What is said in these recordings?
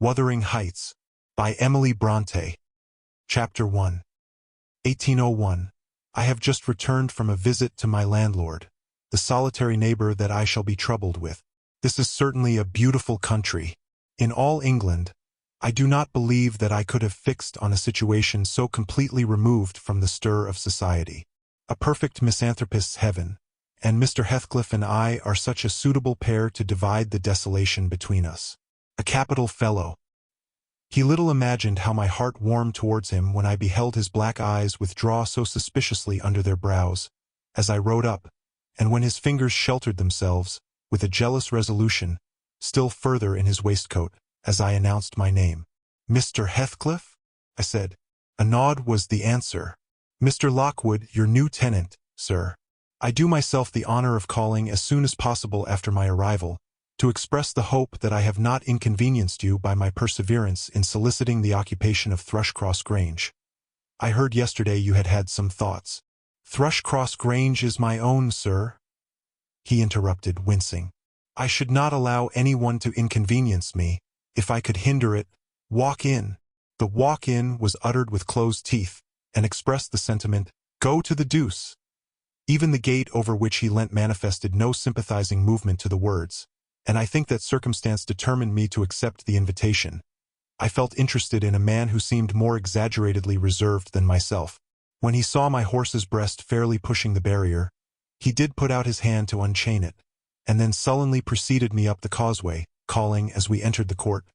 Wuthering Heights, by Emily Brontë. Chapter 1. 1801. I have just returned from a visit to my landlord, the solitary neighbor that I shall be troubled with. This is certainly a beautiful country. In all England, I do not believe that I could have fixed on a situation so completely removed from the stir of society. A perfect misanthropist's heaven, and Mr. Heathcliff and I are such a suitable pair to divide the desolation between us. A capital fellow. He little imagined how my heart warmed towards him when I beheld his black eyes withdraw so suspiciously under their brows, as I rode up, and when his fingers sheltered themselves, with a jealous resolution, still further in his waistcoat, as I announced my name. "Mr. Heathcliff?" I said. A nod was the answer. "Mr. Lockwood, your new tenant, sir. I do myself the honor of calling as soon as possible after my arrival, to express the hope that I have not inconvenienced you by my perseverance in soliciting the occupation of Thrushcross Grange. I heard yesterday you had had some thoughts." "Thrushcross Grange is my own, sir," he interrupted, wincing. "I should not allow anyone to inconvenience me, if I could hinder it. Walk in." The "walk in" was uttered with closed teeth, and expressed the sentiment, "Go to the deuce." Even the gate over which he leant manifested no sympathizing movement to the words, and I think that circumstance determined me to accept the invitation. I felt interested in a man who seemed more exaggeratedly reserved than myself. When he saw my horse's breast fairly pushing the barrier, he did put out his hand to unchain it, and then sullenly preceded me up the causeway, calling, as we entered the court,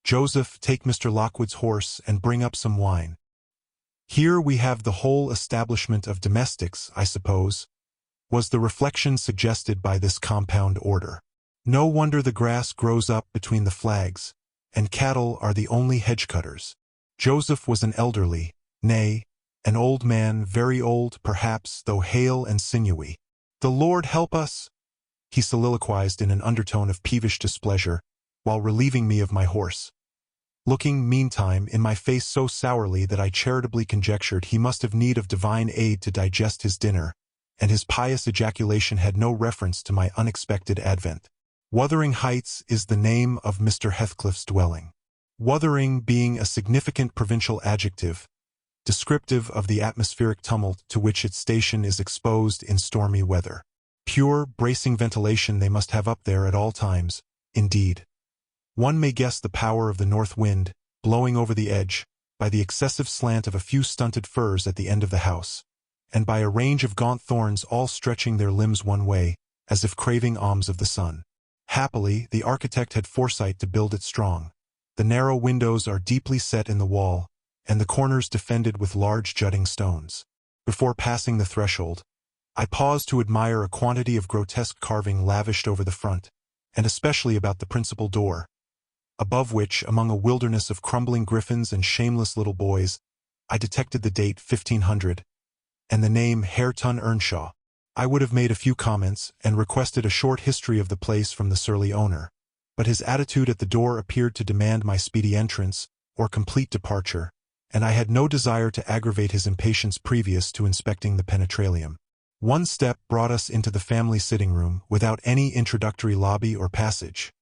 "Joseph, take Mr. Lockwood's horse and bring up some wine." "Here we have the whole establishment of domestics, I suppose," was the reflection suggested by this compound order. "No wonder the grass grows up between the flags, and cattle are the only hedge-cutters." Joseph was an elderly, nay, an old man, very old, perhaps, though hale and sinewy. "The Lord help us!" he soliloquized in an undertone of peevish displeasure, while relieving me of my horse, looking, meantime, in my face so sourly that I charitably conjectured he must have need of divine aid to digest his dinner, and his pious ejaculation had no reference to my unexpected advent. Wuthering Heights is the name of Mr. Heathcliff's dwelling. Wuthering being a significant provincial adjective, descriptive of the atmospheric tumult to which its station is exposed in stormy weather. Pure, bracing ventilation they must have up there at all times, indeed. One may guess the power of the north wind, blowing over the edge, by the excessive slant of a few stunted firs at the end of the house, and by a range of gaunt thorns all stretching their limbs one way, as if craving alms of the sun. Happily, the architect had foresight to build it strong. The narrow windows are deeply set in the wall, and the corners defended with large jutting stones. Before passing the threshold, I paused to admire a quantity of grotesque carving lavished over the front, and especially about the principal door, above which, among a wilderness of crumbling griffins and shameless little boys, I detected the date 1500, and the name Catherine Earnshaw. I would have made a few comments, and requested a short history of the place from the surly owner, but his attitude at the door appeared to demand my speedy entrance, or complete departure, and I had no desire to aggravate his impatience previous to inspecting the penetralium. One step brought us into the family sitting-room, without any introductory lobby or passage.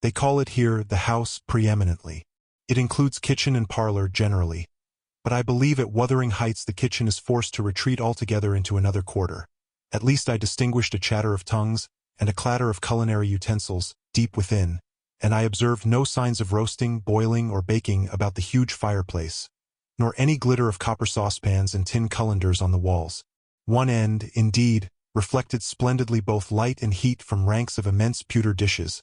They call it here the house preeminently. It includes kitchen and parlor generally, but I believe at Wuthering Heights the kitchen is forced to retreat altogether into another quarter. At least I distinguished a chatter of tongues, and a clatter of culinary utensils, deep within, and I observed no signs of roasting, boiling, or baking about the huge fireplace, nor any glitter of copper saucepans and tin cullenders on the walls. One end, indeed, reflected splendidly both light and heat from ranks of immense pewter dishes,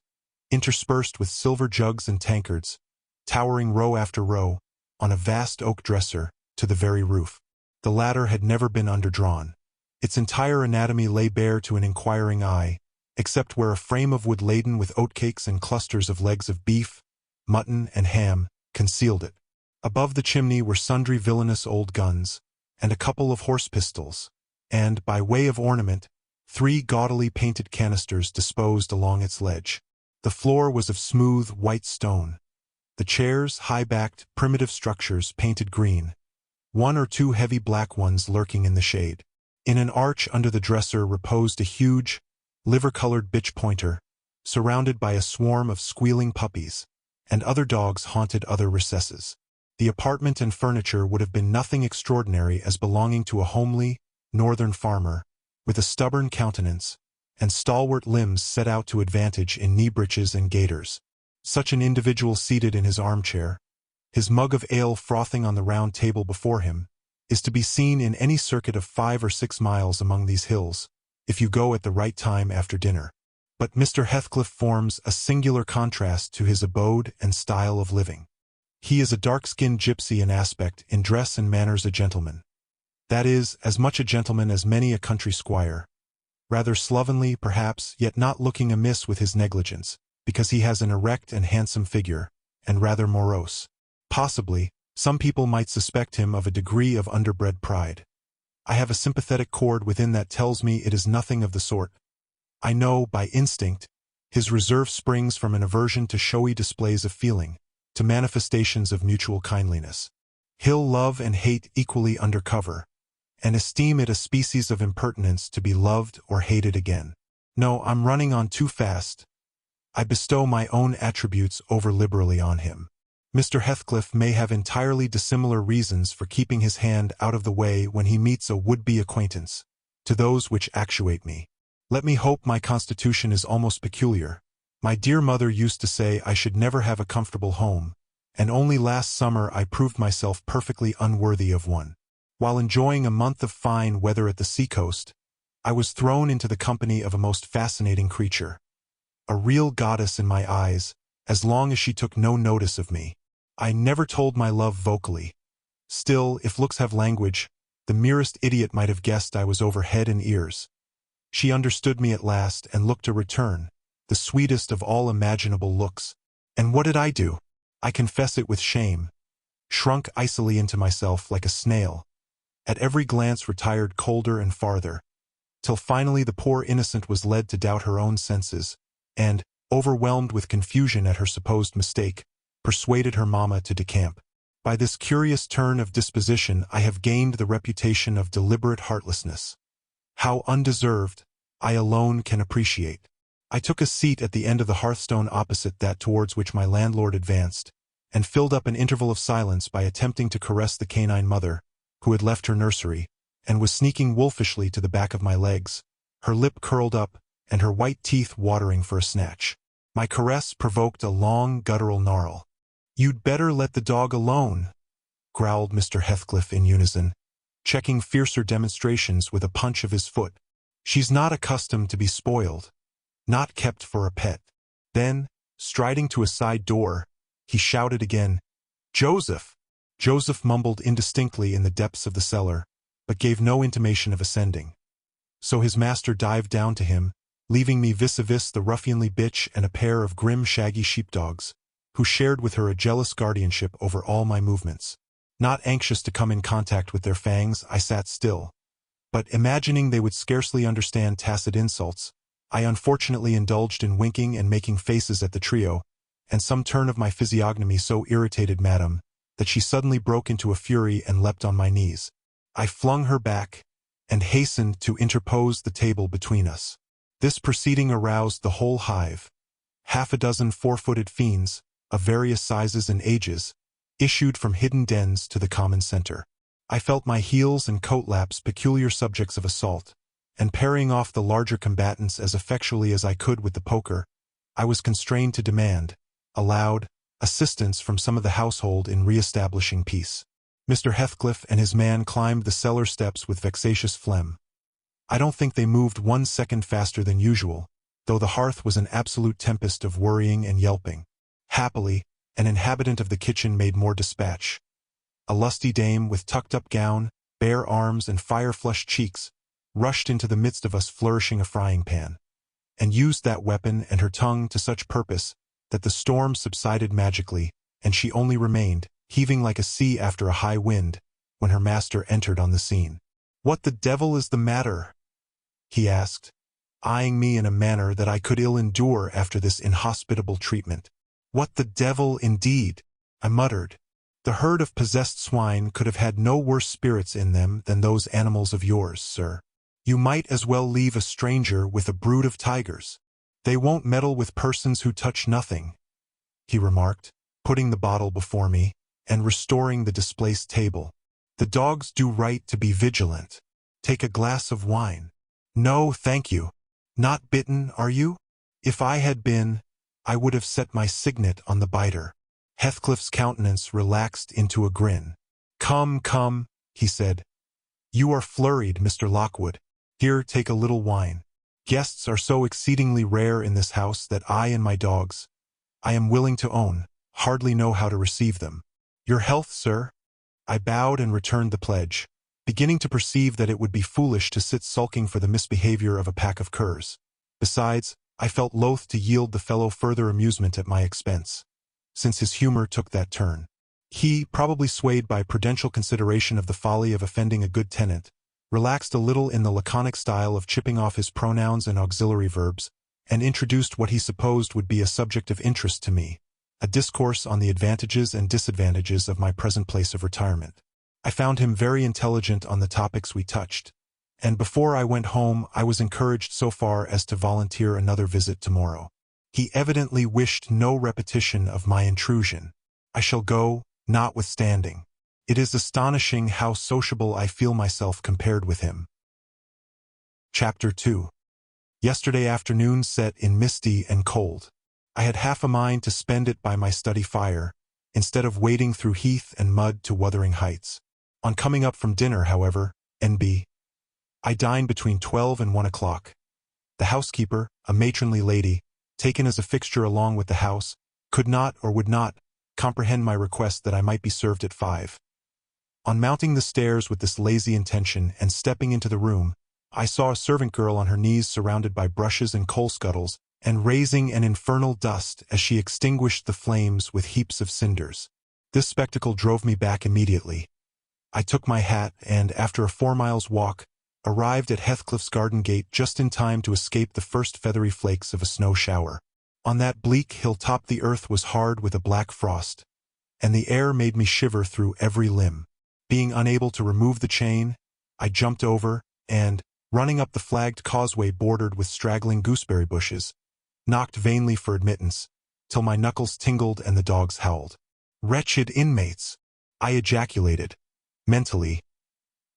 interspersed with silver jugs and tankards, towering row after row, on a vast oak dresser, to the very roof. The latter had never been underdrawn. Its entire anatomy lay bare to an inquiring eye, except where a frame of wood laden with oatcakes and clusters of legs of beef, mutton, and ham concealed it. Above the chimney were sundry villainous old guns, and a couple of horse pistols, and, by way of ornament, 3 gaudily painted canisters disposed along its ledge. The floor was of smooth, white stone. The chairs, high-backed, primitive structures painted green, 1 or 2 heavy black ones lurking in the shade. In an arch under the dresser reposed a huge, liver-colored bitch pointer, surrounded by a swarm of squealing puppies, and other dogs haunted other recesses. The apartment and furniture would have been nothing extraordinary as belonging to a homely, northern farmer, with a stubborn countenance, and stalwart limbs set out to advantage in knee breeches and gaiters. Such an individual seated in his armchair, his mug of ale frothing on the round table before him, is to be seen in any circuit of 5 or 6 miles among these hills, if you go at the right time after dinner. But Mr. Heathcliff forms a singular contrast to his abode and style of living. He is a dark-skinned gypsy in aspect, in dress and manners a gentleman. That is, as much a gentleman as many a country squire. Rather slovenly, perhaps, yet not looking amiss with his negligence, because he has an erect and handsome figure, and rather morose. Possibly, some people might suspect him of a degree of underbred pride. I have a sympathetic chord within that tells me it is nothing of the sort. I know, by instinct, his reserve springs from an aversion to showy displays of feeling, to manifestations of mutual kindliness. He'll love and hate equally under cover, and esteem it a species of impertinence to be loved or hated again. No, I'm running on too fast. I bestow my own attributes over-liberally on him. Mr. Heathcliff may have entirely dissimilar reasons for keeping his hand out of the way when he meets a would-be acquaintance, to those which actuate me. Let me hope my constitution is almost peculiar. My dear mother used to say I should never have a comfortable home, and only last summer I proved myself perfectly unworthy of one. While enjoying a month of fine weather at the seacoast, I was thrown into the company of a most fascinating creature. A real goddess in my eyes, as long as she took no notice of me. I never told my love vocally. Still, if looks have language, the merest idiot might have guessed I was over head and ears. She understood me at last and looked a return, the sweetest of all imaginable looks. And what did I do? I confess it with shame. Shrunk icily into myself like a snail. At every glance retired colder and farther, till finally the poor innocent was led to doubt her own senses, and, overwhelmed with confusion at her supposed mistake, persuaded her mamma to decamp. By this curious turn of disposition I have gained the reputation of deliberate heartlessness. How undeserved, I alone can appreciate. I took a seat at the end of the hearthstone opposite that towards which my landlord advanced, and filled up an interval of silence by attempting to caress the canine mother, who had left her nursery, and was sneaking wolfishly to the back of my legs, her lip curled up, and her white teeth watering for a snatch. My caress provoked a long guttural gnarl. "You'd better let the dog alone," growled Mr. Heathcliff in unison, checking fiercer demonstrations with a punch of his foot. "She's not accustomed to be spoiled, not kept for a pet." Then, striding to a side door, he shouted again, "Joseph!" Joseph mumbled indistinctly in the depths of the cellar, but gave no intimation of ascending. So his master dived down to him, leaving me vis-a-vis the ruffianly bitch and a pair of grim shaggy sheepdogs, who shared with her a jealous guardianship over all my movements. Not anxious to come in contact with their fangs, I sat still. But imagining they would scarcely understand tacit insults, I unfortunately indulged in winking and making faces at the trio, and some turn of my physiognomy so irritated Madame that she suddenly broke into a fury and leapt on my knees. I flung her back, and hastened to interpose the table between us. This proceeding aroused the whole hive. 6 4-footed fiends, of various sizes and ages, issued from hidden dens to the common center. I felt my heels and coat laps peculiar subjects of assault, and parrying off the larger combatants as effectually as I could with the poker, I was constrained to demand, aloud, assistance from some of the household in re-establishing peace. Mr. Heathcliff and his man climbed the cellar steps with vexatious phlegm. I don't think they moved 1 second faster than usual, though the hearth was an absolute tempest of worrying and yelping. Happily, an inhabitant of the kitchen made more dispatch. A lusty dame with tucked-up gown, bare arms and fire-flushed cheeks, rushed into the midst of us flourishing a frying-pan, and used that weapon and her tongue to such purpose that the storm subsided magically, and she only remained, heaving like a sea after a high wind, when her master entered on the scene. "What the devil is the matter?" he asked, eyeing me in a manner that I could ill endure after this inhospitable treatment. "What the devil, indeed?" I muttered. "The herd of possessed swine could have had no worse spirits in them than those animals of yours, sir. You might as well leave a stranger with a brood of tigers. They won't meddle with persons who touch nothing," he remarked, putting the bottle before me, and restoring the displaced table. "The dogs do right to be vigilant. Take a glass of wine." "No, thank you. Not bitten, are you?" "If I had been, I would have set my signet on the biter." Heathcliff's countenance relaxed into a grin. "Come, come," he said. "You are flurried, Mr. Lockwood. Here, take a little wine. Guests are so exceedingly rare in this house that I and my dogs, I am willing to own, hardly know how to receive them. Your health, sir." I bowed and returned the pledge, beginning to perceive that it would be foolish to sit sulking for the misbehavior of a pack of curs. Besides, I felt loath to yield the fellow further amusement at my expense, since his humor took that turn. He, probably swayed by prudential consideration of the folly of offending a good tenant, relaxed a little in the laconic style of chipping off his pronouns and auxiliary verbs, and introduced what he supposed would be a subject of interest to me, a discourse on the advantages and disadvantages of my present place of retirement. I found him very intelligent on the topics we touched, and before I went home I was encouraged so far as to volunteer another visit tomorrow. He evidently wished no repetition of my intrusion. I shall go, notwithstanding. It is astonishing how sociable I feel myself compared with him. Chapter 2. Yesterday afternoon set in misty and cold. I had half a mind to spend it by my study fire, instead of wading through heath and mud to Wuthering Heights. On coming up from dinner, however, N.B. I dined between 12 and 1 o'clock. The housekeeper, a matronly lady, taken as a fixture along with the house, could not or would not comprehend my request that I might be served at 5. On mounting the stairs with this lazy intention and stepping into the room, I saw a servant girl on her knees surrounded by brushes and coal scuttles, and raising an infernal dust as she extinguished the flames with heaps of cinders. This spectacle drove me back immediately. I took my hat and, after a 4 miles walk, arrived at Heathcliff's garden gate just in time to escape the first feathery flakes of a snow shower. On that bleak hilltop the earth was hard with a black frost, and the air made me shiver through every limb. Being unable to remove the chain, I jumped over, and, running up the flagged causeway bordered with straggling gooseberry bushes, knocked vainly for admittance, till my knuckles tingled and the dogs howled. "Wretched inmates!" I ejaculated, mentally.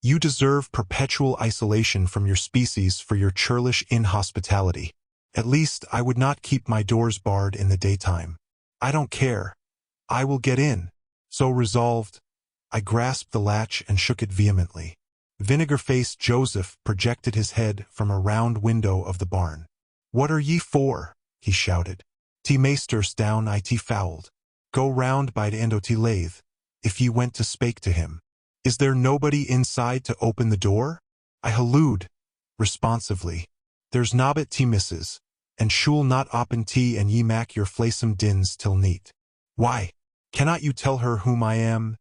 "You deserve perpetual isolation from your species for your churlish inhospitality. At least I would not keep my doors barred in the daytime. I don't care. I will get in." So resolved, I grasped the latch and shook it vehemently. Vinegar-faced Joseph projected his head from a round window of the barn. "What are ye for?" he shouted. "T maesters down it fouled. Go round by the end o' t lathe, if ye went to spake to him. Is there nobody inside to open the door?" I hallooed, responsively. "There's nobbut t missus, and shul not oppen tea and ye mak your flaysome dins till neat." "Why, cannot you tell her whom I am?"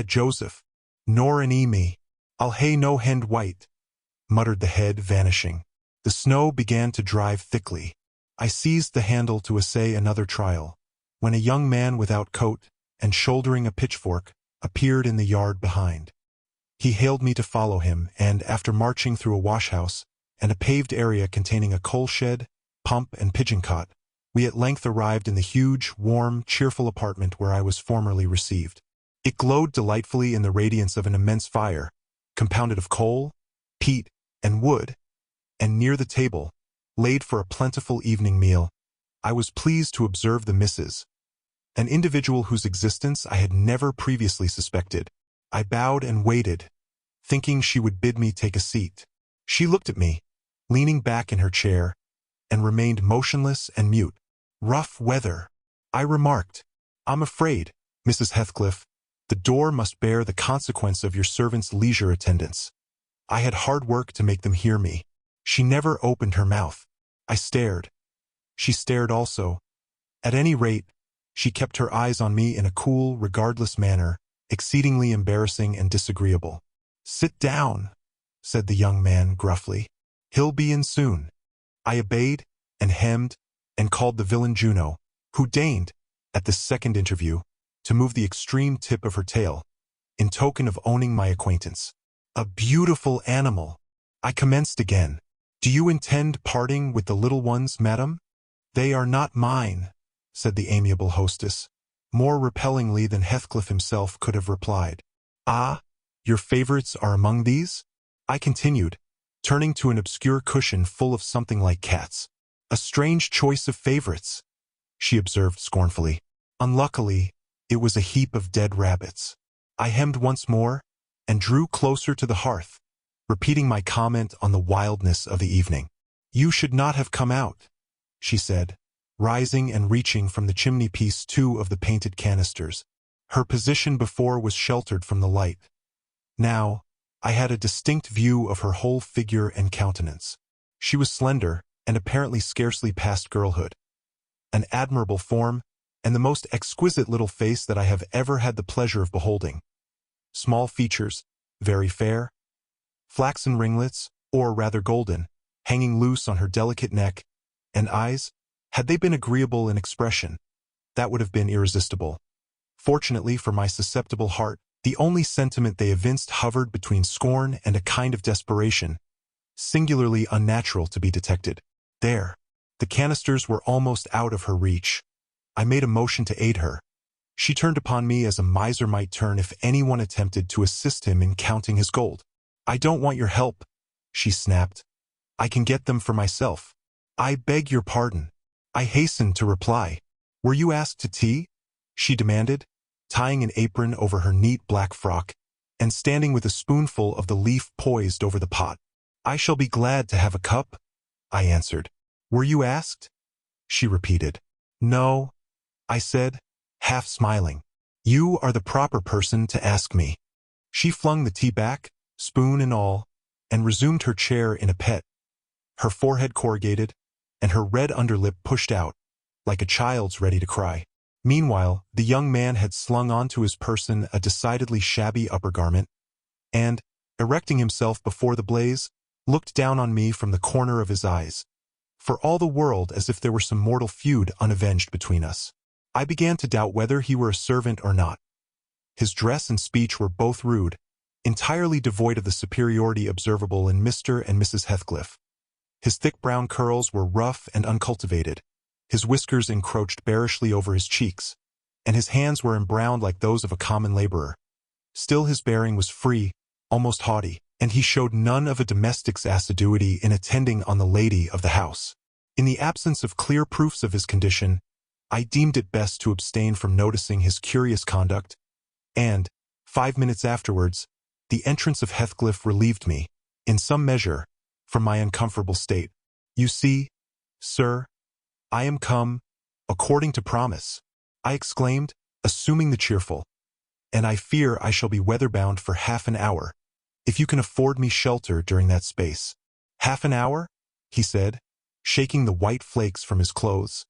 Joseph. "Nor an me. I'll hae no hend white," muttered the head, vanishing. The snow began to drive thickly. I seized the handle to essay another trial, when a young man without coat, and shouldering a pitchfork, appeared in the yard behind. He hailed me to follow him, and after marching through a wash-house, and a paved area containing a coal-shed, pump, and pigeon-cot, we at length arrived in the huge, warm, cheerful apartment where I was formerly received. It glowed delightfully in the radiance of an immense fire, compounded of coal, peat, and wood, and near the table, laid for a plentiful evening meal, I was pleased to observe the Mrs., an individual whose existence I had never previously suspected. I bowed and waited, thinking she would bid me take a seat. She looked at me, leaning back in her chair, and remained motionless and mute. "Rough weather," I remarked. "I'm afraid, Mrs. Heathcliff, the door must bear the consequence of your servant's leisure attendance. I had hard work to make them hear me." She never opened her mouth. I stared. She stared also. At any rate, she kept her eyes on me in a cool, regardless manner, exceedingly embarrassing and disagreeable. "Sit down," said the young man gruffly. "He'll be in soon." I obeyed, and hemmed, and called the villain Juno, who deigned, at this second interview, to move the extreme tip of her tail, in token of owning my acquaintance. "A beautiful animal," I commenced again. "Do you intend parting with the little ones, madam?" "They are not mine," said the amiable hostess. more repellingly than Heathcliff himself could have replied. "Ah, your favorites are among these?" I continued, turning to an obscure cushion full of something like cats. "A strange choice of favorites," she observed scornfully. Unluckily, it was a heap of dead rabbits. I hemmed once more and drew closer to the hearth, repeating my comment on the wildness of the evening. "You should not have come out," she said, rising and reaching from the chimney-piece two of the painted canisters. Her position before was sheltered from the light. Now, I had a distinct view of her whole figure and countenance. She was slender and apparently scarcely past girlhood. An admirable form, and the most exquisite little face that I have ever had the pleasure of beholding. Small features, very fair, flaxen ringlets, or rather golden, hanging loose on her delicate neck, and eyes, had they been agreeable in expression, that would have been irresistible. Fortunately for my susceptible heart, the only sentiment they evinced hovered between scorn and a kind of desperation, singularly unnatural to be detected. There, the canisters were almost out of her reach. I made a motion to aid her. She turned upon me as a miser might turn if anyone attempted to assist him in counting his gold. "I don't want your help," she snapped. "I can get them for myself." "I beg your pardon," I hastened to reply. "Were you asked to tea?" she demanded, tying an apron over her neat black frock, and standing with a spoonful of the leaf poised over the pot. "I shall be glad to have a cup," I answered. "Were you asked?" she repeated. "No," I said, half smiling. "You are the proper person to ask me." She flung the tea back, spoon and all, and resumed her chair in a pet, her forehead corrugated, and her red underlip pushed out, like a child's ready to cry. Meanwhile, the young man had slung onto his person a decidedly shabby upper garment, and, erecting himself before the blaze, looked down on me from the corner of his eyes, for all the world as if there were some mortal feud unavenged between us. I began to doubt whether he were a servant or not. His dress and speech were both rude, entirely devoid of the superiority observable in Mr. and Mrs. Heathcliff. His thick brown curls were rough and uncultivated, his whiskers encroached bearishly over his cheeks, and his hands were embrowned like those of a common laborer. Still his bearing was free, almost haughty, and he showed none of a domestic's assiduity in attending on the lady of the house. In the absence of clear proofs of his condition, I deemed it best to abstain from noticing his curious conduct, and, 5 minutes afterwards, the entrance of Heathcliff relieved me, in some measure, from my uncomfortable state. "You see, sir, I am come, according to promise," I exclaimed, assuming the cheerful, "and I fear I shall be weather-bound for half an hour, if you can afford me shelter during that space." "Half an hour?" he said, shaking the white flakes from his clothes.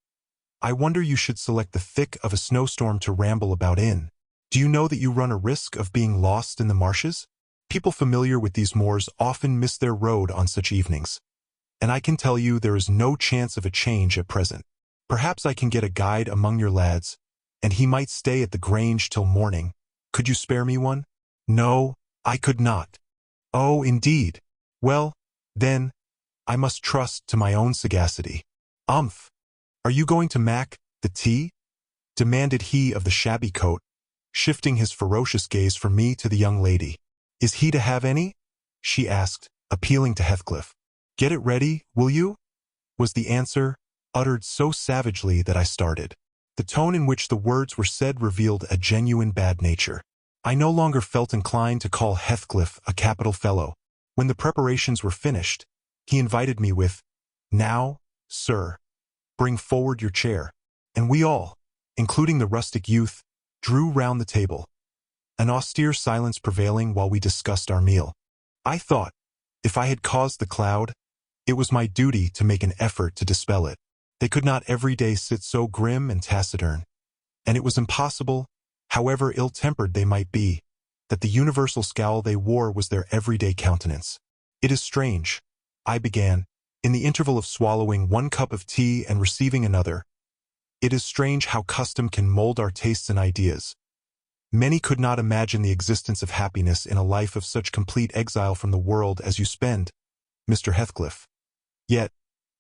"I wonder you should select the thick of a snowstorm to ramble about in. Do you know that you run a risk of being lost in the marshes? People familiar with these moors often miss their road on such evenings, and I can tell you there is no chance of a change at present. Perhaps I can get a guide among your lads, and he might stay at the Grange till morning. Could you spare me one?" "No, I could not." "Oh, indeed. Well, then, I must trust to my own sagacity." "Umph! Are you going to mac the tea?" demanded he of the shabby coat, shifting his ferocious gaze from me to the young lady. "Is he to have any?" she asked, appealing to Heathcliff. "Get it ready, will you?" was the answer, uttered so savagely that I started. The tone in which the words were said revealed a genuine bad nature. I no longer felt inclined to call Heathcliff a capital fellow. When the preparations were finished, he invited me with, "Now, sir, bring forward your chair," and we all, including the rustic youth, drew round the table, an austere silence prevailing while we discussed our meal. I thought, if I had caused the cloud, it was my duty to make an effort to dispel it. They could not every day sit so grim and taciturn, and it was impossible, however ill-tempered they might be, that the universal scowl they wore was their everyday countenance. "It is strange," I began, in the interval of swallowing one cup of tea and receiving another. "It is strange how custom can mold our tastes and ideas. Many could not imagine the existence of happiness in a life of such complete exile from the world as you spend, Mr. Heathcliff. Yet,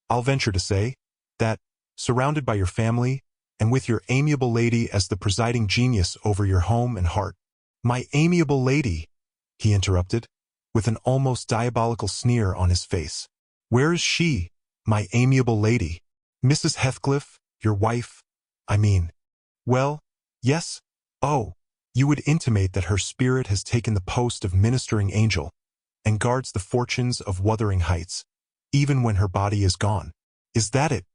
I'll venture to say, that, surrounded by your family, and with your amiable lady as the presiding genius over your home and heart." "My amiable lady," he interrupted, with an almost diabolical sneer on his face. "Where is she, my amiable lady?" "Mrs. Heathcliff, your wife, I mean." "Well, yes. Oh, you would intimate that her spirit has taken the post of ministering angel, and guards the fortunes of Wuthering Heights, even when her body is gone. Is that it?"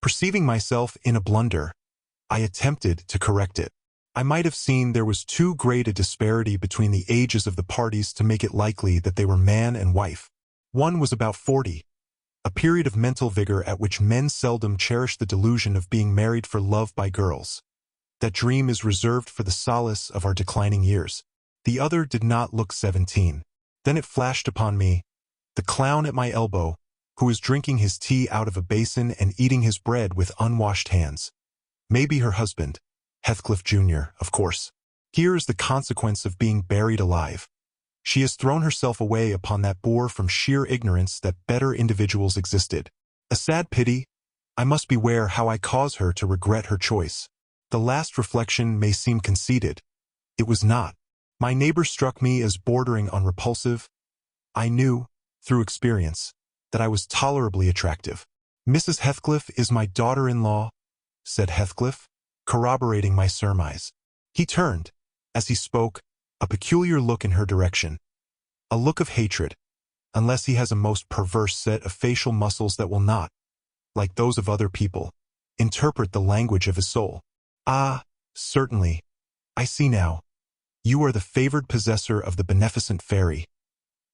Perceiving myself in a blunder, I attempted to correct it. I might have seen there was too great a disparity between the ages of the parties to make it likely that they were man and wife. One was about 40, a period of mental vigor at which men seldom cherish the delusion of being married for love by girls. That dream is reserved for the solace of our declining years. The other did not look 17. Then it flashed upon me, the clown at my elbow, who was drinking his tea out of a basin and eating his bread with unwashed hands. Maybe her husband, Heathcliff Jr., of course. Here is the consequence of being buried alive. She has thrown herself away upon that boor from sheer ignorance that better individuals existed. A sad pity. I must beware how I cause her to regret her choice. The last reflection may seem conceited. It was not. My neighbor struck me as bordering on repulsive. I knew, through experience, that I was tolerably attractive. "Mrs. Heathcliff is my daughter-in-law," said Heathcliff, corroborating my surmise. He turned, as he spoke, a peculiar look in her direction. A look of hatred, unless he has a most perverse set of facial muscles that will not, like those of other people, interpret the language of his soul. "Ah, certainly. I see now. You are the favored possessor of the beneficent fairy,"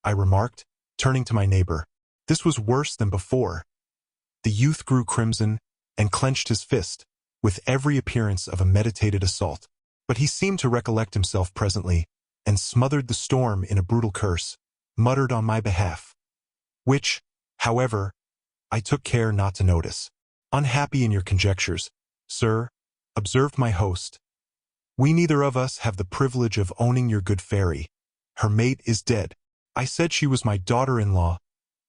I remarked, turning to my neighbor. This was worse than before. The youth grew crimson and clenched his fist, with every appearance of a meditated assault. But he seemed to recollect himself presently, and smothered the storm in a brutal curse, muttered on my behalf, which, however, I took care not to notice. "Unhappy in your conjectures, sir," observed my host. "We neither of us have the privilege of owning your good fairy. Her mate is dead. I said she was my daughter-in-law.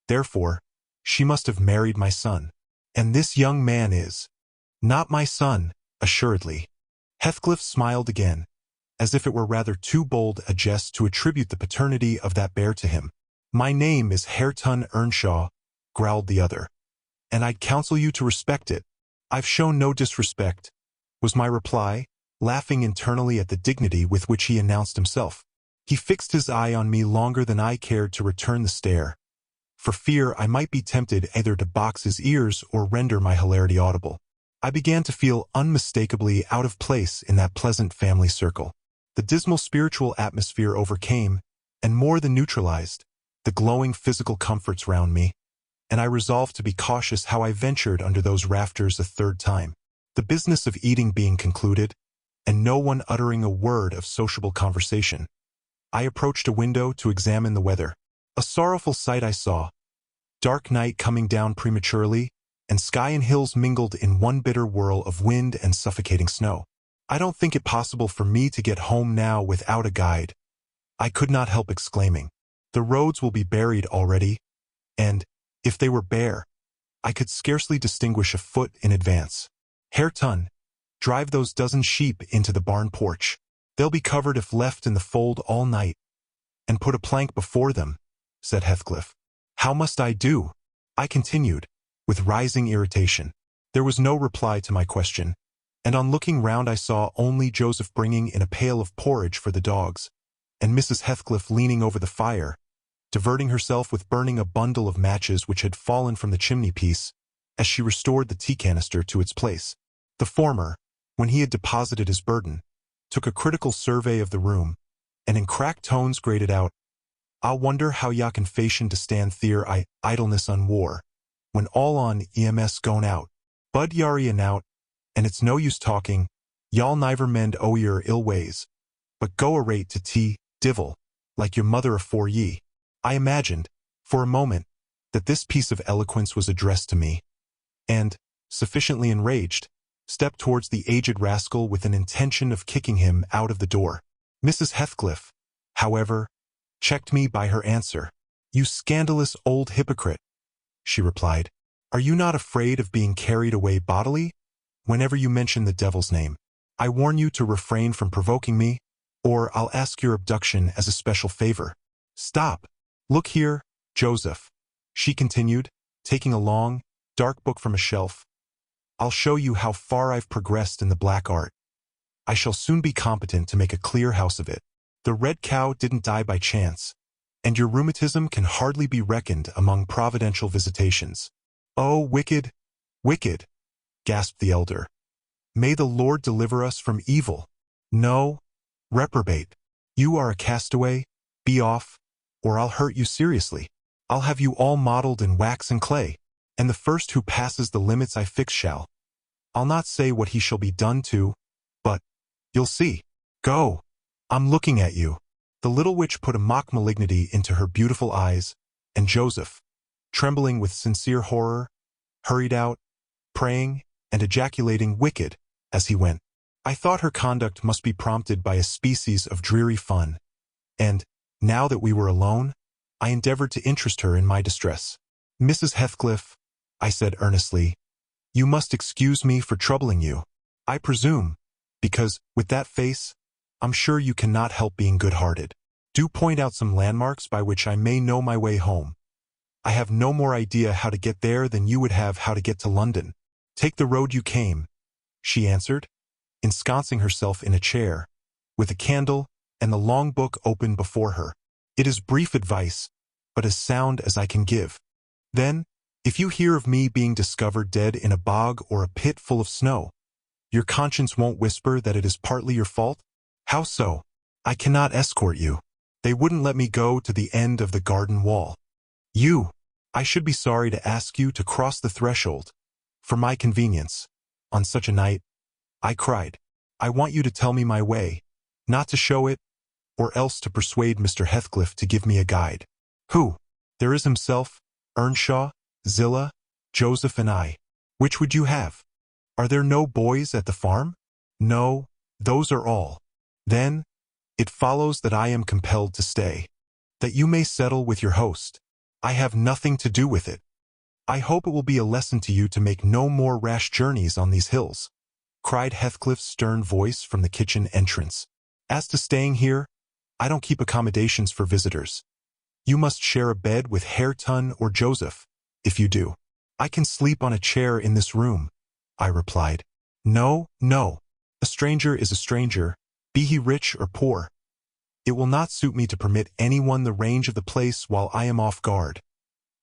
Therefore, she must have married my son. And this young man is not my son, assuredly." Heathcliff smiled again, as if it were rather too bold a jest to attribute the paternity of that bear to him. "My name is Catherine Earnshaw," growled the other, "and I'd counsel you to respect it." "I've shown no disrespect," was my reply, laughing internally at the dignity with which he announced himself. He fixed his eye on me longer than I cared to return the stare, for fear I might be tempted either to box his ears or render my hilarity audible. I began to feel unmistakably out of place in that pleasant family circle. The dismal spiritual atmosphere overcame, and more than neutralized, the glowing physical comforts round me, and I resolved to be cautious how I ventured under those rafters a third time. The business of eating being concluded, and no one uttering a word of sociable conversation, I approached a window to examine the weather. A sorrowful sight I saw. Dark night coming down prematurely, and sky and hills mingled in one bitter whirl of wind and suffocating snow. "I don't think it possible for me to get home now without a guide," I could not help exclaiming. "The roads will be buried already, and, if they were bare, I could scarcely distinguish a foot in advance. Hareton, drive those dozen sheep into the barn porch. They'll be covered if left in the fold all night. And put a plank before them," said Heathcliff. "How must I do?" I continued, with rising irritation. There was no reply to my question, and on looking round I saw only Joseph bringing in a pail of porridge for the dogs, and Mrs. Heathcliff leaning over the fire, diverting herself with burning a bundle of matches which had fallen from the chimney-piece as she restored the tea canister to its place. The former, when he had deposited his burden, took a critical survey of the room, and in cracked tones grated out, "I wonder how ya can fashion to stand theer idleness on war, when all on EMS gone out. Bud yari and out, and it's no use talking, y'all niver mend o' your ill ways, but go arate to tea, divil, like your mother afore ye." I imagined, for a moment, that this piece of eloquence was addressed to me, and, sufficiently enraged, stepped towards the aged rascal with an intention of kicking him out of the door. Mrs. Heathcliff, however, checked me by her answer. "You scandalous old hypocrite," she replied. "Are you not afraid of being carried away bodily? whenever you mention the devil's name. I warn you to refrain from provoking me, or I'll ask your abduction as a special favor. Stop. Look here, Joseph, she continued, taking a long, dark book from a shelf. I'll show you how far I've progressed in the black art. I shall soon be competent to make a clear house of it. The red cow didn't die by chance, and your rheumatism can hardly be reckoned among providential visitations. Oh, wicked, wicked, gasped the elder. May the Lord deliver us from evil. No, reprobate. You are a castaway, be off, or I'll hurt you seriously. I'll have you all modeled in wax and clay, and the first who passes the limits I fix shall. I'll not say what he shall be done to, but you'll see. Go. I'm looking at you. The little witch put a mock malignity into her beautiful eyes, and Joseph, trembling with sincere horror, hurried out, praying and ejaculating wicked as he went. I thought her conduct must be prompted by a species of dreary fun, and, now that we were alone, I endeavored to interest her in my distress. Mrs. Heathcliff, I said earnestly, you must excuse me for troubling you. I presume, because, with that face, I'm sure you cannot help being good-hearted. Do point out some landmarks by which I may know my way home. I have no more idea how to get there than you would have how to get to London. Take the road you came, she answered, ensconcing herself in a chair, with a candle and the long book open before her. It is brief advice, but as sound as I can give. Then, if you hear of me being discovered dead in a bog or a pit full of snow, your conscience won't whisper that it is partly your fault? How so? I cannot escort you. They wouldn't let me go to the end of the garden wall. I should be sorry to ask you to cross the threshold. For my convenience, on such a night, I cried. I want you to tell me my way, not to show it, or else to persuade Mr. Heathcliff to give me a guide. Who? There is himself, Earnshaw, Zillah, Joseph and I. Which would you have? Are there no boys at the farm? No, those are all. Then, it follows that I am compelled to stay. That you may settle with your host. I have nothing to do with it. I hope it will be a lesson to you to make no more rash journeys on these hills, cried Heathcliff's stern voice from the kitchen entrance. As to staying here, I don't keep accommodations for visitors. You must share a bed with Hareton or Joseph, if you do. I can sleep on a chair in this room, I replied. No, no. A stranger is a stranger, be he rich or poor. It will not suit me to permit anyone the range of the place while I am off guard,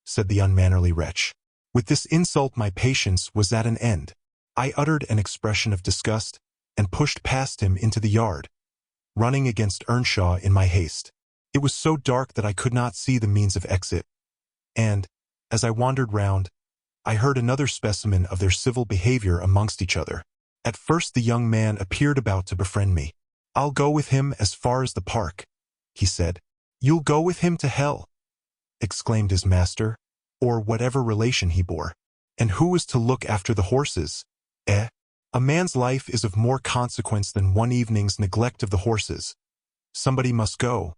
said the unmannerly wretch. With this insult my patience was at an end. I uttered an expression of disgust and pushed past him into the yard, running against Earnshaw in my haste. It was so dark that I could not see the means of exit, and, as I wandered round, I heard another specimen of their civil behavior amongst each other. At first the young man appeared about to befriend me. I'll go with him as far as the park, he said. You'll go with him to hell, exclaimed his master, or whatever relation he bore. And who is to look after the horses? A man's life is of more consequence than one evening's neglect of the horses. Somebody must go,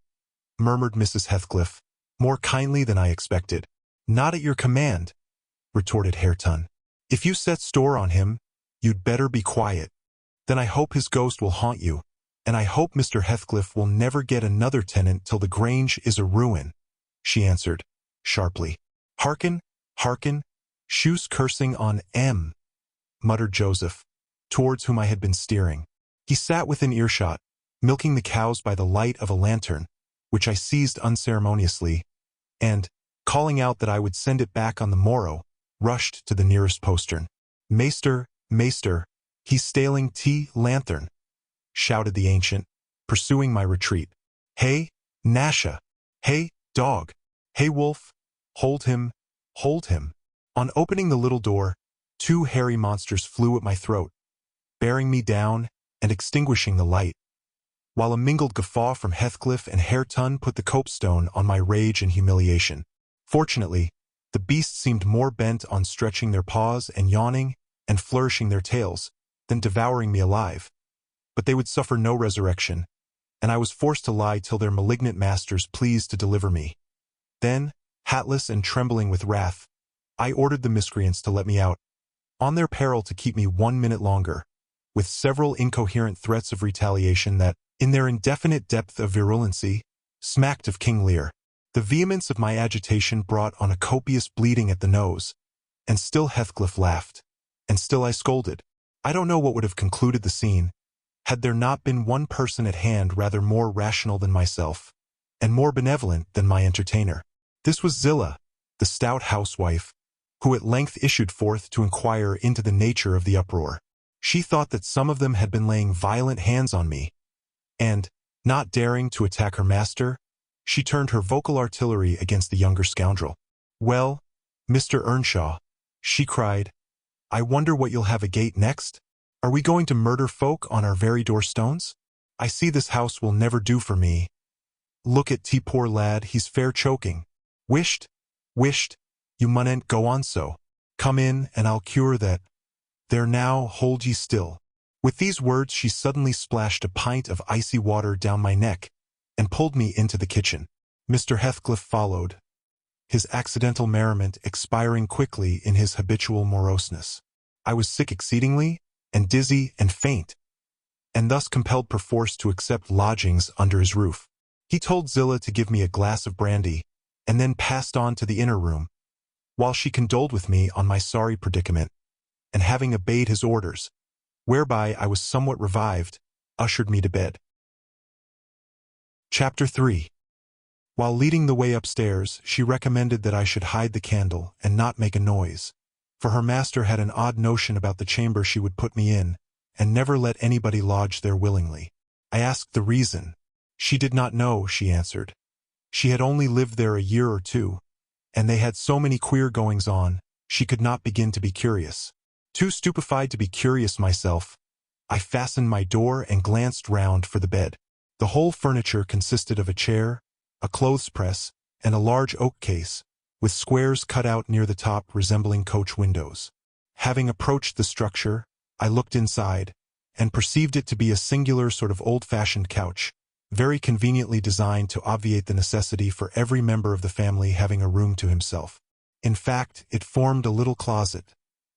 murmured Mrs. Heathcliff, more kindly than I expected. Not at your command, retorted Hareton. If you set store on him, you'd better be quiet. Then I hope his ghost will haunt you, and I hope Mr. Heathcliff will never get another tenant till the Grange is a ruin, she answered, sharply. Hearken, hearken, shoes cursing on M, muttered Joseph, towards whom I had been steering. He sat within earshot, milking the cows by the light of a lantern, which I seized unceremoniously, and, calling out that I would send it back on the morrow, rushed to the nearest postern. Maester, maester, he's staling tea lanthorn, shouted the ancient, pursuing my retreat. Hey, Nasha! Hey, dog! Hey, wolf! Hold him, hold him! On opening the little door, two hairy monsters flew at my throat, bearing me down and extinguishing the light, while a mingled guffaw from Heathcliff and Hareton put the copestone on my rage and humiliation. Fortunately, the beasts seemed more bent on stretching their paws and yawning and flourishing their tails than devouring me alive. But they would suffer no resurrection, and I was forced to lie till their malignant masters pleased to deliver me. Then, hatless and trembling with wrath, I ordered the miscreants to let me out, on their peril to keep me 1 minute longer, with several incoherent threats of retaliation that, in their indefinite depth of virulency, smacked of King Lear. The vehemence of my agitation brought on a copious bleeding at the nose, and still Heathcliff laughed, and still I scolded. I don't know what would have concluded the scene, had there not been one person at hand rather more rational than myself, and more benevolent than my entertainer. This was Zillah, the stout housewife, who at length issued forth to inquire into the nature of the uproar. She thought that some of them had been laying violent hands on me, and, not daring to attack her master, she turned her vocal artillery against the younger scoundrel. "Well, Mr. Earnshaw," she cried, "I wonder what you'll have agate next? Are we going to murder folk on our very doorstones? I see this house will never do for me. Look at poor lad, he's fair choking. Wisht, you munnent go on so. Come in, and I'll cure that. There now, hold ye still." With these words she suddenly splashed a pint of icy water down my neck, and pulled me into the kitchen. Mr. Heathcliff followed, his accidental merriment expiring quickly in his habitual moroseness. I was sick exceedingly, and dizzy and faint, and thus compelled perforce to accept lodgings under his roof. He told Zillah to give me a glass of brandy, and then passed on to the inner room, while she condoled with me on my sorry predicament, and having obeyed his orders, whereby I was somewhat revived, ushered me to bed. Chapter 3. While leading the way upstairs, she recommended that I should hide the candle and not make a noise, for her master had an odd notion about the chamber she would put me in, and never let anybody lodge there willingly. I asked the reason. She did not know, she answered. She had only lived there a year or two, and they had so many queer goings-on, she could not begin to be curious. Too stupefied to be curious myself, I fastened my door and glanced round for the bed. The whole furniture consisted of a chair, a clothes-press, and a large oak case, with squares cut out near the top resembling coach windows. Having approached the structure, I looked inside, and perceived it to be a singular sort of old-fashioned couch, very conveniently designed to obviate the necessity for every member of the family having a room to himself. In fact, it formed a little closet,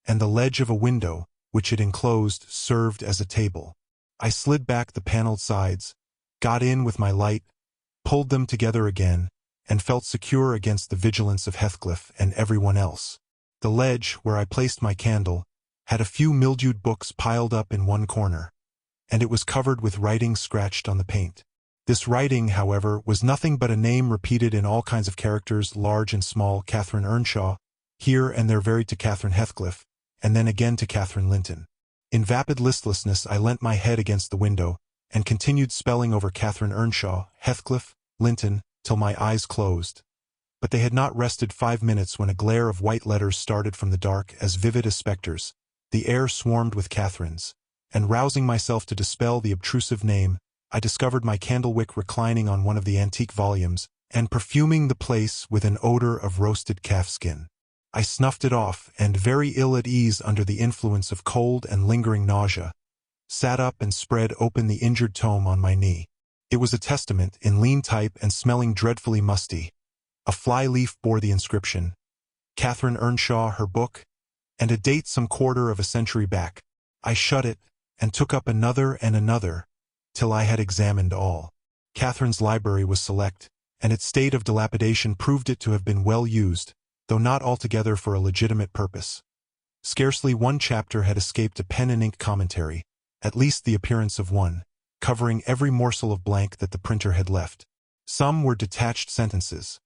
and the ledge of a window, which it enclosed, served as a table. I slid back the paneled sides, got in with my light, pulled them together again, and felt secure against the vigilance of Heathcliff and everyone else. The ledge, where I placed my candle, had a few mildewed books piled up in one corner, and it was covered with writing scratched on the paint. This writing, however, was nothing but a name repeated in all kinds of characters, large and small: Catherine Earnshaw, here and there varied to Catherine Heathcliff, and then again to Catherine Linton. In vapid listlessness I leant my head against the window, and continued spelling over Catherine Earnshaw, Heathcliff, Linton, till my eyes closed. But they had not rested 5 minutes when a glare of white letters started from the dark, as vivid as spectres. The air swarmed with Catherines, and rousing myself to dispel the obtrusive name, I discovered my candle-wick reclining on one of the antique volumes, and perfuming the place with an odor of roasted calfskin. I snuffed it off, and, very ill at ease under the influence of cold and lingering nausea, sat up and spread open the injured tome on my knee. It was a testament, in lean type and smelling dreadfully musty. A fly-leaf bore the inscription, "Catherine Earnshaw, her book," and a date some quarter of a century back. I shut it, and took up another and another, till I had examined all. Catherine's library was select, and its state of dilapidation proved it to have been well used, though not altogether for a legitimate purpose. Scarcely one chapter had escaped a pen-and-ink commentary, at least the appearance of one, covering every morsel of blank that the printer had left. Some were detached sentences.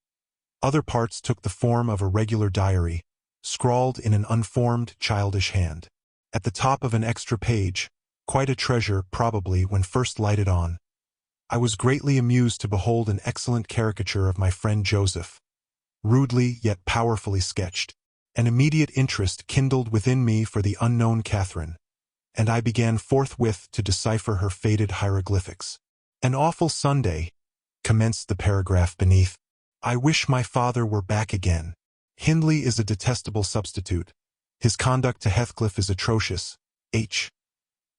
Other parts took the form of a regular diary, scrawled in an unformed, childish hand. At the top of an extra page, quite a treasure probably when first lighted on, I was greatly amused to behold an excellent caricature of my friend Joseph, rudely yet powerfully sketched. An immediate interest kindled within me for the unknown Catherine, and I began forthwith to decipher her faded hieroglyphics. "An awful Sunday," commenced the paragraph beneath. "I wish my father were back again. Hindley is a detestable substitute. His conduct to Heathcliff is atrocious. H.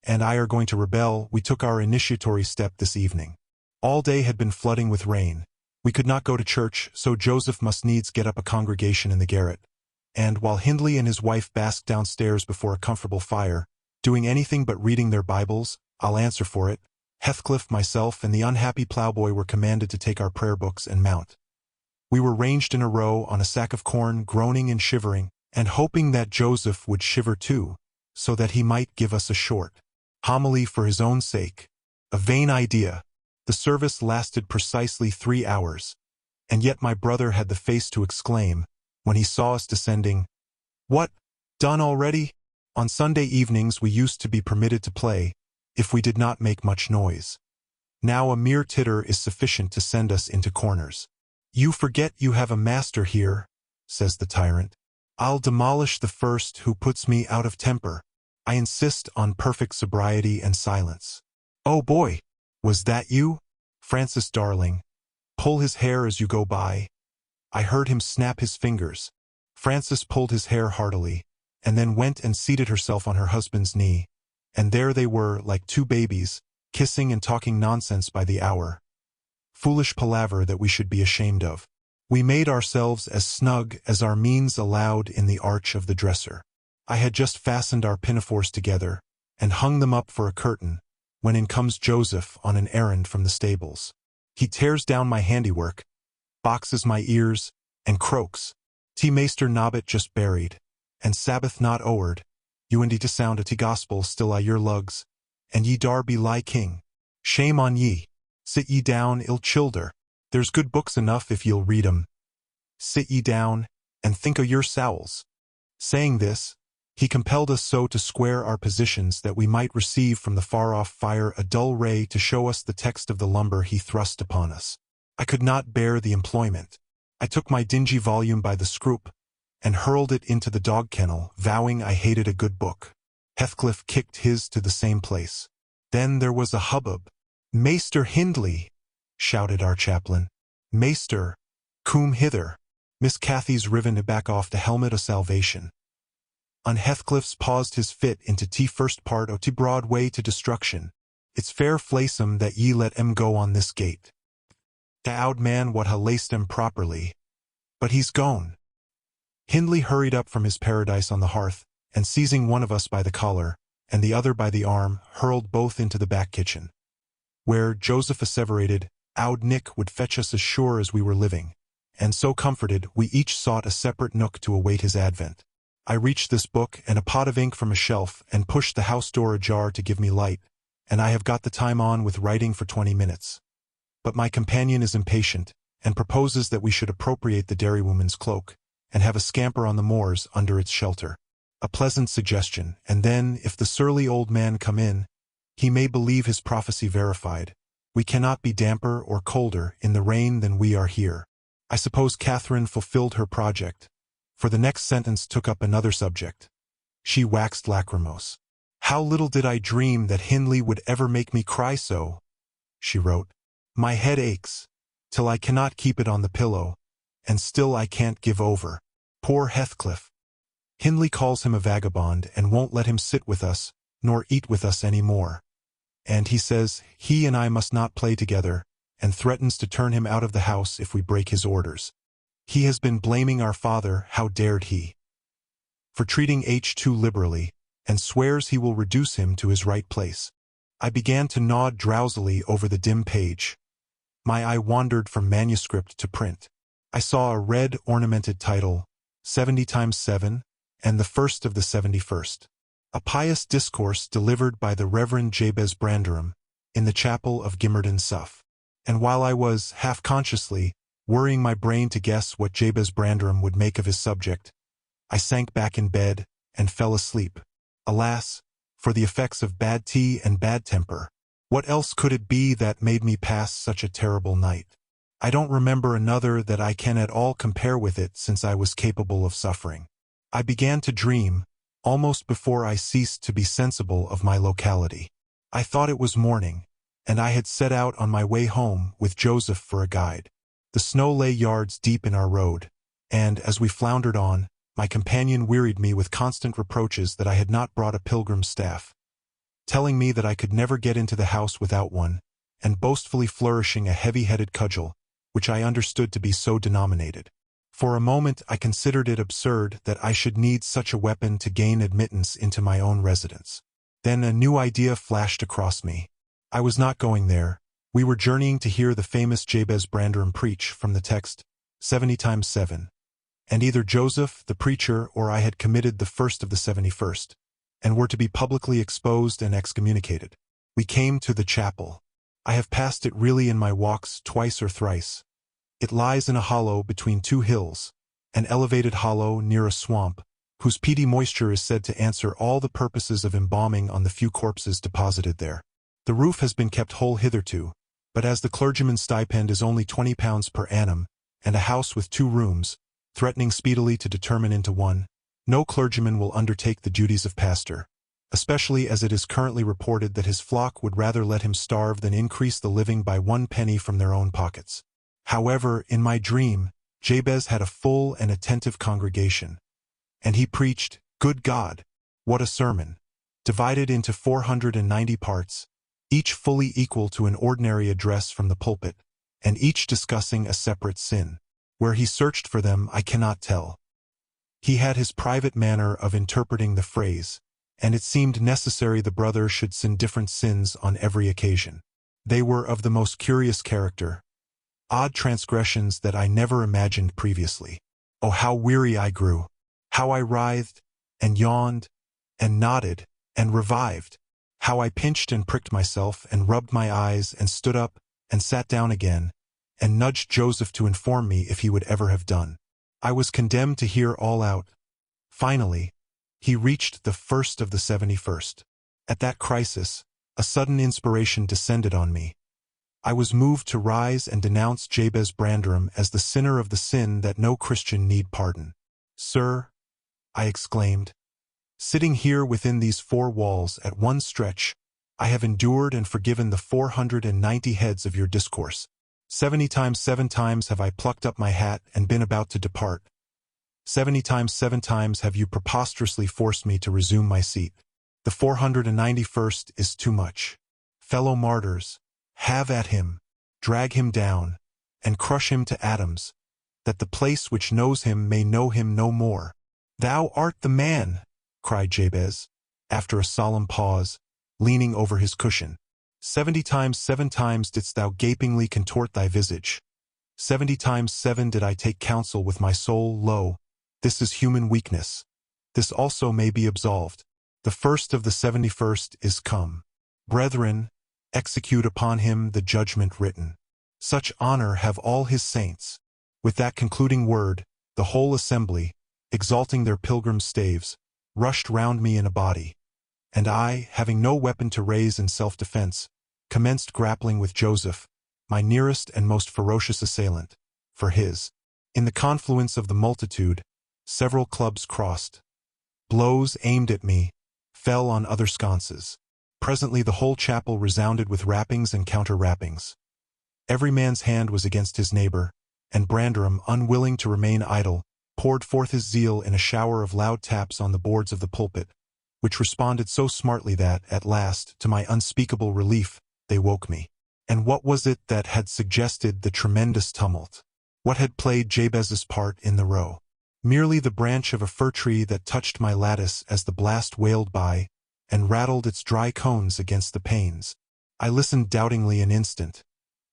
and I are going to rebel. We took our initiatory step this evening. All day had been flooding with rain. We could not go to church, so Joseph must needs get up a congregation in the garret. and while Hindley and his wife basked downstairs before a comfortable fire, doing anything but reading their Bibles, I'll answer for it, Heathcliff, myself, and the unhappy ploughboy were commanded to take our prayer books and mount. We were ranged in a row on a sack of corn, groaning and shivering, and hoping that Joseph would shiver too, so that he might give us a short homily for his own sake. A vain idea. The service lasted precisely 3 hours, and yet my brother had the face to exclaim, when he saw us descending, "What, done already?" On Sunday evenings we used to be permitted to play, if we did not make much noise. Now a mere titter is sufficient to send us into corners. "You forget you have a master here," says the tyrant. "I'll demolish the first who puts me out of temper. I insist on perfect sobriety and silence." "Oh boy, was that you? Francis darling, pull his hair as you go by." I heard him snap his fingers. Francis pulled his hair heartily, and then went and seated herself on her husband's knee, and there they were, like two babies, kissing and talking nonsense by the hour. Foolish palaver that we should be ashamed of. We made ourselves as snug as our means allowed in the arch of the dresser. I had just fastened our pinafores together, and hung them up for a curtain, when in comes Joseph on an errand from the stables. He tears down my handiwork, boxes my ears, and croaks, "T Maester Nobbit just buried, and Sabbath not owered, you indy to sound a T gospel still I your lugs, and ye dar be lie king. Shame on ye. Sit ye down, ill childer. There's good books enough if ye'll read 'em. Sit ye down, and think o' your sowls." Saying this, he compelled us so to square our positions that we might receive from the far-off fire a dull ray to show us the text of the lumber he thrust upon us. I could not bear the employment. I took my dingy volume by the scroop, and hurled it into the dog-kennel, vowing I hated a good book. Heathcliff kicked his to the same place. Then there was a hubbub. "Maester Hindley!" shouted our chaplain. "Maester, coom hither." Miss Cathy's riven back off the helmet o' salvation. On Heathcliff's paused his fit into T first part o' T broad way to destruction. "It's fair flaysome that ye let 'em go on this gate. The owd man what ha laced 'em properly. But he's gone." Hindley hurried up from his paradise on the hearth, and seizing one of us by the collar, and the other by the arm, hurled both into the back kitchen, where Joseph asseverated, "Owd Nick would fetch us as sure as we were living," and so comforted, we each sought a separate nook to await his advent. I reached this book and a pot of ink from a shelf, and pushed the house door ajar to give me light, and I have got the time on with writing for 20 minutes. But my companion is impatient, and proposes that we should appropriate the dairywoman's cloak, and have a scamper on the moors under its shelter. A pleasant suggestion, and then, if the surly old man come in, he may believe his prophecy verified. We cannot be damper or colder in the rain than we are here. I suppose Catherine fulfilled her project, for the next sentence took up another subject. She waxed lachrymose. "How little did I dream that Hindley would ever make me cry so," she wrote. "My head aches, till I cannot keep it on the pillow, and still I can't give over. Poor Heathcliff. Hindley calls him a vagabond and won't let him sit with us, nor eat with us any more. And he says he and I must not play together, and threatens to turn him out of the house if we break his orders. He has been blaming our father, how dared he, for treating H too liberally, and swears he will reduce him to his right place." I began to nod drowsily over the dim page. My eye wandered from manuscript to print. I saw a red ornamented title, 70x7, and the first of the 71st. A pious discourse delivered by the Reverend Jabez Branderham, in the chapel of Gimmerden Suff. And while I was, half-consciously, worrying my brain to guess what Jabez Branderham would make of his subject, I sank back in bed and fell asleep. Alas, for the effects of bad tea and bad temper. What else could it be that made me pass such a terrible night? I don't remember another that I can at all compare with it since I was capable of suffering. I began to dream, almost before I ceased to be sensible of my locality. I thought it was morning, and I had set out on my way home with Joseph for a guide. The snow lay yards deep in our road, and, as we floundered on, my companion wearied me with constant reproaches that I had not brought a pilgrim's staff, telling me that I could never get into the house without one, and boastfully flourishing a heavy-headed cudgel, which I understood to be so denominated. For a moment I considered it absurd that I should need such a weapon to gain admittance into my own residence. Then a new idea flashed across me. I was not going there. We were journeying to hear the famous Jabez Branderham preach from the text 70 times 7. And either Joseph, the preacher, or I had committed the first of the 71st, and were to be publicly exposed and excommunicated. We came to the chapel. I have passed it really in my walks twice or thrice. It lies in a hollow between two hills, an elevated hollow near a swamp, whose peaty moisture is said to answer all the purposes of embalming on the few corpses deposited there. The roof has been kept whole hitherto, but as the clergyman's stipend is only £20 per annum, and a house with 2 rooms, threatening speedily to determine into one, no clergyman will undertake the duties of pastor, especially as it is currently reported that his flock would rather let him starve than increase the living by 1 penny from their own pockets. However, in my dream, Jabez had a full and attentive congregation, and he preached, good God, what a sermon, divided into 490 parts, each fully equal to an ordinary address from the pulpit, and each discussing a separate sin. Where he searched for them I cannot tell. He had his private manner of interpreting the phrase, and it seemed necessary the brother should sin different sins on every occasion. They were of the most curious character, odd transgressions that I never imagined previously. Oh, how weary I grew! How I writhed, and yawned, and nodded, and revived! How I pinched and pricked myself, and rubbed my eyes, and stood up, and sat down again, and nudged Joseph to inform me if he would ever have done. I was condemned to hear all out. Finally, he reached the first of the 71st. At that crisis, a sudden inspiration descended on me. I was moved to rise and denounce Jabez Branderham as the sinner of the sin that no Christian need pardon. Sir, I exclaimed, sitting here within these 4 walls at one stretch, I have endured and forgiven the 490 heads of your discourse. 70 times 7 times have I plucked up my hat and been about to depart. 70 times 7 times have you preposterously forced me to resume my seat. The 491st is too much. Fellow martyrs, have at him, drag him down, and crush him to atoms, that the place which knows him may know him no more. Thou art the man, cried Jabez, after a solemn pause, leaning over his cushion. 70 times 7 times didst thou gapingly contort thy visage. 70 times 7 did I take counsel with my soul, lo, this is human weakness. This also may be absolved. The first of the 71st is come. Brethren, execute upon him the judgment written. Such honor have all his saints. With that concluding word, the whole assembly, exalting their pilgrim staves, rushed round me in a body, and I, having no weapon to raise in self-defense, commenced grappling with Joseph, my nearest and most ferocious assailant, for his. In the confluence of the multitude, several clubs crossed. Blows aimed at me fell on other sconces. Presently the whole chapel resounded with rappings and counter-rappings. Every man's hand was against his neighbor, and Branderham, unwilling to remain idle, poured forth his zeal in a shower of loud taps on the boards of the pulpit, which responded so smartly that, at last, to my unspeakable relief, they woke me. And what was it that had suggested the tremendous tumult? What had played Jabez's part in the row? Merely the branch of a fir tree that touched my lattice as the blast wailed by, and rattled its dry cones against the panes. I listened doubtingly an instant,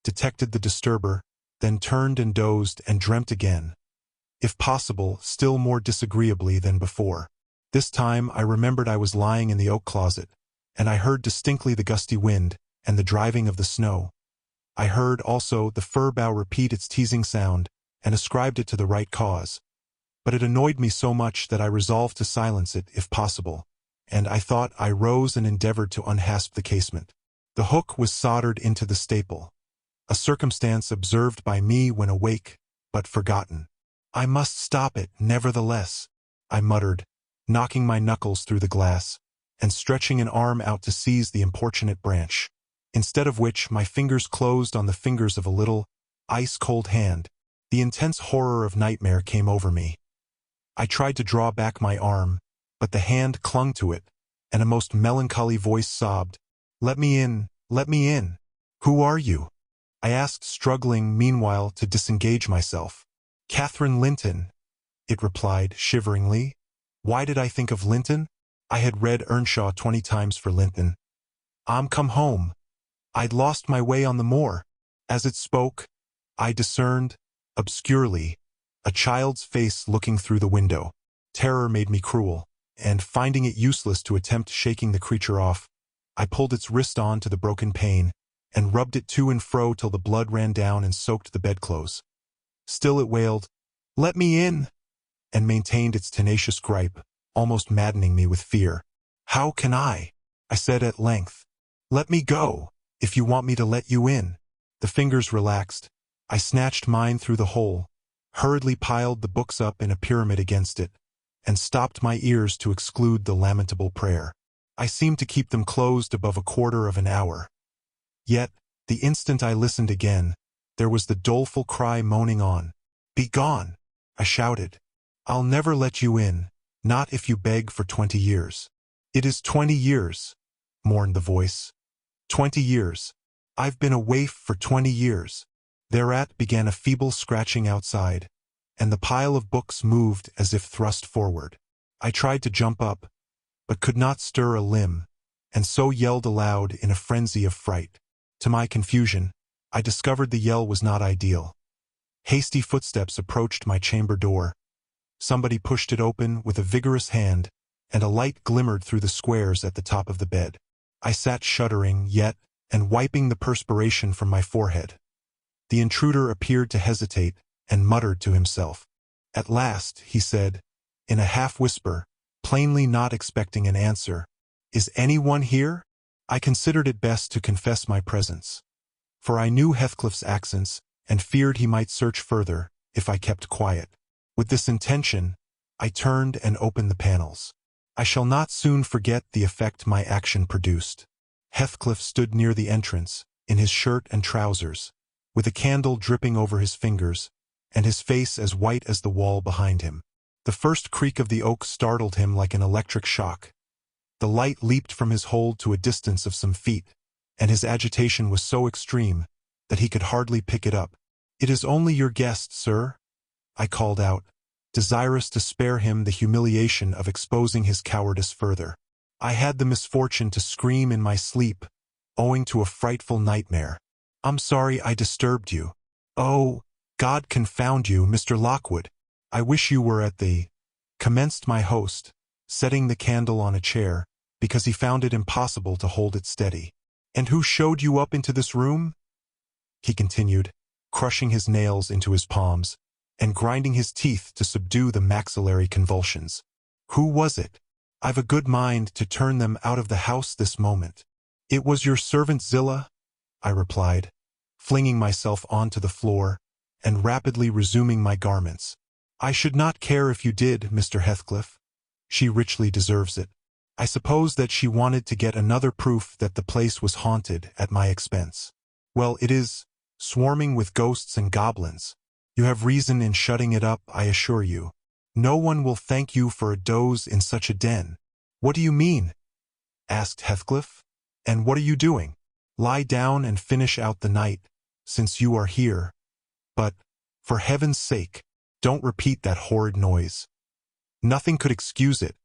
detected the disturber, then turned and dozed and dreamt again, if possible, still more disagreeably than before. This time I remembered I was lying in the oak closet, and I heard distinctly the gusty wind and the driving of the snow. I heard also the fir bough repeat its teasing sound, and ascribed it to the right cause. But it annoyed me so much that I resolved to silence it, if possible, and I thought I rose and endeavored to unhasp the casement. The hook was soldered into the staple, a circumstance observed by me when awake, but forgotten. I must stop it, nevertheless, I muttered, knocking my knuckles through the glass, and stretching an arm out to seize the importunate branch, instead of which my fingers closed on the fingers of a little, ice-cold hand. The intense horror of nightmare came over me. I tried to draw back my arm, but the hand clung to it, and a most melancholy voice sobbed, "Let me in, let me in. Who are you?" I asked, struggling meanwhile to disengage myself. Catherine Linton, it replied shiveringly. Why did I think of Linton? I had read Earnshaw 20 times for Linton. I'm come home. I'd lost my way on the moor. As it spoke, I discerned, obscurely, a child's face looking through the window. Terror made me cruel, and finding it useless to attempt shaking the creature off, I pulled its wrist on to the broken pane, and rubbed it to and fro till the blood ran down and soaked the bedclothes. Still it wailed, "Let me in!" and maintained its tenacious gripe, almost maddening me with fear. "How can I?" I said at length. "Let me go, if you want me to let you in." The fingers relaxed. I snatched mine through the hole, hurriedly piled the books up in a pyramid against it, and stopped my ears to exclude the lamentable prayer. I seemed to keep them closed above a quarter of an hour. Yet, the instant I listened again, there was the doleful cry moaning on. "Be gone!" I shouted. "I'll never let you in, not if you beg for 20 years. "It is 20 years, mourned the voice. 20 years. I've been a waif for 20 years. Thereat began a feeble scratching outside, and the pile of books moved as if thrust forward. I tried to jump up, but could not stir a limb, and so yelled aloud in a frenzy of fright. To my confusion, I discovered the yell was not ideal. Hasty footsteps approached my chamber door. Somebody pushed it open with a vigorous hand, and a light glimmered through the squares at the top of the bed. I sat shuddering, yet, and wiping the perspiration from my forehead. The intruder appeared to hesitate, and muttered to himself. At last, he said, in a half-whisper, plainly not expecting an answer, "Is anyone here?" I considered it best to confess my presence, for I knew Heathcliff's accents, and feared he might search further, if I kept quiet. With this intention, I turned and opened the panels. I shall not soon forget the effect my action produced. Heathcliff stood near the entrance, in his shirt and trousers, with a candle dripping over his fingers, and his face as white as the wall behind him. The first creak of the oak startled him like an electric shock. The light leaped from his hold to a distance of some feet, and his agitation was so extreme that he could hardly pick it up. "It is only your guest, sir," I called out, desirous to spare him the humiliation of exposing his cowardice further. I had the misfortune to scream in my sleep, owing to a frightful nightmare. "I'm sorry I disturbed you." "Oh, God confound you, Mr. Lockwood. I wish you were at the—" commenced my host, setting the candle on a chair, because he found it impossible to hold it steady. "And who showed you up into this room?" he continued, crushing his nails into his palms, and grinding his teeth to subdue the maxillary convulsions. "Who was it? I've a good mind to turn them out of the house this moment." "It was your servant Zillah," I replied, flinging myself onto the floor, and rapidly resuming my garments. "I should not care if you did, Mr. Heathcliff. She richly deserves it. I suppose that she wanted to get another proof that the place was haunted at my expense. Well, it is, swarming with ghosts and goblins. You have reason in shutting it up, I assure you. No one will thank you for a doze in such a den." "What do you mean?" asked Heathcliff. "And what are you doing?" "Lie down and finish out the night, since you are here. But, for heaven's sake, don't repeat that horrid noise. Nothing could excuse it,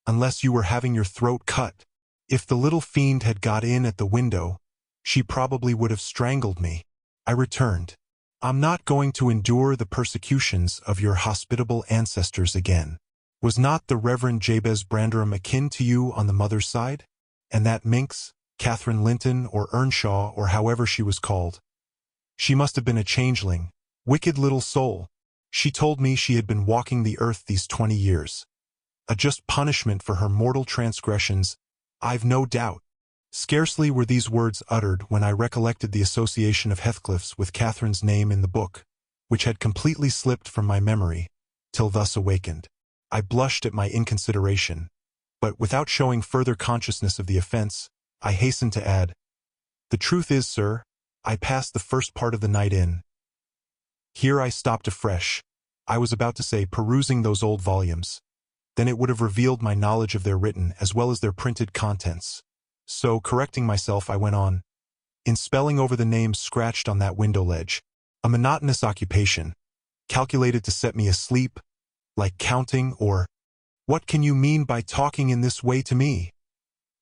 unless you were having your throat cut. If the little fiend had got in at the window, she probably would have strangled me." I returned. "I'm not going to endure the persecutions of your hospitable ancestors again. Was not the Reverend Jabez Branderham akin to you on the mother's side? And that minx, Catherine Linton or Earnshaw or however she was called? She must have been a changeling, wicked little soul. She told me she had been walking the earth these 20 years. A just punishment for her mortal transgressions, I've no doubt." Scarcely were these words uttered when I recollected the association of Heathcliff's with Catherine's name in the book, which had completely slipped from my memory, till thus awakened. I blushed at my inconsideration, but without showing further consciousness of the offense, I hastened to add, "The truth is, sir, I passed the first part of the night in." Here I stopped afresh. I was about to say perusing those old volumes. Then it would have revealed my knowledge of their written as well as their printed contents. So, correcting myself, I went on, "In spelling over the names scratched on that window ledge. A monotonous occupation, calculated to set me asleep, like counting, or— "What can you mean by talking in this way to me?"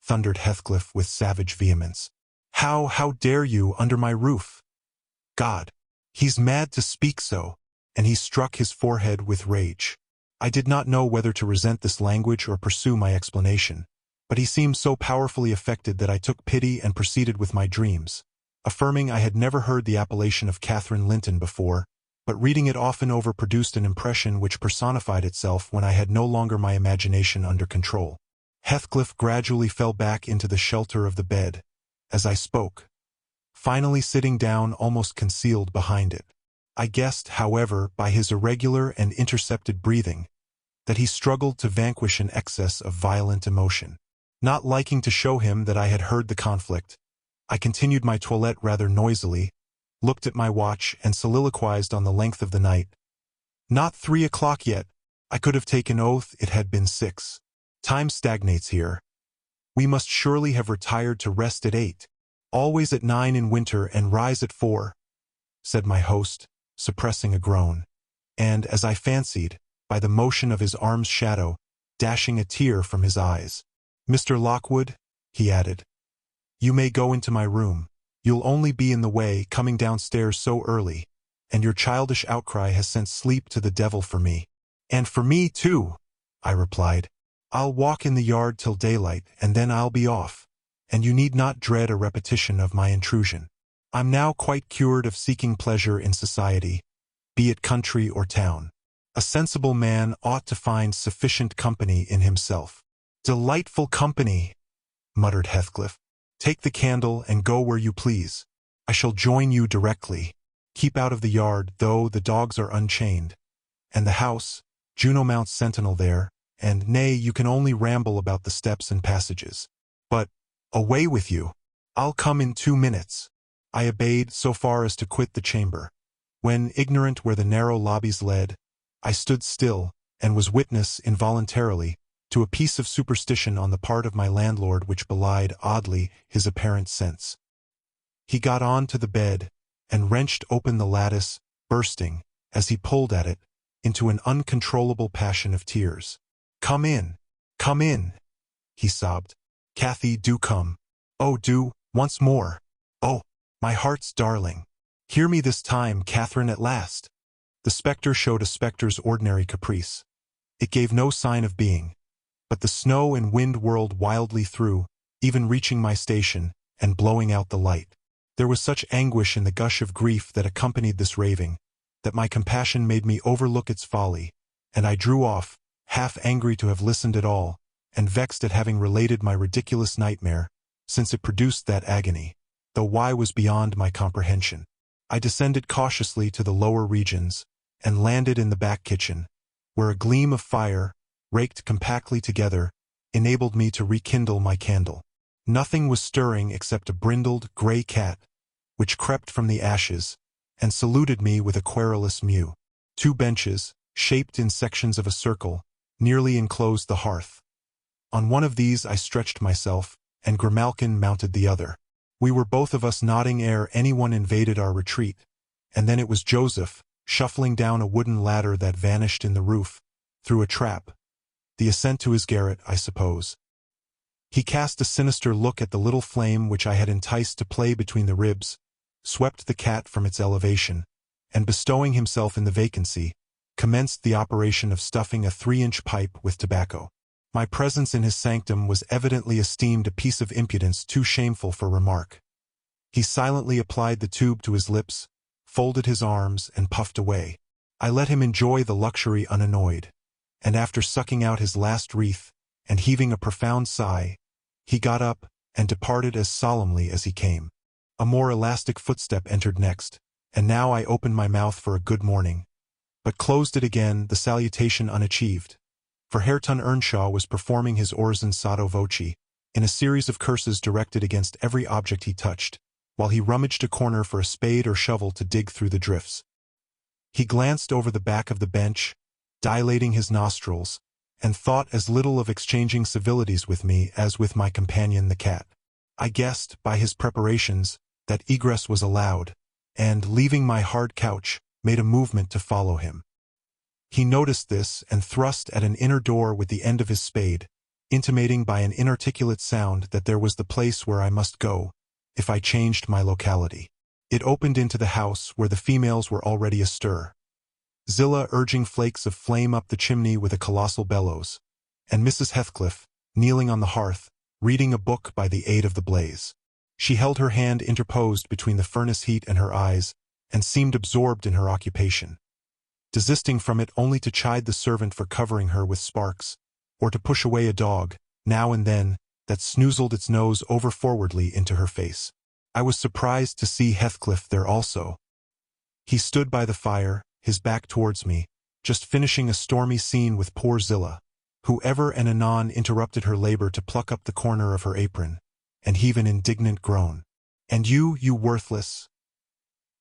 thundered Heathcliff with savage vehemence. How dare you under my roof? God, he's mad to speak so," and he struck his forehead with rage. I did not know whether to resent this language or pursue my explanation, but he seemed so powerfully affected that I took pity and proceeded with my dreams, affirming I had never heard the appellation of Catherine Linton before, but reading it often over produced an impression which personified itself when I had no longer my imagination under control. Heathcliff gradually fell back into the shelter of the bed, as I spoke, finally sitting down almost concealed behind it. I guessed, however, by his irregular and intercepted breathing, that he struggled to vanquish an excess of violent emotion. Not liking to show him that I had heard the conflict, I continued my toilette rather noisily, looked at my watch, and soliloquized on the length of the night. Not 3 o'clock yet. I could have taken oath it had been 6. Time stagnates here. We must surely have retired to rest at 8. Always at 9 in winter and rise at 4, said my host, suppressing a groan, and, as I fancied, by the motion of his arm's shadow, dashing a tear from his eyes. "Mr. Lockwood," he added, "you may go into my room. You'll only be in the way coming downstairs so early, and your childish outcry has sent sleep to the devil for me." "And for me, too," I replied. "I'll walk in the yard till daylight, and then I'll be off, and you need not dread a repetition of my intrusion. I'm now quite cured of seeking pleasure in society, be it country or town. A sensible man ought to find sufficient company in himself." "Delightful company," muttered Heathcliff. "Take the candle and go where you please. I shall join you directly. Keep out of the yard, though the dogs are unchained. And the house, Juno mounts sentinel there, and nay, you can only ramble about the steps and passages. But, away with you. I'll come in 2 minutes." I obeyed so far as to quit the chamber. When, ignorant where the narrow lobbies led, I stood still, and was witness, involuntarily, to a piece of superstition on the part of my landlord which belied, oddly, his apparent sense. He got on to the bed, and wrenched open the lattice, bursting, as he pulled at it, into an uncontrollable passion of tears. Come in, he sobbed. "Cathy, do come. Oh, do, once more. Oh, my heart's darling. Hear me this time, Catherine, at last." The spectre showed a spectre's ordinary caprice. It gave no sign of being, but the snow and wind whirled wildly through, even reaching my station, and blowing out the light. There was such anguish in the gush of grief that accompanied this raving, that my compassion made me overlook its folly, and I drew off, half angry to have listened at all, and vexed at having related my ridiculous nightmare, since it produced that agony, though why was beyond my comprehension. I descended cautiously to the lower regions, and landed in the back kitchen, where a gleam of fire, raked compactly together, enabled me to rekindle my candle. Nothing was stirring except a brindled, gray cat, which crept from the ashes, and saluted me with a querulous mew. 2 benches, shaped in sections of a circle, nearly enclosed the hearth. On one of these I stretched myself, and Grimalkin mounted the other. We were both of us nodding ere anyone invaded our retreat, and then it was Joseph, shuffling down a wooden ladder that vanished in the roof, through a trap. The ascent to his garret, I suppose. He cast a sinister look at the little flame which I had enticed to play between the ribs, swept the cat from its elevation, and bestowing himself in the vacancy, commenced the operation of stuffing a 3-inch pipe with tobacco. My presence in his sanctum was evidently esteemed a piece of impudence too shameful for remark. He silently applied the tube to his lips, folded his arms, and puffed away. I let him enjoy the luxury unannoyed, and after sucking out his last wreath, and heaving a profound sigh, he got up, and departed as solemnly as he came. A more elastic footstep entered next, and now I opened my mouth for a good morning, but closed it again, the salutation unachieved. For Catherine Earnshaw was performing his orzen sotto voce, in a series of curses directed against every object he touched, while he rummaged a corner for a spade or shovel to dig through the drifts. He glanced over the back of the bench, dilating his nostrils, and thought as little of exchanging civilities with me as with my companion the cat. I guessed, by his preparations, that egress was allowed, and, leaving my hard couch, made a movement to follow him. He noticed this and thrust at an inner door with the end of his spade, intimating by an inarticulate sound that there was the place where I must go, if I changed my locality. It opened into the house where the females were already astir. Zillah urging flakes of flame up the chimney with a colossal bellows, and Mrs. Heathcliff, kneeling on the hearth, reading a book by the aid of the blaze. She held her hand interposed between the furnace heat and her eyes, and seemed absorbed in her occupation, desisting from it only to chide the servant for covering her with sparks, or to push away a dog, now and then, that snoozled its nose over-forwardly into her face. I was surprised to see Heathcliff there also. He stood by the fire, his back towards me, just finishing a stormy scene with poor Zillah, who ever and anon interrupted her labor to pluck up the corner of her apron, and heave an indignant groan. "And you worthless—"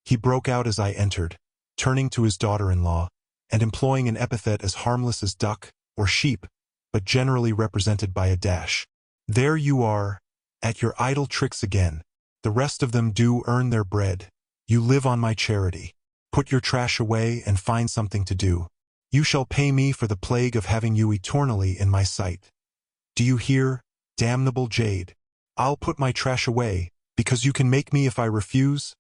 he broke out as I entered, turning to his daughter-in-law, and employing an epithet as harmless as duck or sheep, but generally represented by a dash. "There you are, at your idle tricks again. The rest of them do earn their bread. You live on my charity. Put your trash away and find something to do. You shall pay me for the plague of having you eternally in my sight. Do you hear, damnable jade? I'll put my trash away, because you can make me if I refuse,"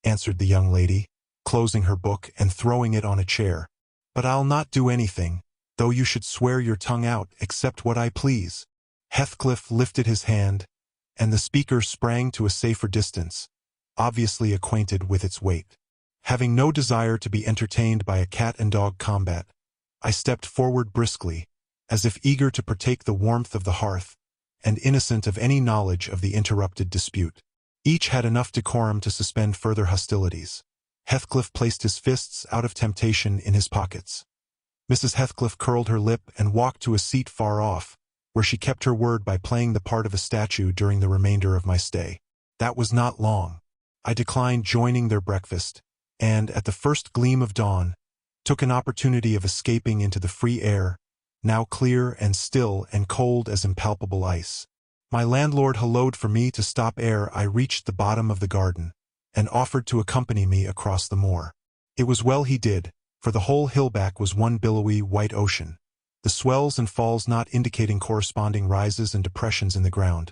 answered the young lady, closing her book and throwing it on a chair. "But I'll not do anything, though you should swear your tongue out, except what I please." Heathcliff lifted his hand, and the speaker sprang to a safer distance, obviously acquainted with its weight. Having no desire to be entertained by a cat-and-dog combat, I stepped forward briskly, as if eager to partake the warmth of the hearth, and innocent of any knowledge of the interrupted dispute. Each had enough decorum to suspend further hostilities. Heathcliff placed his fists out of temptation in his pockets. Mrs. Heathcliff curled her lip and walked to a seat far off, where she kept her word by playing the part of a statue during the remainder of my stay. That was not long. I declined joining their breakfast, and, at the first gleam of dawn, took an opportunity of escaping into the free air, now clear and still and cold as impalpable ice. My landlord hallooed for me to stop ere I reached the bottom of the garden, and offered to accompany me across the moor. It was well he did, for the whole hillback was one billowy white ocean, the swells and falls not indicating corresponding rises and depressions in the ground.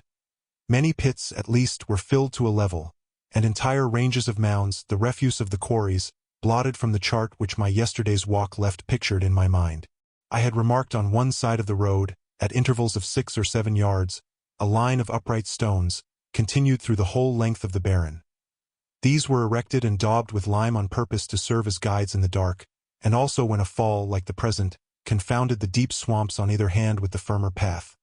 Many pits, at least, were filled to a level, and entire ranges of mounds, the refuse of the quarries, blotted from the chart which my yesterday's walk left pictured in my mind. I had remarked on one side of the road, at intervals of 6 or 7 yards, a line of upright stones, continued through the whole length of the barren. These were erected and daubed with lime on purpose to serve as guides in the dark, and also when a fall, like the present, confounded the deep swamps on either hand with the firmer path.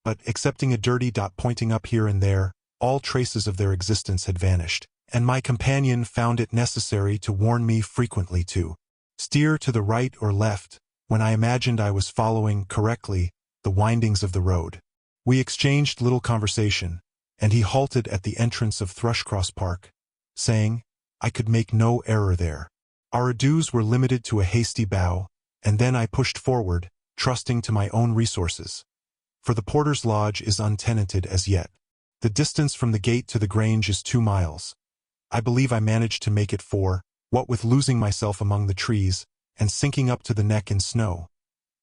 But, excepting a dirty dot pointing up here and there, all traces of their existence had vanished, and my companion found it necessary to warn me frequently to steer to the right or left, when I imagined I was following, correctly, the windings of the road. We exchanged little conversation, and he halted at the entrance of Thrushcross Park, saying, I could make no error there. Our adieus were limited to a hasty bow, and then I pushed forward, trusting to my own resources. For the porter's lodge is untenanted as yet. The distance from the gate to the grange is 2 miles. I believe I managed to make it 4, what with losing myself among the trees, and sinking up to the neck in snow,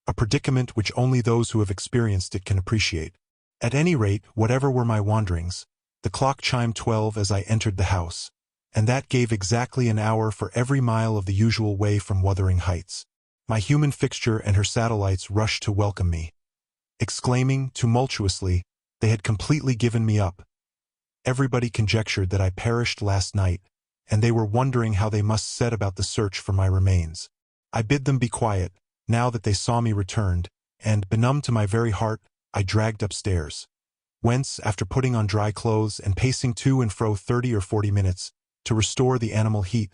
a predicament which only those who have experienced it can appreciate. At any rate, whatever were my wanderings, the clock chimed 12 as I entered the house, and that gave exactly an hour for every mile of the usual way from Wuthering Heights. My human fixture and her satellites rushed to welcome me, exclaiming, tumultuously, they had completely given me up. Everybody conjectured that I perished last night, and they were wondering how they must set about the search for my remains. I bid them be quiet, now that they saw me returned, and, benumbed to my very heart, I dragged upstairs, whence, after putting on dry clothes and pacing to and fro 30 or 40 minutes, to restore the animal heat,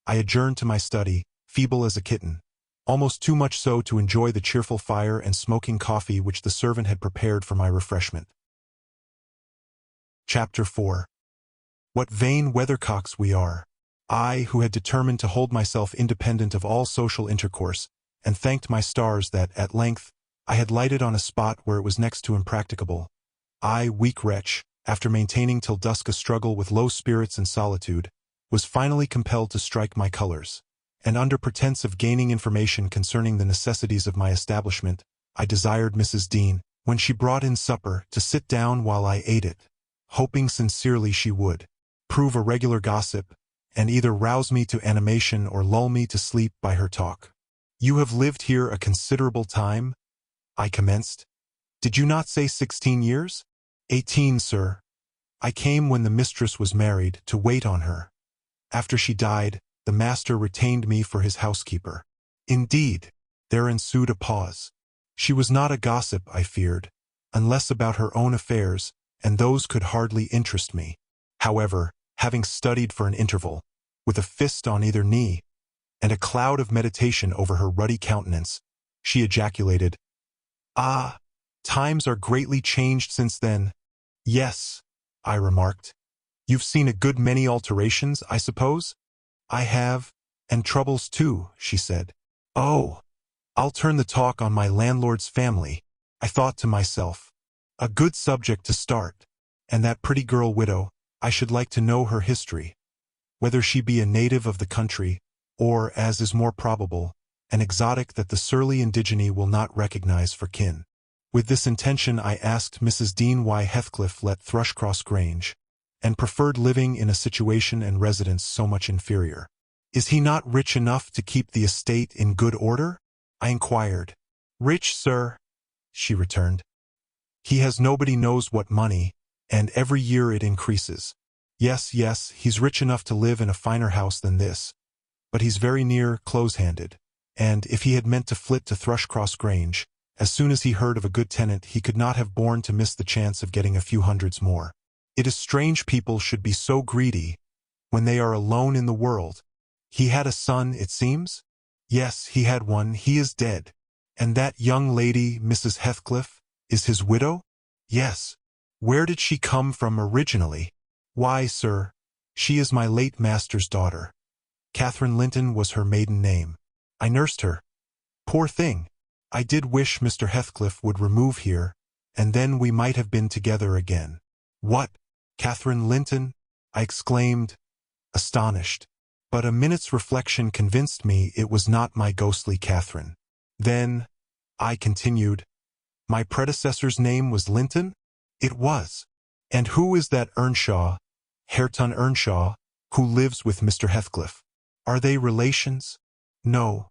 I adjourned to my study, feeble as a kitten, almost too much so to enjoy the cheerful fire and smoking coffee which the servant had prepared for my refreshment. Chapter 4. What vain weathercocks we are! I, who had determined to hold myself independent of all social intercourse, and thanked my stars that, at length, I had lighted on a spot where it was next to impracticable. I, weak wretch, after maintaining till dusk a struggle with low spirits and solitude, was finally compelled to strike my colors, and under pretense of gaining information concerning the necessities of my establishment, I desired Mrs. Dean, when she brought in supper, to sit down while I ate it, hoping sincerely she would prove a regular gossip, and either rouse me to animation or lull me to sleep by her talk. "You have lived here a considerable time?" I commenced. "Did you not say 16 years? 18, sir. I came when the mistress was married, to wait on her. After she died, the master retained me for his housekeeper." Indeed, there ensued a pause. She was not a gossip, I feared, unless about her own affairs, and those could hardly interest me. However, having studied for an interval, with a fist on either knee, and a cloud of meditation over her ruddy countenance, she ejaculated, "Ah, times are greatly changed since then." "Yes," I remarked. "You've seen a good many alterations, I suppose?" "I have, and troubles too," she said. "Oh, I'll turn the talk on my landlord's family," I thought to myself. "A good subject to start. And that pretty girl widow, I should like to know her history, whether she be a native of the country, or, as is more probable, an exotic that the surly indigene will not recognize for kin." With this intention I asked Mrs. Dean why Heathcliff let Thrushcross Grange, and preferred living in a situation and residence so much inferior. "Is he not rich enough to keep the estate in good order?" I inquired. "Rich, sir," she returned. "He has nobody knows what money, and every year it increases. Yes, he's rich enough to live in a finer house than this, but he's very near close-handed, and if he had meant to flit to Thrushcross Grange, as soon as he heard of a good tenant he could not have borne to miss the chance of getting a few hundreds more. It is strange people should be so greedy when they are alone in the world. He had a son, it seems?" "Yes, he had one. He is dead." "And that young lady, Mrs. Heathcliff, is his widow?" "Yes." "Where did she come from originally?" "Why, sir, she is my late master's daughter. Catherine Linton was her maiden name. I nursed her. Poor thing! I did wish Mr. Heathcliff would remove here, and then we might have been together again." "What, Catherine Linton?" I exclaimed, astonished. But a minute's reflection convinced me it was not my ghostly Catherine. "Then," I continued, "my predecessor's name was Linton?" "It was." "And who is that Earnshaw, Catherine Earnshaw, who lives with Mr. Heathcliff? Are they relations?" "No.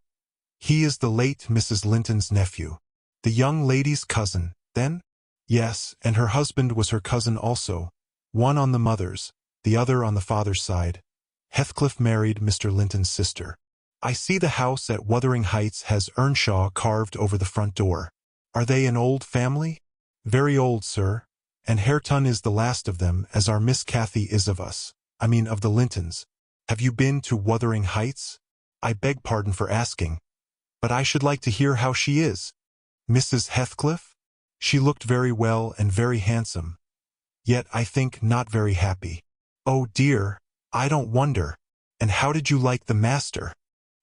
He is the late Mrs. Linton's nephew." "The young lady's cousin, then?" "Yes, and her husband was her cousin also, one on the mother's, the other on the father's side. Heathcliff married Mr. Linton's sister. I see the house at Wuthering Heights has Earnshaw carved over the front door. Are they an old family?" "Very old, sir, and Hareton is the last of them, as our Miss Cathy is of us, I mean of the Lintons. Have you been to Wuthering Heights?" "I beg pardon for asking, but I should like to hear how she is." "Mrs. Heathcliff? She looked very well and very handsome, yet I think not very happy." "Oh dear, I don't wonder. And how did you like the master?"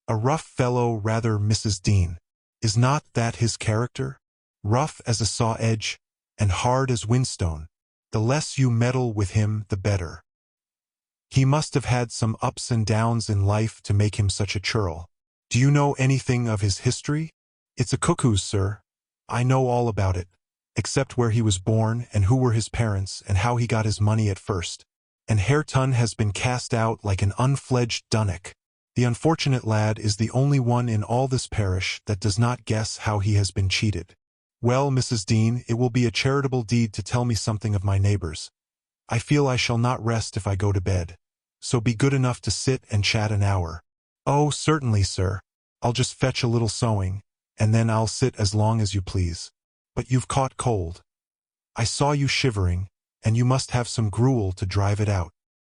"A rough fellow rather, Mrs. Dean. Is not that his character? Rough as a saw-edge, and hard as whinstone. The less you meddle with him, the better. He must have had some ups and downs in life to make him such a churl. Do you know anything of his history?" "It's a cuckoo's, sir. I know all about it, except where he was born and who were his parents and how he got his money at first. And Hareton has been cast out like an unfledged dunnock. The unfortunate lad is the only one in all this parish that does not guess how he has been cheated. Well, Mrs. Dean, it will be a charitable deed to tell me something of my neighbors. I feel I shall not rest if I go to bed, so be good enough to sit and chat an hour." "Oh, certainly, sir. I'll just fetch a little sewing, and then I'll sit as long as you please. But you've caught cold. I saw you shivering, and you must have some gruel to drive it out."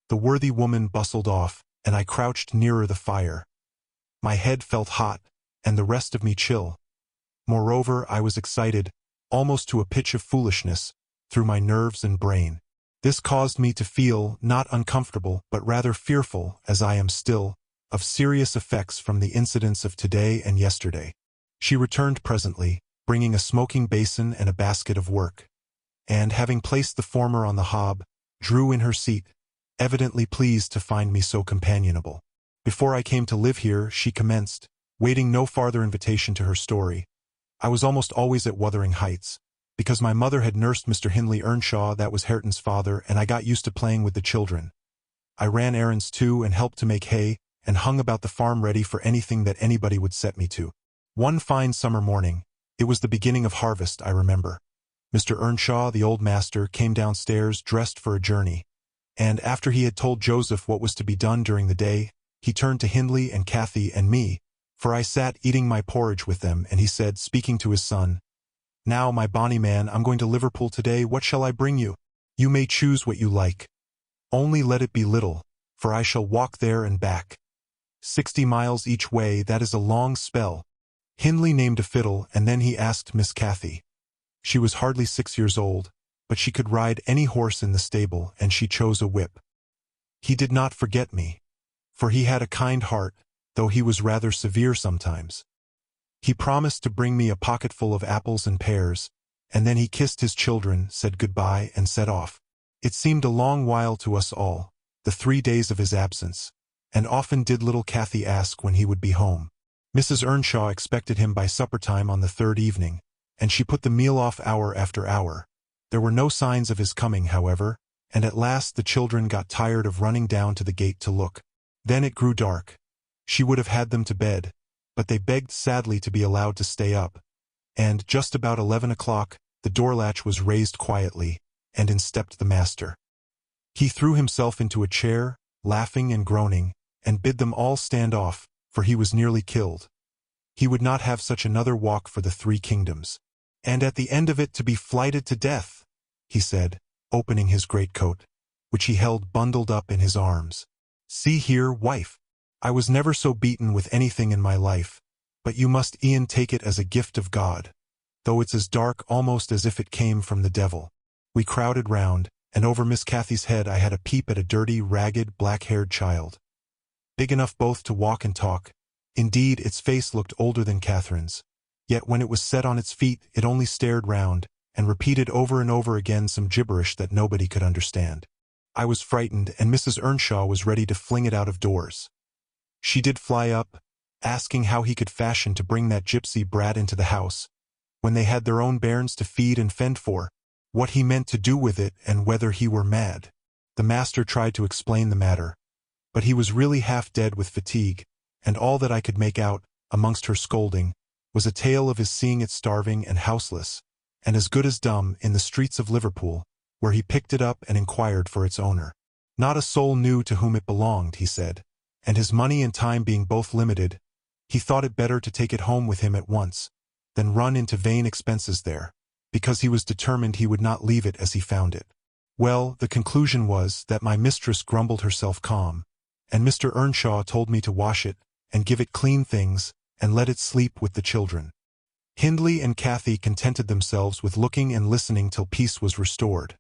The worthy woman bustled off, and I crouched nearer the fire. My head felt hot, and the rest of me chill. Moreover, I was excited, almost to a pitch of foolishness, through my nerves and brain. This caused me to feel, not uncomfortable, but rather fearful, as I am still, of serious effects from the incidents of today and yesterday. She returned presently, bringing a smoking basin and a basket of work, and, having placed the former on the hob, drew in her seat, evidently pleased to find me so companionable. Before I came to live here, she commenced, waiting no farther invitation to her story. I was almost always at Wuthering Heights, because my mother had nursed Mr. Hindley Earnshaw, that was Hareton's father, and I got used to playing with the children. I ran errands too and helped to make hay, and hung about the farm ready for anything that anybody would set me to. One fine summer morning, it was the beginning of harvest, I remember, Mr. Earnshaw, the old master, came downstairs dressed for a journey, and after he had told Joseph what was to be done during the day, he turned to Hindley and Cathy and me, for I sat eating my porridge with them, and he said, speaking to his son, "Now, my bonny man, I'm going to Liverpool today. What shall I bring you? You may choose what you like. Only let it be little, for I shall walk there and back. 60 miles each way, that is a long spell." Hindley named a fiddle, and then he asked Miss Cathy. She was hardly 6 years old, but she could ride any horse in the stable, and she chose a whip. He did not forget me, for he had a kind heart, though he was rather severe sometimes. He promised to bring me a pocketful of apples and pears, and then he kissed his children, said goodbye, and set off. It seemed a long while to us all, the 3 days of his absence, and often did little Cathy ask when he would be home. Mrs. Earnshaw expected him by supper-time on the 3rd evening, and she put the meal off hour after hour. There were no signs of his coming, however, and at last the children got tired of running down to the gate to look. Then it grew dark. She would have had them to bed, but they begged sadly to be allowed to stay up, and just about 11 o'clock, the door-latch was raised quietly, and in stepped the master. He threw himself into a chair, laughing and groaning, and bid them all stand off, for he was nearly killed. He would not have such another walk for the 3 kingdoms. "And at the end of it to be flighted to death," he said, opening his greatcoat, which he held bundled up in his arms. "See here, wife. I was never so beaten with anything in my life, but you must e'en take it as a gift of God, though it's as dark almost as if it came from the devil." We crowded round, and over Miss Cathy's head I had a peep at a dirty, ragged, black-haired child, big enough both to walk and talk. Indeed, its face looked older than Catherine's, yet when it was set on its feet it only stared round, and repeated over and over again some gibberish that nobody could understand. I was frightened, and Mrs. Earnshaw was ready to fling it out of doors. She did fly up, asking how he could fashion to bring that gypsy brat into the house, when they had their own bairns to feed and fend for, what he meant to do with it, and whether he were mad. The master tried to explain the matter, but he was really half dead with fatigue, and all that I could make out, amongst her scolding, was a tale of his seeing it starving and houseless, and as good as dumb, in the streets of Liverpool, where he picked it up and inquired for its owner. Not a soul knew to whom it belonged, he said, and his money and time being both limited, he thought it better to take it home with him at once, than run into vain expenses there, because he was determined he would not leave it as he found it. Well, the conclusion was that my mistress grumbled herself calm, and Mr. Earnshaw told me to wash it, and give it clean things, and let it sleep with the children. Hindley and Cathy contented themselves with looking and listening till peace was restored.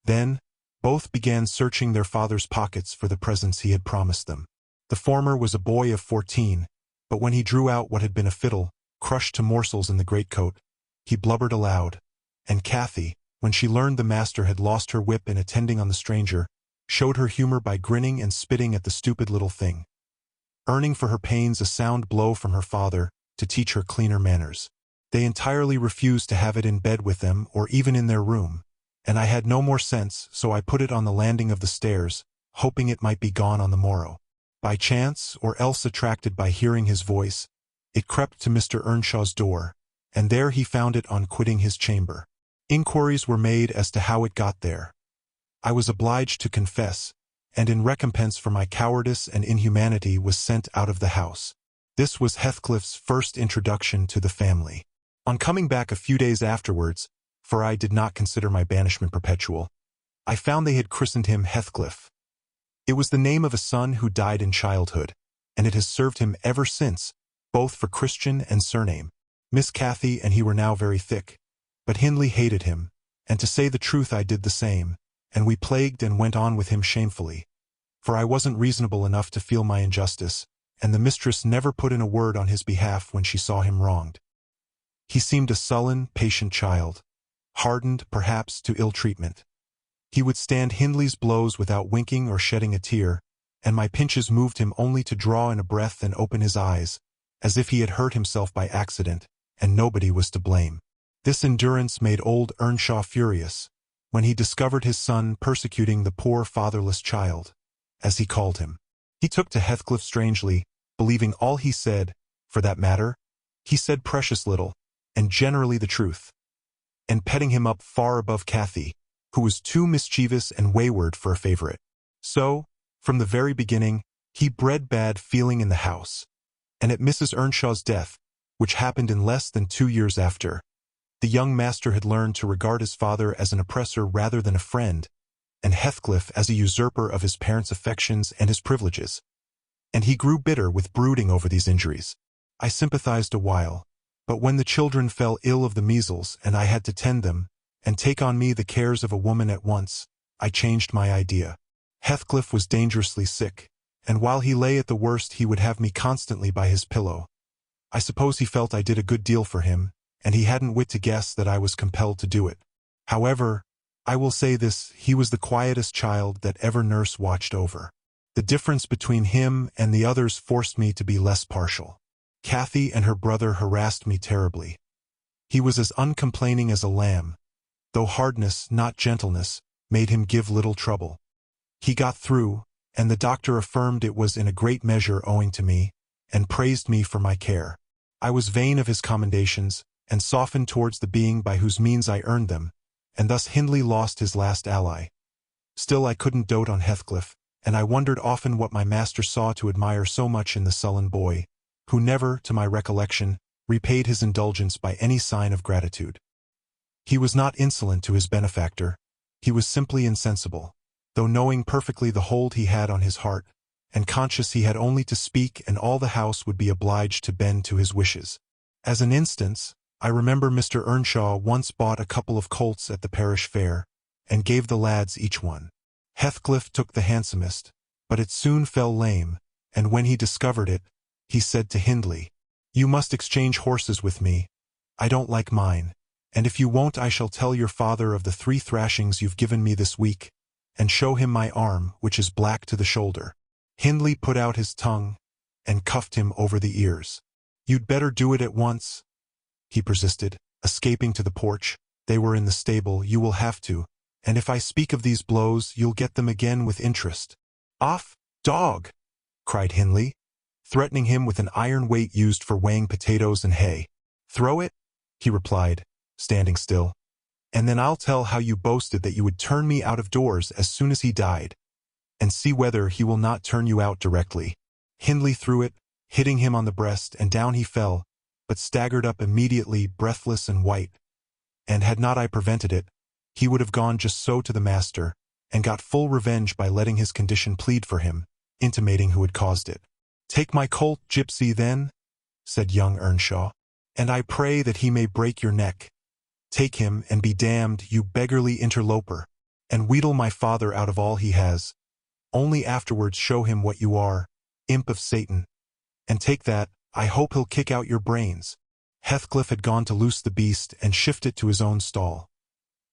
Then, both began searching their father's pockets for the presents he had promised them. The former was a boy of 14, but when he drew out what had been a fiddle, crushed to morsels in the greatcoat, he blubbered aloud, and Cathy, when she learned the master had lost her whip in attending on the stranger, showed her humor by grinning and spitting at the stupid little thing, earning for her pains a sound blow from her father to teach her cleaner manners. They entirely refused to have it in bed with them or even in their room, and I had no more sense, so I put it on the landing of the stairs, hoping it might be gone on the morrow. By chance, or else attracted by hearing his voice, it crept to Mr. Earnshaw's door, and there he found it on quitting his chamber. Inquiries were made as to how it got there. I was obliged to confess, and in recompense for my cowardice and inhumanity was sent out of the house. This was Heathcliff's first introduction to the family. On coming back a few days afterwards, for I did not consider my banishment perpetual, I found they had christened him Heathcliff. It was the name of a son who died in childhood, and it has served him ever since, both for Christian and surname. Miss Cathy and he were now very thick, but Hindley hated him, and to say the truth I did the same, and we plagued and went on with him shamefully, for I wasn't reasonable enough to feel my injustice, and the mistress never put in a word on his behalf when she saw him wronged. He seemed a sullen, patient child, hardened, perhaps, to ill treatment. He would stand Hindley's blows without winking or shedding a tear, and my pinches moved him only to draw in a breath and open his eyes, as if he had hurt himself by accident, and nobody was to blame. This endurance made old Earnshaw furious, when he discovered his son persecuting the poor fatherless child, as he called him. He took to Heathcliff strangely, believing all he said. For that matter, he said precious little, and generally the truth, and petting him up far above Cathy, who was too mischievous and wayward for a favorite. So, from the very beginning, he bred bad feeling in the house, and at Mrs. Earnshaw's death, which happened in less than 2 years after, the young master had learned to regard his father as an oppressor rather than a friend, and Heathcliff as a usurper of his parents' affections and his privileges. And he grew bitter with brooding over these injuries. I sympathized a while, but when the children fell ill of the measles and I had to tend them, and take on me the cares of a woman at once, I changed my idea. Heathcliff was dangerously sick, and while he lay at the worst he would have me constantly by his pillow. I suppose he felt I did a good deal for him, and he hadn't wit to guess that I was compelled to do it. However, I will say this, he was the quietest child that ever nurse watched over. The difference between him and the others forced me to be less partial. Cathy and her brother harassed me terribly. He was as uncomplaining as a lamb, though hardness, not gentleness, made him give little trouble. He got through, and the doctor affirmed it was in a great measure owing to me, and praised me for my care. I was vain of his commendations, and softened towards the being by whose means I earned them, and thus Hindley lost his last ally. Still I couldn't dote on Heathcliff, and I wondered often what my master saw to admire so much in the sullen boy, who never, to my recollection, repaid his indulgence by any sign of gratitude. He was not insolent to his benefactor, he was simply insensible, though knowing perfectly the hold he had on his heart, and conscious he had only to speak and all the house would be obliged to bend to his wishes. As an instance, I remember Mr. Earnshaw once bought a couple of colts at the parish fair, and gave the lads each one. Heathcliff took the handsomest, but it soon fell lame, and when he discovered it, he said to Hindley, "You must exchange horses with me. I don't like mine, and if you won't I shall tell your father of the 3 thrashings you've given me this week, and show him my arm, which is black to the shoulder." Hindley put out his tongue, and cuffed him over the ears. "You'd better do it at once," he persisted, escaping to the porch. "They were in the stable, you will have to, and if I speak of these blows you'll get them again with interest." "Off, dog!" cried Hindley, threatening him with an iron weight used for weighing potatoes and hay. "Throw it," he replied, standing still, "and then I'll tell how you boasted that you would turn me out of doors as soon as he died, and see whether he will not turn you out directly." Hindley threw it, hitting him on the breast, and down he fell, but staggered up immediately, breathless and white, and had not I prevented it, he would have gone just so to the master, and got full revenge by letting his condition plead for him, intimating who had caused it. "Take my colt, gypsy, then," said young Earnshaw, "and I pray that he may break your neck. Take him, and be damned, you beggarly interloper, and wheedle my father out of all he has. Only afterwards show him what you are, imp of Satan. And take that, I hope he'll kick out your brains." Heathcliff had gone to loose the beast and shift it to his own stall.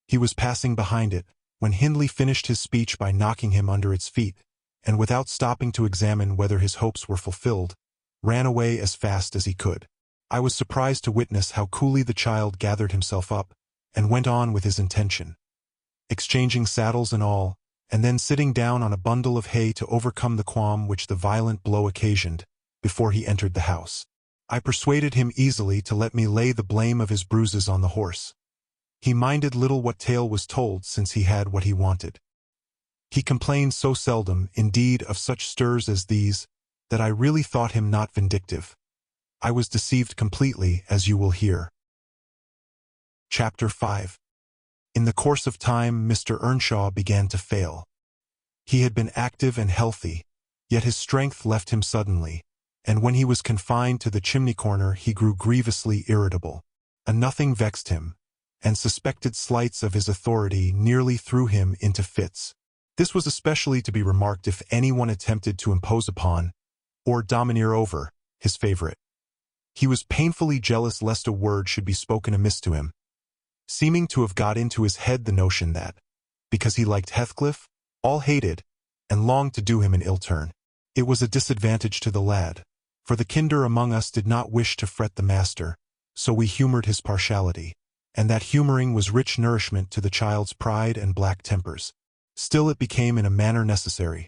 He was passing behind it, when Hindley finished his speech by knocking him under its feet, and without stopping to examine whether his hopes were fulfilled, ran away as fast as he could. I was surprised to witness how coolly the child gathered himself up, and went on with his intention, exchanging saddles and all, and then sitting down on a bundle of hay to overcome the qualm which the violent blow occasioned, before he entered the house. I persuaded him easily to let me lay the blame of his bruises on the horse. He minded little what tale was told, since he had what he wanted. He complained so seldom, indeed, of such stirs as these, that I really thought him not vindictive. I was deceived completely, as you will hear. Chapter 5. In the course of time, Mr. Earnshaw began to fail. He had been active and healthy, yet his strength left him suddenly, and when he was confined to the chimney-corner he grew grievously irritable. A nothing vexed him, and suspected slights of his authority nearly threw him into fits. This was especially to be remarked if anyone attempted to impose upon, or domineer over, his favorite. He was painfully jealous lest a word should be spoken amiss to him, seeming to have got into his head the notion that, because he liked Heathcliff, all hated, and longed to do him an ill turn. It was a disadvantage to the lad, for the kinder among us did not wish to fret the master, so we humored his partiality, and that humoring was rich nourishment to the child's pride and black tempers. Still it became in a manner necessary.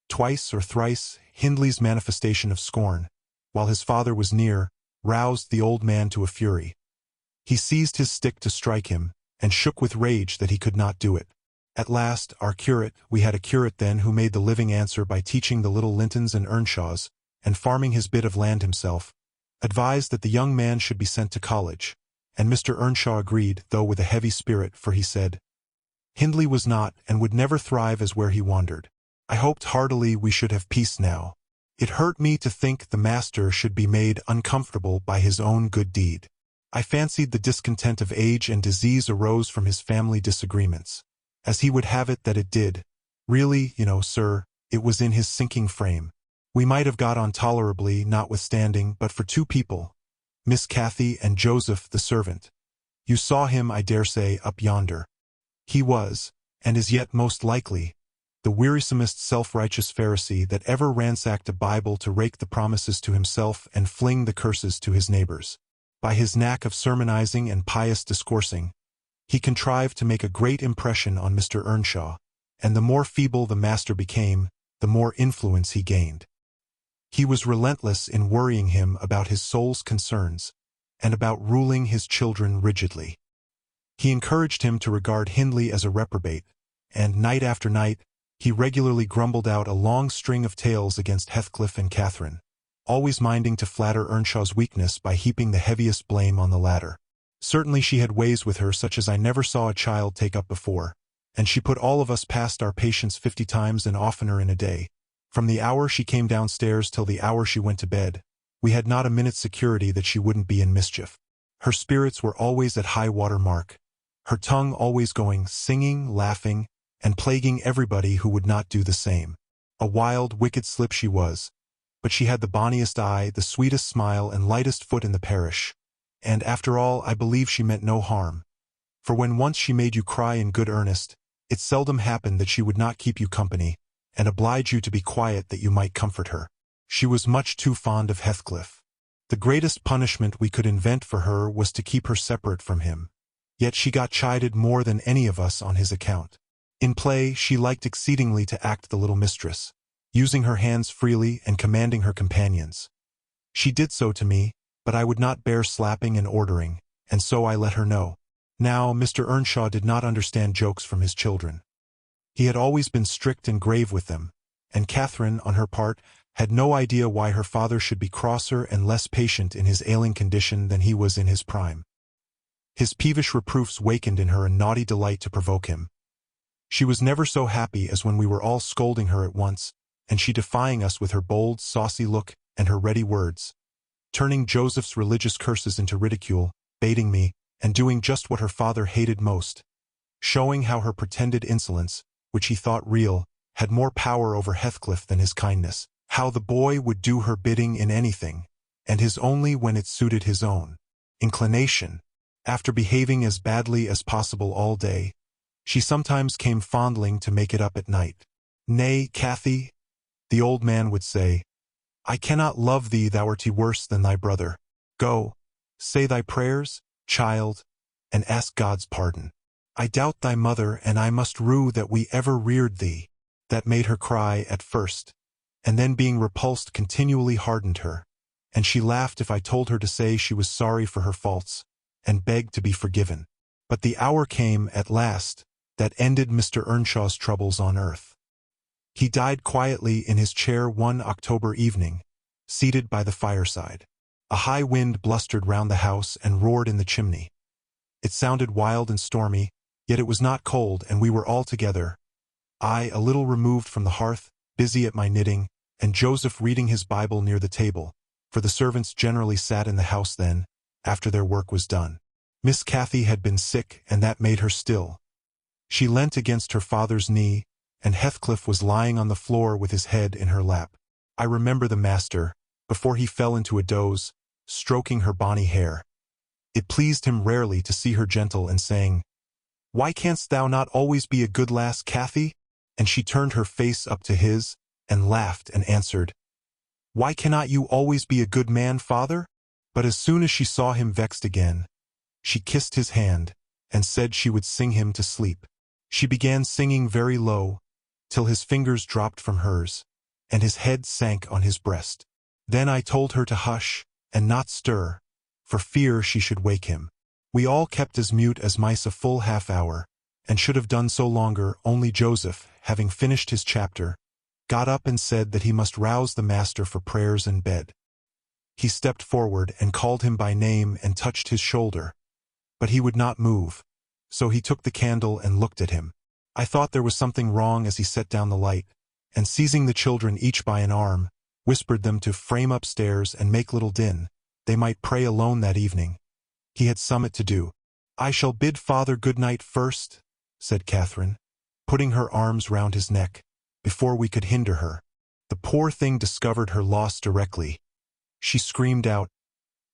Twice or thrice, Hindley's manifestation of scorn, while his father was near, roused the old man to a fury. He seized his stick to strike him, and shook with rage that he could not do it. At last, our curate, we had a curate then who made the living answer by teaching the little Lintons and Earnshaws, and farming his bit of land himself, advised that the young man should be sent to college, and Mr. Earnshaw agreed, though with a heavy spirit, for he said, Hindley was not and would never thrive as where he wandered. I hoped heartily we should have peace now. It hurt me to think the master should be made uncomfortable by his own good deed. I fancied the discontent of age and disease arose from his family disagreements, as he would have it that it did. Really, sir, it was in his sinking frame. We might have got on tolerably, notwithstanding, but for two people, Miss Cathy and Joseph the servant. You saw him, I dare say, up yonder. He was, and is yet most likely, the wearisomest self-righteous Pharisee that ever ransacked a Bible to rake the promises to himself and fling the curses to his neighbors. By his knack of sermonizing and pious discoursing, he contrived to make a great impression on Mr. Earnshaw, and the more feeble the master became, the more influence he gained. He was relentless in worrying him about his soul's concerns, and about ruling his children rigidly. He encouraged him to regard Hindley as a reprobate, and night after night, he regularly grumbled out a long string of tales against Heathcliff and Catherine, always minding to flatter Earnshaw's weakness by heaping the heaviest blame on the latter. Certainly she had ways with her such as I never saw a child take up before, and she put all of us past our patience 50 times and oftener in a day. From the hour she came downstairs till the hour she went to bed, we had not a minute's security that she wouldn't be in mischief. Her spirits were always at high water mark, her tongue always going, singing, laughing, and plaguing everybody who would not do the same. A wild, wicked slip she was, but she had the bonniest eye, the sweetest smile, and lightest foot in the parish. And after all, I believe she meant no harm. For when once she made you cry in good earnest, it seldom happened that she would not keep you company, and oblige you to be quiet that you might comfort her. She was much too fond of Heathcliff. The greatest punishment we could invent for her was to keep her separate from him. Yet she got chided more than any of us on his account. In play, she liked exceedingly to act the little mistress, using her hands freely and commanding her companions. She did so to me, but I would not bear slapping and ordering, and so I let her know. Now, Mr. Earnshaw did not understand jokes from his children. He had always been strict and grave with them, and Catherine, on her part, had no idea why her father should be crosser and less patient in his ailing condition than he was in his prime. His peevish reproofs wakened in her a naughty delight to provoke him. She was never so happy as when we were all scolding her at once, and she defying us with her bold, saucy look and her ready words, turning Joseph's religious curses into ridicule, baiting me, and doing just what her father hated most, showing how her pretended insolence, which he thought real, had more power over Heathcliff than his kindness, how the boy would do her bidding in anything, and his only when it suited his own inclination. After behaving as badly as possible all day, she sometimes came fondling to make it up at night. Nay, Cathy, the old man would say, I cannot love thee, thou art worse than thy brother. Go, say thy prayers, child, and ask God's pardon. I doubt thy mother, and I must rue that we ever reared thee. That made her cry at first, and then being repulsed continually hardened her, and she laughed if I told her to say she was sorry for her faults, and begged to be forgiven. But the hour came, at last, that ended Mr. Earnshaw's troubles on earth. He died quietly in his chair one October evening, seated by the fireside. A high wind blustered round the house and roared in the chimney. It sounded wild and stormy, yet it was not cold, and we were all together, I a little removed from the hearth, busy at my knitting, and Joseph reading his Bible near the table, for the servants generally sat in the house then, after their work was done. Miss Cathy had been sick, and that made her still. She leant against her father's knee, and Heathcliff was lying on the floor with his head in her lap. I remember the master, before he fell into a doze, stroking her bonny hair. It pleased him rarely to see her gentle and saying, Why canst thou not always be a good lass, Cathy? and she turned her face up to his, and laughed and answered, "Why cannot you always be a good man, father?" But as soon as she saw him vexed again, she kissed his hand, and said she would sing him to sleep. She began singing very low, till his fingers dropped from hers, and his head sank on his breast. Then I told her to hush, and not stir, for fear she should wake him. We all kept as mute as mice a full half-hour, and should have done so longer, only Joseph, having finished his chapter, got up and said that he must rouse the master for prayers and bed. He stepped forward and called him by name and touched his shoulder, but he would not move, so he took the candle and looked at him. I thought there was something wrong as he set down the light, and seizing the children each by an arm, whispered them to frame upstairs and make little din. They might pray alone that evening. He had somewhat to do. "I shall bid father good night first," said Catherine, putting her arms round his neck, before we could hinder her. The poor thing discovered her loss directly. She screamed out,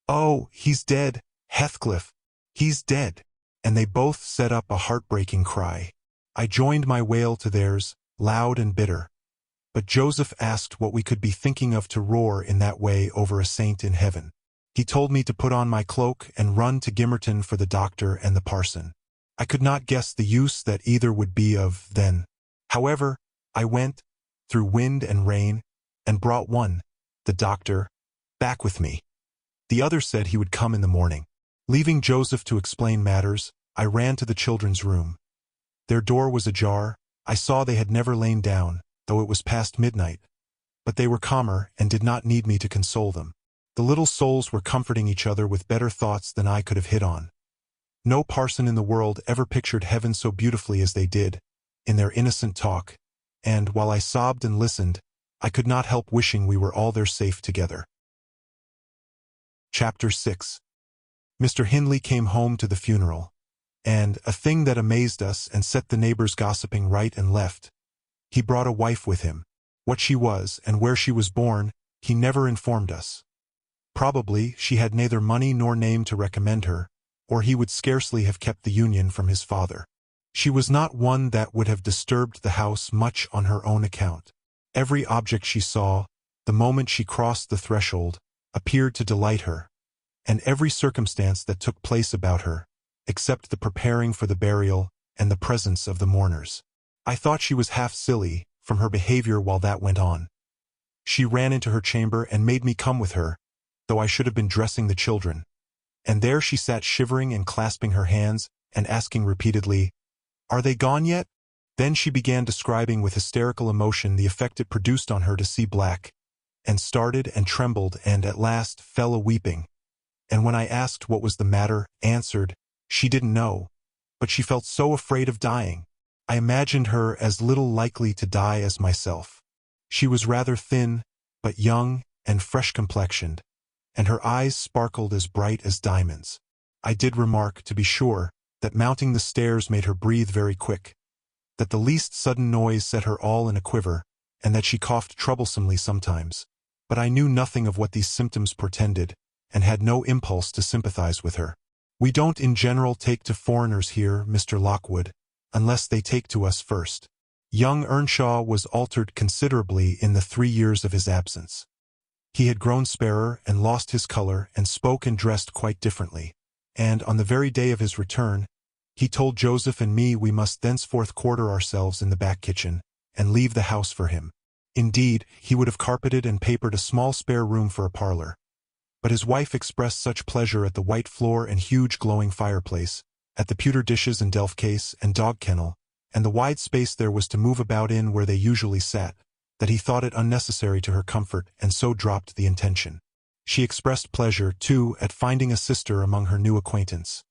"Oh, he's dead, Heathcliff! He's dead!" And they both set up a heartbreaking cry. I joined my wail to theirs, loud and bitter. But Joseph asked what we could be thinking of to roar in that way over a saint in heaven. He told me to put on my cloak and run to Gimmerton for the doctor and the parson. I could not guess the use that either would be of then. However, I went, through wind and rain, and brought one, the doctor, back with me. The other said he would come in the morning. Leaving Joseph to explain matters, I ran to the children's room. Their door was ajar. I saw they had never lain down, though it was past midnight. But they were calmer and did not need me to console them. The little souls were comforting each other with better thoughts than I could have hit on. No parson in the world ever pictured heaven so beautifully as they did, in their innocent talk, and, while I sobbed and listened, I could not help wishing we were all there safe together. Chapter 6. Mr. Hindley came home to the funeral, and, a thing that amazed us and set the neighbors gossiping right and left, he brought a wife with him. What she was and where she was born, he never informed us. Probably she had neither money nor name to recommend her, or he would scarcely have kept the union from his father. She was not one that would have disturbed the house much on her own account. Every object she saw, the moment she crossed the threshold, appeared to delight her, and every circumstance that took place about her, except the preparing for the burial and the presence of the mourners. I thought she was half silly, from her behavior while that went on. She ran into her chamber and made me come with her, though I should have been dressing the children. And there she sat shivering and clasping her hands, and asking repeatedly, "Are they gone yet?" Then she began describing with hysterical emotion the effect it produced on her to see black, and started and trembled and at last fell a-weeping, and when I asked what was the matter, answered, she didn't know, but she felt so afraid of dying. I imagined her as little likely to die as myself. She was rather thin, but young and fresh-complexioned, and her eyes sparkled as bright as diamonds. I did remark, to be sure, that mounting the stairs made her breathe very quick, that the least sudden noise set her all in a quiver, and that she coughed troublesomely sometimes. But I knew nothing of what these symptoms portended, and had no impulse to sympathize with her. "We don't in general take to foreigners here, Mr. Lockwood, unless they take to us first." Young Earnshaw was altered considerably in the 3 years of his absence. He had grown sparer and lost his color and spoke and dressed quite differently, and on the very day of his return, he told Joseph and me we must thenceforth quarter ourselves in the back kitchen, and leave the house for him. Indeed, he would have carpeted and papered a small spare room for a parlor. But his wife expressed such pleasure at the white floor and huge glowing fireplace, at the pewter dishes and delf case and dog kennel, and the wide space there was to move about in where they usually sat, that he thought it unnecessary to her comfort and so dropped the intention. She expressed pleasure, too, at finding a sister among her new acquaintance,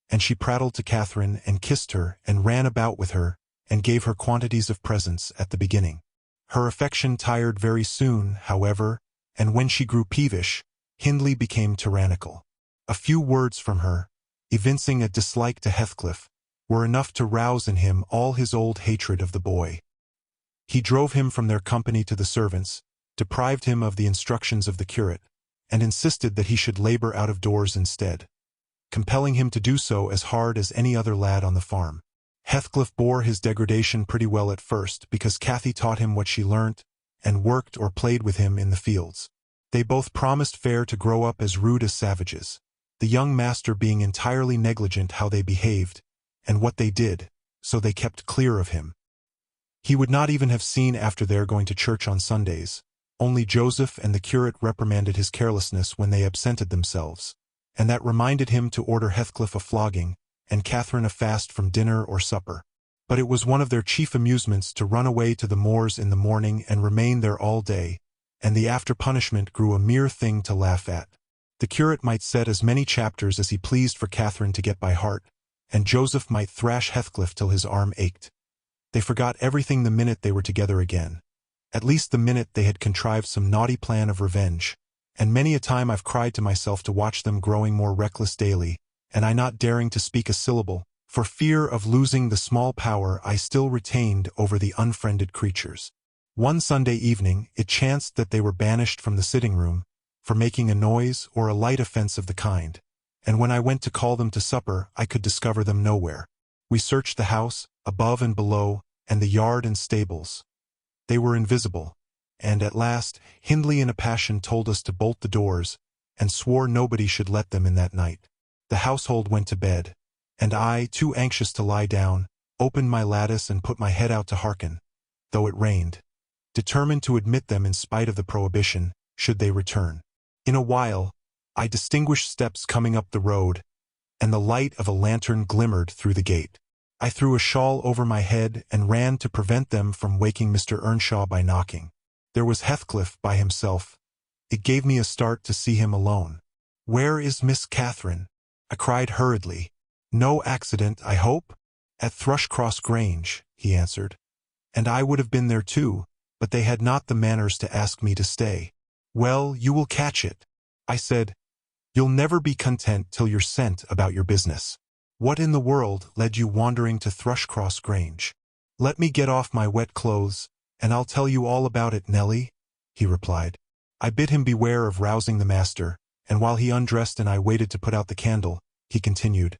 and she prattled to Catherine and kissed her and ran about with her and gave her quantities of presents at the beginning. Her affection tired very soon, however, and when she grew peevish, Hindley became tyrannical. A few words from her, evincing a dislike to Heathcliff, were enough to rouse in him all his old hatred of the boy. He drove him from their company to the servants, deprived him of the instructions of the curate, and insisted that he should labor out of doors instead, compelling him to do so as hard as any other lad on the farm. Heathcliff bore his degradation pretty well at first because Cathy taught him what she learnt and worked or played with him in the fields. They both promised fair to grow up as rude as savages, the young master being entirely negligent how they behaved and what they did, so they kept clear of him. He would not even have seen after their going to church on Sundays. Only Joseph and the curate reprimanded his carelessness when they absented themselves, and that reminded him to order Heathcliff a flogging and Catherine a fast from dinner or supper. But it was one of their chief amusements to run away to the moors in the morning and remain there all day, and the after-punishment grew a mere thing to laugh at. The curate might set as many chapters as he pleased for Catherine to get by heart, and Joseph might thrash Heathcliff till his arm ached. They forgot everything the minute they were together again, at least the minute they had contrived some naughty plan of revenge, and many a time I've cried to myself to watch them growing more reckless daily, and I not daring to speak a syllable, for fear of losing the small power I still retained over the unfriended creatures. One Sunday evening it chanced that they were banished from the sitting-room for making a noise or a light offense of the kind, and when I went to call them to supper I could discover them nowhere. We searched the house, above and below, and the yard and stables. They were invisible, and at last Hindley in a passion told us to bolt the doors, and swore nobody should let them in that night. The household went to bed, and I, too anxious to lie down, opened my lattice and put my head out to hearken, though it rained, determined to admit them in spite of the prohibition, should they return. In a while, I distinguished steps coming up the road, and the light of a lantern glimmered through the gate. I threw a shawl over my head and ran to prevent them from waking Mr. Earnshaw by knocking. There was Heathcliff by himself. It gave me a start to see him alone. "Where is Miss Catherine?" I cried hurriedly. "No accident, I hope?" "At Thrushcross Grange," he answered. "And I would have been there too, but they had not the manners to ask me to stay." "Well, you will catch it," I said. "You'll never be content till you're sent about your business. What in the world led you wandering to Thrushcross Grange?" "Let me get off my wet clothes, and I'll tell you all about it, Nelly," he replied. I bid him beware of rousing the master, and while he undressed and I waited to put out the candle, he continued.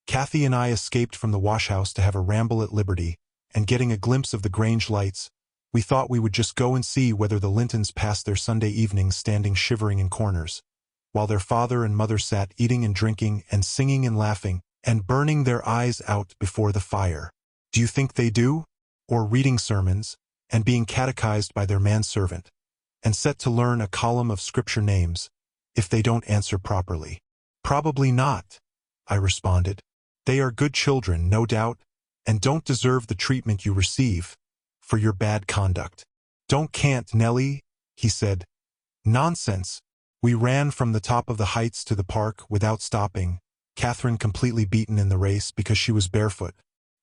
"Cathy and I escaped from the wash-house to have a ramble at liberty, and getting a glimpse of the Grange lights, we thought we would just go and see whether the Lintons passed their Sunday evenings standing shivering in corners, while their father and mother sat eating and drinking and singing and laughing and burning their eyes out before the fire. Do you think they do? Or reading sermons, and being catechized by their manservant, and set to learn a column of scripture names, if they don't answer properly? Probably not, I responded. They are good children, no doubt, and don't deserve the treatment you receive for your bad conduct. Don't cant, Nelly, he said. Nonsense. We ran from the top of the heights to the park without stopping, Catherine completely beaten in the race because she was barefoot.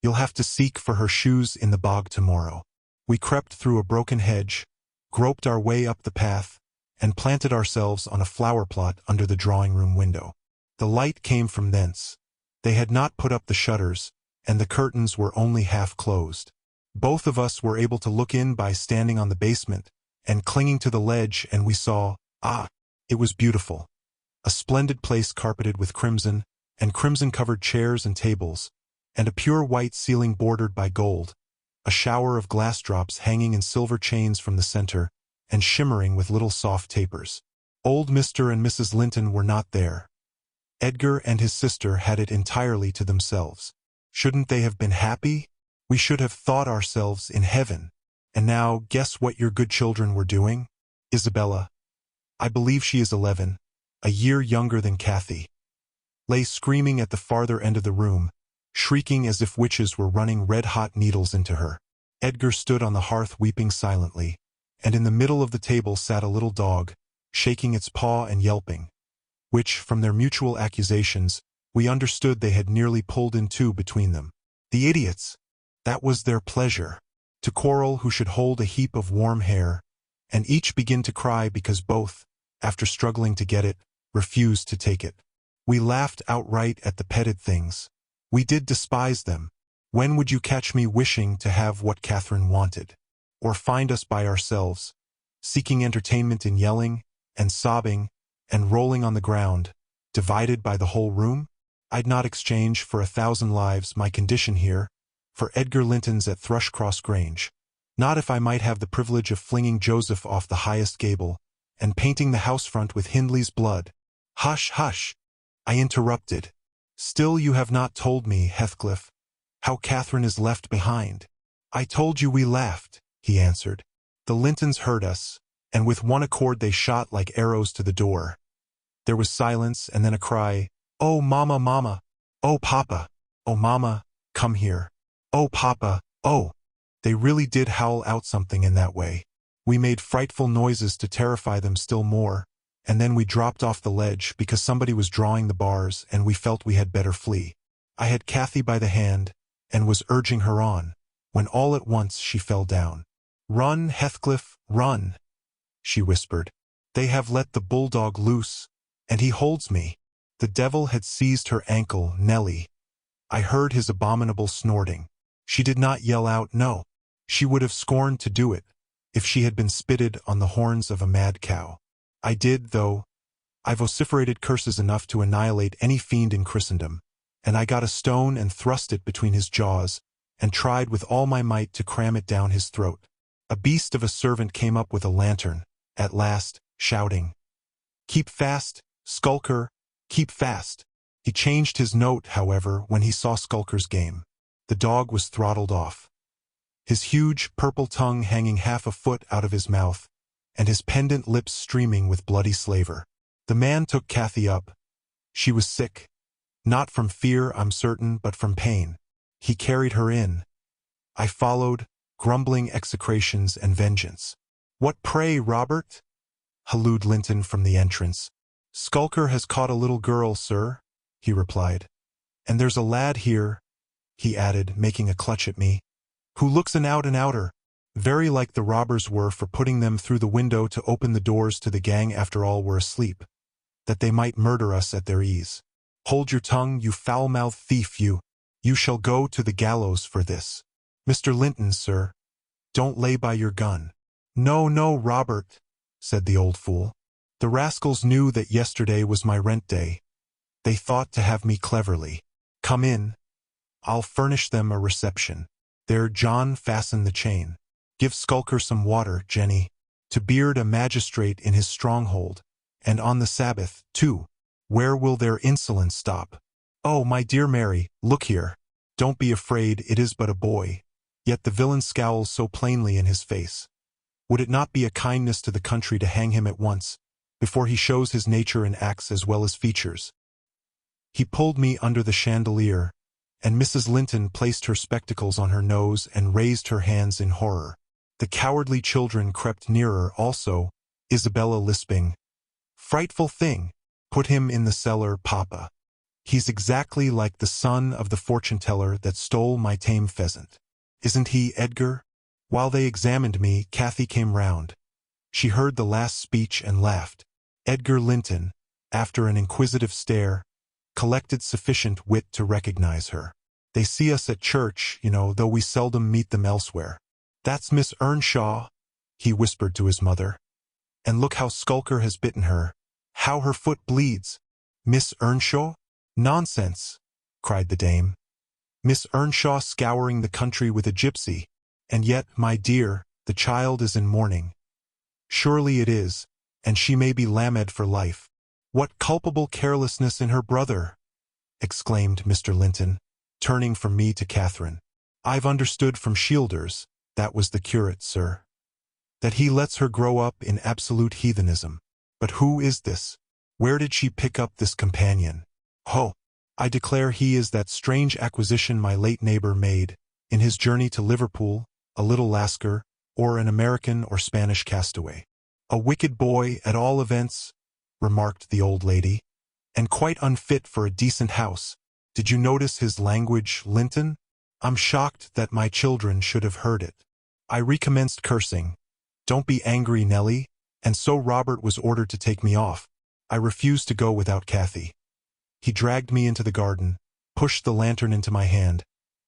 You'll have to seek for her shoes in the bog tomorrow. We crept through a broken hedge, groped our way up the path, and planted ourselves on a flower plot under the drawing-room window. The light came from thence. They had not put up the shutters, and the curtains were only half closed. Both of us were able to look in by standing on the basement and clinging to the ledge, and we saw, it was beautiful. A splendid place carpeted with crimson, and crimson-covered chairs and tables, and a pure white ceiling bordered by gold, a shower of glass drops hanging in silver chains from the center, and shimmering with little soft tapers. Old Mr. and Mrs. Linton were not there. Edgar and his sister had it entirely to themselves. Shouldn't they have been happy? We should have thought ourselves in heaven. And now, guess what your good children were doing? Isabella, I believe she is 11, a year younger than Cathy, lay screaming at the farther end of the room, shrieking as if witches were running red-hot needles into her. Edgar stood on the hearth weeping silently, and in the middle of the table sat a little dog, shaking its paw and yelping, which, from their mutual accusations, we understood they had nearly pulled in two between them. The idiots! That was their pleasure, to quarrel who should hold a heap of warm hair, and each begin to cry because both, after struggling to get it, refused to take it. We laughed outright at the petted things. We did despise them. When would you catch me wishing to have what Catherine wanted? Or find us by ourselves, seeking entertainment in yelling, and sobbing, and rolling on the ground, divided by the whole room? I'd not exchange for 1,000 lives my condition here, for Edgar Linton's at Thrushcross Grange. Not if I might have the privilege of flinging Joseph off the highest gable, and painting the house front with Hindley's blood. Hush, hush, I interrupted. Still you have not told me, Heathcliff, how Catherine is left behind. I told you we left, he answered. The Lintons heard us, and with one accord they shot like arrows to the door. There was silence, and then a cry, "Oh, Mama, Mama! Oh, Papa! Oh, Mama, come here! Oh, Papa, oh!" They really did howl out something in that way. We made frightful noises to terrify them still more, and then we dropped off the ledge because somebody was drawing the bars and we felt we had better flee. I had Cathy by the hand and was urging her on, when all at once she fell down. "Run, Heathcliff, run," she whispered. "They have let the bulldog loose, and he holds me." The devil had seized her ankle, Nellie. I heard his abominable snorting. She did not yell out no. She would have scorned to do it, if she had been spitted on the horns of a mad cow. I did, though. I vociferated curses enough to annihilate any fiend in Christendom, and I got a stone and thrust it between his jaws, and tried with all my might to cram it down his throat. A beast of a servant came up with a lantern, at last, shouting, "Keep fast, Skulker, keep fast." He changed his note, however, when he saw Skulker's game. The dog was throttled off, his huge purple tongue hanging half a foot out of his mouth, and his pendant lips streaming with bloody slaver. The man took Cathy up. She was sick, not from fear, I'm certain, but from pain. He carried her in. I followed, grumbling execrations and vengeance. "What pray, Robert?" hallooed Linton from the entrance. "Skulker has caught a little girl, sir," he replied. "And there's a lad here," he added, making a clutch at me, "who looks an out-and-outer, very like the robbers were for putting them through the window to open the doors to the gang after all were asleep, that they might murder us at their ease. Hold your tongue, you foul-mouthed thief, you! You shall go to the gallows for this. Mr. Linton, sir, don't lay by your gun." "No, no, Robert," said the old fool. "The rascals knew that yesterday was my rent day. They thought to have me cleverly. Come in. I'll furnish them a reception. There, John, fasten the chain. Give Skulker some water, Jenny. To beard a magistrate in his stronghold, and on the Sabbath, too. Where will their insolence stop? Oh, my dear Mary, look here. Don't be afraid, it is but a boy. Yet the villain scowls so plainly in his face. Would it not be a kindness to the country to hang him at once, before he shows his nature in acts as well as features?" He pulled me under the chandelier, and Mrs. Linton placed her spectacles on her nose and raised her hands in horror. The cowardly children crept nearer also, Isabella lisping, "Frightful thing! Put him in the cellar, Papa. He's exactly like the son of the fortune-teller that stole my tame pheasant. Isn't he, Edgar?" While they examined me, Cathy came round. She heard the last speech and laughed. Edgar Linton, after an inquisitive stare, collected sufficient wit to recognize her. "They see us at church, you know, though we seldom meet them elsewhere. That's Miss Earnshaw," he whispered to his mother. "And look how Skulker has bitten her. How her foot bleeds." "Miss Earnshaw? Nonsense!" cried the dame. "Miss Earnshaw scouring the country with a gypsy. And yet, my dear, the child is in mourning." "Surely it is, and she may be lamed for life." "What culpable carelessness in her brother!" exclaimed Mr. Linton, turning from me to Catherine. "I've understood from Shielders, that was the curate, sir, that he lets her grow up in absolute heathenism. But who is this? Where did she pick up this companion? Ho! I declare he is that strange acquisition my late neighbor made, in his journey to Liverpool, a little Lascar, or an American or Spanish castaway." "A wicked boy, at all events," remarked the old lady, "and quite unfit for a decent house. Did you notice his language, Linton? I'm shocked that my children should have heard it." I recommenced cursing. "Don't be angry, Nellie," and so Robert was ordered to take me off. I refused to go without Cathy. He dragged me into the garden, pushed the lantern into my hand,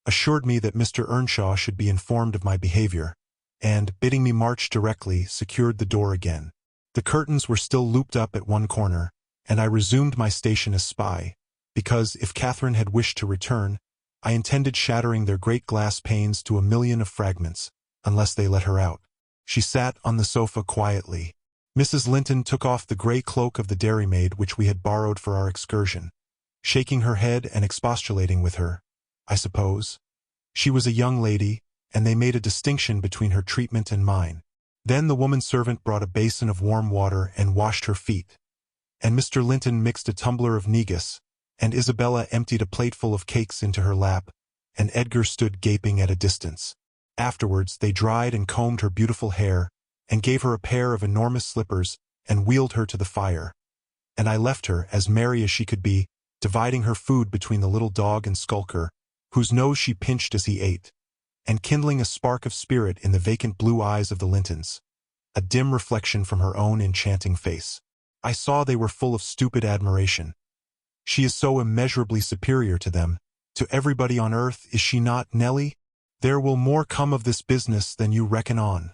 assured me that Mr. Earnshaw should be informed of my behavior, and, bidding me march directly, secured the door again. The curtains were still looped up at one corner, and I resumed my station as spy, because, if Catherine had wished to return, I intended shattering their great glass panes to a million of fragments, unless they let her out. She sat on the sofa quietly. Mrs. Linton took off the grey cloak of the dairymaid which we had borrowed for our excursion, shaking her head and expostulating with her, I suppose. She was a young lady, and they made a distinction between her treatment and mine. Then the woman-servant brought a basin of warm water and washed her feet, and Mr. Linton mixed a tumbler of negus, and Isabella emptied a plateful of cakes into her lap, and Edgar stood gaping at a distance. Afterwards they dried and combed her beautiful hair, and gave her a pair of enormous slippers, and wheeled her to the fire. And I left her, as merry as she could be, dividing her food between the little dog and Skulker, whose nose she pinched as he ate, and kindling a spark of spirit in the vacant blue eyes of the Lintons, a dim reflection from her own enchanting face. I saw they were full of stupid admiration. She is so immeasurably superior to them, to everybody on earth, is she not, Nelly? There will more come of this business than you reckon on,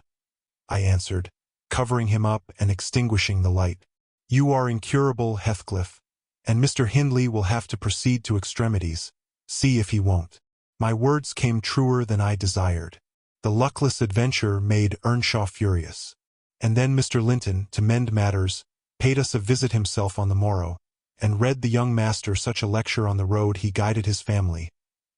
I answered, covering him up and extinguishing the light. You are incurable, Heathcliff, and Mr. Hindley will have to proceed to extremities. See if he won't. My words came truer than I desired. The luckless adventure made Earnshaw furious. And then Mr. Linton, to mend matters, paid us a visit himself on the morrow, and read the young master such a lecture on the road he guided his family,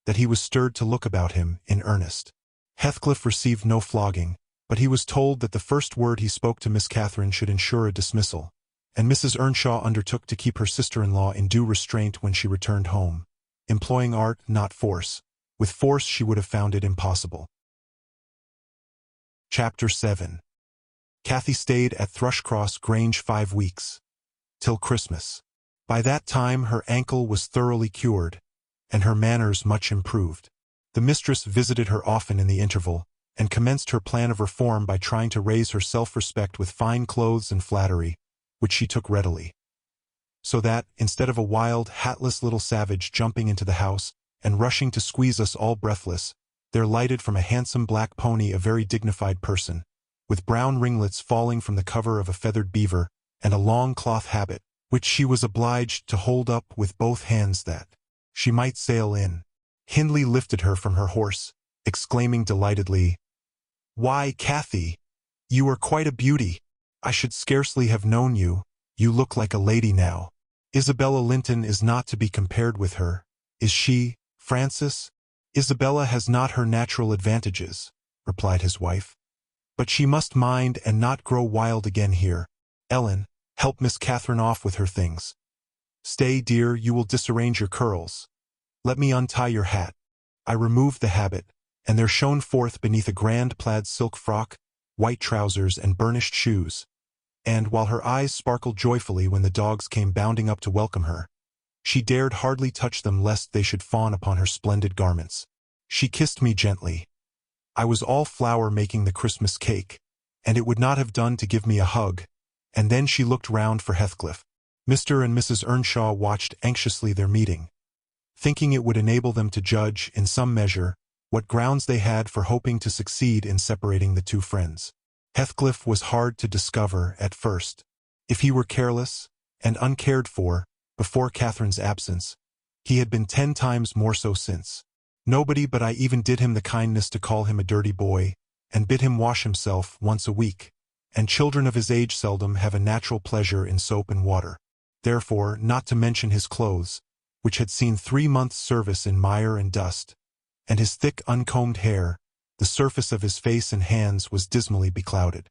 that he was stirred to look about him in earnest. Heathcliff received no flogging, but he was told that the first word he spoke to Miss Catherine should ensure a dismissal, and Mrs. Earnshaw undertook to keep her sister-in-law in due restraint when she returned home, employing art, not force. With force she would have found it impossible. Chapter 7. Cathy stayed at Thrushcross Grange 5 weeks, till Christmas. By that time her ankle was thoroughly cured, and her manners much improved. The mistress visited her often in the interval, and commenced her plan of reform by trying to raise her self-respect with fine clothes and flattery, which she took readily. So that, instead of a wild, hatless little savage jumping into the house, and rushing to squeeze us all breathless, there lighted from a handsome black pony a very dignified person, with brown ringlets falling from the cover of a feathered beaver, and a long cloth habit, which she was obliged to hold up with both hands that she might sail in. Hindley lifted her from her horse, exclaiming delightedly, "Why, Cathy, you are quite a beauty. I should scarcely have known you. You look like a lady now. Isabella Linton is not to be compared with her, is she, Francis?" "Isabella has not her natural advantages," replied his wife. "But she must mind and not grow wild again here. Ellen, help Miss Catherine off with her things. Stay, dear, you will disarrange your curls. Let me untie your hat." I removed the habit, and there shone forth beneath a grand plaid silk frock, white trousers, and burnished shoes, and, while her eyes sparkled joyfully when the dogs came bounding up to welcome her, she dared hardly touch them lest they should fawn upon her splendid garments. She kissed me gently. I was all flour making the Christmas cake, and it would not have done to give me a hug, and then she looked round for Heathcliff. Mr. and Mrs. Earnshaw watched anxiously their meeting, thinking it would enable them to judge, in some measure, what grounds they had for hoping to succeed in separating the two friends. Heathcliff was hard to discover at first. If he were careless and uncared for before Catherine's absence, he had been 10 times more so since. Nobody but I even did him the kindness to call him a dirty boy, and bid him wash himself once a week, and children of his age seldom have a natural pleasure in soap and water. Therefore, not to mention his clothes, which had seen 3 months' service in mire and dust, and his thick uncombed hair, the surface of his face and hands was dismally beclouded.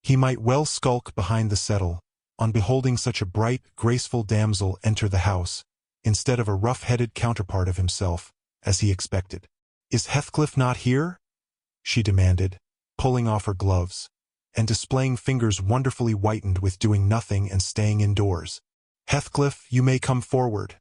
He might well skulk behind the settle, on beholding such a bright, graceful damsel enter the house, instead of a rough-headed counterpart of himself, as he expected. "Is Heathcliff not here?" she demanded, pulling off her gloves, and displaying fingers wonderfully whitened with doing nothing and staying indoors. "Heathcliff, you may come forward,"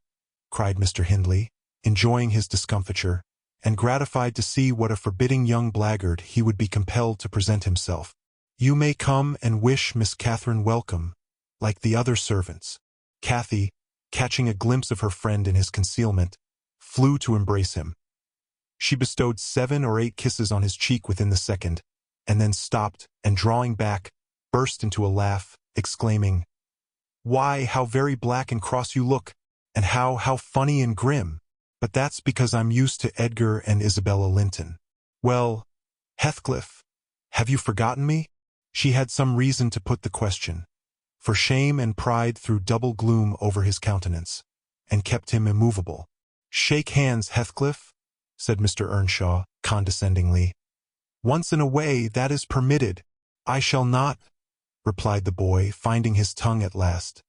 cried Mr. Hindley, enjoying his discomfiture, and gratified to see what a forbidding young blackguard he would be compelled to present himself. "You may come and wish Miss Catherine welcome, like the other servants." Cathy, catching a glimpse of her friend in his concealment, flew to embrace him. She bestowed 7 or 8 kisses on his cheek within the second, and then stopped, and drawing back, burst into a laugh, exclaiming, "Why, how very black and cross you look, and how funny and grim! But that's because I'm used to Edgar and Isabella Linton. Well, Heathcliff, have you forgotten me? She had some reason to put the question, for shame and pride threw double gloom over his countenance, and kept him immovable. "Shake hands, Heathcliff," said Mr. Earnshaw, condescendingly. "Once in a way, that is permitted." "I shall not," replied the boy, finding his tongue at last.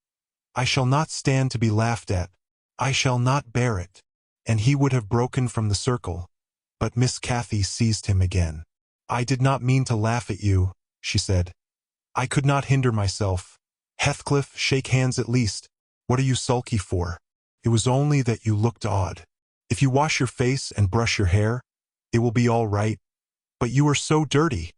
"I shall not stand to be laughed at. I shall not bear it." And he would have broken from the circle, but Miss Cathy seized him again. "I did not mean to laugh at you," she said. "I could not hinder myself. Heathcliff, shake hands at least. What are you sulky for? It was only that you looked odd. If you wash your face and brush your hair, it will be all right. But you are so dirty."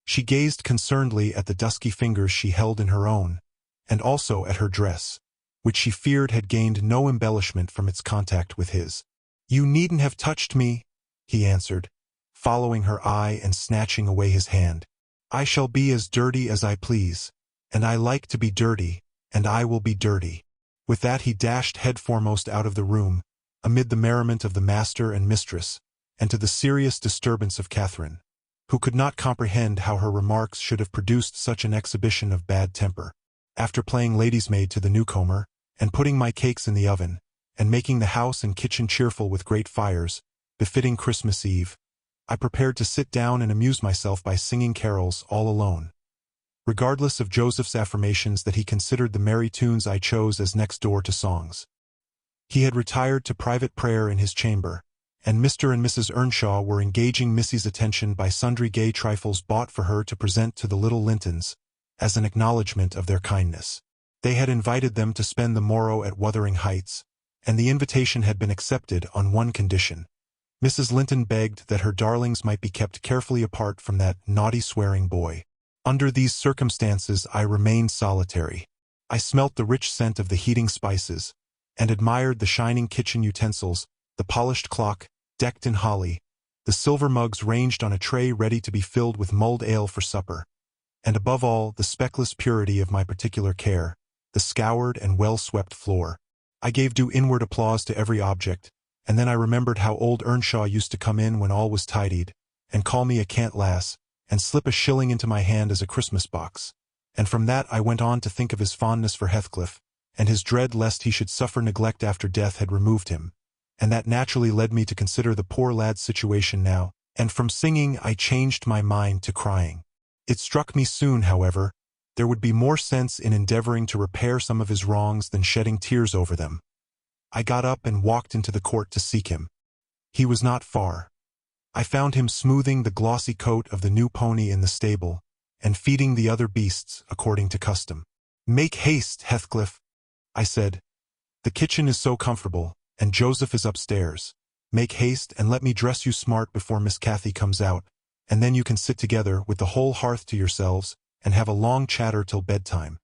She gazed concernedly at the dusky fingers she held in her own, and also at her dress, which she feared had gained no embellishment from its contact with his. "You needn't have touched me," he answered, following her eye and snatching away his hand. "I shall be as dirty as I please, and I like to be dirty, and I will be dirty." With that he dashed headforemost out of the room, amid the merriment of the master and mistress, and to the serious disturbance of Catherine, who could not comprehend how her remarks should have produced such an exhibition of bad temper. After playing lady's maid to the newcomer, and putting my cakes in the oven, and making the house and kitchen cheerful with great fires, befitting Christmas Eve, I prepared to sit down and amuse myself by singing carols all alone, regardless of Joseph's affirmations that he considered the merry tunes I chose as next door to songs. He had retired to private prayer in his chamber, and Mr. and Mrs. Earnshaw were engaging Missy's attention by sundry gay trifles bought for her to present to the little Lintons, as an acknowledgment of their kindness. They had invited them to spend the morrow at Wuthering Heights, and the invitation had been accepted on one condition. Mrs. Linton begged that her darlings might be kept carefully apart from that naughty swearing boy. Under these circumstances I remained solitary. I smelt the rich scent of the heating spices, and admired the shining kitchen utensils, the polished clock, decked in holly, the silver mugs ranged on a tray ready to be filled with mulled ale for supper, and above all, the speckless purity of my particular care, the scoured and well-swept floor. I gave due inward applause to every object, and then I remembered how old Earnshaw used to come in when all was tidied, and call me a cant lass, and slip a shilling into my hand as a Christmas box. And from that I went on to think of his fondness for Heathcliff, and his dread lest he should suffer neglect after death had removed him, and that naturally led me to consider the poor lad's situation now, and from singing I changed my mind to crying. It struck me soon, however, there would be more sense in endeavoring to repair some of his wrongs than shedding tears over them. I got up and walked into the court to seek him. He was not far. I found him smoothing the glossy coat of the new pony in the stable, and feeding the other beasts according to custom. "Make haste, Heathcliff," I said. "The kitchen is so comfortable, and Joseph is upstairs. Make haste and let me dress you smart before Miss Cathy comes out, and then you can sit together with the whole hearth to yourselves, and have a long chatter till bedtime."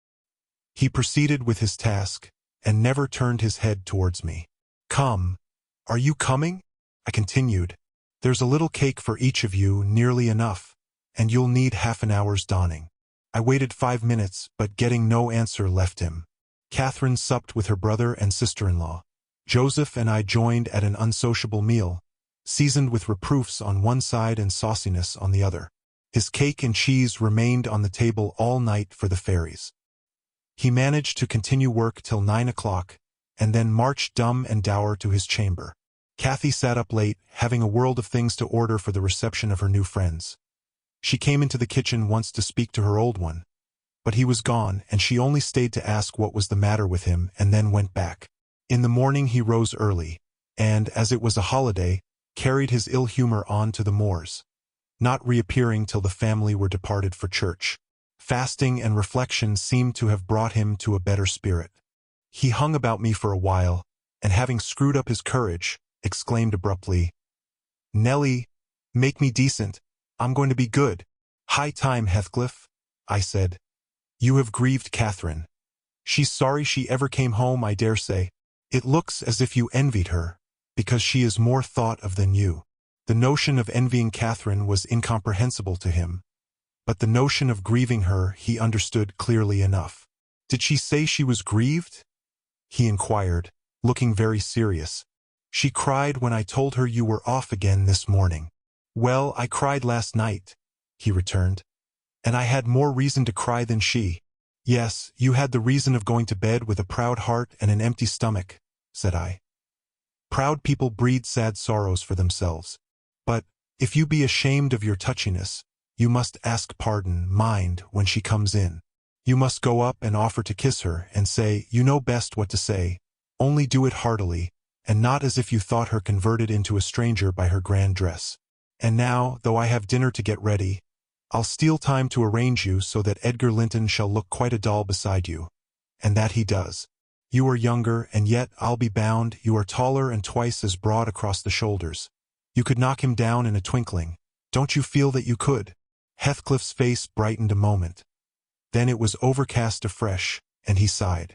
He proceeded with his task, and never turned his head towards me. "Come, are you coming?" I continued. "There's a little cake for each of you, nearly enough, and you'll need half an hour's donning." I waited 5 minutes, but getting no answer left him. Catherine supped with her brother and sister-in-law. Joseph and I joined at an unsociable meal, seasoned with reproofs on one side and sauciness on the other. His cake and cheese remained on the table all night for the fairies. He managed to continue work till 9 o'clock, and then marched dumb and dour to his chamber. Cathy sat up late, having a world of things to order for the reception of her new friends. She came into the kitchen once to speak to her old one, but he was gone, and she only stayed to ask what was the matter with him and then went back. In the morning he rose early, and, as it was a holiday, carried his ill humor on to the moors, not reappearing till the family were departed for church. Fasting and reflection seemed to have brought him to a better spirit. He hung about me for a while, and having screwed up his courage, exclaimed abruptly, "Nellie, make me decent. I'm going to be good." "High time, Heathcliff," I said. "You have grieved Catherine. She's sorry she ever came home, I dare say. It looks as if you envied her, because she is more thought of than you." The notion of envying Catherine was incomprehensible to him, but the notion of grieving her he understood clearly enough. "Did she say she was grieved?" he inquired, looking very serious. She cried when I told her you were off again this morning. Well, I cried last night, he returned. And I had more reason to cry than she. Yes, you had the reason of going to bed with a proud heart and an empty stomach, said I. Proud people breed sad sorrows for themselves. But, if you be ashamed of your touchiness, you must ask pardon, mind, when she comes in. You must go up and offer to kiss her and say, you know best what to say, only do it heartily, and not as if you thought her converted into a stranger by her grand dress. And now, though I have dinner to get ready, I'll steal time to arrange you so that Edgar Linton shall look quite a doll beside you. And that he does. You are younger, and yet, I'll be bound, you are taller and twice as broad across the shoulders. You could knock him down in a twinkling. Don't you feel that you could? Heathcliff's face brightened a moment. Then it was overcast afresh, and he sighed.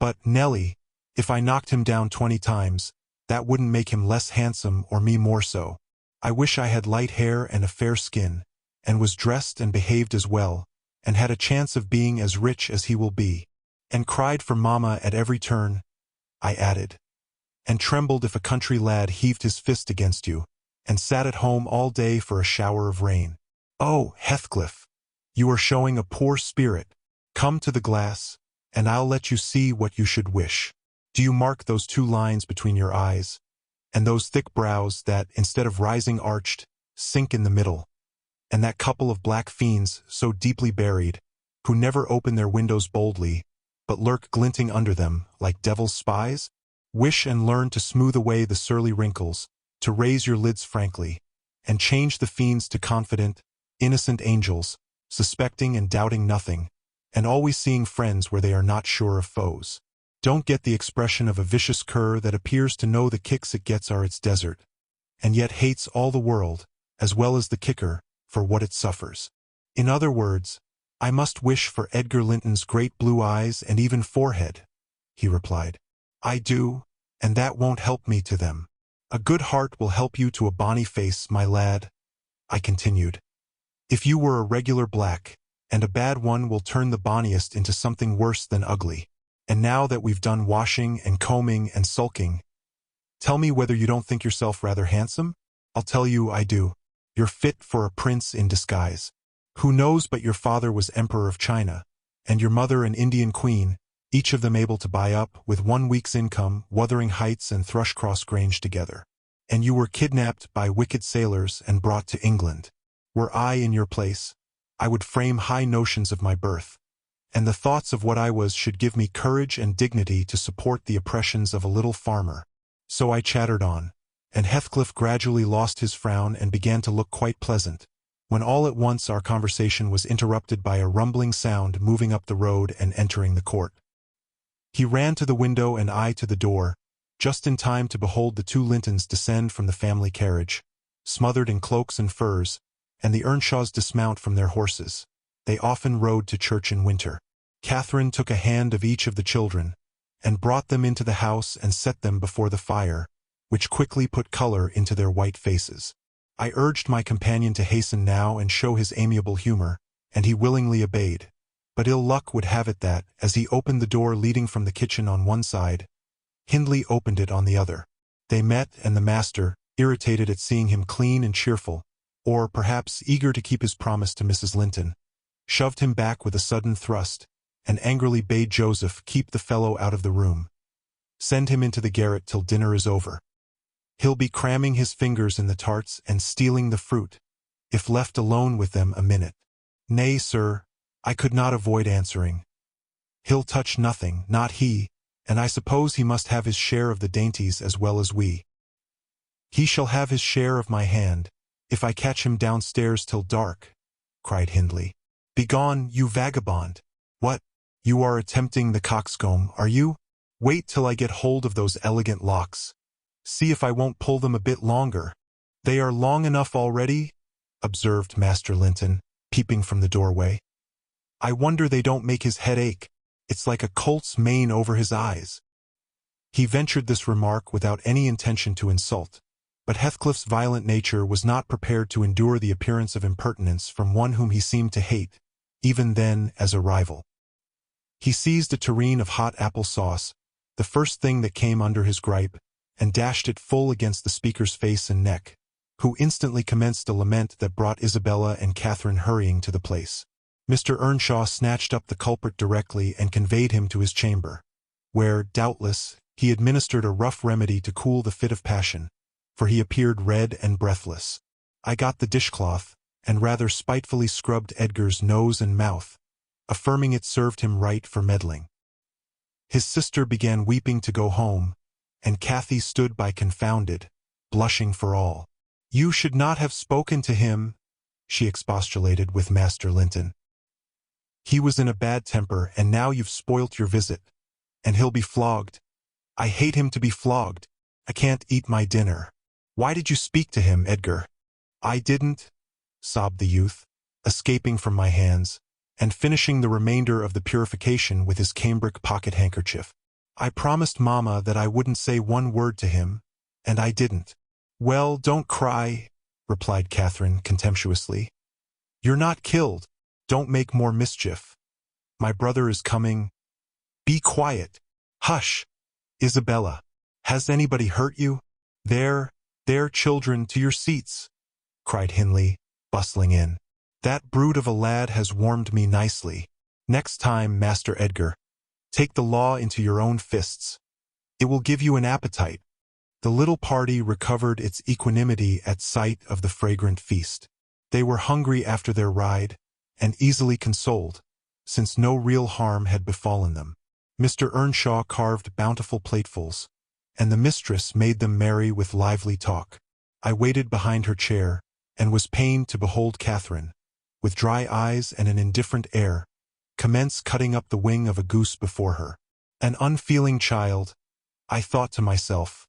But, Nellie, if I knocked him down 20 times, that wouldn't make him less handsome or me more so. I wish I had light hair and a fair skin, and was dressed and behaved as well, and had a chance of being as rich as he will be. And cried for mamma at every turn, I added, and trembled if a country lad heaved his fist against you, and sat at home all day for a shower of rain. Oh, Heathcliff, you are showing a poor spirit. Come to the glass, and I'll let you see what you should wish. Do you mark those 2 lines between your eyes, and those thick brows that, instead of rising arched, sink in the middle, and that couple of black fiends so deeply buried, who never open their windows boldly, but lurk glinting under them like devil's spies? Wish and learn to smooth away the surly wrinkles, to raise your lids frankly, and change the fiends to confident, innocent angels, suspecting and doubting nothing, and always seeing friends where they are not sure of foes. Don't get the expression of a vicious cur that appears to know the kicks it gets are its desert, and yet hates all the world, as well as the kicker, for what it suffers. In other words, I must wish for Edgar Linton's great blue eyes and even forehead, he replied. I do, and that won't help me to them. A good heart will help you to a bonny face, my lad, I continued. If you were a regular black, and a bad one will turn the bonniest into something worse than ugly. And now that we've done washing and combing and sulking, tell me whether you don't think yourself rather handsome? I'll tell you I do. You're fit for a prince in disguise. Who knows but your father was Emperor of China, and your mother an Indian queen, each of them able to buy up, with 1 week's income, Wuthering Heights and Thrushcross Grange together. And you were kidnapped by wicked sailors and brought to England. Were I in your place, I would frame high notions of my birth, and the thoughts of what I was should give me courage and dignity to support the oppressions of a little farmer. So I chattered on, and Heathcliff gradually lost his frown and began to look quite pleasant, when all at once our conversation was interrupted by a rumbling sound moving up the road and entering the court. He ran to the window and I to the door, just in time to behold the 2 Lintons descend from the family carriage, smothered in cloaks and furs, and the Earnshaws dismount from their horses. They often rode to church in winter. Catherine took a hand of each of the children, and brought them into the house and set them before the fire, which quickly put color into their white faces. I urged my companion to hasten now and show his amiable humor, and he willingly obeyed. But ill luck would have it that, as he opened the door leading from the kitchen on one side, Hindley opened it on the other. They met, and the master, irritated at seeing him clean and cheerful, or perhaps eager to keep his promise to Mrs. Linton, shoved him back with a sudden thrust, and angrily bade Joseph keep the fellow out of the room. Send him into the garret till dinner is over. He'll be cramming his fingers in the tarts and stealing the fruit, if left alone with them a minute. Nay, sir, I could not avoid answering. He'll touch nothing, not he, and I suppose he must have his share of the dainties as well as we. He shall have his share of my hand, if I catch him downstairs till dark, cried Hindley. Begone, you vagabond! What, you are attempting the coxcomb, are you? Wait till I get hold of those elegant locks. See if I won't pull them a bit longer. They are long enough already, observed Master Linton, peeping from the doorway. I wonder they don't make his head ache. It's like a colt's mane over his eyes. He ventured this remark without any intention to insult, but Heathcliff's violent nature was not prepared to endure the appearance of impertinence from one whom he seemed to hate, even then as a rival. He seized a tureen of hot apple sauce, the first thing that came under his gripe, and dashed it full against the speaker's face and neck, who instantly commenced a lament that brought Isabella and Catherine hurrying to the place. Mr. Earnshaw snatched up the culprit directly and conveyed him to his chamber, where, doubtless, he administered a rough remedy to cool the fit of passion, for he appeared red and breathless. I got the dishcloth, and rather spitefully scrubbed Edgar's nose and mouth, affirming it served him right for meddling. His sister began weeping to go home, and Cathy stood by confounded, blushing for all. "You should not have spoken to him," she expostulated with Master Linton. "He was in a bad temper, and now you've spoilt your visit, and he'll be flogged. I hate him to be flogged. I can't eat my dinner. Why did you speak to him, Edgar?" "I didn't," sobbed the youth, escaping from my hands, and finishing the remainder of the purification with his cambric pocket-handkerchief. "I promised Mamma that I wouldn't say one word to him, and I didn't." "Well, don't cry," replied Catherine contemptuously. "You're not killed. Don't make more mischief. My brother is coming. Be quiet. Hush! Isabella, has anybody hurt you? There, children, to your seats," cried Hindley, bustling in. "That brute of a lad has warmed me nicely. Next time, Master Edgar, take the law into your own fists. It will give you an appetite." The little party recovered its equanimity at sight of the fragrant feast. They were hungry after their ride, and easily consoled, since no real harm had befallen them. Mr. Earnshaw carved bountiful platefuls, and the mistress made them merry with lively talk. I waited behind her chair, and was pained to behold Catherine, with dry eyes and an indifferent air, commence cutting up the wing of a goose before her. An unfeeling child, I thought to myself.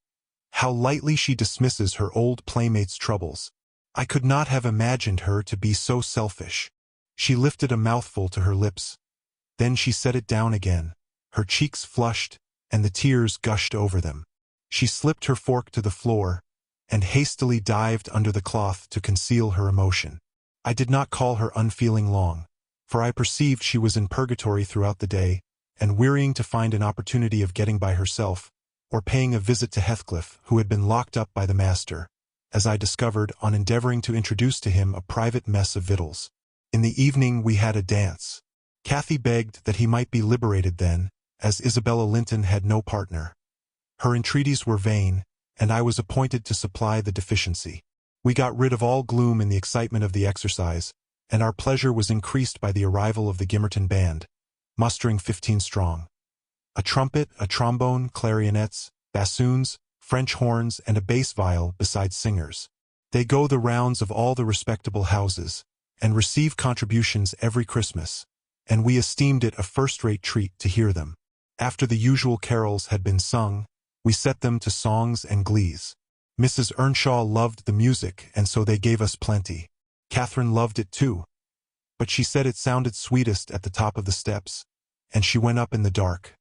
How lightly she dismisses her old playmate's troubles. I could not have imagined her to be so selfish. She lifted a mouthful to her lips. Then she set it down again. Her cheeks flushed, and the tears gushed over them. She slipped her fork to the floor, and hastily dived under the cloth to conceal her emotion. I did not call her unfeeling long, for I perceived she was in purgatory throughout the day, and wearying to find an opportunity of getting by herself, or paying a visit to Heathcliff, who had been locked up by the master, as I discovered on endeavoring to introduce to him a private mess of victuals. In the evening we had a dance. Cathy begged that he might be liberated then, as Isabella Linton had no partner. Her entreaties were vain, and I was appointed to supply the deficiency. We got rid of all gloom in the excitement of the exercise, and our pleasure was increased by the arrival of the Gimmerton band, mustering 15 strong. A trumpet, a trombone, clarionets, bassoons, French horns, and a bass viol besides singers. They go the rounds of all the respectable houses, and receive contributions every Christmas, and we esteemed it a first-rate treat to hear them. After the usual carols had been sung, we set them to songs and glees. Mrs. Earnshaw loved the music, and so they gave us plenty. Catherine loved it too, but she said it sounded sweetest at the top of the steps, and she went up in the dark.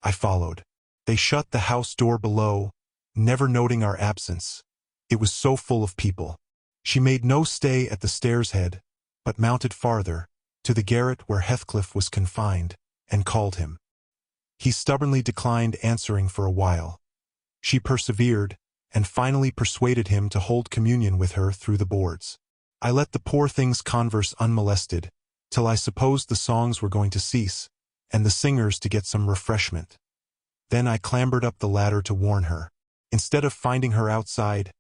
I followed. They shut the house door below, never noting our absence. It was so full of people. She made no stay at the stairs head, but mounted farther, to the garret where Heathcliff was confined, and called him. He stubbornly declined answering for a while. She persevered, and finally persuaded him to hold communion with her through the boards. I let the poor things converse unmolested, till I supposed the songs were going to cease, and the singers to get some refreshment. Then I clambered up the ladder to warn her. Instead of finding her outside,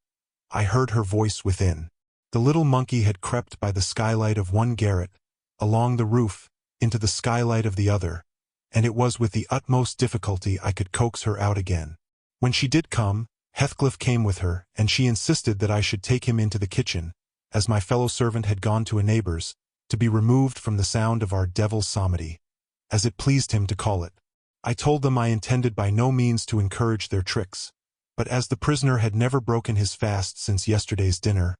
I heard her voice within. The little monkey had crept by the skylight of one garret, along the roof, into the skylight of the other, and it was with the utmost difficulty I could coax her out again. When she did come, Heathcliff came with her, and she insisted that I should take him into the kitchen, as my fellow servant had gone to a neighbor's, to be removed from the sound of our devil's psalmody, as it pleased him to call it. I told them I intended by no means to encourage their tricks, but as the prisoner had never broken his fast since yesterday's dinner,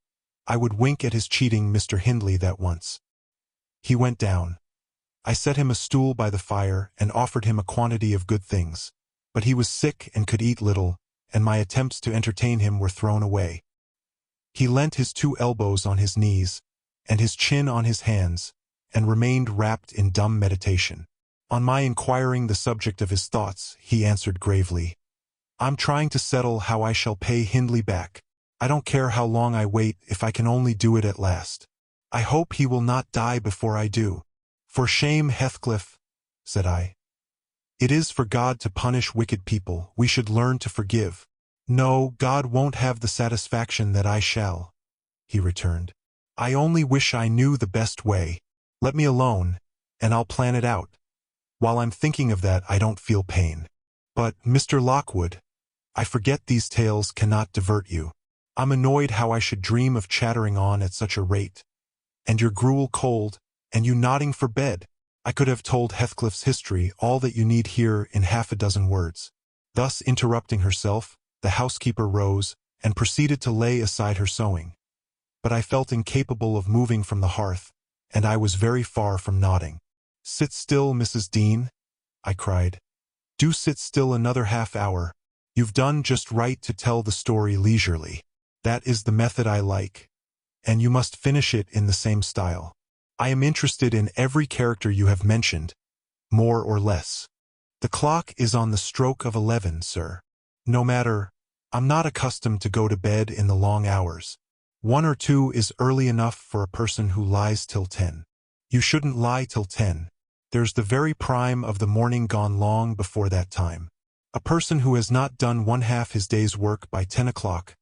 I would wink at his cheating Mr. Hindley that once. He went down. I set him a stool by the fire and offered him a quantity of good things, but he was sick and could eat little, and my attempts to entertain him were thrown away. He leant his 2 elbows on his knees, and his chin on his hands, and remained wrapped in dumb meditation. On my inquiring the subject of his thoughts, he answered gravely, I'm trying to settle how I shall pay Hindley back. I don't care how long I wait if I can only do it at last. I hope he will not die before I do. For shame, Heathcliff, said I. It is for God to punish wicked people. We should learn to forgive. No, God won't have the satisfaction that I shall, he returned. I only wish I knew the best way. Let me alone, and I'll plan it out. While I'm thinking of that, I don't feel pain. But, Mr. Lockwood, I forget these tales cannot divert you. I'm annoyed how I should dream of chattering on at such a rate. And your gruel cold, and you nodding for bed. I could have told Heathcliff's history, all that you need hear, in half a dozen words. Thus interrupting herself, the housekeeper rose, and proceeded to lay aside her sewing. But I felt incapable of moving from the hearth, and I was very far from nodding. Sit still, Mrs. Dean, I cried. Do sit still another half-hour. You've done just right to tell the story leisurely. That is the method I like. And you must finish it in the same style. I am interested in every character you have mentioned, more or less. The clock is on the stroke of 11, sir. No matter, I'm not accustomed to go to bed in the long hours. 1 or 2 is early enough for a person who lies till 10. You shouldn't lie till 10. There's the very prime of the morning gone long before that time. A person who has not done one half his day's work by 10 o'clock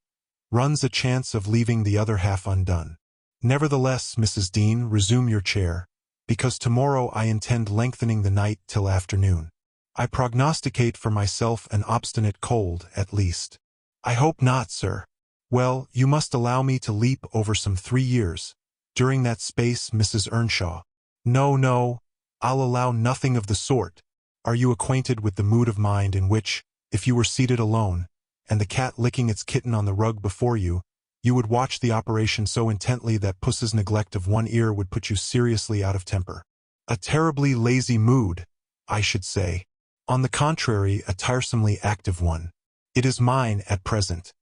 runs a chance of leaving the other half undone. Nevertheless, Mrs. Dean, resume your chair, because tomorrow I intend lengthening the night till afternoon. I prognosticate for myself an obstinate cold, at least. I hope not, sir. Well, you must allow me to leap over some 3 years. During that space, Mrs. Earnshaw. No, I'll allow nothing of the sort. Are you acquainted with the mood of mind in which, if you were seated alone, and the cat licking its kitten on the rug before you, you would watch the operation so intently that Puss's neglect of one ear would put you seriously out of temper? A terribly lazy mood, I should say. On the contrary, a tiresomely active one. It is mine at present.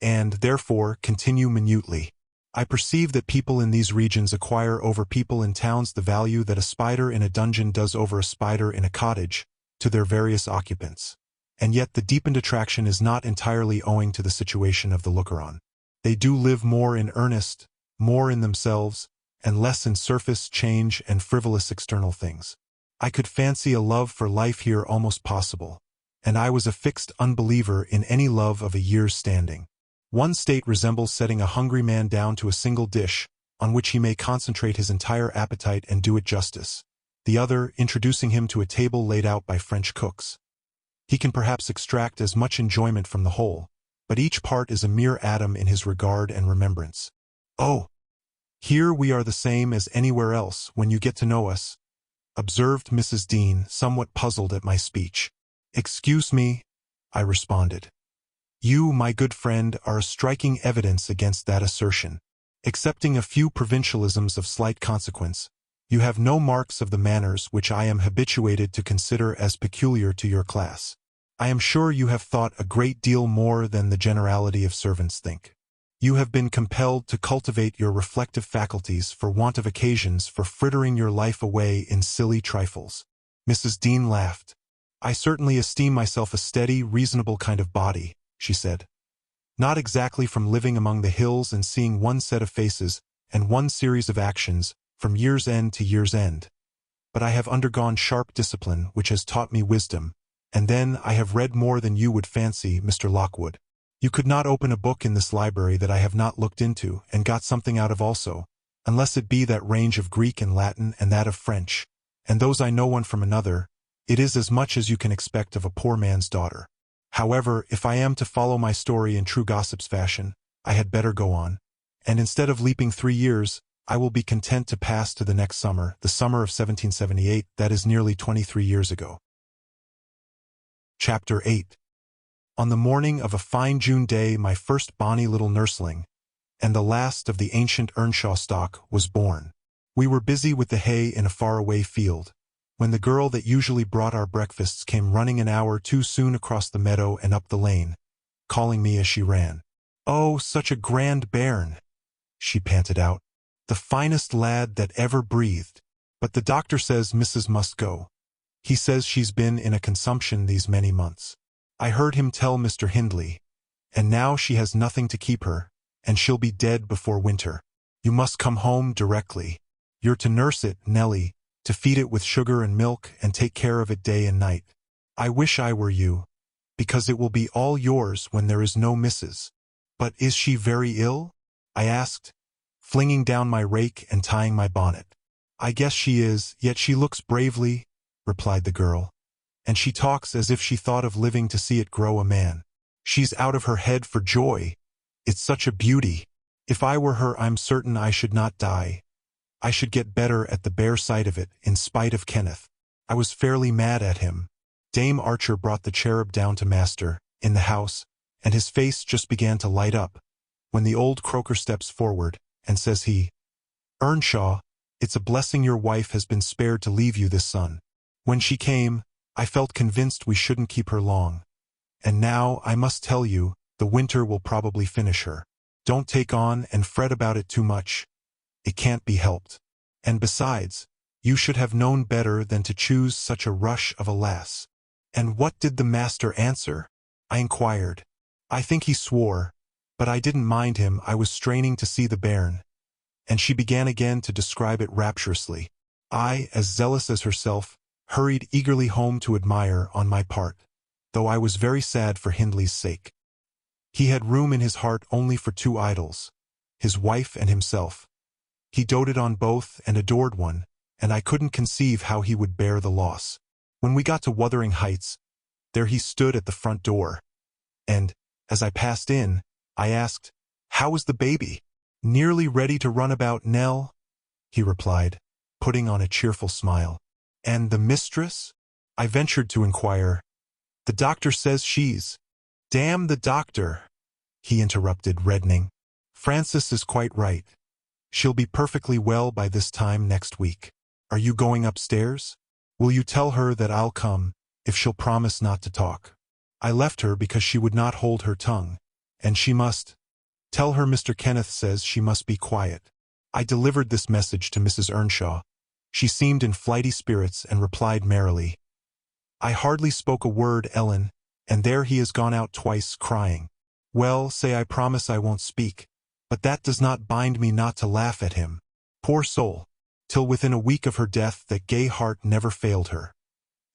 And, therefore, continue minutely. I perceive that people in these regions acquire over people in towns the value that a spider in a dungeon does over a spider in a cottage, to their various occupants. And yet the deepened attraction is not entirely owing to the situation of the looker-on. They do live more in earnest, more in themselves, and less in surface change and frivolous external things. I could fancy a love for life here almost possible, and I was a fixed unbeliever in any love of a year's standing. One state resembles setting a hungry man down to a single dish, on which he may concentrate his entire appetite and do it justice. The other, introducing him to a table laid out by French cooks. He can perhaps extract as much enjoyment from the whole, but each part is a mere atom in his regard and remembrance. Oh! Here we are the same as anywhere else when you get to know us, observed Mrs. Dean, somewhat puzzled at my speech. Excuse me, I responded. You, my good friend, are a striking evidence against that assertion. Excepting a few provincialisms of slight consequence, you have no marks of the manners which I am habituated to consider as peculiar to your class. I am sure you have thought a great deal more than the generality of servants think. You have been compelled to cultivate your reflective faculties for want of occasions for frittering your life away in silly trifles. Mrs. Dean laughed. I certainly esteem myself a steady, reasonable kind of body, she said. Not exactly from living among the hills and seeing one set of faces and one series of actions from year's end to year's end. But I have undergone sharp discipline which has taught me wisdom, and then I have read more than you would fancy, Mr. Lockwood. You could not open a book in this library that I have not looked into and got something out of also, unless it be that range of Greek and Latin and that of French, and those I know one from another. It is as much as you can expect of a poor man's daughter. However, if I am to follow my story in true gossip's fashion, I had better go on, and instead of leaping 3 years, I will be content to pass to the next summer, the summer of 1778, that is nearly 23 years ago. Chapter 8. On the morning of a fine June day, my first bonny little nursling, and the last of the ancient Earnshaw stock, was born. We were busy with the hay in a faraway field, when the girl that usually brought our breakfasts came running an hour too soon across the meadow and up the lane, calling me as she ran. "Oh, such a grand bairn," she panted out. "The finest lad that ever breathed. But the doctor says Mrs. must go. He says she's been in a consumption these many months." I heard him tell Mr. Hindley. And now she has nothing to keep her, and she'll be dead before winter. You must come home directly. You're to nurse it, Nellie, to feed it with sugar and milk and take care of it day and night. I wish I were you, because it will be all yours when there is no Mrs. But is she very ill? I asked, flinging down my rake and tying my bonnet. I guess she is, yet she looks bravely, replied the girl. And she talks as if she thought of living to see it grow a man. She's out of her head for joy. It's such a beauty. If I were her, I'm certain I should not die. I should get better at the bare sight of it, in spite of Kenneth. I was fairly mad at him. Dame Archer brought the cherub down to master, in the house, and his face just began to light up, when the old croaker steps forward, and says he, Earnshaw, it's a blessing your wife has been spared to leave you this son. When she came, I felt convinced we shouldn't keep her long. And now, I must tell you, the winter will probably finish her. Don't take on and fret about it too much. It can't be helped. And besides, you should have known better than to choose such a rush of a lass. And what did the master answer? I inquired. I think he swore, but I didn't mind him. I was straining to see the bairn. And she began again to describe it rapturously. I, as zealous as herself, hurried eagerly home to admire on my part, though I was very sad for Hindley's sake. He had room in his heart only for two idols, his wife and himself. He doted on both and adored one, and I couldn't conceive how he would bear the loss. When we got to Wuthering Heights, there he stood at the front door, and, as I passed in, I asked, How is the baby? Nearly ready to run about, Nell? He replied, putting on a cheerful smile. And the mistress? I ventured to inquire. The doctor says she's— Damn the doctor, he interrupted, reddening. Frances is quite right. She'll be perfectly well by this time next week. Are you going upstairs? Will you tell her that I'll come, if she'll promise not to talk? I left her because she would not hold her tongue, and she must. Tell her Mr. Kenneth says she must be quiet. I delivered this message to Mrs. Earnshaw. She seemed in flighty spirits and replied merrily, I hardly spoke a word, Ellen, and there he has gone out twice, crying. Well, say I promise I won't speak, but that does not bind me not to laugh at him. Poor soul, till within a week of her death that gay heart never failed her.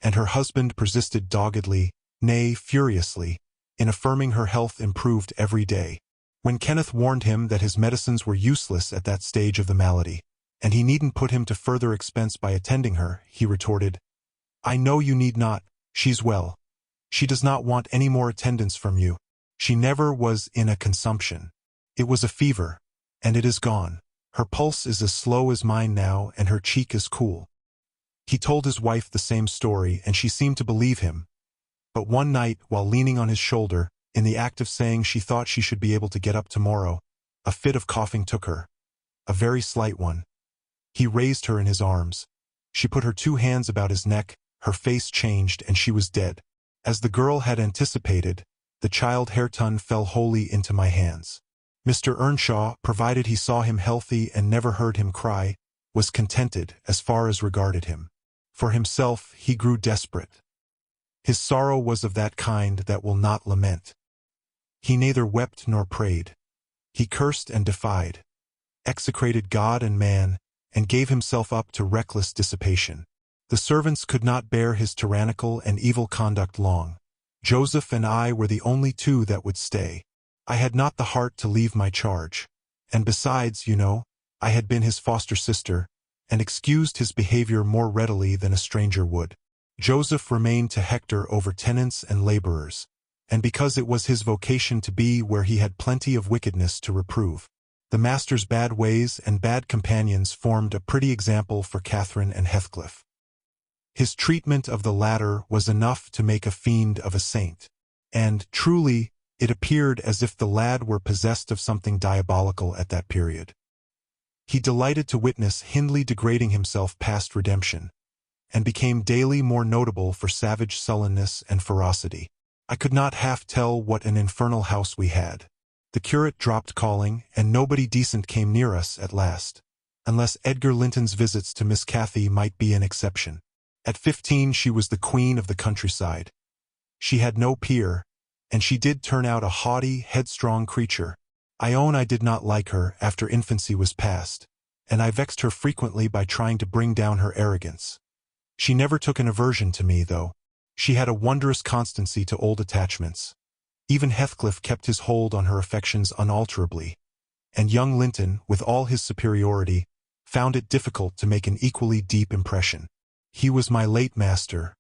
And her husband persisted doggedly, nay, furiously, in affirming her health improved every day. When Kenneth warned him that his medicines were useless at that stage of the malady, and he needn't put him to further expense by attending her, he retorted, I know you need not, she's well. She does not want any more attendance from you. She never was in a consumption. It was a fever, and it is gone. Her pulse is as slow as mine now, and her cheek is cool. He told his wife the same story, and she seemed to believe him. But one night, while leaning on his shoulder, in the act of saying she thought she should be able to get up tomorrow, a fit of coughing took her. A very slight one. He raised her in his arms. She put her 2 hands about his neck, her face changed, and she was dead. As the girl had anticipated, the child Hareton fell wholly into my hands. Mr. Earnshaw, provided he saw him healthy and never heard him cry, was contented as far as regarded him. For himself, he grew desperate. His sorrow was of that kind that will not lament. He neither wept nor prayed. He cursed and defied, execrated God and man, and gave himself up to reckless dissipation. The servants could not bear his tyrannical and evil conduct long. Joseph and I were the only two that would stay. I had not the heart to leave my charge. And besides, you know, I had been his foster sister, and excused his behavior more readily than a stranger would. Joseph remained to Hector over tenants and laborers, and because it was his vocation to be where he had plenty of wickedness to reprove. The master's bad ways and bad companions formed a pretty example for Catherine and Heathcliff. His treatment of the latter was enough to make a fiend of a saint, and, truly, it appeared as if the lad were possessed of something diabolical at that period. He delighted to witness Hindley degrading himself past redemption, and became daily more notable for savage sullenness and ferocity. I could not half tell what an infernal house we had. The curate dropped calling, and nobody decent came near us at last, unless Edgar Linton's visits to Miss Cathy might be an exception. At 15 she was the queen of the countryside. She had no peer, and she did turn out a haughty, headstrong creature. I own I did not like her after infancy was past, and I vexed her frequently by trying to bring down her arrogance. She never took an aversion to me, though. She had a wondrous constancy to old attachments. Even Heathcliff kept his hold on her affections unalterably, and young Linton, with all his superiority, found it difficult to make an equally deep impression. He was my late master.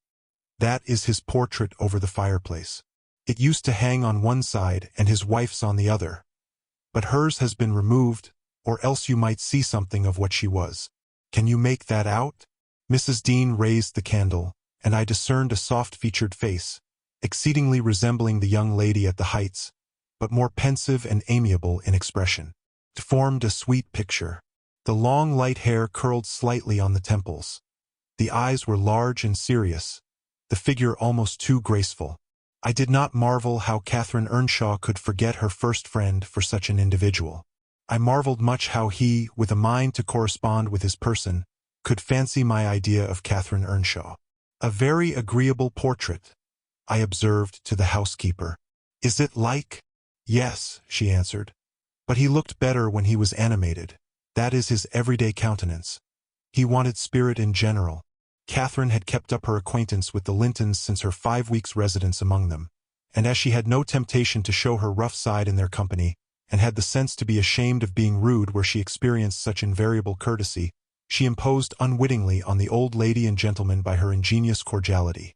That is his portrait over the fireplace. It used to hang on one side and his wife's on the other. But hers has been removed, or else you might see something of what she was. Can you make that out? Mrs. Dean raised the candle, and I discerned a soft-featured face, exceedingly resembling the young lady at the Heights, but more pensive and amiable in expression. It formed a sweet picture. The long light hair curled slightly on the temples. The eyes were large and serious, the figure almost too graceful. I did not marvel how Catherine Earnshaw could forget her first friend for such an individual. I marveled much how he, with a mind to correspond with his person, could fancy my idea of Catherine Earnshaw. A very agreeable portrait, I observed to the housekeeper. Is it like? Yes, she answered. But he looked better when he was animated. That is his everyday countenance. He wanted spirit in general. Catherine had kept up her acquaintance with the Lintons since her 5 weeks' residence among them, and as she had no temptation to show her rough side in their company, and had the sense to be ashamed of being rude where she experienced such invariable courtesy, she imposed unwittingly on the old lady and gentleman by her ingenious cordiality,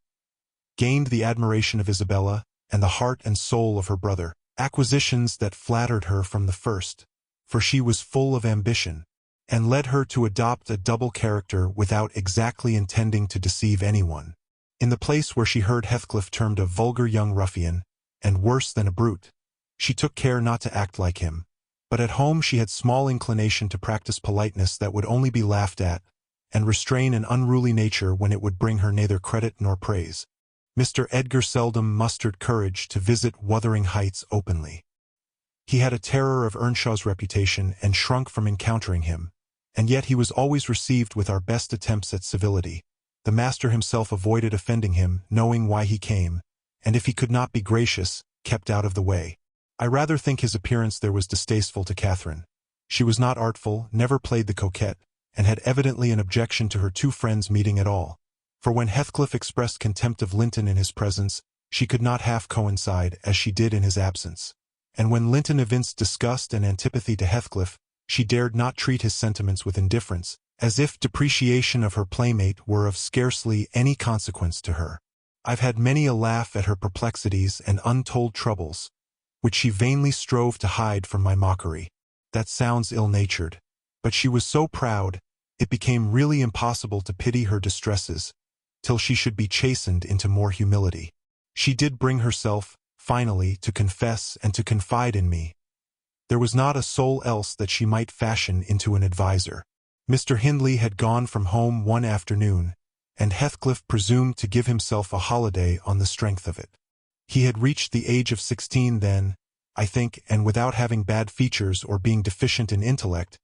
gained the admiration of Isabella, and the heart and soul of her brother, acquisitions that flattered her from the first, for she was full of ambition, and led her to adopt a double character without exactly intending to deceive anyone. In the place where she heard Heathcliff termed a vulgar young ruffian, and worse than a brute, she took care not to act like him, but at home she had small inclination to practice politeness that would only be laughed at, and restrain an unruly nature when it would bring her neither credit nor praise. Mr. Edgar seldom mustered courage to visit Wuthering Heights openly. He had a terror of Earnshaw's reputation and shrunk from encountering him, and yet he was always received with our best attempts at civility. The master himself avoided offending him, knowing why he came, and if he could not be gracious, kept out of the way. I rather think his appearance there was distasteful to Catherine. She was not artful, never played the coquette, and had evidently an objection to her two friends meeting at all. For when Heathcliff expressed contempt of Linton in his presence, she could not half coincide as she did in his absence. And when Linton evinced disgust and antipathy to Heathcliff, she dared not treat his sentiments with indifference, as if depreciation of her playmate were of scarcely any consequence to her. I've had many a laugh at her perplexities and untold troubles, which she vainly strove to hide from my mockery. That sounds ill-natured, but she was so proud, it became really impossible to pity her distresses, till she should be chastened into more humility. She did bring herself, finally, to confess and to confide in me. There was not a soul else that she might fashion into an adviser. Mr. Hindley had gone from home one afternoon, and Heathcliff presumed to give himself a holiday on the strength of it. He had reached the age of 16 then, I think, and without having bad features or being deficient in intellect,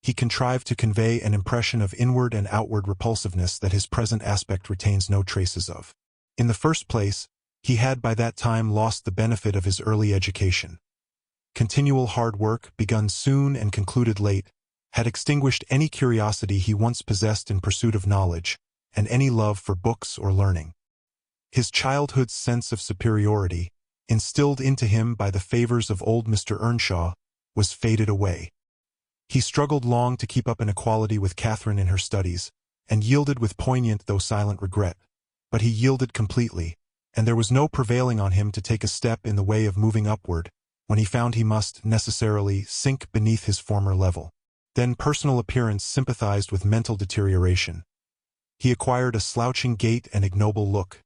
he contrived to convey an impression of inward and outward repulsiveness that his present aspect retains no traces of. In the first place, he had by that time lost the benefit of his early education. Continual hard work, begun soon and concluded late, had extinguished any curiosity he once possessed in pursuit of knowledge, and any love for books or learning. His childhood's sense of superiority, instilled into him by the favors of old Mr. Earnshaw, was faded away. He struggled long to keep up an equality with Catherine in her studies, and yielded with poignant though silent regret, but he yielded completely, and there was no prevailing on him to take a step in the way of moving upward, when he found he must, necessarily, sink beneath his former level. Then personal appearance sympathized with mental deterioration. He acquired a slouching gait and ignoble look.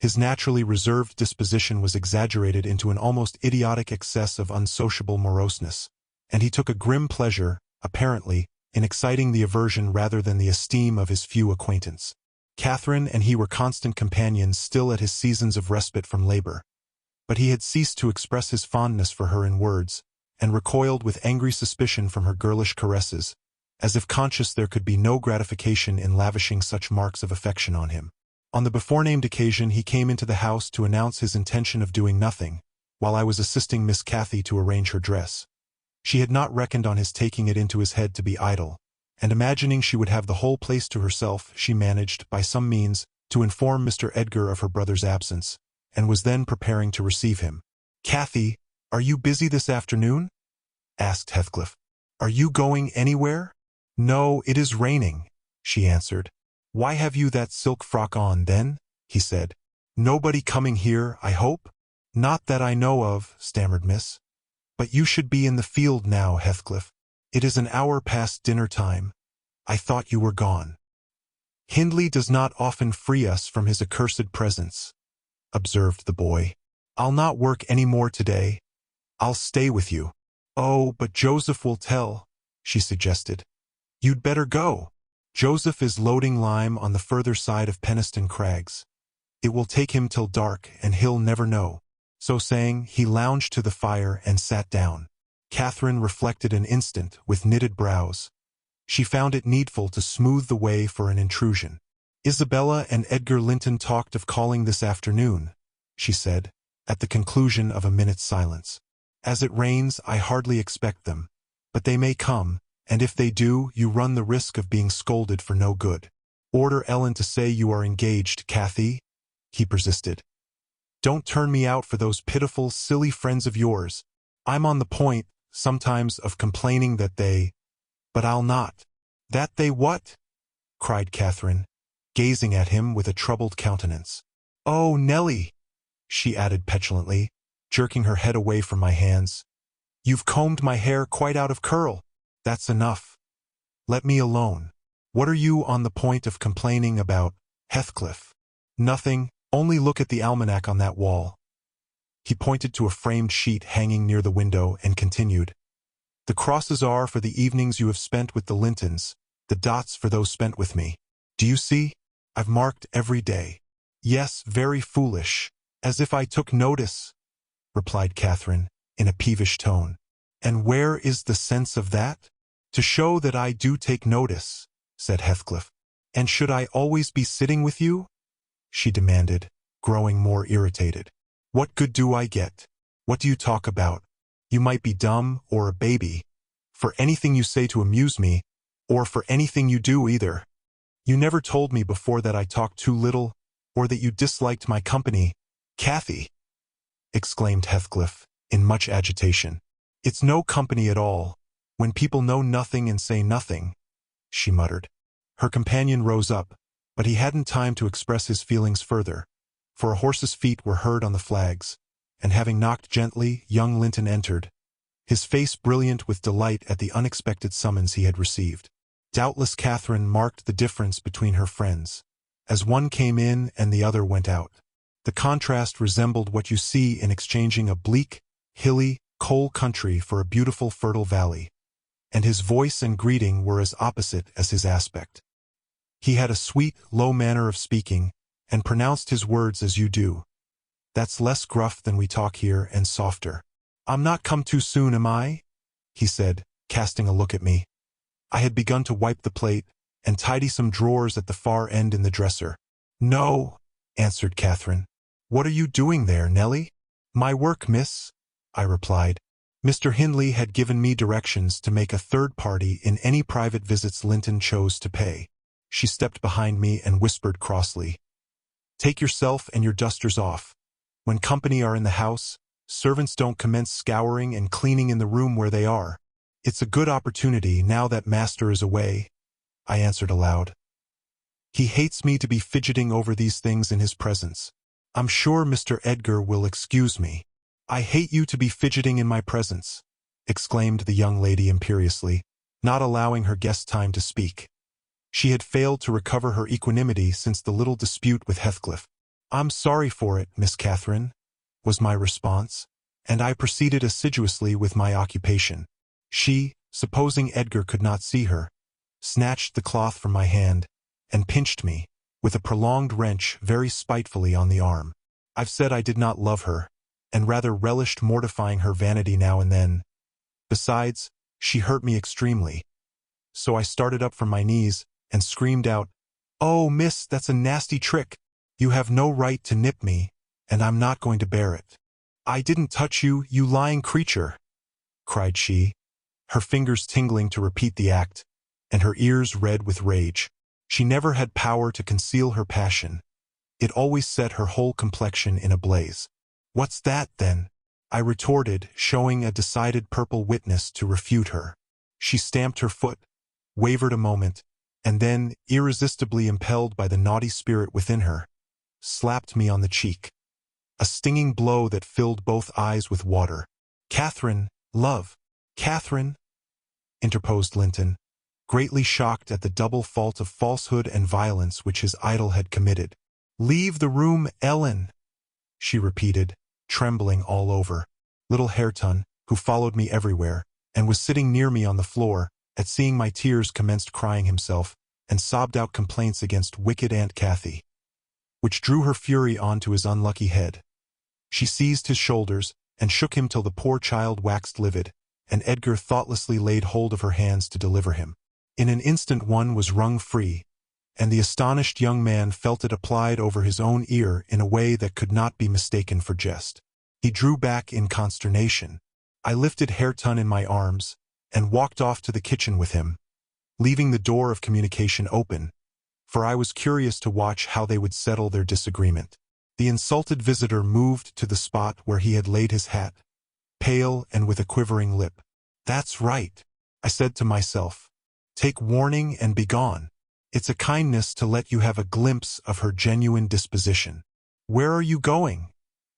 His naturally reserved disposition was exaggerated into an almost idiotic excess of unsociable moroseness, and he took a grim pleasure, apparently, in exciting the aversion rather than the esteem of his few acquaintance. Catherine and he were constant companions still at his seasons of respite from labor, but he had ceased to express his fondness for her in words, and recoiled with angry suspicion from her girlish caresses, as if conscious there could be no gratification in lavishing such marks of affection on him. On the before-named occasion he came into the house to announce his intention of doing nothing, while I was assisting Miss Cathy to arrange her dress. She had not reckoned on his taking it into his head to be idle, and imagining she would have the whole place to herself, she managed, by some means, to inform Mr. Edgar of her brother's absence, and was then preparing to receive him. "Cathy, are you busy this afternoon?" asked Heathcliff. "Are you going anywhere?" "No, it is raining," she answered. "Why have you that silk frock on, then?" he said. "Nobody coming here, I hope?" "Not that I know of," stammered Miss. "But you should be in the field now, Heathcliff. It is an hour past dinner time. I thought you were gone." "Hindley does not often free us from his accursed presence," observed the boy. "I'll not work any more today. I'll stay with you." "Oh, but Joseph will tell," she suggested. "You'd better go. Joseph is loading lime on the further side of Penistone Crags. It will take him till dark, and he'll never know." So saying, he lounged to the fire and sat down. Catherine reflected an instant with knitted brows. She found it needful to smooth the way for an intrusion. "Isabella and Edgar Linton talked of calling this afternoon," she said, at the conclusion of a minute's silence. "As it rains, I hardly expect them, but they may come, and if they do, you run the risk of being scolded for no good." "Order Ellen to say you are engaged, Cathy," he persisted. "Don't turn me out for those pitiful, silly friends of yours. I'm on the point, sometimes, of complaining that they— but I'll not." "That they what?" cried Catherine, gazing at him with a troubled countenance. "Oh, Nellie," she added petulantly, jerking her head away from my hands. "You've combed my hair quite out of curl. That's enough. Let me alone. What are you on the point of complaining about, Heathcliff?" "Nothing, only look at the almanac on that wall." He pointed to a framed sheet hanging near the window and continued. "The crosses are for the evenings you have spent with the Lintons, the dots for those spent with me. Do you see? I've marked every day." "Yes, very foolish. As if I took notice," replied Catherine, in a peevish tone. "And where is the sense of that?" "To show that I do take notice," said Heathcliff. "And should I always be sitting with you?" she demanded, growing more irritated. "What good do I get? What do you talk about? You might be dumb or a baby, for anything you say to amuse me, or for anything you do either. You never told me before that I talked too little, or that you disliked my company." "Cathy!" exclaimed Heathcliff, in much agitation. "It's no company at all, when people know nothing and say nothing," she muttered. Her companion rose up, but he hadn't time to express his feelings further, for a horse's feet were heard on the flags, and having knocked gently, young Linton entered, his face brilliant with delight at the unexpected summons he had received. Doubtless Catherine marked the difference between her friends, as one came in and the other went out. The contrast resembled what you see in exchanging a bleak, hilly, coal country for a beautiful fertile valley, and his voice and greeting were as opposite as his aspect. He had a sweet, low manner of speaking, and pronounced his words as you do. That's less gruff than we talk here, and softer. "I'm not come too soon, am I?" he said, casting a look at me. I had begun to wipe the plate, and tidy some drawers at the far end in the dresser. "No," answered Catherine. "What are you doing there, Nellie?" "My work, miss," I replied. Mr. Hindley had given me directions to make a third party in any private visits Linton chose to pay. She stepped behind me and whispered crossly, "Take yourself and your dusters off. When company are in the house, servants don't commence scouring and cleaning in the room where they are. It's a good opportunity now that master is away," I answered aloud. "He hates me to be fidgeting over these things in his presence. I'm sure Mr. Edgar will excuse me." "I hate you to be fidgeting in my presence," exclaimed the young lady imperiously, not allowing her guest time to speak. She had failed to recover her equanimity since the little dispute with Heathcliff. "I'm sorry for it, Miss Catherine," was my response, and I proceeded assiduously with my occupation. She, supposing Edgar could not see her, snatched the cloth from my hand, and pinched me, with a prolonged wrench, very spitefully on the arm. I've said I did not love her, and rather relished mortifying her vanity now and then. Besides, she hurt me extremely. So I started up from my knees, and screamed out, "Oh, miss, that's a nasty trick. You have no right to nip me, and I'm not going to bear it. I didn't touch you, you lying creature, cried she, her fingers tingling to repeat the act, and her ears red with rage. She never had power to conceal her passion. It always set her whole complexion in a blaze. What's that, then? I retorted, showing a decided purple witness to refute her. She stamped her foot, wavered a moment, and then, irresistibly impelled by the naughty spirit within her, slapped me on the cheek. A stinging blow that filled both eyes with water. "Catherine, love, Catherine," interposed Linton, greatly shocked at the double fault of falsehood and violence which his idol had committed. "Leave the room, Ellen," she repeated, trembling all over. Little Hareton, who followed me everywhere, and was sitting near me on the floor, at seeing my tears commenced crying himself, and sobbed out complaints against wicked Aunt Cathy, which drew her fury on to his unlucky head. She seized his shoulders, and shook him till the poor child waxed livid, and Edgar thoughtlessly laid hold of her hands to deliver him. In an instant one was wrung free, and the astonished young man felt it applied over his own ear in a way that could not be mistaken for jest. He drew back in consternation. I lifted Hareton in my arms, and walked off to the kitchen with him, leaving the door of communication open, for I was curious to watch how they would settle their disagreement. The insulted visitor moved to the spot where he had laid his hat, pale and with a quivering lip. "That's right," I said to myself. "Take warning and begone. It's a kindness to let you have a glimpse of her genuine disposition." "Where are you going?"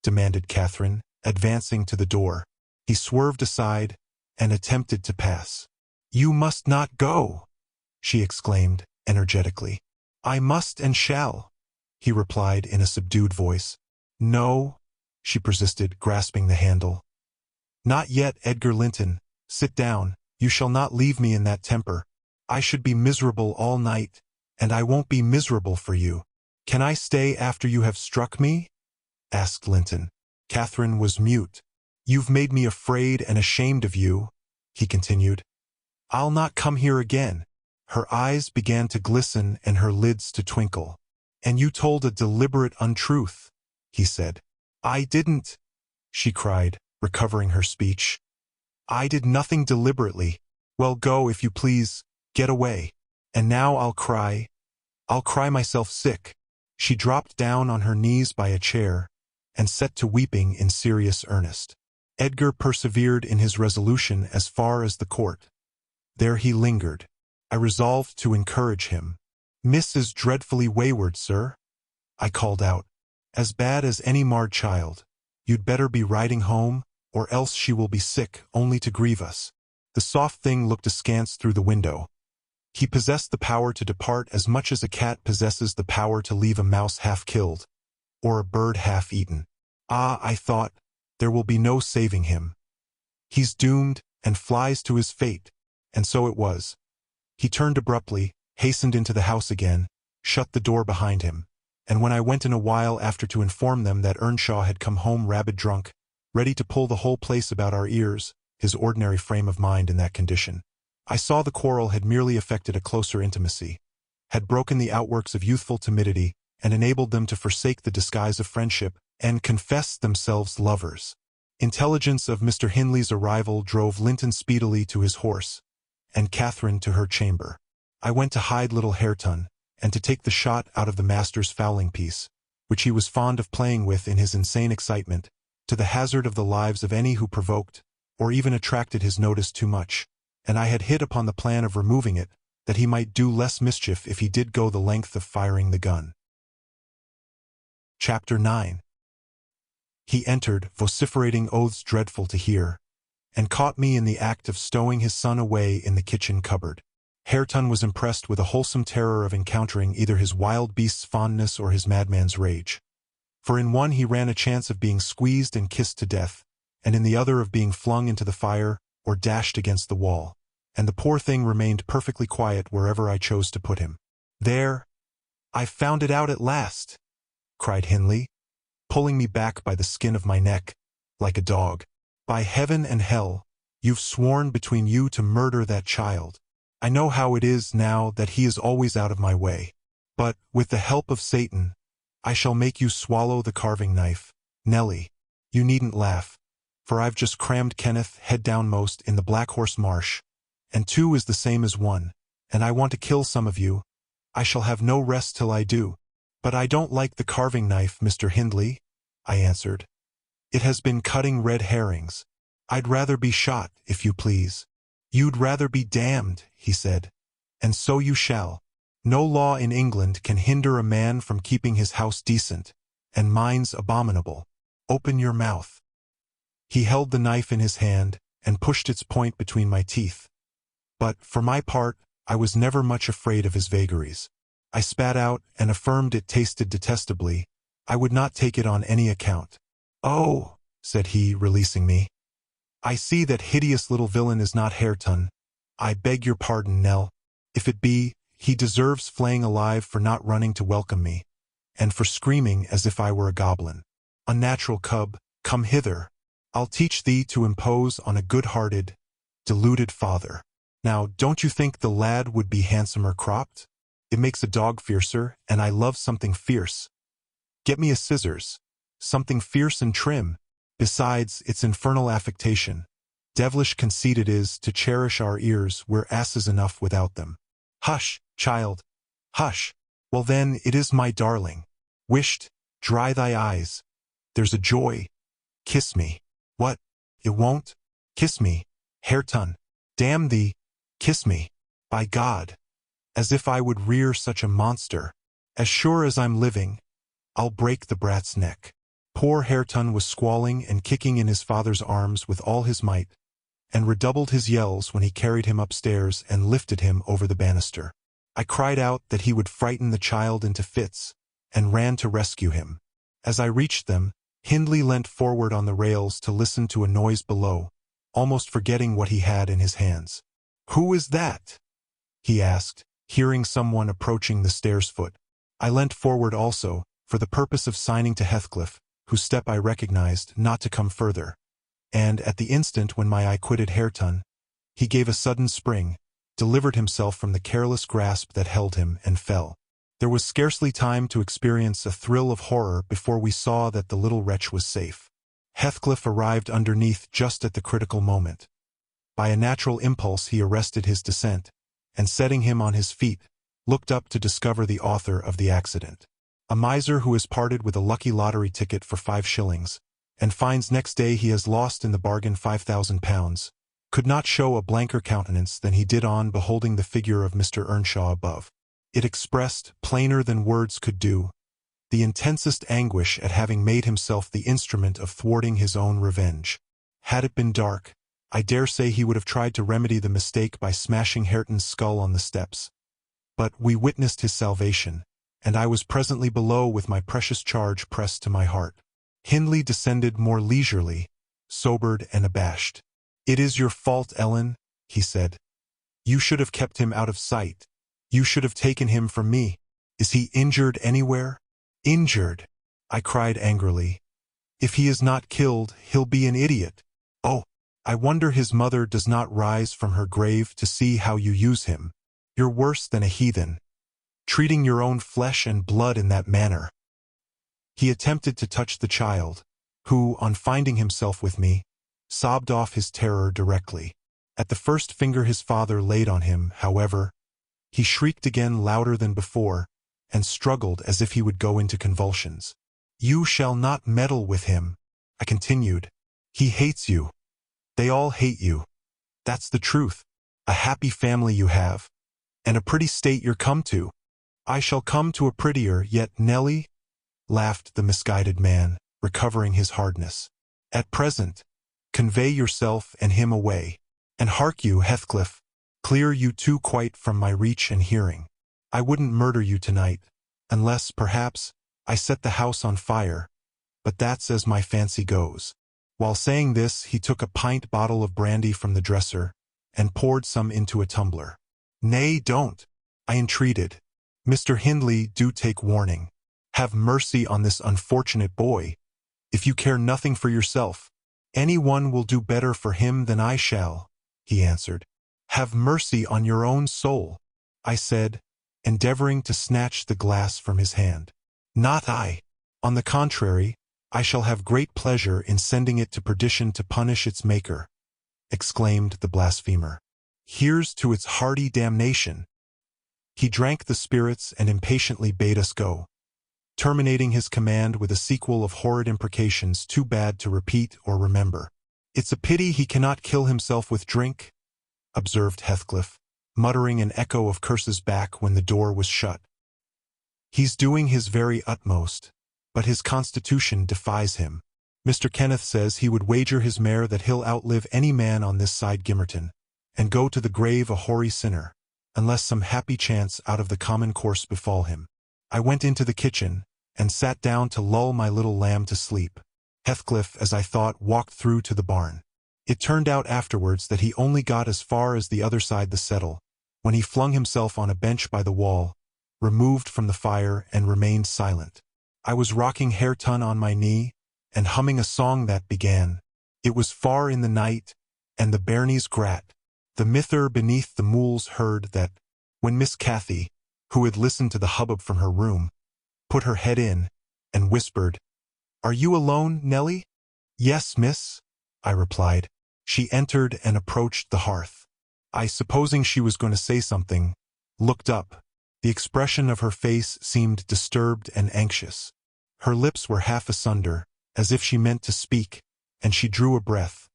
demanded Catherine, advancing to the door. He swerved aside and attempted to pass. "You must not go," she exclaimed energetically. "I must and shall," he replied in a subdued voice. "No," she persisted, grasping the handle. "Not yet, Edgar Linton. Sit down. You shall not leave me in that temper. I should be miserable all night, and I won't be miserable for you." "Can I stay after you have struck me?" asked Linton. Catherine was mute. "You've made me afraid and ashamed of you," he continued. "I'll not come here again." Her eyes began to glisten and her lids to twinkle. "And you told a deliberate untruth," he said. "I didn't," she cried, recovering her speech. "I did nothing deliberately." "Well, go if you please. Get away. And now I'll cry myself sick." She dropped down on her knees by a chair, and set to weeping in serious earnest. Edgar persevered in his resolution as far as the court. There he lingered. I resolved to encourage him. "Miss is dreadfully wayward, sir," I called out. "As bad as any marred child. You'd better be riding home, or else she will be sick only to grieve us." The soft thing looked askance through the window. He possessed the power to depart as much as a cat possesses the power to leave a mouse half-killed, or a bird half-eaten. "Ah," I thought, "there will be no saving him. He's doomed, and flies to his fate." And so it was. He turned abruptly, hastened into the house again, shut the door behind him, and when I went in a while after to inform them that Earnshaw had come home rabid drunk, ready to pull the whole place about our ears, his ordinary frame of mind in that condition, I saw the quarrel had merely effected a closer intimacy, had broken the outworks of youthful timidity, and enabled them to forsake the disguise of friendship, and confess themselves lovers. Intelligence of Mr. Hindley's arrival drove Linton speedily to his horse, and Catherine to her chamber. I went to hide little Hareton, and to take the shot out of the master's fowling piece, which he was fond of playing with in his insane excitement, to the hazard of the lives of any who provoked, or even attracted his notice too much, and I had hit upon the plan of removing it, that he might do less mischief if he did go the length of firing the gun. Chapter 9. He entered, vociferating oaths dreadful to hear, and caught me in the act of stowing his son away in the kitchen cupboard. Hareton was impressed with a wholesome terror of encountering either his wild beast's fondness or his madman's rage. For in one he ran a chance of being squeezed and kissed to death, and in the other of being flung into the fire or dashed against the wall, and the poor thing remained perfectly quiet wherever I chose to put him. "There, I've found it out at last," cried Hindley, pulling me back by the skin of my neck, like a dog. "By heaven and hell, you've sworn between you to murder that child. I know how it is now that he is always out of my way. But, with the help of Satan, I shall make you swallow the carving knife. Nellie, you needn't laugh, for I've just crammed Kenneth head downmost in the Black Horse Marsh, and 2 is the same as 1, and I want to kill some of you. I shall have no rest till I do. But I don't like the carving knife, Mr. Hindley, I answered. It has been cutting red herrings. I'd rather be shot, if you please. You'd rather be damned, he said. And so you shall. No law in England can hinder a man from keeping his house decent, and mine's abominable. Open your mouth. He held the knife in his hand and pushed its point between my teeth. But, for my part, I was never much afraid of his vagaries. I spat out and affirmed it tasted detestably. I would not take it on any account. Oh, said he, releasing me. I see that hideous little villain is not Hareton. I beg your pardon, Nell. If it be, he deserves flaying alive for not running to welcome me, and for screaming as if I were a goblin. Unnatural cub, come hither. I'll teach thee to impose on a good-hearted, deluded father. Now, don't you think the lad would be handsomer cropped? It makes a dog fiercer, and I love something fierce. Get me a scissors. Something fierce and trim. Besides, its infernal affectation. Devilish conceit it is to cherish our ears, we're asses enough without them. Hush, child. Hush. Well then, it is my darling. Wisht, dry thy eyes. There's a joy. Kiss me. What? It won't? Kiss me. Hareton. Damn thee. Kiss me. By God. As if I would rear such a monster. As sure as I'm living, I'll break the brat's neck. Poor Hareton was squalling and kicking in his father's arms with all his might, and redoubled his yells when he carried him upstairs and lifted him over the banister. I cried out that he would frighten the child into fits, and ran to rescue him. As I reached them, Hindley leant forward on the rails to listen to a noise below, almost forgetting what he had in his hands. "Who is that?" he asked, hearing someone approaching the stairs foot. I leant forward also, for the purpose of signing to Heathcliff, whose step I recognized, not to come further. And at the instant when my eye quitted Hareton, he gave a sudden spring, delivered himself from the careless grasp that held him, and fell. There was scarcely time to experience a thrill of horror before we saw that the little wretch was safe. Heathcliff arrived underneath just at the critical moment. By a natural impulse he arrested his descent, and setting him on his feet, looked up to discover the author of the accident. A miser who has parted with a lucky lottery ticket for 5 shillings, and finds next day he has lost in the bargain £5,000, could not show a blanker countenance than he did on beholding the figure of Mr. Earnshaw above. It expressed, plainer than words could do, the intensest anguish at having made himself the instrument of thwarting his own revenge. Had it been dark, I dare say he would have tried to remedy the mistake by smashing Hareton's skull on the steps. But we witnessed his salvation, and I was presently below with my precious charge pressed to my heart. Hindley descended more leisurely, sobered and abashed. "It is your fault, Ellen," he said. "You should have kept him out of sight. You should have taken him from me. Is he injured anywhere?" "Injured?" I cried angrily. "If he is not killed, he'll be an idiot. Oh, I wonder his mother does not rise from her grave to see how you use him. You're worse than a heathen, treating your own flesh and blood in that manner." He attempted to touch the child, who, on finding himself with me, sobbed off his terror directly. At the first finger his father laid on him, however, he shrieked again louder than before, and struggled as if he would go into convulsions. "You shall not meddle with him," I continued. "He hates you. They all hate you. That's the truth. A happy family you have, and a pretty state you're come to." "I shall come to a prettier yet, Nellie," laughed the misguided man, recovering his hardness. "At present, convey yourself and him away. And hark you, Heathcliff, clear you two quite from my reach and hearing. I wouldn't murder you tonight, unless, perhaps, I set the house on fire, but that's as my fancy goes." While saying this, he took a pint bottle of brandy from the dresser, and poured some into a tumbler. "Nay, don't," I entreated. "Mr. Hindley, do take warning. Have mercy on this unfortunate boy. If you care nothing for yourself, any one will do better for him than I shall," he answered. "Have mercy on your own soul," I said, endeavoring to snatch the glass from his hand. Not I. On the contrary, I shall have great pleasure in sending it to perdition to punish its maker," exclaimed the blasphemer. "Here's to its hearty damnation." He drank the spirits and impatiently bade us go, terminating his command with a sequel of horrid imprecations too bad to repeat or remember. "It's a pity he cannot kill himself with drink," observed Heathcliff, muttering an echo of curses back when the door was shut. "He's doing his very utmost, but his constitution defies him. Mr. Kenneth says he would wager his mare that he'll outlive any man on this side Gimmerton, and go to the grave a hoary sinner, unless some happy chance out of the common course befall him." I went into the kitchen, and sat down to lull my little lamb to sleep. Heathcliff, as I thought, walked through to the barn. It turned out afterwards that he only got as far as the other side the settle, when he flung himself on a bench by the wall, removed from the fire, and remained silent. I was rocking Hareton on my knee, and humming a song that began, "It was far in the night, and the bairnies grat. The mither beneath the mools heard that," when Miss Cathy, who had listened to the hubbub from her room, put her head in, and whispered, "Are you alone, Nellie?" "Yes, miss," I replied. She entered and approached the hearth. I, supposing she was going to say something, looked up. The expression of her face seemed disturbed and anxious. Her lips were half asunder, as if she meant to speak, and she drew a breath,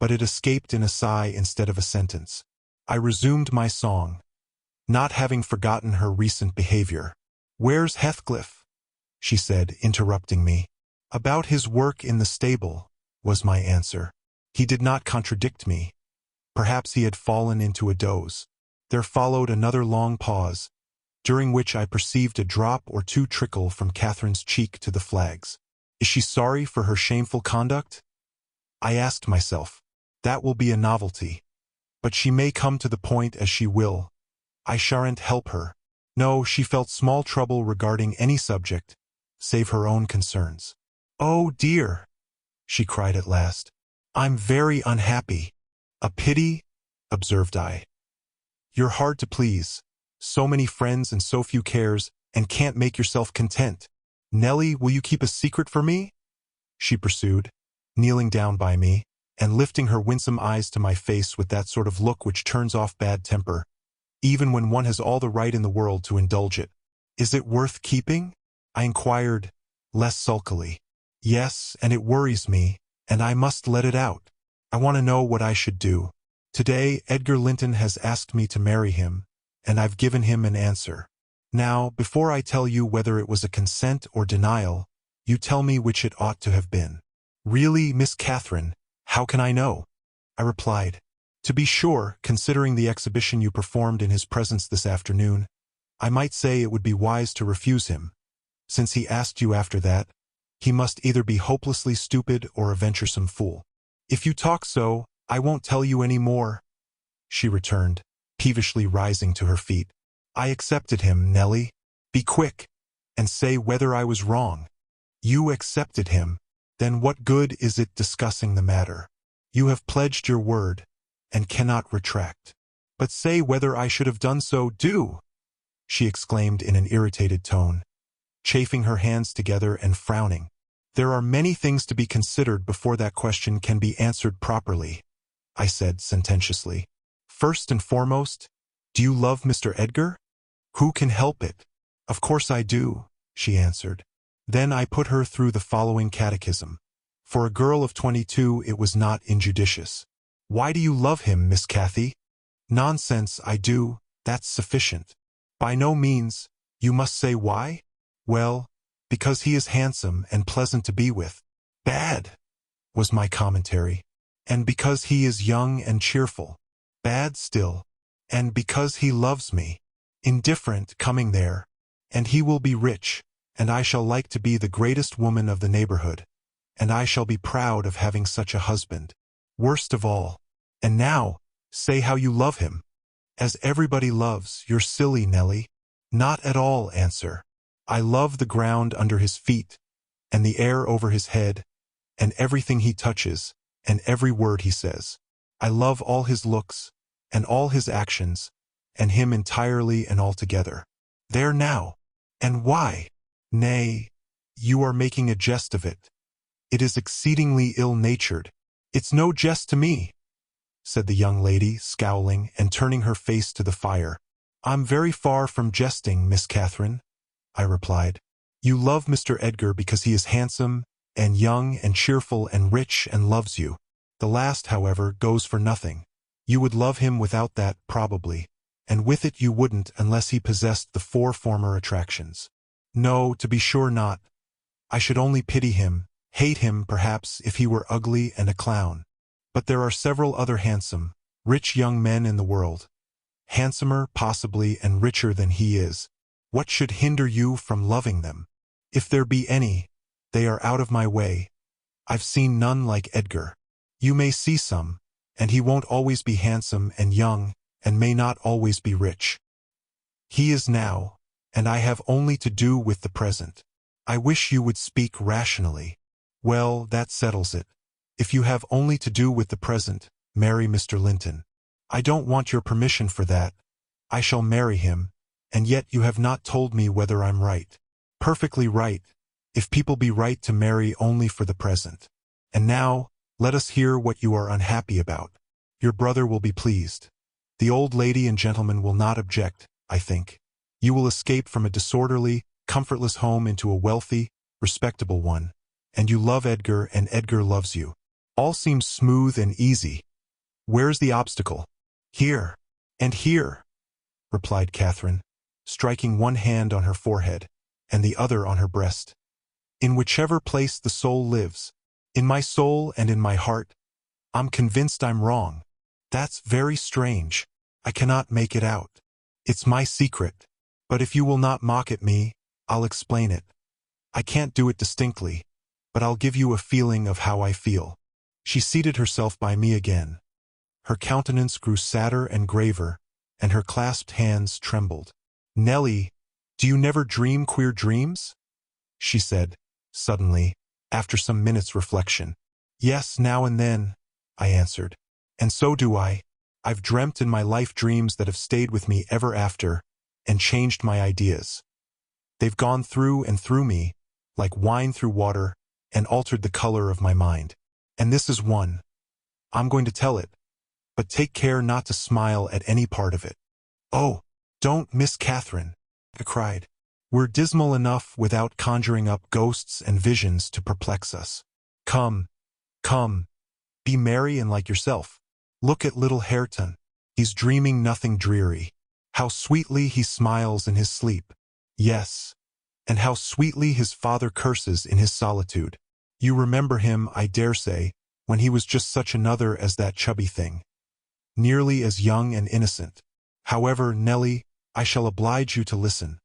but it escaped in a sigh instead of a sentence. I resumed my song, not having forgotten her recent behavior. "Where's Heathcliff?" she said, interrupting me. "About his work in the stable," was my answer. He did not contradict me. Perhaps he had fallen into a doze. There followed another long pause, during which I perceived a drop or two trickle from Catherine's cheek to the flags. Is she sorry for her shameful conduct? I asked myself. That will be a novelty. But she may come to the point as she will. I shan't help her. No, she felt small trouble regarding any subject, save her own concerns. "Oh dear," she cried at last. "I'm very unhappy." "A pity," observed I. "You're hard to please. So many friends and so few cares, and can't make yourself content. Nellie, will you keep a secret for me?" she pursued, kneeling down by me, and lifting her winsome eyes to my face with that sort of look which turns off bad temper, even when one has all the right in the world to indulge it. "Is it worth keeping?" I inquired, less sulkily. "Yes, and it worries me, and I must let it out. I want to know what I should do. Today, Edgar Linton has asked me to marry him, and I've given him an answer. Now, before I tell you whether it was a consent or denial, you tell me which it ought to have been." "Really, Miss Catherine, how can I know?" I replied. "To be sure, considering the exhibition you performed in his presence this afternoon, I might say it would be wise to refuse him. Since he asked you after that, he must either be hopelessly stupid or a venturesome fool." "If you talk so, I won't tell you any more," she returned, peevishly rising to her feet. "I accepted him, Nellie. Be quick, and say whether I was wrong." "You accepted him. Then what good is it discussing the matter? You have pledged your word, and cannot retract. But say whether I should have done so, do!" she exclaimed in an irritated tone, chafing her hands together and frowning. "There are many things to be considered before that question can be answered properly," I said sententiously. "First and foremost, do you love Mr. Edgar?" "Who can help it? Of course I do," she answered. Then I put her through the following catechism. For a girl of 22 it was not injudicious. "Why do you love him, Miss Cathy?" "Nonsense, I do, that's sufficient." "By no means, you must say why?" "Well, because he is handsome and pleasant to be with." "Bad," was my commentary. "And because he is young and cheerful." "Bad still." "And because he loves me." "Indifferent, coming there. And he will be rich, and I shall like to be the greatest woman of the neighborhood, and I shall be proud of having such a husband. Worst of all. And now, say how you love him." "As everybody loves, you're silly, Nellie." "Not at all, answer. I love the ground under his feet, and the air over his head, and everything he touches, and every word he says. I love all his looks, and all his actions, and him entirely and altogether." "There now. And why?" Nay, you are making a jest of it. It is exceedingly ill-natured. It's no jest to me, said the young lady, scowling and turning her face to the fire. I'm very far from jesting, Miss Catherine, I replied. You love Mr. Edgar because he is handsome and young and cheerful and rich and loves you. The last, however, goes for nothing. You would love him without that, probably, and with it you wouldn't unless he possessed the 4 former attractions. No, to be sure not. I should only pity him, hate him, perhaps, if he were ugly and a clown. But there are several other handsome, rich young men in the world. Handsomer, possibly, and richer than he is. What should hinder you from loving them? If there be any, they are out of my way. I've seen none like Edgar. You may see some, and he won't always be handsome and young, and may not always be rich. He is now, and I have only to do with the present. I wish you would speak rationally. Well, that settles it. If you have only to do with the present, marry Mr. Linton. I don't want your permission for that. I shall marry him, and yet you have not told me whether I'm right. Perfectly right, if people be right to marry only for the present. And now, let us hear what you are unhappy about. Your brother will be pleased. The old lady and gentleman will not object, I think. You will escape from a disorderly, comfortless home into a wealthy, respectable one. And you love Edgar, and Edgar loves you. All seems smooth and easy. Where's the obstacle? Here, and here, replied Catherine, striking one hand on her forehead, and the other on her breast. In whichever place the soul lives, in my soul and in my heart, I'm convinced I'm wrong. That's very strange. I cannot make it out. It's my secret. But if you will not mock at me, I'll explain it. I can't do it distinctly, but I'll give you a feeling of how I feel. She seated herself by me again. Her countenance grew sadder and graver, and her clasped hands trembled. Nellie, do you never dream queer dreams? She said, suddenly, after some minutes' reflection. Yes, now and then, I answered. And so do I. I've dreamt in my life dreams that have stayed with me ever after, and changed my ideas. They've gone through and through me, like wine through water, and altered the color of my mind. And this is one. I'm going to tell it, but take care not to smile at any part of it. Oh, don't, Miss Catherine, I cried. We're dismal enough without conjuring up ghosts and visions to perplex us. Come, come, be merry and like yourself. Look at little Hareton. He's dreaming nothing dreary. How sweetly he smiles in his sleep. Yes, and how sweetly his father curses in his solitude. You remember him, I dare say, when he was just such another as that chubby thing. Nearly as young and innocent. However, Nellie, I shall oblige you to listen.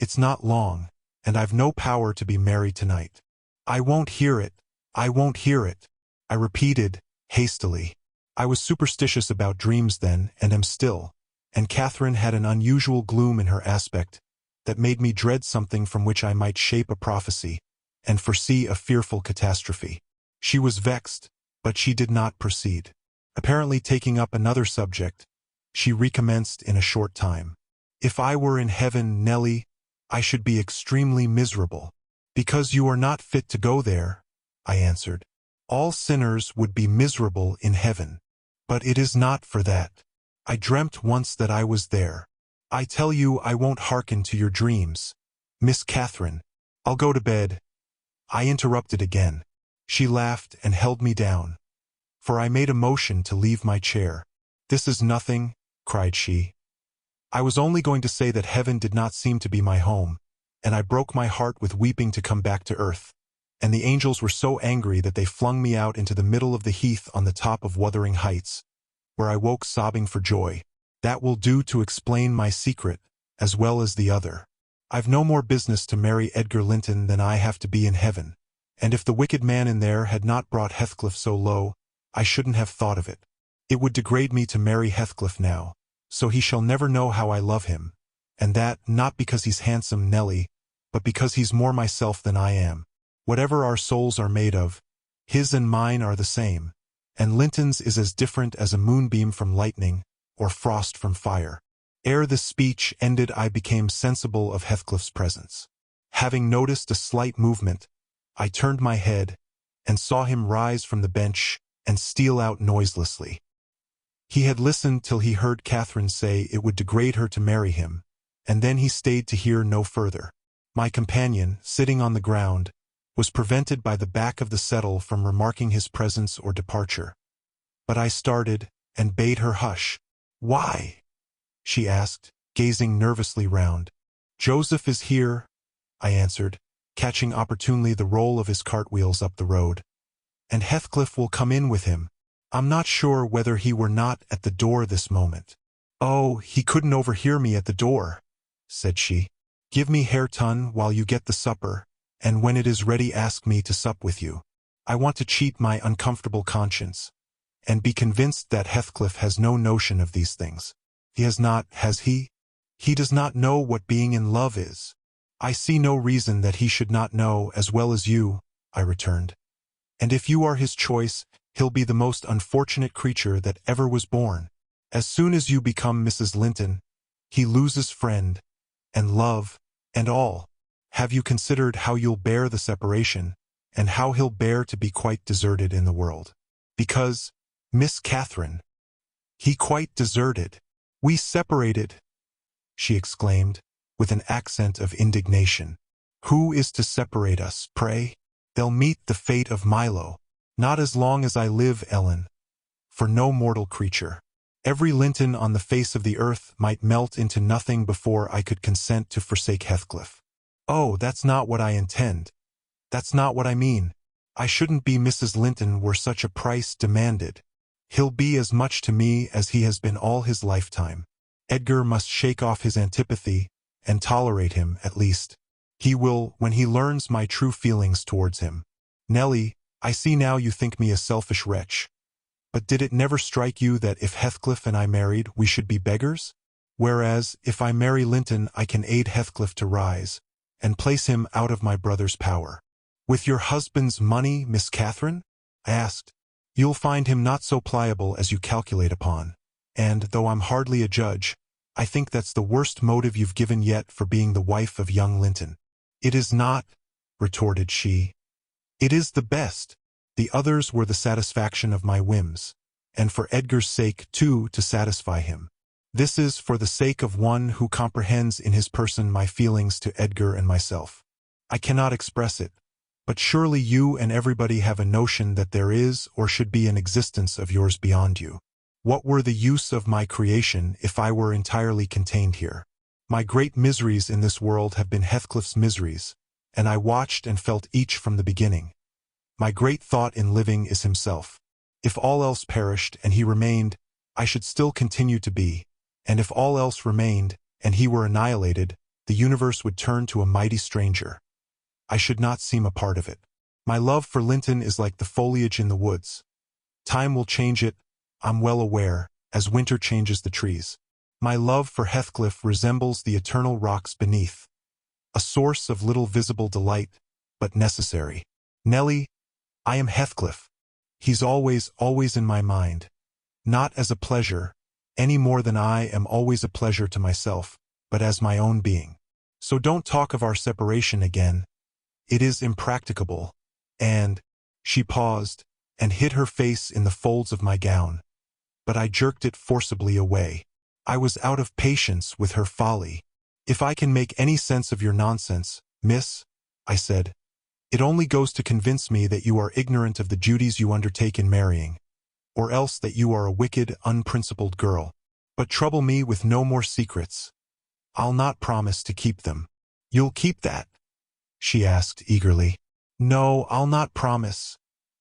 It's not long, and I've no power to be merry tonight. I won't hear it. I won't hear it, I repeated, hastily. I was superstitious about dreams then, and am still, and Catherine had an unusual gloom in her aspect that made me dread something from which I might shape a prophecy, and foresee a fearful catastrophe. She was vexed, but she did not proceed. Apparently taking up another subject, she recommenced in a short time. If I were in heaven, Nellie, I should be extremely miserable. Because you are not fit to go there, I answered. All sinners would be miserable in heaven. But it is not for that. I dreamt once that I was there. I tell you I won't hearken to your dreams. Miss Catherine, I'll go to bed. I interrupted again. She laughed and held me down, for I made a motion to leave my chair. This is nothing, cried she. I was only going to say that heaven did not seem to be my home, and I broke my heart with weeping to come back to earth. And the angels were so angry that they flung me out into the middle of the heath on the top of Wuthering Heights, where I woke sobbing for joy. That will do to explain my secret, as well as the other. I've no more business to marry Edgar Linton than I have to be in heaven, and if the wicked man in there had not brought Heathcliff so low, I shouldn't have thought of it. It would degrade me to marry Heathcliff now, so he shall never know how I love him, and that, not because he's handsome, Nellie, but because he's more myself than I am. Whatever our souls are made of, his and mine are the same, and Linton's is as different as a moonbeam from lightning, or frost from fire. Ere this speech ended I became sensible of Heathcliff's presence. Having noticed a slight movement, I turned my head and saw him rise from the bench and steal out noiselessly. He had listened till he heard Catherine say it would degrade her to marry him, and then he stayed to hear no further. My companion, sitting on the ground, was prevented by the back of the settle from remarking his presence or departure. But I started and bade her hush. "Why?" she asked, gazing nervously round. "Joseph is here," I answered, catching opportunely the roll of his cartwheels up the road. "And Heathcliff will come in with him. I'm not sure whether he were not at the door this moment." "Oh, he couldn't overhear me at the door," said she. "Give me Hareton while you get the supper, and when it is ready ask me to sup with you. I want to cheat my uncomfortable conscience, and be convinced that Heathcliff has no notion of these things. He has not, has he? He does not know what being in love is." "I see no reason that he should not know as well as you," I returned. "And if you are his choice, he'll be the most unfortunate creature that ever was born. As soon as you become Mrs. Linton, he loses friend, and love, and all. Have you considered how you'll bear the separation, and how he'll bear to be quite deserted in the world? Because, Miss Catherine, he quite deserted. We separated," she exclaimed, with an accent of indignation. "Who is to separate us, pray? They'll meet the fate of Milo. Not as long as I live, Ellen. For no mortal creature. Every Linton on the face of the earth might melt into nothing before I could consent to forsake Heathcliff. Oh, that's not what I intend. That's not what I mean. I shouldn't be Mrs. Linton were such a price demanded. He'll be as much to me as he has been all his lifetime. Edgar must shake off his antipathy and tolerate him, at least. He will, when he learns my true feelings towards him. Nellie, I see now you think me a selfish wretch. But did it never strike you that if Heathcliff and I married, we should be beggars? Whereas, if I marry Linton, I can aid Heathcliff to rise, and place him out of my brother's power." "With your husband's money, Miss Catherine?" I asked. "You'll find him not so pliable as you calculate upon, and, though I'm hardly a judge, I think that's the worst motive you've given yet for being the wife of young Linton." "It is not," retorted she. "It is the best. The others were the satisfaction of my whims, and for Edgar's sake, too, to satisfy him. This is for the sake of one who comprehends in his person my feelings to Edgar and myself. I cannot express it, but surely you and everybody have a notion that there is or should be an existence of yours beyond you. What were the use of my creation if I were entirely contained here? My great miseries in this world have been Heathcliff's miseries, and I watched and felt each from the beginning. My great thought in living is himself. If all else perished and he remained, I should still continue to be, and if all else remained, and he were annihilated, the universe would turn to a mighty stranger. I should not seem a part of it. My love for Linton is like the foliage in the woods. Time will change it, I'm well aware, as winter changes the trees. My love for Heathcliff resembles the eternal rocks beneath, a source of little visible delight, but necessary. Nellie, I am Heathcliff. He's always in my mind. Not as a pleasure, any more than I am always a pleasure to myself, but as my own being. So don't talk of our separation again. It is impracticable. And, she paused, and hid her face in the folds of my gown. But I jerked it forcibly away. I was out of patience with her folly. "If I can make any sense of your nonsense, miss," I said, "it only goes to convince me that you are ignorant of the duties you undertake in marrying, or else that you are a wicked, unprincipled girl. But trouble me with no more secrets. I'll not promise to keep them." "You'll keep that?" she asked eagerly. "No, I'll not promise,"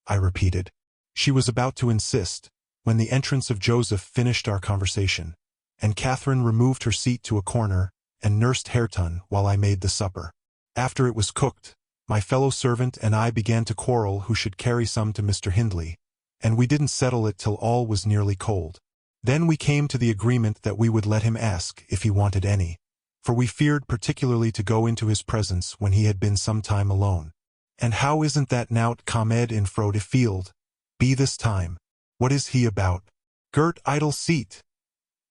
I repeated. She was about to insist, when the entrance of Joseph finished our conversation, and Catherine removed her seat to a corner and nursed Hareton while I made the supper. After it was cooked, my fellow servant and I began to quarrel who should carry some to Mr. Hindley, and we didn't settle it till all was nearly cold. Then we came to the agreement that we would let him ask if he wanted any, for we feared particularly to go into his presence when he had been some time alone. "And how isn't that Nout Comed in Frode Field? Be this time. What is he about?" "Gert idle seat,"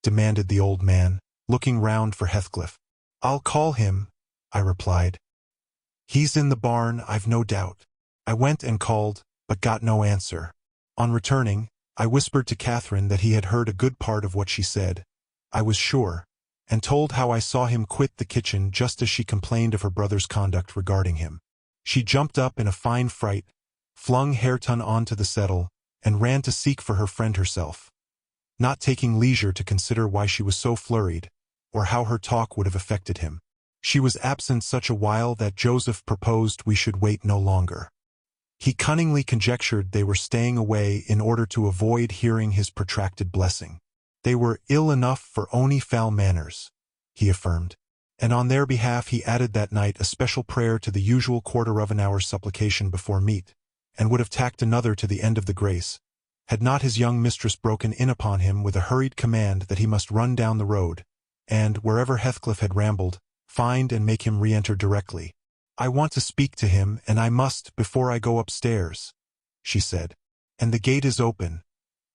demanded the old man, looking round for Heathcliff. "I'll call him," I replied. "He's in the barn, I've no doubt." I went and called, but got no answer. On returning, I whispered to Catherine that he had heard a good part of what she said, I was sure, and told how I saw him quit the kitchen just as she complained of her brother's conduct regarding him. She jumped up in a fine fright, flung Hareton onto the settle, and ran to seek for her friend herself, not taking leisure to consider why she was so flurried, or how her talk would have affected him. She was absent such a while that Joseph proposed we should wait no longer. He cunningly conjectured they were staying away in order to avoid hearing his protracted blessing. They were ill enough for ony foul manners, he affirmed, and on their behalf he added that night a special prayer to the usual quarter of an hour's supplication before meat, and would have tacked another to the end of the grace, had not his young mistress broken in upon him with a hurried command that he must run down the road, and, wherever Heathcliff had rambled, find and make him re-enter directly. "I want to speak to him, and I must before I go upstairs," she said. "And the gate is open.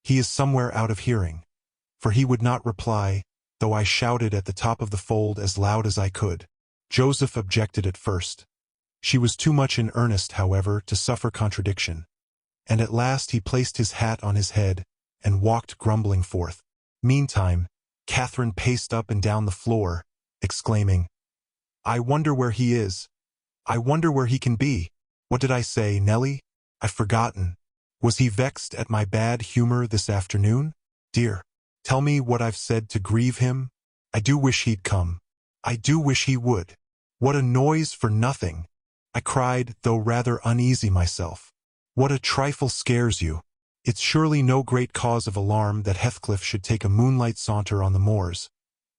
He is somewhere out of hearing." For he would not reply, though I shouted at the top of the fold as loud as I could. Joseph objected at first. She was too much in earnest, however, to suffer contradiction, and at last he placed his hat on his head and walked grumbling forth. Meantime, Catherine paced up and down the floor, exclaiming, "I wonder where he is. I wonder where he can be. What did I say, Nellie? I've forgotten. Was he vexed at my bad humor this afternoon? Dear, tell me what I've said to grieve him. I do wish he'd come. I do wish he would. What a noise for nothing," I cried, though rather uneasy myself. "What a trifle scares you. It's surely no great cause of alarm that Heathcliff should take a moonlight saunter on the moors,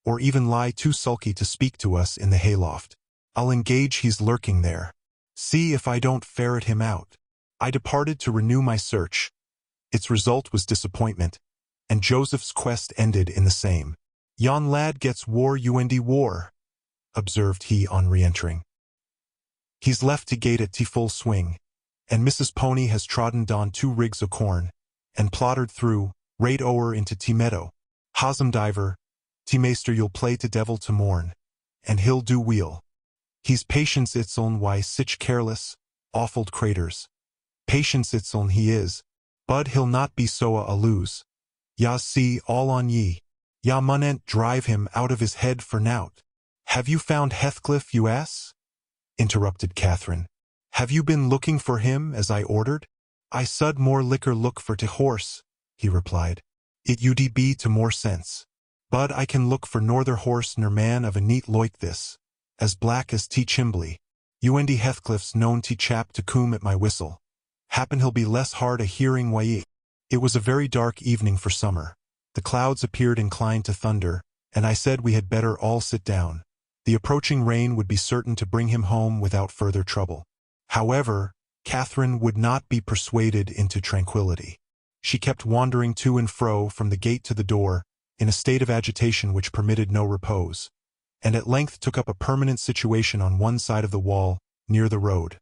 or even lie too sulky to speak to us in the hayloft. I'll engage he's lurking there. See if I don't ferret him out." I departed to renew my search. Its result was disappointment, and Joseph's quest ended in the same. "Yon lad gets war war," observed he on re-entering. "He's left t' gate at t' full swing, and Mrs. Pony has trodden down 2 rigs o' corn, and plottered through, right ower into t' meadow. Hosumdiver, t' maester you'll play t' devil to morn, and he'll do weel. He's patience its own why sich careless, awful craters. Patience its own he is, but he'll not be so a lose. Ya see all on ye. Ya munent drive him out of his head for nowt." "Have you found Heathcliff, you ass?" interrupted Catherine. "Have you been looking for him as I ordered?" "I sud more liquor look for t' horse," he replied. "It ud be to more sense. But I can look for norther horse nor man of a neat loik this, as black as t' chimbly. Uwendy Heathcliff's known t' chap to coom at my whistle. Happen he'll be less hard a hearing why." It was a very dark evening for summer. The clouds appeared inclined to thunder, and I said we had better all sit down. The approaching rain would be certain to bring him home without further trouble. However, Catherine would not be persuaded into tranquility. She kept wandering to and fro from the gate to the door, in a state of agitation which permitted no repose, and at length took up a permanent situation on one side of the wall, near the road,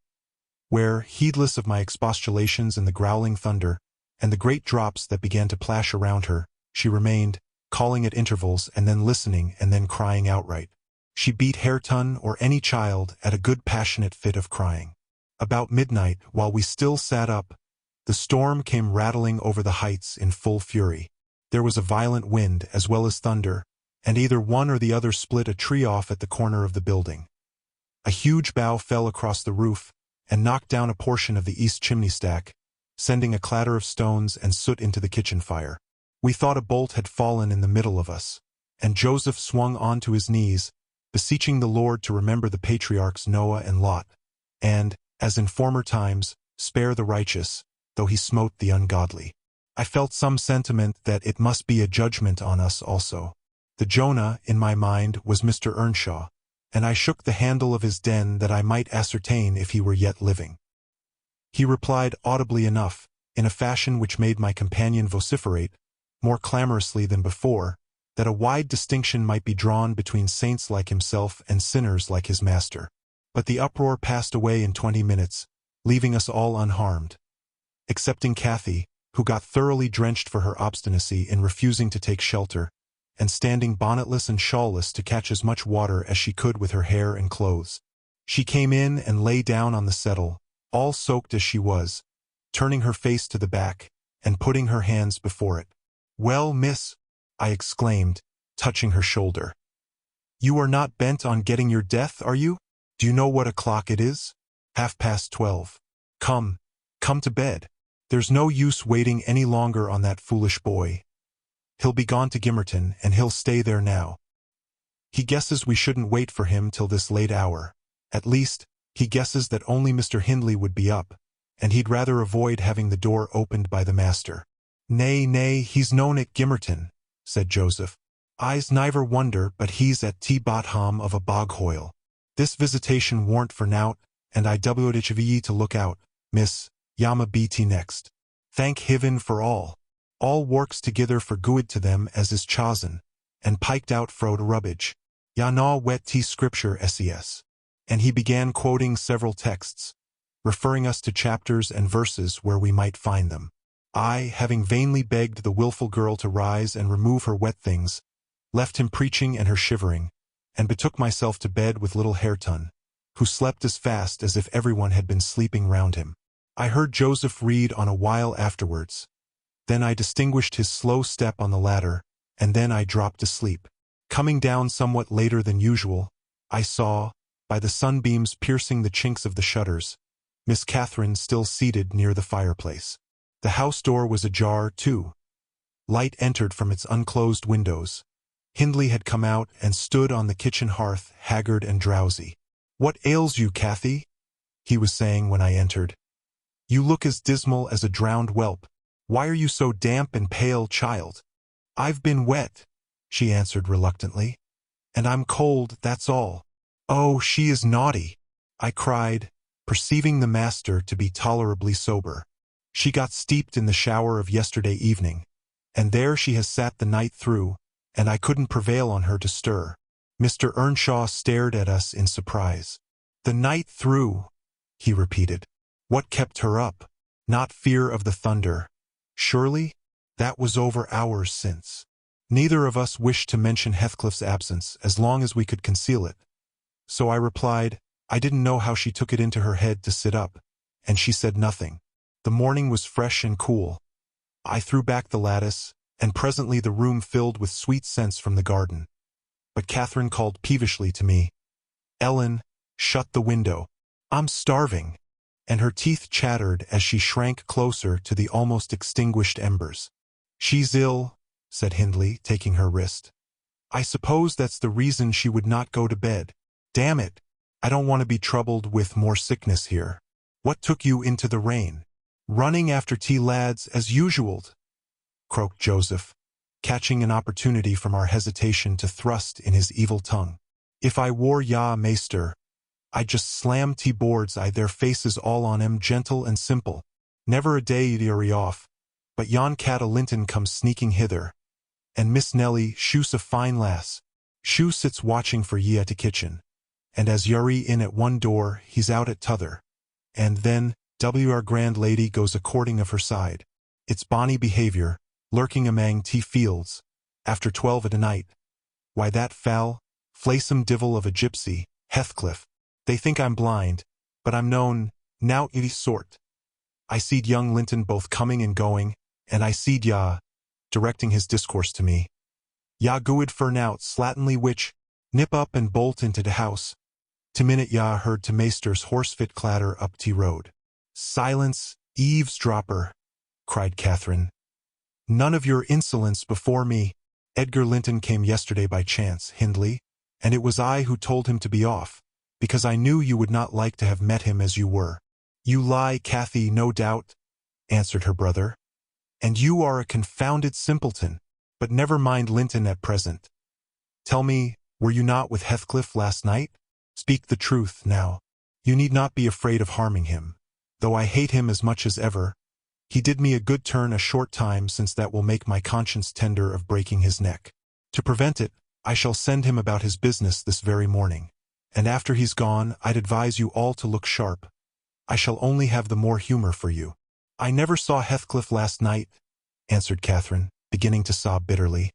where, heedless of my expostulations and the growling thunder, and the great drops that began to plash around her, she remained, calling at intervals and then listening and then crying outright. She beat Hareton or any child at a good passionate fit of crying. About midnight, while we still sat up, the storm came rattling over the heights in full fury. There was a violent wind as well as thunder, and either one or the other split a tree off at the corner of the building. A huge bough fell across the roof and knocked down a portion of the east chimney stack, sending a clatter of stones and soot into the kitchen fire. We thought a bolt had fallen in the middle of us, and Joseph swung on to his knees, beseeching the Lord to remember the patriarchs Noah and Lot, and, as in former times, spare the righteous, though he smote the ungodly. I felt some sentiment that it must be a judgment on us also. The Jonah, in my mind, was Mr. Earnshaw, and I shook the handle of his den that I might ascertain if he were yet living. He replied audibly enough, in a fashion which made my companion vociferate, more clamorously than before, that a wide distinction might be drawn between saints like himself and sinners like his master. But the uproar passed away in 20 minutes, leaving us all unharmed, excepting Cathy, who got thoroughly drenched for her obstinacy in refusing to take shelter, and standing bonnetless and shawlless to catch as much water as she could with her hair and clothes. She came in and lay down on the settle, all soaked as she was, turning her face to the back, and putting her hands before it. "Well, miss," I exclaimed, touching her shoulder. "You are not bent on getting your death, are you? Do you know what o'clock it is? 12:30. Come to bed. There's no use waiting any longer on that foolish boy. He'll be gone to Gimmerton, and he'll stay there now. He guesses we shouldn't wait for him till this late hour. At least, he guesses that only Mr. Hindley would be up, and he'd rather avoid having the door opened by the master." Nay, he's known at Gimmerton," said Joseph. "I's niver wonder but he's at t bottom of a bog-hoyle. This visitation warn't for nowt, and I w'd ye to look out, miss, yama bt next. Thank Heaven for all. All works together for good to them as is chosen, and piked out fro to rubbage. Ya naw wet t scripture ses." And he began quoting several texts, referring us to chapters and verses where we might find them. I, having vainly begged the wilful girl to rise and remove her wet things, left him preaching and her shivering, and betook myself to bed with little Hareton, who slept as fast as if everyone had been sleeping round him. I heard Joseph read on a while afterwards. Then I distinguished his slow step on the ladder, and then I dropped asleep. Coming down somewhat later than usual, I saw, by the sunbeams piercing the chinks of the shutters, Miss Catherine still seated near the fireplace. The house door was ajar, too. Light entered from its unclosed windows. Hindley had come out and stood on the kitchen hearth, haggard and drowsy. "What ails you, Cathy?" he was saying when I entered. "You look as dismal as a drowned whelp. Why are you so damp and pale, child?" "I've been wet," she answered reluctantly. "And I'm cold, that's all." "Oh, she is naughty," I cried, perceiving the master to be tolerably sober. "She got steeped in the shower of yesterday evening, and there she has sat the night through, and I couldn't prevail on her to stir." Mr. Earnshaw stared at us in surprise. "The night through," he repeated. "What kept her up? Not fear of the thunder, surely? That was over hours since." Neither of us wished to mention Heathcliff's absence as long as we could conceal it. So I replied, I didn't know how she took it into her head to sit up, and she said nothing. The morning was fresh and cool. I threw back the lattice, and presently the room filled with sweet scents from the garden. But Catherine called peevishly to me, "Ellen, shut the window. I'm starving." And her teeth chattered as she shrank closer to the almost extinguished embers. "She's ill," said Hindley, taking her wrist. "I suppose that's the reason she would not go to bed. Damn it, I don't want to be troubled with more sickness here. What took you into the rain?" "Running after tea lads as usual," croaked Joseph, catching an opportunity from our hesitation to thrust in his evil tongue. "If I wore ya, maester, I'd just slam tea boards I their faces all on 'em gentle and simple. Never a day you'd off, but yon cat o' Linton comes sneaking hither, and Miss Nellie, shoe's a fine lass. Shoe sits watching for ye at the kitchen, and as you're in at one door, he's out at t'other. And then, our grand lady goes a-courting of her side. It's bonny behaviour, lurking amang tea fields, after 12 at a night. Why that foul, flaysome divil of a gypsy, Heathcliff, they think I'm blind, but I'm known, now any sort. I seed young Linton both coming and going, and I seed ya," directing his discourse to me, "ya gooid for nout slatternly witch, nip up and bolt into the house. To minute ya heard to maester's horsefit clatter up t road." "Silence, eavesdropper," cried Catherine. "None of your insolence before me. Edgar Linton came yesterday by chance, Hindley, and it was I who told him to be off, because I knew you would not like to have met him as you were." "You lie, Cathy, no doubt," answered her brother. "And you are a confounded simpleton. But never mind Linton at present. Tell me, were you not with Heathcliff last night? Speak the truth, now. You need not be afraid of harming him. Though I hate him as much as ever, he did me a good turn a short time since that will make my conscience tender of breaking his neck. To prevent it, I shall send him about his business this very morning, and after he's gone, I'd advise you all to look sharp. I shall only have the more humor for you." "I never saw Heathcliff last night," answered Catherine, beginning to sob bitterly.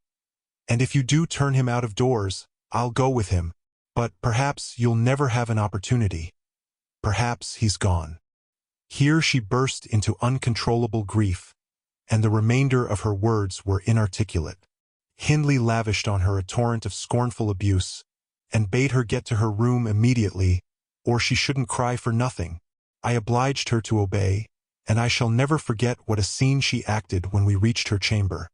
"And if you do turn him out of doors, I'll go with him. But perhaps you'll never have an opportunity. Perhaps he's gone." Here she burst into uncontrollable grief, and the remainder of her words were inarticulate. Hindley lavished on her a torrent of scornful abuse, and bade her get to her room immediately, or she shouldn't cry for nothing. I obliged her to obey, and I shall never forget what a scene she acted when we reached her chamber.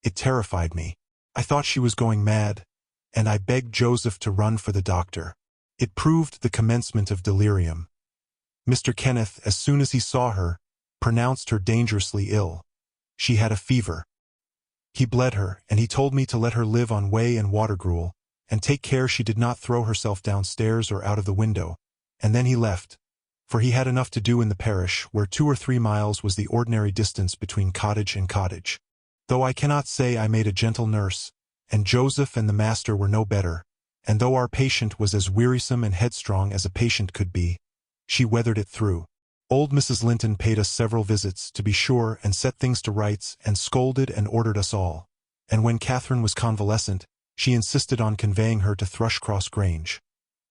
It terrified me. I thought she was going mad, and I begged Joseph to run for the doctor. It proved the commencement of delirium. Mr. Kenneth, as soon as he saw her, pronounced her dangerously ill. She had a fever. He bled her, and he told me to let her live on whey and water gruel, and take care she did not throw herself downstairs or out of the window, and then he left, for he had enough to do in the parish, where 2 or 3 miles was the ordinary distance between cottage and cottage. Though I cannot say I made a gentle nurse, and Joseph and the master were no better, and though our patient was as wearisome and headstrong as a patient could be, she weathered it through. Old Mrs. Linton paid us several visits, to be sure, and set things to rights, and scolded and ordered us all. And when Catherine was convalescent, she insisted on conveying her to Thrushcross Grange,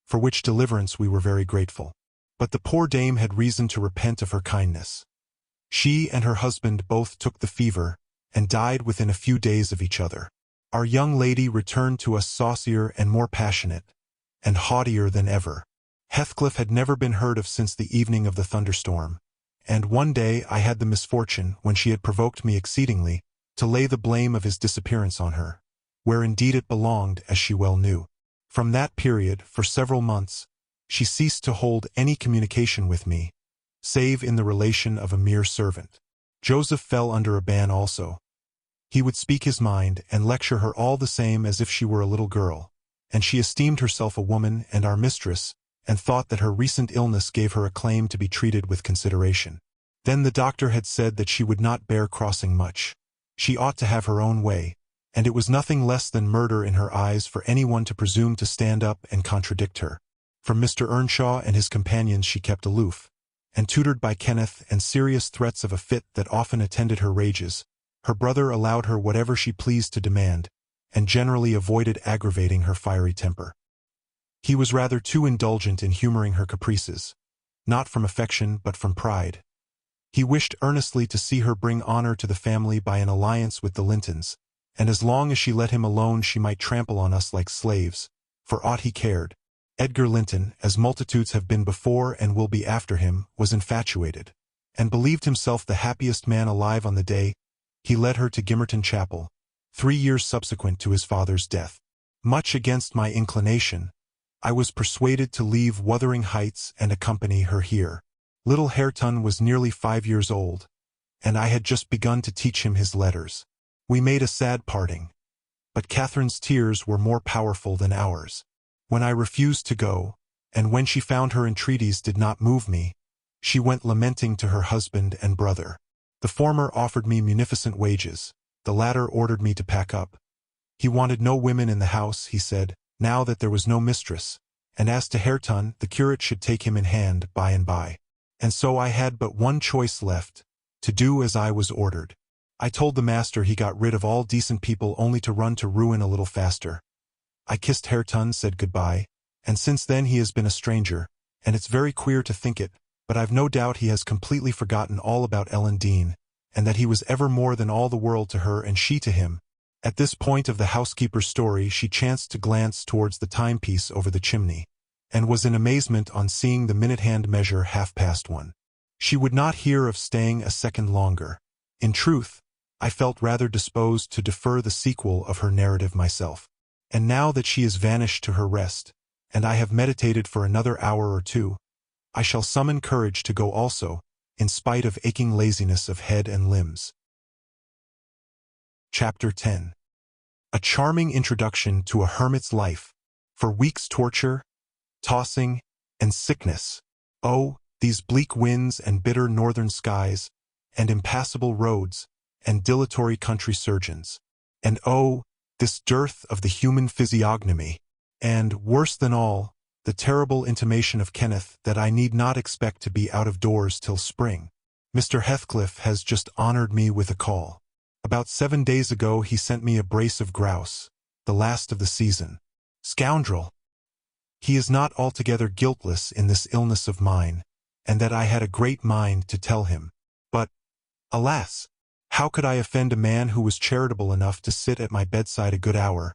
for which deliverance we were very grateful. But the poor dame had reason to repent of her kindness. She and her husband both took the fever, and died within a few days of each other. Our young lady returned to us saucier and more passionate, and haughtier than ever. Heathcliff had never been heard of since the evening of the thunderstorm, and one day I had the misfortune, when she had provoked me exceedingly, to lay the blame of his disappearance on her, where indeed it belonged, as she well knew. From that period, for several months, she ceased to hold any communication with me, save in the relation of a mere servant. Joseph fell under a ban also. He would speak his mind, and lecture her all the same as if she were a little girl, and she esteemed herself a woman and our mistress, and thought that her recent illness gave her a claim to be treated with consideration. Then the doctor had said that she would not bear crossing much. She ought to have her own way, and it was nothing less than murder in her eyes for anyone to presume to stand up and contradict her. From Mr. Earnshaw and his companions she kept aloof, and tutored by Kenneth and serious threats of a fit that often attended her rages, her brother allowed her whatever she pleased to demand, and generally avoided aggravating her fiery temper. He was rather too indulgent in humoring her caprices, not from affection but from pride. He wished earnestly to see her bring honor to the family by an alliance with the Lintons, and as long as she let him alone she might trample on us like slaves, for aught he cared. Edgar Linton, as multitudes have been before and will be after him, was infatuated, and believed himself the happiest man alive on the day he led her to Gimmerton Chapel, 3 years subsequent to his father's death. Much against my inclination, I was persuaded to leave Wuthering Heights and accompany her here. Little Hareton was nearly 5 years old, and I had just begun to teach him his letters. We made a sad parting, but Catherine's tears were more powerful than ours. When I refused to go, and when she found her entreaties did not move me, she went lamenting to her husband and brother. The former offered me munificent wages, the latter ordered me to pack up. He wanted no women in the house, he said, now that there was no mistress, and as to Hareton, the curate should take him in hand by and by. And so I had but one choice left, to do as I was ordered. I told the master he got rid of all decent people only to run to ruin a little faster. I kissed Hareton, said goodbye, and since then he has been a stranger, and it's very queer to think it, but I've no doubt he has completely forgotten all about Ellen Dean, and that he was ever more than all the world to her and she to him. At this point of the housekeeper's story she chanced to glance towards the timepiece over the chimney, and was in amazement on seeing the minute-hand measure 1:30. She would not hear of staying a second longer. In truth, I felt rather disposed to defer the sequel of her narrative myself. And now that she is vanished to her rest, and I have meditated for another hour or two, I shall summon courage to go also, in spite of aching laziness of head and limbs. Chapter 10. A charming introduction to a hermit's life, for weeks' torture, tossing, and sickness. Oh, these bleak winds and bitter northern skies, and impassable roads, and dilatory country surgeons. And oh, this dearth of the human physiognomy, and, worse than all, the terrible intimation of Kenneth that I need not expect to be out of doors till spring. Mr. Heathcliff has just honored me with a call. About 7 days ago he sent me a brace of grouse, the last of the season. Scoundrel! He is not altogether guiltless in this illness of mine, and that I had a great mind to tell him. But, alas! How could I offend a man who was charitable enough to sit at my bedside a good hour,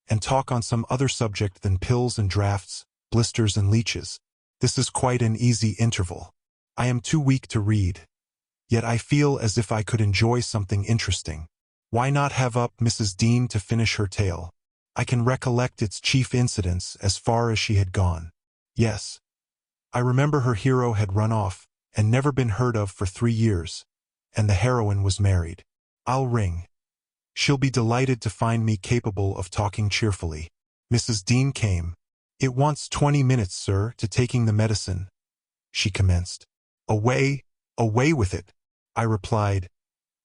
and talk on some other subject than pills and draughts, blisters and leeches? This is quite an easy interval. I am too weak to read, yet I feel as if I could enjoy something interesting. Why not have up Mrs. Dean to finish her tale? I can recollect its chief incidents as far as she had gone. Yes, I remember her hero had run off, and never been heard of for 3 years, and the heroine was married. I'll ring. She'll be delighted to find me capable of talking cheerfully. Mrs. Dean came. "It wants 20 minutes, sir, to taking the medicine," she commenced. "Away, away with it," I replied.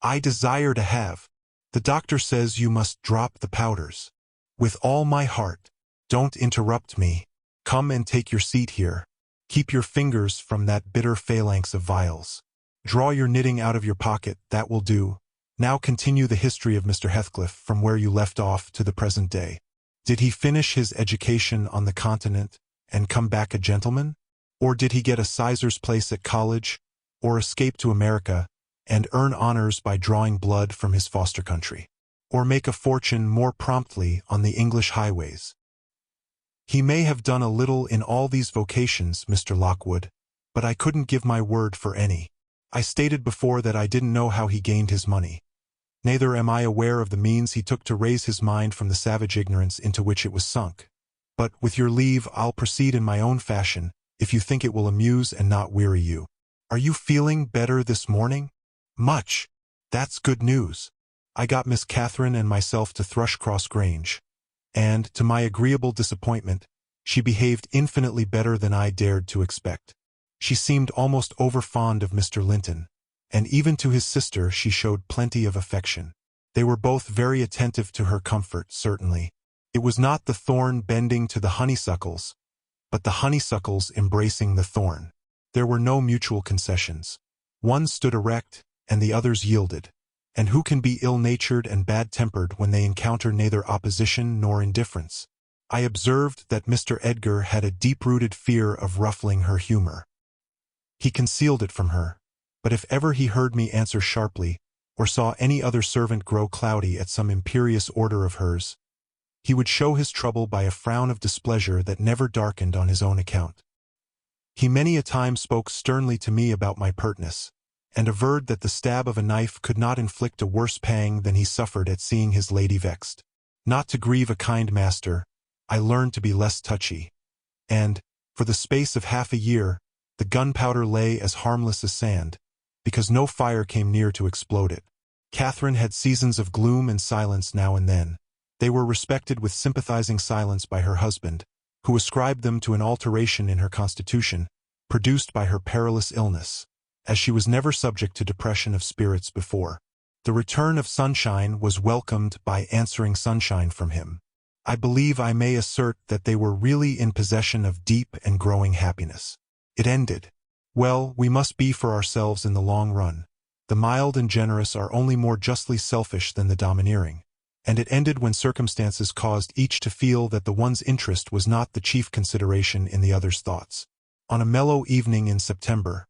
"I desire to have. The doctor says you must drop the powders." "With all my heart. Don't interrupt me. Come and take your seat here. Keep your fingers from that bitter phalanx of vials. Draw your knitting out of your pocket, that will do. Now continue the history of Mr. Heathcliff from where you left off to the present day. Did he finish his education on the continent and come back a gentleman? Or did he get a sizar's place at college, or escape to America and earn honors by drawing blood from his foster country? Or make a fortune more promptly on the English highways? He may have done a little in all these vocations, Mr. Lockwood, but I couldn't give my word for any. I stated before that I didn't know how he gained his money. Neither am I aware of the means he took to raise his mind from the savage ignorance into which it was sunk. But, with your leave, I'll proceed in my own fashion, if you think it will amuse and not weary you. Are you feeling better this morning? Much. That's good news. I got Miss Catherine and myself to Thrushcross Grange, and, to my agreeable disappointment, she behaved infinitely better than I dared to expect. She seemed almost over-fond of Mr. Linton, and even to his sister she showed plenty of affection. They were both very attentive to her comfort, certainly. It was not the thorn bending to the honeysuckles, but the honeysuckles embracing the thorn. There were no mutual concessions. One stood erect, and the others yielded. And who can be ill-natured and bad-tempered when they encounter neither opposition nor indifference? I observed that Mr. Edgar had a deep-rooted fear of ruffling her humor. He concealed it from her, but if ever he heard me answer sharply, or saw any other servant grow cloudy at some imperious order of hers, he would show his trouble by a frown of displeasure that never darkened on his own account. He many a time spoke sternly to me about my pertness, and averred that the stab of a knife could not inflict a worse pang than he suffered at seeing his lady vexed. Not to grieve a kind master, I learned to be less touchy, and, for the space of half a year, the gunpowder lay as harmless as sand, because no fire came near to explode it. Catherine had seasons of gloom and silence now and then. They were respected with sympathizing silence by her husband, who ascribed them to an alteration in her constitution, produced by her perilous illness, as she was never subject to depression of spirits before. The return of sunshine was welcomed by answering sunshine from him. I believe I may assert that they were really in possession of deep and growing happiness. It ended. Well, we must be for ourselves in the long run. The mild and generous are only more justly selfish than the domineering. And it ended when circumstances caused each to feel that the one's interest was not the chief consideration in the other's thoughts. On a mellow evening in September,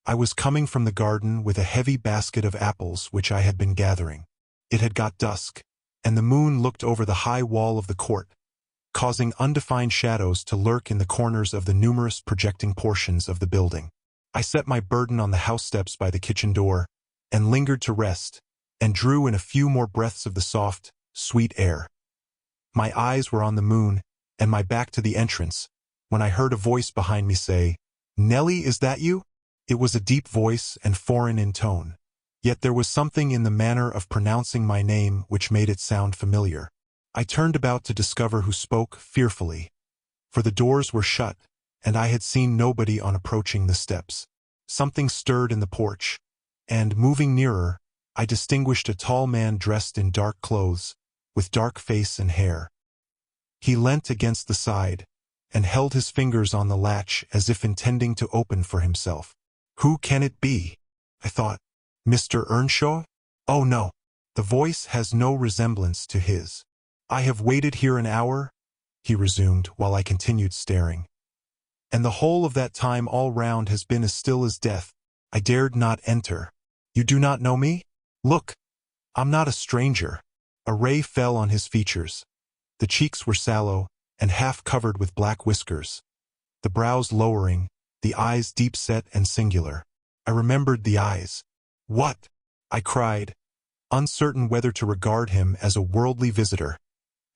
I was coming from the garden with a heavy basket of apples which I had been gathering. It had got dusk, and the moon looked over the high wall of the court, causing undefined shadows to lurk in the corners of the numerous projecting portions of the building. I set my burden on the house steps by the kitchen door, and lingered to rest, and drew in a few more breaths of the soft, sweet air. My eyes were on the moon, and my back to the entrance, when I heard a voice behind me say, "Nellie, is that you?" It was a deep voice and foreign in tone, yet there was something in the manner of pronouncing my name which made it sound familiar. I turned about to discover who spoke fearfully, for the doors were shut, and I had seen nobody on approaching the steps. Something stirred in the porch, and, moving nearer, I distinguished a tall man dressed in dark clothes, with dark face and hair. He leant against the side, and held his fingers on the latch as if intending to open for himself. Who can it be? I thought. Mr. Earnshaw? Oh no, the voice has no resemblance to his. I have waited here an hour, he resumed while I continued staring. And the whole of that time all round has been as still as death. I dared not enter. You do not know me? Look, I'm not a stranger. A ray fell on his features. The cheeks were sallow and half covered with black whiskers, the brows lowering, the eyes deep-set and singular. I remembered the eyes. What? I cried, uncertain whether to regard him as a worldly visitor,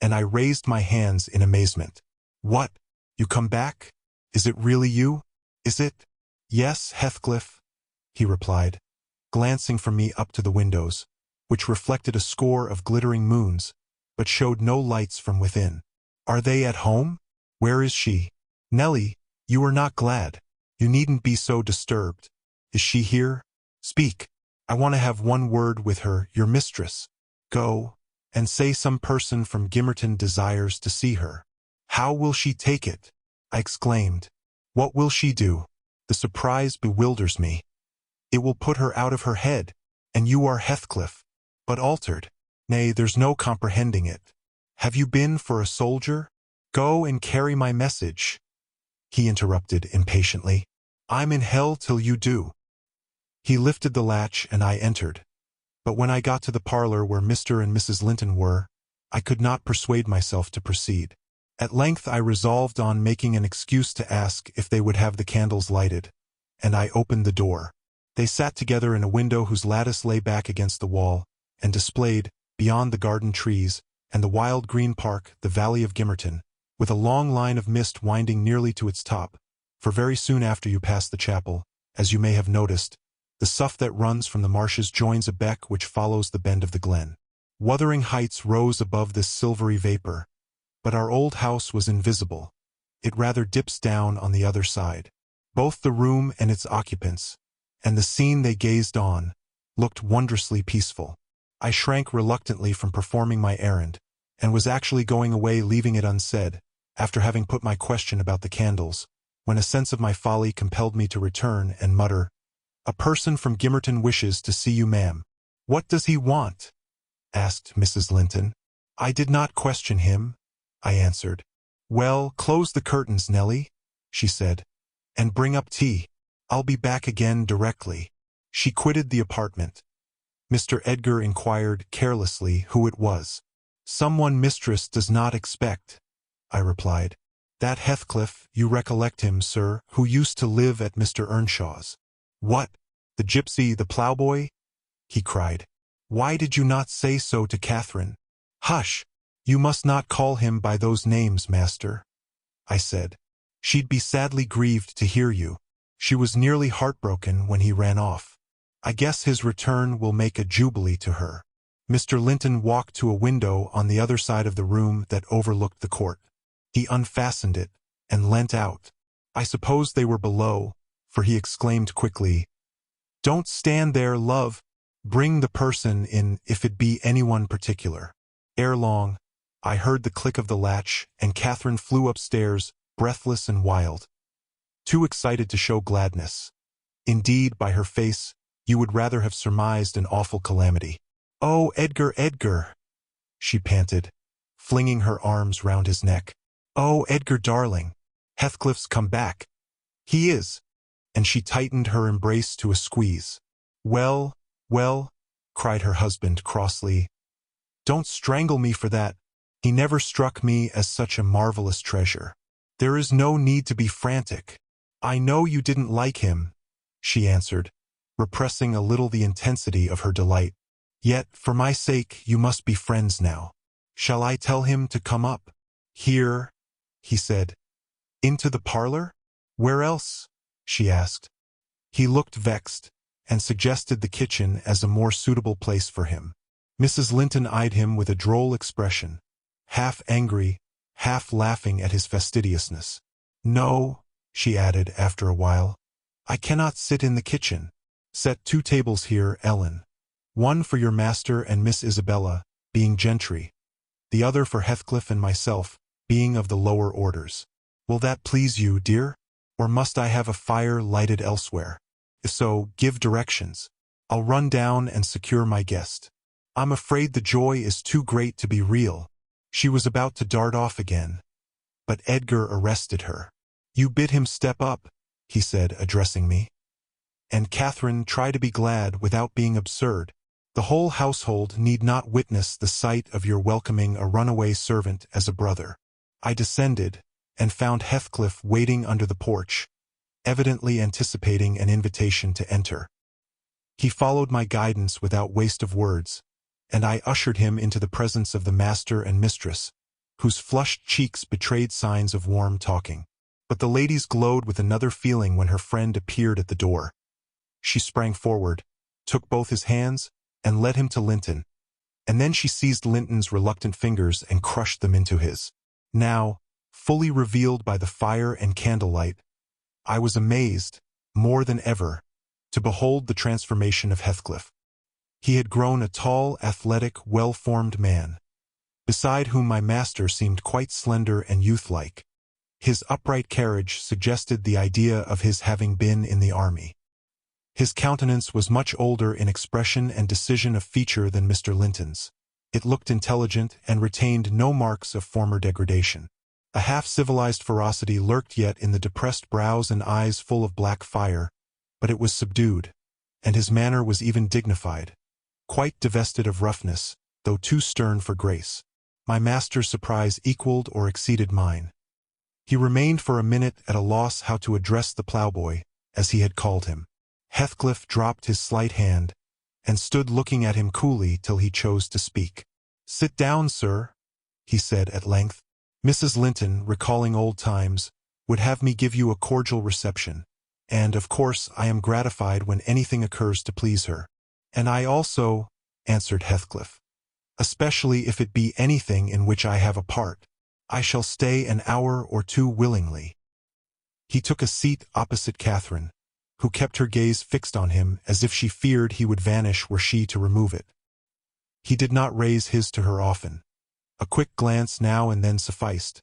and I raised my hands in amazement. What? You come back? Is it really you? Is it? Yes, Heathcliff, he replied, glancing from me up to the windows, which reflected a score of glittering moons, but showed no lights from within. Are they at home? Where is she? Nellie, you are not glad. You needn't be so disturbed. Is she here? Speak. I want to have one word with her, your mistress. Go, and say some person from Gimmerton desires to see her. How will she take it? I exclaimed. What will she do? The surprise bewilders me. It will put her out of her head, and you are Heathcliff, but altered. Nay, there's no comprehending it. Have you been for a soldier? Go and carry my message. He interrupted impatiently. I'm in hell till you do. He lifted the latch and I entered. But when I got to the parlor where Mr. and Mrs. Linton were, I could not persuade myself to proceed. At length I resolved on making an excuse to ask if they would have the candles lighted, and I opened the door. They sat together in a window whose lattice lay back against the wall, and displayed, beyond the garden trees, and the wild green park, the valley of Gimmerton, with a long line of mist winding nearly to its top, for very soon after you pass the chapel, as you may have noticed, the sough that runs from the marshes joins a beck which follows the bend of the glen. Wuthering Heights rose above this silvery vapor, but our old house was invisible. It rather dips down on the other side. Both the room and its occupants, and the scene they gazed on, looked wondrously peaceful. I shrank reluctantly from performing my errand, and was actually going away leaving it unsaid, after having put my question about the candles, when a sense of my folly compelled me to return and mutter, "A person from Gimmerton wishes to see you, ma'am." "What does he want?" asked Mrs. Linton. "I did not question him," I answered. "Well, close the curtains, Nellie," she said, "and bring up tea. I'll be back again directly." She quitted the apartment. Mr. Edgar inquired carelessly who it was. "Someone mistress does not expect," I replied. "That Heathcliff, you recollect him, sir, who used to live at Mr. Earnshaw's." "What? The gypsy, the ploughboy?" he cried. "Why did you not say so to Catherine?" "Hush! You must not call him by those names, master," I said. "She'd be sadly grieved to hear you. She was nearly heartbroken when he ran off. I guess his return will make a jubilee to her." Mr. Linton walked to a window on the other side of the room that overlooked the court. He unfastened it and leant out. I suppose they were below, for he exclaimed quickly, "Don't stand there, love. Bring the person in if it be anyone particular." Ere long, I heard the click of the latch, and Catherine flew upstairs, breathless and wild, too excited to show gladness. Indeed, by her face, you would rather have surmised an awful calamity. "Oh, Edgar, Edgar," she panted, flinging her arms round his neck. "Oh, Edgar, darling, Heathcliff's come back. He is," and she tightened her embrace to a squeeze. "Well, well," cried her husband crossly, "don't strangle me for that. He never struck me as such a marvelous treasure. There is no need to be frantic. I know you didn't like him," she answered, repressing a little the intensity of her delight. "Yet, for my sake, you must be friends now. Shall I tell him to come up?" "Here," he said. "Into the parlor? Where else?" she asked. He looked vexed, and suggested the kitchen as a more suitable place for him. Mrs. Linton eyed him with a droll expression, half angry, half laughing at his fastidiousness. "No," she added after a while, "I cannot sit in the kitchen. Set 2 tables here, Ellen. One for your master and Miss Isabella, being gentry, the other for Heathcliff and myself, being of the lower orders. Will that please you, dear? Or must I have a fire lighted elsewhere? If so, give directions. I'll run down and secure my guest. I'm afraid the joy is too great to be real." She was about to dart off again, but Edgar arrested her. "You bid him step up," he said, addressing me. "And Catherine, try to be glad without being absurd. The whole household need not witness the sight of your welcoming a runaway servant as a brother." I descended, and found Heathcliff waiting under the porch, evidently anticipating an invitation to enter. He followed my guidance without waste of words, and I ushered him into the presence of the master and mistress, whose flushed cheeks betrayed signs of warm talking. But the ladies glowed with another feeling when her friend appeared at the door. She sprang forward, took both his hands, and led him to Linton, and then she seized Linton's reluctant fingers and crushed them into his. Now, fully revealed by the fire and candlelight, I was amazed, more than ever, to behold the transformation of Heathcliff. He had grown a tall, athletic, well-formed man, beside whom my master seemed quite slender and youth-like. His upright carriage suggested the idea of his having been in the army. His countenance was much older in expression and decision of feature than Mr. Linton's. It looked intelligent and retained no marks of former degradation. A half-civilized ferocity lurked yet in the depressed brows and eyes full of black fire, but it was subdued, and his manner was even dignified, quite divested of roughness, though too stern for grace. My master's surprise equaled or exceeded mine. He remained for a minute at a loss how to address the ploughboy, as he had called him. Heathcliff dropped his slight hand, and stood looking at him coolly till he chose to speak. "Sit down, sir," he said at length. "Mrs. Linton, recalling old times, would have me give you a cordial reception, and, of course, I am gratified when anything occurs to please her." "And I also," answered Heathcliff, "especially if it be anything in which I have a part. I shall stay an hour or two willingly." He took a seat opposite Catherine, who kept her gaze fixed on him as if she feared he would vanish were she to remove it. He did not raise his to her often. A quick glance now and then sufficed,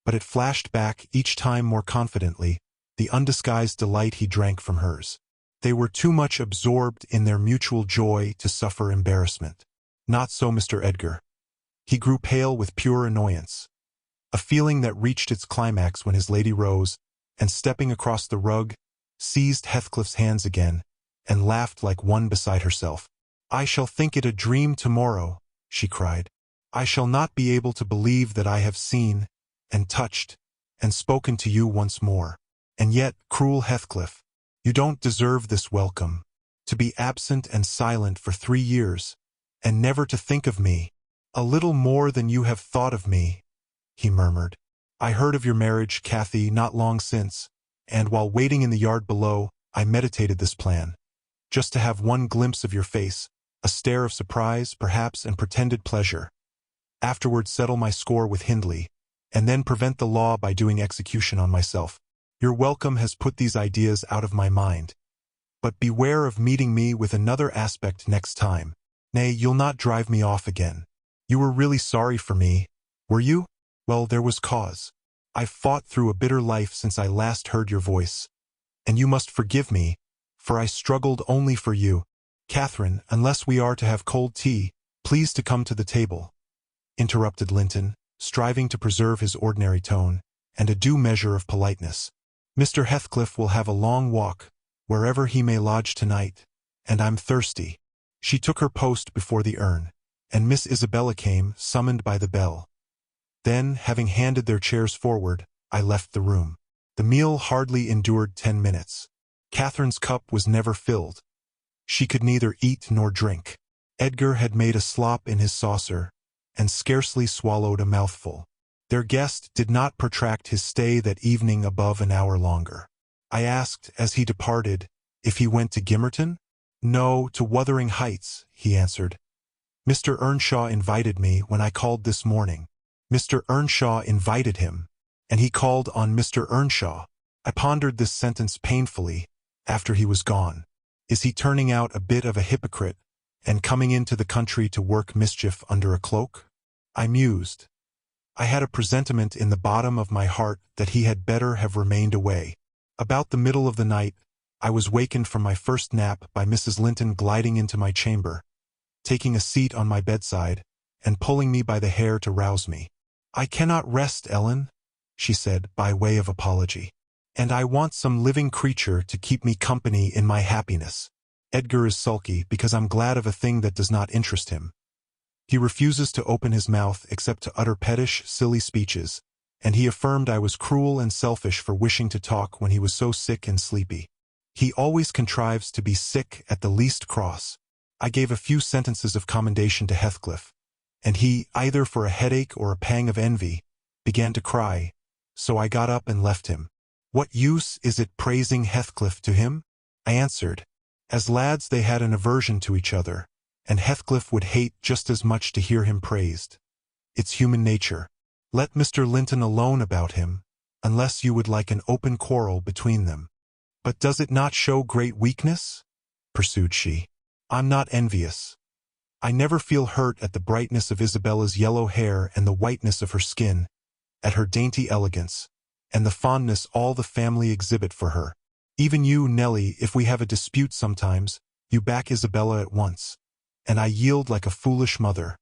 but it flashed back each time more confidently the undisguised delight he drank from hers. They were too much absorbed in their mutual joy to suffer embarrassment. Not so Mr. Edgar. He grew pale with pure annoyance, a feeling that reached its climax when his lady rose, and stepping across the rug, seized Heathcliff's hands again, and laughed like one beside herself. "I shall think it a dream tomorrow," she cried. "I shall not be able to believe that I have seen, and touched, and spoken to you once more. And yet, cruel Heathcliff, you don't deserve this welcome. To be absent and silent for 3 years, and never to think of me. A little more than you have thought of me," he murmured. "I heard of your marriage, Cathy, not long since, and while waiting in the yard below, I meditated this plan. Just to have one glimpse of your face, a stare of surprise, perhaps, and pretended pleasure. Afterward settle my score with Hindley, and then prevent the law by doing execution on myself. Your welcome has put these ideas out of my mind. But beware of meeting me with another aspect next time. Nay, you'll not drive me off again. You were really sorry for me, were you? Well, there was cause. I've fought through a bitter life since I last heard your voice, and you must forgive me, for I struggled only for you. Catherine, unless we are to have cold tea, please to come to the table," interrupted Linton, striving to preserve his ordinary tone, and a due measure of politeness. "Mr. Heathcliff will have a long walk, wherever he may lodge tonight, and I'm thirsty." She took her post before the urn, and Miss Isabella came, summoned by the bell. Then, having handed their chairs forward, I left the room. The meal hardly endured 10 minutes. Catherine's cup was never filled. She could neither eat nor drink. Edgar had made a slop in his saucer, and scarcely swallowed a mouthful. Their guest did not protract his stay that evening above an hour longer. I asked, as he departed, if he went to Gimmerton? "No, to Wuthering Heights," he answered. "Mr. Earnshaw invited me when I called this morning." Mr. Earnshaw invited him, and he called on Mr. Earnshaw. I pondered this sentence painfully, after he was gone. Is he turning out a bit of a hypocrite, and coming into the country to work mischief under a cloak? I mused. I had a presentiment in the bottom of my heart that he had better have remained away. About the middle of the night, I was wakened from my first nap by Mrs. Linton gliding into my chamber, taking a seat on my bedside, and pulling me by the hair to rouse me. "I cannot rest, Ellen," she said, by way of apology. And I want some living creature to keep me company in my happiness. Edgar is sulky because I'm glad of a thing that does not interest him. He refuses to open his mouth except to utter pettish, silly speeches, and he affirmed I was cruel and selfish for wishing to talk when he was so sick and sleepy. He always contrives to be sick at the least cross. I gave a few sentences of commendation to Heathcliff, and he, either for a headache or a pang of envy, began to cry, so I got up and left him. What use is it praising Heathcliff to him? I answered. As lads they had an aversion to each other, and Heathcliff would hate just as much to hear him praised. It's human nature. Let Mr. Linton alone about him, unless you would like an open quarrel between them. But does it not show great weakness? Pursued she. I'm not envious. I never feel hurt at the brightness of Isabella's yellow hair and the whiteness of her skin, at her dainty elegance, and the fondness all the family exhibit for her. Even you, Nellie, if we have a dispute sometimes, you back Isabella at once, and I yield like a foolish mother.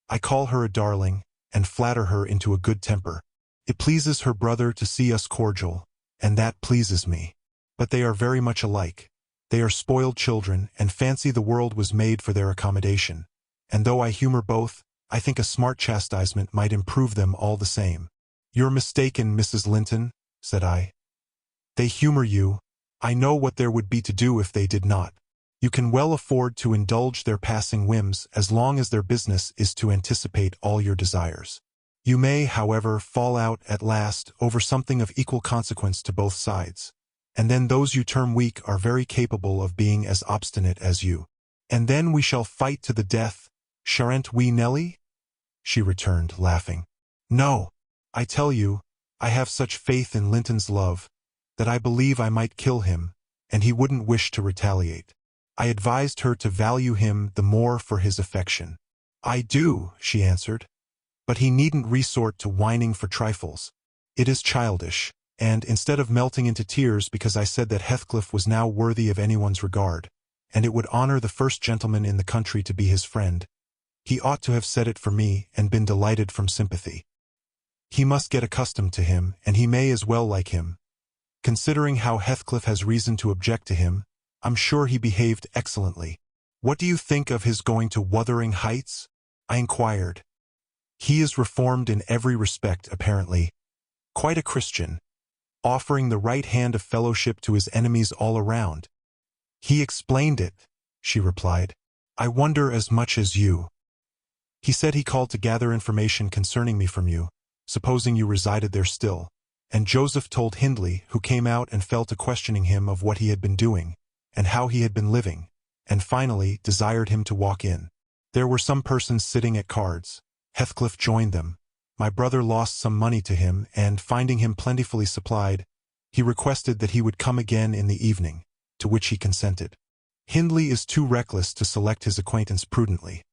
I call her a darling, and flatter her into a good temper. It pleases her brother to see us cordial, and that pleases me. But they are very much alike. They are spoiled children, and fancy the world was made for their accommodation. And though I humor both, I think a smart chastisement might improve them all the same. You're mistaken, Mrs. Linton, said I. They humor you. I know what there would be to do if they did not. You can well afford to indulge their passing whims as long as their business is to anticipate all your desires. You may, however, fall out at last over something of equal consequence to both sides, and then those you term weak are very capable of being as obstinate as you. And then we shall fight to the death, shan't we, Nellie? She returned, laughing. No, I tell you, I have such faith in Linton's love, that I believe I might kill him, and he wouldn't wish to retaliate. I advised her to value him the more for his affection. I do, she answered, but he needn't resort to whining for trifles. It is childish, and instead of melting into tears because I said that Heathcliff was now worthy of anyone's regard, and it would honor the first gentleman in the country to be his friend, he ought to have said it for me and been delighted from sympathy. He must get accustomed to him, and he may as well like him. Considering how Heathcliff has reason to object to him, I'm sure he behaved excellently. What do you think of his going to Wuthering Heights? I inquired. He is reformed in every respect, apparently. Quite a Christian, offering the right hand of fellowship to his enemies all around. He explained it, she replied. I wonder as much as you. He said he called to gather information concerning me from you, supposing you resided there still, and Joseph told Hindley, who came out and fell to questioning him of what he had been doing, and how he had been living, and finally desired him to walk in. There were some persons sitting at cards. Heathcliff joined them. My brother lost some money to him, and finding him plentifully supplied, he requested that he would come again in the evening, to which he consented. Hindley is too reckless to select his acquaintance prudently.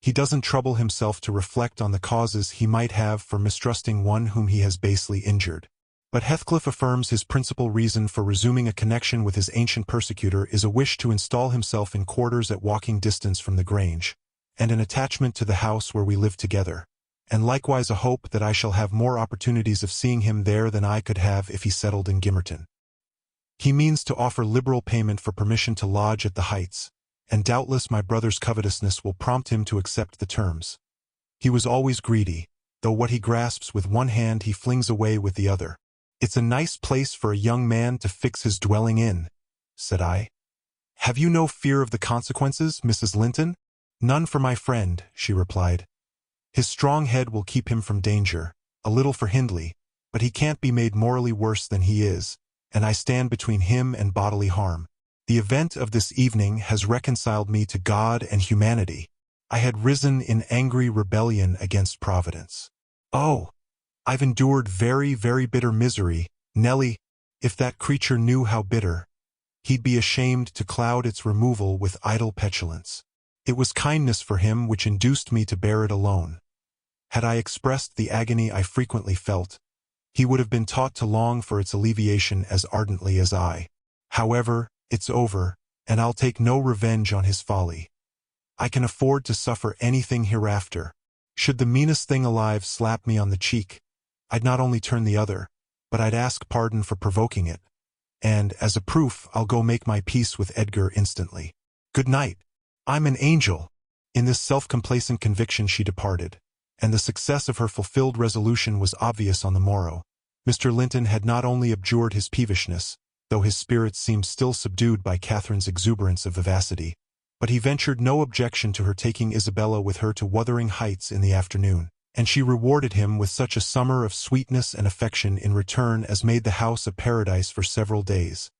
He doesn't trouble himself to reflect on the causes he might have for mistrusting one whom he has basely injured. But Heathcliff affirms his principal reason for resuming a connection with his ancient persecutor is a wish to install himself in quarters at walking distance from the Grange, and an attachment to the house where we live together, and likewise a hope that I shall have more opportunities of seeing him there than I could have if he settled in Gimmerton. He means to offer liberal payment for permission to lodge at the Heights, and doubtless my brother's covetousness will prompt him to accept the terms. He was always greedy, though what he grasps with one hand he flings away with the other. It's a nice place for a young man to fix his dwelling in, said I. Have you no fear of the consequences, Mrs. Linton? None for my friend, she replied. His strong head will keep him from danger, a little for Hindley, but he can't be made morally worse than he is, and I stand between him and bodily harm. The event of this evening has reconciled me to God and humanity. I had risen in angry rebellion against Providence. Oh, I've endured very, very bitter misery, Nellie. If that creature knew how bitter, he'd be ashamed to cloud its removal with idle petulance. It was kindness for him which induced me to bear it alone. Had I expressed the agony I frequently felt, he would have been taught to long for its alleviation as ardently as I. However, it's over, and I'll take no revenge on his folly. I can afford to suffer anything hereafter. Should the meanest thing alive slap me on the cheek, I'd not only turn the other, but I'd ask pardon for provoking it. And, as a proof, I'll go make my peace with Edgar instantly. Good night. I'm an angel." In this self-complacent conviction she departed, and the success of her fulfilled resolution was obvious on the morrow. Mr. Linton had not only abjured his peevishness, though his spirits seemed still subdued by Catherine's exuberance of vivacity, but he ventured no objection to her taking Isabella with her to Wuthering Heights in the afternoon, and she rewarded him with such a summer of sweetness and affection in return as made the house a paradise for several days,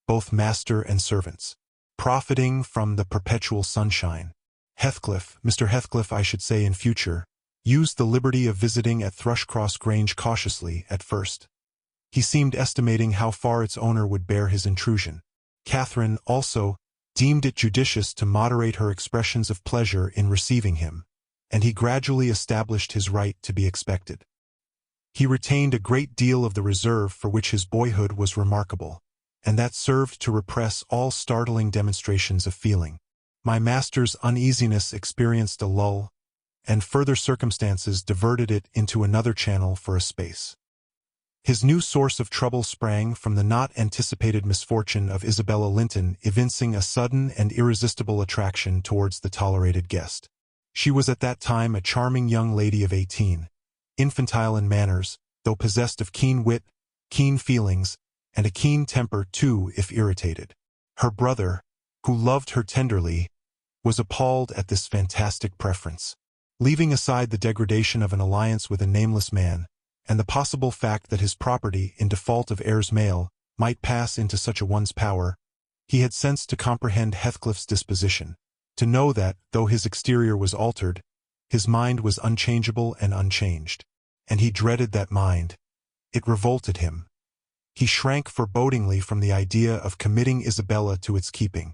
both master and servants, profiting from the perpetual sunshine. Heathcliff, Mr. Heathcliff I should say in future, used the liberty of visiting at Thrushcross Grange cautiously at first. He seemed estimating how far its owner would bear his intrusion. Catherine, also, deemed it judicious to moderate her expressions of pleasure in receiving him, and he gradually established his right to be expected. He retained a great deal of the reserve for which his boyhood was remarkable, and that served to repress all startling demonstrations of feeling. My master's uneasiness experienced a lull, and further circumstances diverted it into another channel for a space. His new source of trouble sprang from the not-anticipated misfortune of Isabella Linton evincing a sudden and irresistible attraction towards the tolerated guest. She was at that time a charming young lady of 18, infantile in manners, though possessed of keen wit, keen feelings, and a keen temper too if irritated. Her brother, who loved her tenderly, was appalled at this fantastic preference. Leaving aside the degradation of an alliance with a nameless man, and the possible fact that his property, in default of heirs male, might pass into such a one's power, he had sense to comprehend Heathcliff's disposition, to know that, though his exterior was altered, his mind was unchangeable and unchanged. And he dreaded that mind. It revolted him. He shrank forebodingly from the idea of committing Isabella to its keeping.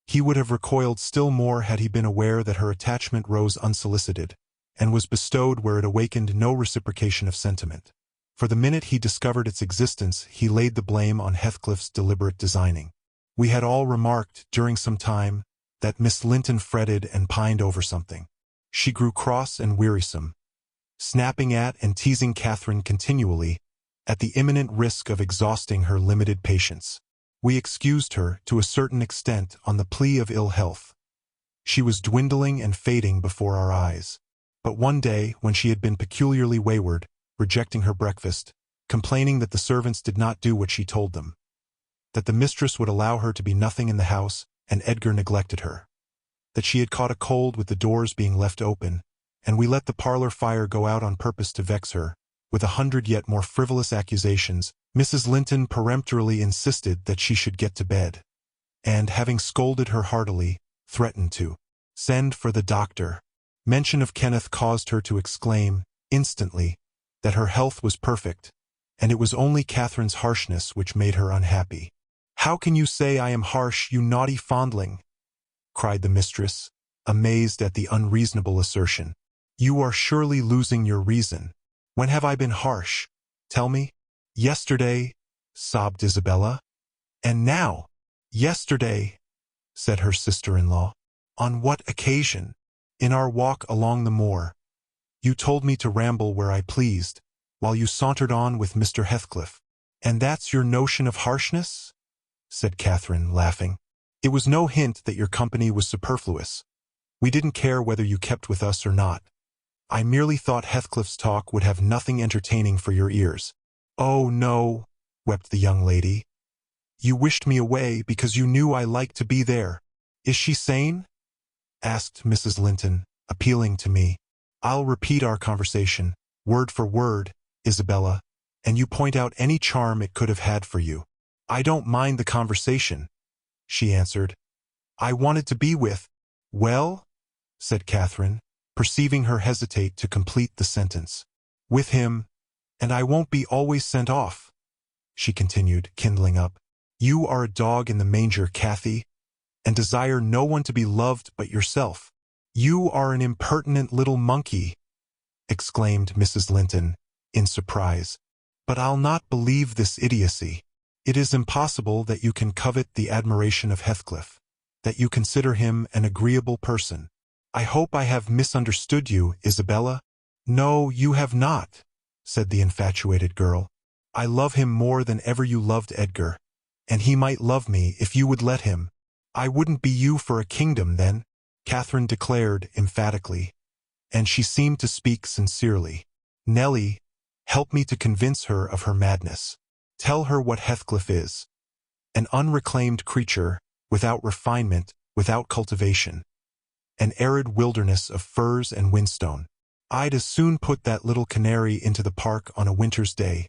He would have recoiled still more had he been aware that her attachment rose unsolicited, and was bestowed where it awakened no reciprocation of sentiment. For the minute he discovered its existence, he laid the blame on Heathcliff's deliberate designing. We had all remarked, during some time, that Miss Linton fretted and pined over something. She grew cross and wearisome, snapping at and teasing Catherine continually, at the imminent risk of exhausting her limited patience. We excused her, to a certain extent, on the plea of ill health. She was dwindling and fading before our eyes. But one day, when she had been peculiarly wayward, rejecting her breakfast, complaining that the servants did not do what she told them, that the mistress would allow her to be nothing in the house, and Edgar neglected her, that she had caught a cold with the doors being left open, and we let the parlor fire go out on purpose to vex her, with 100 yet more frivolous accusations, Mrs. Linton peremptorily insisted that she should get to bed, and, having scolded her heartily, threatened to send for the doctor. Mention of Kenneth caused her to exclaim, instantly, that her health was perfect, and it was only Catherine's harshness which made her unhappy. "How can you say I am harsh, you naughty fondling?" cried the mistress, amazed at the unreasonable assertion. "You are surely losing your reason. When have I been harsh? Tell me." "Yesterday," sobbed Isabella. "And now?" "Yesterday," said her sister-in-law. "On what occasion?" "In our walk along the moor. You told me to ramble where I pleased, while you sauntered on with Mr. Heathcliff." "And that's your notion of harshness?" said Catherine, laughing. "It was no hint that your company was superfluous. We didn't care whether you kept with us or not. I merely thought Heathcliff's talk would have nothing entertaining for your ears." "Oh, no," wept the young lady. "You wished me away because you knew I liked to be there." "Is she sane?" asked Mrs. Linton, appealing to me. "I'll repeat our conversation, word for word, Isabella, and you point out any charm it could have had for you." "I don't mind the conversation," she answered. "I wanted to be with—" "Well?" said Catherine, perceiving her hesitate to complete the sentence. "With him, and I won't be always sent off," she continued, kindling up. "You are a dog in the manger, Cathy, and desire no one to be loved but yourself." "You are an impertinent little monkey," exclaimed Mrs. Linton, in surprise. "But I'll not believe this idiocy. It is impossible that you can covet the admiration of Heathcliff, that you consider him an agreeable person. I hope I have misunderstood you, Isabella." "No, you have not," said the infatuated girl. "I love him more than ever you loved Edgar, and he might love me if you would let him. I wouldn't be you for a kingdom then," Catherine declared emphatically, and she seemed to speak sincerely. "Nellie, help me to convince her of her madness. Tell her what Heathcliff is. An unreclaimed creature, without refinement, without cultivation. An arid wilderness of firs and whinstone. I'd as soon put that little canary into the park on a winter's day,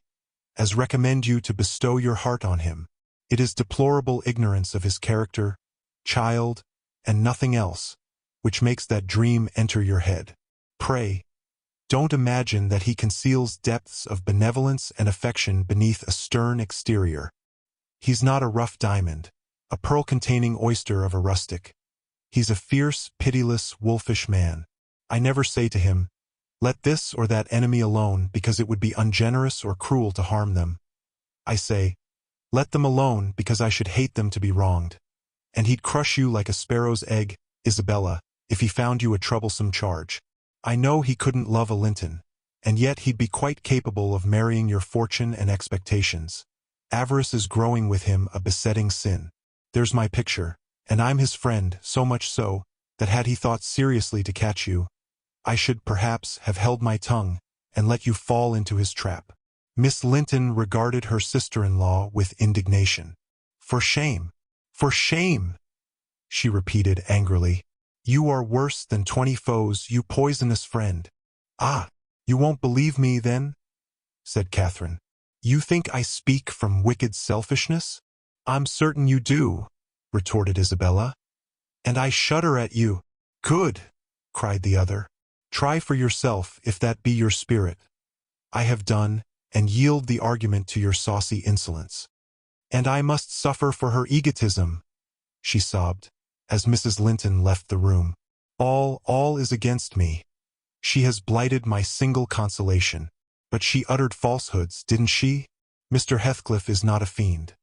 as recommend you to bestow your heart on him. It is deplorable ignorance of his character, child, and nothing else, which makes that dream enter your head. Pray, don't imagine that he conceals depths of benevolence and affection beneath a stern exterior. He's not a rough diamond, a pearl-containing oyster of a rustic. He's a fierce, pitiless, wolfish man. I never say to him, 'Let this or that enemy alone, because it would be ungenerous or cruel to harm them.' I say, 'Let them alone, because I should hate them to be wronged.' And he'd crush you like a sparrow's egg, Isabella, if he found you a troublesome charge. I know he couldn't love a Linton, and yet he'd be quite capable of marrying your fortune and expectations. Avarice is growing with him a besetting sin. There's my picture, and I'm his friend, so much so, that had he thought seriously to catch you, I should perhaps have held my tongue and let you fall into his trap." Miss Linton regarded her sister-in-law with indignation. "For shame! For shame!" she repeated angrily. "You are worse than 20 foes, you poisonous friend." "Ah, you won't believe me, then?" said Catherine. "You think I speak from wicked selfishness?" "I'm certain you do," retorted Isabella. "And I shudder at you." "Good," cried the other. "Try for yourself, if that be your spirit." "I have done, and yield the argument to your saucy insolence." "And I must suffer for her egotism," she sobbed, as Mrs. Linton left the room. All is against me. She has blighted my single consolation. But she uttered falsehoods, didn't she? Mr. Heathcliff is not a fiend.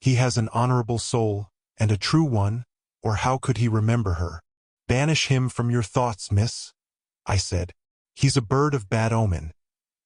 He has an honorable soul, and a true one, or how could he remember her? Banish him from your thoughts, miss, I said. He's a bird of bad omen.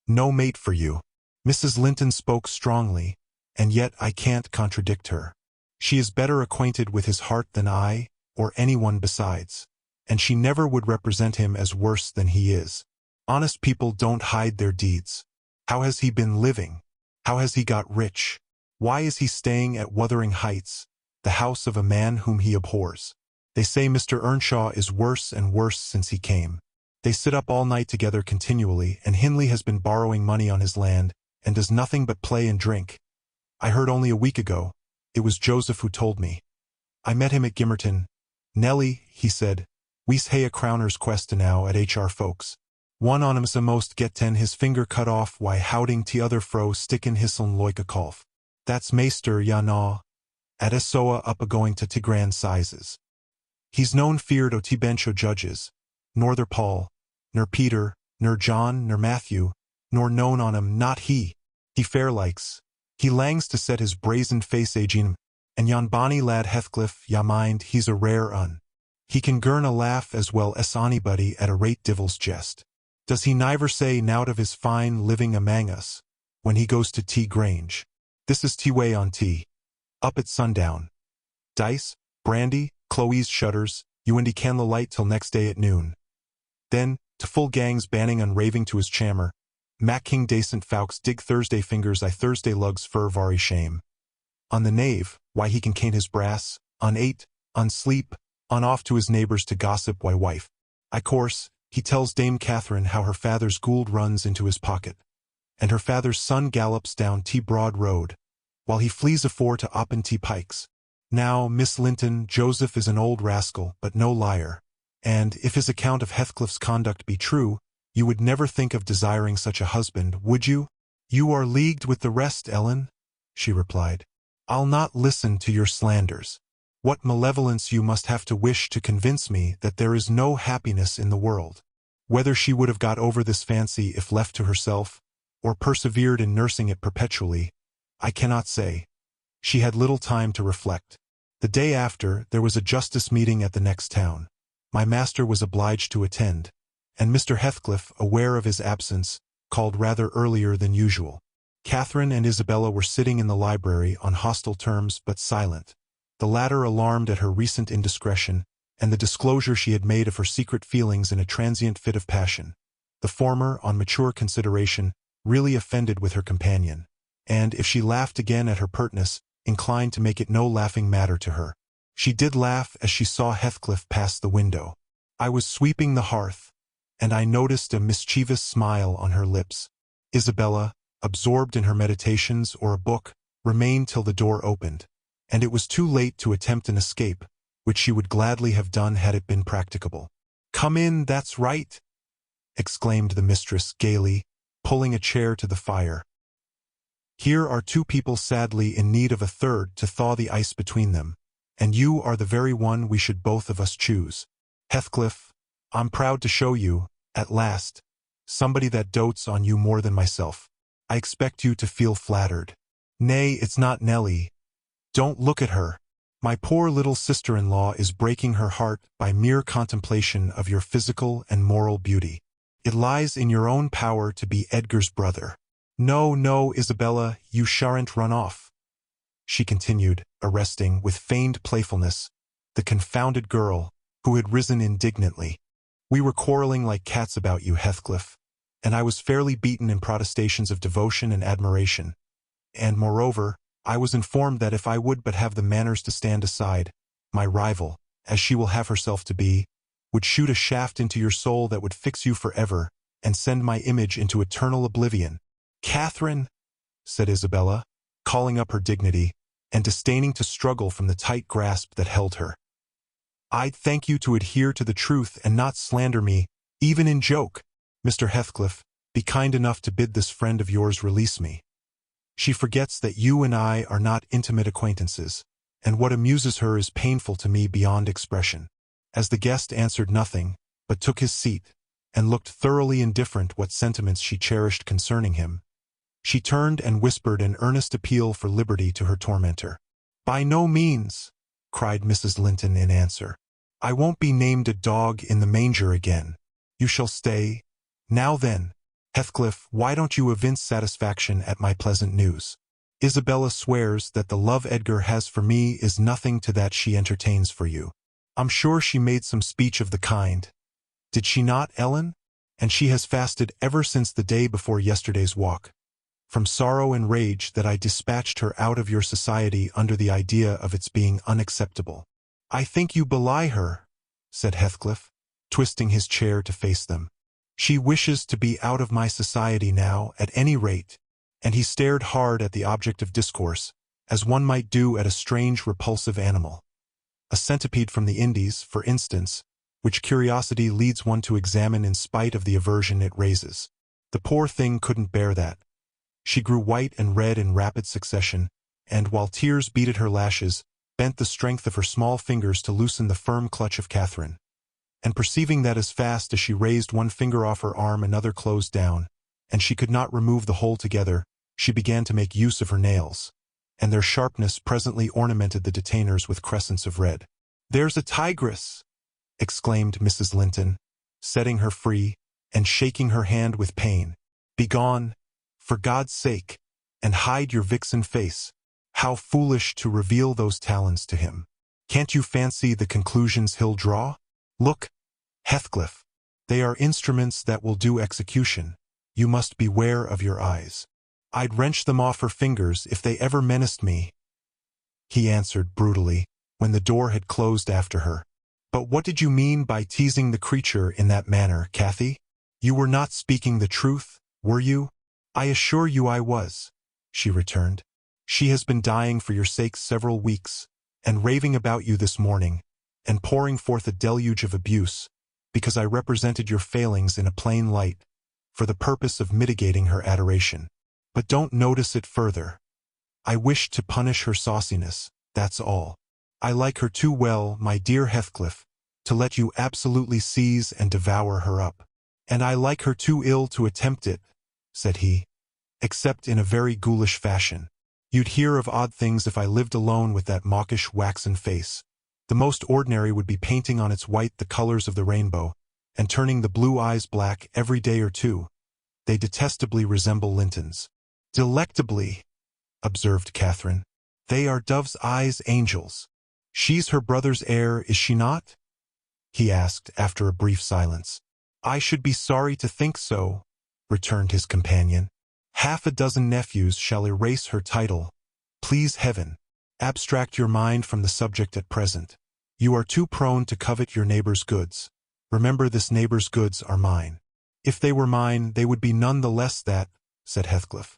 No mate for you. Mrs. Linton spoke strongly, and yet I can't contradict her. She is better acquainted with his heart than I, or anyone besides, and she never would represent him as worse than he is. Honest people don't hide their deeds. How has he been living? How has he got rich? Why is he staying at Wuthering Heights, the house of a man whom he abhors? They say Mr. Earnshaw is worse and worse since he came. They sit up all night together continually, and Hindley has been borrowing money on his land, and does nothing but play and drink. I heard only a week ago. It was Joseph who told me. I met him at Gimmerton. Nellie, he said, we's hae a crowner's quest now at H.R. folks. One on 'em's a'most getten his finger cut off why howding t'other fro stickin' hisseln loike a calf. That's Maester, ya naw, at a soa up a-going to grand sizes. He's known feared o' bench o' judges, norther Paul, ner Peter, ner John, ner Matthew, nor known on 'em, not he. He fair likes. He langs to set his brazen face agin 'em, and yon bonny lad Heathcliff, ya mind, he's a rare un. He can girn a laugh as well as onybody at a rate divil's jest. Does he niver say nowt of his fine living amang us, when he goes to T Grange? This is way on tea. Up at sundown. Dice, brandy, Chloe's shutters, you and he can the light till next day at noon. Then, to full gangs banning on raving to his chammer, Mac King dacent fowks dig Thursday fingers I Thursday lugs fur vary shame. On the knave, why he can cane his brass, on ate, on sleep, on off to his neighbours to gossip why wife. I course, he tells Dame Catherine how her father's gould runs into his pocket, and her father's son gallops down T Broad Road, while he flees afore to Oppen T Pikes. Now, Miss Linton, Joseph is an old rascal, but no liar, and, if his account of Heathcliff's conduct be true, you would never think of desiring such a husband, would you? You are leagued with the rest, Ellen, she replied. I'll not listen to your slanders. What malevolence you must have to wish to convince me that there is no happiness in the world. Whether she would have got over this fancy if left to herself, or persevered in nursing it perpetually, I cannot say. She had little time to reflect. The day after, there was a justice meeting at the next town. My master was obliged to attend, and Mr. Heathcliff, aware of his absence, called rather earlier than usual. Catherine and Isabella were sitting in the library on hostile terms but silent, the latter alarmed at her recent indiscretion and the disclosure she had made of her secret feelings in a transient fit of passion. The former, on mature consideration, really offended with her companion, and, if she laughed again at her pertness, inclined to make it no laughing matter to her. She did laugh as she saw Heathcliff pass the window. I was sweeping the hearth, and I noticed a mischievous smile on her lips. Isabella, absorbed in her meditations or a book, remained till the door opened, and it was too late to attempt an escape, which she would gladly have done had it been practicable. "Come in, that's right," exclaimed the mistress gaily, pulling a chair to the fire. "Here are two people sadly in need of a third to thaw the ice between them, and you are the very one we should both of us choose. Heathcliff, I'm proud to show you, at last, somebody that dotes on you more than myself. I expect you to feel flattered. Nay, it's not Nellie. Don't look at her. My poor little sister-in-law is breaking her heart by mere contemplation of your physical and moral beauty. It lies in your own power to be Edgar's brother. No, no, Isabella, you shan't run off," she continued, arresting, with feigned playfulness, the confounded girl, who had risen indignantly. "We were quarreling like cats about you, Heathcliff, and I was fairly beaten in protestations of devotion and admiration. And, moreover, I was informed that if I would but have the manners to stand aside, my rival, as she will have herself to be, would shoot a shaft into your soul that would fix you forever and send my image into eternal oblivion." "Catherine," said Isabella, calling up her dignity, and disdaining to struggle from the tight grasp that held her, "I'd thank you to adhere to the truth and not slander me, even in joke. Mr. Heathcliff, be kind enough to bid this friend of yours release me. She forgets that you and I are not intimate acquaintances, and what amuses her is painful to me beyond expression." As the guest answered nothing, but took his seat, and looked thoroughly indifferent what sentiments she cherished concerning him, she turned and whispered an earnest appeal for liberty to her tormentor. "By no means," cried Mrs. Linton in answer. "I won't be named a dog in the manger again. You shall stay. Now then, Heathcliff, why don't you evince satisfaction at my pleasant news? Isabella swears that the love Edgar has for me is nothing to that she entertains for you. I'm sure she made some speech of the kind. Did she not, Ellen? And she has fasted ever since the day before yesterday's walk, from sorrow and rage that I dispatched her out of your society under the idea of its being unacceptable." "I think you belie her," said Heathcliff, twisting his chair to face them. "She wishes to be out of my society now, at any rate," and he stared hard at the object of discourse, as one might do at a strange, repulsive animal. A centipede from the Indies, for instance, which curiosity leads one to examine in spite of the aversion it raises. The poor thing couldn't bear that. She grew white and red in rapid succession, and, while tears beaded her lashes, bent the strength of her small fingers to loosen the firm clutch of Catherine. And perceiving that as fast as she raised one finger off her arm another closed down, and she could not remove the whole together, she began to make use of her nails, and their sharpness presently ornamented the detainers with crescents of red. "There's a tigress!" exclaimed Mrs. Linton, setting her free, and shaking her hand with pain. "Begone, for God's sake, and hide your vixen face. How foolish to reveal those talons to him. Can't you fancy the conclusions he'll draw? Look, Heathcliff, they are instruments that will do execution. You must beware of your eyes. I'd wrench them off her fingers if they ever menaced me," he answered brutally, when the door had closed after her. "But what did you mean by teasing the creature in that manner, Cathy? You were not speaking the truth, were you?" "I assure you I was," she returned. "She has been dying for your sake several weeks, and raving about you this morning, and pouring forth a deluge of abuse, because I represented your failings in a plain light, for the purpose of mitigating her adoration. But don't notice it further. I wished to punish her sauciness, that's all. I like her too well, my dear Heathcliff, to let you absolutely seize and devour her up. And I like her too ill to attempt it," said he, "except in a very ghoulish fashion. You'd hear of odd things if I lived alone with that mawkish waxen face. The most ordinary would be painting on its white the colors of the rainbow, and turning the blue eyes black every day or two. They detestably resemble Linton's. Delectably, observed Catherine. They are Dove's eyes angels. She's her brother's heir, is she not? He asked after a brief silence. I should be sorry to think so, returned his companion. Half a dozen nephews shall erase her title. Please heaven, abstract your mind from the subject at present. You are too prone to covet your neighbor's goods. Remember, this neighbor's goods are mine. If they were mine, they would be none the less that, said Heathcliff.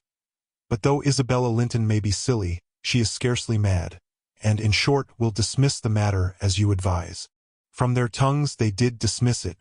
But though Isabella Linton may be silly, she is scarcely mad, and, in short, will dismiss the matter as you advise. From their tongues they did dismiss it,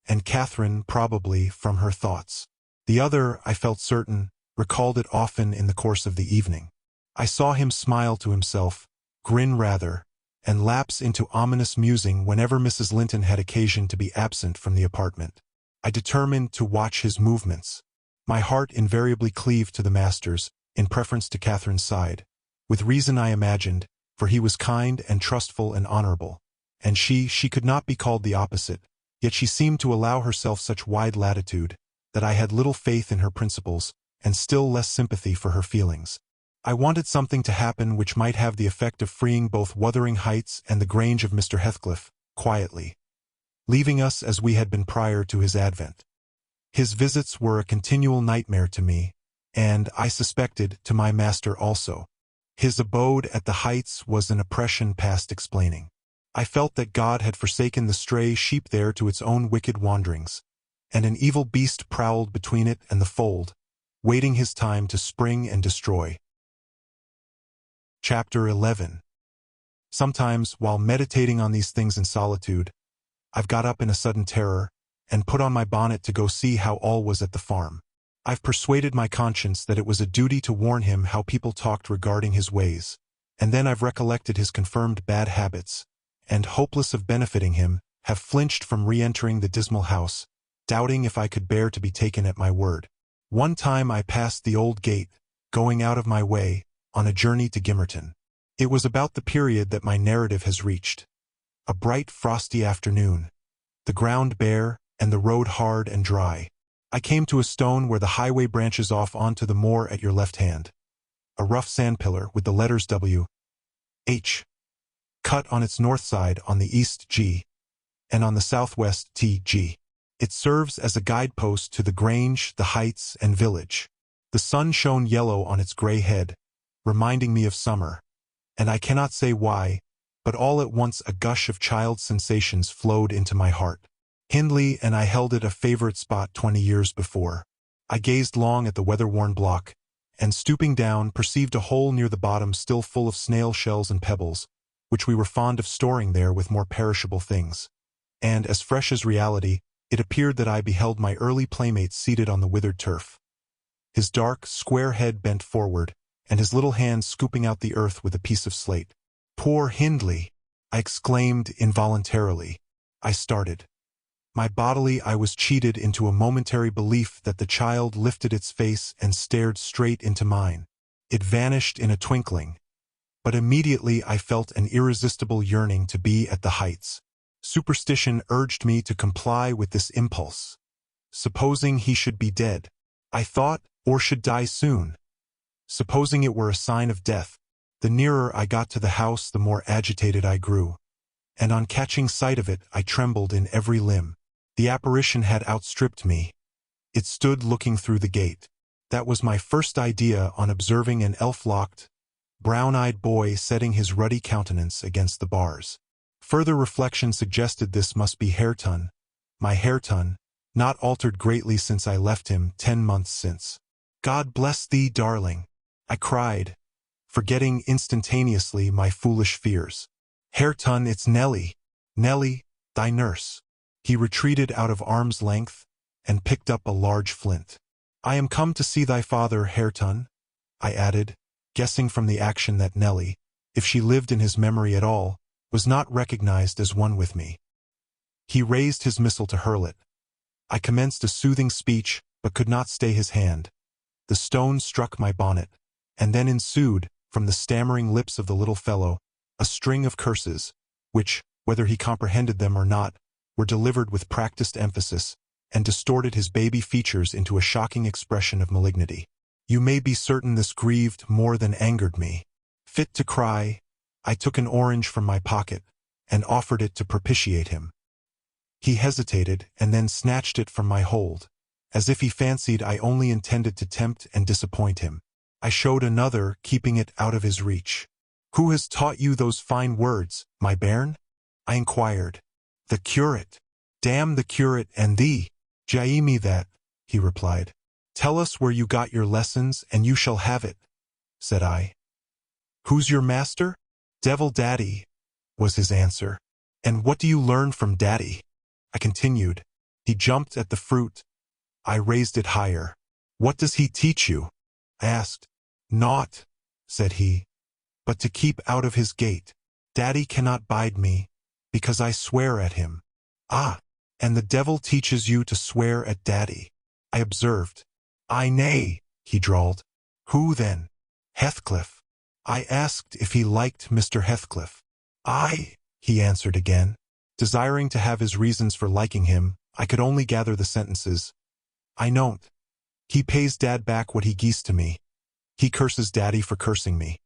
and Catherine, probably, from her thoughts. The other, I felt certain, recalled it often in the course of the evening. I saw him smile to himself, grin rather, and lapse into ominous musing whenever Mrs. Linton had occasion to be absent from the apartment. I determined to watch his movements. My heart invariably cleaved to the master's, in preference to Catherine's side, with reason I imagined, for he was kind and trustful and honorable, and she could not be called the opposite, yet she seemed to allow herself such wide latitude, that I had little faith in her principles, and still less sympathy for her feelings. I wanted something to happen which might have the effect of freeing both Wuthering Heights and the Grange of Mr. Heathcliff, quietly, leaving us as we had been prior to his advent. His visits were a continual nightmare to me, and, I suspected, to my master also. His abode at the Heights was an oppression past explaining. I felt that God had forsaken the stray sheep there to its own wicked wanderings, and an evil beast prowled between it and the fold, waiting his time to spring and destroy. Chapter 11. Sometimes, while meditating on these things in solitude, I've got up in a sudden terror, and put on my bonnet to go see how all was at the farm. I've persuaded my conscience that it was a duty to warn him how people talked regarding his ways, and then I've recollected his confirmed bad habits, and, hopeless of benefiting him, have flinched from re-entering the dismal house, doubting if I could bear to be taken at my word. One time I passed the old gate, going out of my way, on a journey to Gimmerton. It was about the period that my narrative has reached. A bright frosty afternoon, the ground bare, and the road hard and dry. I came to a stone where the highway branches off onto the moor at your left hand. A rough sand pillar with the letters W, H, cut on its north side on the east G, and on the southwest T, G. It serves as a guidepost to the Grange, the Heights, and village. The sun shone yellow on its gray head, reminding me of summer, and I cannot say why, but all at once a gush of child's sensations flowed into my heart. Hindley and I held it a favorite spot 20 years before. I gazed long at the weather-worn block, and stooping down, perceived a hole near the bottom still full of snail shells and pebbles, which we were fond of storing there with more perishable things. And, as fresh as reality, it appeared that I beheld my early playmate seated on the withered turf. His dark, square head bent forward, and his little hand scooping out the earth with a piece of slate. "Poor Hindley!" I exclaimed involuntarily. I started. I was cheated into a momentary belief that the child lifted its face and stared straight into mine. It vanished in a twinkling, but immediately I felt an irresistible yearning to be at the Heights. Superstition urged me to comply with this impulse. Supposing he should be dead, I thought, or should die soon. Supposing it were a sign of death, the nearer I got to the house the more agitated I grew, and on catching sight of it I trembled in every limb. The apparition had outstripped me. It stood looking through the gate. That was my first idea on observing an elf-locked, brown-eyed boy setting his ruddy countenance against the bars. Further reflection suggested this must be Hareton, my Hareton, not altered greatly since I left him 10 months since. "God bless thee, darling," I cried, forgetting instantaneously my foolish fears. "Hareton, it's Nellie. Nellie, thy nurse." He retreated out of arm's length, and picked up a large flint. "I am come to see thy father, Hareton," I added, guessing from the action that Nellie, if she lived in his memory at all, was not recognized as one with me. He raised his missile to hurl it. I commenced a soothing speech, but could not stay his hand. The stone struck my bonnet, and then ensued, from the stammering lips of the little fellow, a string of curses, which, whether he comprehended them or not, were delivered with practiced emphasis, and distorted his baby features into a shocking expression of malignity. You may be certain this grieved more than angered me. Fit to cry, I took an orange from my pocket and offered it to propitiate him. He hesitated and then snatched it from my hold, as if he fancied I only intended to tempt and disappoint him. I showed another, keeping it out of his reach. Who has taught you those fine words, my bairn? I inquired. The curate. Damn the curate and thee. Jae me that, he replied. Tell us where you got your lessons and you shall have it, said I. Who's your master? Devil Daddy, was his answer. And what do you learn from Daddy? I continued. He jumped at the fruit. I raised it higher. What does he teach you? I asked. Naught, said he, but to keep out of his gate. Daddy cannot bide me, because I swear at him. Ah, and the devil teaches you to swear at Daddy, I observed. I nay, he drawled. Who then? Heathcliff. I asked if he liked Mr. Heathcliff. Aye, he answered again. Desiring to have his reasons for liking him, I could only gather the sentences. I know't. He pays Dad back what he gees to me. He curses Daddy for cursing me.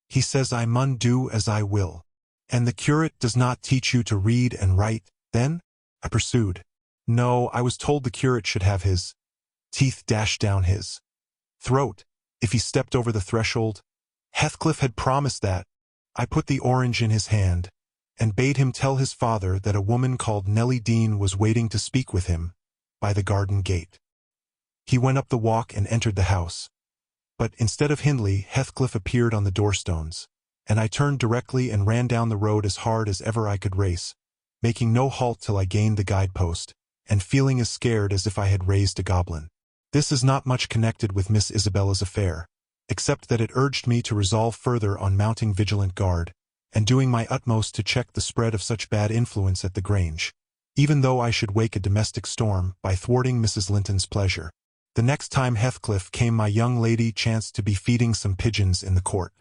He says I mun do as I will. And the curate does not teach you to read and write, then? I pursued. No, I was told the curate should have his teeth dashed down his throat if he stepped over the threshold. Heathcliff had promised that. I put the orange in his hand and bade him tell his father that a woman called Nellie Dean was waiting to speak with him by the garden gate. He went up the walk and entered the house. But instead of Hindley, Heathcliff appeared on the doorstones, and I turned directly and ran down the road as hard as ever I could race, making no halt till I gained the guidepost, and feeling as scared as if I had raised a goblin. This is not much connected with Miss Isabella's affair, except that it urged me to resolve further on mounting vigilant guard, and doing my utmost to check the spread of such bad influence at the Grange, even though I should wake a domestic storm by thwarting Mrs. Linton's pleasure. The next time Heathcliff came my young lady chanced to be feeding some pigeons in the court.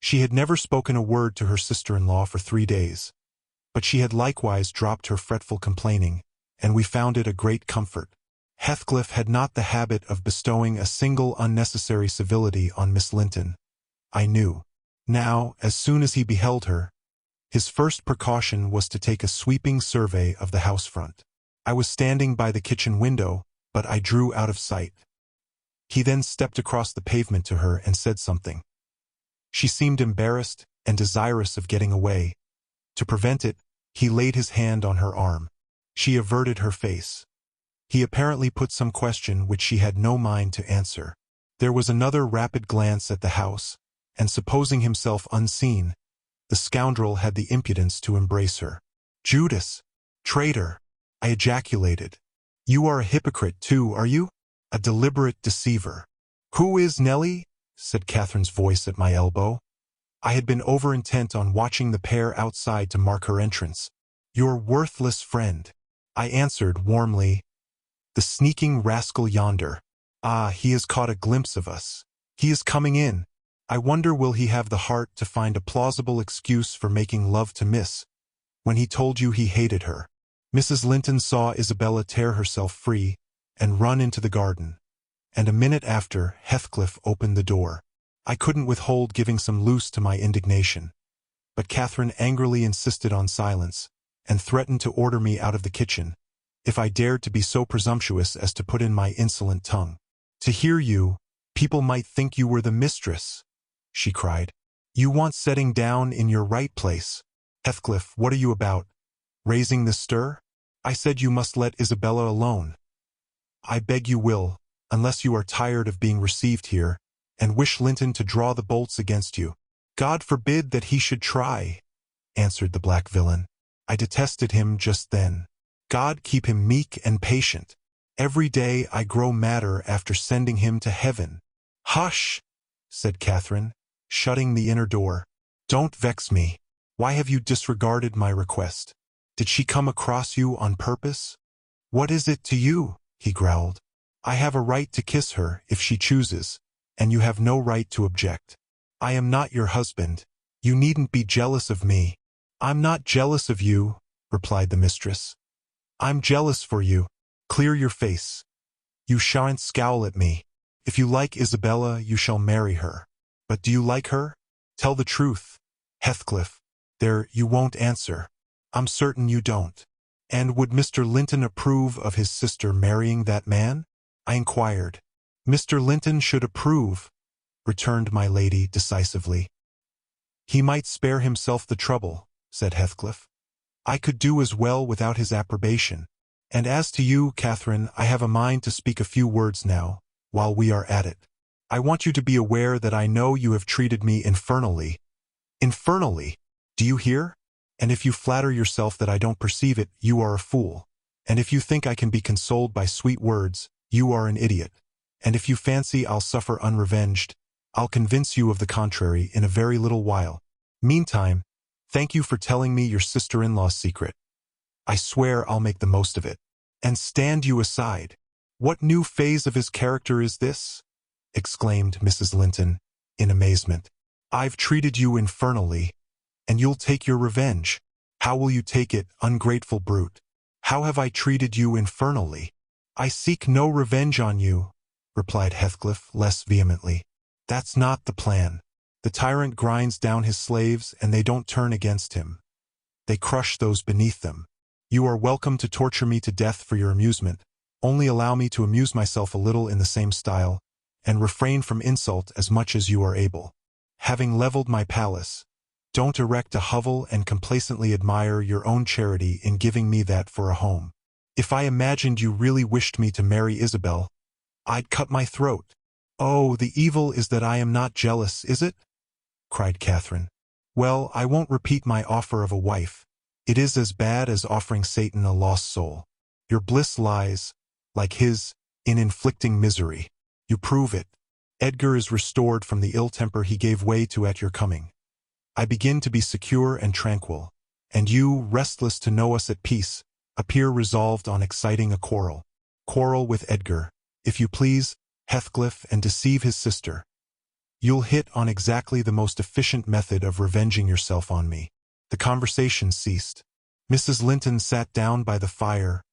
She had never spoken a word to her sister-in-law for 3 days, but she had likewise dropped her fretful complaining, and we found it a great comfort. Heathcliff had not the habit of bestowing a single unnecessary civility on Miss Linton, I knew. Now, as soon as he beheld her, his first precaution was to take a sweeping survey of the house front. I was standing by the kitchen window, but I drew out of sight. He then stepped across the pavement to her and said something. She seemed embarrassed and desirous of getting away. To prevent it, he laid his hand on her arm. She averted her face. He apparently put some question which she had no mind to answer. There was another rapid glance at the house, and supposing himself unseen, the scoundrel had the impudence to embrace her. Judas! Traitor! I ejaculated. You are a hypocrite too, are you? A deliberate deceiver. Who is Nellie? Said Catherine's voice at my elbow. I had been over-intent on watching the pair outside to mark her entrance. Your worthless friend, I answered warmly. The sneaking rascal yonder. Ah, he has caught a glimpse of us. He is coming in. I wonder will he have the heart to find a plausible excuse for making love to Miss, when he told you he hated her. Mrs. Linton saw Isabella tear herself free and run into the garden, and a minute after Heathcliff opened the door. I couldn't withhold giving some loose to my indignation, but Catherine angrily insisted on silence and threatened to order me out of the kitchen if I dared to be so presumptuous as to put in my insolent tongue. To hear you, people might think you were the mistress, she cried. You want setting down in your right place. Heathcliff, what are you about? Raising the stir? I said you must let Isabella alone. I beg you will, unless you are tired of being received here, and wish Linton to draw the bolts against you. God forbid that he should try, answered the black villain. I detested him just then. God keep him meek and patient. Every day I grow madder after sending him to heaven. Hush, said Catherine, shutting the inner door. Don't vex me. Why have you disregarded my request? Did she come across you on purpose? What is it to you? He growled. I have a right to kiss her if she chooses, and you have no right to object. I am not your husband. You needn't be jealous of me. I'm not jealous of you, replied the mistress. I'm jealous for you. Clear your face. You shan't scowl at me. If you like Isabella, you shall marry her. But do you like her? Tell the truth, Heathcliff. There, you won't answer. I'm certain you don't. And would Mr. Linton approve of his sister marrying that man? I inquired. Mr. Linton should approve, returned my lady decisively. He might spare himself the trouble, said Heathcliff. I could do as well without his approbation. And as to you, Catherine, I have a mind to speak a few words now, while we are at it. I want you to be aware that I know you have treated me infernally. Infernally! Do you hear? And if you flatter yourself that I don't perceive it, you are a fool. And if you think I can be consoled by sweet words, you are an idiot. And if you fancy I'll suffer unrevenged, I'll convince you of the contrary in a very little while. Meantime, thank you for telling me your sister-in-law's secret. I swear I'll make the most of it. And stand you aside. What new phase of his character is this? Exclaimed Mrs. Linton, in amazement. I've treated you infernally, and you'll take your revenge. How will you take it, ungrateful brute? How have I treated you infernally? I seek no revenge on you, replied Heathcliff less vehemently. That's not the plan. The tyrant grinds down his slaves, and they don't turn against him. They crush those beneath them. You are welcome to torture me to death for your amusement. Only allow me to amuse myself a little in the same style, and refrain from insult as much as you are able. Having leveled my palace, don't erect a hovel and complacently admire your own charity in giving me that for a home. If I imagined you really wished me to marry Isabel, I'd cut my throat. Oh, the evil is that I am not jealous, is it? Cried Catherine. Well, I won't repeat my offer of a wife. It is as bad as offering Satan a lost soul. Your bliss lies, like his, in inflicting misery. You prove it. Edgar is restored from the ill temper he gave way to at your coming. I begin to be secure and tranquil, and you, restless to know us at peace, appear resolved on exciting a quarrel. Quarrel with Edgar, if you please, Heathcliff, and deceive his sister. You'll hit on exactly the most efficient method of revenging yourself on me. The conversation ceased. Mrs. Linton sat down by the fire,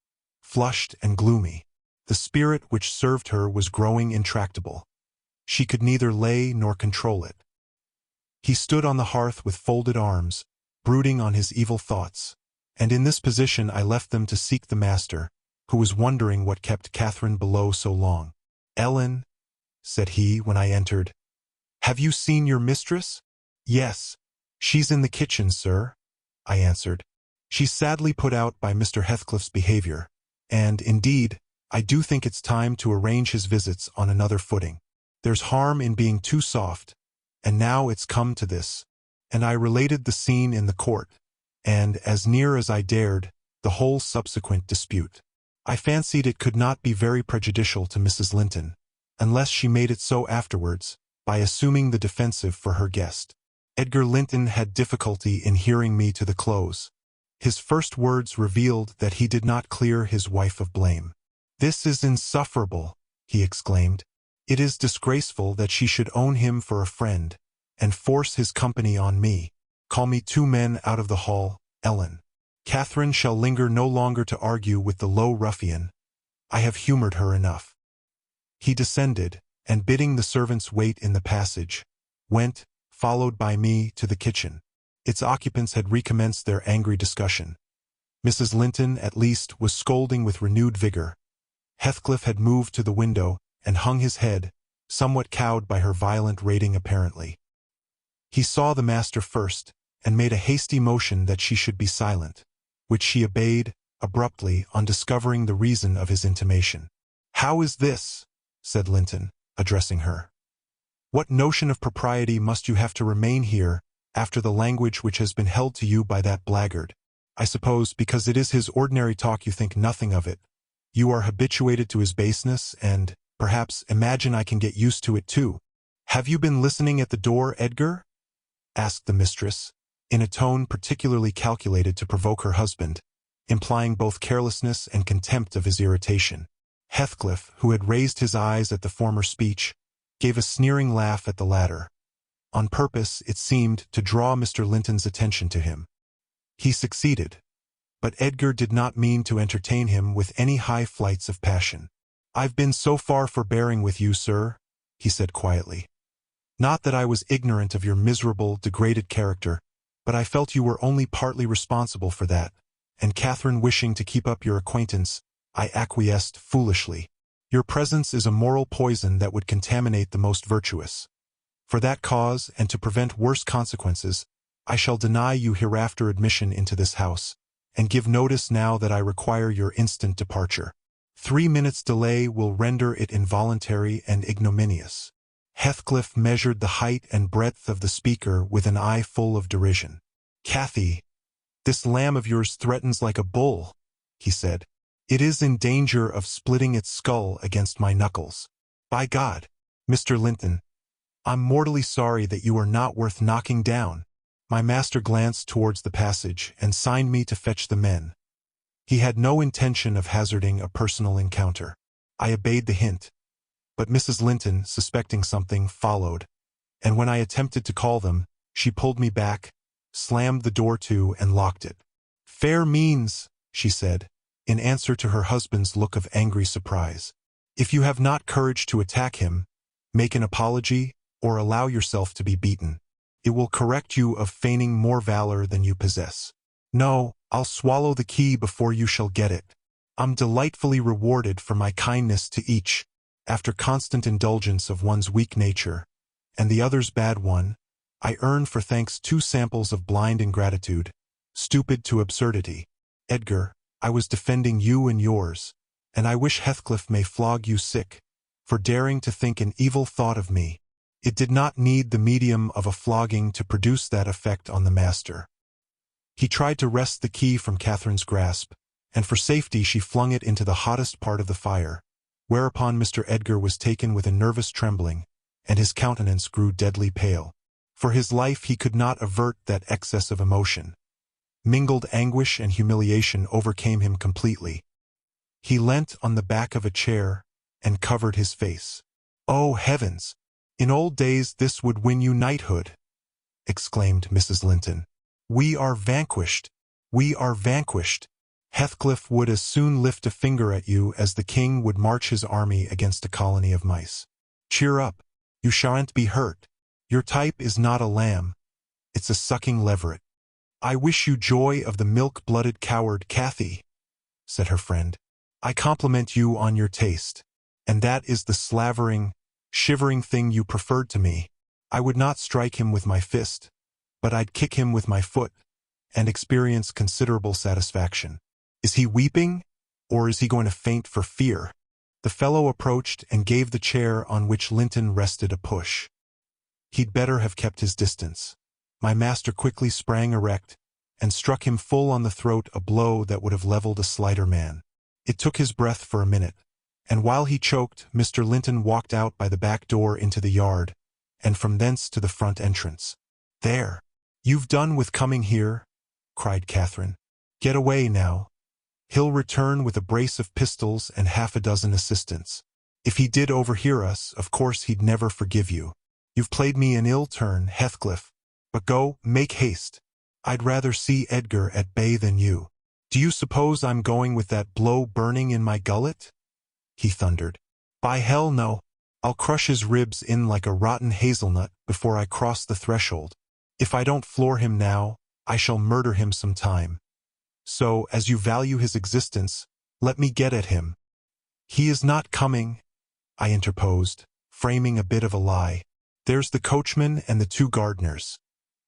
flushed and gloomy. The spirit which served her was growing intractable. She could neither lay nor control it. He stood on the hearth with folded arms, brooding on his evil thoughts, and in this position I left them to seek the master, who was wondering what kept Catherine below so long. "Ellen," said he when I entered, "have you seen your mistress?" "Yes. She's in the kitchen, sir," I answered. "She's sadly put out by Mr. Heathcliff's behavior, and, indeed, I do think it's time to arrange his visits on another footing. There's harm in being too soft, and now it's come to this." And I related the scene in the court, and, as near as I dared, the whole subsequent dispute. I fancied it could not be very prejudicial to Mrs. Linton, unless she made it so afterwards, by assuming the defensive for her guest. Edgar Linton had difficulty in hearing me to the close. His first words revealed that he did not clear his wife of blame. "This is insufferable," he exclaimed. "It is disgraceful that she should own him for a friend, and force his company on me. Call me 2 men out of the hall, Ellen. Catherine shall linger no longer to argue with the low ruffian. I have humored her enough." He descended, and bidding the servants wait in the passage, went, followed by me, to the kitchen. Its occupants had recommenced their angry discussion. Mrs. Linton, at least, was scolding with renewed vigor. Heathcliff had moved to the window, and hung his head, somewhat cowed by her violent rating apparently. He saw the master first, and made a hasty motion that she should be silent, which she obeyed, abruptly, on discovering the reason of his intimation. "How is this?" said Linton, addressing her. "What notion of propriety must you have to remain here, after the language which has been held to you by that blackguard? I suppose, because it is his ordinary talk, you think nothing of it. You are habituated to his baseness, and, perhaps, imagine I can get used to it too. Have you been listening at the door, Edgar?" asked the mistress, in a tone particularly calculated to provoke her husband, implying both carelessness and contempt of his irritation. Heathcliff, who had raised his eyes at the former speech, gave a sneering laugh at the latter, on purpose, it seemed, to draw Mr. Linton's attention to him. He succeeded, but Edgar did not mean to entertain him with any high flights of passion. "I've been so far forbearing with you, sir," he said quietly. "Not that I was ignorant of your miserable, degraded character, but I felt you were only partly responsible for that, and Catherine wishing to keep up your acquaintance, I acquiesced foolishly. Your presence is a moral poison that would contaminate the most virtuous. For that cause, and to prevent worse consequences, I shall deny you hereafter admission into this house, and give notice now that I require your instant departure. 3 minutes' delay will render it involuntary and ignominious." Heathcliff measured the height and breadth of the speaker with an eye full of derision. "Cathy, this lamb of yours threatens like a bull," he said. "It is in danger of splitting its skull against my knuckles. By God, Mr. Linton, I'm mortally sorry that you are not worth knocking down." My master glanced towards the passage and signed me to fetch the men. He had no intention of hazarding a personal encounter. I obeyed the hint, but Mrs. Linton, suspecting something, followed, and when I attempted to call them, she pulled me back, slammed the door to, and locked it. "Fair means," she said, in answer to her husband's look of angry surprise. "If you have not courage to attack him, make an apology, or allow yourself to be beaten. It will correct you of feigning more valor than you possess. No, I'll swallow the key before you shall get it. I'm delightfully rewarded for my kindness to each, after constant indulgence of one's weak nature, and the other's bad one. I earn for thanks 2 samples of blind ingratitude, stupid to absurdity. Edgar, I was defending you and yours, and I wish Heathcliff may flog you sick, for daring to think an evil thought of me. It did not need the medium of a flogging to produce that effect on the master." He tried to wrest the key from Catherine's grasp, and for safety she flung it into the hottest part of the fire, whereupon Mr. Edgar was taken with a nervous trembling, and his countenance grew deadly pale. For his life he could not avert that excess of emotion. Mingled anguish and humiliation overcame him completely. He leant on the back of a chair and covered his face. "Oh, heavens! In old days this would win you knighthood," exclaimed Mrs. Linton. "We are vanquished! We are vanquished! Heathcliff would as soon lift a finger at you as the king would march his army against a colony of mice. Cheer up, you shan't be hurt. Your type is not a lamb, it's a sucking leveret." "I wish you joy of the milk-blooded coward, Cathy," said her friend. "I compliment you on your taste, and that is the slavering, shivering thing you preferred to me. I would not strike him with my fist, but I'd kick him with my foot, and experience considerable satisfaction. Is he weeping, or is he going to faint for fear?" The fellow approached and gave the chair on which Linton rested a push. He'd better have kept his distance. My master quickly sprang erect, and struck him full on the throat a blow that would have leveled a slighter man. It took his breath for a minute, and while he choked, Mr. Linton walked out by the back door into the yard, and from thence to the front entrance. "There! You've done with coming here," cried Catherine. "Get away now. He'll return with a brace of pistols and 6 assistants. If he did overhear us, of course he'd never forgive you. You've played me an ill turn, Heathcliff, but go, make haste. I'd rather see Edgar at bay than you. Do you suppose I'm going with that blow burning in my gullet?" he thundered. "By hell, no. I'll crush his ribs in like a rotten hazelnut before I cross the threshold. If I don't floor him now, I shall murder him some time. So, as you value his existence, let me get at him." "He is not coming," I interposed, framing a bit of a lie. "There's the coachman and the 2 gardeners.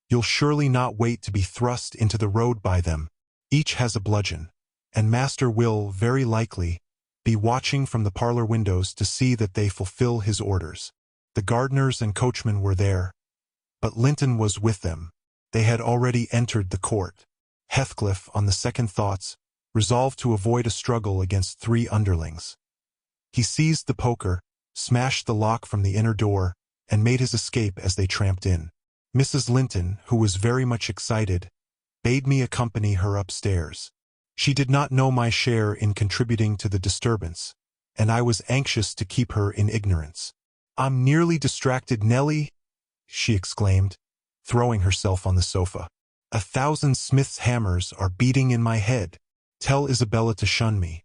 You'll surely not wait to be thrust into the road by them. Each has a bludgeon, and master will, very likely, be watching from the parlor windows to see that they fulfill his orders." The gardeners and coachmen were there, but Linton was with them. They had already entered the court. Heathcliff, on the second thoughts, resolved to avoid a struggle against 3 underlings. He seized the poker, smashed the lock from the inner door, and made his escape as they tramped in. Mrs. Linton, who was very much excited, bade me accompany her upstairs. She did not know my share in contributing to the disturbance, and I was anxious to keep her in ignorance. "I'm nearly distracted, Nellie," she exclaimed, throwing herself on the sofa. "1,000 smith's hammers are beating in my head. Tell Isabella to shun me.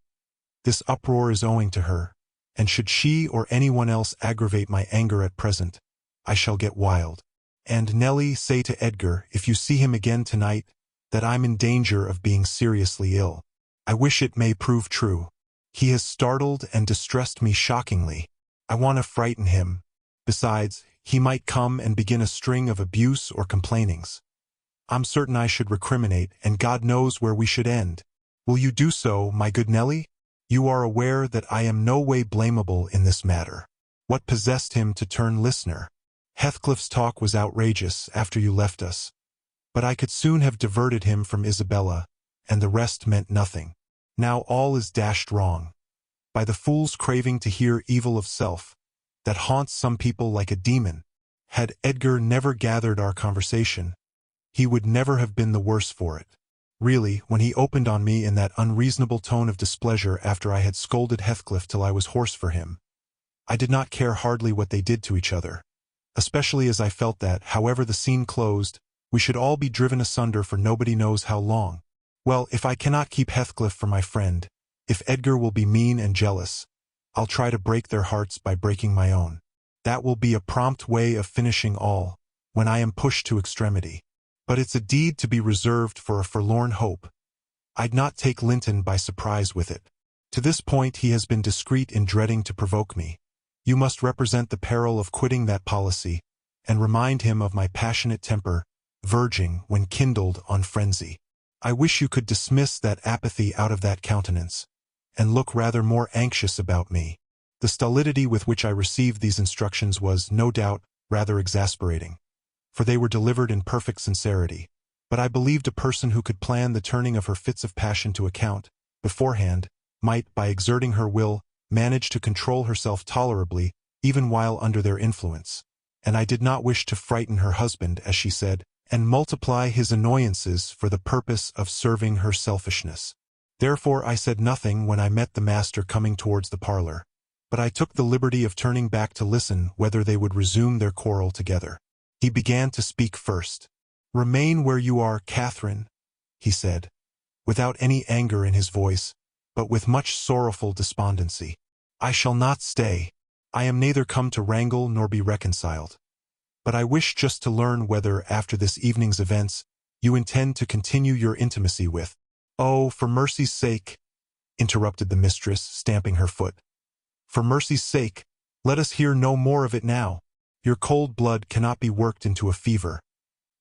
This uproar is owing to her, and should she or anyone else aggravate my anger at present, I shall get wild. And Nellie, say to Edgar, if you see him again tonight, that I'm in danger of being seriously ill. I wish it may prove true. He has startled and distressed me shockingly. I want to frighten him. Besides, he might come and begin a string of abuse or complainings. I'm certain I should recriminate, and God knows where we should end. Will you do so, my good Nellie? You are aware that I am no way blamable in this matter. What possessed him to turn listener? Heathcliff's talk was outrageous after you left us. But I could soon have diverted him from Isabella, and the rest meant nothing. Now all is dashed wrong. By the fool's craving to hear evil of self, that haunts some people like a demon. Had Edgar never gathered our conversation, he would never have been the worse for it. Really, when he opened on me in that unreasonable tone of displeasure after I had scolded Heathcliff till I was hoarse for him, I did not care hardly what they did to each other, especially as I felt that, however the scene closed, we should all be driven asunder for nobody knows how long. Well, if I cannot keep Heathcliff for my friend, if Edgar will be mean and jealous, I'll try to break their hearts by breaking my own. That will be a prompt way of finishing all, when I am pushed to extremity. But it's a deed to be reserved for a forlorn hope. I'd not take Linton by surprise with it. To this point he has been discreet in dreading to provoke me. You must represent the peril of quitting that policy, and remind him of my passionate temper, verging, when kindled, on frenzy. I wish you could dismiss that apathy out of that countenance, and look rather more anxious about me. The stolidity with which I received these instructions was, no doubt, rather exasperating, for they were delivered in perfect sincerity. But I believed a person who could plan the turning of her fits of passion to account, beforehand, might, by exerting her will, manage to control herself tolerably, even while under their influence. And I did not wish to frighten her husband, as she said, and multiply his annoyances for the purpose of serving her selfishness. Therefore I said nothing when I met the master coming towards the parlor, but I took the liberty of turning back to listen whether they would resume their quarrel together. He began to speak first. "Remain where you are, Catherine," he said, without any anger in his voice, but with much sorrowful despondency. "I shall not stay. I am neither come to wrangle nor be reconciled. But I wish just to learn whether, after this evening's events, you intend to continue your intimacy with—" "Oh, for mercy's sake," interrupted the mistress, stamping her foot. "For mercy's sake, let us hear no more of it now. Your cold blood cannot be worked into a fever.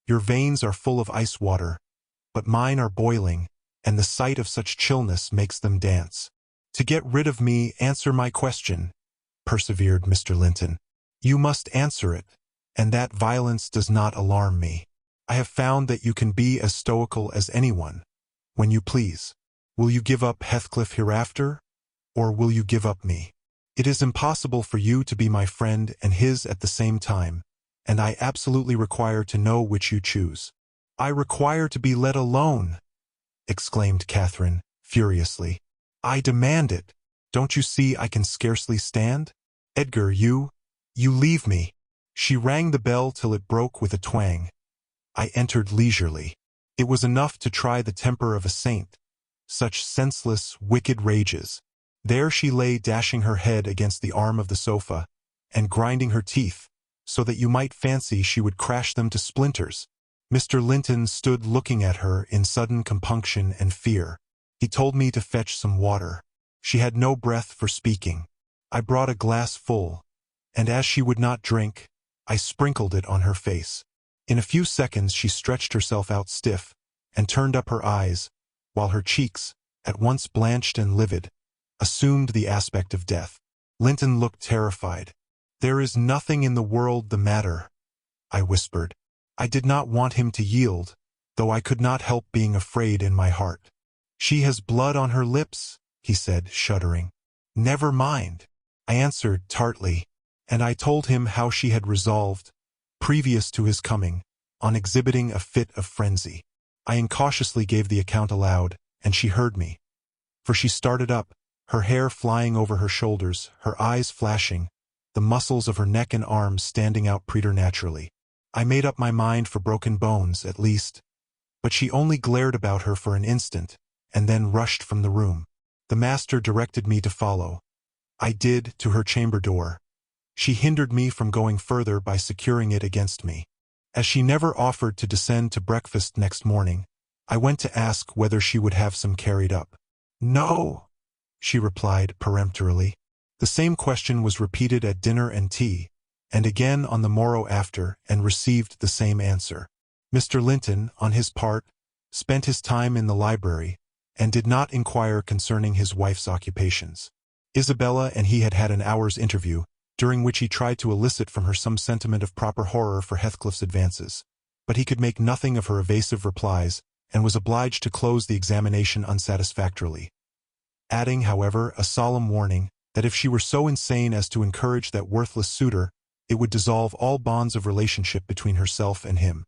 Your veins are full of ice water, but mine are boiling, and the sight of such chillness makes them dance. To get rid of me, answer my question," persevered Mr. Linton. "You must answer it, and that violence does not alarm me. I have found that you can be as stoical as anyone, when you please. Will you give up Heathcliff hereafter, or will you give up me? It is impossible for you to be my friend and his at the same time, and I absolutely require to know which you choose." "I require to be let alone," exclaimed Catherine, furiously. "I demand it. Don't you see I can scarcely stand? Edgar, you leave me." She rang the bell till it broke with a twang. I entered leisurely. It was enough to try the temper of a saint. Such senseless, wicked rages. There she lay dashing her head against the arm of the sofa, and grinding her teeth, so that you might fancy she would crash them to splinters. Mr. Linton stood looking at her in sudden compunction and fear. He told me to fetch some water. She had no breath for speaking. I brought a glass full, and as she would not drink, I sprinkled it on her face. In a few seconds she stretched herself out stiff, and turned up her eyes, while her cheeks, at once blanched and livid, assumed the aspect of death. Linton looked terrified. "There is nothing in the world the matter," I whispered. I did not want him to yield, though I could not help being afraid in my heart. "She has blood on her lips," he said, shuddering. "Never mind," I answered tartly, and I told him how she had resolved, previous to his coming, on exhibiting a fit of frenzy. I incautiously gave the account aloud, and she heard me. For she started up, her hair flying over her shoulders, her eyes flashing, the muscles of her neck and arms standing out preternaturally. I made up my mind for broken bones, at least, but she only glared about her for an instant, and then rushed from the room. The master directed me to follow. I did, to her chamber door. She hindered me from going further by securing it against me. As she never offered to descend to breakfast next morning, I went to ask whether she would have some carried up. "No," she replied peremptorily. The same question was repeated at dinner and tea, and again on the morrow after, and received the same answer. Mr. Linton, on his part, spent his time in the library, and did not inquire concerning his wife's occupations. Isabella and he had had an hour's interview, during which he tried to elicit from her some sentiment of proper horror for Heathcliff's advances, but he could make nothing of her evasive replies, and was obliged to close the examination unsatisfactorily, adding, however, a solemn warning that if she were so insane as to encourage that worthless suitor, it would dissolve all bonds of relationship between herself and him.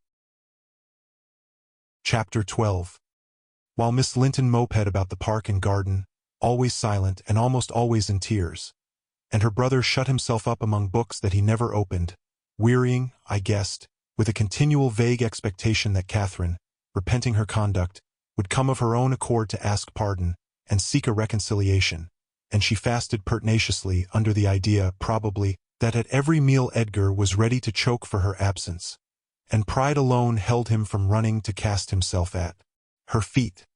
Chapter 12. While Miss Linton moped about the park and garden, always silent and almost always in tears, and her brother shut himself up among books that he never opened, wearying, I guessed, with a continual vague expectation that Catherine, repenting her conduct, would come of her own accord to ask pardon and seek a reconciliation, and she fasted pertinaciously under the idea, probably, that at every meal Edgar was ready to choke for her absence, and pride alone held him from running to cast himself at her feet.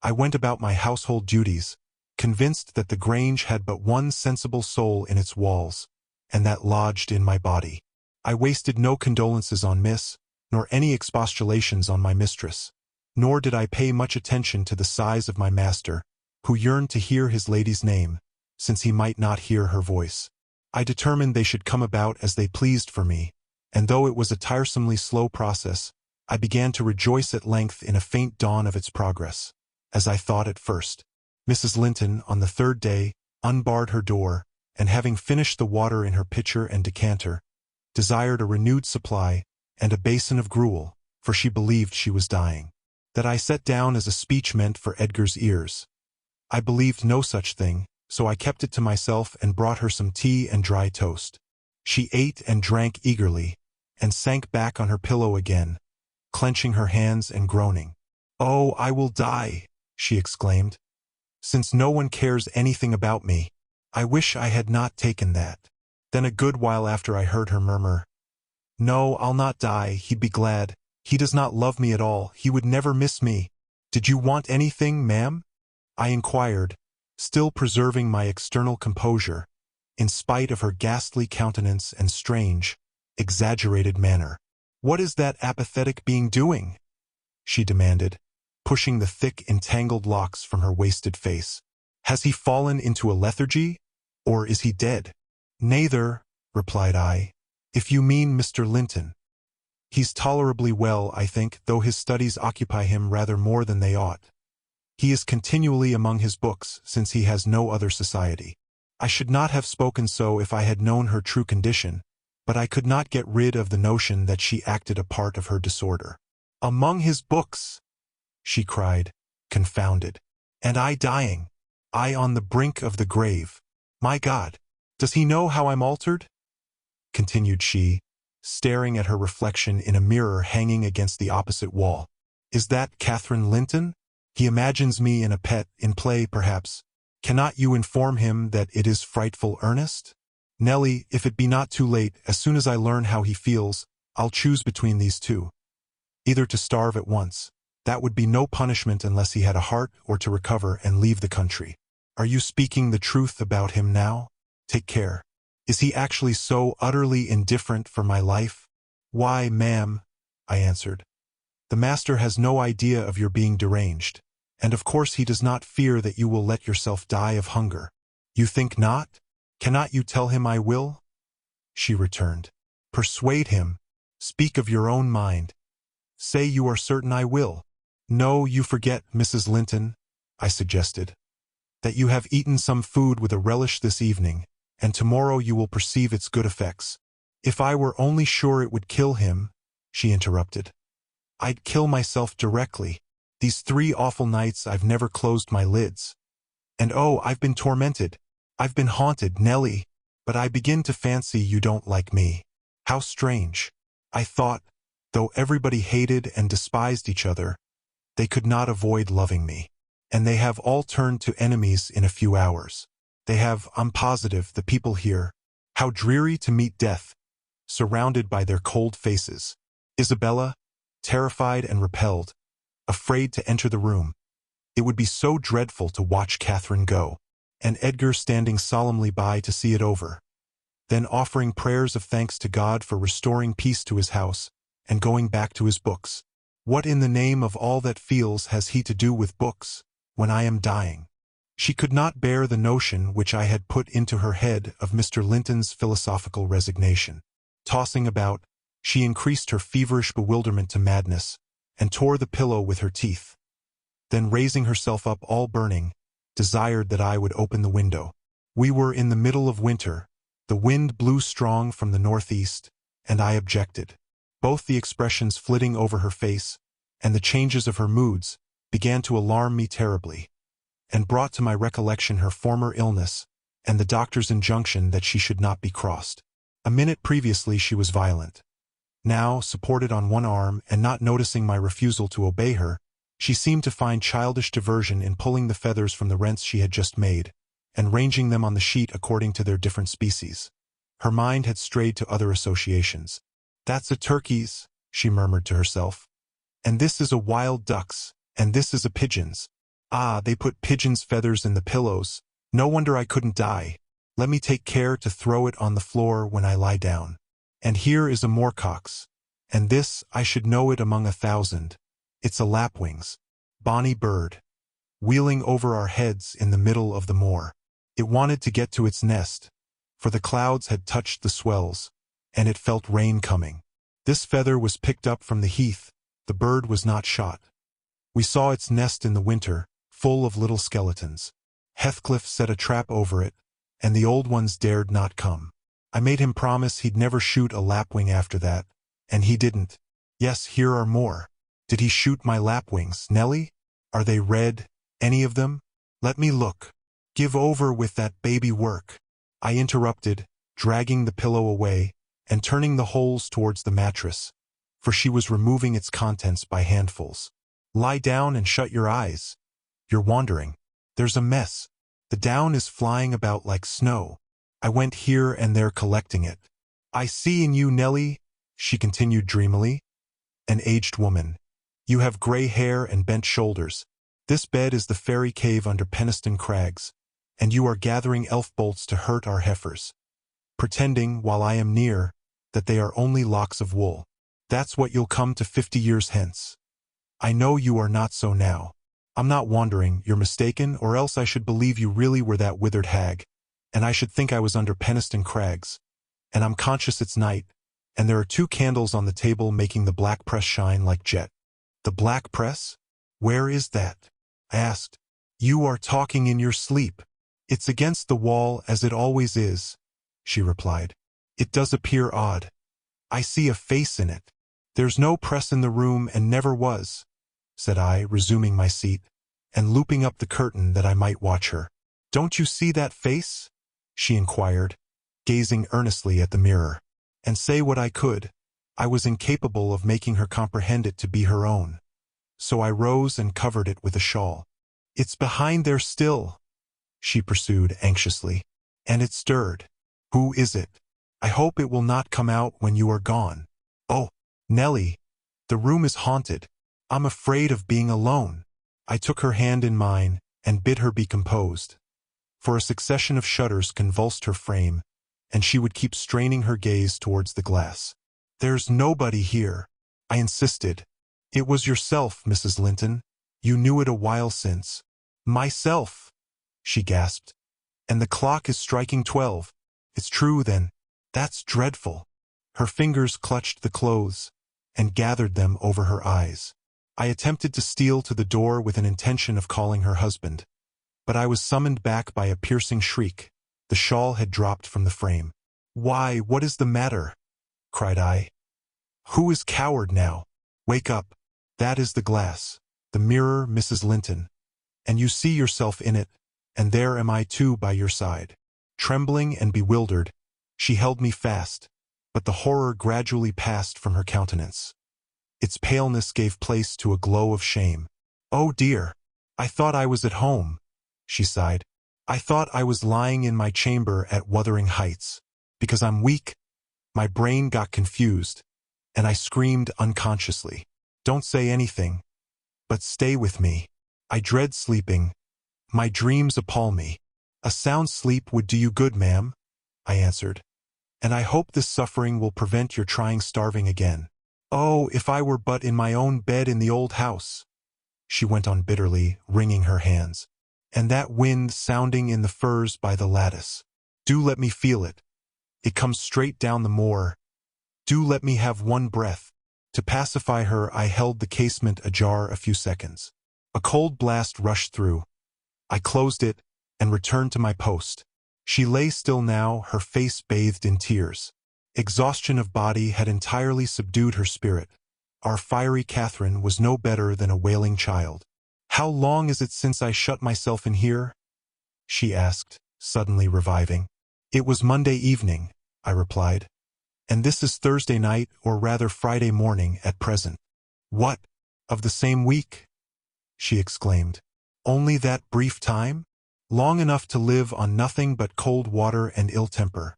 I went about my household duties, convinced that the Grange had but one sensible soul in its walls, and that lodged in my body. I wasted no condolences on Miss, nor any expostulations on my mistress, nor did I pay much attention to the sighs of my master, who yearned to hear his lady's name, since he might not hear her voice. I determined they should come about as they pleased for me, and though it was a tiresomely slow process, I began to rejoice at length in a faint dawn of its progress, as I thought at first. Mrs. Linton, on the third day, unbarred her door, and having finished the water in her pitcher and decanter, desired a renewed supply, and a basin of gruel, for she believed she was dying. That I set down as a speech meant for Edgar's ears. I believed no such thing, so I kept it to myself and brought her some tea and dry toast. She ate and drank eagerly, and sank back on her pillow again, clenching her hands and groaning. "Oh, I will die," she exclaimed, "since no one cares anything about me. I wish I had not taken that." Then a good while after I heard her murmur, "No, I'll not die, he'd be glad. He does not love me at all, he would never miss me. Did you want anything, ma'am?" I inquired, still preserving my external composure, in spite of her ghastly countenance and strange, exaggerated manner. "What is that apathetic being doing?" she demanded, pushing the thick, entangled locks from her wasted face. "Has he fallen into a lethargy, or is he dead?" "Neither," replied I, "if you mean Mr. Linton. He's tolerably well, I think, though his studies occupy him rather more than they ought. He is continually among his books, since he has no other society." I should not have spoken so if I had known her true condition, but I could not get rid of the notion that she acted a part of her disorder. "Among his books!" she cried, confounded. "And I dying! I on the brink of the grave! My God! Does he know how I'm altered?" continued she, staring at her reflection in a mirror hanging against the opposite wall. "Is that Catherine Linton? He imagines me in a pet, in play perhaps. Cannot you inform him that it is frightful earnest? Nelly, if it be not too late, as soon as I learn how he feels, I'll choose between these two. Either to starve at once, that would be no punishment unless he had a heart, or to recover and leave the country. Are you speaking the truth about him now? Take care. Is he actually so utterly indifferent for my life?" "Why, ma'am," I answered, "the master has no idea of your being deranged, and of course he does not fear that you will let yourself die of hunger." "You think not? Cannot you tell him I will?" she returned. "Persuade him. Speak of your own mind. Say you are certain I will." "No, you forget, Mrs. Linton," I suggested, "that you have eaten some food with a relish this evening, and tomorrow you will perceive its good effects." "If I were only sure it would kill him," she interrupted, "I'd kill myself directly. These 3 awful nights I've never closed my lids. And oh, I've been tormented. I've been haunted, Nelly. But I begin to fancy you don't like me. How strange. I thought, though everybody hated and despised each other, they could not avoid loving me. and they have all turned to enemies in a few hours. They have, I'm positive, the people here. How dreary to meet death, surrounded by their cold faces. Isabella, terrified and repelled, afraid to enter the room. It would be so dreadful to watch Catherine go, and Edgar standing solemnly by to see it over. Then offering prayers of thanks to God for restoring peace to his house, and going back to his books. What in the name of all that feels has he to do with books, when I am dying? She could not bear the notion which I had put into her head of Mr. Linton's philosophical resignation. Tossing about, she increased her feverish bewilderment to madness, and tore the pillow with her teeth. Then raising herself up all burning, desired that I would open the window. We were in the middle of winter, the wind blew strong from the northeast, and I objected. Both the expressions flitting over her face, and the changes of her moods, began to alarm me terribly, and brought to my recollection her former illness, and the doctor's injunction that she should not be crossed. A minute previously she was violent. Now, supported on one arm and not noticing my refusal to obey her, she seemed to find childish diversion in pulling the feathers from the rents she had just made, and ranging them on the sheet according to their different species. Her mind had strayed to other associations. "That's a turkey's," she murmured to herself. "And this is a wild duck's, and this is a pigeon's. Ah, they put pigeons' feathers in the pillows. No wonder I couldn't die. Let me take care to throw it on the floor when I lie down. And here is a moorcock's, and this, I should know it among 1,000. It's a lapwing's. Bonny bird. Wheeling over our heads in the middle of the moor. It wanted to get to its nest, for the clouds had touched the swells, and it felt rain coming. This feather was picked up from the heath, the bird was not shot. We saw its nest in the winter, full of little skeletons. Heathcliff set a trap over it, and the old ones dared not come. I made him promise he'd never shoot a lapwing after that, and he didn't. Yes, here are more. Did he shoot my lapwings, Nellie? Are they red, any of them? Let me look. Give over with that baby work. I interrupted, dragging the pillow away, and turning the holes towards the mattress, for she was removing its contents by handfuls. Lie down and shut your eyes. You're wandering. There's a mess. The down is flying about like snow. I went here and there collecting it. I see in you, Nellie, she continued dreamily, an aged woman. You have gray hair and bent shoulders. This bed is the fairy cave under Penistone Crags, and you are gathering elf bolts to hurt our heifers, pretending, while I am near, that they are only locks of wool. That's what you'll come to 50 years hence. I know you are not so now. I'm not wandering, you're mistaken, or else I should believe you really were that withered hag, and I should think I was under Penistone Crags, and I'm conscious it's night, and there are 2 candles on the table making the black press shine like jet. The black press? Where is that? I asked. You are talking in your sleep. It's against the wall as it always is, she replied. It does appear odd. I see a face in it. There's no press in the room and never was, said I, resuming my seat, and looping up the curtain that I might watch her. Don't you see that face? She inquired, gazing earnestly at the mirror. And say what I could, I was incapable of making her comprehend it to be her own. So I rose and covered it with a shawl. It's behind there still, she pursued anxiously. And it stirred. Who is it? I hope it will not come out when you are gone. Oh, Nellie, the room is haunted. I'm afraid of being alone. I took her hand in mine and bid her be composed, for a succession of shudders convulsed her frame, and she would keep straining her gaze towards the glass. There's nobody here, I insisted. It was yourself, Mrs. Linton. You knew it a while since. Myself, she gasped. And the clock is striking 12. It's true, then. That's dreadful. Her fingers clutched the clothes and gathered them over her eyes. I attempted to steal to the door with an intention of calling her husband, but I was summoned back by a piercing shriek. The shawl had dropped from the frame. Why, what is the matter? Cried I. Who is coward now? Wake up. That is the glass, the mirror, Mrs. Linton. And you see yourself in it, and there am I too by your side. Trembling and bewildered, she held me fast, but the horror gradually passed from her countenance. Its paleness gave place to a glow of shame. Oh dear, "I thought I was at home," she sighed. "I thought I was lying in my chamber at Wuthering Heights. Because I'm weak, my brain got confused, and I screamed unconsciously. Don't say anything, but stay with me. I dread sleeping. My dreams appall me." "A sound sleep would do you good, ma'am," I answered. "And I hope this suffering will prevent your trying starving again." "Oh, if I were but in my own bed in the old house," she went on bitterly, wringing her hands. "And that wind sounding in the firs by the lattice. Do let me feel it. It comes straight down the moor. Do let me have one breath." To pacify her, I held the casement ajar a few seconds. A cold blast rushed through. I closed it and returned to my post. She lay still now, her face bathed in tears. Exhaustion of body had entirely subdued her spirit. Our fiery Catherine was no better than a wailing child. "How long is it since I shut myself in here?" she asked, suddenly reviving. "It was Monday evening," I replied. "And this is Thursday night, or rather Friday morning, at present." "What? Of the same week?" she exclaimed. "Only that brief time?" "Long enough to live on nothing but cold water and ill temper,"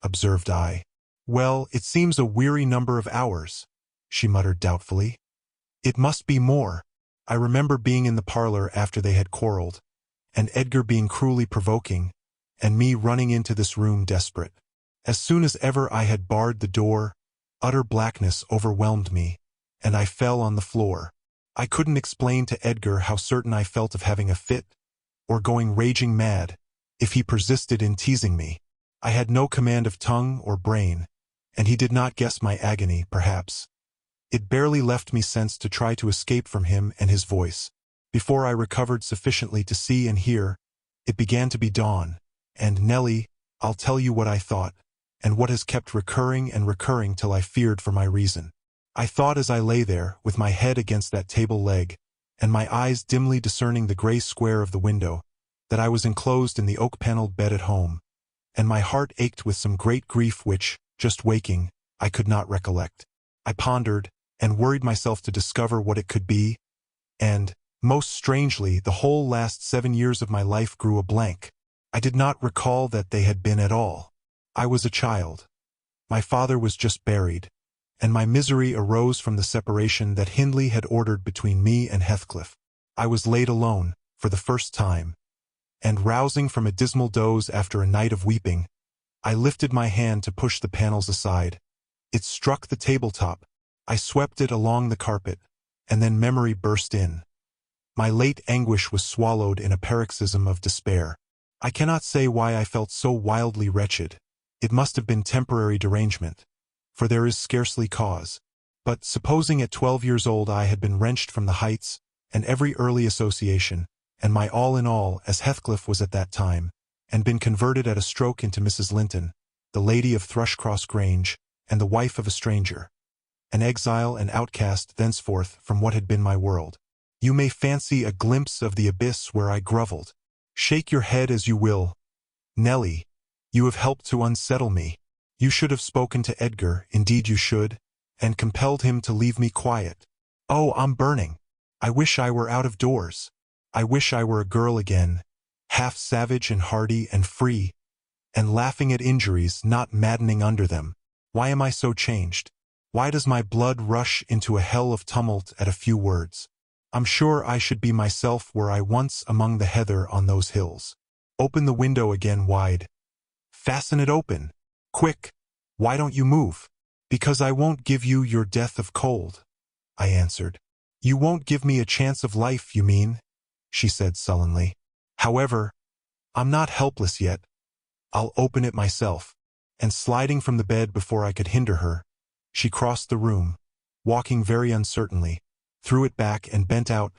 observed I. "Well, it seems a weary number of hours," she muttered doubtfully. "It must be more." I remember being in the parlor after they had quarreled, and Edgar being cruelly provoking, and me running into this room desperate. As soon as ever I had barred the door, utter blackness overwhelmed me, and I fell on the floor. I couldn't explain to Edgar how certain I felt of having a fit, or going raging mad, if he persisted in teasing me. I had no command of tongue or brain, and he did not guess my agony, perhaps. It barely left me sense to try to escape from him and his voice. Before I recovered sufficiently to see and hear, it began to be dawn, and, Nellie, I'll tell you what I thought, and what has kept recurring and recurring till I feared for my reason. I thought as I lay there, with my head against that table leg, and my eyes dimly discerning the gray square of the window, that I was enclosed in the oak-paneled bed at home, and my heart ached with some great grief which, just waking, I could not recollect. I pondered, and worried myself to discover what it could be, and, most strangely, the whole last 7 years of my life grew a blank. I did not recall that they had been at all. I was a child. My father was just buried, and my misery arose from the separation that Hindley had ordered between me and Heathcliff. I was laid alone, for the first time, and rousing from a dismal doze after a night of weeping, I lifted my hand to push the panels aside. It struck the tabletop. I swept it along the carpet, and then memory burst in. My late anguish was swallowed in a paroxysm of despair. I cannot say why I felt so wildly wretched. It must have been temporary derangement, for there is scarcely cause. But supposing at 12 years old I had been wrenched from the heights, and every early association, and my all in all, as Heathcliff was at that time, and been converted at a stroke into Mrs. Linton, the lady of Thrushcross Grange, and the wife of a stranger, an exile and outcast thenceforth from what had been my world. You may fancy a glimpse of the abyss where I grovelled. Shake your head as you will. Nellie, you have helped to unsettle me. You should have spoken to Edgar, indeed you should, and compelled him to leave me quiet. Oh, I'm burning. I wish I were out of doors. I wish I were a girl again, half savage and hardy and free, and laughing at injuries, not maddening under them. Why am I so changed? Why does my blood rush into a hell of tumult at a few words? I'm sure I should be myself were I once among the heather on those hills. Open the window again wide. Fasten it open. Quick! Why don't you move? Because I won't give you your death of cold, I answered. You won't give me a chance of life, you mean? She said sullenly. However, I'm not helpless yet. I'll open it myself. And sliding from the bed before I could hinder her, she crossed the room, walking very uncertainly, threw it back and bent out,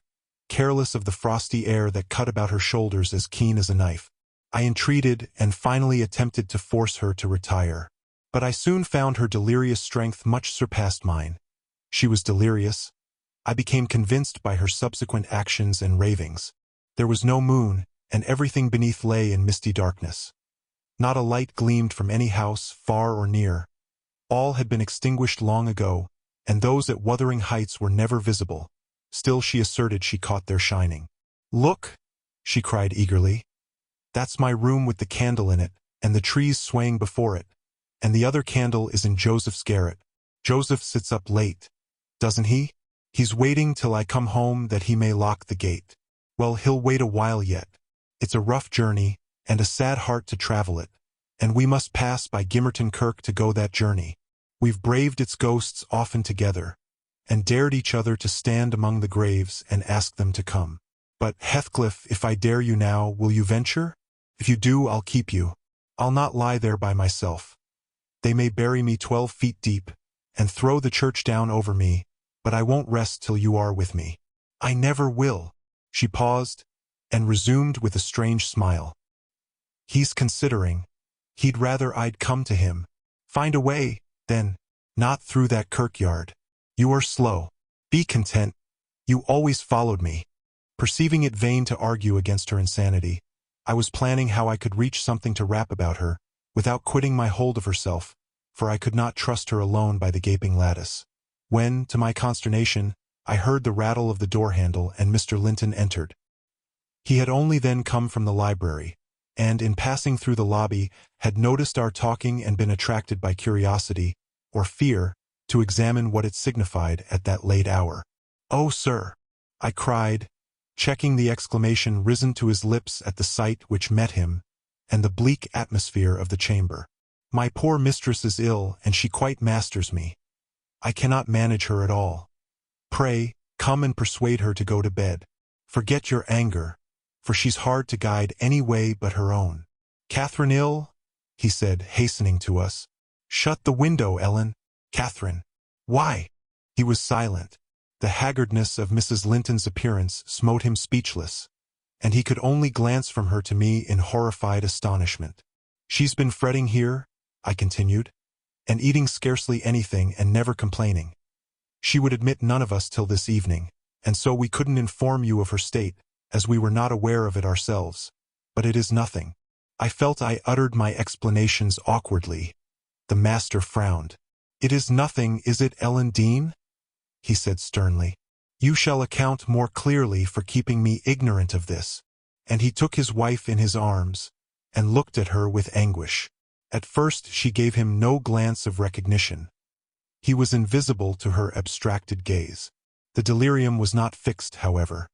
careless of the frosty air that cut about her shoulders as keen as a knife. I entreated and finally attempted to force her to retire. But I soon found her delirious strength much surpassed mine. She was delirious. I became convinced by her subsequent actions and ravings. There was no moon, and everything beneath lay in misty darkness. Not a light gleamed from any house, far or near. All had been extinguished long ago, and those at Wuthering Heights were never visible. Still she asserted she caught their shining. "Look!" she cried eagerly. "That's my room with the candle in it, and the trees swaying before it. And the other candle is in Joseph's garret. Joseph sits up late, doesn't he? He's waiting till I come home that he may lock the gate. Well, he'll wait a while yet. It's a rough journey, and a sad heart to travel it, and we must pass by Gimmerton Kirk to go that journey. We've braved its ghosts often together, and dared each other to stand among the graves and ask them to come. But, Heathcliff, if I dare you now, will you venture? If you do, I'll keep you. I'll not lie there by myself. They may bury me 12 feet deep, and throw the church down over me, but I won't rest till you are with me. I never will." She paused, and resumed with a strange smile. "He's considering. He'd rather I'd come to him. Find a way, then. Not through that kirkyard. You are slow. Be content. You always followed me." Perceiving it vain to argue against her insanity, I was planning how I could reach something to rap about her, without quitting my hold of herself, for I could not trust her alone by the gaping lattice, when, to my consternation, I heard the rattle of the door-handle and Mr. Linton entered. He had only then come from the library, and, in passing through the lobby, had noticed our talking and been attracted by curiosity, or fear, to examine what it signified at that late hour. "Oh, sir!" I cried, checking the exclamation risen to his lips at the sight which met him, and the bleak atmosphere of the chamber. "My poor mistress is ill, and she quite masters me. I cannot manage her at all. Pray, come and persuade her to go to bed. Forget your anger, for she's hard to guide any way but her own." "Catherine ill?" he said, hastening to us. "Shut the window, Ellen. Catherine. Why?" He was silent. The haggardness of Mrs. Linton's appearance smote him speechless, and he could only glance from her to me in horrified astonishment. "She's been fretting here," I continued, "and eating scarcely anything and never complaining. She would admit none of us till this evening, and so we couldn't inform you of her state, as we were not aware of it ourselves. But it is nothing." I felt I uttered my explanations awkwardly. The master frowned. "It is nothing, is it, Ellen Dean?" he said sternly. "You shall account more clearly for keeping me ignorant of this." And he took his wife in his arms, and looked at her with anguish. At first she gave him no glance of recognition. He was invisible to her abstracted gaze. The delirium was not fixed, however.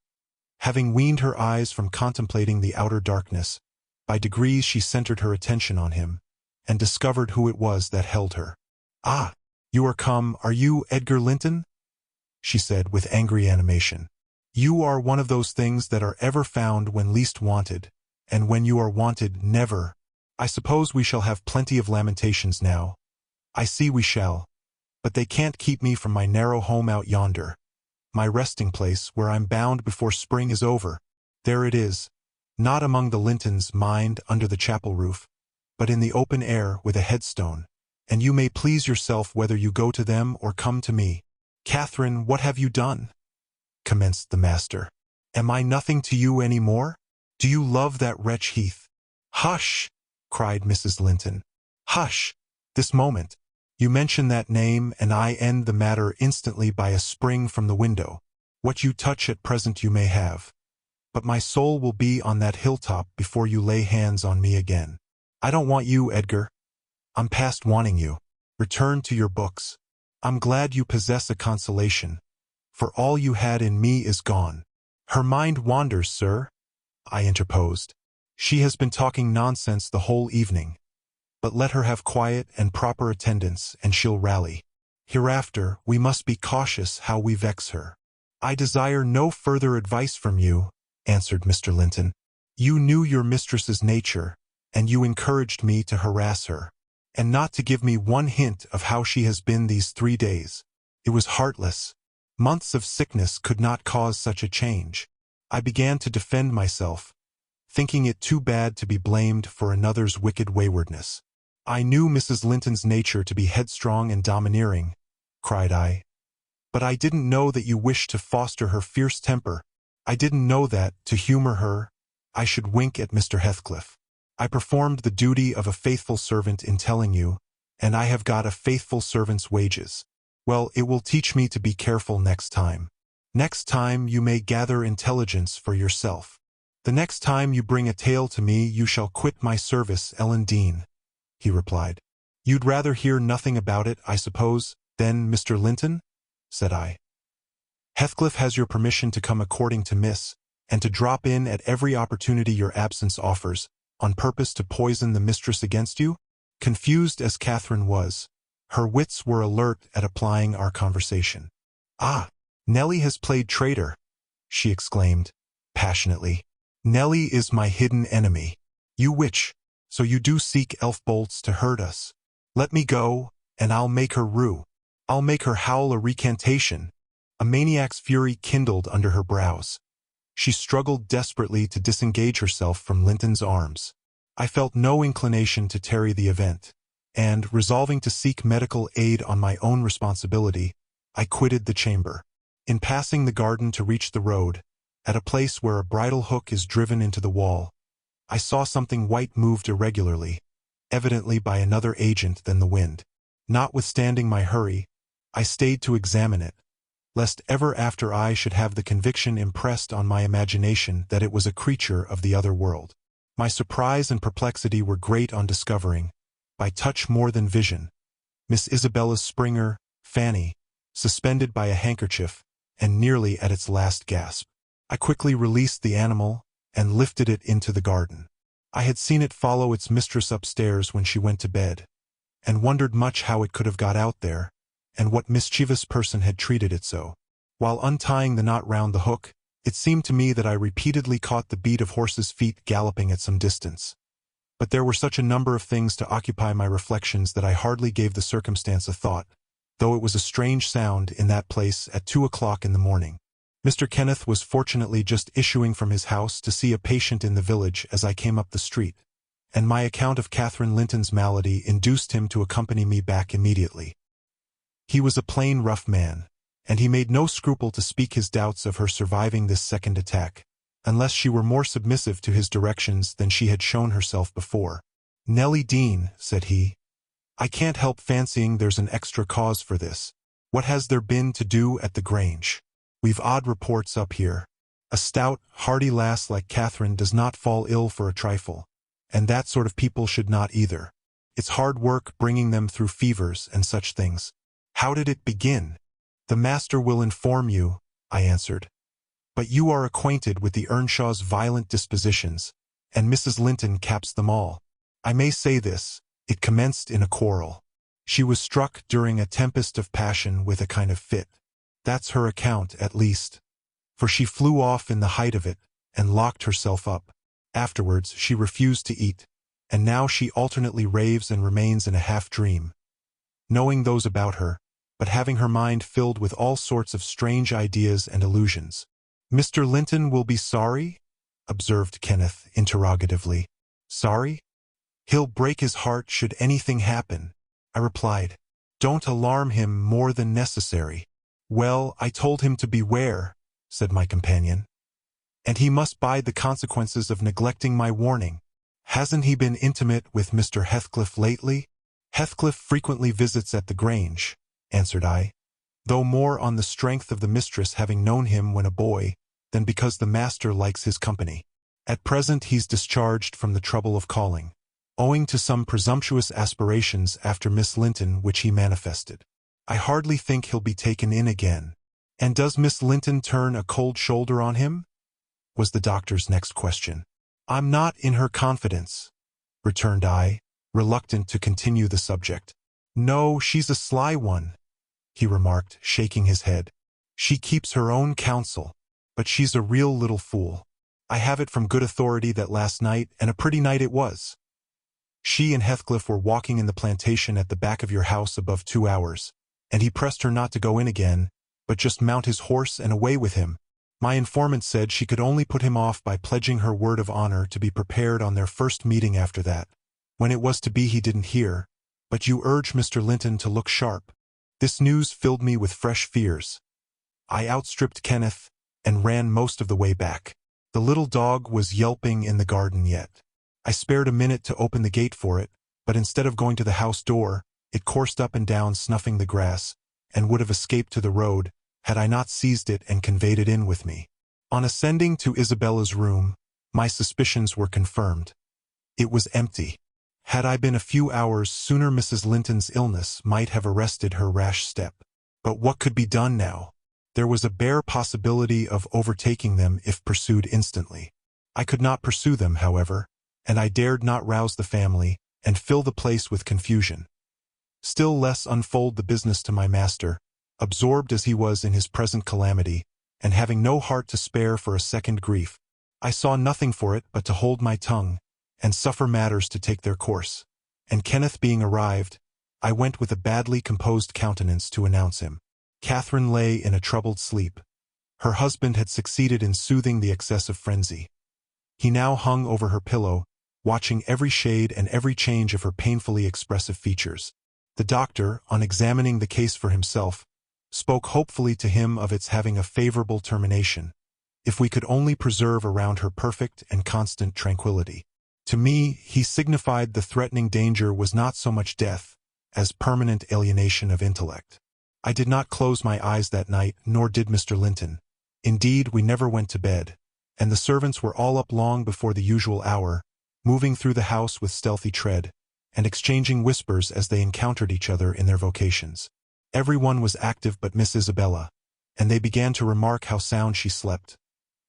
Having weaned her eyes from contemplating the outer darkness, by degrees she centered her attention on him, and discovered who it was that held her. "Ah, you are come, are you, Edgar Linton?" she said with angry animation. "You are one of those things that are ever found when least wanted, and when you are wanted, never. I suppose we shall have plenty of lamentations now. I see we shall. But they can't keep me from my narrow home out yonder, my resting place where I'm bound before spring is over. There it is, not among the Lintons, mind, under the chapel roof, but in the open air with a headstone, and you may please yourself whether you go to them or come to me." "Catherine, what have you done?" commenced the master. "Am I nothing to you any more? Do you love that wretch Heath?" "Hush!" cried Mrs. Linton. "Hush! This moment. You mention that name, and I end the matter instantly by a spring from the window. What you touch at present you may have, but my soul will be on that hilltop before you lay hands on me again. I don't want you, Edgar. I'm past wanting you. Return to your books. I'm glad you possess a consolation, for all you had in me is gone." "Her mind wanders, sir," I interposed. "She has been talking nonsense the whole evening. But let her have quiet and proper attendance, and she'll rally. Hereafter we must be cautious how we vex her." "I desire no further advice from you," answered Mr. Linton. "You knew your mistress's nature, and you encouraged me to harass her, and not to give me one hint of how she has been these 3 days. It was heartless. Months of sickness could not cause such a change." I began to defend myself, thinking it too bad to be blamed for another's wicked waywardness. "I knew Mrs. Linton's nature to be headstrong and domineering," cried I. "But I didn't know that you wished to foster her fierce temper. I didn't know that, to humor her, I should wink at Mr. Heathcliff. I performed the duty of a faithful servant in telling you, and I have got a faithful servant's wages. Well, it will teach me to be careful next time. Next time you may gather intelligence for yourself. The next time you bring a tale to me you shall quit my service, Ellen Dean," he replied. "You'd rather hear nothing about it, I suppose, then, Mr. Linton?" said I. "Heathcliff has your permission to come according to Miss, and to drop in at every opportunity your absence offers, on purpose to poison the mistress against you?" Confused as Catherine was, her wits were alert at applying our conversation. "Ah, Nellie has played traitor," she exclaimed, passionately. "Nellie is my hidden enemy. You witch, so you do seek elf bolts to hurt us. Let me go, and I'll make her rue. I'll make her howl a recantation." A maniac's fury kindled under her brows. She struggled desperately to disengage herself from Linton's arms. I felt no inclination to tarry the event, and, resolving to seek medical aid on my own responsibility, I quitted the chamber. In passing the garden to reach the road, at a place where a bridle hook is driven into the wall, I saw something white moved irregularly, evidently by another agent than the wind. Notwithstanding my hurry, I stayed to examine it, lest ever after I should have the conviction impressed on my imagination that it was a creature of the other world. My surprise and perplexity were great on discovering, by touch more than vision, Miss Isabella's Springer, Fanny, suspended by a handkerchief, and nearly at its last gasp. I quickly released the animal, and lifted it into the garden. I had seen it follow its mistress upstairs when she went to bed, and wondered much how it could have got out there, and what mischievous person had treated it so. While untying the knot round the hook, it seemed to me that I repeatedly caught the beat of horses' feet galloping at some distance. But there were such a number of things to occupy my reflections that I hardly gave the circumstance a thought, though it was a strange sound in that place at 2 o'clock in the morning. Mr. Kenneth was fortunately just issuing from his house to see a patient in the village as I came up the street, and my account of Catherine Linton's malady induced him to accompany me back immediately. He was a plain, rough man, and he made no scruple to speak his doubts of her surviving this second attack, unless she were more submissive to his directions than she had shown herself before. "Nellie Dean," said he, "I can't help fancying there's an extra cause for this. What has there been to do at the Grange? We've odd reports up here. A stout, hearty lass like Catherine does not fall ill for a trifle, and that sort of people should not either. It's hard work bringing them through fevers and such things." "How did it begin?" "The master will inform you," I answered. "But you are acquainted with the Earnshaw's violent dispositions, and Mrs. Linton caps them all. I may say this, it commenced in a quarrel. She was struck during a tempest of passion with a kind of fit. That's her account, at least. For she flew off in the height of it, and locked herself up. Afterwards she refused to eat, and now she alternately raves and remains in a half-dream. Knowing those about her, but having her mind filled with all sorts of strange ideas and illusions." "Mr. Linton will be sorry?" observed Kenneth interrogatively. "Sorry? He'll break his heart should anything happen," I replied. "Don't alarm him more than necessary." "Well, I told him to beware," said my companion. "And he must bide the consequences of neglecting my warning. Hasn't he been intimate with Mr. Heathcliff lately?" "Heathcliff frequently visits at the Grange," answered I, "though more on the strength of the mistress having known him when a boy than because the master likes his company. At present he's discharged from the trouble of calling, owing to some presumptuous aspirations after Miss Linton which he manifested. I hardly think he'll be taken in again." "And does Miss Linton turn a cold shoulder on him?" was the doctor's next question. "I'm not in her confidence," returned I, reluctant to continue the subject. "No, she's a sly one," he remarked, shaking his head. "She keeps her own counsel, but she's a real little fool. I have it from good authority that last night, and a pretty night it was, she and Heathcliff were walking in the plantation at the back of your house above 2 hours, and he pressed her not to go in again, but just mount his horse and away with him. My informant said she could only put him off by pledging her word of honor to be prepared on their first meeting after that. When it was to be he didn't hear, but you urged Mr. Linton to look sharp." This news filled me with fresh fears. I outstripped Kenneth, and ran most of the way back. The little dog was yelping in the garden yet. I spared a minute to open the gate for it, but instead of going to the house door, it coursed up and down snuffing the grass, and would have escaped to the road, had I not seized it and conveyed it in with me. On ascending to Isabella's room, my suspicions were confirmed. It was empty. Had I been a few hours sooner, Mrs. Linton's illness might have arrested her rash step. But what could be done now? There was a bare possibility of overtaking them if pursued instantly. I could not pursue them, however, and I dared not rouse the family and fill the place with confusion. Still less unfold the business to my master, absorbed as he was in his present calamity, and having no heart to spare for a second grief. I saw nothing for it but to hold my tongue, and suffer matters to take their course. And Kenneth being arrived, I went with a badly composed countenance to announce him. Catherine lay in a troubled sleep. Her husband had succeeded in soothing the excessive frenzy. He now hung over her pillow, watching every shade and every change of her painfully expressive features. The doctor, on examining the case for himself, spoke hopefully to him of its having a favorable termination, if we could only preserve around her perfect and constant tranquility. To me, he signified the threatening danger was not so much death, as permanent alienation of intellect. I did not close my eyes that night, nor did Mr. Linton. Indeed, we never went to bed, and the servants were all up long before the usual hour, moving through the house with stealthy tread, and exchanging whispers as they encountered each other in their vocations. Every one was active but Miss Isabella, and they began to remark how sound she slept.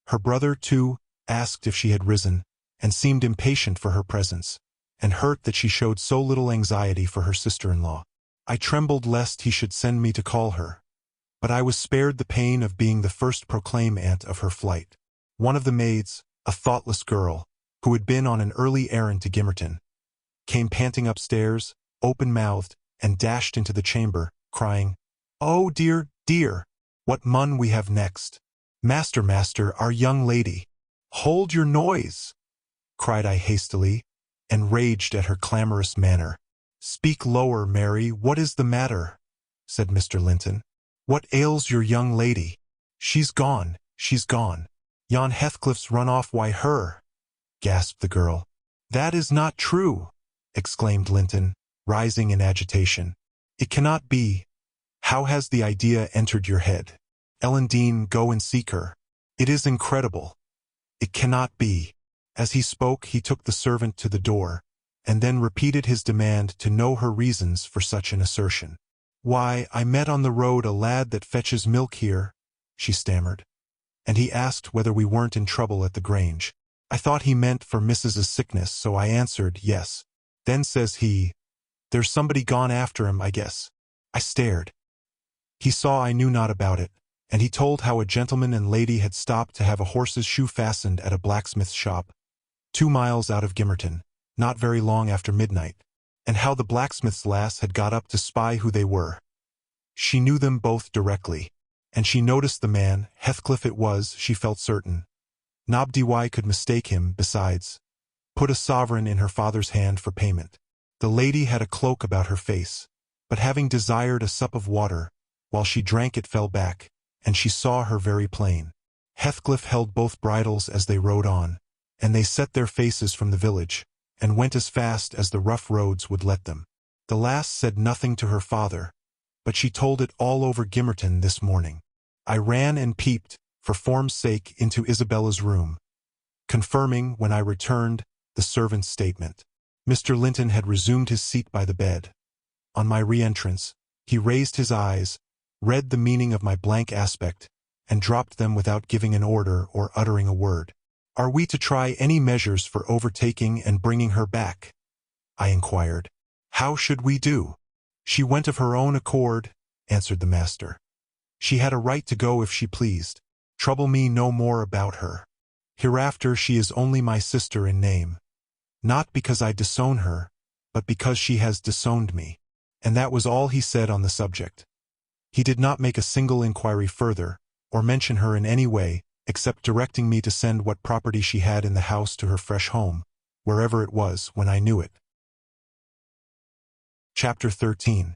Her brother, too, asked if she had risen, and seemed impatient for her presence, and hurt that she showed so little anxiety for her sister-in-law. I trembled lest he should send me to call her, but I was spared the pain of being the first proclaimant of her flight. One of the maids, a thoughtless girl, who had been on an early errand to Gimmerton, came panting upstairs, open-mouthed, and dashed into the chamber, crying, "Oh, dear, dear, what mun we have next? Master, master, our young lady." "Hold your noise," cried I hastily, and raged at her clamorous manner. "Speak lower, Mary, what is the matter?" said Mr. Linton. "What ails your young lady?" She's gone. Yon Heathcliff's run off." "Why, her," gasped the girl. "That is not true," exclaimed Linton, rising in agitation. "It cannot be. How has the idea entered your head? Ellen Dean, go and seek her. It is incredible. It cannot be." As he spoke, he took the servant to the door, and then repeated his demand to know her reasons for such an assertion. "Why, I met on the road a lad that fetches milk here," she stammered, "and he asked whether we weren't in trouble at the Grange. I thought he meant for Mrs.'s sickness, so I answered yes. Then says he, 'There's somebody gone after him, I guess.' I stared. He saw I knew not about it, and he told how a gentleman and lady had stopped to have a horse's shoe fastened at a blacksmith's shop, 2 miles out of Gimmerton, not very long after midnight, and how the blacksmith's lass had got up to spy who they were. She knew them both directly, and she noticed the man, Heathcliff it was, she felt certain. Nobdy could mistake him, besides. Put a sovereign in her father's hand for payment. The lady had a cloak about her face, but having desired a sup of water, while she drank it fell back, and she saw her very plain. Heathcliff held both bridles as they rode on, and they set their faces from the village, and went as fast as the rough roads would let them. The lass said nothing to her father, but she told it all over Gimmerton this morning. I ran and peeped, for form's sake, into Isabella's room, confirming, when I returned, the servant's statement. Mr. Linton had resumed his seat by the bed. On my re-entrance, he raised his eyes, read the meaning of my blank aspect, and dropped them without giving an order or uttering a word. "Are we to try any measures for overtaking and bringing her back?" I inquired. "How should we do?" "She went of her own accord," answered the master. "She had a right to go if she pleased. Trouble me no more about her. Hereafter she is only my sister in name. Not because I disown her, but because she has disowned me." And that was all he said on the subject. He did not make a single inquiry further, or mention her in any way, except directing me to send what property she had in the house to her fresh home, wherever it was, when I knew it. Chapter 13.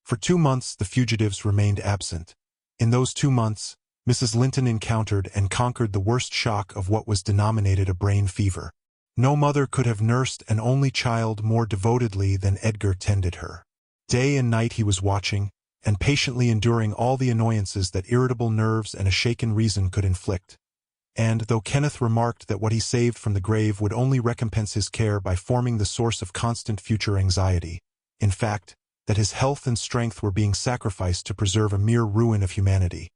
For 2 months the fugitives remained absent. In those 2 months, Mrs. Linton encountered and conquered the worst shock of what was denominated a brain fever. No mother could have nursed an only child more devotedly than Edgar tended her. Day and night he was watching, and patiently enduring all the annoyances that irritable nerves and a shaken reason could inflict. And, though Kenneth remarked that what he saved from the grave would only recompense his care by forming the source of constant future anxiety, in fact, that his health and strength were being sacrificed to preserve a mere ruin of humanity,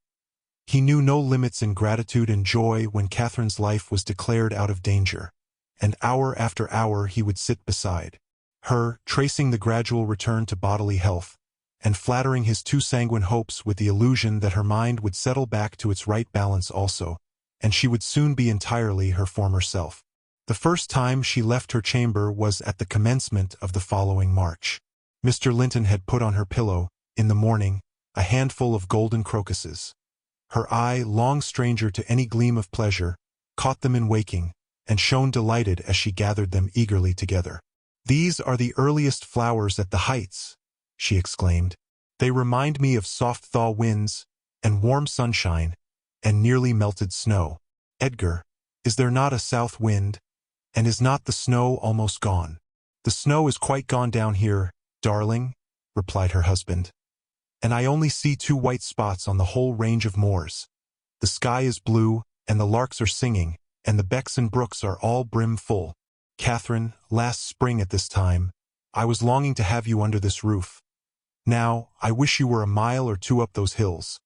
he knew no limits in gratitude and joy when Catherine's life was declared out of danger, and hour after hour he would sit beside her, tracing the gradual return to bodily health, and flattering his too sanguine hopes with the illusion that her mind would settle back to its right balance also, and she would soon be entirely her former self. The first time she left her chamber was at the commencement of the following March. Mr. Linton had put on her pillow, in the morning, a handful of golden crocuses. Her eye, long stranger to any gleam of pleasure, caught them in waking, and shone delighted as she gathered them eagerly together. "These are the earliest flowers at the Heights," she exclaimed. "They remind me of soft thaw winds, and warm sunshine, and nearly melted snow. Edgar, is there not a south wind? And is not the snow almost gone?" "The snow is quite gone down here, darling," replied her husband. "And I only see 2 white spots on the whole range of moors. The sky is blue, and the larks are singing, and the becks and brooks are all brim full. Catherine, last spring at this time, I was longing to have you under this roof. Now, I wish you were a mile or 2 up those hills.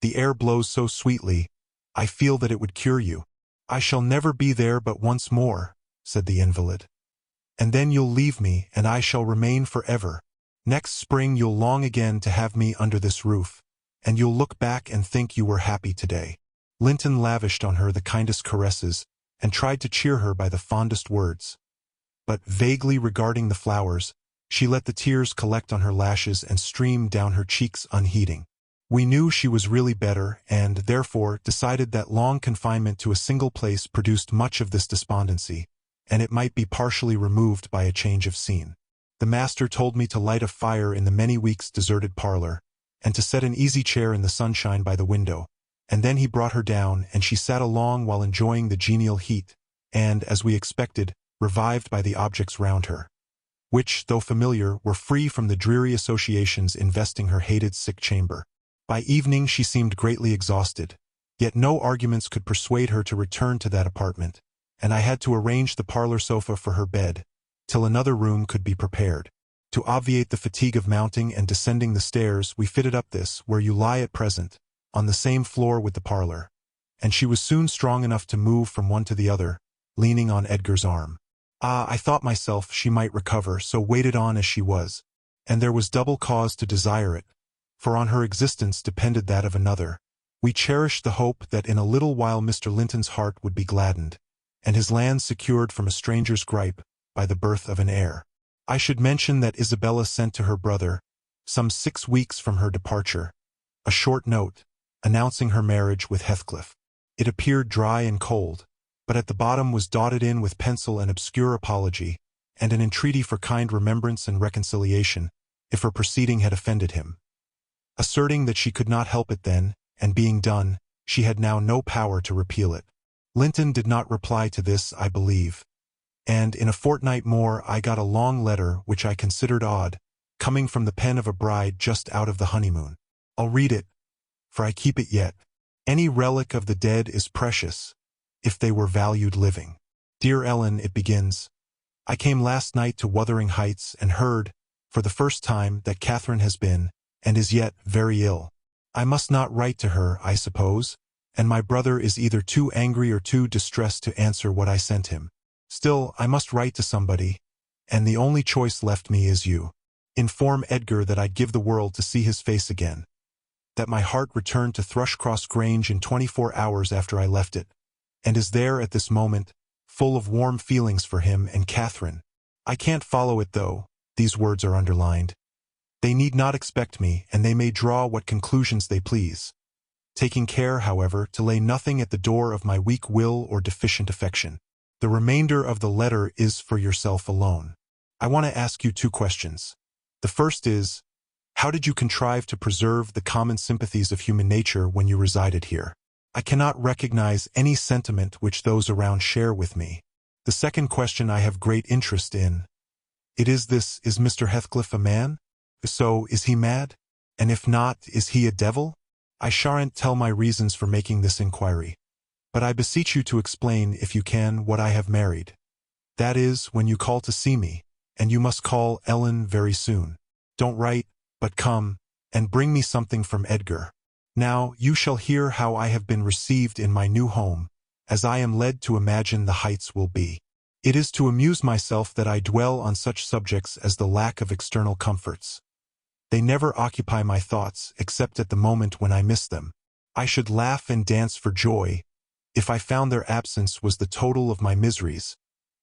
The air blows so sweetly, I feel that it would cure you." "I shall never be there but once more," said the invalid. "And then you'll leave me, and I shall remain forever. Next spring you'll long again to have me under this roof, and you'll look back and think you were happy today." Linton lavished on her the kindest caresses, and tried to cheer her by the fondest words. But, vaguely regarding the flowers, she let the tears collect on her lashes and stream down her cheeks unheeding. We knew she was really better, and, therefore, decided that long confinement to a single place produced much of this despondency, and it might be partially removed by a change of scene. The master told me to light a fire in the many weeks deserted parlor, and to set an easy chair in the sunshine by the window, and then he brought her down, and she sat along while enjoying the genial heat, and, as we expected, revived by the objects round her, which, though familiar, were free from the dreary associations investing her hated sick chamber. By evening she seemed greatly exhausted, yet no arguments could persuade her to return to that apartment, and I had to arrange the parlor sofa for her bed, till another room could be prepared. To obviate the fatigue of mounting and descending the stairs, we fitted up this, where you lie at present, on the same floor with the parlor, and she was soon strong enough to move from one to the other, leaning on Edgar's arm. I thought myself she might recover, so waited on as she was, and there was double cause to desire it, for on her existence depended that of another. We cherished the hope that in a little while Mr. Linton's heart would be gladdened, and his land secured from a stranger's gripe, by the birth of an heir. I should mention that Isabella sent to her brother, some 6 weeks from her departure, a short note, announcing her marriage with Heathcliff. It appeared dry and cold, but at the bottom was dotted in with pencil an obscure apology, and an entreaty for kind remembrance and reconciliation, if her proceeding had offended him. Asserting that she could not help it then, and being done, she had now no power to repeal it. Linton did not reply to this, I believe, and in a fortnight more I got a long letter which I considered odd, coming from the pen of a bride just out of the honeymoon. I'll read it, for I keep it yet. "Any relic of the dead is precious, if they were valued living. Dear Ellen," it begins, "I came last night to Wuthering Heights and heard, for the first time, that Catherine has been, and is yet, very ill. I must not write to her, I suppose, and my brother is either too angry or too distressed to answer what I sent him. Still, I must write to somebody, and the only choice left me is you. Inform Edgar that I'd give the world to see his face again, that my heart returned to Thrushcross Grange in 24 hours after I left it, and is there at this moment, full of warm feelings for him and Catherine. I can't follow it though, these words are underlined. They need not expect me, and they may draw what conclusions they please, taking care, however, to lay nothing at the door of my weak will or deficient affection. The remainder of the letter is for yourself alone. I want to ask you 2 questions. The first is, how did you contrive to preserve the common sympathies of human nature when you resided here? I cannot recognize any sentiment which those around share with me. The second question I have great interest in. It is this: is Mr. Heathcliff a man? If so, is he mad? And if not, is he a devil? I shan't tell my reasons for making this inquiry. But I beseech you to explain, if you can, what I have married. That is, when you call to see me, and you must call Ellen very soon. Don't write, but come, and bring me something from Edgar. Now, you shall hear how I have been received in my new home, as I am led to imagine the Heights will be. It is to amuse myself that I dwell on such subjects as the lack of external comforts. They never occupy my thoughts, except at the moment when I miss them. I should laugh and dance for joy, if I found their absence was the total of my miseries,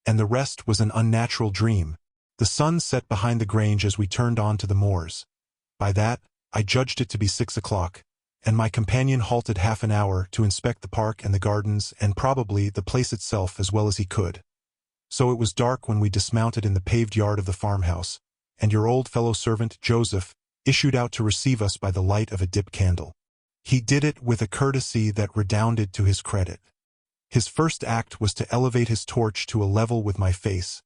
and the rest was an unnatural dream. The sun set behind the grange as we turned on to the moors. By that, I judged it to be 6 o'clock, and my companion halted half an hour to inspect the park and the gardens and probably the place itself as well as he could. So it was dark when we dismounted in the paved yard of the farmhouse, and your old fellow-servant, Joseph, issued out to receive us by the light of a dip candle. He did it with a courtesy that redounded to his credit. His first act was to elevate his torch to a level with my face,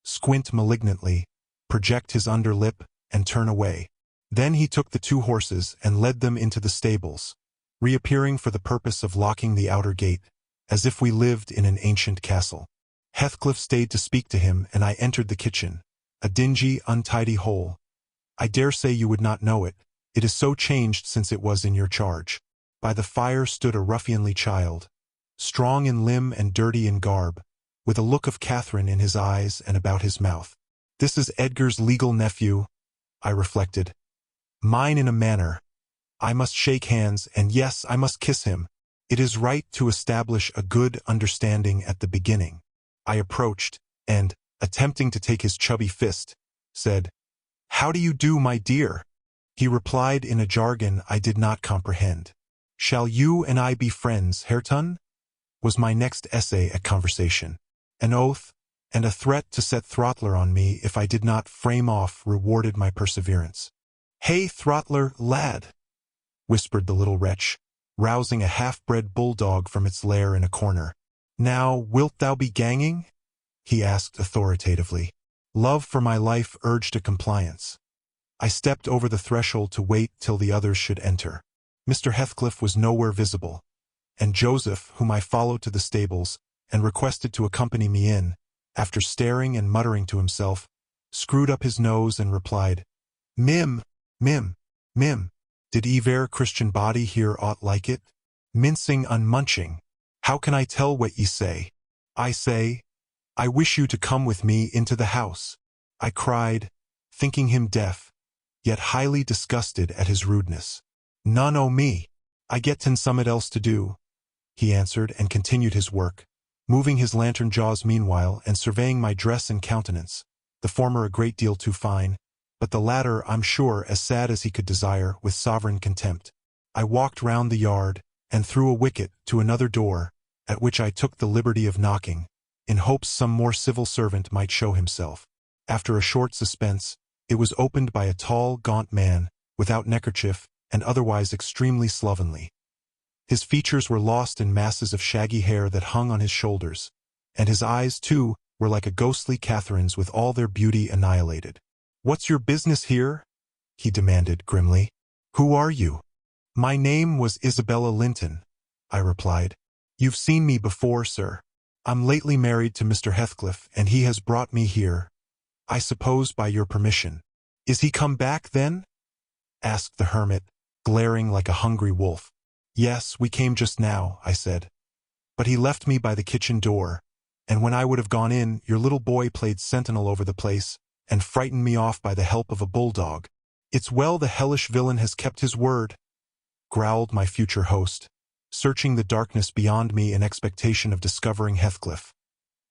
squint malignantly, project his under lip, and turn away. Then he took the 2 horses and led them into the stables, reappearing for the purpose of locking the outer gate, as if we lived in an ancient castle. Heathcliff stayed to speak to him, and I entered the kitchen, a dingy, untidy hole. I dare say you would not know it. It is so changed since it was in your charge. By the fire stood a ruffianly child, strong in limb and dirty in garb, with a look of Catherine in his eyes and about his mouth. This is Edgar's legal nephew, I reflected. Mine in a manner. I must shake hands, and yes, I must kiss him. It is right to establish a good understanding at the beginning. I approached, and, attempting to take his chubby fist, said, "How do you do, my dear?" He replied in a jargon I did not comprehend. "Shall you and I be friends, Hareton?" was my next essay at conversation. An oath, and a threat to set Throttler on me if I did not frame off rewarded my perseverance. "Hey, Throttler, lad," whispered the little wretch, rousing a half-bred bulldog from its lair in a corner. "Now, wilt thou be ganging?" he asked authoritatively. Love for my life urged a compliance. I stepped over the threshold to wait till the others should enter. Mr. Heathcliff was nowhere visible, and Joseph, whom I followed to the stables and requested to accompany me in, after staring and muttering to himself, screwed up his nose and replied, "Mim, mim, mim. Did e'er Christian body hear aught like it? Mincing unmunching. How can I tell what ye say? I say, I wish you to come with me into the house," I cried, thinking him deaf, yet highly disgusted at his rudeness. "None o' me. I get tin summat else to do," he answered and continued his work, moving his lantern jaws meanwhile and surveying my dress and countenance, the former a great deal too fine, but the latter, I'm sure, as sad as he could desire, with sovereign contempt. I walked round the yard, and through a wicket to another door, at which I took the liberty of knocking, in hopes some more civil servant might show himself. After a short suspense, it was opened by a tall, gaunt man, without neckerchief, and otherwise extremely slovenly. His features were lost in masses of shaggy hair that hung on his shoulders, and his eyes, too, were like a ghostly Catherine's with all their beauty annihilated. "What's your business here?" he demanded grimly. "Who are you?" "My name was Isabella Linton," I replied. "You've seen me before, sir. I'm lately married to Mr. Heathcliff, and he has brought me here, I suppose by your permission." "Is he come back, then?" asked the hermit, glaring like a hungry wolf. "Yes, we came just now," I said. "But he left me by the kitchen door, and when I would have gone in, your little boy played sentinel over the place, and frightened me off by the help of a bulldog." "It's well the hellish villain has kept his word," growled my future host, searching the darkness beyond me in expectation of discovering Heathcliff.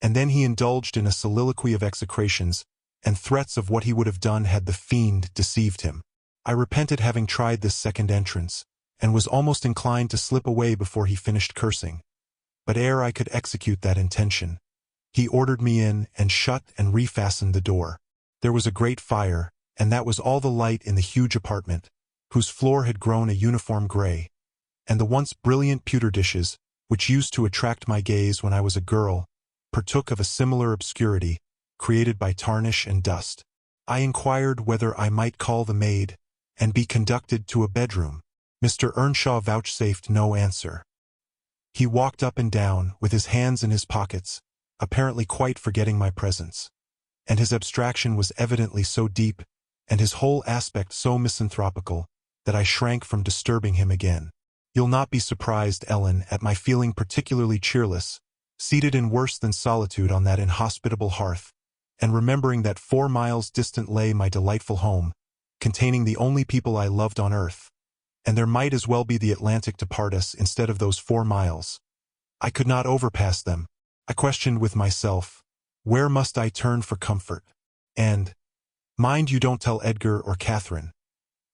And then he indulged in a soliloquy of execrations and threats of what he would have done had the fiend deceived him. I repented having tried this second entrance, and was almost inclined to slip away before he finished cursing. But ere I could execute that intention, he ordered me in and shut and refastened the door. There was a great fire, and that was all the light in the huge apartment, whose floor had grown a uniform gray, and the once brilliant pewter dishes, which used to attract my gaze when I was a girl, partook of a similar obscurity, created by tarnish and dust. I inquired whether I might call the maid, and be conducted to a bedroom. Mr. Earnshaw vouchsafed no answer. He walked up and down, with his hands in his pockets, apparently quite forgetting my presence. And his abstraction was evidently so deep, and his whole aspect so misanthropical, that I shrank from disturbing him again. You'll not be surprised, Ellen, at my feeling particularly cheerless, seated in worse than solitude on that inhospitable hearth, and remembering that 4 miles distant lay my delightful home, containing the only people I loved on earth, and there might as well be the Atlantic to part us instead of those 4 miles. I could not overpass them. I questioned with myself, where must I turn for comfort? And, mind you don't tell Edgar or Catherine.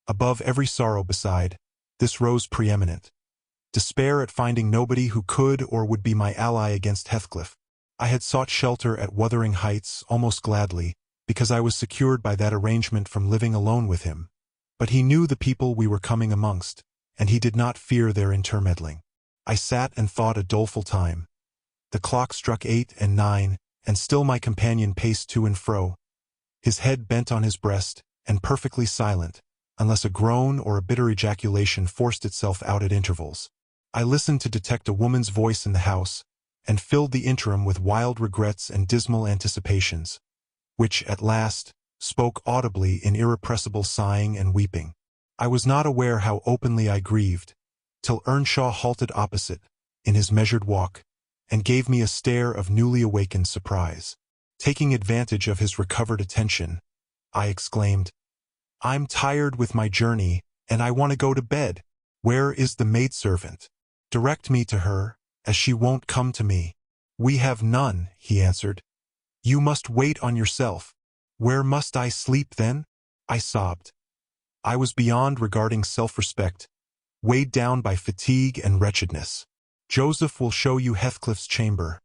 Above every sorrow beside, this rose preeminent. Despair at finding nobody who could or would be my ally against Heathcliff. I had sought shelter at Wuthering Heights almost gladly, because I was secured by that arrangement from living alone with him. But he knew the people we were coming amongst, and he did not fear their intermeddling. I sat and thought a doleful time. The clock struck 8 and 9, and still my companion paced to and fro, his head bent on his breast, and perfectly silent, unless a groan or a bitter ejaculation forced itself out at intervals. I listened to detect a woman's voice in the house, and filled the interim with wild regrets and dismal anticipations, which, at last, spoke audibly in irrepressible sighing and weeping. I was not aware how openly I grieved, till Earnshaw halted opposite, in his measured walk, and gave me a stare of newly awakened surprise. Taking advantage of his recovered attention, I exclaimed, "I'm tired with my journey, and I want to go to bed. Where is the maidservant? Direct me to her, as she won't come to me." "We have none," he answered. "You must wait on yourself." "Where must I sleep then?" I sobbed. I was beyond regarding self-respect, weighed down by fatigue and wretchedness. "Joseph will show you Heathcliff's chamber,"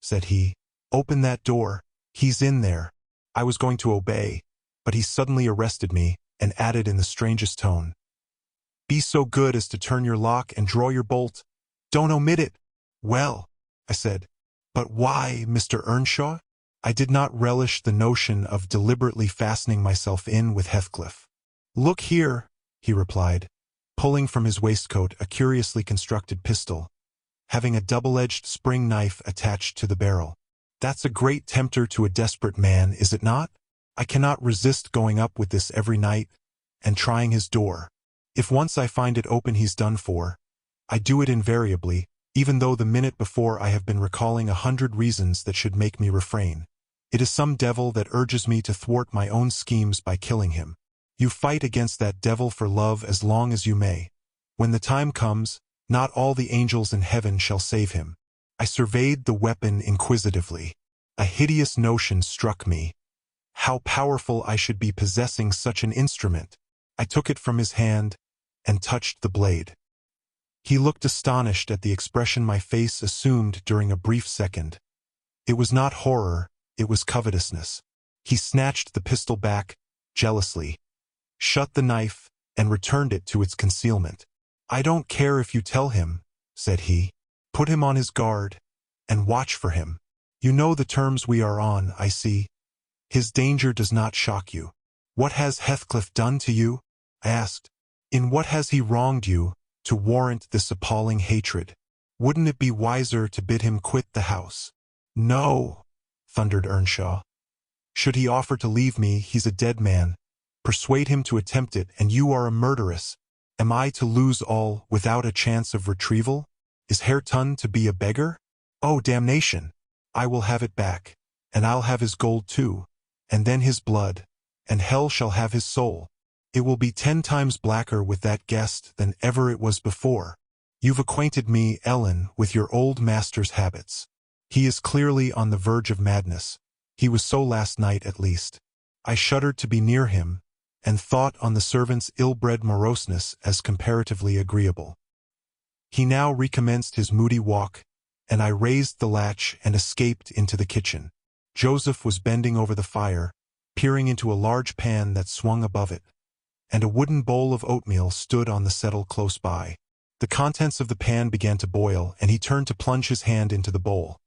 said he. "Open that door. He's in there." I was going to obey, but he suddenly arrested me, and added in the strangest tone, "Be so good as to turn your lock and draw your bolt. Don't omit it." "Well," I said, "but why, Mr. Earnshaw?" I did not relish the notion of deliberately fastening myself in with Heathcliff. "Look here," he replied, pulling from his waistcoat a curiously constructed pistol, having a double-edged spring knife attached to the barrel. "That's a great tempter to a desperate man, is it not? I cannot resist going up with this every night, and trying his door. If once I find it open he's done for. I do it invariably, even though the minute before I have been recalling 100 reasons that should make me refrain. It is some devil that urges me to thwart my own schemes by killing him. You fight against that devil for love as long as you may. When the time comes, not all the angels in heaven shall save him." I surveyed the weapon inquisitively. A hideous notion struck me. How powerful I should be possessing such an instrument. I took it from his hand, and touched the blade. He looked astonished at the expression my face assumed during a brief second. It was not horror, it was covetousness. He snatched the pistol back, jealously, shut the knife, and returned it to its concealment. "I don't care if you tell him," said he. "Put him on his guard, and watch for him. You know the terms we are on, I see. His danger does not shock you." "What has Heathcliff done to you?" I asked. "In what has he wronged you, to warrant this appalling hatred? Wouldn't it be wiser to bid him quit the house?" "No," thundered Earnshaw. "Should he offer to leave me, he's a dead man. Persuade him to attempt it, and you are a murderess. Am I to lose all without a chance of retrieval? Is Hareton to be a beggar? Oh, damnation! I will have it back, and I'll have his gold too, and then his blood, and hell shall have his soul. It will be 10 times blacker with that guest than ever it was before. You've acquainted me, Ellen, with your old master's habits. He is clearly on the verge of madness. He was so last night, at least." I shuddered to be near him, and thought on the servant's ill-bred moroseness as comparatively agreeable. He now recommenced his moody walk, and I raised the latch and escaped into the kitchen. Joseph was bending over the fire, peering into a large pan that swung above it, and a wooden bowl of oatmeal stood on the settle close by. The contents of the pan began to boil, and he turned to plunge his hand into the bowl.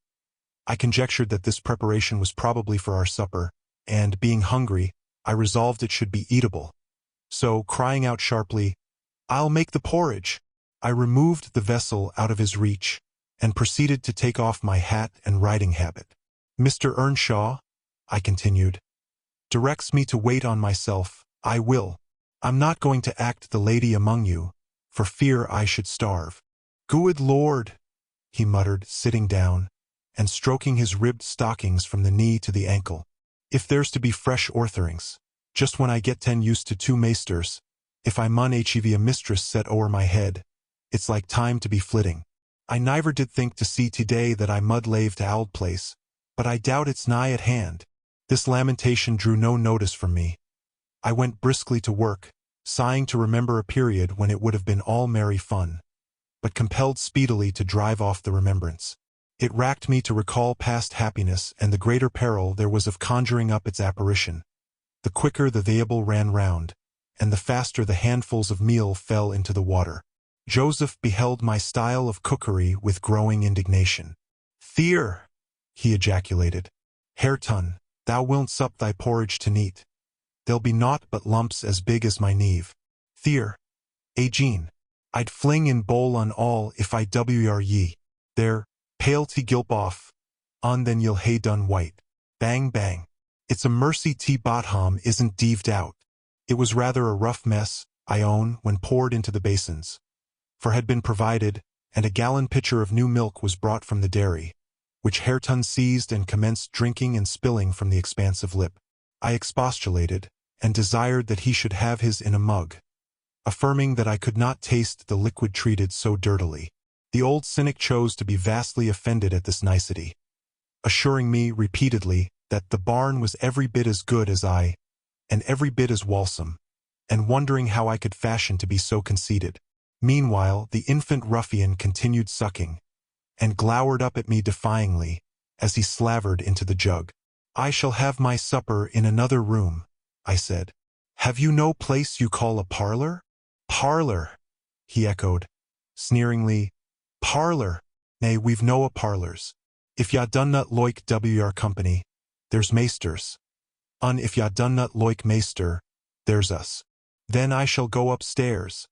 I conjectured that this preparation was probably for our supper, and, being hungry, I resolved it should be eatable. So, crying out sharply, "I'll make the porridge," I removed the vessel out of his reach and proceeded to take off my hat and riding habit. "Mr. Earnshaw," I continued, "directs me to wait on myself. I will. I'm not going to act the lady among you, for fear I should starve." "Good Lord," he muttered, sitting down and stroking his ribbed stockings from the knee to the ankle. "If there's to be fresh ortherings, just when I get 10 used to 2 maesters, if I mun hev a mistress set o'er my head, it's like time to be flitting. I niver did think to see today that I mud lave to Auld Place, but I doubt it's nigh at hand." This lamentation drew no notice from me. I went briskly to work, sighing to remember a period when it would have been all merry fun, but compelled speedily to drive off the remembrance. It racked me to recall past happiness and the greater peril there was of conjuring up its apparition. The quicker the vehicle ran round, and the faster the handfuls of meal fell into the water. Joseph beheld my style of cookery with growing indignation. "Theer," he ejaculated, "Hareton, thou wilt sup thy porridge to neat. There'll be naught but lumps as big as my kneve. Theer, Jean, I'd fling in bowl on all if I were ye. There, pale tea gilp off, on then you'll hae done white." Bang bang. It's a mercy tea botham isn't deeved out. It was rather a rough mess, I own, when poured into the basins, for had been provided, and a gallon pitcher of new milk was brought from the dairy, which Hareton seized and commenced drinking and spilling from the expansive lip. I expostulated, and desired that he should have his in a mug, affirming that I could not taste the liquid treated so dirtily. The old cynic chose to be vastly offended at this nicety, assuring me repeatedly that the barn was every bit as good as I, and every bit as wholesome, and wondering how I could fashion to be so conceited. Meanwhile, the infant ruffian continued sucking, and glowered up at me defyingly, as he slavered into the jug. "I shall have my supper in another room," I said. "Have you no place you call a parlor?" "Parlor," he echoed, sneeringly. "Parlor. Nay, we've no a parlors. If ya done not loik wr company, there's maesters. If ya done not loik maester, there's us." "Then I shall go upstairs,"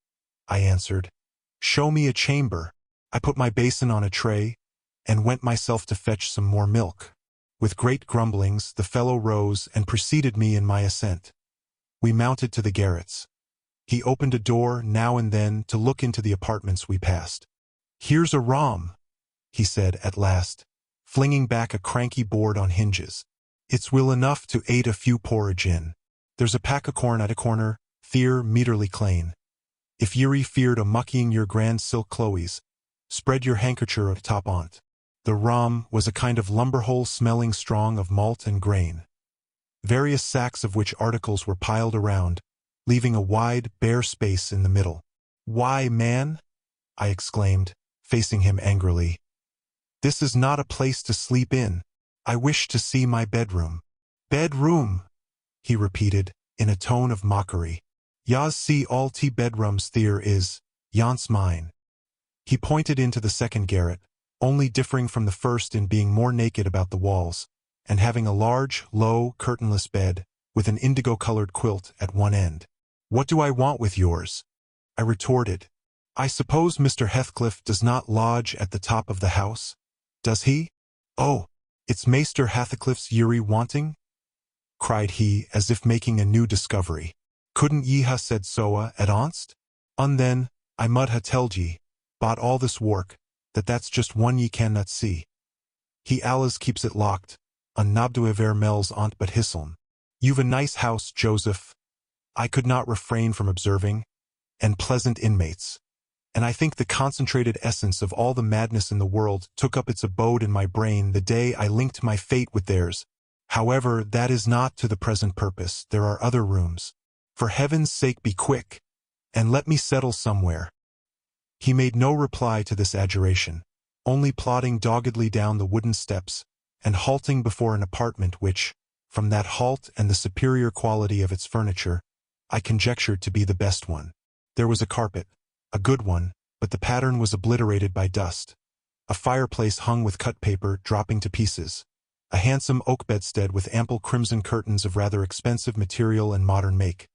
I answered. "Show me a chamber." I put my basin on a tray, and went myself to fetch some more milk. With great grumblings, the fellow rose and preceded me in my ascent. We mounted to the garrets. He opened a door now and then to look into the apartments we passed. "Here's a rom," he said at last, flinging back a cranky board on hinges. "It's will enough to ate a few porridge in. There's a pack o' corn at a corner, theer meaderly clane. If ye're feared o' muckying your grand silk clothes, spread your handkercher atop on't." The rom was a kind of lumber-hole smelling strong of malt and grain, various sacks of which articles were piled around, leaving a wide, bare space in the middle. "Why, man," I exclaimed, facing him angrily, "this is not a place to sleep in. I wish to see my bedroom." "Bedroom," he repeated, in a tone of mockery. "Yas see all te bedrooms theer is, yon's mine." He pointed into the second garret, only differing from the first in being more naked about the walls, and having a large, low, curtainless bed, with an indigo-colored quilt at one end. "What do I want with yours?" I retorted. "I suppose Mr. Heathcliff does not lodge at the top of the house, does he?" "Oh, it's Maester Heathcliff's ye're wanting?" cried he, as if making a new discovery. "Couldn't ye ha' said soa at onst? Then, I mud ha' telled ye, bought all this work, that's just one ye cannot see. He allus keeps it locked, nabduever mel's aunt but hisselm. You've a nice house, Joseph," I could not refrain from observing, "and pleasant inmates. And I think the concentrated essence of all the madness in the world took up its abode in my brain the day I linked my fate with theirs. However, that is not to the present purpose. There are other rooms. For heaven's sake be quick, and let me settle somewhere." He made no reply to this adjuration, only plodding doggedly down the wooden steps, and halting before an apartment which, from that halt and the superior quality of its furniture, I conjectured to be the best one. There was a carpet, a good one, but the pattern was obliterated by dust. A fireplace hung with cut paper dropping to pieces. A handsome oak bedstead with ample crimson curtains of rather expensive material and modern make.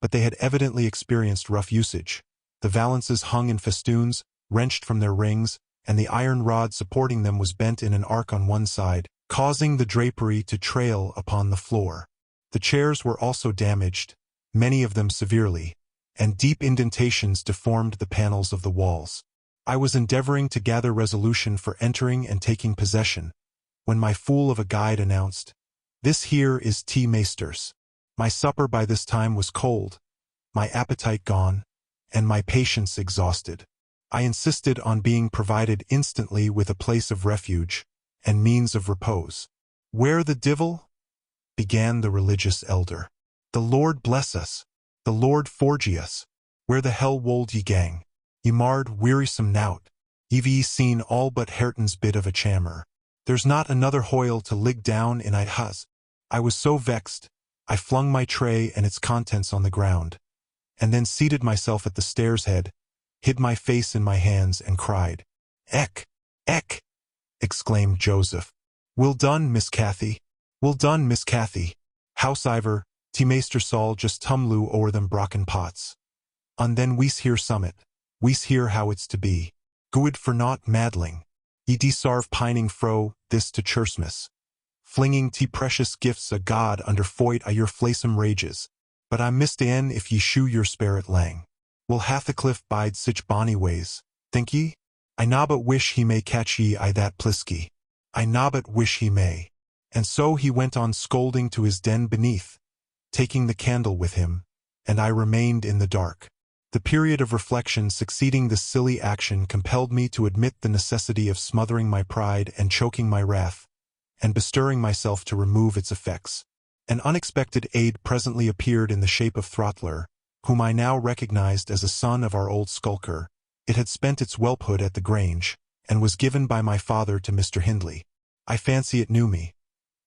but they had evidently experienced rough usage. The valances hung in festoons, wrenched from their rings, and the iron rod supporting them was bent in an arc on one side, causing the drapery to trail upon the floor. The chairs were also damaged, many of them severely, and deep indentations deformed the panels of the walls. I was endeavoring to gather resolution for entering and taking possession, when my fool of a guide announced, "This here is tea maesters." My supper by this time was cold, my appetite gone, and my patience exhausted. I insisted on being provided instantly with a place of refuge and means of repose. "Where the divil?" began the religious elder. "The Lord bless us, the Lord forgie us. Where the hell wold ye gang? Ye marred wearisome nout. Ye've ye seen all but Hareton's bit of a chammer. There's not another hoyle to lig down in I'd hus." I was so vexed, I flung my tray and its contents on the ground, and then seated myself at the stairs head, hid my face in my hands, and cried. "Eck! Eck!" exclaimed Joseph. "Will done, Miss Cathy. Will done, Miss Cathy. Howsiver, tea Maester Saul just tumlew o'er them brocken pots. And then we's hear summit. We's hear how it's to be. Good for naught maddling. Ye desarve pining fro, this to Chursmas. Flinging tea precious gifts a god under foit a your flaysome rages. But I'm mista'en if ye shew your spirit lang. Will Heathcliff bide sich bonny ways, think ye? I nobbut wish he may catch ye I that plisky. I nobbut wish he may." And so he went on scolding to his den beneath, taking the candle with him, and I remained in the dark. The period of reflection succeeding this silly action compelled me to admit the necessity of smothering my pride and choking my wrath, and bestirring myself to remove its effects. An unexpected aid presently appeared in the shape of Throttler, whom I now recognized as a son of our old skulker. It had spent its whelphood at the Grange, and was given by my father to Mr. Hindley. I fancy it knew me.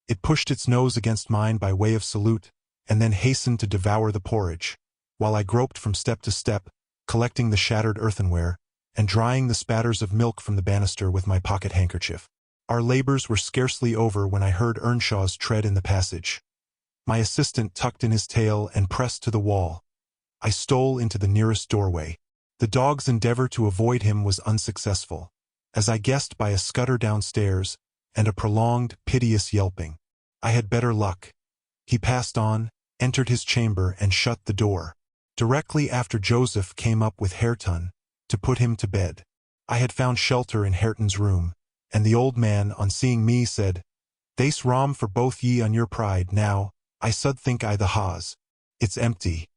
It pushed its nose against mine by way of salute, and then hastened to devour the porridge, while I groped from step to step, collecting the shattered earthenware, and drying the spatters of milk from the banister with my pocket handkerchief. Our labors were scarcely over when I heard Earnshaw's tread in the passage. My assistant tucked in his tail and pressed to the wall. I stole into the nearest doorway. The dog's endeavor to avoid him was unsuccessful, as I guessed by a scutter downstairs and a prolonged, piteous yelping. I had better luck. He passed on, entered his chamber, and shut the door. Directly after Joseph came up with Hareton, to put him to bed. I had found shelter in Hareton's room, and the old man, on seeing me, said, "They's rom for both ye on your pride, now, I sud think I the hawes. It's empty.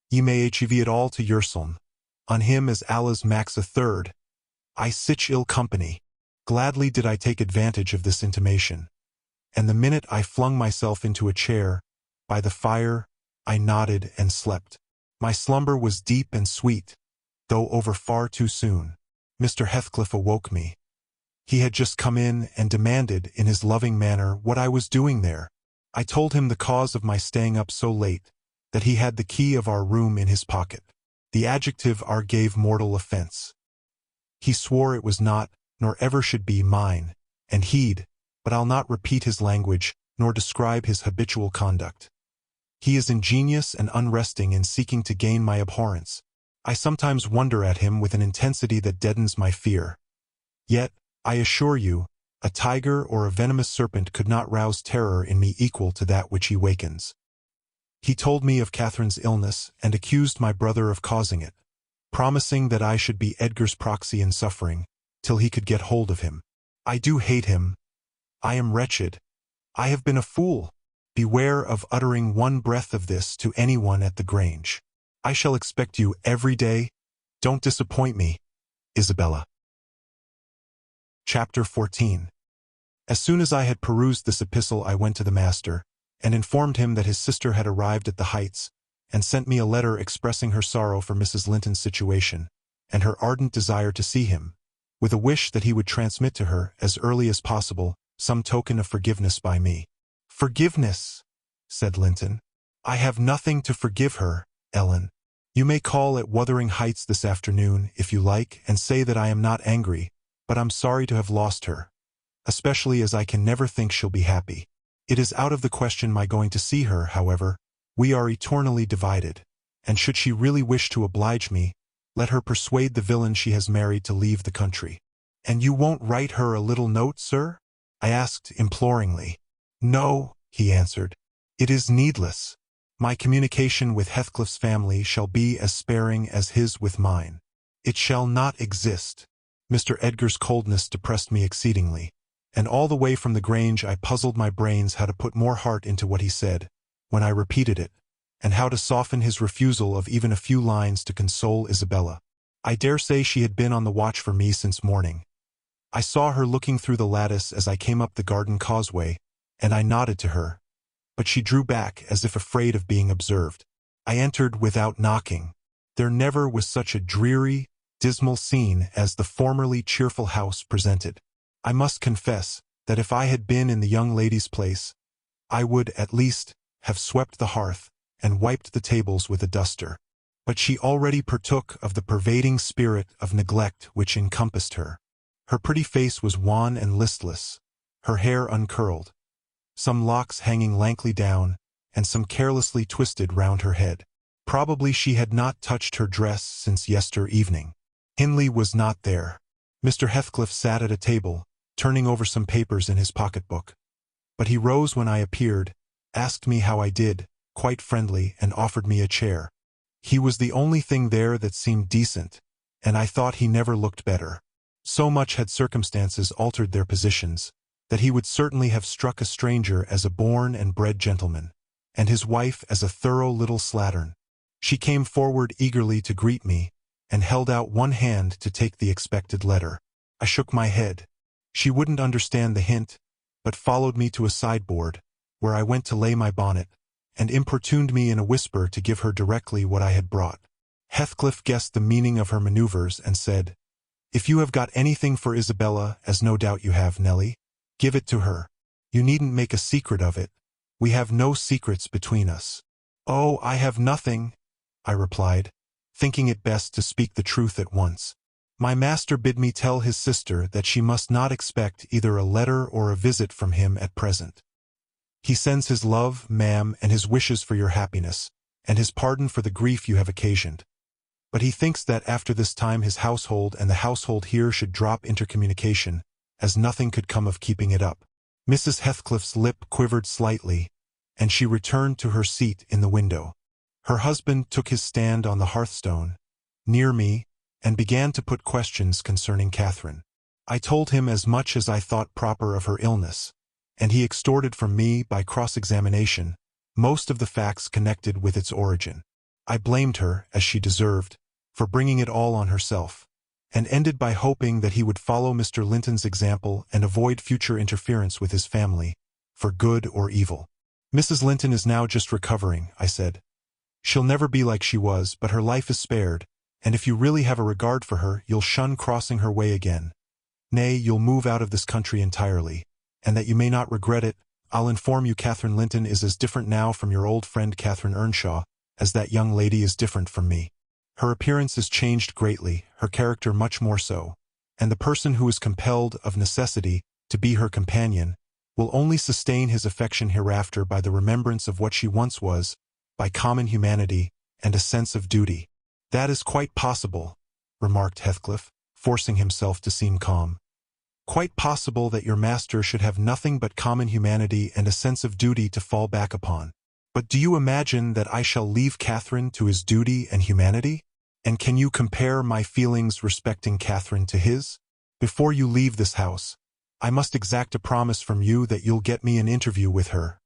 Ye may achieve it all to yourseln. On him as Allah's Max a third. I sich ill company." Gladly did I take advantage of this intimation, and the minute I flung myself into a chair, by the fire, I nodded and slept. My slumber was deep and sweet, though over far too soon. Mr. Heathcliff awoke me. He had just come in and demanded, in his loving manner, what I was doing there. I told him the cause of my staying up so late, that he had the key of our room in his pocket. The adjective "our" gave mortal offense. He swore it was not, nor ever should be, mine, and but I'll not repeat his language, nor describe his habitual conduct. He is ingenious and unresting in seeking to gain my abhorrence. I sometimes wonder at him with an intensity that deadens my fear. Yet, I assure you, a tiger or a venomous serpent could not rouse terror in me equal to that which he wakens. He told me of Catherine's illness, and accused my brother of causing it, promising that I should be Edgar's proxy in suffering, till he could get hold of him. I do hate him. I am wretched. I have been a fool. Beware of uttering one breath of this to anyone at the Grange. I shall expect you every day. Don't disappoint me, Isabella. Chapter 14. As soon as I had perused this epistle, I went to the master, and informed him that his sister had arrived at the Heights, and sent me a letter expressing her sorrow for Mrs. Linton's situation, and her ardent desire to see him, with a wish that he would transmit to her, as early as possible, some token of forgiveness by me. "Forgiveness," said Linton. "I have nothing to forgive her, Ellen. You may call at Wuthering Heights this afternoon, if you like, and say that I am not angry, but I'm sorry to have lost her, especially as I can never think she'll be happy. It is out of the question my going to see her, however. We are eternally divided, and should she really wish to oblige me, let her persuade the villain she has married to leave the country." "And you won't write her a little note, sir?" I asked imploringly. "No," he answered. "It is needless. My communication with Heathcliff's family shall be as sparing as his with mine. It shall not exist." Mr. Edgar's coldness depressed me exceedingly, and all the way from the Grange I puzzled my brains how to put more heart into what he said, when I repeated it, and how to soften his refusal of even a few lines to console Isabella. I dare say she had been on the watch for me since morning. I saw her looking through the lattice as I came up the garden causeway, and I nodded to her, but she drew back as if afraid of being observed. I entered without knocking. There never was such a dreary, dismal scene as the formerly cheerful house presented. I must confess that if I had been in the young lady's place, I would, at least, have swept the hearth and wiped the tables with a duster. But she already partook of the pervading spirit of neglect which encompassed her. Her pretty face was wan and listless, her hair uncurled, some locks hanging lankly down, and some carelessly twisted round her head. Probably she had not touched her dress since yester evening. Hindley was not there. Mr. Heathcliff sat at a table, turning over some papers in his pocketbook. But he rose when I appeared, asked me how I did, quite friendly, and offered me a chair. He was the only thing there that seemed decent, and I thought he never looked better. So much had circumstances altered their positions, that he would certainly have struck a stranger as a born and bred gentleman, and his wife as a thorough little slattern. She came forward eagerly to greet me, and held out one hand to take the expected letter. I shook my head. She wouldn't understand the hint, but followed me to a sideboard, where I went to lay my bonnet, and importuned me in a whisper to give her directly what I had brought. Heathcliff guessed the meaning of her maneuvers and said, "If you have got anything for Isabella, as no doubt you have, Nellie, give it to her. You needn't make a secret of it. We have no secrets between us." "Oh, I have nothing," I replied, thinking it best to speak the truth at once. "My master bid me tell his sister that she must not expect either a letter or a visit from him at present. He sends his love, ma'am, and his wishes for your happiness, and his pardon for the grief you have occasioned. But he thinks that after this time his household and the household here should drop intercommunication, as nothing could come of keeping it up." Mrs. Heathcliff's lip quivered slightly, and she returned to her seat in the window. Her husband took his stand on the hearthstone, near me, and began to put questions concerning Catherine. I told him as much as I thought proper of her illness, and he extorted from me, by cross-examination, most of the facts connected with its origin. I blamed her, as she deserved, for bringing it all on herself, and ended by hoping that he would follow Mr. Linton's example and avoid future interference with his family, for good or evil. "Mrs. Linton is now just recovering," I said. "She'll never be like she was, but her life is spared, and if you really have a regard for her, you'll shun crossing her way again. Nay, you'll move out of this country entirely, and that you may not regret it, I'll inform you Catherine Linton is as different now from your old friend Catherine Earnshaw as that young lady is different from me. Her appearance is changed greatly, her character much more so, and the person who is compelled, of necessity, to be her companion, will only sustain his affection hereafter by the remembrance of what she once was, by common humanity, and a sense of duty." "That is quite possible," remarked Heathcliff, forcing himself to seem calm. "Quite possible that your master should have nothing but common humanity and a sense of duty to fall back upon. But do you imagine that I shall leave Catherine to his duty and humanity? And can you compare my feelings respecting Catherine to his? Before you leave this house, I must exact a promise from you that you'll get me an interview with her.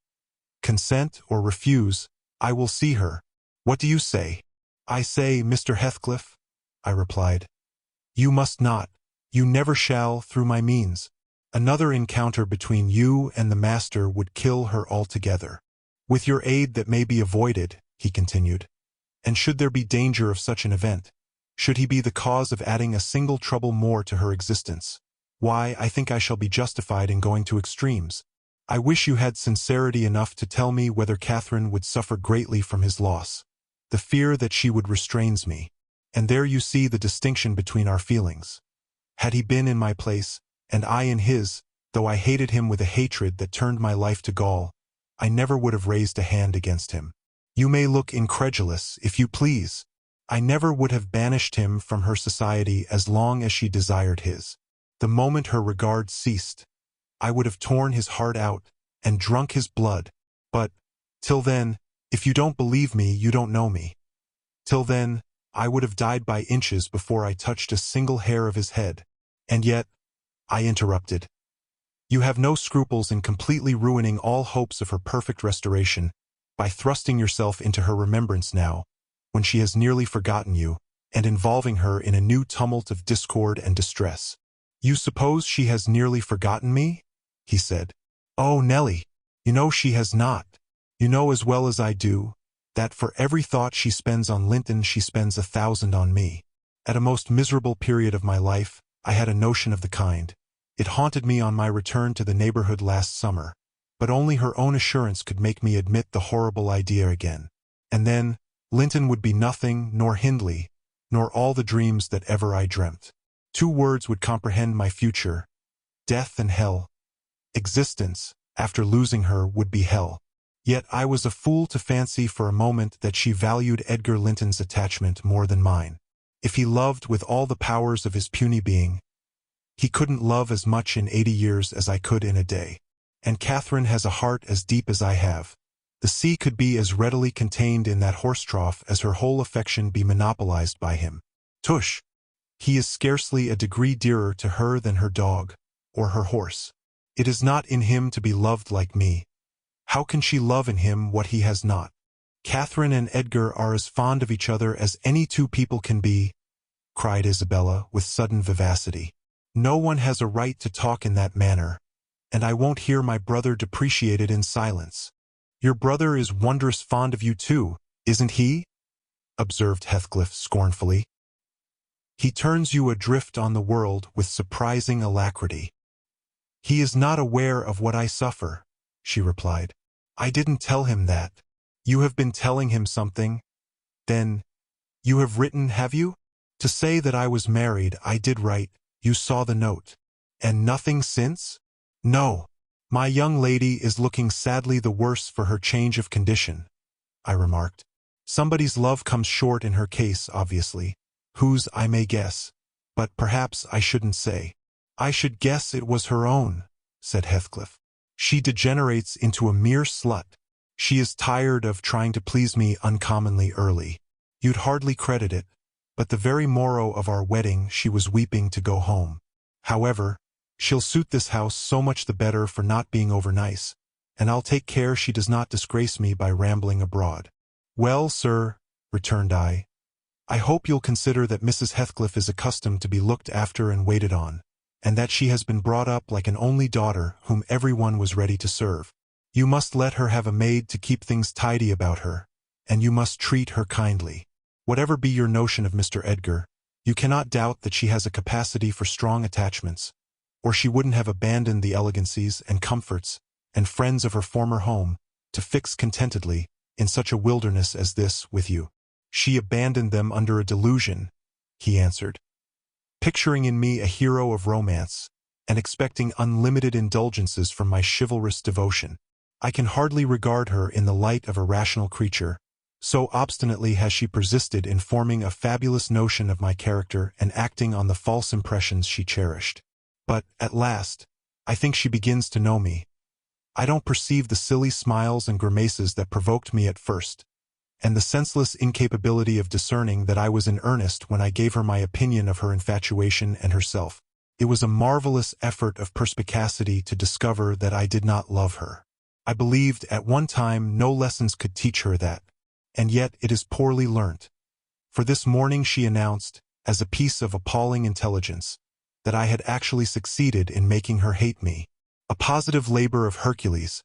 Consent or refuse, I will see her. What do you say?" "I say, Mr. Heathcliff," I replied, "you must not, you never shall, through my means. Another encounter between you and the master would kill her altogether. With your aid that may be avoided," he continued, "and should there be danger of such an event, should he be the cause of adding a single trouble more to her existence, why, I think I shall be justified in going to extremes. I wish you had sincerity enough to tell me whether Catherine would suffer greatly from his loss. The fear that she would restrains me, and there you see the distinction between our feelings. Had he been in my place, and I in his, though I hated him with a hatred that turned my life to gall, I never would have raised a hand against him. You may look incredulous, if you please. I never would have banished him from her society as long as she desired his. The moment her regard ceased, I would have torn his heart out and drunk his blood. But, till then, if you don't believe me, you don't know me. Till then, I would have died by inches before I touched a single hair of his head. And yet, I interrupted. You have no scruples in completely ruining all hopes of her perfect restoration by thrusting yourself into her remembrance now, when she has nearly forgotten you, and involving her in a new tumult of discord and distress. You suppose she has nearly forgotten me? He said. Oh, Nelly, you know she has not. You know as well as I do that for every thought she spends on Linton she spends 1,000 on me. At a most miserable period of my life, I had a notion of the kind. It haunted me on my return to the neighborhood last summer, but only her own assurance could make me admit the horrible idea again. And then, Linton would be nothing, nor Hindley, nor all the dreams that ever I dreamt. 2 words would comprehend my future: death and hell. Existence, after losing her, would be hell. Yet I was a fool to fancy for a moment that she valued Edgar Linton's attachment more than mine. If he loved with all the powers of his puny being, he couldn't love as much in 80 years as I could in a day. And Catherine has a heart as deep as I have. The sea could be as readily contained in that horse trough as her whole affection be monopolized by him. Tush! He is scarcely a degree dearer to her than her dog, or her horse. It is not in him to be loved like me. How can she love in him what he has not? Catherine and Edgar are as fond of each other as any 2 people can be, cried Isabella with sudden vivacity. No one has a right to talk in that manner, and I won't hear my brother depreciated in silence. Your brother is wondrous fond of you too, isn't he? Observed Heathcliff scornfully. He turns you adrift on the world with surprising alacrity. He is not aware of what I suffer, she replied. I didn't tell him that. You have been telling him something. Then, you have written, have you? To say that I was married, I did write. You saw the note. And nothing since? No. My young lady is looking sadly the worse for her change of condition, I remarked. Somebody's love comes short in her case, obviously. Whose, I may guess. But perhaps I shouldn't say. I should guess it was her own, said Heathcliff. She degenerates into a mere slut. She is tired of trying to please me uncommonly early. You'd hardly credit it, but the very morrow of our wedding she was weeping to go home. However, she'll suit this house so much the better for not being over-nice, and I'll take care she does not disgrace me by rambling abroad. Well, sir, returned I hope you'll consider that Mrs. Heathcliff is accustomed to be looked after and waited on, and that she has been brought up like an only daughter whom everyone was ready to serve. You must let her have a maid to keep things tidy about her, and you must treat her kindly. Whatever be your notion of Mr. Edgar, you cannot doubt that she has a capacity for strong attachments, or she wouldn't have abandoned the elegancies and comforts and friends of her former home to fix contentedly in such a wilderness as this with you. She abandoned them under a delusion, he answered, picturing in me a hero of romance and expecting unlimited indulgences from my chivalrous devotion. I can hardly regard her in the light of a rational creature. So obstinately has she persisted in forming a fabulous notion of my character and acting on the false impressions she cherished. But, at last, I think she begins to know me. I don't perceive the silly smiles and grimaces that provoked me at first, and the senseless incapability of discerning that I was in earnest when I gave her my opinion of her infatuation and herself. It was a marvelous effort of perspicacity to discover that I did not love her. I believed at one time no lessons could teach her that, and yet it is poorly learnt. For this morning she announced, as a piece of appalling intelligence, that I had actually succeeded in making her hate me. A positive labor of Hercules.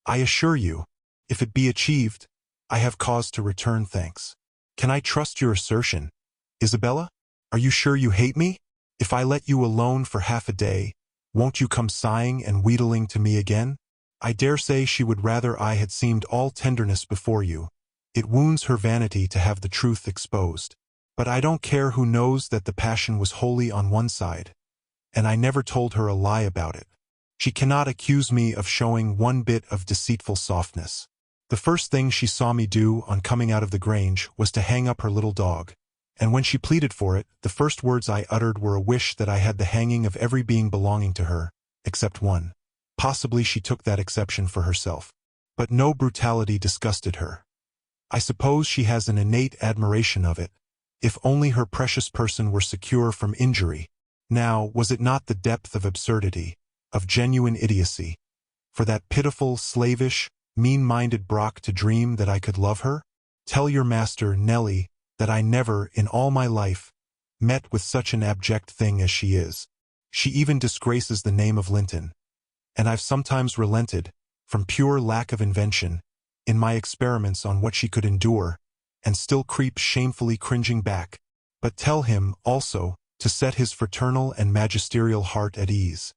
I assure you, if it be achieved, I have cause to return thanks. Can I trust your assertion, Isabella? Are you sure you hate me? If I let you alone for half a day, won't you come sighing and wheedling to me again? I dare say she would rather I had seemed all tenderness before you. It wounds her vanity to have the truth exposed. But I don't care who knows that the passion was wholly on one side, and I never told her a lie about it. She cannot accuse me of showing one bit of deceitful softness. The first thing she saw me do on coming out of the Grange was to hang up her little dog, and when she pleaded for it, the first words I uttered were a wish that I had the hanging of every being belonging to her, except one. Possibly she took that exception for herself. But no brutality disgusted her. I suppose she has an innate admiration of it. If only her precious person were secure from injury. Now, was it not the depth of absurdity, of genuine idiocy, for that pitiful, slavish, mean-minded Brock to dream that I could love her? Tell your master, Nellie, that I never, in all my life, met with such an abject thing as she is. She even disgraces the name of Linton. And I've sometimes relented, from pure lack of invention, in my experiments on what she could endure, and still creep shamefully cringing back. But tell him, also, to set his fraternal and magisterial heart at ease,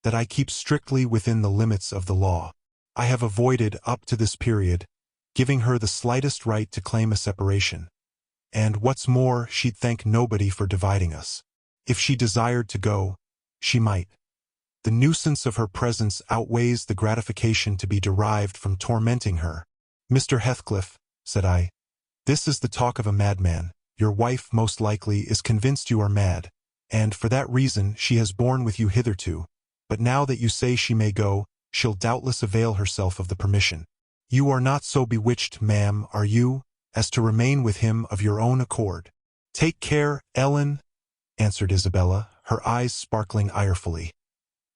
that I keep strictly within the limits of the law. I have avoided, up to this period, giving her the slightest right to claim a separation. And, what's more, she'd thank nobody for dividing us. If she desired to go, she might. The nuisance of her presence outweighs the gratification to be derived from tormenting her. Mr. Heathcliff, said I, this is the talk of a madman. Your wife, most likely, is convinced you are mad, and for that reason she has borne with you hitherto. But now that you say she may go, she'll doubtless avail herself of the permission. You are not so bewitched, ma'am, are you, as to remain with him of your own accord? Take care, Ellen, answered Isabella, her eyes sparkling irefully.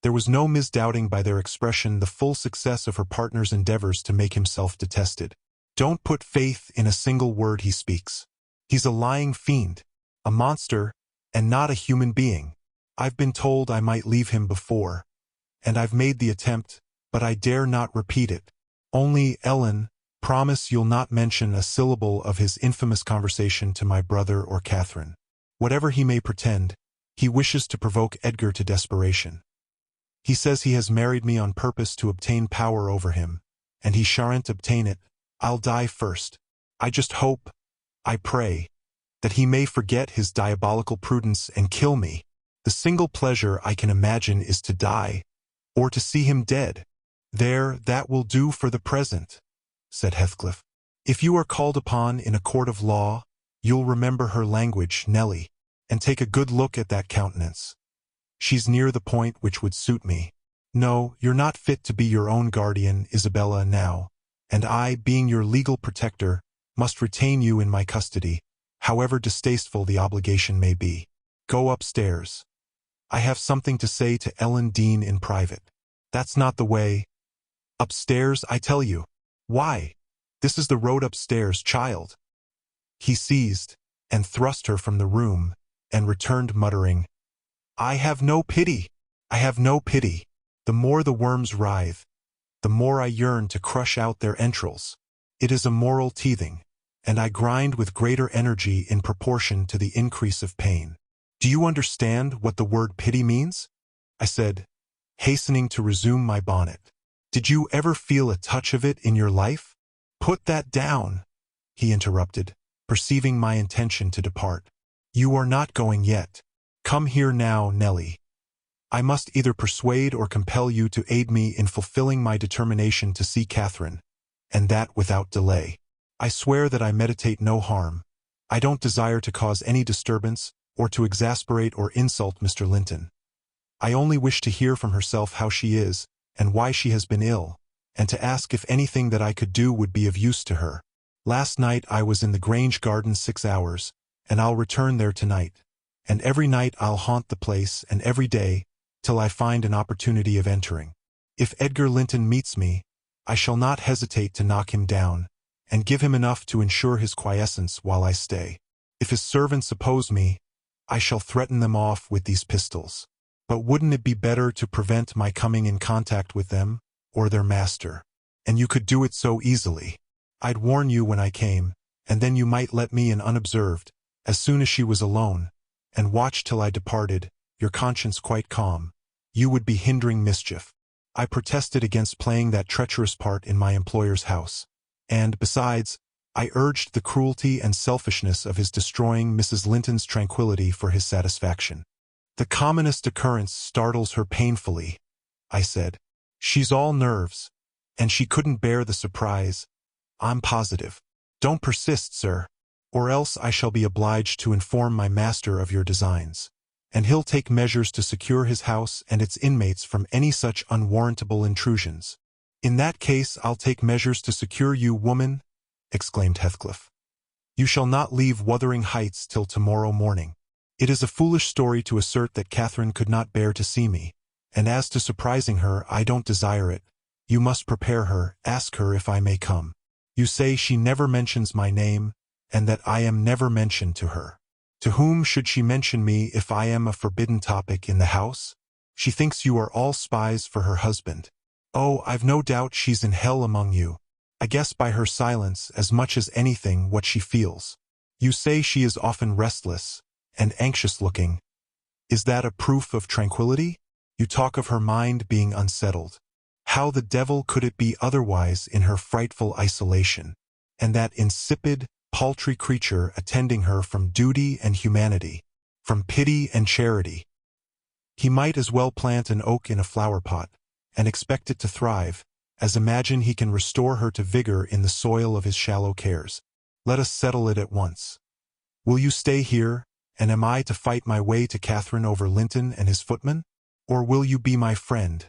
There was no misdoubting by their expression the full success of her partner's endeavors to make himself detested. Don't put faith in a single word he speaks. He's a lying fiend, a monster, and not a human being. I've been told I might leave him before, and I've made the attempt, but I dare not repeat it. Only, Ellen, promise you'll not mention a syllable of his infamous conversation to my brother or Catherine. Whatever he may pretend, he wishes to provoke Edgar to desperation. He says he has married me on purpose to obtain power over him, and he shan't obtain it. I'll die first. I just hope, I pray, that he may forget his diabolical prudence and kill me. The single pleasure I can imagine is to die, or to see him dead. There, that will do for the present, said Heathcliff. If you are called upon in a court of law, you'll remember her language, Nellie, and take a good look at that countenance. She's near the point which would suit me. No, you're not fit to be your own guardian, Isabella, now, and I, being your legal protector, must retain you in my custody, however distasteful the obligation may be. Go upstairs. I have something to say to Ellen Dean in private. That's not the way. Upstairs, I tell you. Why? This is the road upstairs, child. He seized and thrust her from the room, and returned muttering, I have no pity. I have no pity. The more the worms writhe, the more I yearn to crush out their entrails. It is a moral teething, and I grind with greater energy in proportion to the increase of pain. Do you understand what the word pity means? I said, hastening to resume my bonnet. Did you ever feel a touch of it in your life? Put that down, he interrupted, perceiving my intention to depart. You are not going yet. Come here now, Nellie. I must either persuade or compel you to aid me in fulfilling my determination to see Catherine, and that without delay. I swear that I meditate no harm. I don't desire to cause any disturbance, or to exasperate or insult Mr. Linton. I only wish to hear from herself how she is, and why she has been ill, and to ask if anything that I could do would be of use to her. Last night I was in the Grange garden 6 hours, and I'll return there tonight, and every night I'll haunt the place, and every day, till I find an opportunity of entering. If Edgar Linton meets me, I shall not hesitate to knock him down, and give him enough to ensure his quiescence while I stay. If his servants oppose me, I shall threaten them off with these pistols. But wouldn't it be better to prevent my coming in contact with them, or their master? And you could do it so easily. I'd warn you when I came, and then you might let me in unobserved, as soon as she was alone, and watch till I departed, your conscience quite calm. You would be hindering mischief. I protested against playing that treacherous part in my employer's house, and, besides, I urged the cruelty and selfishness of his destroying Mrs. Linton's tranquility for his satisfaction. The commonest occurrence startles her painfully, I said. She's all nerves, and she couldn't bear the surprise, I'm positive. Don't persist, sir, or else I shall be obliged to inform my master of your designs, and he'll take measures to secure his house and its inmates from any such unwarrantable intrusions." "In that case I'll take measures to secure you, woman," exclaimed Heathcliff. "You shall not leave Wuthering Heights till tomorrow morning. It is a foolish story to assert that Catherine could not bear to see me, and as to surprising her, I don't desire it. You must prepare her, ask her if I may come. You say she never mentions my name, and that I am never mentioned to her. To whom should she mention me if I am a forbidden topic in the house? She thinks you are all spies for her husband. Oh, I've no doubt she's in hell among you. I guess by her silence as much as anything what she feels. You say she is often restless and anxious-looking. Is that a proof of tranquility? You talk of her mind being unsettled. How the devil could it be otherwise in her frightful isolation, and that insipid, paltry creature attending her from duty and humanity, from pity and charity? He might as well plant an oak in a flower-pot, and expect it to thrive, as imagine he can restore her to vigor in the soil of his shallow cares. Let us settle it at once. Will you stay here, and am I to fight my way to Catherine over Linton and his footman? Or will you be my friend,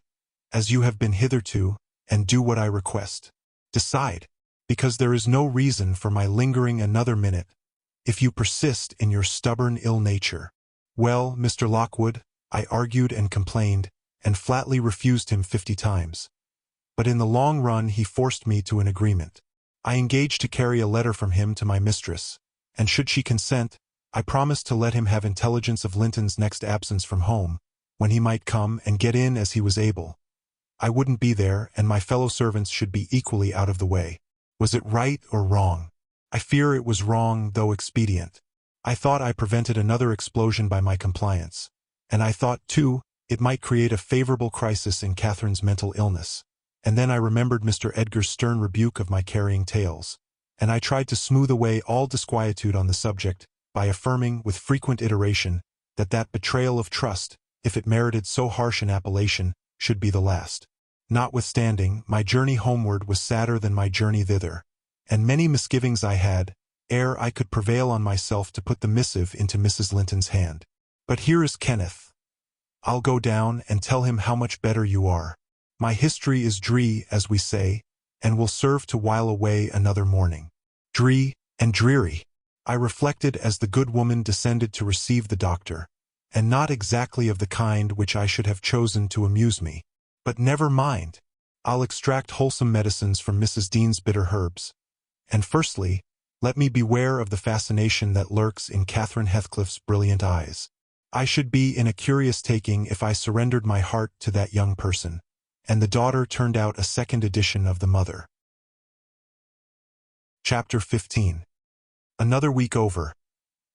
as you have been hitherto, and do what I request? Decide, because there is no reason for my lingering another minute, if you persist in your stubborn ill nature." "Well, Mr. Lockwood," I argued and complained, and flatly refused him 50 times. But in the long run he forced me to an agreement. I engaged to carry a letter from him to my mistress, and should she consent, I promised to let him have intelligence of Linton's next absence from home, when he might come and get in as he was able. I wouldn't be there, and my fellow servants should be equally out of the way. Was it right or wrong? I fear it was wrong, though expedient. I thought I prevented another explosion by my compliance, and I thought, too, it might create a favorable crisis in Catherine's mental illness. And then I remembered Mr. Edgar's stern rebuke of my carrying tales, and I tried to smooth away all disquietude on the subject by affirming, with frequent iteration, that betrayal of trust, if it merited so harsh an appellation, should be the last. Notwithstanding, my journey homeward was sadder than my journey thither, and many misgivings I had, ere I could prevail on myself to put the missive into Mrs. Linton's hand. But here is Kenneth. I'll go down and tell him how much better you are. My history is dree, as we say, and will serve to while away another morning. Dree and dreary, I reflected as the good woman descended to receive the doctor, and not exactly of the kind which I should have chosen to amuse me. But never mind. I'll extract wholesome medicines from Mrs. Dean's bitter herbs. And firstly, let me beware of the fascination that lurks in Catherine Heathcliff's brilliant eyes. I should be in a curious taking if I surrendered my heart to that young person, and the daughter turned out a second edition of the mother. Chapter 15. Another week over,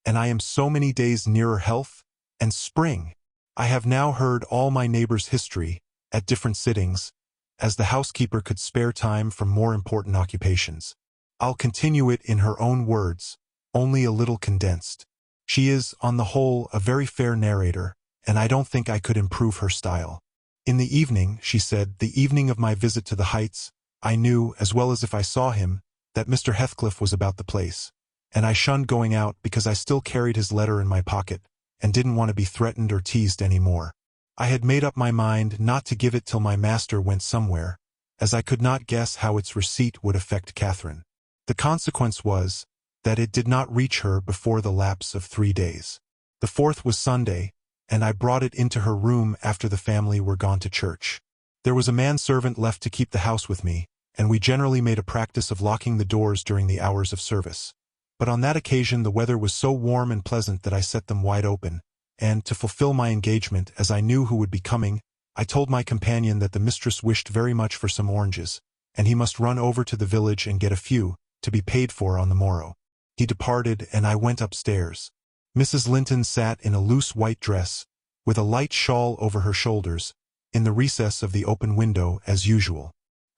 and I am so many days nearer health and spring. I have now heard all my neighbor's history, at different sittings, as the housekeeper could spare time from more important occupations. I'll continue it in her own words, only a little condensed. She is, on the whole, a very fair narrator, and I don't think I could improve her style. In the evening, she said, the evening of my visit to the Heights, I knew, as well as if I saw him, that Mr. Heathcliff was about the place, and I shunned going out because I still carried his letter in my pocket, and didn't want to be threatened or teased any more. I had made up my mind not to give it till my master went somewhere, as I could not guess how its receipt would affect Catherine. The consequence was that it did not reach her before the lapse of 3 days. The 4th was Sunday, and I brought it into her room after the family were gone to church. There was a manservant left to keep the house with me, and we generally made a practice of locking the doors during the hours of service. But on that occasion the weather was so warm and pleasant that I set them wide open, and, to fulfill my engagement, as I knew who would be coming, I told my companion that the mistress wished very much for some oranges, and he must run over to the village and get a few, to be paid for on the morrow. He departed, and I went upstairs. Mrs. Linton sat in a loose white dress, with a light shawl over her shoulders, in the recess of the open window, as usual.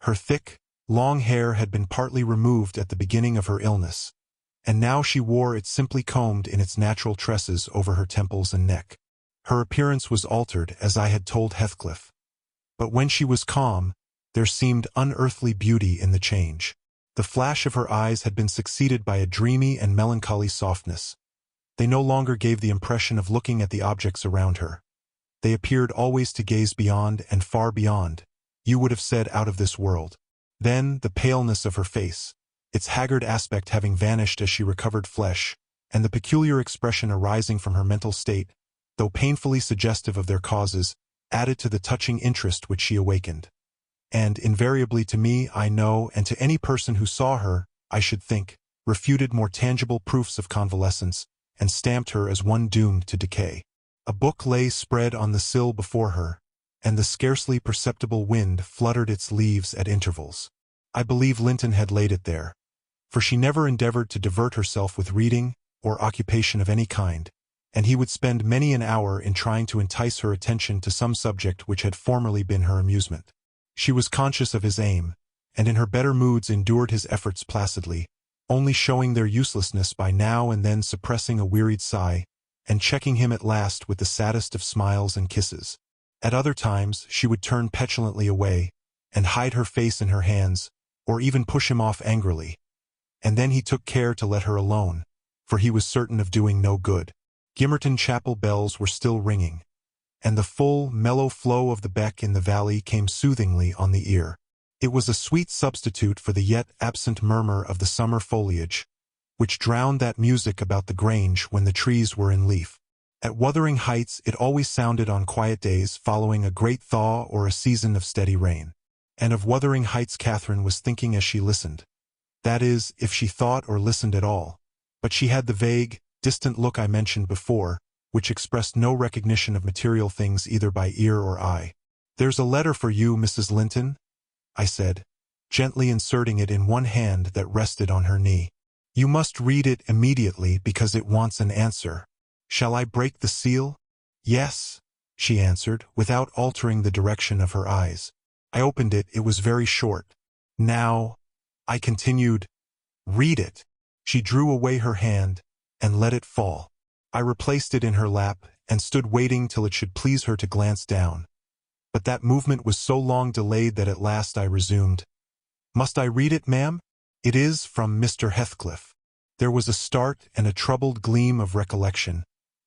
Her thick, long hair had been partly removed at the beginning of her illness, and now she wore it simply combed in its natural tresses over her temples and neck. Her appearance was altered, as I had told Heathcliff. But when she was calm, there seemed unearthly beauty in the change. The flash of her eyes had been succeeded by a dreamy and melancholy softness. They no longer gave the impression of looking at the objects around her. They appeared always to gaze beyond and far beyond. You would have said out of this world. Then the paleness of her face, its haggard aspect having vanished as she recovered flesh, and the peculiar expression arising from her mental state, though painfully suggestive of their causes, added to the touching interest which she awakened. And invariably to me, I know, and to any person who saw her, I should think, refuted more tangible proofs of convalescence, and stamped her as one doomed to decay. A book lay spread on the sill before her, and the scarcely perceptible wind fluttered its leaves at intervals. I believe Linton had laid it there, for she never endeavored to divert herself with reading or occupation of any kind, and he would spend many an hour in trying to entice her attention to some subject which had formerly been her amusement. She was conscious of his aim, and in her better moods endured his efforts placidly, only showing their uselessness by now and then suppressing a wearied sigh, and checking him at last with the saddest of smiles and kisses. At other times she would turn petulantly away, and hide her face in her hands, or even push him off angrily. And then he took care to let her alone, for he was certain of doing no good. Gimmerton Chapel bells were still ringing, and the full, mellow flow of the beck in the valley came soothingly on the ear. It was a sweet substitute for the yet absent murmur of the summer foliage, which drowned that music about the grange when the trees were in leaf. At Wuthering Heights it always sounded on quiet days following a great thaw or a season of steady rain. And of Wuthering Heights Catherine was thinking as she listened. That is, if she thought or listened at all. But she had the vague, distant look I mentioned before, which expressed no recognition of material things either by ear or eye. "There's a letter for you, Mrs. Linton," I said, gently inserting it in one hand that rested on her knee. "You must read it immediately because it wants an answer. Shall I break the seal?" "Yes," she answered, without altering the direction of her eyes. I opened it. It was very short. "Now," I continued, "read it." She drew away her hand and let it fall. I replaced it in her lap and stood waiting till it should please her to glance down. But that movement was so long delayed that at last I resumed. "Must I read it, ma'am? It is from Mr. Heathcliff." There was a start and a troubled gleam of recollection,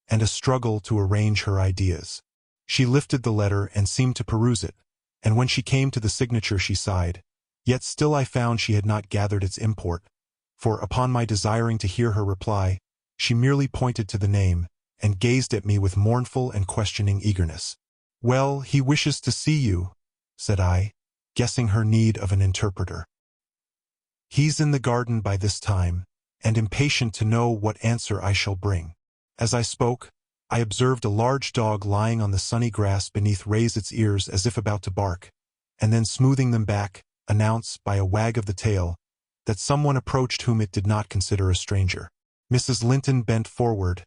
and a struggle to arrange her ideas. She lifted the letter and seemed to peruse it, and when she came to the signature she sighed. Yet still I found she had not gathered its import, for upon my desiring to hear her reply, she merely pointed to the name, and gazed at me with mournful and questioning eagerness. "Well, he wishes to see you," said I, guessing her need of an interpreter. "He's in the garden by this time, and impatient to know what answer I shall bring." As I spoke, I observed a large dog lying on the sunny grass beneath raise its ears as if about to bark, and then smoothing them back, announce, by a wag of the tail, that someone approached whom it did not consider a stranger. Mrs. Linton bent forward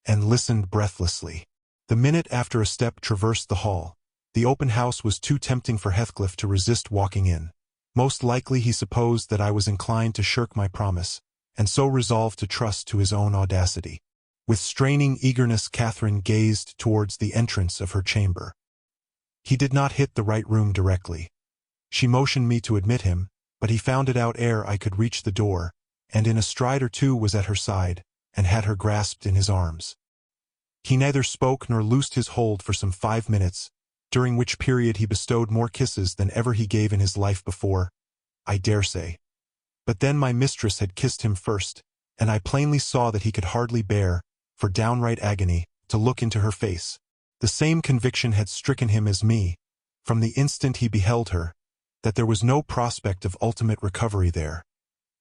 and listened breathlessly. The minute after a step traversed the hall, the open house was too tempting for Heathcliff to resist walking in. Most likely he supposed that I was inclined to shirk my promise, and so resolved to trust to his own audacity. With straining eagerness Catherine gazed towards the entrance of her chamber. He did not hit the right room directly. She motioned me to admit him, but he found it out ere I could reach the door, and in a stride or two was at her side, and had her grasped in his arms. He neither spoke nor loosed his hold for some 5 minutes, during which period he bestowed more kisses than ever he gave in his life before, I dare say. But then my mistress had kissed him first, and I plainly saw that he could hardly bear, for downright agony, to look into her face. The same conviction had stricken him as me, from the instant he beheld her, that there was no prospect of ultimate recovery there.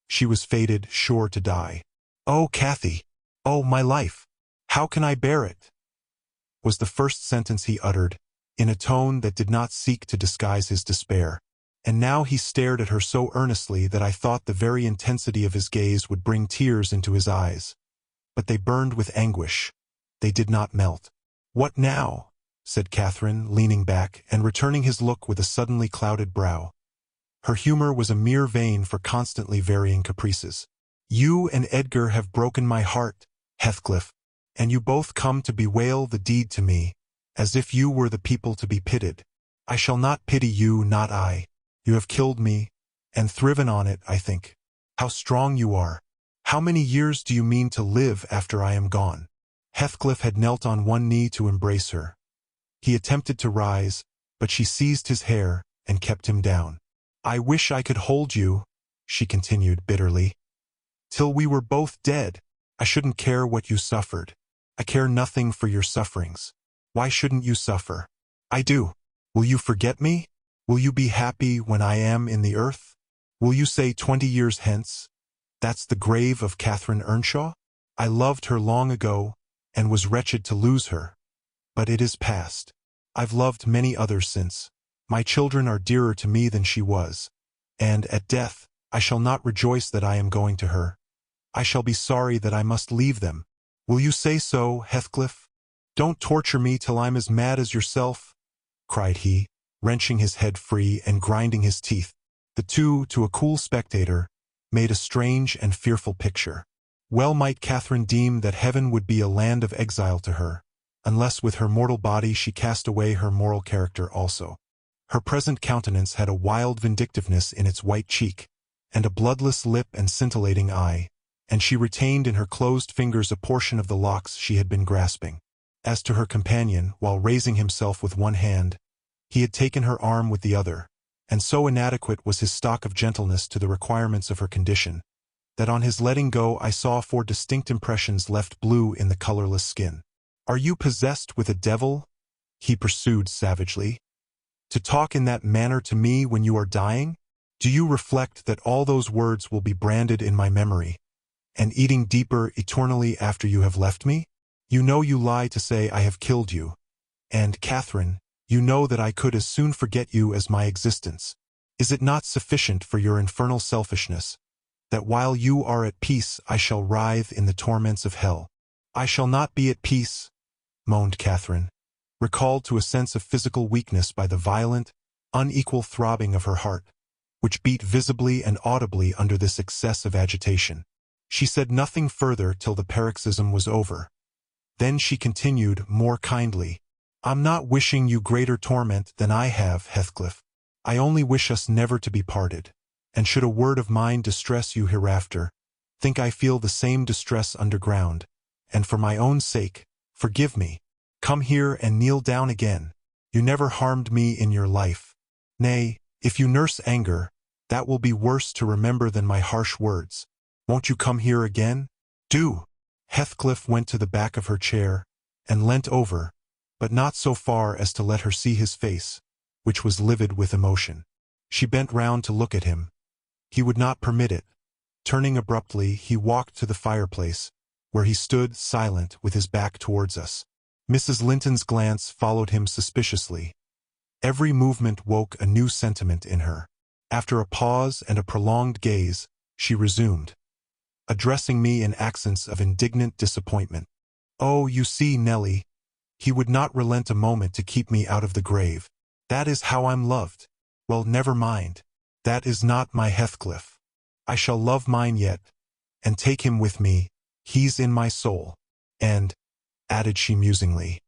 She was fated, sure to die. "Oh, Cathy! Oh, my life! How can I bear it?" was the first sentence he uttered, in a tone that did not seek to disguise his despair. And now he stared at her so earnestly that I thought the very intensity of his gaze would bring tears into his eyes. But they burned with anguish. They did not melt. "What now?" said Catherine, leaning back and returning his look with a suddenly clouded brow. Her humor was a mere vein for constantly varying caprices. "You and Edgar have broken my heart, Heathcliff, and you both come to bewail the deed to me, as if you were the people to be pitied. I shall not pity you, not I. You have killed me, and thriven on it, I think. How strong you are! How many years do you mean to live after I am gone?" Heathcliff had knelt on one knee to embrace her. He attempted to rise, but she seized his hair and kept him down. "I wish I could hold you," she continued bitterly, "till we were both dead. I shouldn't care what you suffered. I care nothing for your sufferings. Why shouldn't you suffer? I do. Will you forget me? Will you be happy when I am in the earth? Will you say 20 years hence, 'That's the grave of Catherine Earnshaw'? I loved her long ago, and was wretched to lose her. But it is past. I've loved many others since. My children are dearer to me than she was. And at death, I shall not rejoice that I am going to her. I shall be sorry that I must leave them. Will you say so, Heathcliff? Don't torture me till I'm as mad as yourself," cried he, wrenching his head free and grinding his teeth. The two, to a cool spectator, made a strange and fearful picture. Well might Catherine deem that heaven would be a land of exile to her, unless with her mortal body she cast away her moral character also. Her present countenance had a wild vindictiveness in its white cheek, and a bloodless lip and scintillating eye, and she retained in her closed fingers a portion of the locks she had been grasping. As to her companion, while raising himself with one hand, he had taken her arm with the other, and so inadequate was his stock of gentleness to the requirements of her condition, that on his letting go I saw 4 distinct impressions left blue in the colorless skin. "Are you possessed with a devil?" he pursued savagely. "To talk in that manner to me when you are dying? Do you reflect that all those words will be branded in my memory, and eating deeper eternally after you have left me? You know you lie to say I have killed you. And, Catherine, you know that I could as soon forget you as my existence. Is it not sufficient for your infernal selfishness, that while you are at peace I shall writhe in the torments of hell?" "I shall not be at peace," moaned Catherine, recalled to a sense of physical weakness by the violent, unequal throbbing of her heart, which beat visibly and audibly under this excess of agitation. She said nothing further till the paroxysm was over. Then she continued more kindly, "I'm not wishing you greater torment than I have, Heathcliff. I only wish us never to be parted, and should a word of mine distress you hereafter, think I feel the same distress underground, and for my own sake, forgive me. Come here and kneel down again. You never harmed me in your life. Nay, if you nurse anger, that will be worse to remember than my harsh words. Won't you come here again? Do." Heathcliff went to the back of her chair, and leant over, but not so far as to let her see his face, which was livid with emotion. She bent round to look at him. He would not permit it. Turning abruptly, he walked to the fireplace, where he stood silent with his back towards us. Mrs. Linton's glance followed him suspiciously. Every movement woke a new sentiment in her. After a pause and a prolonged gaze, she resumed, addressing me in accents of indignant disappointment. "Oh, you see, Nellie, he would not relent a moment to keep me out of the grave. That is how I'm loved. Well, never mind. That is not my Heathcliff. I shall love mine yet, and take him with me. He's in my soul. And," added she musingly,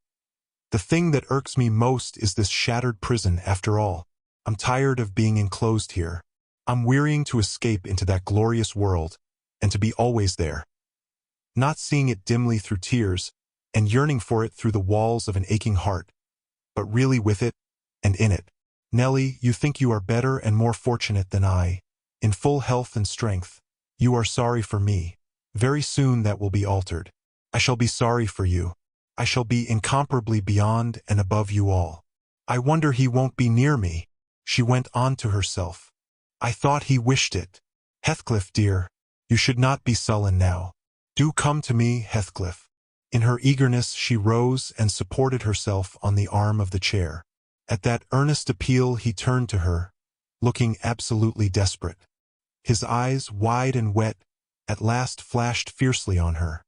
"the thing that irks me most is this shattered prison after all. I'm tired of being enclosed here. I'm wearying to escape into that glorious world, and to be always there, not seeing it dimly through tears, and yearning for it through the walls of an aching heart, but really with it, and in it. Nellie, you think you are better and more fortunate than I, in full health and strength. You are sorry for me. Very soon that will be altered. I shall be sorry for you. I shall be incomparably beyond and above you all. I wonder he won't be near me," she went on to herself. "I thought he wished it. Heathcliff, dear, you should not be sullen now. Do come to me, Heathcliff." In her eagerness she rose and supported herself on the arm of the chair. At that earnest appeal he turned to her, looking absolutely desperate. His eyes, wide and wet, at last flashed fiercely on her.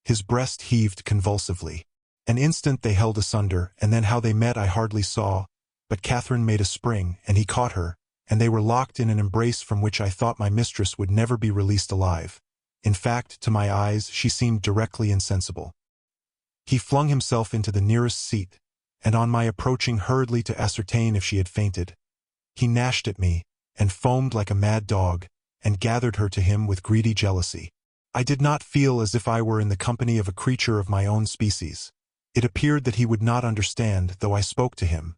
His breast heaved convulsively. An instant they held asunder, and then how they met I hardly saw, but Catherine made a spring, and he caught her, and they were locked in an embrace from which I thought my mistress would never be released alive. In fact, to my eyes, she seemed directly insensible. He flung himself into the nearest seat, and on my approaching hurriedly to ascertain if she had fainted, he gnashed at me, and foamed like a mad dog, and gathered her to him with greedy jealousy. I did not feel as if I were in the company of a creature of my own species. It appeared that he would not understand, though I spoke to him.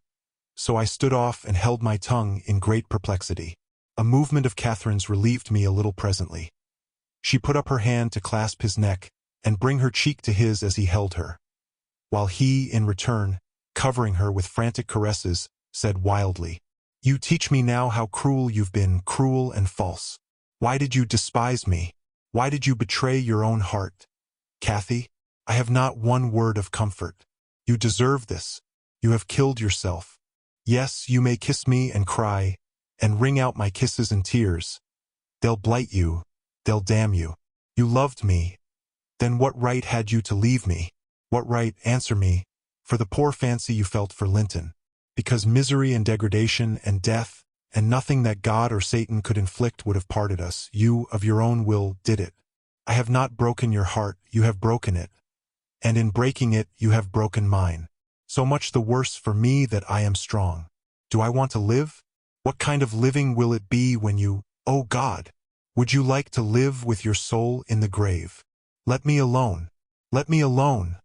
So I stood off and held my tongue in great perplexity. A movement of Catherine's relieved me a little presently. She put up her hand to clasp his neck and bring her cheek to his as he held her, while he, in return, covering her with frantic caresses, said wildly, "You teach me now how cruel you've been, cruel and false. Why did you despise me? Why did you betray your own heart? Cathy, I have not one word of comfort. You deserve this. You have killed yourself. Yes, you may kiss me and cry, and wring out my kisses and tears. They'll blight you. They'll damn you. You loved me. Then what right had you to leave me? What right, answer me, for the poor fancy you felt for Linton? Because misery and degradation and death, and nothing that God or Satan could inflict would have parted us, you, of your own will, did it. I have not broken your heart, you have broken it. And in breaking it, you have broken mine. So much the worse for me that I am strong. Do I want to live? What kind of living will it be when you, oh God, would you like to live with your soul in the grave? Let me alone. Let me alone,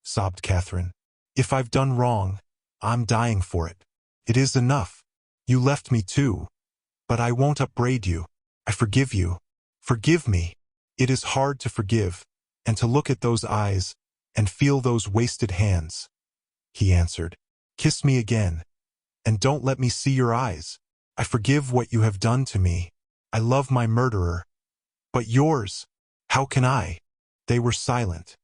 sobbed Catherine. If I've done wrong, I'm dying for it. It is enough. You left me too. But I won't upbraid you. I forgive you. Forgive me. It is hard to forgive, and to look at those eyes, and feel those wasted hands. He answered, Kiss me again, and don't let me see your eyes. I forgive what you have done to me. I love my murderer. But yours, how can I? They were silent,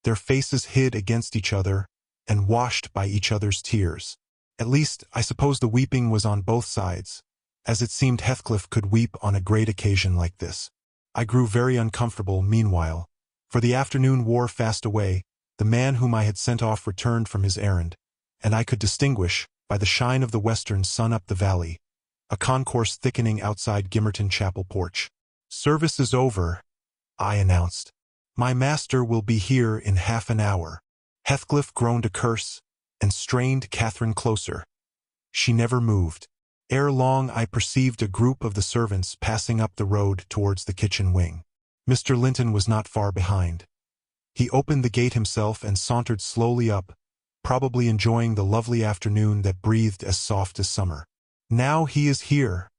their faces hid against each other, and washed by each other's tears. At least, I suppose the weeping was on both sides, as it seemed Heathcliff could weep on a great occasion like this. I grew very uncomfortable meanwhile, for the afternoon wore fast away. The man whom I had sent off returned from his errand, and I could distinguish, by the shine of the western sun up the valley, a concourse thickening outside Gimmerton Chapel porch. Service is over, I announced. My master will be here in half an hour. Heathcliff groaned a curse, and strained Catherine closer. She never moved. Ere long I perceived a group of the servants passing up the road towards the kitchen wing. Mr. Linton was not far behind. He opened the gate himself and sauntered slowly up, probably enjoying the lovely afternoon that breathed as soft as summer. Now he is here,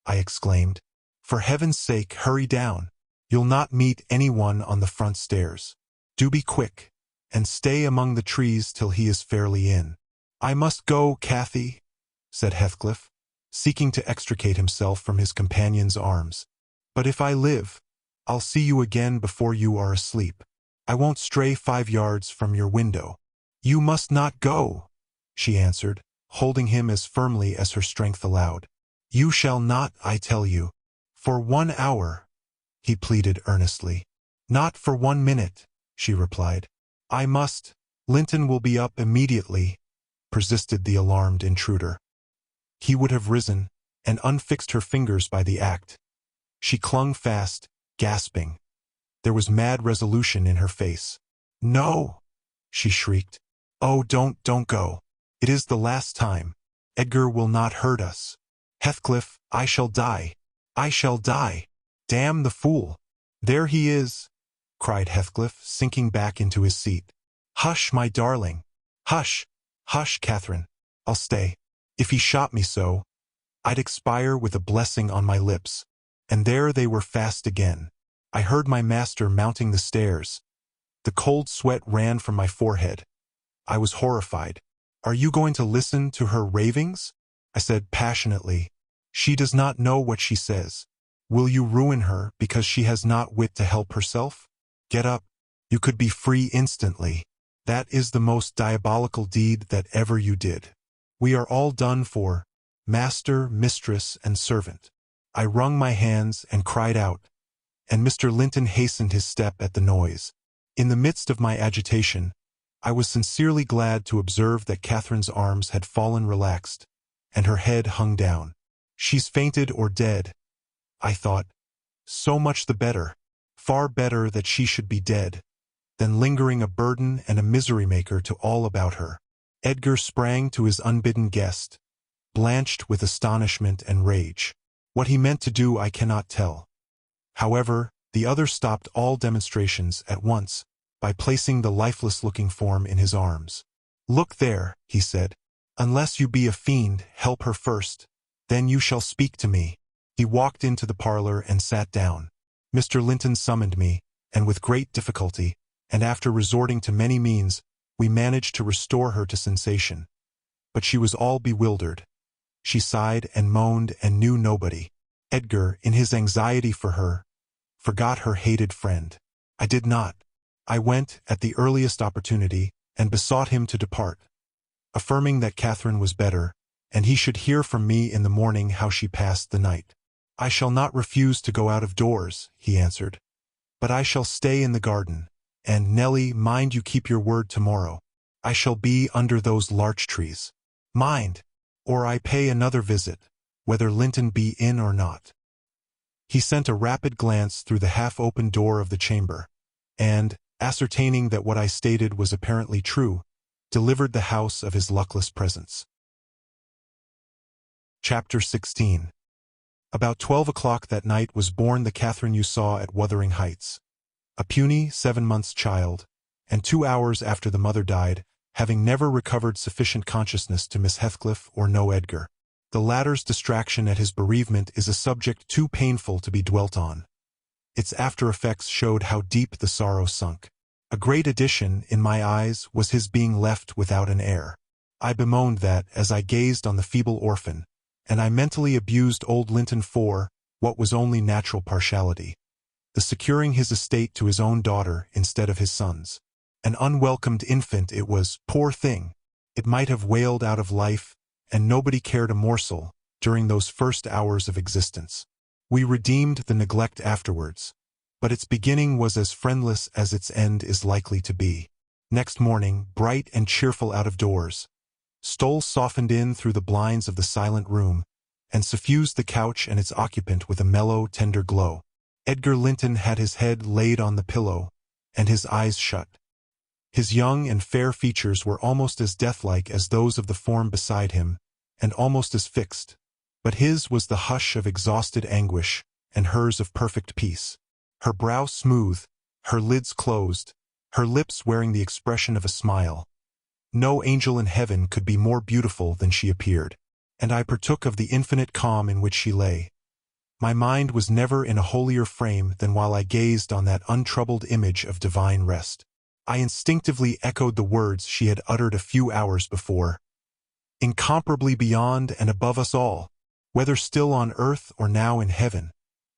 I exclaimed. For heaven's sake, hurry down. You'll not meet anyone on the front stairs. Do be quick, and stay among the trees till he is fairly in. I must go, Cathy, said Heathcliff, seeking to extricate himself from his companion's arms. But if I live, I'll see you again before you are asleep. I won't stray 5 yards from your window. You must not go, she answered, holding him as firmly as her strength allowed. You shall not, I tell you. For 1 hour, he pleaded earnestly. Not for 1 minute, she replied. I must. Linton will be up immediately, persisted the alarmed intruder. He would have risen, and unfixed her fingers by the act. She clung fast, gasping. There was mad resolution in her face. No, she shrieked. Oh, don't go. It is the last time. Edgar will not hurt us. Heathcliff, I shall die. I shall die. Damn the fool. There he is, cried Heathcliff, sinking back into his seat. Hush, my darling. Hush, hush, Catherine. I'll stay. If he shot me so, I'd expire with a blessing on my lips. And there they were fast again. I heard my master mounting the stairs. The cold sweat ran from my forehead. I was horrified. Are you going to listen to her ravings? I said passionately. She does not know what she says. Will you ruin her because she has not wit to help herself? Get up. You could be free instantly. That is the most diabolical deed that ever you did. We are all done for, master, mistress, and servant. I wrung my hands and cried out, and Mr. Linton hastened his step at the noise. In the midst of my agitation, I was sincerely glad to observe that Catherine's arms had fallen relaxed, and her head hung down. She's fainted or dead, I thought. So much the better. Far better that she should be dead, than lingering a burden and a misery-maker to all about her. Edgar sprang to his unbidden guest, blanched with astonishment and rage. What he meant to do I cannot tell. However, the other stopped all demonstrations at once by placing the lifeless-looking form in his arms. "Look there," he said. "Unless you be a fiend, help her first. Then you shall speak to me." He walked into the parlor and sat down. Mr. Linton summoned me, and with great difficulty, and after resorting to many means, we managed to restore her to sensation. But she was all bewildered. She sighed and moaned and knew nobody. Edgar, in his anxiety for her, forgot her hated friend. I did not. I went, at the earliest opportunity, and besought him to depart, affirming that Catherine was better, and he should hear from me in the morning how she passed the night. "I shall not refuse to go out of doors," he answered, "but I shall stay in the garden, and, Nellie, mind you keep your word tomorrow. I shall be under those larch trees. Mind, or I pay another visit, whether Linton be in or not." He sent a rapid glance through the half-open door of the chamber, and, ascertaining that what I stated was apparently true, delivered the house of his luckless presence. Chapter 16. About 12 o'clock that night was born the Catherine you saw at Wuthering Heights, a puny 7 months child, and 2 hours after the mother died, having never recovered sufficient consciousness to miss Heathcliff or know Edgar. The latter's distraction at his bereavement is a subject too painful to be dwelt on. Its after-effects showed how deep the sorrow sunk. A great addition, in my eyes, was his being left without an heir. I bemoaned that, as I gazed on the feeble orphan, and I mentally abused old Linton for what was only natural partiality, the securing his estate to his own daughter instead of his son's. An unwelcomed infant it was, poor thing. It might have wailed out of life, and nobody cared a morsel during those first hours of existence. We redeemed the neglect afterwards, but its beginning was as friendless as its end is likely to be. Next morning, bright and cheerful out of doors, Stole softened in through the blinds of the silent room, and suffused the couch and its occupant with a mellow, tender glow. Edgar Linton had his head laid on the pillow, and his eyes shut. His young and fair features were almost as deathlike as those of the form beside him, and almost as fixed, but his was the hush of exhausted anguish, and hers of perfect peace. Her brow smooth, her lids closed, her lips wearing the expression of a smile. No angel in heaven could be more beautiful than she appeared, and I partook of the infinite calm in which she lay. My mind was never in a holier frame than while I gazed on that untroubled image of divine rest. I instinctively echoed the words she had uttered a few hours before. Incomparably beyond and above us all, whether still on earth or now in heaven,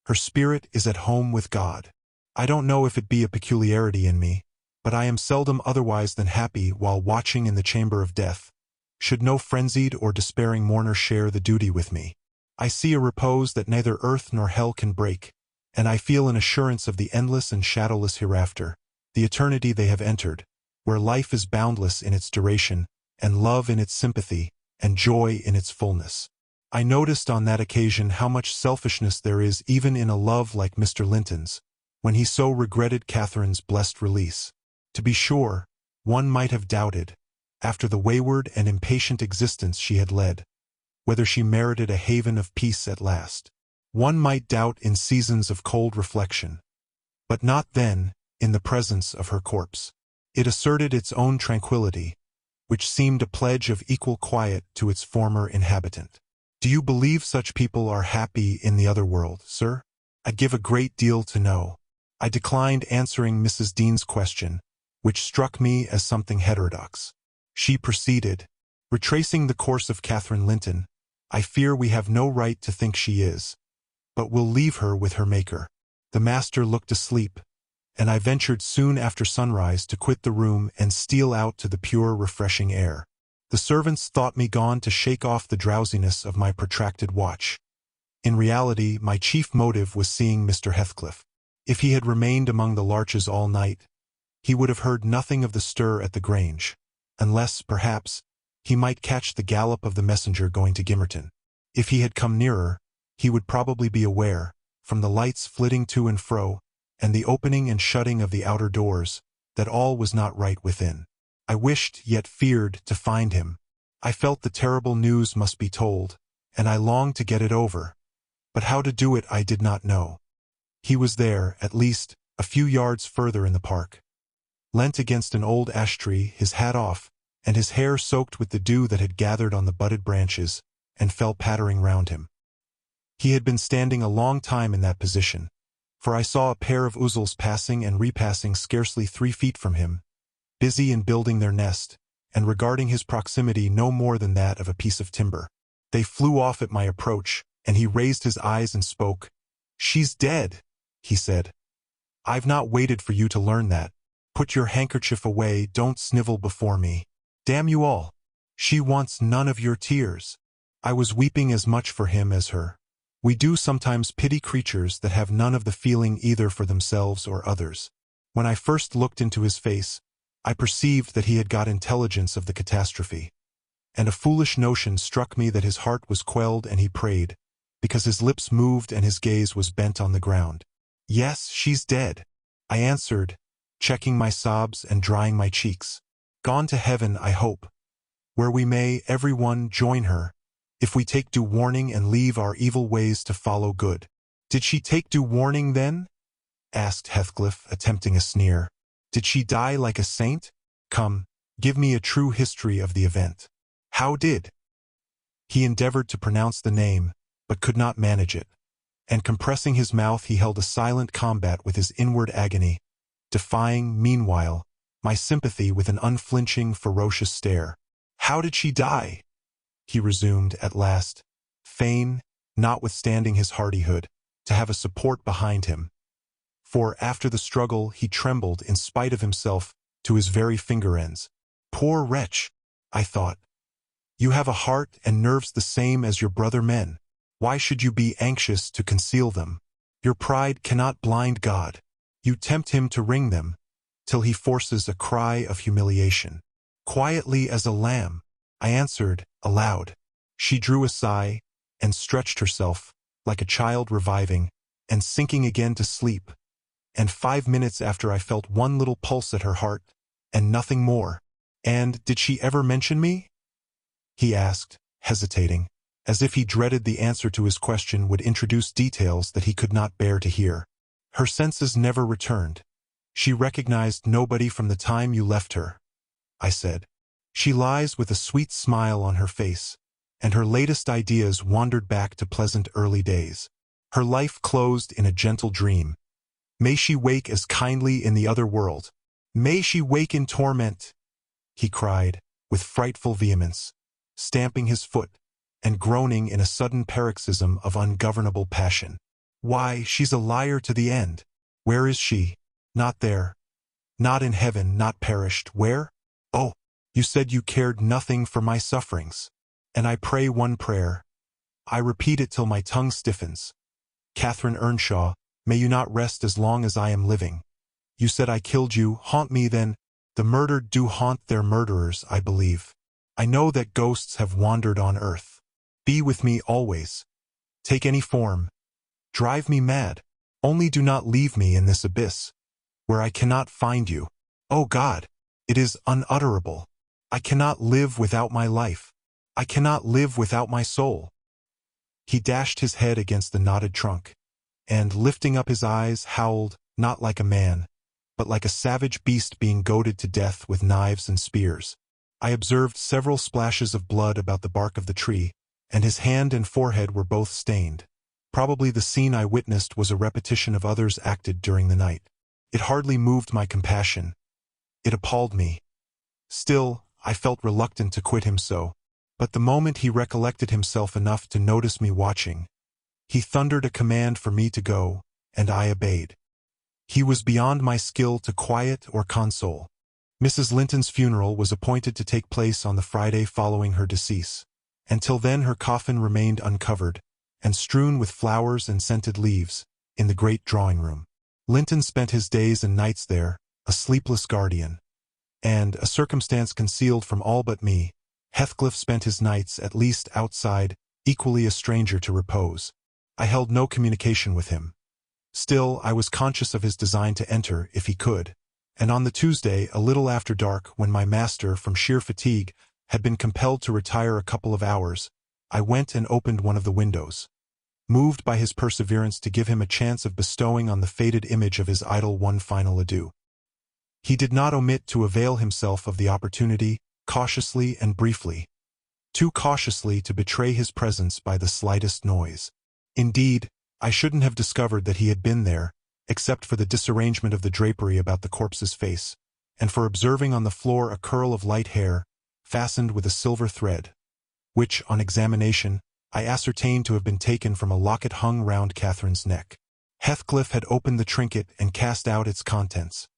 her spirit is at home with God. I don't know if it be a peculiarity in me, but I am seldom otherwise than happy while watching in the chamber of death, should no frenzied or despairing mourner share the duty with me. I see a repose that neither earth nor hell can break, and I feel an assurance of the endless and shadowless hereafter, the eternity they have entered, where life is boundless in its duration, and love in its sympathy, and joy in its fullness. I noticed on that occasion how much selfishness there is even in a love like Mr. Linton's, when he so regretted Catherine's blessed release. To be sure, one might have doubted, after the wayward and impatient existence she had led, whether she merited a haven of peace at last. One might doubt in seasons of cold reflection, but not then, in the presence of her corpse. It asserted its own tranquility, which seemed a pledge of equal quiet to its former inhabitant. Do you believe such people are happy in the other world, sir? I give a great deal to know. I declined answering Mrs. Dean's question, which struck me as something heterodox. She proceeded, "Retracing the course of Catherine Linton, I fear we have no right to think she is, but will leave her with her Maker." The master looked asleep, and I ventured soon after sunrise to quit the room and steal out to the pure, refreshing air. The servants thought me gone to shake off the drowsiness of my protracted watch. In reality, my chief motive was seeing Mr. Heathcliff. If he had remained among the larches all night, he would have heard nothing of the stir at the Grange, unless, perhaps, he might catch the gallop of the messenger going to Gimmerton. If he had come nearer, he would probably be aware, from the lights flitting to and fro, and the opening and shutting of the outer doors, that all was not right within. I wished, yet feared, to find him. I felt the terrible news must be told, and I longed to get it over, but how to do it I did not know. He was there, at least, a few yards further in the park. Leant against an old ash tree, his hat off, and his hair soaked with the dew that had gathered on the budded branches and fell pattering round him. He had been standing a long time in that position, for I saw a pair of ouzels passing and repassing scarcely 3 feet from him, busy in building their nest, and regarding his proximity no more than that of a piece of timber. They flew off at my approach, and he raised his eyes and spoke. "She's dead," he said. "I've not waited for you to learn that. Put your handkerchief away, don't snivel before me. Damn you all. She wants none of your tears." I was weeping as much for him as her. We do sometimes pity creatures that have none of the feeling either for themselves or others. When I first looked into his face, I perceived that he had got intelligence of the catastrophe, and a foolish notion struck me that his heart was quelled and he prayed, because his lips moved and his gaze was bent on the ground. "Yes, she's dead," I answered, checking my sobs and drying my cheeks. "Gone to heaven, I hope, where we may, every one, join her, if we take due warning and leave our evil ways to follow good." "Did she take due warning then?" asked Heathcliff, attempting a sneer. "Did she die like a saint? Come, give me a true history of the event." "How did?" He endeavored to pronounce the name, but could not manage it, and compressing his mouth he held a silent combat with his inward agony, defying, meanwhile, my sympathy with an unflinching, ferocious stare. "How did she die?" he resumed at last, fain, notwithstanding his hardihood, to have a support behind him. For after the struggle he trembled in spite of himself to his very finger ends. "Poor wretch," I thought. "You have a heart and nerves the same as your brother men. Why should you be anxious to conceal them? Your pride cannot blind God. You tempt him to wring them, till he forces a cry of humiliation." "Quietly as a lamb," I answered, aloud. She drew a sigh, and stretched herself, like a child reviving, and sinking again to sleep, and 5 minutes after I felt one little pulse at her heart, and nothing more. "And did she ever mention me?" he asked, hesitating, as if he dreaded the answer to his question would introduce details that he could not bear to hear. "Her senses never returned. She recognized nobody from the time you left her," I said. "She lies with a sweet smile on her face, and her latest ideas wandered back to pleasant early days. Her life closed in a gentle dream. May she wake as kindly in the other world. May she wake in torment," he cried, with frightful vehemence, stamping his foot, and groaning in a sudden paroxysm of ungovernable passion. "Why, she's a liar to the end. Where is she? Not there. Not in heaven, not perished. Where? Oh, you said you cared nothing for my sufferings. And I pray one prayer. I repeat it till my tongue stiffens. Catherine Earnshaw, may you not rest as long as I am living. You said I killed you. Haunt me then. The murdered do haunt their murderers, I believe. I know that ghosts have wandered on earth. Be with me always. Take any form. Drive me mad. Only do not leave me in this abyss, where I cannot find you. Oh God, it is unutterable. I cannot live without my life. I cannot live without my soul." He dashed his head against the knotted trunk, and, lifting up his eyes, howled, not like a man, but like a savage beast being goaded to death with knives and spears. I observed several splashes of blood about the bark of the tree, and his hand and forehead were both stained. Probably the scene I witnessed was a repetition of others acted during the night. It hardly moved my compassion. It appalled me. Still, I felt reluctant to quit him so. But the moment he recollected himself enough to notice me watching, he thundered a command for me to go, and I obeyed. He was beyond my skill to quiet or console. Mrs. Linton's funeral was appointed to take place on the Friday following her decease. Until then her coffin remained uncovered, and strewn with flowers and scented leaves, in the great drawing-room. Linton spent his days and nights there, a sleepless guardian. And, a circumstance concealed from all but me, Heathcliff spent his nights, at least outside, equally a stranger to repose. I held no communication with him. Still, I was conscious of his design to enter, if he could, and on the Tuesday, a little after dark, when my master, from sheer fatigue, had been compelled to retire a couple of hours, I went and opened one of the windows. moved by his perseverance to give him a chance of bestowing on the faded image of his idol one final adieu. He did not omit to avail himself of the opportunity, cautiously and briefly, too cautiously to betray his presence by the slightest noise. Indeed, I shouldn't have discovered that he had been there, except for the disarrangement of the drapery about the corpse's face, and for observing on the floor a curl of light hair, fastened with a silver thread, which, on examination, I ascertained to have been taken from a locket hung round Catherine's neck. Heathcliff had opened the trinket and cast out its contents,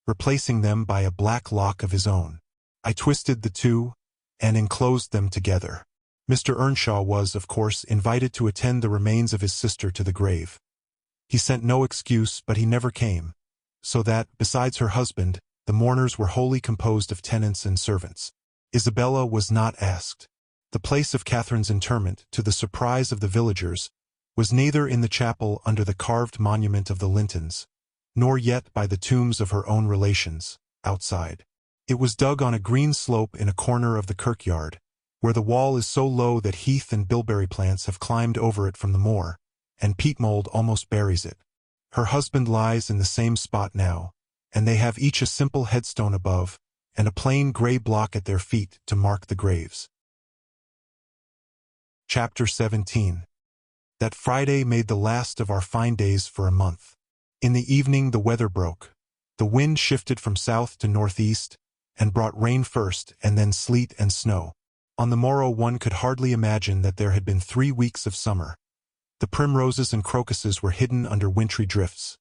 replacing them by a black lock of his own. I twisted the two, and enclosed them together. Mr. Earnshaw was, of course, invited to attend the remains of his sister to the grave. He sent no excuse, but he never came, so that, besides her husband, the mourners were wholly composed of tenants and servants. Isabella was not asked. The place of Catherine's interment, to the surprise of the villagers, was neither in the chapel under the carved monument of the Lintons, nor yet by the tombs of her own relations, outside. It was dug on a green slope in a corner of the kirkyard, where the wall is so low that heath and bilberry plants have climbed over it from the moor, and peat mold almost buries it. Her husband lies in the same spot now, and they have each a simple headstone above, and a plain grey block at their feet to mark the graves. Chapter 17. That Friday made the last of our fine days for a month. In the evening the weather broke. The wind shifted from south to northeast, and brought rain first and then sleet and snow. On the morrow one could hardly imagine that there had been 3 weeks of summer. The primroses and crocuses were hidden under wintry drifts.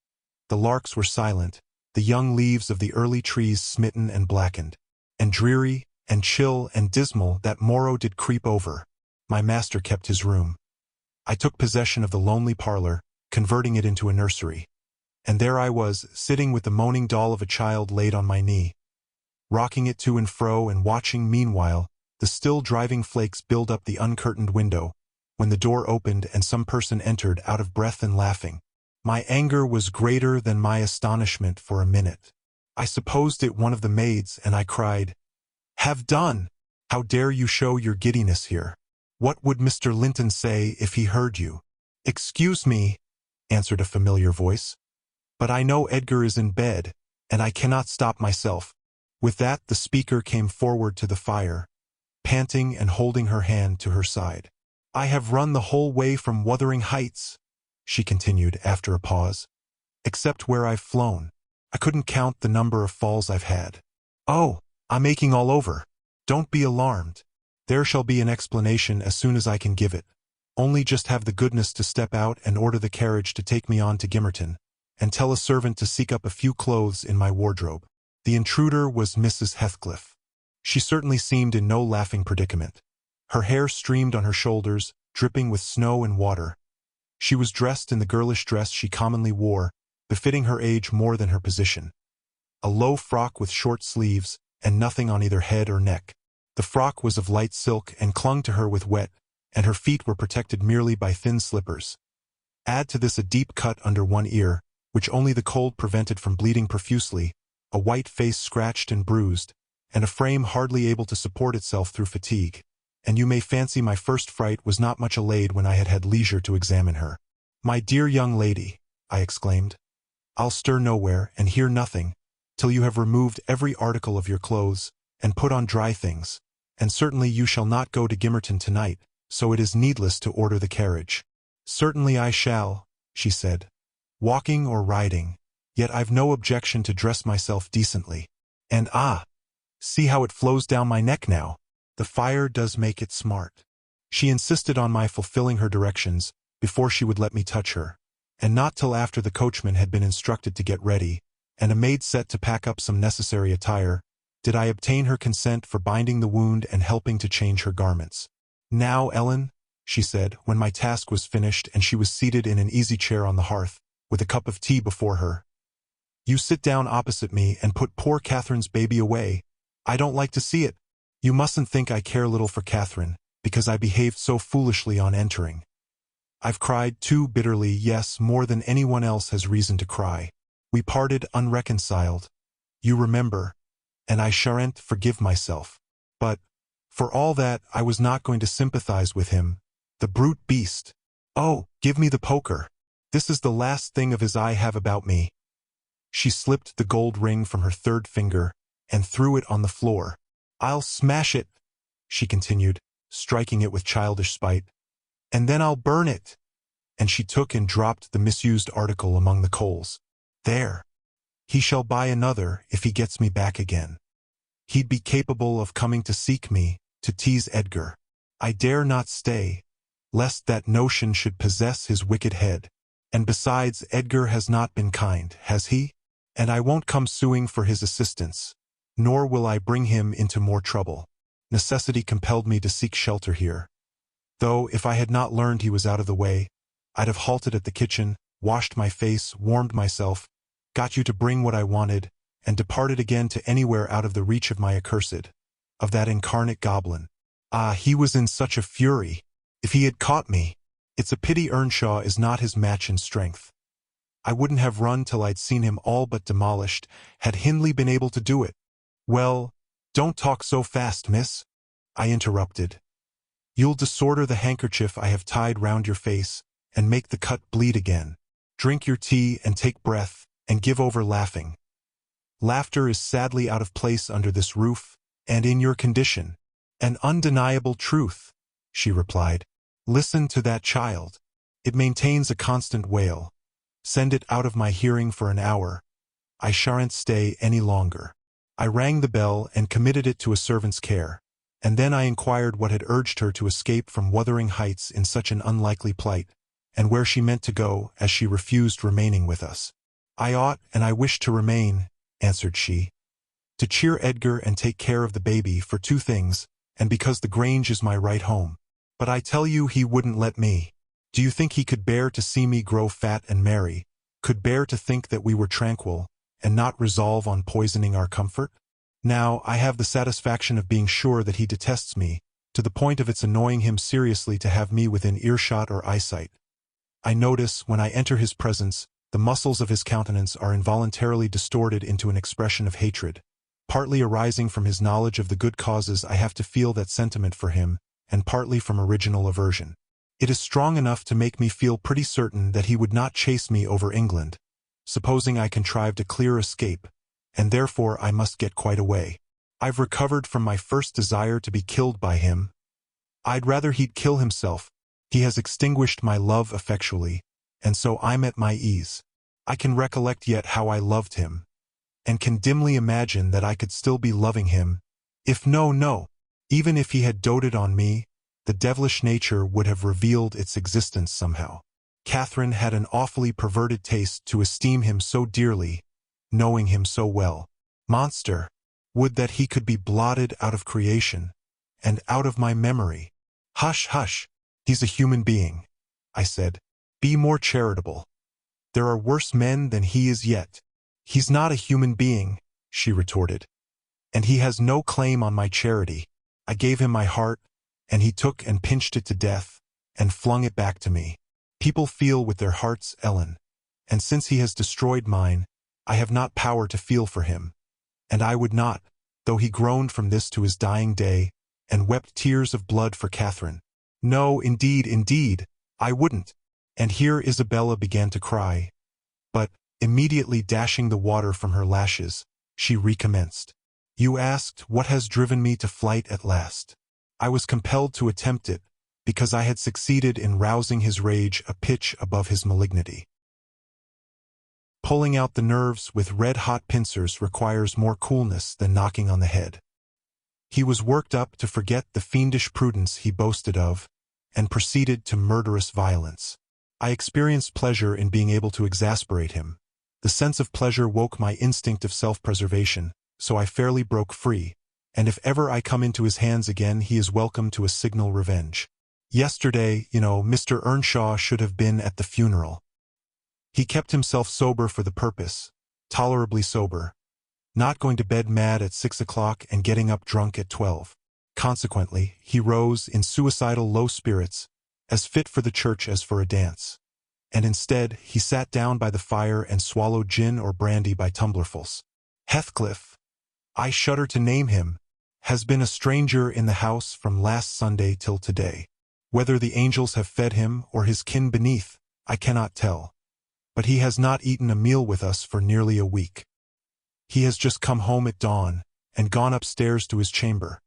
The larks were silent, the young leaves of the early trees smitten and blackened. And dreary, and chill, and dismal that morrow did creep over. My master kept his room. I took possession of the lonely parlor, converting it into a nursery. And there I was, sitting with the moaning doll of a child laid on my knee, rocking it to and fro and watching meanwhile the still driving flakes build up the uncurtained window, when the door opened and some person entered out of breath and laughing. My anger was greater than my astonishment for a minute. I supposed it one of the maids, and I cried, "Have done! How dare you show your giddiness here? What would Mr. Linton say if he heard you?" "Excuse me," answered a familiar voice, "but I know Edgar is in bed, and I cannot stop myself." With that the speaker came forward to the fire, panting and holding her hand to her side. "I have run the whole way from Wuthering Heights," she continued after a pause, "except where I've flown. I couldn't count the number of falls I've had. Oh, I'm aching all over. Don't be alarmed. There shall be an explanation as soon as I can give it. Only just have the goodness to step out and order the carriage to take me on to Gimmerton, and tell a servant to seek up a few clothes in my wardrobe." The intruder was Mrs. Heathcliff. She certainly seemed in no laughing predicament. Her hair streamed on her shoulders, dripping with snow and water. She was dressed in the girlish dress she commonly wore, befitting her age more than her position. A low frock with short sleeves, and nothing on either head or neck. The frock was of light silk and clung to her with wet, and her feet were protected merely by thin slippers. Add to this a deep cut under one ear, which only the cold prevented from bleeding profusely, a white face scratched and bruised, and a frame hardly able to support itself through fatigue, and you may fancy my first fright was not much allayed when I had had leisure to examine her. "My dear young lady," I exclaimed, "I'll stir nowhere and hear nothing till you have removed every article of your clothes and put on dry things, and certainly you shall not go to Gimmerton tonight, so it is needless to order the carriage." "Certainly I shall," she said, "walking or riding, yet I've no objection to dress myself decently. And see how it flows down my neck now. The fire does make it smart." She insisted on my fulfilling her directions before she would let me touch her, and not till after the coachman had been instructed to get ready, and a maid set to pack up some necessary attire, did I obtain her consent for binding the wound and helping to change her garments. "Now, Ellen," she said, when my task was finished and she was seated in an easy chair on the hearth, with a cup of tea before her, "you sit down opposite me and put poor Catherine's baby away. I don't like to see it. You mustn't think I care little for Catherine, because I behaved so foolishly on entering. I've cried too bitterly, yes, more than anyone else has reason to cry. We parted unreconciled, you remember, and I shan't forgive myself. But, for all that, I was not going to sympathize with him, the brute beast. "Oh, give me the poker. This is the last thing of his I have about me." She slipped the gold ring from her third finger and threw it on the floor. "I'll smash it," she continued, striking it with childish spite. "And then I'll burn it." And she took and dropped the misused article among the coals. "There. He shall buy another if he gets me back again. He'd be capable of coming to seek me, to tease Edgar. I dare not stay, lest that notion should possess his wicked head. And besides, Edgar has not been kind, has he? And I won't come suing for his assistance, nor will I bring him into more trouble. Necessity compelled me to seek shelter here. Though, if I had not learned he was out of the way, I'd have halted at the kitchen, washed my face, warmed myself, got you to bring what I wanted, and departed again to anywhere out of the reach of my accursed, of that incarnate goblin. Ah, he was in such a fury. If he had caught me, it's a pity Earnshaw is not his match in strength. I wouldn't have run till I'd seen him all but demolished, had Hindley been able to do it. Well, don't talk so fast, miss, I interrupted. You'll disorder the handkerchief I have tied round your face, and make the cut bleed again. Drink your tea and take breath, and give over laughing. Laughter is sadly out of place under this roof, and in your condition. An undeniable truth, she replied. Listen to that child. It maintains a constant wail. Send it out of my hearing for an hour. I shan't stay any longer. I rang the bell and committed it to a servant's care, and then I inquired what had urged her to escape from Wuthering Heights in such an unlikely plight, and where she meant to go, as she refused remaining with us. I ought and I wish to remain, answered she, to cheer Edgar and take care of the baby, for two things, and because the Grange is my right home. But I tell you he wouldn't let me. Do you think he could bear to see me grow fat and merry, could bear to think that we were tranquil, and not resolve on poisoning our comfort? Now, I have the satisfaction of being sure that he detests me, to the point of its annoying him seriously to have me within earshot or eyesight. I notice, when I enter his presence, the muscles of his countenance are involuntarily distorted into an expression of hatred, partly arising from his knowledge of the good causes I have to feel that sentiment for him, and partly from original aversion. It is strong enough to make me feel pretty certain that he would not chase me over England, supposing I contrived a clear escape, and therefore I must get quite away. I've recovered from my first desire to be killed by him. I'd rather he'd kill himself. He has extinguished my love effectually, and so I'm at my ease. I can recollect yet how I loved him, and can dimly imagine that I could still be loving him, even if he had doted on me, the devilish nature would have revealed its existence somehow. Catherine had an awfully perverted taste to esteem him so dearly, knowing him so well. Monster! Would that he could be blotted out of creation, and out of my memory. Hush, hush! He's a human being, I said. Be more charitable. There are worse men than he is yet. He's not a human being, she retorted. And he has no claim on my charity. I gave him my heart, and he took and pinched it to death, and flung it back to me. People feel with their hearts, Ellen, and since he has destroyed mine, I have not power to feel for him. And I would not, though he groaned from this to his dying day, and wept tears of blood for Catherine. No, indeed, I wouldn't. And here Isabella began to cry. But, immediately dashing the water from her lashes, she recommenced. You asked what has driven me to flight at last. I was compelled to attempt it, because I had succeeded in rousing his rage a pitch above his malignity. Pulling out the nerves with red-hot pincers requires more coolness than knocking on the head. He was worked up to forget the fiendish prudence he boasted of, and proceeded to murderous violence. I experienced pleasure in being able to exasperate him. The sense of pleasure woke my instinct of self-preservation, so I fairly broke free, and if ever I come into his hands again he is welcome to a signal revenge. Yesterday, Mr. Earnshaw should have been at the funeral. He kept himself sober for the purpose, tolerably sober, not going to bed mad at 6 o'clock and getting up drunk at 12. Consequently, he rose in suicidal low spirits, as fit for the church as for a dance. And instead, he sat down by the fire and swallowed gin or brandy by tumblerfuls. Heathcliff, I shudder to name him, has been a stranger in the house from last Sunday till today. Whether the angels have fed him or his kin beneath, I cannot tell. But he has not eaten a meal with us for nearly a week. He has just come home at dawn and gone upstairs to his chamber,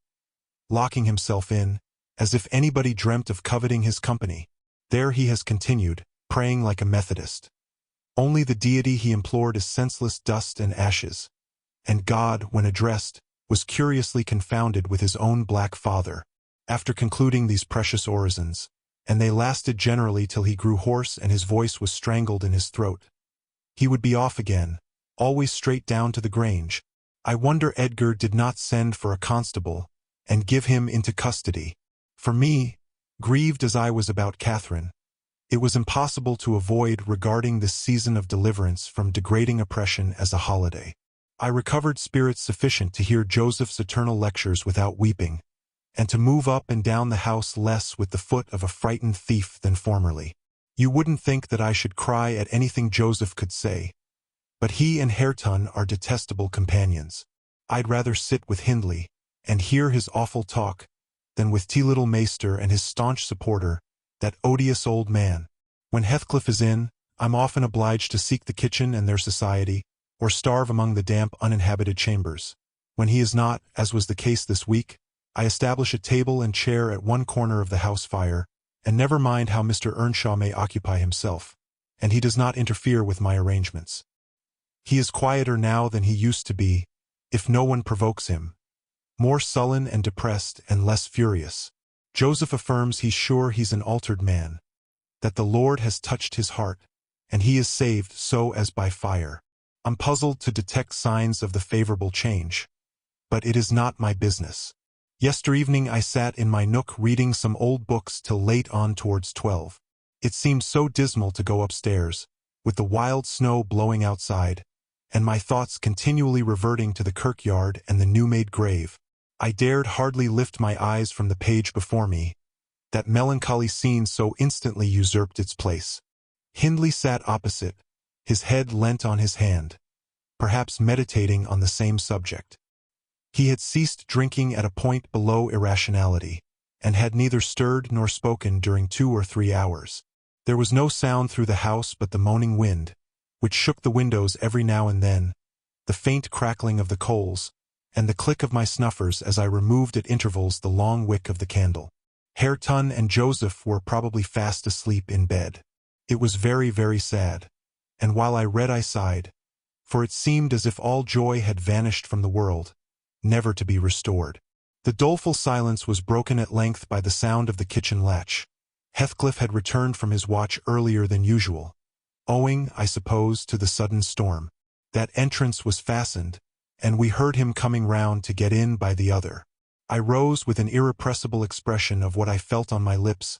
locking himself in, as if anybody dreamt of coveting his company. There he has continued, praying like a Methodist. Only the deity he implored is senseless dust and ashes. And God, when addressed, was curiously confounded with his own black father, after concluding these precious orisons, and they lasted generally till he grew hoarse and his voice was strangled in his throat. He would be off again, always straight down to the Grange. I wonder Edgar did not send for a constable, and give him into custody. For me, grieved as I was about Catherine, it was impossible to avoid regarding this season of deliverance from degrading oppression as a holiday. I recovered spirits sufficient to hear Joseph's eternal lectures without weeping, and to move up and down the house less with the foot of a frightened thief than formerly. You wouldn't think that I should cry at anything Joseph could say, but he and Hareton are detestable companions. I'd rather sit with Hindley and hear his awful talk than with Little Maester and his staunch supporter, that odious old man. When Heathcliff is in, I'm often obliged to seek the kitchen and their society, or starve among the damp, uninhabited chambers. When he is not, as was the case this week, I establish a table and chair at one corner of the house fire, and never mind how Mr. Earnshaw may occupy himself, and he does not interfere with my arrangements. He is quieter now than he used to be, if no one provokes him, more sullen and depressed and less furious. Joseph affirms he's sure he's an altered man, that the Lord has touched his heart, and he is saved so as by fire. I'm puzzled to detect signs of the favorable change, but it is not my business. Yesterevening I sat in my nook reading some old books till late on towards 12. It seemed so dismal to go upstairs, with the wild snow blowing outside, and my thoughts continually reverting to the kirkyard and the new-made grave. I dared hardly lift my eyes from the page before me. That melancholy scene so instantly usurped its place. Hindley sat opposite, his head leant on his hand, perhaps meditating on the same subject. He had ceased drinking at a point below irrationality, and had neither stirred nor spoken during 2 or 3 hours. There was no sound through the house but the moaning wind, which shook the windows every now and then, the faint crackling of the coals, and the click of my snuffers as I removed at intervals the long wick of the candle. Hareton and Joseph were probably fast asleep in bed. It was very, very sad, and while I read I sighed, for it seemed as if all joy had vanished from the world, never to be restored. The doleful silence was broken at length by the sound of the kitchen latch. Heathcliff had returned from his watch earlier than usual, owing, I suppose, to the sudden storm. That entrance was fastened, and we heard him coming round to get in by the other. I rose with an irrepressible expression of what I felt on my lips,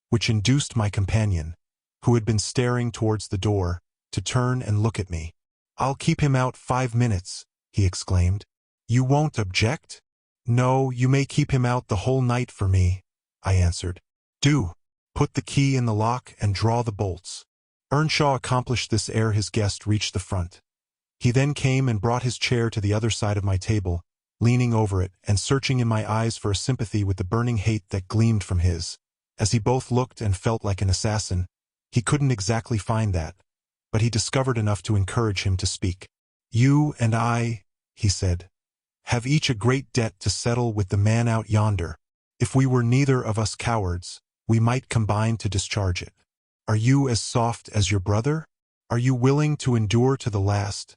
which induced my companion, who had been staring towards the door, to turn and look at me. "I'll keep him out 5 minutes," he exclaimed. "You won't object?" "No, you may keep him out the whole night for me," I answered. "Do. Put the key in the lock and draw the bolts." Earnshaw accomplished this ere his guest reached the front. He then came and brought his chair to the other side of my table, leaning over it and searching in my eyes for a sympathy with the burning hate that gleamed from his. As he both looked and felt like an assassin, he couldn't exactly find that, but he discovered enough to encourage him to speak. "You and I," he said, "have each a great debt to settle with the man out yonder. If we were neither of us cowards, we might combine to discharge it. Are you as soft as your brother? Are you willing to endure to the last,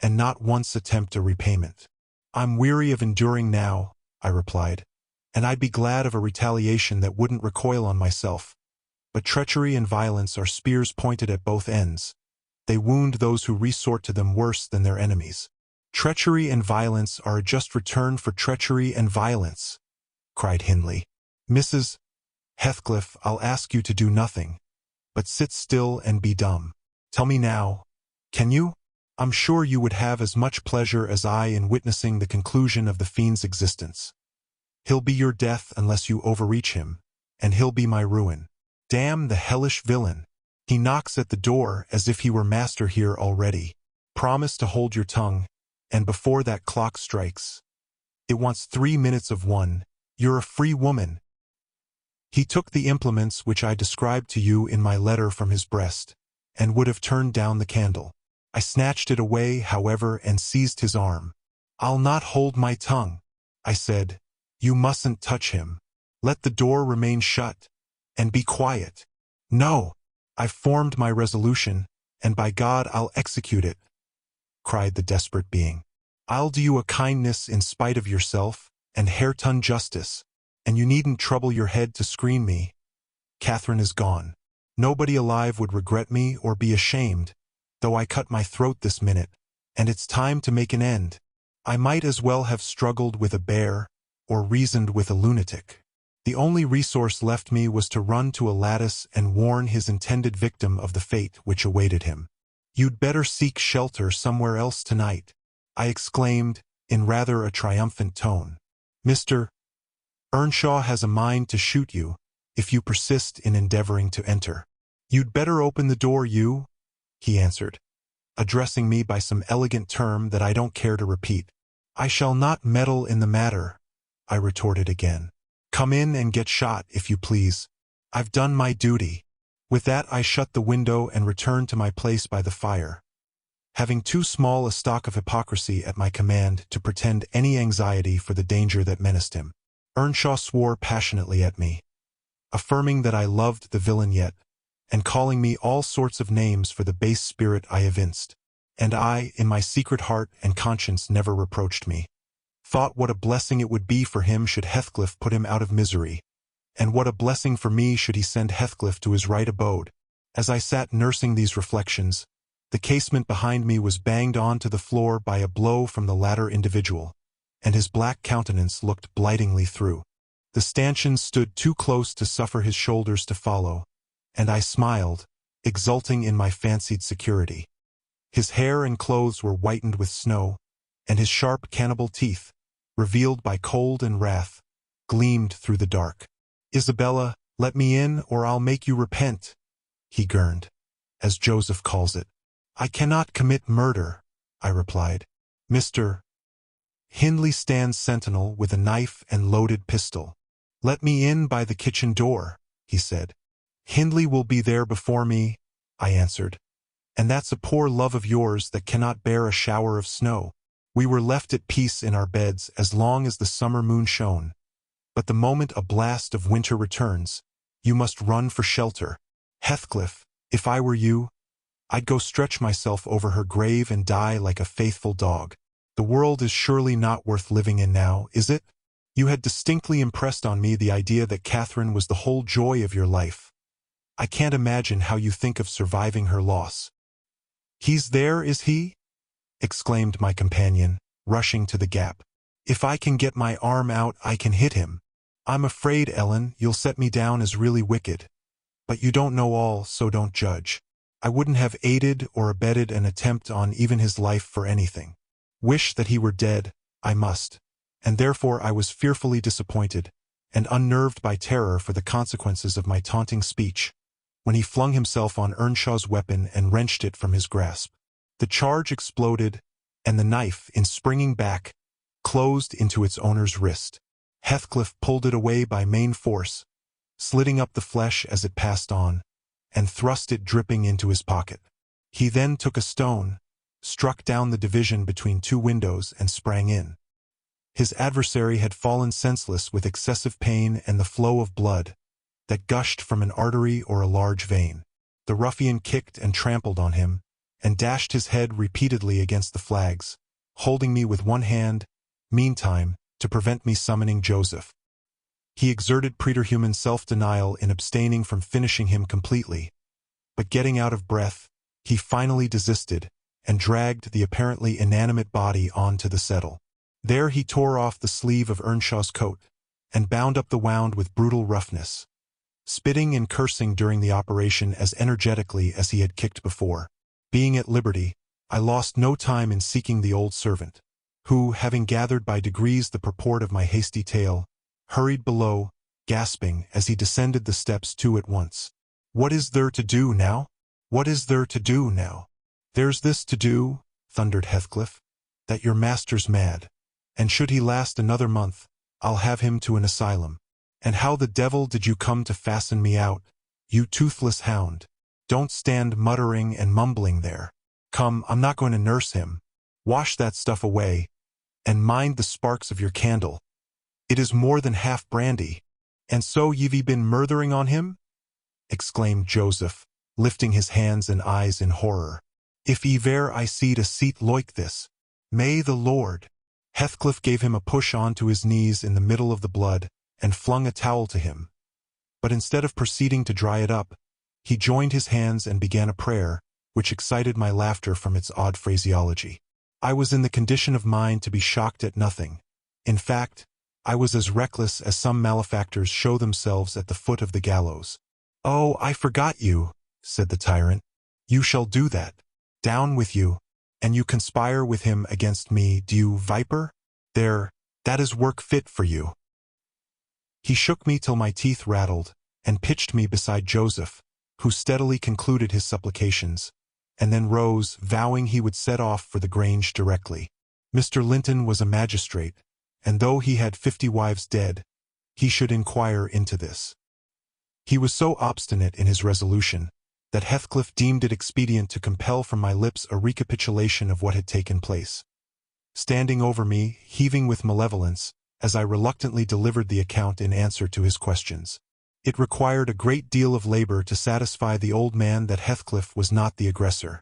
and not once attempt a repayment?" "I'm weary of enduring now," I replied, "and I'd be glad of a retaliation that wouldn't recoil on myself. But treachery and violence are spears pointed at both ends. They wound those who resort to them worse than their enemies." "Treachery and violence are a just return for treachery and violence," cried Hindley. "Mrs. Heathcliff, I'll ask you to do nothing, but sit still and be dumb. Tell me now, can you? I'm sure you would have as much pleasure as I in witnessing the conclusion of the fiend's existence. He'll be your death unless you overreach him, and he'll be my ruin. Damn the hellish villain! He knocks at the door as if he were master here already. Promise to hold your tongue, and before that clock strikes. It wants 3 minutes of 1. You're a free woman. He took the implements which I described to you in my letter from his breast, and would have turned down the candle. I snatched it away, however, and seized his arm. "I'll not hold my tongue," I said. "You mustn't touch him. Let the door remain shut, and be quiet." "No, I've formed my resolution, and by God I'll execute it," cried the desperate being. "I'll do you a kindness in spite of yourself, and hair-ton justice, and you needn't trouble your head to screen me. Catherine is gone. Nobody alive would regret me or be ashamed, though I cut my throat this minute, and it's time to make an end. I might as well have struggled with a bear, or reasoned with a lunatic. The only resource left me was to run to a lattice and warn his intended victim of the fate which awaited him. You'd better seek shelter somewhere else tonight," I exclaimed, in rather a triumphant tone. "Mr. Earnshaw has a mind to shoot you, if you persist in endeavoring to enter. You'd better open the door, he answered, addressing me by some elegant term that I don't care to repeat. "I shall not meddle in the matter," I retorted again. "Come in and get shot, if you please. I've done my duty." With that I shut the window and returned to my place by the fire, having too small a stock of hypocrisy at my command to pretend any anxiety for the danger that menaced him. Earnshaw swore passionately at me, affirming that I loved the villain yet, and calling me all sorts of names for the base spirit I evinced. And I, in my secret heart and conscience, never reproached me. Thought what a blessing it would be for him should Heathcliff put him out of misery, and what a blessing for me should he send Heathcliff to his right abode. As I sat nursing these reflections, the casement behind me was banged on to the floor by a blow from the latter individual, and his black countenance looked blightingly through. The stanchions stood too close to suffer his shoulders to follow, and I smiled, exulting in my fancied security. His hair and clothes were whitened with snow, and his sharp cannibal teeth, revealed by cold and wrath, gleamed through the dark. "Isabella, let me in, or I'll make you repent," he gurned, as Joseph calls it. "I cannot commit murder," I replied. "Mr. Hindley stands sentinel with a knife and loaded pistol. Let me in by the kitchen door," he said. "Hindley will be there before me," I answered. "And that's a poor love of yours that cannot bear a shower of snow." We were left at peace in our beds as long as the summer moon shone. But the moment a blast of winter returns, you must run for shelter. Heathcliff, if I were you, I'd go stretch myself over her grave and die like a faithful dog. The world is surely not worth living in now, is it? You had distinctly impressed on me the idea that Catherine was the whole joy of your life. I can't imagine how you think of surviving her loss. "He's there, is he?" exclaimed my companion, rushing to the gap. "If I can get my arm out, I can hit him. I'm afraid, Ellen, you'll set me down as really wicked. But you don't know all, so don't judge. I wouldn't have aided or abetted an attempt on even his life for anything. Wish that he were dead, I must, and therefore I was fearfully disappointed, and unnerved by terror for the consequences of my taunting speech, when he flung himself on Earnshaw's weapon and wrenched it from his grasp. The charge exploded, and the knife, in springing back, closed into its owner's wrist. Heathcliff pulled it away by main force, slitting up the flesh as it passed on, and thrust it dripping into his pocket. He then took a stone, struck down the division between two windows, and sprang in. His adversary had fallen senseless with excessive pain and the flow of blood that gushed from an artery or a large vein. The ruffian kicked and trampled on him, and dashed his head repeatedly against the flags, holding me with one hand, meantime, to prevent me summoning Joseph. He exerted preterhuman self-denial in abstaining from finishing him completely, but getting out of breath, he finally desisted, and dragged the apparently inanimate body onto the settle. There he tore off the sleeve of Earnshaw's coat, and bound up the wound with brutal roughness, spitting and cursing during the operation as energetically as he had kicked before. Being at liberty, I lost no time in seeking the old servant, who, having gathered by degrees the purport of my hasty tale, hurried below, gasping as he descended the steps two at once. "What is there to do now? What is there to do now?" "There's this to do," thundered Heathcliff, "that your master's mad, and should he last another month, I'll have him to an asylum. And how the devil did you come to fasten me out, you toothless hound? Don't stand muttering and mumbling there. Come, I'm not going to nurse him. Wash that stuff away, and mind the sparks of your candle. It is more than half brandy. And so ye've been murthering on him? Exclaimed Joseph, lifting his hands and eyes in horror. If ever I seed a seat like this, may the Lord. Heathcliff gave him a push on to his knees in the middle of the blood, and flung a towel to him. But instead of proceeding to dry it up, he joined his hands and began a prayer, which excited my laughter from its odd phraseology. I was in the condition of mind to be shocked at nothing. In fact, I was as reckless as some malefactors show themselves at the foot of the gallows. "Oh, I forgot you," said the tyrant. "You shall do that. Down with you. And you conspire with him against me, do you, viper? There, that is work fit for you." He shook me till my teeth rattled, and pitched me beside Joseph, who steadily concluded his supplications, and then rose, vowing he would set off for the Grange directly. Mr. Linton was a magistrate, and though he had 50 wives dead, he should inquire into this. He was so obstinate in his resolution that Heathcliff deemed it expedient to compel from my lips a recapitulation of what had taken place. Standing over me, heaving with malevolence, as I reluctantly delivered the account in answer to his questions. It required a great deal of labor to satisfy the old man that Heathcliff was not the aggressor,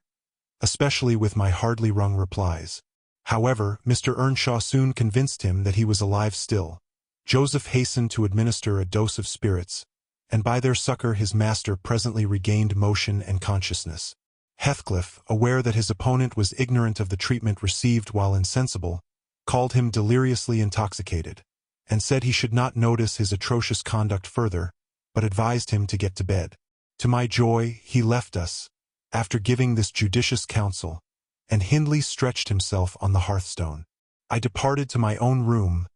especially with my hardly wrung replies. However, Mr. Earnshaw soon convinced him that he was alive still. Joseph hastened to administer a dose of spirits, and by their succor his master presently regained motion and consciousness. Heathcliff, aware that his opponent was ignorant of the treatment received while insensible, called him deliriously intoxicated, and said he should not notice his atrocious conduct further, but advised him to get to bed. To my joy, he left us, after giving this judicious counsel, and Hindley stretched himself on the hearthstone. I departed to my own room,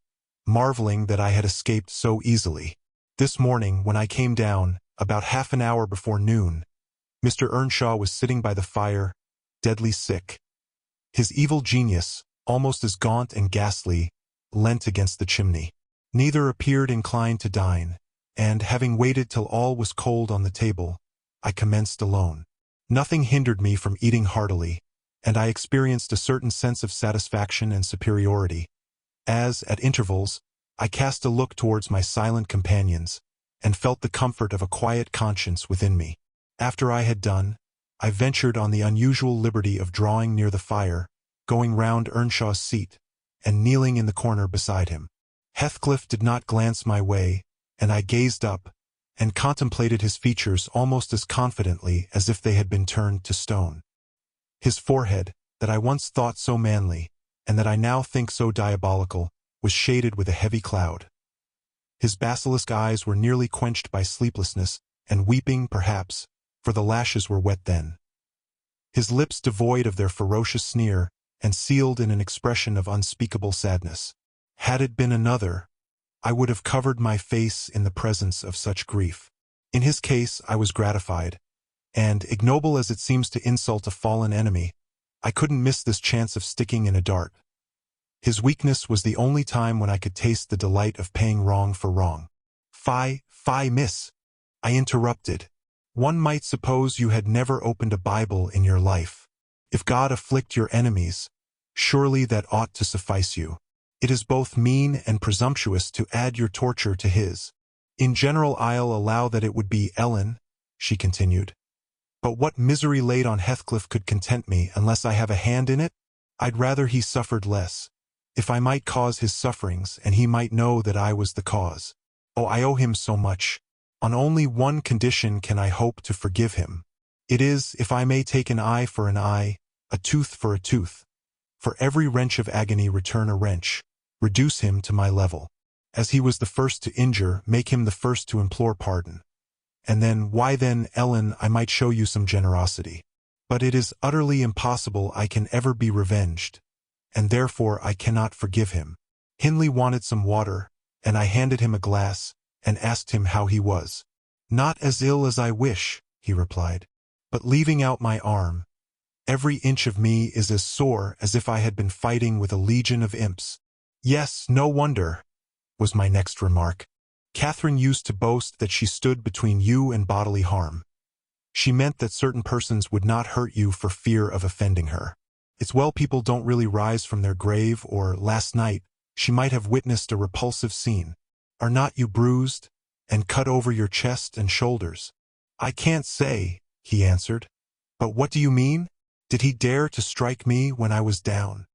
marveling that I had escaped so easily. This morning, when I came down, about half an hour before noon, Mr. Earnshaw was sitting by the fire, deadly sick. His evil genius, almost as gaunt and ghastly, leant against the chimney. Neither appeared inclined to dine, and, having waited till all was cold on the table, I commenced alone. Nothing hindered me from eating heartily, and I experienced a certain sense of satisfaction and superiority, as, at intervals, I cast a look towards my silent companions, and felt the comfort of a quiet conscience within me. After I had done, I ventured on the unusual liberty of drawing near the fire, going round Earnshaw's seat, and kneeling in the corner beside him. Heathcliff did not glance my way, and I gazed up, and contemplated his features almost as confidently as if they had been turned to stone. His forehead, that I once thought so manly, and that I now think so diabolical, was shaded with a heavy cloud. His basilisk eyes were nearly quenched by sleeplessness, and weeping, perhaps, for the lashes were wet then. His lips devoid of their ferocious sneer, and sealed in an expression of unspeakable sadness. Had it been another, I would have covered my face in the presence of such grief. In his case I was gratified, and, ignoble as it seems to insult a fallen enemy, I couldn't miss this chance of sticking in a dart. His weakness was the only time when I could taste the delight of paying wrong for wrong. Fie, miss," I interrupted. "One might suppose you had never opened a Bible in your life. If God afflict your enemies, surely that ought to suffice you. It is both mean and presumptuous to add your torture to his. In general I'll allow that it would be Ellen," she continued. "But what misery laid on Heathcliff could content me unless I have a hand in it? I'd rather he suffered less, if I might cause his sufferings and he might know that I was the cause. Oh, I owe him so much. On only one condition can I hope to forgive him. It is, if I may take an eye for an eye, a tooth for a tooth. For every wrench of agony return a wrench. Reduce him to my level. As he was the first to injure, make him the first to implore pardon. And then, why then, Ellen, I might show you some generosity. But it is utterly impossible I can ever be revenged, and therefore I cannot forgive him." Hindley wanted some water, and I handed him a glass, and asked him how he was. "Not as ill as I wish," he replied, "but leaving out my arm, every inch of me is as sore as if I had been fighting with a legion of imps." "Yes, no wonder," was my next remark. Catherine used to boast that she stood between you and bodily harm. She meant that certain persons would not hurt you for fear of offending her. It's well people don't really rise from their grave, or last night, she might have witnessed a repulsive scene. Are not you bruised, and cut over your chest and shoulders? I can't say, he answered. But what do you mean? Did he dare to strike me when I was down?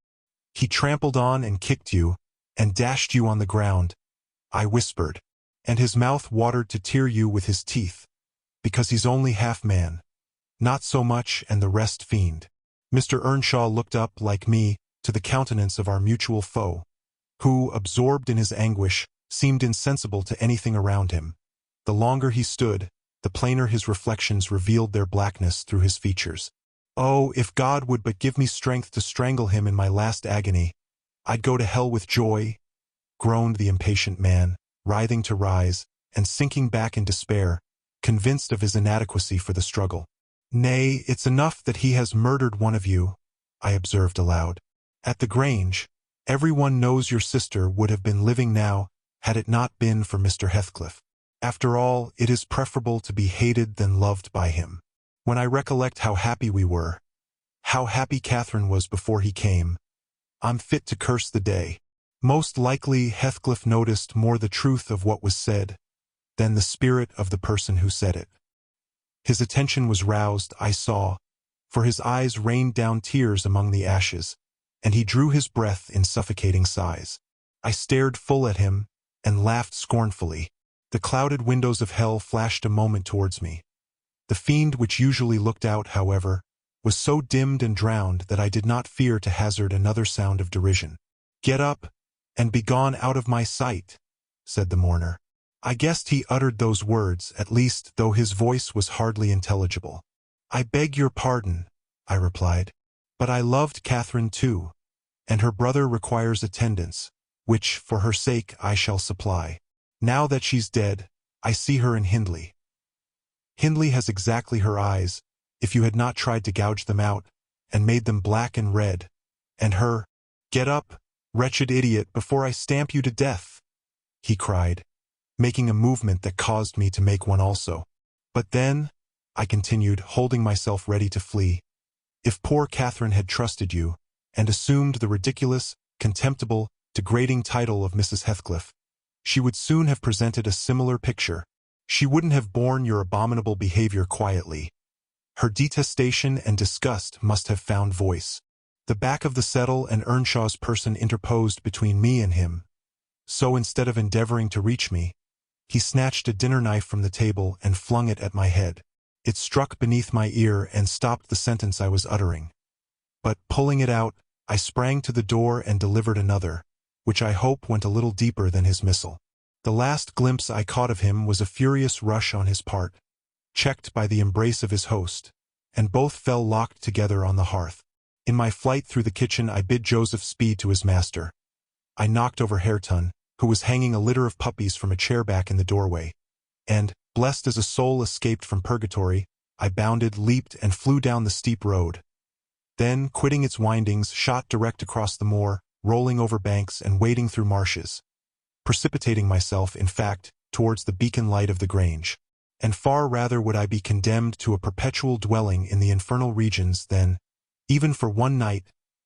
He trampled on and kicked you, and dashed you on the ground, I whispered, and his mouth watered to tear you with his teeth, because he's only half man, not so much and the rest fiend. Mr. Earnshaw looked up, like me, to the countenance of our mutual foe, who, absorbed in his anguish, seemed insensible to anything around him. The longer he stood, the plainer his reflections revealed their blackness through his features. Oh, if God would but give me strength to strangle him in my last agony, I'd go to hell with joy, groaned the impatient man, writhing to rise, and sinking back in despair, convinced of his inadequacy for the struggle. Nay, it's enough that he has murdered one of you, I observed aloud. At the Grange, everyone knows your sister would have been living now had it not been for Mr. Heathcliff. After all, it is preferable to be hated than loved by him. When I recollect how happy we were, how happy Catherine was before he came, I'm fit to curse the day. Most likely Heathcliff noticed more the truth of what was said than the spirit of the person who said it. His attention was roused, I saw, for his eyes rained down tears among the ashes, and he drew his breath in suffocating sighs. I stared full at him and laughed scornfully. The clouded windows of hell flashed a moment towards me. The fiend which usually looked out, however, was so dimmed and drowned that I did not fear to hazard another sound of derision. Get up, and be gone out of my sight, said the mourner. I guessed he uttered those words, at least, though his voice was hardly intelligible. I beg your pardon, I replied, but I loved Catherine too, and her brother requires attendance, which, for her sake, I shall supply. Now that she's dead, I see her in Hindley. Hindley has exactly her eyes, if you had not tried to gouge them out, and made them black and red, and her— Get up, wretched idiot, before I stamp you to death, he cried, making a movement that caused me to make one also. But then, I continued, holding myself ready to flee, if poor Catherine had trusted you, and assumed the ridiculous, contemptible, degrading title of Mrs. Heathcliff, she would soon have presented a similar picture. She wouldn't have borne your abominable behavior quietly. Her detestation and disgust must have found voice. The back of the settle and Earnshaw's person interposed between me and him. So instead of endeavoring to reach me, he snatched a dinner knife from the table and flung it at my head. It struck beneath my ear and stopped the sentence I was uttering. But, pulling it out, I sprang to the door and delivered another, which I hope went a little deeper than his missile. The last glimpse I caught of him was a furious rush on his part, checked by the embrace of his host, and both fell locked together on the hearth. In my flight through the kitchen I bid Joseph speed to his master. I knocked over Hareton, who was hanging a litter of puppies from a chair back in the doorway, and, blessed as a soul escaped from purgatory, I bounded, leaped, and flew down the steep road. Then, quitting its windings, shot direct across the moor, rolling over banks and wading through marshes, precipitating myself, in fact, towards the beacon light of the Grange. And far rather would I be condemned to a perpetual dwelling in the infernal regions than, even for one night,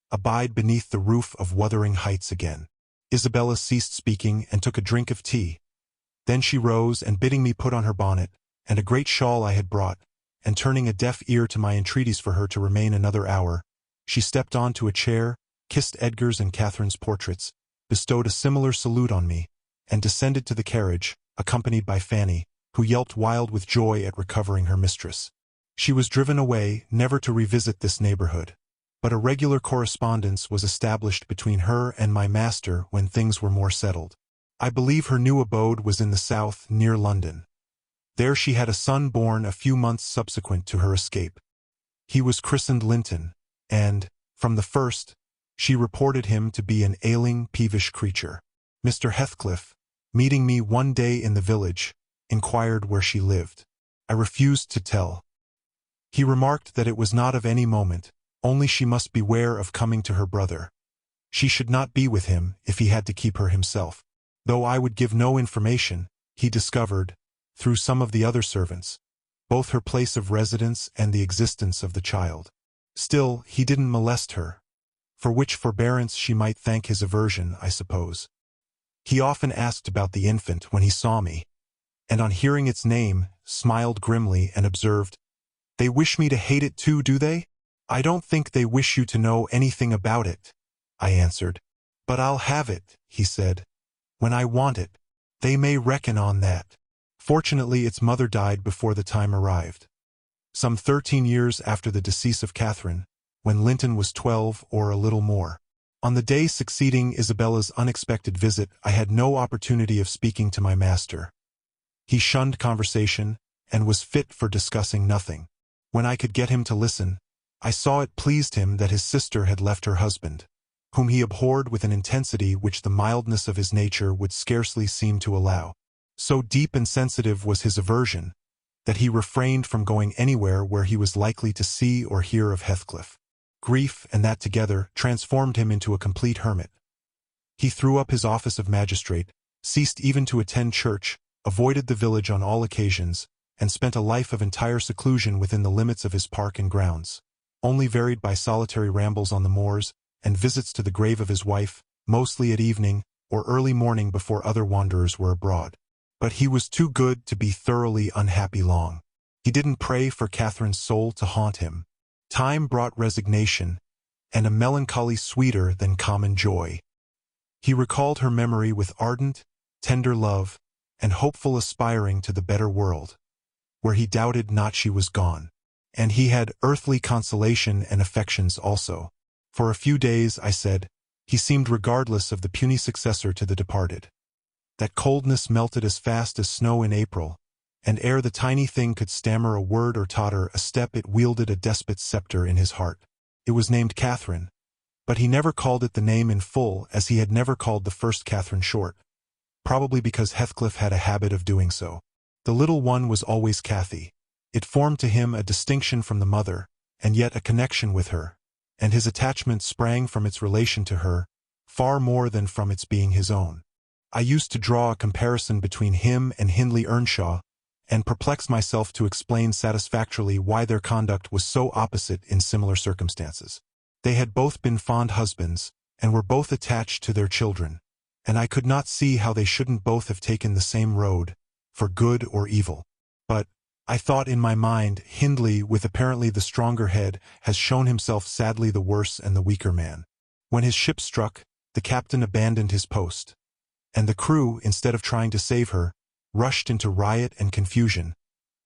abide beneath the roof of Wuthering Heights again. Isabella ceased speaking and took a drink of tea. Then she rose, and bidding me put on her bonnet, and a great shawl I had brought, and turning a deaf ear to my entreaties for her to remain another hour, she stepped on to a chair, kissed Edgar's and Catherine's portraits, bestowed a similar salute on me, and descended to the carriage, accompanied by Fanny, who yelped wild with joy at recovering her mistress. She was driven away, never to revisit this neighborhood. But a regular correspondence was established between her and my master when things were more settled. I believe her new abode was in the south, near London. There she had a son born a few months subsequent to her escape. He was christened Linton, and, from the first, she reported him to be an ailing, peevish creature. Mr. Heathcliff, meeting me one day in the village, inquired where she lived. I refused to tell. He remarked that it was not of any moment, only she must beware of coming to her brother. She should not be with him if he had to keep her himself. Though I would give no information, he discovered, through some of the other servants, both her place of residence and the existence of the child. Still, he didn't molest her, for which forbearance she might thank his aversion, I suppose. He often asked about the infant when he saw me, and on hearing its name, smiled grimly and observed, "They wish me to hate it too, do they?" "I don't think they wish you to know anything about it," I answered. "But I'll have it," he said, "when I want it. They may reckon on that." Fortunately, its mother died before the time arrived. Some 13 years after the decease of Catherine, when Linton was 12 or a little more. On the day succeeding Isabella's unexpected visit, I had no opportunity of speaking to my master. He shunned conversation, and was fit for discussing nothing. When I could get him to listen, I saw it pleased him that his sister had left her husband, whom he abhorred with an intensity which the mildness of his nature would scarcely seem to allow. So deep and sensitive was his aversion, that he refrained from going anywhere where he was likely to see or hear of Heathcliff. Grief, and that together, transformed him into a complete hermit. He threw up his office of magistrate, ceased even to attend church, avoided the village on all occasions, and spent a life of entire seclusion within the limits of his park and grounds, only varied by solitary rambles on the moors, and visits to the grave of his wife, mostly at evening, or early morning before other wanderers were abroad. But he was too good to be thoroughly unhappy long. He didn't pray for Catherine's soul to haunt him. Time brought resignation, and a melancholy sweeter than common joy. He recalled her memory with ardent, tender love, and hopeful aspiring to the better world, where he doubted not she was gone. And he had earthly consolation and affections also. For a few days, I said, he seemed regardless of the puny successor to the departed. That coldness melted as fast as snow in April, and ere the tiny thing could stammer a word or totter a step, it wielded a despot's scepter in his heart. It was named Catherine, but he never called it the name in full, as he had never called the first Catherine short, probably because Heathcliff had a habit of doing so. The little one was always Cathy. It formed to him a distinction from the mother, and yet a connection with her, and his attachment sprang from its relation to her, far more than from its being his own. I used to draw a comparison between him and Emily Earnshaw, and perplex myself to explain satisfactorily why their conduct was so opposite in similar circumstances. They had both been fond husbands, and were both attached to their children, and I could not see how they shouldn't both have taken the same road, for good or evil. But, I thought in my mind, Hindley, with apparently the stronger head, has shown himself sadly the worse and the weaker man. When his ship struck, the captain abandoned his post, and the crew, instead of trying to save her, rushed into riot and confusion,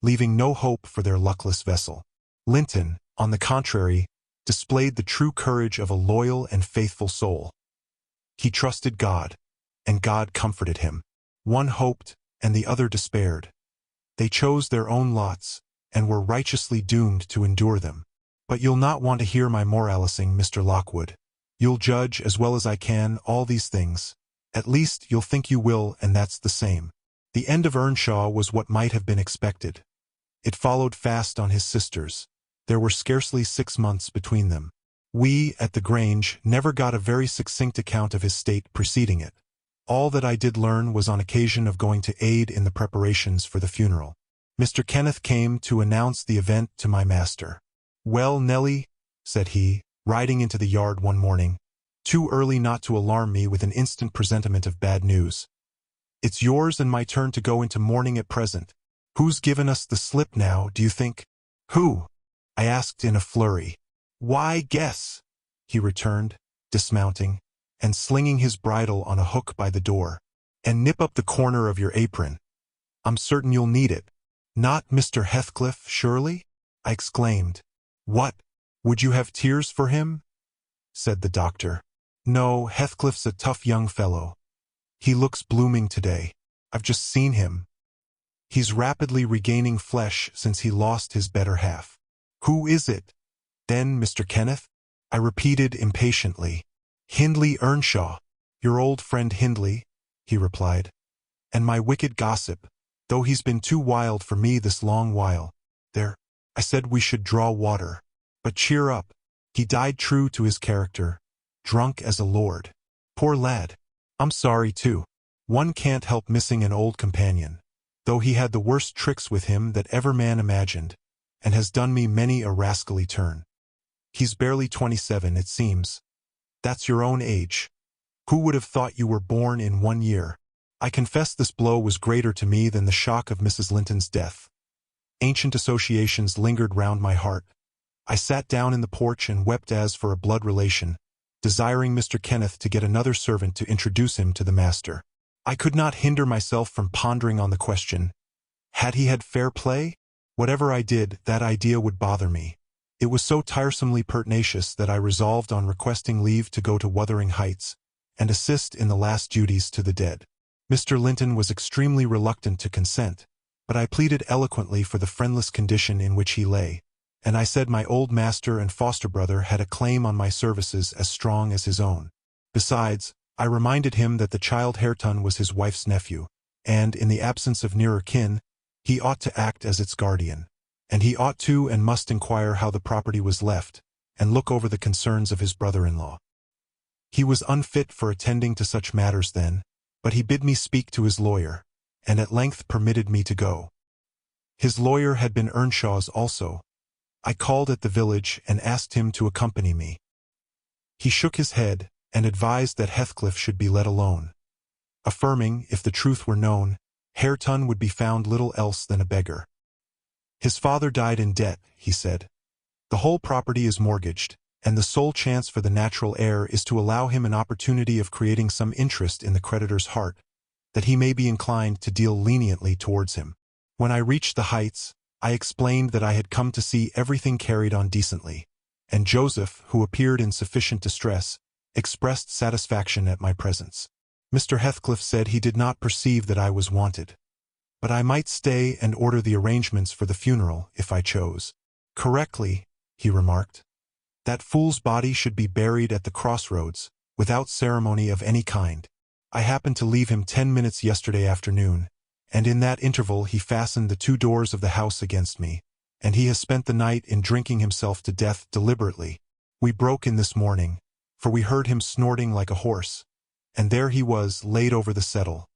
leaving no hope for their luckless vessel. Linton, on the contrary, displayed the true courage of a loyal and faithful soul. He trusted God, and God comforted him. One hoped, and the other despaired. They chose their own lots, and were righteously doomed to endure them. But you'll not want to hear my moralising, Mr. Lockwood. You'll judge, as well as I can, all these things. At least, you'll think you will, and that's the same. The end of Earnshaw was what might have been expected. It followed fast on his sister's. There were scarcely 6 months between them. We, at the Grange, never got a very succinct account of his state preceding it. All that I did learn was on occasion of going to aid in the preparations for the funeral. Mr. Kenneth came to announce the event to my master. "Well, Nelly," said he, riding into the yard one morning, too early not to alarm me with an instant presentiment of bad news. "It's yours and my turn to go into mourning at present. Who's given us the slip now, do you think?" "Who?" I asked in a flurry. "Why, guess," he returned, dismounting, and slinging his bridle on a hook by the door. "And nip up the corner of your apron. I'm certain you'll need it." "Not Mr. Heathcliff, surely?" I exclaimed. "What? Would you have tears for him?" said the doctor. "No, Heathcliff's a tough young fellow. He looks blooming today. I've just seen him. He's rapidly regaining flesh since he lost his better half." "Who is it, then, Mr. Kenneth?" I repeated impatiently. "Hindley Earnshaw, your old friend Hindley," he replied, "and my wicked gossip, though he's been too wild for me this long while. There, I said we should draw water. But cheer up, he died true to his character, drunk as a lord. Poor lad. I'm sorry too. One can't help missing an old companion, though he had the worst tricks with him that ever man imagined, and has done me many a rascally turn. He's barely 27, it seems. That's your own age. Who would have thought you were born in 1 year? I confess this blow was greater to me than the shock of Mrs. Linton's death. Ancient associations lingered round my heart. I sat down in the porch and wept as for a blood relation, desiring Mr. Kenneth to get another servant to introduce him to the master. I could not hinder myself from pondering on the question. Had he had fair play? Whatever I did, that idea would bother me. It was so tiresomely pertinacious that I resolved on requesting leave to go to Wuthering Heights and assist in the last duties to the dead. Mr. Linton was extremely reluctant to consent, but I pleaded eloquently for the friendless condition in which he lay, and I said my old master and foster brother had a claim on my services as strong as his own. Besides, I reminded him that the child Hareton was his wife's nephew, and, in the absence of nearer kin, he ought to act as its guardian, and he ought to and must inquire how the property was left, and look over the concerns of his brother-in-law. He was unfit for attending to such matters then, but he bid me speak to his lawyer, and at length permitted me to go. His lawyer had been Earnshaw's also. I called at the village and asked him to accompany me. He shook his head and advised that Heathcliff should be let alone, affirming, if the truth were known, Hareton would be found little else than a beggar. His father died in debt, he said. The whole property is mortgaged, and the sole chance for the natural heir is to allow him an opportunity of creating some interest in the creditor's heart, that he may be inclined to deal leniently towards him. When I reached the Heights, I explained that I had come to see everything carried on decently, and Joseph, who appeared in sufficient distress, expressed satisfaction at my presence. Mr. Heathcliff said he did not perceive that I was wanted, but I might stay and order the arrangements for the funeral if I chose. Correctly, he remarked. That fool's body should be buried at the crossroads, without ceremony of any kind. I happened to leave him 10 minutes yesterday afternoon, and in that interval he fastened the 2 doors of the house against me, and he has spent the night in drinking himself to death deliberately. We broke in this morning, for we heard him snorting like a horse, and there he was laid over the settle.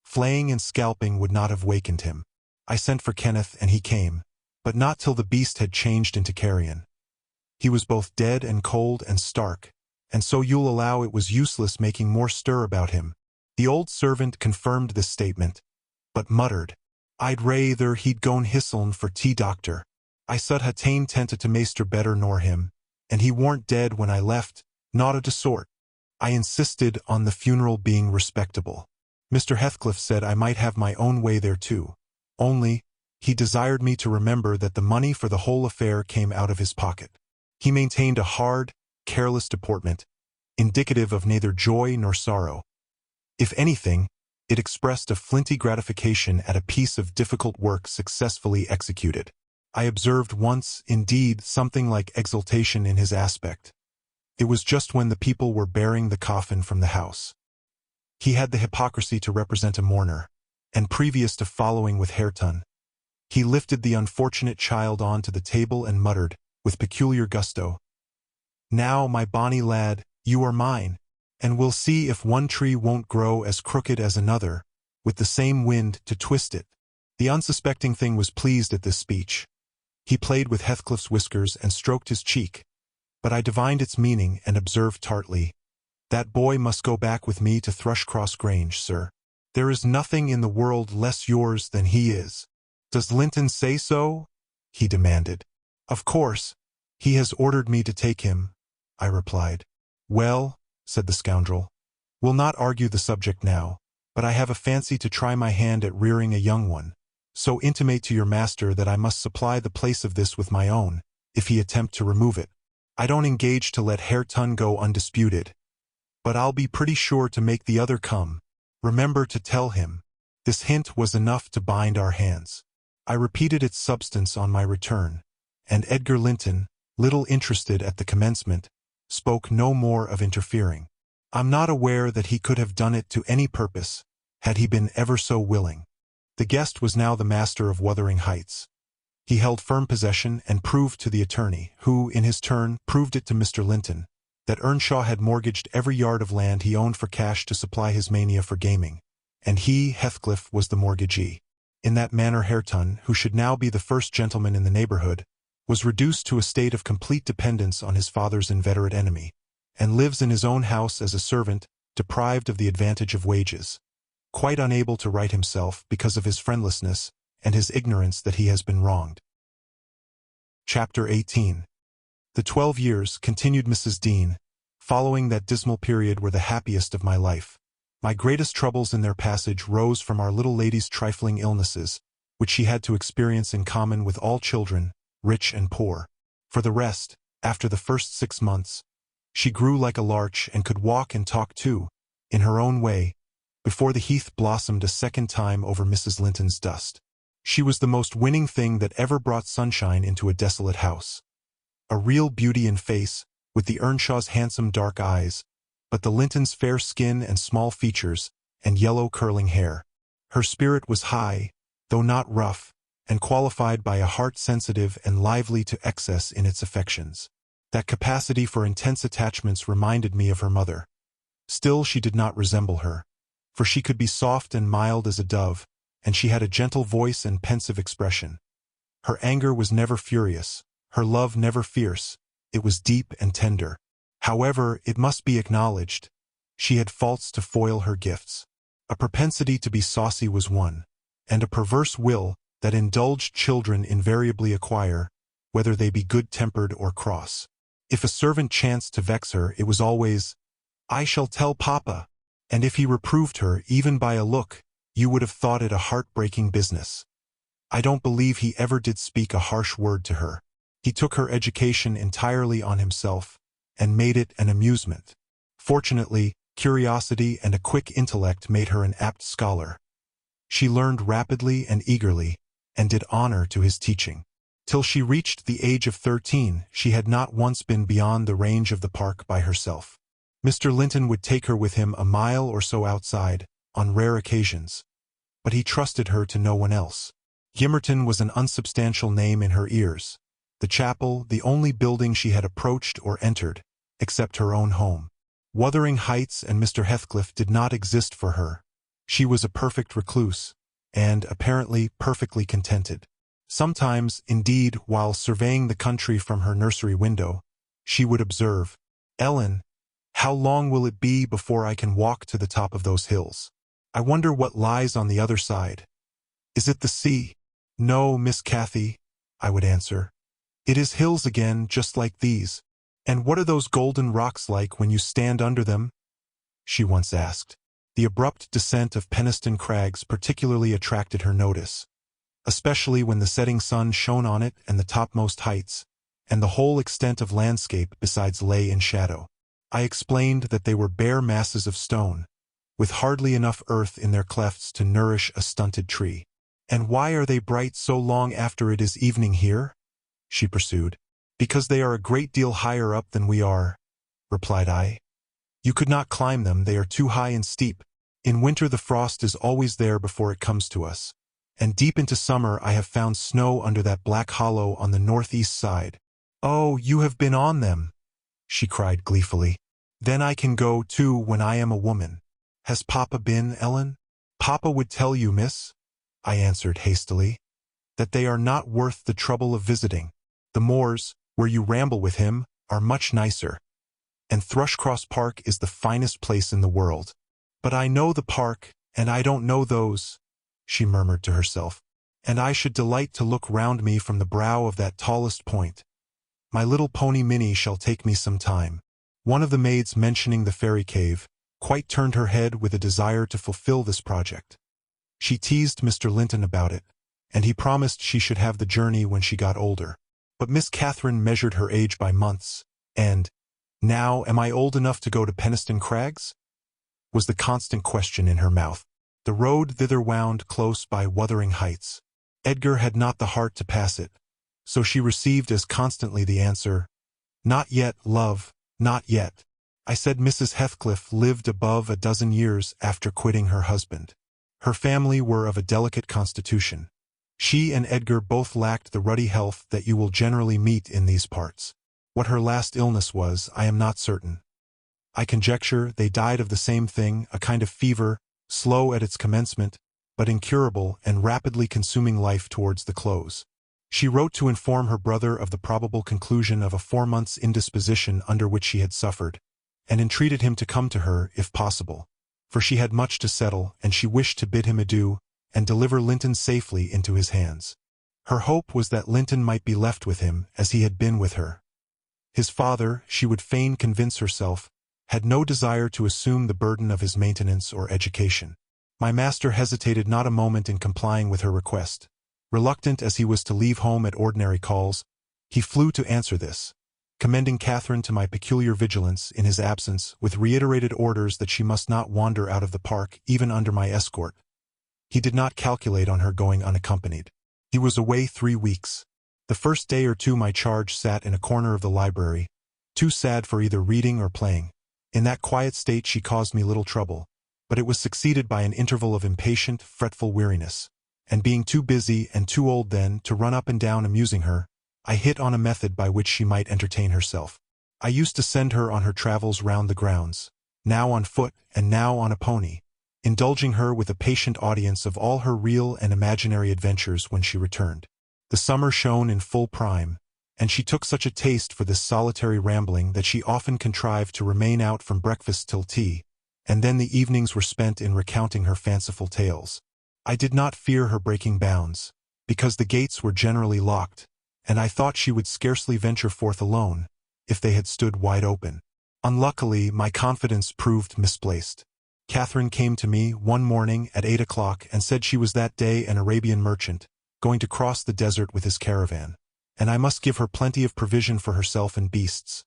Flaying and scalping would not have wakened him. I sent for Kenneth and he came, but not till the beast had changed into carrion. He was both dead and cold and stark, and so you'll allow it was useless making more stir about him. The old servant confirmed this statement, but muttered, I'd rayther he'd gone hisseln for doctor. I sud ha' ta'en tenta to maester better nor him, and he warn't dead when I left, not o' de sort. I insisted on the funeral being respectable. Mr. Heathcliff said I might have my own way there too, only, he desired me to remember that the money for the whole affair came out of his pocket. He maintained a hard, careless deportment, indicative of neither joy nor sorrow. If anything, it expressed a flinty gratification at a piece of difficult work successfully executed. I observed once, indeed, something like exultation in his aspect. It was just when the people were bearing the coffin from the house. He had the hypocrisy to represent a mourner, and previous to following with Hareton, he lifted the unfortunate child on to the table and muttered, with peculiar gusto, Now, my bonny lad, you are mine, and we'll see if one tree won't grow as crooked as another, with the same wind to twist it. The unsuspecting thing was pleased at this speech. He played with Heathcliff's whiskers and stroked his cheek, but I divined its meaning and observed tartly, That boy must go back with me to Thrushcross Grange, sir. There is nothing in the world less yours than he is. Does Linton say so? He demanded. Of course, he has ordered me to take him, I replied. Well, said the scoundrel, we'll not argue the subject now, but I have a fancy to try my hand at rearing a young one, so intimate to your master that I must supply the place of this with my own, if he attempt to remove it. I don't engage to let Hareton go undisputed, but I'll be pretty sure to make the other come. Remember to tell him. This hint was enough to bind our hands. I repeated its substance on my return, and Edgar Linton, little interested at the commencement, spoke no more of interfering. I'm not aware that he could have done it to any purpose, had he been ever so willing. The guest was now the master of Wuthering Heights. He held firm possession and proved to the attorney, who, in his turn, proved it to Mr. Linton, that Earnshaw had mortgaged every yard of land he owned for cash to supply his mania for gaming, and he, Heathcliff, was the mortgagee. In that manner Hareton, who should now be the first gentleman in the neighborhood, was reduced to a state of complete dependence on his father's inveterate enemy, and lives in his own house as a servant, deprived of the advantage of wages, quite unable to right himself because of his friendlessness and his ignorance that he has been wronged. Chapter 18. The 12 years, continued Mrs. Dean, following that dismal period were the happiest of my life. My greatest troubles in their passage rose from our little lady's trifling illnesses, which she had to experience in common with all children, rich and poor. For the rest, after the first 6 months, she grew like a larch and could walk and talk too, in her own way, before the heath blossomed a second time over Mrs. Linton's dust. She was the most winning thing that ever brought sunshine into a desolate house. A real beauty in face, with the Earnshaw's handsome dark eyes, but the Lintons' fair skin and small features, and yellow curling hair. Her spirit was high, though not rough, and qualified by a heart sensitive and lively to excess in its affections. That capacity for intense attachments reminded me of her mother. Still she did not resemble her, for she could be soft and mild as a dove, and she had a gentle voice and pensive expression. Her anger was never furious, her love never fierce, it was deep and tender. However, it must be acknowledged, she had faults to foil her gifts. A propensity to be saucy was one, and a perverse will that indulged children invariably acquire, whether they be good-tempered or cross. If a servant chanced to vex her, it was always, "I shall tell Papa," and if he reproved her, even by a look, you would have thought it a heart-breaking business. I don't believe he ever did speak a harsh word to her. He took her education entirely on himself, and made it an amusement. Fortunately, curiosity and a quick intellect made her an apt scholar. She learned rapidly and eagerly, and did honor to his teaching. Till she reached the age of 13, she had not once been beyond the range of the park by herself. Mr. Linton would take her with him a mile or so outside, on rare occasions, but he trusted her to no one else. Gimmerton was an unsubstantial name in her ears, the chapel the only building she had approached or entered, except her own home. Wuthering Heights and Mr. Heathcliff did not exist for her. She was a perfect recluse, and, apparently, perfectly contented. Sometimes, indeed, while surveying the country from her nursery window, she would observe, "Ellen, how long will it be before I can walk to the top of those hills? I wonder what lies on the other side. Is it the sea?" "No, Miss Cathy," I would answer. "It is hills again, just like these." "And what are those golden rocks like when you stand under them?" she once asked. The abrupt descent of Penistone Crags particularly attracted her notice, especially when the setting sun shone on it and the topmost heights, and the whole extent of landscape besides lay in shadow. I explained that they were bare masses of stone, with hardly enough earth in their clefts to nourish a stunted tree. "And why are they bright so long after it is evening here?" she pursued. "Because they are a great deal higher up than we are," replied I. "You could not climb them, they are too high and steep. In winter the frost is always there before it comes to us, and deep into summer I have found snow under that black hollow on the northeast side." "Oh, you have been on them!" she cried gleefully. "Then I can go, too, when I am a woman. Has Papa been, Ellen?" "Papa would tell you, miss," I answered hastily, "that they are not worth the trouble of visiting. The moors, where you ramble with him, are much nicer, and Thrushcross Park is the finest place in the world." "But I know the park, and I don't know those," she murmured to herself, "and I should delight to look round me from the brow of that tallest point. My little pony Minnie shall take me some time." One of the maids mentioning the fairy cave quite turned her head with a desire to fulfill this project. She teased Mr. Linton about it, and he promised she should have the journey when she got older. But Miss Catherine measured her age by months, and, "Now am I old enough to go to Penistone Crags?" was the constant question in her mouth. The road thither wound close by Wuthering Heights. Edgar had not the heart to pass it, so she received as constantly the answer, "Not yet, love, not yet." I said Mrs. Heathcliff lived above a dozen years after quitting her husband. Her family were of a delicate constitution. She and Edgar both lacked the ruddy health that you will generally meet in these parts. What her last illness was, I am not certain. I conjecture they died of the same thing, a kind of fever, slow at its commencement, but incurable and rapidly consuming life towards the close. She wrote to inform her brother of the probable conclusion of a 4 months' indisposition under which she had suffered, and entreated him to come to her, if possible, for she had much to settle, and she wished to bid him adieu, and deliver Linton safely into his hands. Her hope was that Linton might be left with him, as he had been with her. His father, she would fain convince herself, had no desire to assume the burden of his maintenance or education. My master hesitated not a moment in complying with her request. Reluctant as he was to leave home at ordinary calls, he flew to answer this, commending Catherine to my peculiar vigilance in his absence, with reiterated orders that she must not wander out of the park even under my escort. He did not calculate on her going unaccompanied. He was away 3 weeks. The first day or two my charge sat in a corner of the library, too sad for either reading or playing. In that quiet state she caused me little trouble, but it was succeeded by an interval of impatient, fretful weariness, and being too busy and too old then to run up and down amusing her, I hit on a method by which she might entertain herself. I used to send her on her travels round the grounds, now on foot and now on a pony, indulging her with a patient audience of all her real and imaginary adventures when she returned. The summer shone in full prime, and she took such a taste for this solitary rambling that she often contrived to remain out from breakfast till tea, and then the evenings were spent in recounting her fanciful tales. I did not fear her breaking bounds, because the gates were generally locked, and I thought she would scarcely venture forth alone, if they had stood wide open. Unluckily, my confidence proved misplaced. Catherine came to me one morning at 8 o'clock and said she was that day an Arabian merchant, going to cross the desert with his caravan, and I must give her plenty of provision for herself and beasts,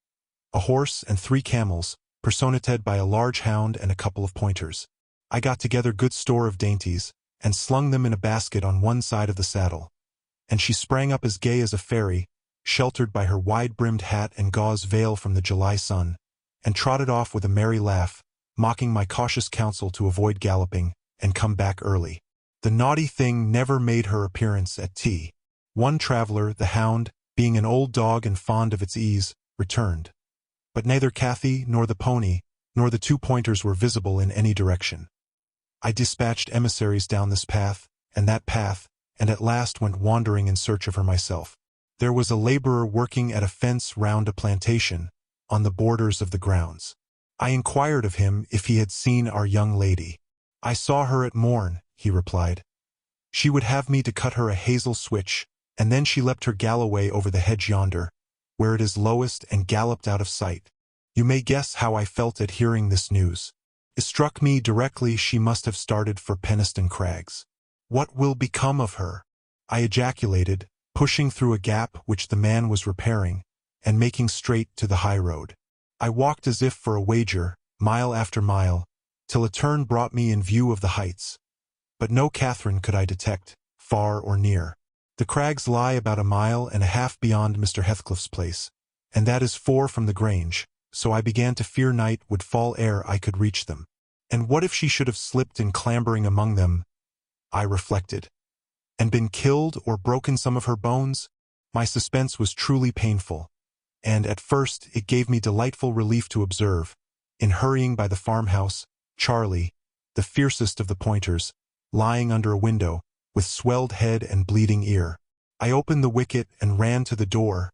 a horse and 3 camels, personated by a large hound and a couple of pointers. I got together good store of dainties, and slung them in a basket on one side of the saddle, and she sprang up as gay as a fairy, sheltered by her wide-brimmed hat and gauze veil from the July sun, and trotted off with a merry laugh, mocking my cautious counsel to avoid galloping, and come back early. The naughty thing never made her appearance at tea. One traveller, the hound, being an old dog and fond of its ease, returned. But neither Cathy nor the pony, nor the 2 pointers were visible in any direction. I dispatched emissaries down this path, and that path, and at last went wandering in search of her myself. There was a labourer working at a fence round a plantation, on the borders of the grounds. I inquired of him if he had seen our young lady. I saw her at morn, he replied. She would have me to cut her a hazel switch, and then she leapt her galloway over the hedge yonder, where it is lowest, and galloped out of sight. You may guess how I felt at hearing this news. It struck me directly she must have started for Penistone Crags. What will become of her? I ejaculated, pushing through a gap which the man was repairing, and making straight to the high road. I walked as if for a wager, mile after mile, till a turn brought me in view of the heights. But no Catherine could I detect, far or near. The crags lie about 1.5 miles beyond Mr. Heathcliff's place, and that is 4 from the Grange, so I began to fear night would fall ere I could reach them. And what if she should have slipped in clambering among them, I reflected, and been killed or broken some of her bones? My suspense was truly painful, and at first it gave me delightful relief to observe, in hurrying by the farmhouse, Charlie, the fiercest of the pointers, lying under a window, with swelled head and bleeding ear. I opened the wicket and ran to the door,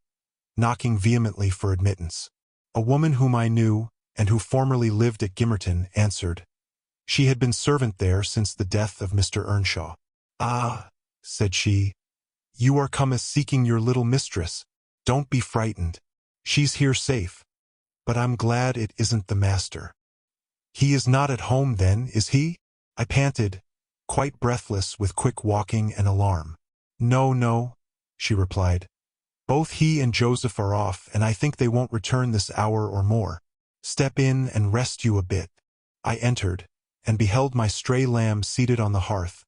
knocking vehemently for admittance. A woman whom I knew, and who formerly lived at Gimmerton, answered. She had been servant there since the death of Mr. Earnshaw. "Ah," said she, "you are come as seeking your little mistress. Don't be frightened. She's here safe. But I'm glad it isn't the master." "He is not at home then, is he?" I panted, quite breathless with quick walking and alarm. "No, no," she replied. "Both he and Joseph are off, and I think they won't return this hour or more. Step in and rest you a bit." I entered, and beheld my stray lamb seated on the hearth,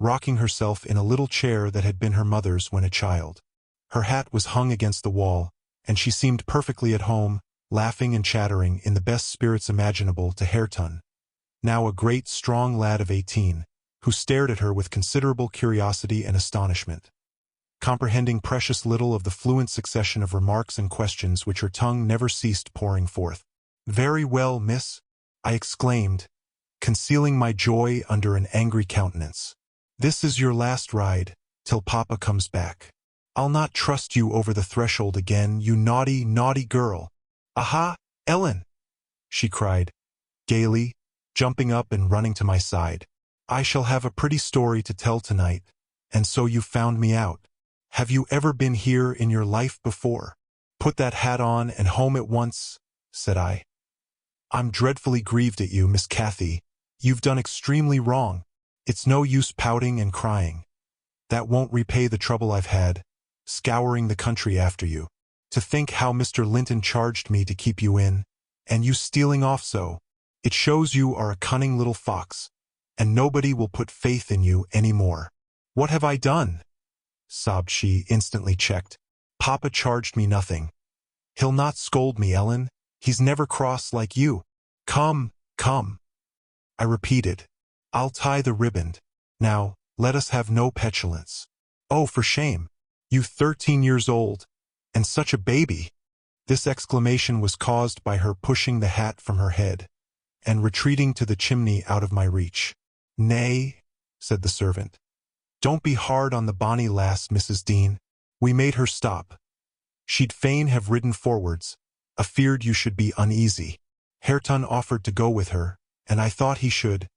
rocking herself in a little chair that had been her mother's when a child. Her hat was hung against the wall, and she seemed perfectly at home, laughing and chattering in the best spirits imaginable to Hareton, now a great strong lad of 18, who stared at her with considerable curiosity and astonishment, comprehending precious little of the fluent succession of remarks and questions which her tongue never ceased pouring forth. "Very well, miss," I exclaimed, concealing my joy under an angry countenance. "This is your last ride, till Papa comes back. I'll not trust you over the threshold again, you naughty, naughty girl." "Aha, Ellen!" she cried, gaily, jumping up and running to my side. "I shall have a pretty story to tell tonight, and so you found me out. Have you ever been here in your life before?" "Put that hat on and home at once," said I. "I'm dreadfully grieved at you, Miss Cathy. You've done extremely wrong. It's no use pouting and crying. That won't repay the trouble I've had, scouring the country after you. To think how Mr. Linton charged me to keep you in, and you stealing off so. It shows you are a cunning little fox, and nobody will put faith in you any more." "What have I done?" sobbed she, instantly checked. "Papa charged me nothing. He'll not scold me, Ellen. He's never cross like you." "Come, come," I repeated. "I'll tie the riband. Now, let us have no petulance." "Oh, for shame! You 13 years old, and such a baby!" This exclamation was caused by her pushing the hat from her head, and retreating to the chimney out of my reach. "Nay," said the servant. "Don't be hard on the bonny lass, Mrs. Dean." We made her stop. She'd fain have ridden forwards, afeard you should be uneasy. Hareton offered to go with her, and I thought he should.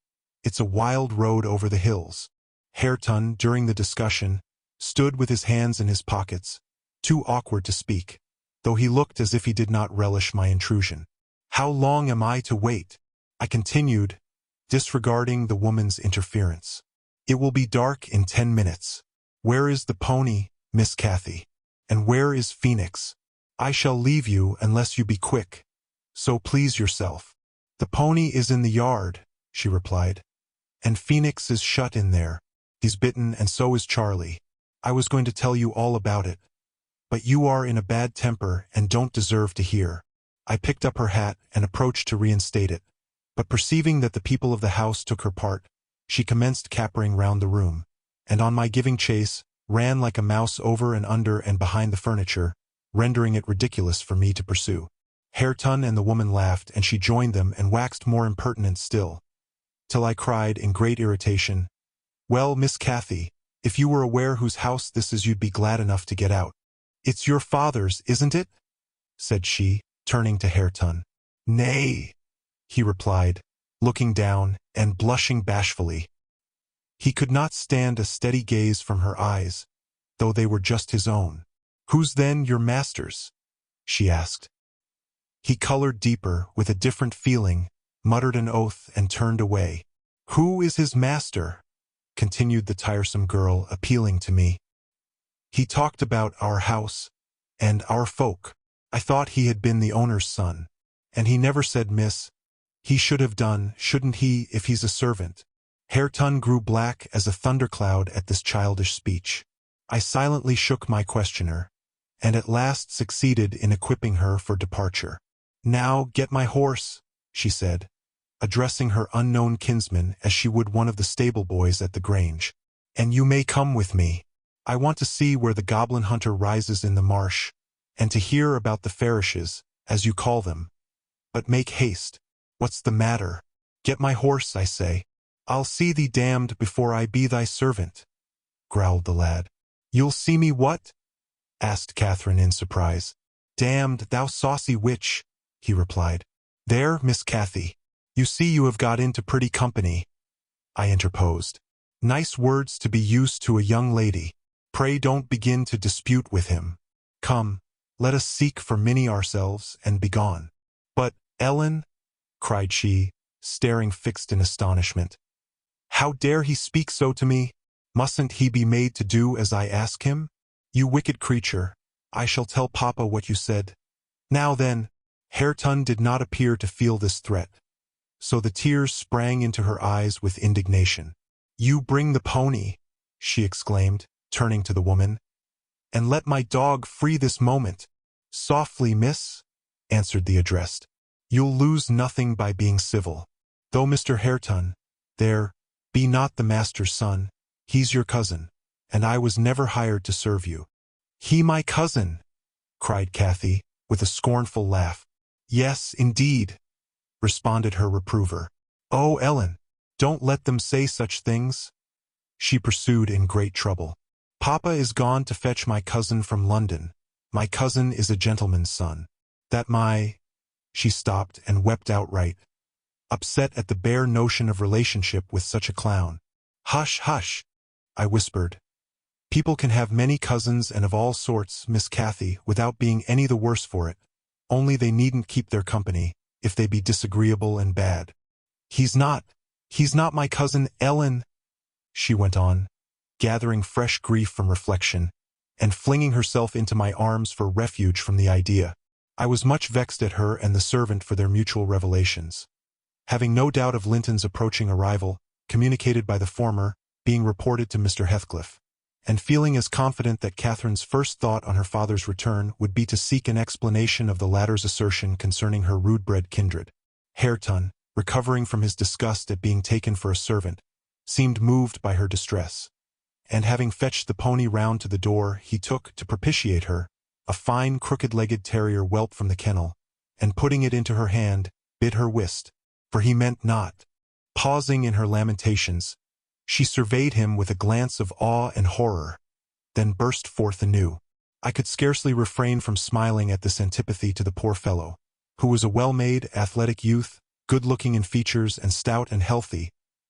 It's a wild road over the hills. Hareton, during the discussion, stood with his hands in his pockets, too awkward to speak, though he looked as if he did not relish my intrusion. "How long am I to wait?" I continued, disregarding the woman's interference. "It will be dark in 10 minutes. Where is the pony, Miss Cathy? And where is Phoenix? I shall leave you unless you be quick, so please yourself." "The pony is in the yard," she replied, "and Phoenix is shut in there. He's bitten, and so is Charlie. I was going to tell you all about it, but you are in a bad temper and don't deserve to hear." I picked up her hat and approached to reinstate it, but perceiving that the people of the house took her part, she commenced capering round the room, and on my giving chase, ran like a mouse over and under and behind the furniture, rendering it ridiculous for me to pursue. Hareton and the woman laughed, and she joined them and waxed more impertinent still, till I cried in great irritation, "Well, Miss Cathy, if you were aware whose house this is you'd be glad enough to get out." "It's your father's, isn't it?" said she, turning to Hareton. "Nay," he replied, looking down and blushing bashfully. He could not stand a steady gaze from her eyes, though they were just his own. "Who's then your master's?" she asked. He colored deeper, with a different feeling, muttered an oath, and turned away. "Who is his master?" continued the tiresome girl, appealing to me. "He talked about our house, and our folk. I thought he had been the owner's son, and he never said miss. He should have done, shouldn't he, if he's a servant?" Hareton grew black as a thundercloud at this childish speech. I silently shook my questioner, and at last succeeded in equipping her for departure. "Now get my horse," she said, addressing her unknown kinsman as she would one of the stable boys at the Grange. "And you may come with me. I want to see where the goblin hunter rises in the marsh, and to hear about the Farishes, as you call them. But make haste. What's the matter? Get my horse, I say." "I'll see thee damned before I be thy servant," growled the lad. "You'll see me what?" asked Catherine in surprise. "Damned, thou saucy witch," he replied. "There, Miss Cathy, you see you have got into pretty company," I interposed. "Nice words to be used to a young lady. Pray don't begin to dispute with him. Come, let us seek for Minnie ourselves, and be gone." "But, Ellen," cried she, staring fixed in astonishment, "how dare he speak so to me? Mustn't he be made to do as I ask him?" "You wicked creature, I shall tell Papa what you said. Now then." Hareton did not appear to feel this threat, so the tears sprang into her eyes with indignation. "You bring the pony," she exclaimed, turning to the woman, "and let my dog free this moment." "Softly, miss," answered the addressed. "You'll lose nothing by being civil. Though Mr. Hareton, there, be not the master's son, he's your cousin, and I was never hired to serve you." "He my cousin!" cried Cathy, with a scornful laugh. "Yes, indeed," responded her reprover. "Oh, Ellen, don't let them say such things," she pursued in great trouble. "Papa is gone to fetch my cousin from London. My cousin is a gentleman's son. She stopped and wept outright, upset at the bare notion of relationship with such a clown. "Hush, hush," I whispered. "People can have many cousins and of all sorts, Miss Cathy, without being any the worse for it. Only they needn't keep their company, if they be disagreeable and bad." He's not my cousin, Ellen," she went on, gathering fresh grief from reflection, and flinging herself into my arms for refuge from the idea. I was much vexed at her and the servant for their mutual revelations. Having no doubt of Linton's approaching arrival, communicated by the former, being reported to Mr. Heathcliff, and feeling as confident that Catherine's first thought on her father's return would be to seek an explanation of the latter's assertion concerning her rude-bred kindred, Hareton, recovering from his disgust at being taken for a servant, seemed moved by her distress, and having fetched the pony round to the door, he took, to propitiate her, a fine crooked-legged terrier whelp from the kennel, and putting it into her hand, bid her whist, for he meant not. Pausing in her lamentations, she surveyed him with a glance of awe and horror, then burst forth anew. I could scarcely refrain from smiling at this antipathy to the poor fellow, who was a well-made, athletic youth, good-looking in features and stout and healthy,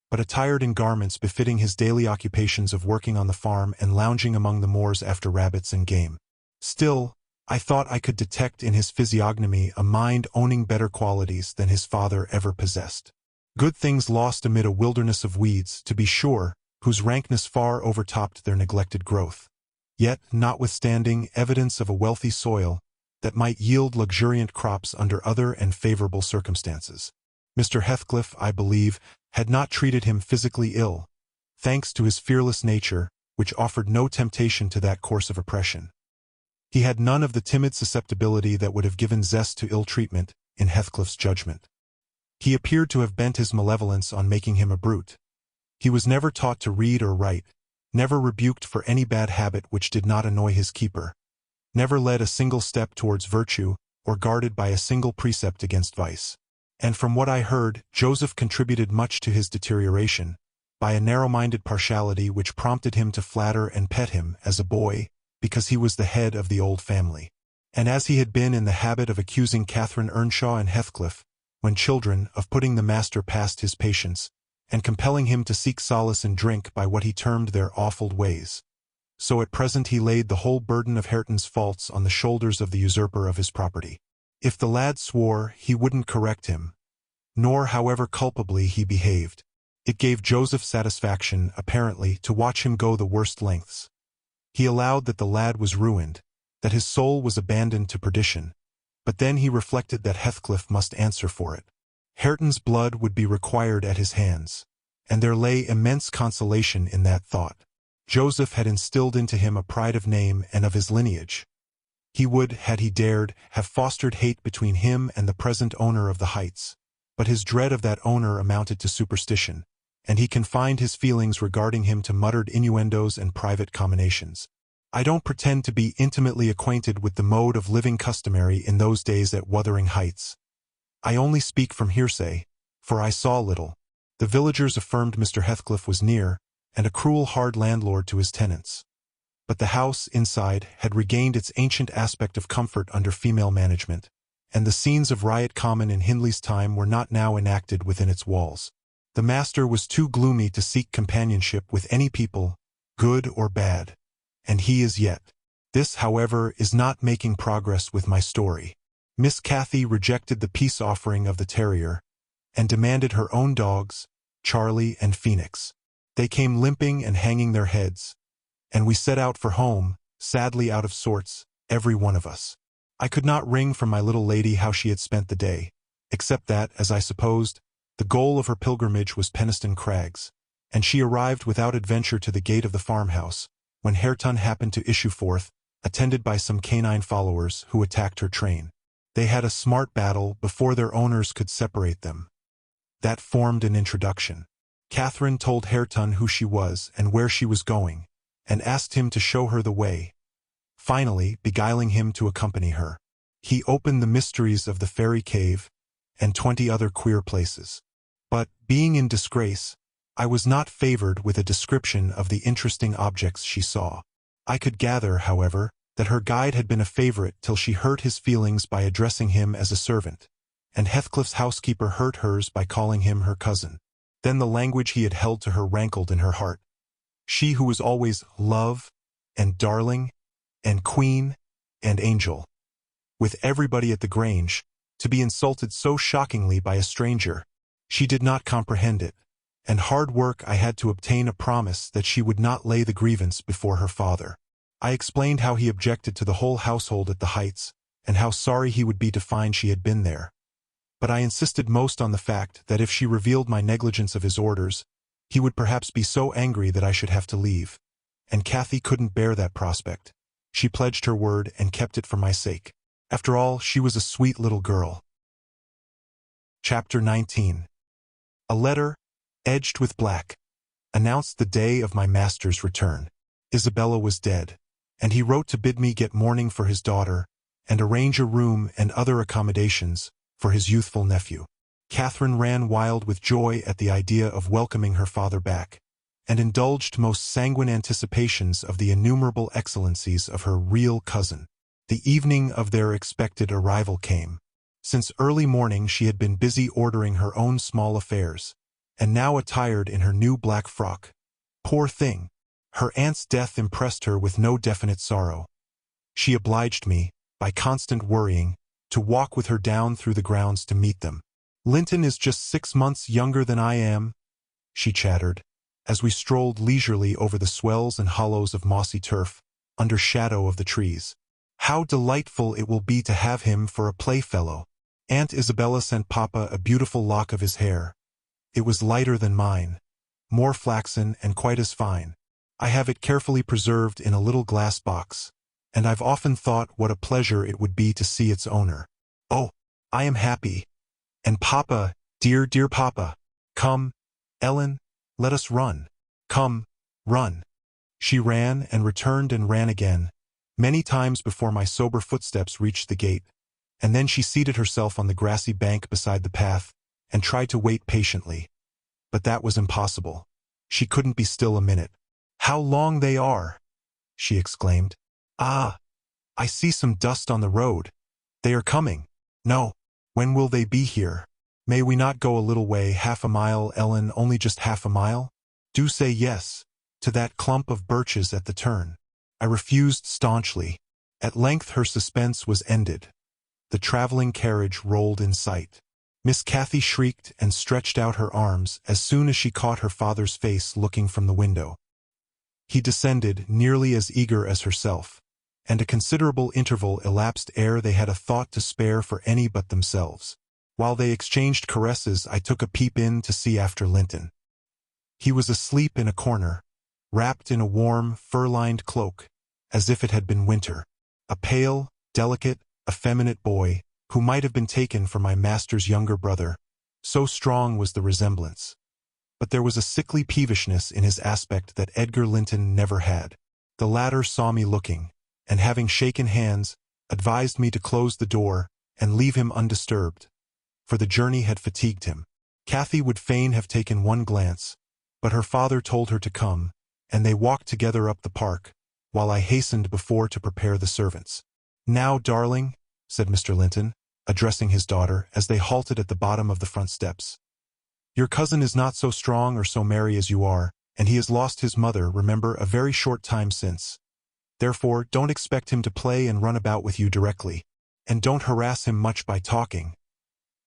but attired in garments befitting his daily occupations of working on the farm and lounging among the moors after rabbits and game. Still, I thought I could detect in his physiognomy a mind owning better qualities than his father ever possessed. Good things lost amid a wilderness of weeds, to be sure, whose rankness far overtopped their neglected growth. Yet, notwithstanding evidence of a wealthy soil that might yield luxuriant crops under other and favorable circumstances, Mr. Heathcliff, I believe, had not treated him physically ill, thanks to his fearless nature, which offered no temptation to that course of oppression. He had none of the timid susceptibility that would have given zest to ill treatment, in Heathcliff's judgment. He appeared to have bent his malevolence on making him a brute. He was never taught to read or write, never rebuked for any bad habit which did not annoy his keeper, never led a single step towards virtue, or guarded by a single precept against vice. And from what I heard, Joseph contributed much to his deterioration, by a narrow-minded partiality which prompted him to flatter and pet him, as a boy, because he was the head of the old family. And as he had been in the habit of accusing Catherine Earnshaw and Heathcliff, when children, of putting the master past his patience, and compelling him to seek solace in drink by what he termed their awful ways, so at present he laid the whole burden of Hareton's faults on the shoulders of the usurper of his property. If the lad swore, he wouldn't correct him, nor however culpably he behaved. It gave Joseph satisfaction, apparently, to watch him go the worst lengths. He allowed that the lad was ruined, that his soul was abandoned to perdition, but then he reflected that Heathcliff must answer for it. Hareton's blood would be required at his hands, and there lay immense consolation in that thought. Joseph had instilled into him a pride of name and of his lineage. He would, had he dared, have fostered hate between him and the present owner of the Heights, but his dread of that owner amounted to superstition, and he confined his feelings regarding him to muttered innuendos and private comminations. I don't pretend to be intimately acquainted with the mode of living customary in those days at Wuthering Heights. I only speak from hearsay, for I saw little. The villagers affirmed Mr. Heathcliff was near, and a cruel hard landlord to his tenants. But the house, inside, had regained its ancient aspect of comfort under female management, and the scenes of riot common in Hindley's time were not now enacted within its walls. The master was too gloomy to seek companionship with any people, good or bad, and he is yet. This, however, is not making progress with my story. Miss Cathy rejected the peace offering of the terrier, and demanded her own dogs, Charlie and Phoenix. They came limping and hanging their heads, and we set out for home, sadly out of sorts, every one of us. I could not wring from my little lady how she had spent the day, except that, as I supposed, the goal of her pilgrimage was Penistone Crags, and she arrived without adventure to the gate of the farmhouse, when Hareton happened to issue forth, attended by some canine followers who attacked her train. They had a smart battle before their owners could separate them. That formed an introduction. Catherine told Hareton who she was and where she was going, and asked him to show her the way, finally beguiling him to accompany her. He opened the mysteries of the fairy cave, and 20 other queer places. But, being in disgrace, I was not favored with a description of the interesting objects she saw. I could gather, however, that her guide had been a favorite till she hurt his feelings by addressing him as a servant, and Heathcliff's housekeeper hurt hers by calling him her cousin. Then the language he had held to her rankled in her heart. She who was always love, and darling, and queen, and angel, with everybody at the Grange, to be insulted so shockingly by a stranger. She did not comprehend it, and hard work I had to obtain a promise that she would not lay the grievance before her father. I explained how he objected to the whole household at the Heights, and how sorry he would be to find she had been there. But I insisted most on the fact that if she revealed my negligence of his orders, he would perhaps be so angry that I should have to leave. And Cathy couldn't bear that prospect. She pledged her word and kept it for my sake. After all, she was a sweet little girl. Chapter 19. A letter, edged with black, announced the day of my master's return. Isabella was dead, and he wrote to bid me get mourning for his daughter, and arrange a room and other accommodations for his youthful nephew. Catherine ran wild with joy at the idea of welcoming her father back, and indulged most sanguine anticipations of the innumerable excellencies of her real cousin. The evening of their expected arrival came. Since early morning she had been busy ordering her own small affairs, and now attired in her new black frock. Poor thing! Her aunt's death impressed her with no definite sorrow. She obliged me, by constant worrying, to walk with her down through the grounds to meet them. "Linton is just 6 months younger than I am," she chattered, as we strolled leisurely over the swells and hollows of mossy turf, under shadow of the trees. "How delightful it will be to have him for a playfellow." Aunt Isabella sent Papa a beautiful lock of his hair. It was lighter than mine, more flaxen and quite as fine. I have it carefully preserved in a little glass box, and I've often thought what a pleasure it would be to see its owner. Oh, I am happy. And Papa, dear, dear Papa. Come, Ellen, let us run. Come, run. She ran and returned and ran again, many times before my sober footsteps reached the gate, and then she seated herself on the grassy bank beside the path and tried to wait patiently. But that was impossible. She couldn't be still a minute. "How long they are!" she exclaimed. "Ah, I see some dust on the road. They are coming." "No. When will they be here?" "May we not go a little way, half a mile, Ellen, only just half a mile?" "Do say yes, to that clump of birches at the turn." I refused staunchly. At length her suspense was ended. The traveling carriage rolled in sight. Miss Cathy shrieked and stretched out her arms as soon as she caught her father's face looking from the window. He descended, nearly as eager as herself, and a considerable interval elapsed ere they had a thought to spare for any but themselves. While they exchanged caresses, I took a peep in to see after Linton. He was asleep in a corner, wrapped in a warm, fur-lined cloak, as if it had been winter. A pale, delicate, effeminate boy, who might have been taken for my master's younger brother, so strong was the resemblance. But there was a sickly peevishness in his aspect that Edgar Linton never had. The latter saw me looking, and having shaken hands, advised me to close the door and leave him undisturbed, for the journey had fatigued him. Cathy would fain have taken one glance, but her father told her to come, and they walked together up the park, while I hastened before to prepare the servants. "Now, darling," said Mr. Linton, addressing his daughter as they halted at the bottom of the front steps. "Your cousin is not so strong or so merry as you are, and he has lost his mother, remember, a very short time since. Therefore, don't expect him to play and run about with you directly, and don't harass him much by talking.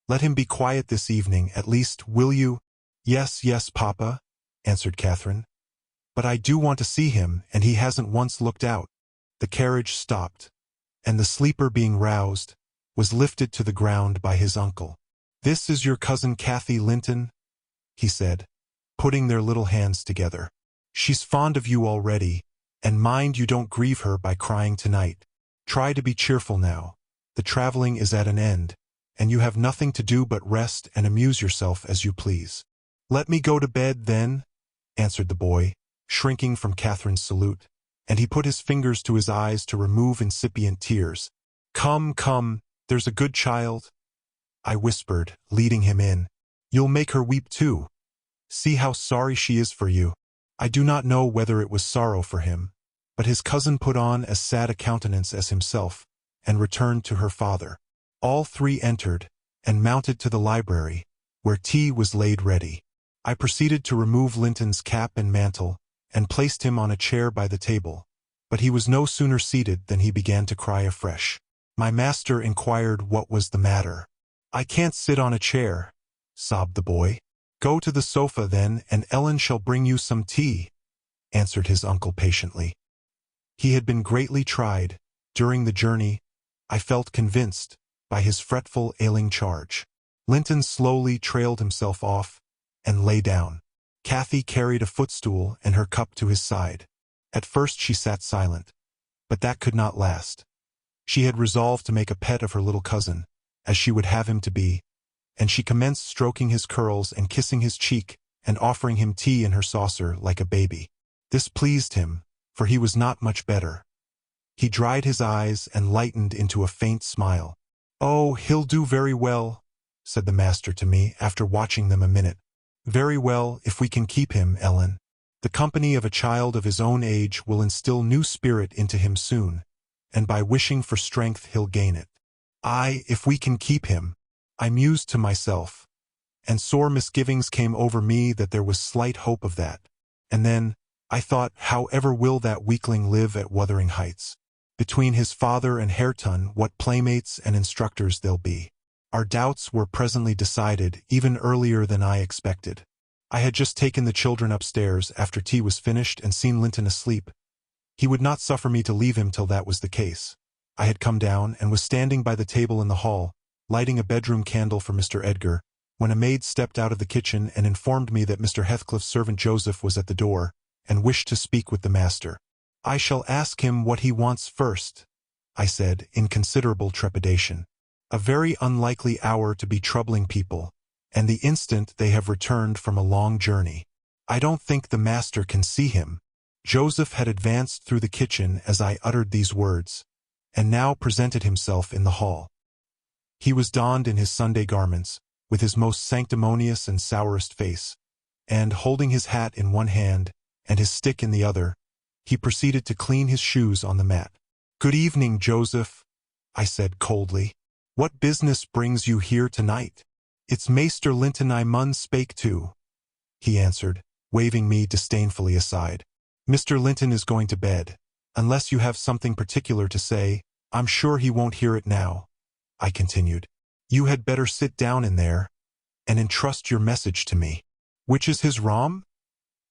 Let him be quiet this evening, at least, will you?" "Yes, yes, Papa," answered Catherine. "But I do want to see him, and he hasn't once looked out." The carriage stopped, and the sleeper, being roused, was lifted to the ground by his uncle. "This is your cousin Cathy Linton," he said, putting their little hands together. "She's fond of you already, and mind you don't grieve her by crying tonight. Try to be cheerful now. The traveling is at an end, and you have nothing to do but rest and amuse yourself as you please." "Let me go to bed, then," answered the boy, shrinking from Catherine's salute, and he put his fingers to his eyes to remove incipient tears. "Come, come, there's a good child," I whispered, leading him in. You'll make her weep too. See how sorry she is for you." I do not know whether it was sorrow for him, but his cousin put on as sad a countenance as himself, and returned to her father. All three entered, and mounted to the library, where tea was laid ready. I proceeded to remove Linton's cap and mantle, and placed him on a chair by the table, but he was no sooner seated than he began to cry afresh. My master inquired what was the matter. "I can't sit on a chair," sobbed the boy. "Go to the sofa then, and Ellen shall bring you some tea," answered his uncle patiently. He had been greatly tried. During the journey, I felt convinced, by his fretful, ailing charge. Linton slowly trailed himself off, and lay down. Cathy carried a footstool and her cup to his side. At first she sat silent, but that could not last. She had resolved to make a pet of her little cousin, as she would have him to be, and she commenced stroking his curls and kissing his cheek and offering him tea in her saucer like a baby. This pleased him, for he was not much better. He dried his eyes and lightened into a faint smile. "Oh, he'll do very well," said the master to me after watching them a minute. "Very well, if we can keep him, Ellen. The company of a child of his own age will instill new spirit into him soon, and by wishing for strength he'll gain it. Aye, if we can keep him." I mused to myself, and sore misgivings came over me that there was slight hope of that. And then, I thought, how ever will that weakling live at Wuthering Heights? Between his father and Hareton, what playmates and instructors they'll be. Our doubts were presently decided, even earlier than I expected. I had just taken the children upstairs after tea was finished and seen Linton asleep. He would not suffer me to leave him till that was the case. I had come down and was standing by the table in the hall, lighting a bedroom candle for Mr. Edgar, when a maid stepped out of the kitchen and informed me that Mr. Heathcliff's servant Joseph was at the door, and wished to speak with the master. "I shall ask him what he wants first," I said, in considerable trepidation. A very unlikely hour to be troubling people, and the instant they have returned from a long journey. "I don't think the master can see him." Joseph had advanced through the kitchen as I uttered these words, and now presented himself in the hall. He was donned in his Sunday garments, with his most sanctimonious and sourest face, and, holding his hat in one hand and his stick in the other, he proceeded to clean his shoes on the mat. "Good evening, Joseph," I said coldly. "What business brings you here tonight?" "It's Maester Linton I mun spake to," he answered, waving me disdainfully aside. "Mr. Linton is going to bed. Unless you have something particular to say, I'm sure he won't hear it now," I continued. "You had better sit down in there, and entrust your message to me." "Which is his rom?"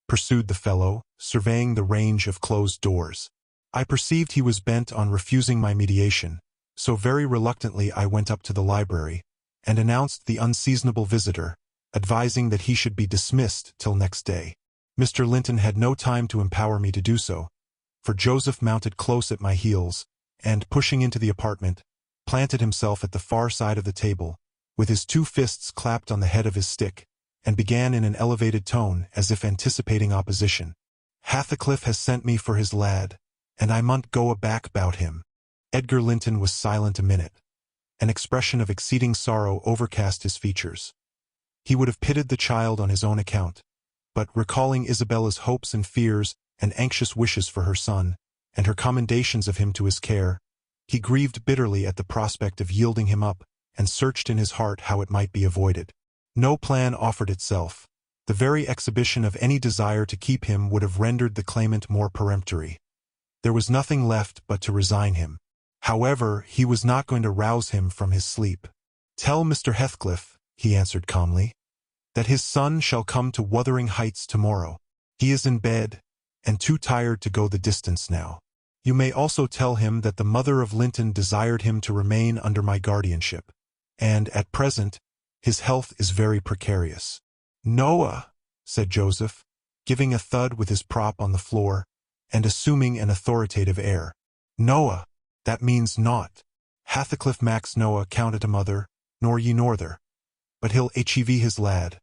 pursued the fellow, surveying the range of closed doors. I perceived he was bent on refusing my mediation, so very reluctantly I went up to the library, and announced the unseasonable visitor, advising that he should be dismissed till next day. Mr. Linton had no time to empower me to do so, for Joseph mounted close at my heels, and, pushing into the apartment, planted himself at the far side of the table, with his two fists clapped on the head of his stick, and began in an elevated tone as if anticipating opposition. "Heathcliff has sent me for his lad, and I munt go aback about him." Edgar Linton was silent a minute. An expression of exceeding sorrow overcast his features. He would have pitied the child on his own account, but recalling Isabella's hopes and fears and anxious wishes for her son, and her commendations of him to his care, he grieved bitterly at the prospect of yielding him up, and searched in his heart how it might be avoided. No plan offered itself. The very exhibition of any desire to keep him would have rendered the claimant more peremptory. There was nothing left but to resign him. However, he was not going to rouse him from his sleep. "Tell Mr. Heathcliff," he answered calmly, "that his son shall come to Wuthering Heights tomorrow. He is in bed, and too tired to go the distance now. You may also tell him that the mother of Linton desired him to remain under my guardianship, and, at present, his health is very precarious." "Noah," said Joseph, giving a thud with his prop on the floor, and assuming an authoritative air. "Noah, that means naught. Heathcliff Max Noah counted a mother, nor ye norther. But he'll hev his lad.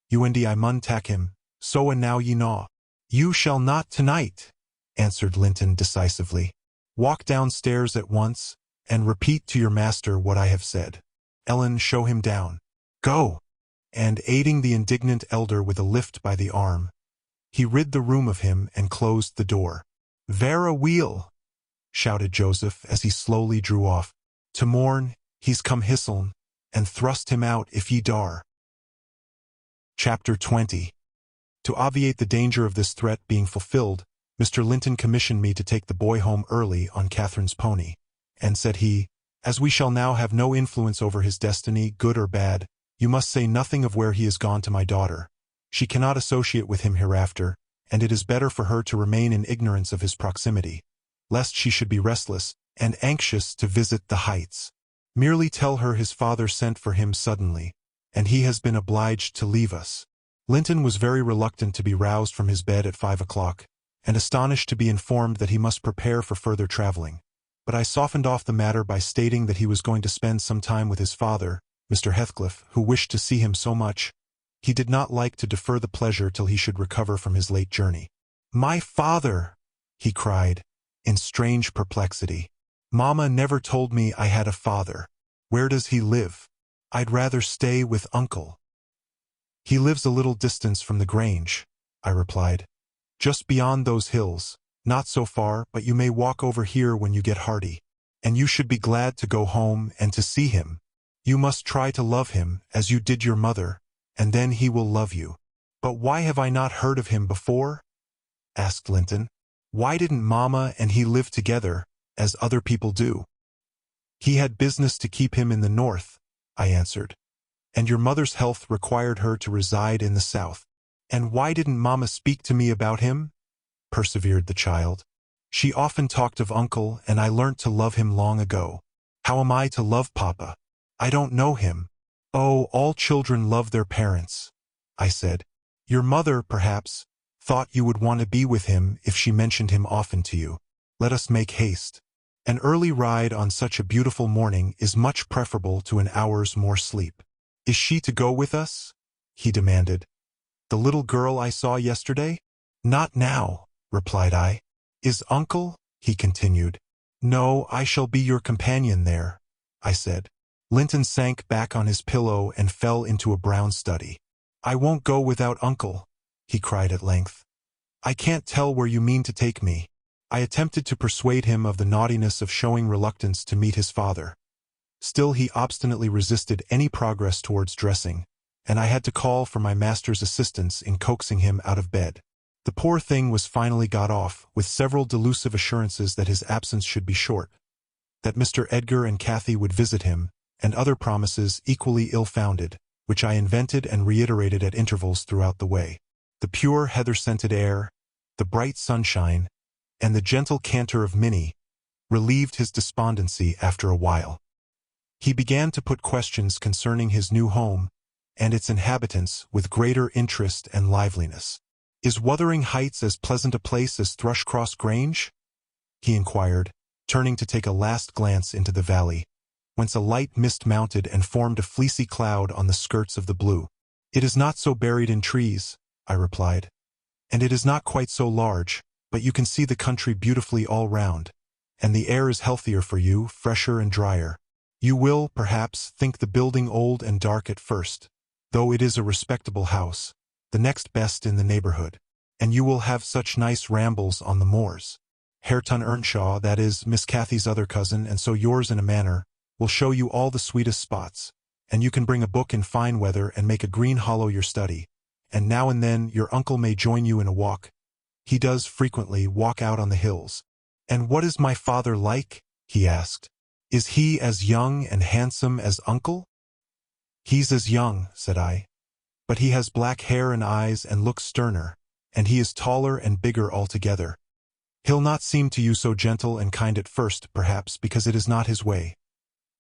You and I mun tak him, so and now ye know." "You shall not tonight," answered Linton decisively. "Walk downstairs at once, and repeat to your master what I have said. Ellen, show him down." "Go," and, aiding the indignant elder with a lift by the arm, he rid the room of him and closed the door. "Vera wheel!" shouted Joseph as he slowly drew off. "To morn, he's come hisseln, and thrust him out if ye dar." Chapter 20. To obviate the danger of this threat being fulfilled, Mr. Linton commissioned me to take the boy home early on Catherine's pony, and said he, "As we shall now have no influence over his destiny, good or bad, you must say nothing of where he is gone to my daughter. She cannot associate with him hereafter, and it is better for her to remain in ignorance of his proximity, lest she should be restless and anxious to visit the Heights. Merely tell her his father sent for him suddenly, and he has been obliged to leave us." Linton was very reluctant to be roused from his bed at 5 o'clock, and astonished to be informed that he must prepare for further traveling. But I softened off the matter by stating that he was going to spend some time with his father, Mr. Heathcliff, who wished to see him so much. He did not like to defer the pleasure till he should recover from his late journey. "My father!" he cried, in strange perplexity. "Mamma never told me I had a father. Where does he live? I'd rather stay with uncle." "He lives a little distance from the Grange," I replied. "Just beyond those hills, not so far, but you may walk over here when you get hearty. And you should be glad to go home and to see him. You must try to love him, as you did your mother, and then he will love you." "But why have I not heard of him before?" asked Linton. "Why didn't Mamma and he live together, as other people do?" "He had business to keep him in the north," I answered. "And your mother's health required her to reside in the south." "And why didn't Mamma speak to me about him?" persevered the child. "She often talked of uncle, and I learnt to love him long ago. How am I to love Papa? I don't know him." "Oh, all children love their parents," I said. "Your mother, perhaps, thought you would want to be with him if she mentioned him often to you. Let us make haste. An early ride on such a beautiful morning is much preferable to an hour's more sleep." "Is she to go with us?" he demanded. "The little girl I saw yesterday?" "Not now," replied I. "Is uncle?" he continued. "No, I shall be your companion there," I said. Linton sank back on his pillow and fell into a brown study. "I won't go without uncle," he cried at length. "I can't tell where you mean to take me." I attempted to persuade him of the naughtiness of showing reluctance to meet his father. Still he obstinately resisted any progress towards dressing, and I had to call for my master's assistance in coaxing him out of bed. The poor thing was finally got off, with several delusive assurances that his absence should be short, that Mr. Edgar and Cathy would visit him, and other promises equally ill-founded, which I invented and reiterated at intervals throughout the way. The pure heather-scented air, the bright sunshine, and the gentle canter of Minnie relieved his despondency after a while. He began to put questions concerning his new home and its inhabitants with greater interest and liveliness. "Is Wuthering Heights as pleasant a place as Thrushcross Grange?" he inquired, turning to take a last glance into the valley, whence a light mist mounted and formed a fleecy cloud on the skirts of the blue. "It is not so buried in trees," I replied, "and it is not quite so large, but you can see the country beautifully all round, and the air is healthier for you, fresher and drier. You will, perhaps, think the building old and dark at first, though it is a respectable house, the next best in the neighborhood, and you will have such nice rambles on the moors. Catherine Earnshaw, that is, Miss Cathy's other cousin, and so yours in a manner, will show you all the sweetest spots, and you can bring a book in fine weather and make a green hollow your study, and now and then your uncle may join you in a walk. He does frequently walk out on the hills." "And what is my father like?" he asked. "Is he as young and handsome as uncle?" "He's as young," said I, "but he has black hair and eyes and looks sterner, and he is taller and bigger altogether. He'll not seem to you so gentle and kind at first, perhaps, because it is not his way.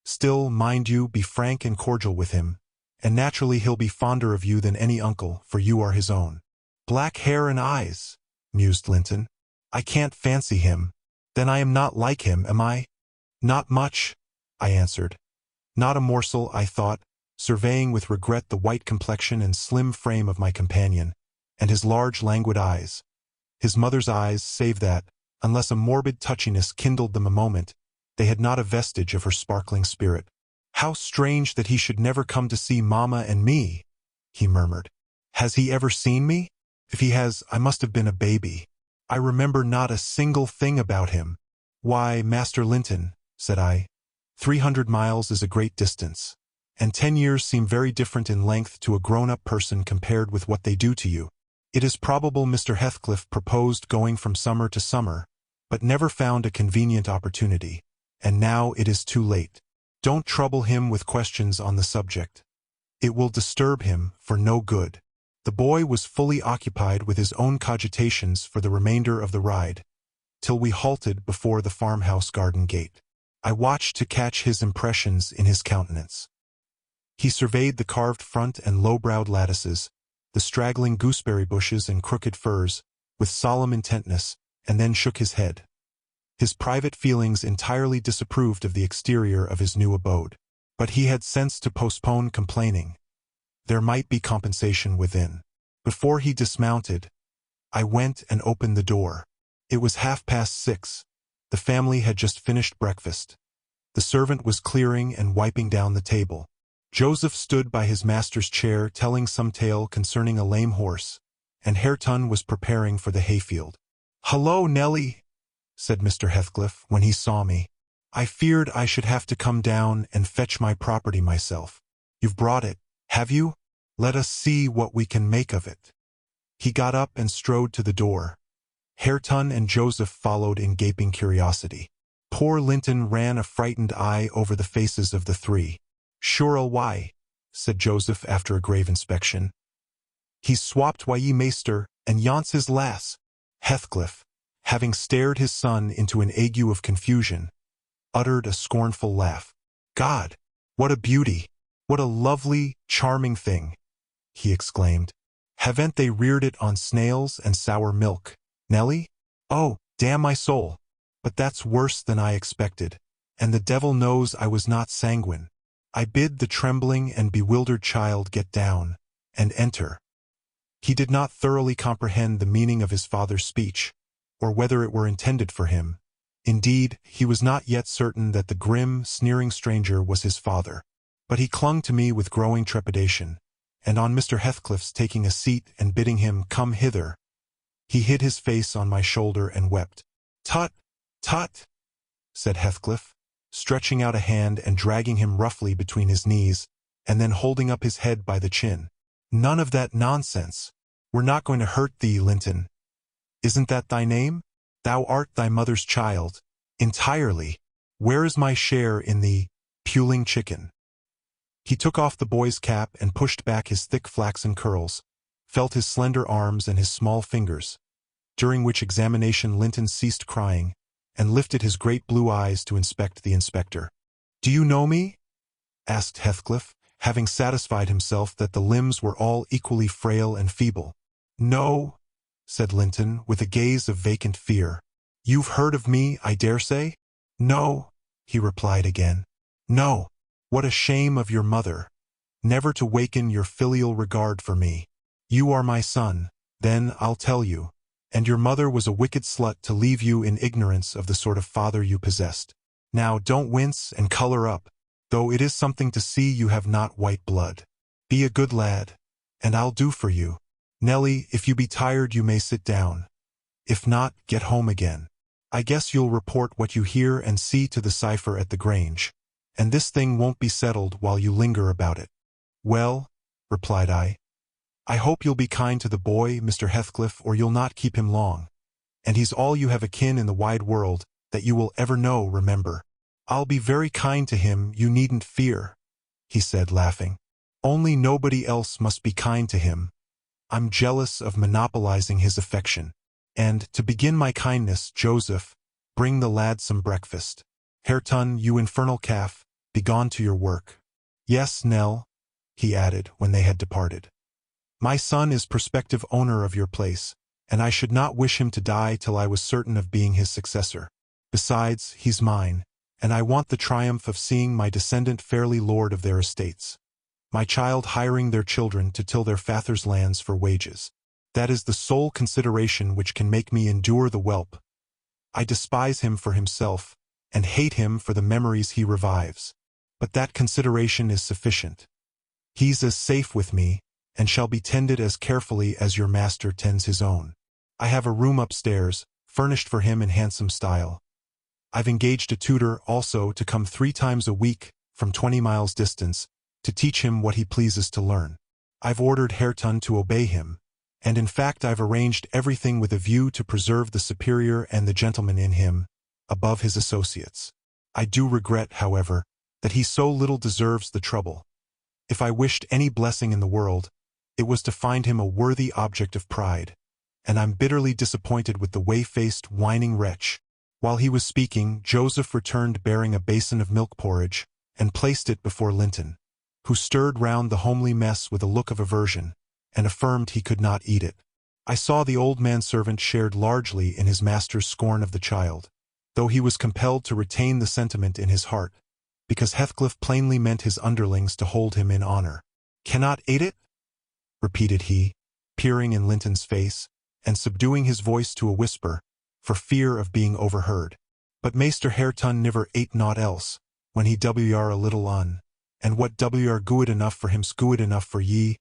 Still, mind you, be frank and cordial with him, and naturally he'll be fonder of you than any uncle, for you are his own." "Black hair and eyes," mused Linton. "I can't fancy him. Then I am not like him, am I?" "Not much," I answered. "Not a morsel," I thought, surveying with regret the white complexion and slim frame of my companion, and his large languid eyes. His mother's eyes, save that, unless a morbid touchiness kindled them a moment, they had not a vestige of her sparkling spirit. "How strange that he should never come to see Mamma and me," he murmured. "Has he ever seen me? If he has, I must have been a baby. I remember not a single thing about him." "Why, Master Linton," said I, 300 miles is a great distance, and 10 years seem very different in length to a grown-up person compared with what they do to you. It is probable Mr. Heathcliff proposed going from summer to summer, but never found a convenient opportunity, and now it is too late. Don't trouble him with questions on the subject. It will disturb him for no good." The boy was fully occupied with his own cogitations for the remainder of the ride, till we halted before the farmhouse garden gate. I watched to catch his impressions in his countenance. He surveyed the carved front and low-browed lattices, the straggling gooseberry bushes and crooked firs, with solemn intentness, and then shook his head. His private feelings entirely disapproved of the exterior of his new abode, but he had sense to postpone complaining. There might be compensation within. Before he dismounted, I went and opened the door. It was 6:30. The family had just finished breakfast. The servant was clearing and wiping down the table. Joseph stood by his master's chair telling some tale concerning a lame horse, and Hareton was preparing for the hayfield. "Hullo, Nelly," said Mr. Heathcliff when he saw me. "I feared I should have to come down and fetch my property myself. You've brought it, have you? Let us see what we can make of it." He got up and strode to the door. Hareton and Joseph followed in gaping curiosity. Poor Linton ran a frightened eye over the faces of the three. "Sure why," said Joseph after a grave inspection. "He's swapped why ye maester, and yon's his lass." Heathcliff, having stared his son into an ague of confusion, uttered a scornful laugh. "God, what a beauty! What a lovely, charming thing!" he exclaimed. "Haven't they reared it on snails and sour milk, Nelly? Oh, damn my soul! But that's worse than I expected, and the devil knows I was not sanguine. I bid the trembling and bewildered child get down, and enter." He did not thoroughly comprehend the meaning of his father's speech, or whether it were intended for him. Indeed, he was not yet certain that the grim, sneering stranger was his father. But he clung to me with growing trepidation, and on Mr. Heathcliff's taking a seat and bidding him come hither, he hid his face on my shoulder and wept. "Tut, tut," said Heathcliff, stretching out a hand and dragging him roughly between his knees, and then holding up his head by the chin. "None of that nonsense. We're not going to hurt thee, Linton. Isn't that thy name? Thou art thy mother's child, entirely. Where is my share in the puling chicken?" He took off the boy's cap and pushed back his thick flaxen curls, felt his slender arms and his small fingers, during which examination Linton ceased crying, and lifted his great blue eyes to inspect the inspector. "Do you know me?" asked Heathcliff, having satisfied himself that the limbs were all equally frail and feeble. "No," said Linton, with a gaze of vacant fear. "You've heard of me, I dare say?" "No," he replied again. "No. What a shame of your mother, never to waken your filial regard for me. You are my son, then I'll tell you, and your mother was a wicked slut to leave you in ignorance of the sort of father you possessed. Now don't wince and color up, though it is something to see you have not white blood. Be a good lad, and I'll do for you. Nelly, if you be tired you may sit down. If not, get home again. I guess you'll report what you hear and see to the cipher at the Grange, and this thing won't be settled while you linger about it." "Well," replied I hope you'll be kind to the boy, Mr. Heathcliff, or you'll not keep him long. And he's all you have akin in the wide world that you will ever know, remember." "I'll be very kind to him, you needn't fear," he said, laughing. "Only nobody else must be kind to him. I'm jealous of monopolizing his affection. And, to begin my kindness, Joseph, bring the lad some breakfast. Hareton, you infernal calf, begone to your work. Yes, Nell," he added when they had departed. "My son is prospective owner of your place, and I should not wish him to die till I was certain of being his successor. Besides, he's mine, and I want the triumph of seeing my descendant fairly lord of their estates. My child hiring their children to till their father's lands for wages. That is the sole consideration which can make me endure the whelp. I despise him for himself, and hate him for the memories he revives. But that consideration is sufficient. He's as safe with me and shall be tended as carefully as your master tends his own. I have a room upstairs, furnished for him in handsome style. I've engaged a tutor also to come 3 times a week from 20 miles distance to teach him what he pleases to learn. I've ordered Hareton to obey him, and in fact I've arranged everything with a view to preserve the superior and the gentleman in him above his associates. I do regret, however, that he so little deserves the trouble. If I wished any blessing in the world, it was to find him a worthy object of pride, and I'm bitterly disappointed with the whey-faced, whining wretch. While he was speaking, Joseph returned bearing a basin of milk porridge, and placed it before Linton, who stirred round the homely mess with a look of aversion, and affirmed he could not eat it. I saw the old manservant shared largely in his master's scorn of the child, though he was compelled to retain the sentiment in his heart, because Heathcliff plainly meant his underlings to hold him in honor. "Cannot eat it?" repeated he, peering in Linton's face, and subduing his voice to a whisper, for fear of being overheard. "But Maester Hareton niver ate naught else, when he were a little un, and what were good enough for him's good enough for ye,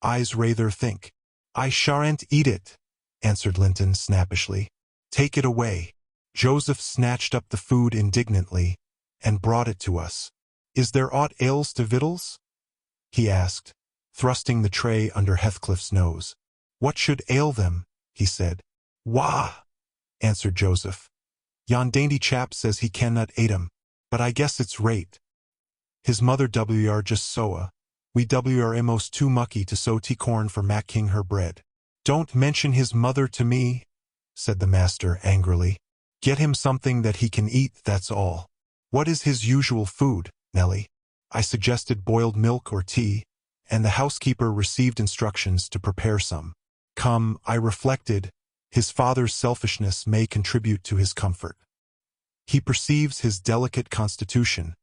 I's rather think." "I shan't eat it," answered Linton snappishly. "Take it away." Joseph snatched up the food indignantly, and brought it to us. "Is there aught ales to victuals?" he asked, thrusting the tray under Heathcliff's nose. "What should ail them?" he said. "Wah!" answered Joseph. "Yon dainty chap says he cannot ate 'em, but I guess it's rate. His mother were just soa. We were amos too mucky to sow tea corn for making her bread." "Don't mention his mother to me," said the master angrily. "Get him something that he can eat, that's all." "What is his usual food, Nelly?" I suggested boiled milk or tea, and the housekeeper received instructions to prepare some. Come, I reflected, his father's selfishness may contribute to his comfort. He perceives his delicate constitution,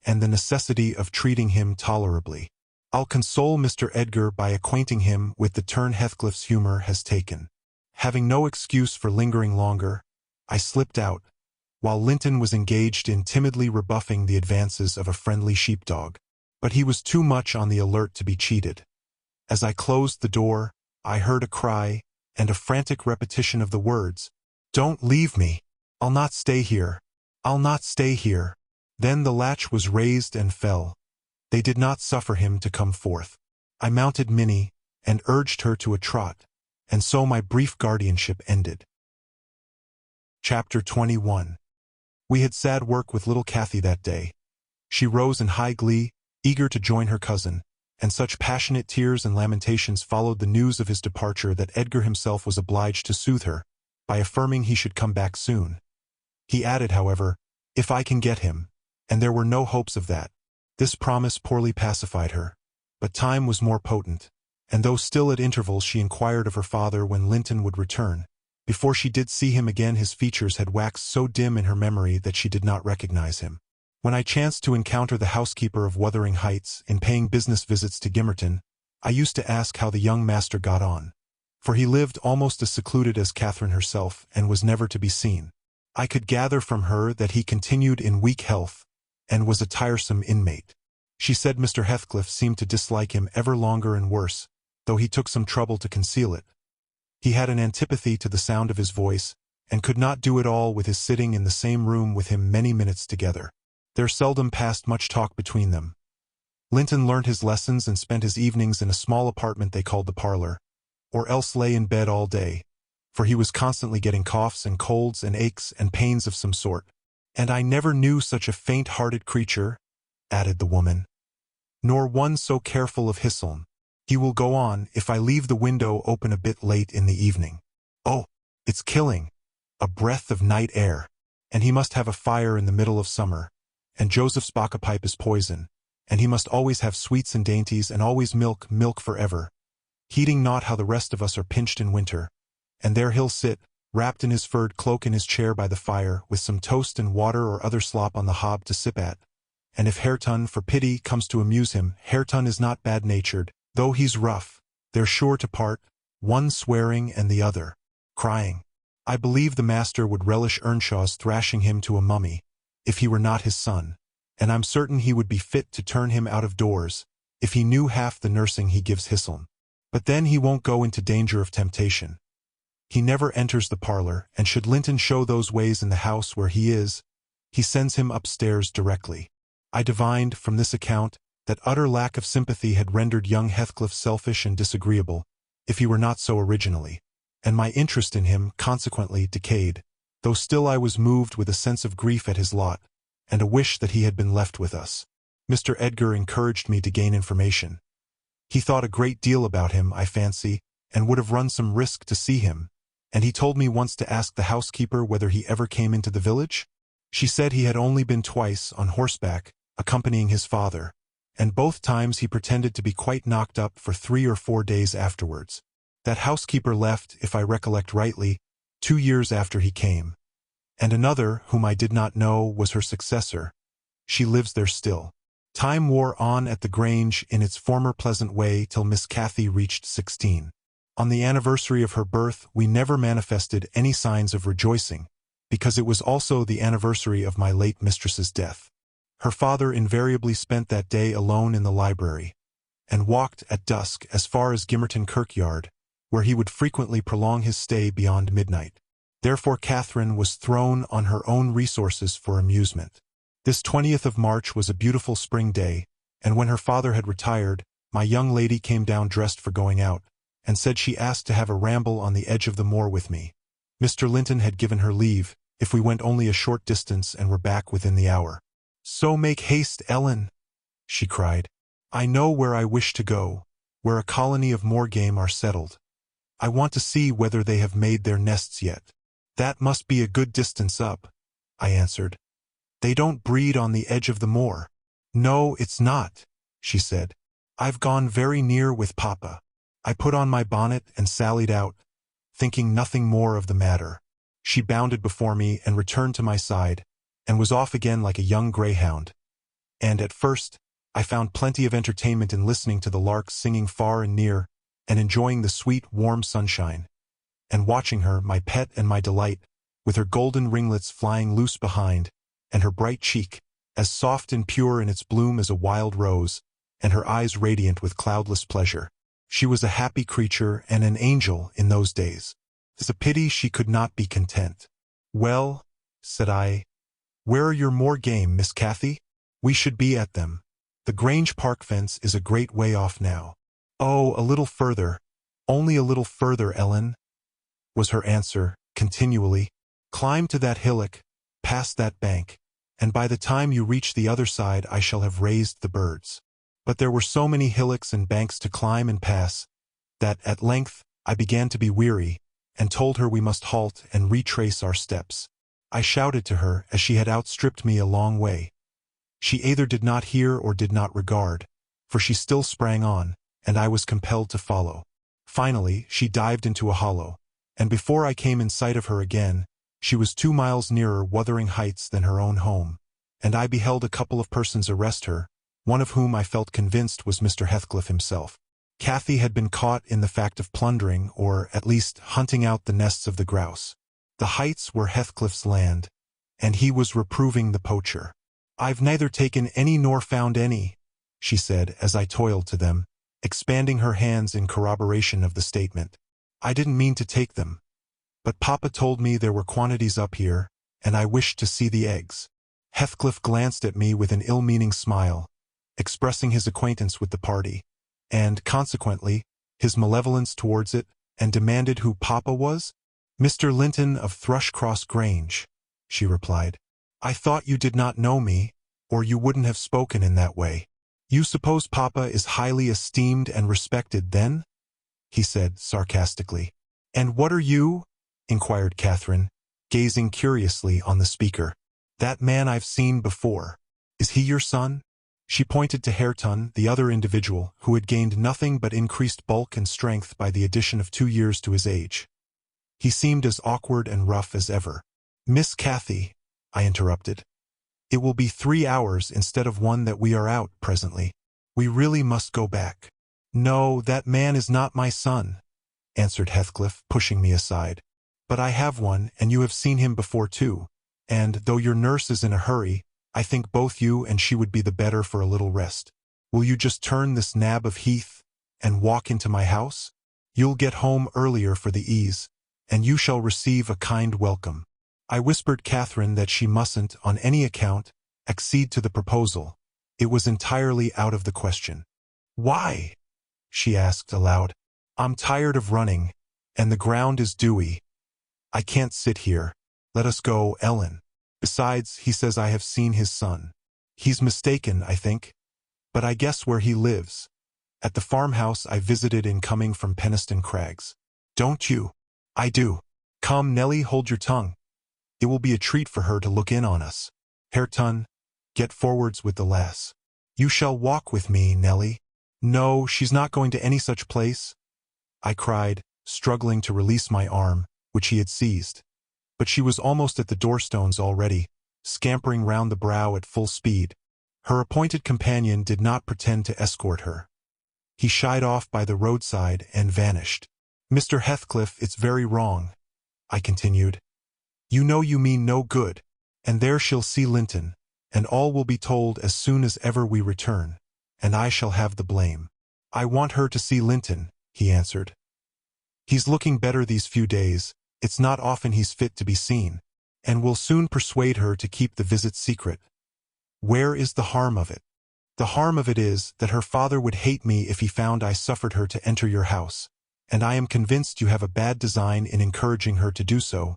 and the necessity of treating him tolerably. I'll console Mr. Edgar by acquainting him with the turn Heathcliff's humor has taken. Having no excuse for lingering longer, I slipped out, while Linton was engaged in timidly rebuffing the advances of a friendly sheepdog. But he was too much on the alert to be cheated. As I closed the door, I heard a cry, and a frantic repetition of the words, "Don't leave me! I'll not stay here! I'll not stay here!" Then the latch was raised and fell. They did not suffer him to come forth. I mounted Minnie, and urged her to a trot, and so my brief guardianship ended. Chapter 21. We had sad work with little Cathy that day. She rose in high glee, eager to join her cousin, and such passionate tears and lamentations followed the news of his departure that Edgar himself was obliged to soothe her, by affirming he should come back soon. He added, however, "If I can get him," and there were no hopes of that. This promise poorly pacified her, but time was more potent, and though still at intervals she inquired of her father when Linton would return, before she did see him again his features had waxed so dim in her memory that she did not recognize him. When I chanced to encounter the housekeeper of Wuthering Heights in paying business visits to Gimmerton, I used to ask how the young master got on, for he lived almost as secluded as Catherine herself and was never to be seen. I could gather from her that he continued in weak health, and was a tiresome inmate. She said Mr. Heathcliff seemed to dislike him ever longer and worse, though he took some trouble to conceal it. He had an antipathy to the sound of his voice, and could not do it all with his sitting in the same room with him many minutes together. There seldom passed much talk between them. Linton learnt his lessons and spent his evenings in a small apartment they called the parlor, or else lay in bed all day, for he was constantly getting coughs and colds and aches and pains of some sort. "And I never knew such a faint-hearted creature," added the woman, "nor one so careful of Hisselm. He will go on if I leave the window open a bit late in the evening. Oh, it's killing! A breath of night air. And he must have a fire in the middle of summer, and Joseph's bacca pipe is poison, and he must always have sweets and dainties and always milk, milk forever, heeding not how the rest of us are pinched in winter. And there he'll sit, wrapped in his furred cloak in his chair by the fire, with some toast and water or other slop on the hob to sip at. And if Hareton, for pity, comes to amuse him, Hareton is not bad-natured, though he's rough. They're sure to part, one swearing and the other crying. I believe the master would relish Earnshaw's thrashing him to a mummy, if he were not his son, and I'm certain he would be fit to turn him out of doors, if he knew half the nursing he gives Hisselm. But then he won't go into danger of temptation. He never enters the parlor, and should Linton show those ways in the house where he is, he sends him upstairs directly. I divined, from this account, that utter lack of sympathy had rendered young Heathcliff selfish and disagreeable, if he were not so originally, and my interest in him, consequently, decayed, though still I was moved with a sense of grief at his lot, and a wish that he had been left with us. Mr. Edgar encouraged me to gain information. He thought a great deal about him, I fancy, and would have run some risk to see him, and he told me once to ask the housekeeper whether he ever came into the village. She said he had only been twice, on horseback, accompanying his father, and both times he pretended to be quite knocked up for 3 or 4 days afterwards. That housekeeper left, if I recollect rightly, 2 years after he came. And another, whom I did not know, was her successor. She lives there still. Time wore on at the Grange in its former pleasant way till Miss Cathy reached 16. On the anniversary of her birth we never manifested any signs of rejoicing, because it was also the anniversary of my late mistress's death. Her father invariably spent that day alone in the library, and walked at dusk as far as Gimmerton Kirkyard, where he would frequently prolong his stay beyond midnight. Therefore Catherine was thrown on her own resources for amusement. This 20th of March was a beautiful spring day, and when her father had retired, my young lady came down dressed for going out, and said she asked to have a ramble on the edge of the moor with me. Mr. Linton had given her leave, if we went only a short distance and were back within the hour. "So make haste, Ellen," she cried. "I know where I wish to go, where a colony of moor game are settled. I want to see whether they have made their nests yet." "That must be a good distance up," I answered. "They don't breed on the edge of the moor." "No, it's not," she said. "I've gone very near with Papa." I put on my bonnet and sallied out, thinking nothing more of the matter. She bounded before me and returned to my side, and was off again like a young greyhound. And at first, I found plenty of entertainment in listening to the larks singing far and near, and enjoying the sweet, warm sunshine, and watching her, my pet and my delight, with her golden ringlets flying loose behind, and her bright cheek, as soft and pure in its bloom as a wild rose, and her eyes radiant with cloudless pleasure. She was a happy creature and an angel in those days. "'Tis a pity she could not be content." "Well," said I, "where are your moor game, Miss Cathy? We should be at them. The Grange Park fence is a great way off now." "Oh, a little further, only a little further, Ellen," was her answer, continually. "Climb to that hillock, past that bank, and by the time you reach the other side I shall have raised the birds." But there were so many hillocks and banks to climb and pass, that, at length, I began to be weary, and told her we must halt and retrace our steps. I shouted to her, as she had outstripped me a long way. She either did not hear or did not regard, for she still sprang on, and I was compelled to follow. Finally, she dived into a hollow, and before I came in sight of her again, she was 2 miles nearer Wuthering Heights than her own home, and I beheld a couple of persons arrest her, one of whom I felt convinced was Mr. Heathcliff himself. Cathy had been caught in the fact of plundering, or, at least, hunting out the nests of the grouse. The Heights were Heathcliff's land, and he was reproving the poacher. "I've neither taken any nor found any," she said as I toiled to them, expanding her hands in corroboration of the statement. "I didn't mean to take them, but Papa told me there were quantities up here, and I wished to see the eggs." Heathcliff glanced at me with an ill-meaning smile, expressing his acquaintance with the party, and, consequently, his malevolence towards it, and demanded who Papa was. "Mr. Linton of Thrushcross Grange," she replied. "I thought you did not know me, or you wouldn't have spoken in that way." "You suppose Papa is highly esteemed and respected, then?" he said sarcastically. "And what are you?" inquired Catherine, gazing curiously on the speaker. "That man I've seen before. Is he your son?" She pointed to Hareton, the other individual, who had gained nothing but increased bulk and strength by the addition of 2 years to his age. He seemed as awkward and rough as ever. "Miss Cathy," I interrupted, "it will be 3 hours instead of 1 that we are out presently. We really must go back." "No, that man is not my son," answered Heathcliff, pushing me aside. "But I have one, and you have seen him before too, and, though your nurse is in a hurry, I think both you and she would be the better for a little rest. Will you just turn this nab of heath and walk into my house? You'll get home earlier for the ease, and you shall receive a kind welcome. I whispered Catherine that she mustn't, on any account, accede to the proposal. It was entirely out of the question. Why? She asked aloud. I'm tired of running, and the ground is dewy. I can't sit here. Let us go, Ellen. Besides, he says I have seen his son. He's mistaken, I think. But I guess where he lives. At the farmhouse I visited in coming from Penistone Crags. Don't you? I do. Come, Nellie, hold your tongue. It will be a treat for her to look in on us. Hareton, get forwards with the lass. You shall walk with me, Nellie. No, she's not going to any such place, I cried, struggling to release my arm, which he had seized. But she was almost at the doorstones already, scampering round the brow at full speed. Her appointed companion did not pretend to escort her. He shied off by the roadside and vanished. Mr. Heathcliff, it's very wrong, I continued. You know you mean no good, and there she'll see Linton, and all will be told as soon as ever we return, and I shall have the blame. I want her to see Linton, he answered. He's looking better these few days, it's not often he's fit to be seen, and we'll soon persuade her to keep the visit secret. Where is the harm of it? The harm of it is that her father would hate me if he found I suffered her to enter your house, and I am convinced you have a bad design in encouraging her to do so,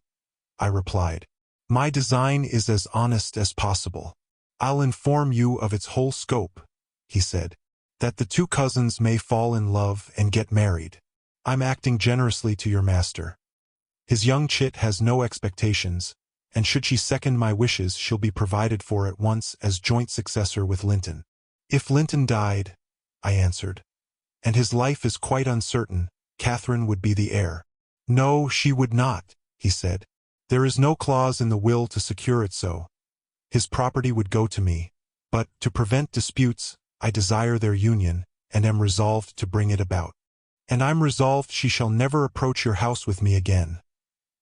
I replied. My design is as honest as possible. I'll inform you of its whole scope, he said, that the two cousins may fall in love and get married. I'm acting generously to your master. His young chit has no expectations, and should she second my wishes she'll be provided for at once as joint successor with Linton. If Linton died, I answered, and his life is quite uncertain, Catherine would be the heir. No, she would not, he said. There is no clause in the will to secure it so. His property would go to me, but, to prevent disputes, I desire their union, and am resolved to bring it about. And I'm resolved she shall never approach your house with me again,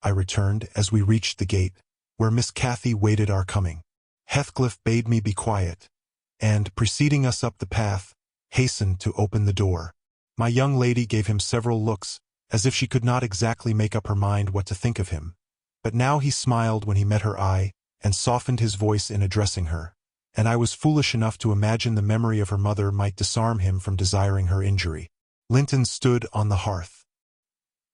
I returned as we reached the gate, where Miss Cathy waited our coming. Heathcliff bade me be quiet, and, preceding us up the path, hastened to open the door. My young lady gave him several looks, as if she could not exactly make up her mind what to think of him. But now he smiled when he met her eye, and softened his voice in addressing her, and I was foolish enough to imagine the memory of her mother might disarm him from desiring her injury. Linton stood on the hearth.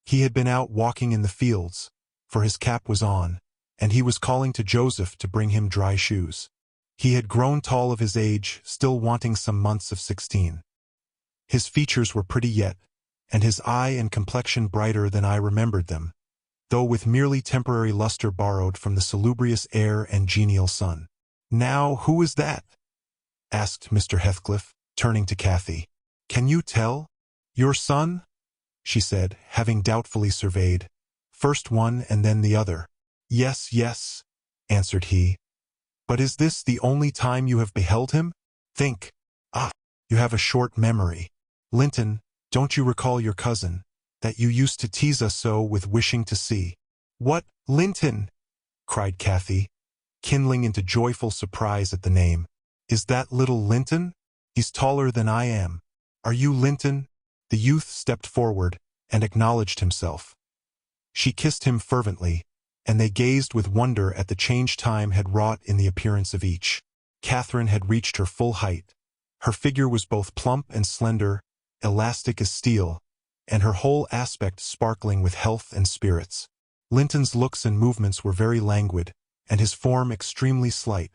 He had been out walking in the fields, for his cap was on, and he was calling to Joseph to bring him dry shoes. He had grown tall of his age, still wanting some months of 16. His features were pretty yet, and his eye and complexion brighter than I remembered them, though with merely temporary luster borrowed from the salubrious air and genial sun. Now, who is that? Asked Mr. Heathcliff, turning to Cathy. Can you tell? Your son? She said, having doubtfully surveyed, first one and then the other. Yes, yes, answered he. But is this the only time you have beheld him? Think. Ah, you have a short memory. Linton, don't you recall your cousin, that you used to tease us so with wishing to see? What, Linton? Cried Cathy, kindling into joyful surprise at the name. Is that little Linton? He's taller than I am. Are you Linton? The youth stepped forward and acknowledged himself. She kissed him fervently, and they gazed with wonder at the change time had wrought in the appearance of each. Catherine had reached her full height. Her figure was both plump and slender, elastic as steel, and her whole aspect sparkling with health and spirits. Linton's looks and movements were very languid, and his form extremely slight,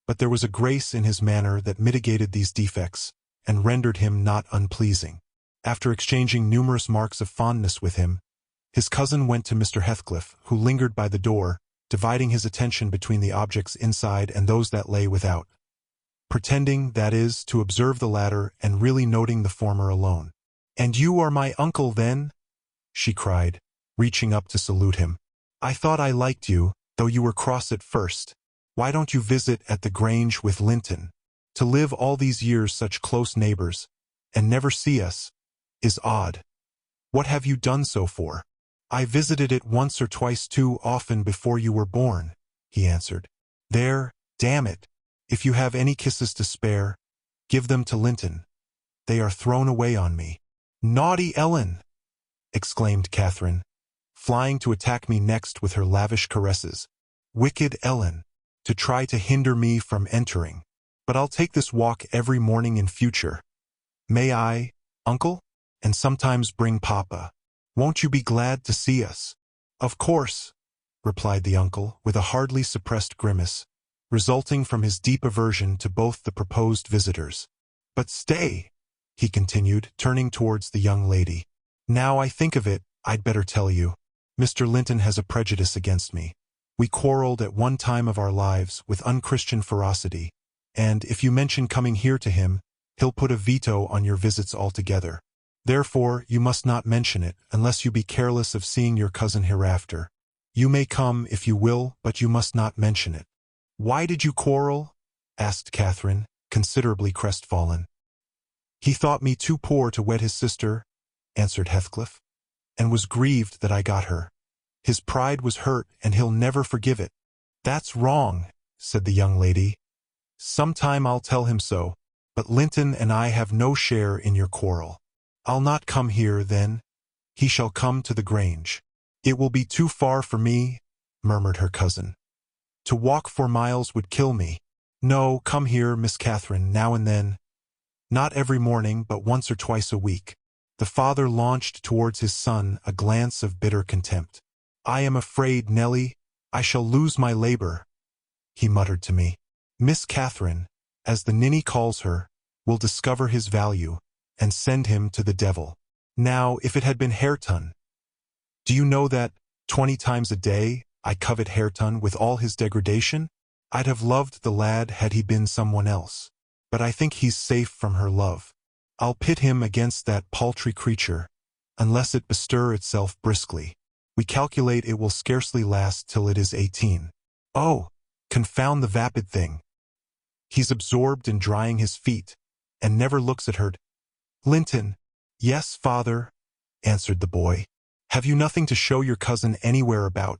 but there was a grace in his manner that mitigated these defects, and rendered him not unpleasing. After exchanging numerous marks of fondness with him, his cousin went to Mr. Heathcliff, who lingered by the door, dividing his attention between the objects inside and those that lay without, pretending, that is, to observe the latter and really noting the former alone. "And you are my uncle, then?" she cried, reaching up to salute him. "I thought I liked you, though you were cross at first. Why don't you visit at the Grange with Linton? To live all these years such close neighbors, and never see us, is odd. What have you done so for?" "I visited it once or twice too often before you were born," he answered. "There, damn it, if you have any kisses to spare, give them to Linton. They are thrown away on me." Naughty Ellen! Exclaimed Catherine, flying to attack me next with her lavish caresses. Wicked Ellen! To try to hinder me from entering. But I'll take this walk every morning in future. May I, Uncle? And sometimes bring Papa. Won't you be glad to see us? Of course, replied the uncle with a hardly suppressed grimace, resulting from his deep aversion to both the proposed visitors. But stay, he continued, turning towards the young lady. Now I think of it, I'd better tell you. Mr. Linton has a prejudice against me. We quarreled at one time of our lives with unchristian ferocity, and if you mention coming here to him, he'll put a veto on your visits altogether. Therefore, you must not mention it, unless you be careless of seeing your cousin hereafter. You may come if you will, but you must not mention it. Why did you quarrel? Asked Catherine, considerably crestfallen. He thought me too poor to wed his sister, answered Heathcliff, and was grieved that I got her. His pride was hurt, and he'll never forgive it. That's wrong, said the young lady. Sometime I'll tell him so, but Linton and I have no share in your quarrel. I'll not come here, then. He shall come to the Grange. It will be too far for me, murmured her cousin. To walk 4 miles would kill me. No, come here, Miss Catherine, now and then. Not every morning, but once or twice a week. The father launched towards his son a glance of bitter contempt. I am afraid, Nellie, I shall lose my labor, he muttered to me. Miss Catherine, as the ninny calls her, will discover his value, and send him to the devil. Now, if it had been Hareton. Do you know that, 20 times a day, I covet Hareton with all his degradation? I'd have loved the lad had he been someone else. But I think he's safe from her love. I'll pit him against that paltry creature, unless it bestir itself briskly. We calculate it will scarcely last till it is 18. Oh, confound the vapid thing. He's absorbed in drying his feet, and never looks at her. Linton. Yes, father, answered the boy. Have you nothing to show your cousin anywhere about?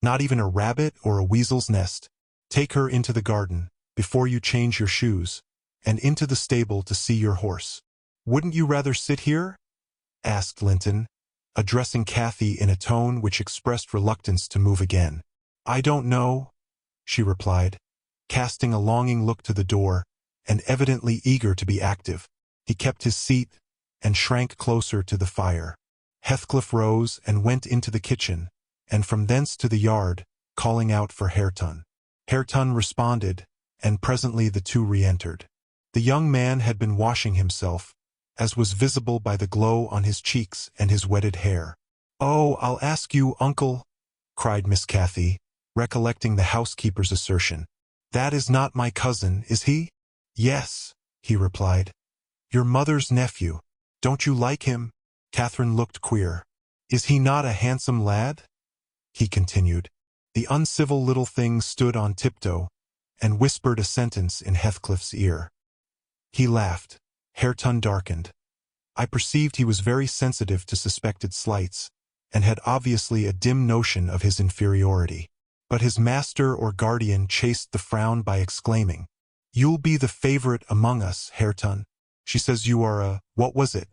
Not even a rabbit or a weasel's nest? Take her into the garden, before you change your shoes, and into the stable to see your horse. Wouldn't you rather sit here? Asked Linton, addressing Cathy in a tone which expressed reluctance to move again. I don't know, she replied, casting a longing look to the door, and evidently eager to be active. He kept his seat, and shrank closer to the fire. Heathcliff rose and went into the kitchen, and from thence to the yard, calling out for Hareton. Hareton responded, and presently the two re-entered. The young man had been washing himself, as was visible by the glow on his cheeks and his wetted hair. Oh, I'll ask you, uncle, cried Miss Cathy, recollecting the housekeeper's assertion. That is not my cousin, is he? Yes, he replied. Your mother's nephew. Don't you like him? Catherine looked queer. Is he not a handsome lad? He continued. The uncivil little thing stood on tiptoe, and whispered a sentence in Heathcliff's ear. He laughed. Hareton darkened. I perceived he was very sensitive to suspected slights, and had obviously a dim notion of his inferiority. But his master or guardian chased the frown by exclaiming, You'll be the favorite among us, Hareton. She says you are a, what was it?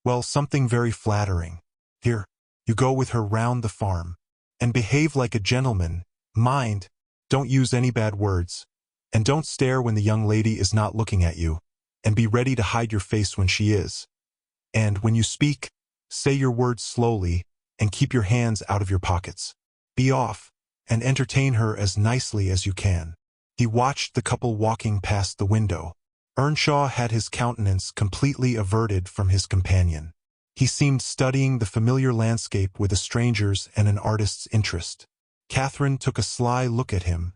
Well, something very flattering. Here, you go with her round the farm. And behave like a gentleman. Mind, don't use any bad words. And don't stare when the young lady is not looking at you. And be ready to hide your face when she is. And when you speak, say your words slowly, and keep your hands out of your pockets. Be off, and entertain her as nicely as you can. He watched the couple walking past the window. Earnshaw had his countenance completely averted from his companion. He seemed studying the familiar landscape with a stranger's and an artist's interest. Catherine took a sly look at him,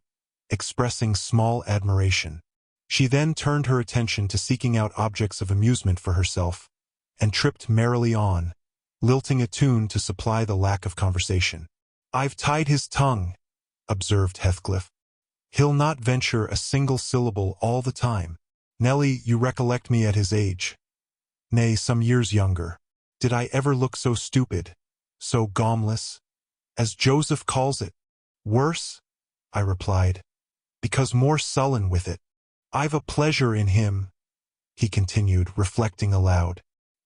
expressing small admiration. She then turned her attention to seeking out objects of amusement for herself, and tripped merrily on, lilting a tune to supply the lack of conversation. I've tied his tongue, observed Heathcliff. He'll not venture a single syllable all the time. Nellie, you recollect me at his age. Nay, some years younger. Did I ever look so stupid, so gaumless? As Joseph calls it. Worse? I replied, because more sullen with it. I've a pleasure in him, he continued, reflecting aloud.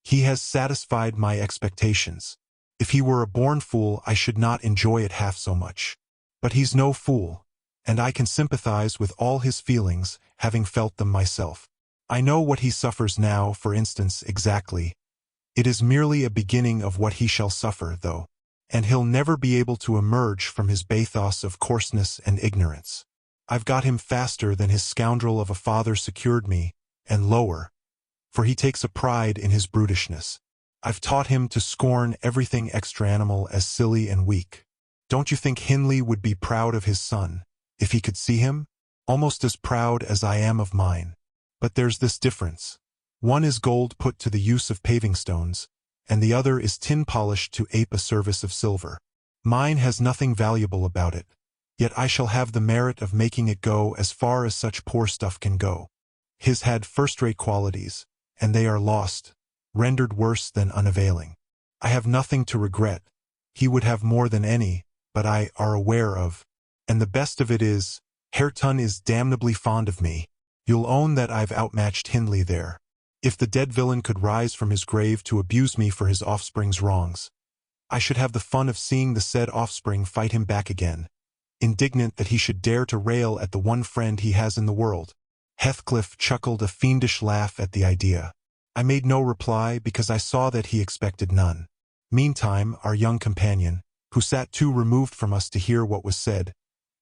He has satisfied my expectations. If he were a born fool, I should not enjoy it half so much. But he's no fool, and I can sympathize with all his feelings, having felt them myself. I know what he suffers now, for instance, exactly. It is merely a beginning of what he shall suffer, though, and he'll never be able to emerge from his bathos of coarseness and ignorance. I've got him faster than his scoundrel of a father secured me, and lower, for he takes a pride in his brutishness. I've taught him to scorn everything extra-animal as silly and weak. Don't you think Hindley would be proud of his son, if he could see him? Almost as proud as I am of mine. But there's this difference. One is gold put to the use of paving stones, and the other is tin polished to ape a service of silver. Mine has nothing valuable about it, yet I shall have the merit of making it go as far as such poor stuff can go. His had first-rate qualities, and they are lost, rendered worse than unavailing. I have nothing to regret. He would have more than any, but I are aware of. And the best of it is, Hareton is damnably fond of me. You'll own that I've outmatched Hindley there. If the dead villain could rise from his grave to abuse me for his offspring's wrongs, I should have the fun of seeing the said offspring fight him back again, indignant that he should dare to rail at the one friend he has in the world. Heathcliff chuckled a fiendish laugh at the idea. I made no reply because I saw that he expected none. Meantime, our young companion, who sat too removed from us to hear what was said,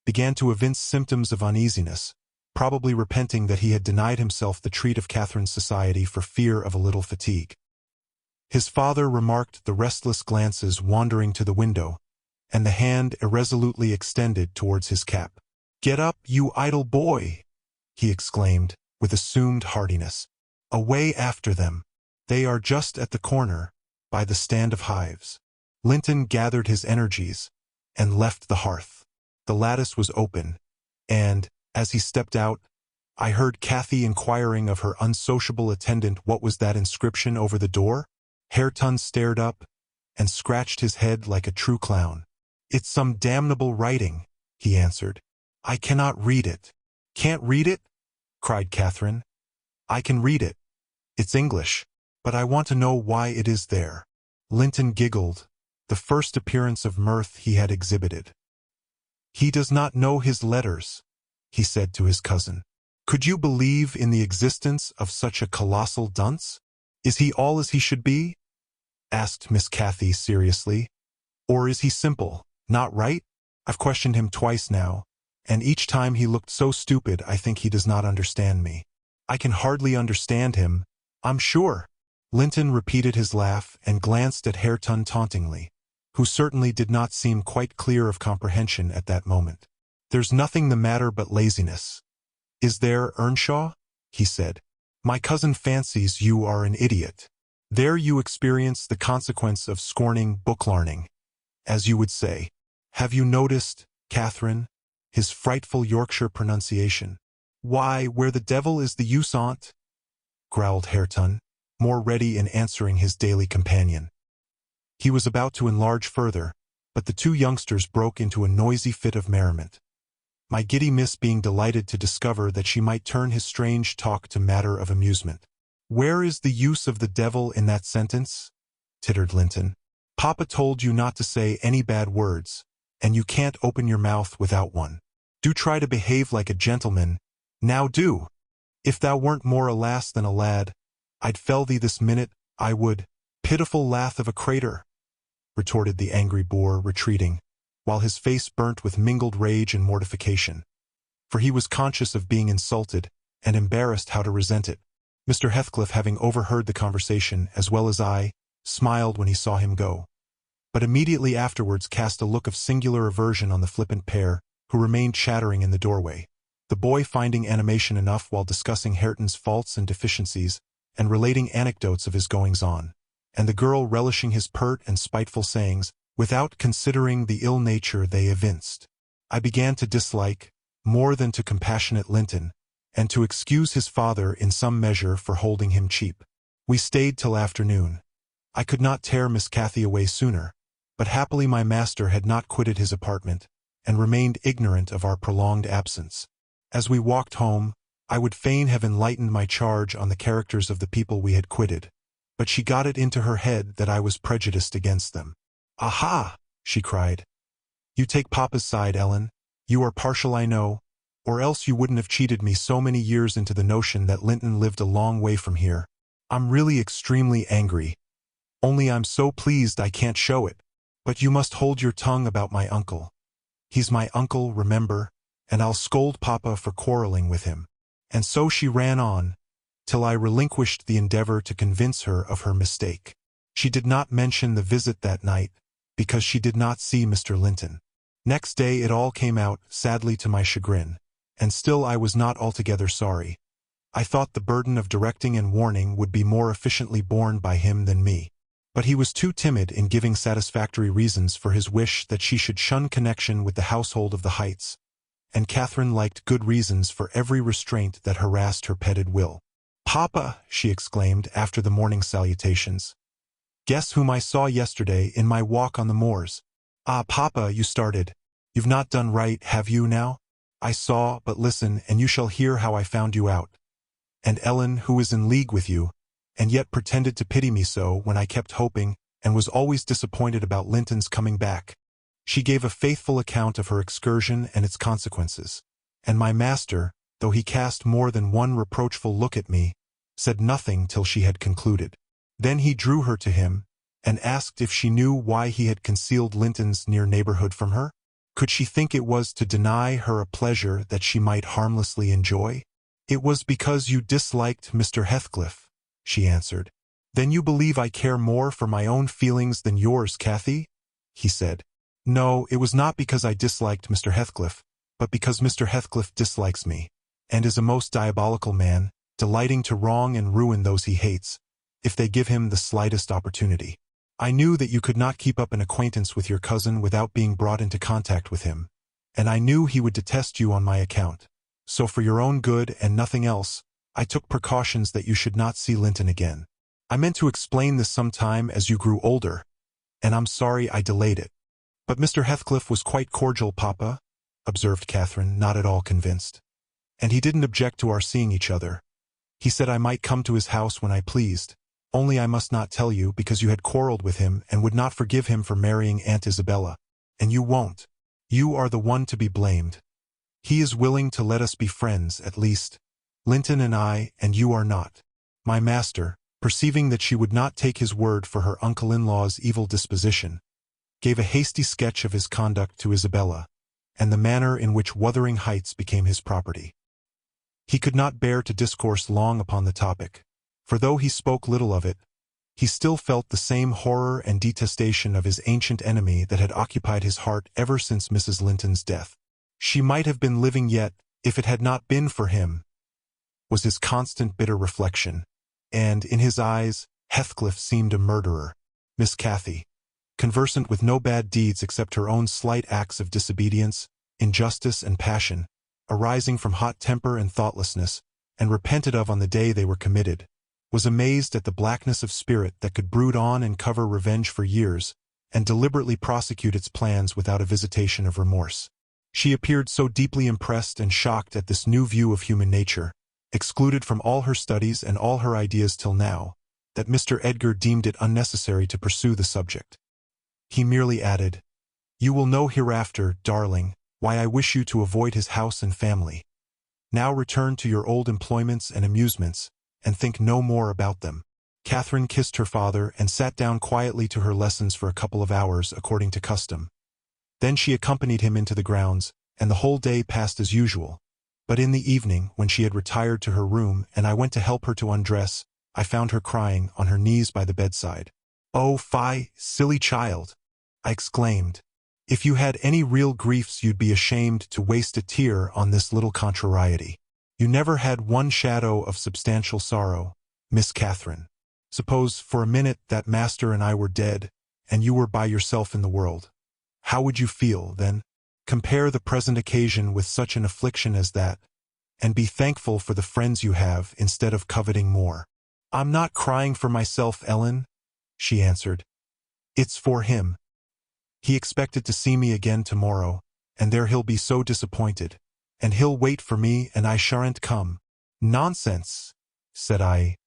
began to evince symptoms of uneasiness, probably repenting that he had denied himself the treat of Catherine's society for fear of a little fatigue. His father remarked the restless glances wandering to the window, and the hand irresolutely extended towards his cap. "Get up, you idle boy!" he exclaimed, with assumed heartiness. "Away after them. They are just at the corner, by the stand of hives." Linton gathered his energies, and left the hearth. The lattice was open, and, as he stepped out, I heard Cathy inquiring of her unsociable attendant what was that inscription over the door. Hareton stared up, and scratched his head like a true clown. "It's some damnable writing," he answered. "I cannot read it." "Can't read it?" cried Catherine. "I can read it. It's English, but I want to know why it is there." Linton giggled, the first appearance of mirth he had exhibited. "He does not know his letters," he said to his cousin. "Could you believe in the existence of such a colossal dunce? Is he all as he should be?" asked Miss Cathy seriously. "Or is he simple, not right? I've questioned him twice now, and each time he looked so stupid I think he does not understand me. I can hardly understand him, I'm sure." Linton repeated his laugh and glanced at Hareton tauntingly, who certainly did not seem quite clear of comprehension at that moment. "There's nothing the matter but laziness. Is there, Earnshaw?" he said. "My cousin fancies you are an idiot. There you experience the consequence of scorning book-larning, as you would say. Have you noticed, Catherine, his frightful Yorkshire pronunciation?" "Why, where the devil is the use on't?" growled Hareton, more ready in answering his daily companion. He was about to enlarge further, but the two youngsters broke into a noisy fit of merriment, my giddy miss being delighted to discover that she might turn his strange talk to matter of amusement. "Where is the use of the devil in that sentence?" tittered Linton. "Papa told you not to say any bad words, and you can't open your mouth without one. Do try to behave like a gentleman, now do. If thou weren't more a lass than a lad, I'd fell thee this minute, I would." "Pitiful lath of a crater," retorted the angry boor, retreating, while his face burnt with mingled rage and mortification, for he was conscious of being insulted and embarrassed how to resent it. Mr. Heathcliff, having overheard the conversation as well as I, smiled when he saw him go, but immediately afterwards cast a look of singular aversion on the flippant pair, who remained chattering in the doorway, the boy finding animation enough while discussing Hareton's faults and deficiencies, and relating anecdotes of his goings-on, and the girl relishing his pert and spiteful sayings, without considering the ill nature they evinced. I began to dislike, more than to compassionate Linton, and to excuse his father in some measure for holding him cheap. We stayed till afternoon. I could not tear Miss Cathy away sooner, but happily my master had not quitted his apartment, and remained ignorant of our prolonged absence. As we walked home, I would fain have enlightened my charge on the characters of the people we had quitted, but she got it into her head that I was prejudiced against them. "Aha!" she cried. "You take Papa's side, Ellen. You are partial, I know, or else you wouldn't have cheated me so many years into the notion that Linton lived a long way from here. I'm really extremely angry, only I'm so pleased I can't show it. But you must hold your tongue about my uncle. He's my uncle, remember, and I'll scold Papa for quarreling with him." And so she ran on, till I relinquished the endeavor to convince her of her mistake. She did not mention the visit that night, because she did not see Mr. Linton. Next day it all came out, sadly to my chagrin, and still I was not altogether sorry. I thought the burden of directing and warning would be more efficiently borne by him than me. But he was too timid in giving satisfactory reasons for his wish that she should shun connection with the household of the Heights, and Catherine liked good reasons for every restraint that harassed her petted will. "Papa," she exclaimed after the morning salutations, "guess whom I saw yesterday in my walk on the moors." "Ah, Papa," you started. "You've not done right, have you now?" "I saw, but listen, and you shall hear how I found you out. And Ellen, who is in league with you, and yet pretended to pity me so when I kept hoping, and was always disappointed about Linton's coming back. She gave a faithful account of her excursion and its consequences, and my master, though he cast more than one reproachful look at me, said nothing till she had concluded. Then he drew her to him, and asked if she knew why he had concealed Linton's near neighborhood from her. Could she think it was to deny her a pleasure that she might harmlessly enjoy? "It was because you disliked Mr. Heathcliff," she answered. "Then you believe I care more for my own feelings than yours, Cathy?" he said. "No, it was not because I disliked Mr. Heathcliff, but because Mr. Heathcliff dislikes me, and is a most diabolical man, delighting to wrong and ruin those he hates, if they give him the slightest opportunity. I knew that you could not keep up an acquaintance with your cousin without being brought into contact with him, and I knew he would detest you on my account. So for your own good and nothing else, I took precautions that you should not see Linton again. I meant to explain this some time as you grew older, and I'm sorry I delayed it." "But Mr. Heathcliff was quite cordial, Papa," observed Catherine, not at all convinced. "And he didn't object to our seeing each other. He said I might come to his house when I pleased, only I must not tell you because you had quarreled with him and would not forgive him for marrying Aunt Isabella. And you won't. You are the one to be blamed. He is willing to let us be friends, at least, Linton and I, and you are not." My master, perceiving that she would not take his word for her uncle-in-law's evil disposition, gave a hasty sketch of his conduct to Isabella, and the manner in which Wuthering Heights became his property. He could not bear to discourse long upon the topic, for though he spoke little of it, he still felt the same horror and detestation of his ancient enemy that had occupied his heart ever since Mrs. Linton's death. She might have been living yet, if it had not been for him, was his constant bitter reflection, and, in his eyes, Heathcliff seemed a murderer. Miss Cathy, conversant with no bad deeds except her own slight acts of disobedience, injustice, and passion, arising from hot temper and thoughtlessness, and repented of on the day they were committed, was amazed at the blackness of spirit that could brood on and cover revenge for years, and deliberately prosecute its plans without a visitation of remorse. She appeared so deeply impressed and shocked at this new view of human nature, excluded from all her studies and all her ideas till now, that Mr. Edgar deemed it unnecessary to pursue the subject. He merely added, "You will know hereafter, darling, why I wish you to avoid his house and family. Now return to your old employments and amusements, and think no more about them." Catherine kissed her father and sat down quietly to her lessons for a couple of hours according to custom. Then she accompanied him into the grounds, and the whole day passed as usual. But in the evening, when she had retired to her room and I went to help her to undress, I found her crying on her knees by the bedside. "Oh, fie, silly child!" I exclaimed. "If you had any real griefs you'd be ashamed to waste a tear on this little contrariety. You never had one shadow of substantial sorrow, Miss Catherine. Suppose for a minute that master and I were dead, and you were by yourself in the world. How would you feel, then? Compare the present occasion with such an affliction as that, and be thankful for the friends you have instead of coveting more." "I'm not crying for myself, Ellen," she answered. "It's for him. He expected to see me again tomorrow, and there he'll be so disappointed, and he'll wait for me and I shan't come." "Nonsense," said I.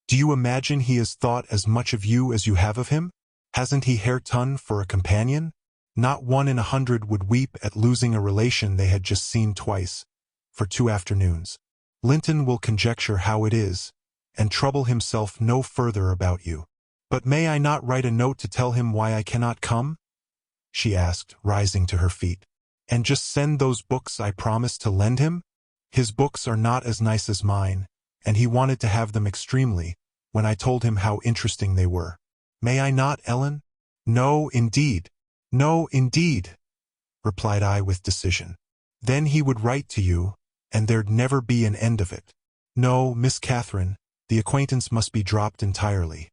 Do you imagine he has thought as much of you as you have of him? Hasn't he Hareton for a companion? Not 1 in 100 would weep at losing a relation they had just seen twice, for 2 afternoons. Linton will conjecture how it is, and trouble himself no further about you. But may I not write a note to tell him why I cannot come? She asked, rising to her feet. And just send those books I promised to lend him? His books are not as nice as mine, and he wanted to have them extremely, when I told him how interesting they were. May I not, Ellen? No, indeed. No, indeed, replied I with decision. Then he would write to you, and there'd never be an end of it. No, Miss Catherine, the acquaintance must be dropped entirely.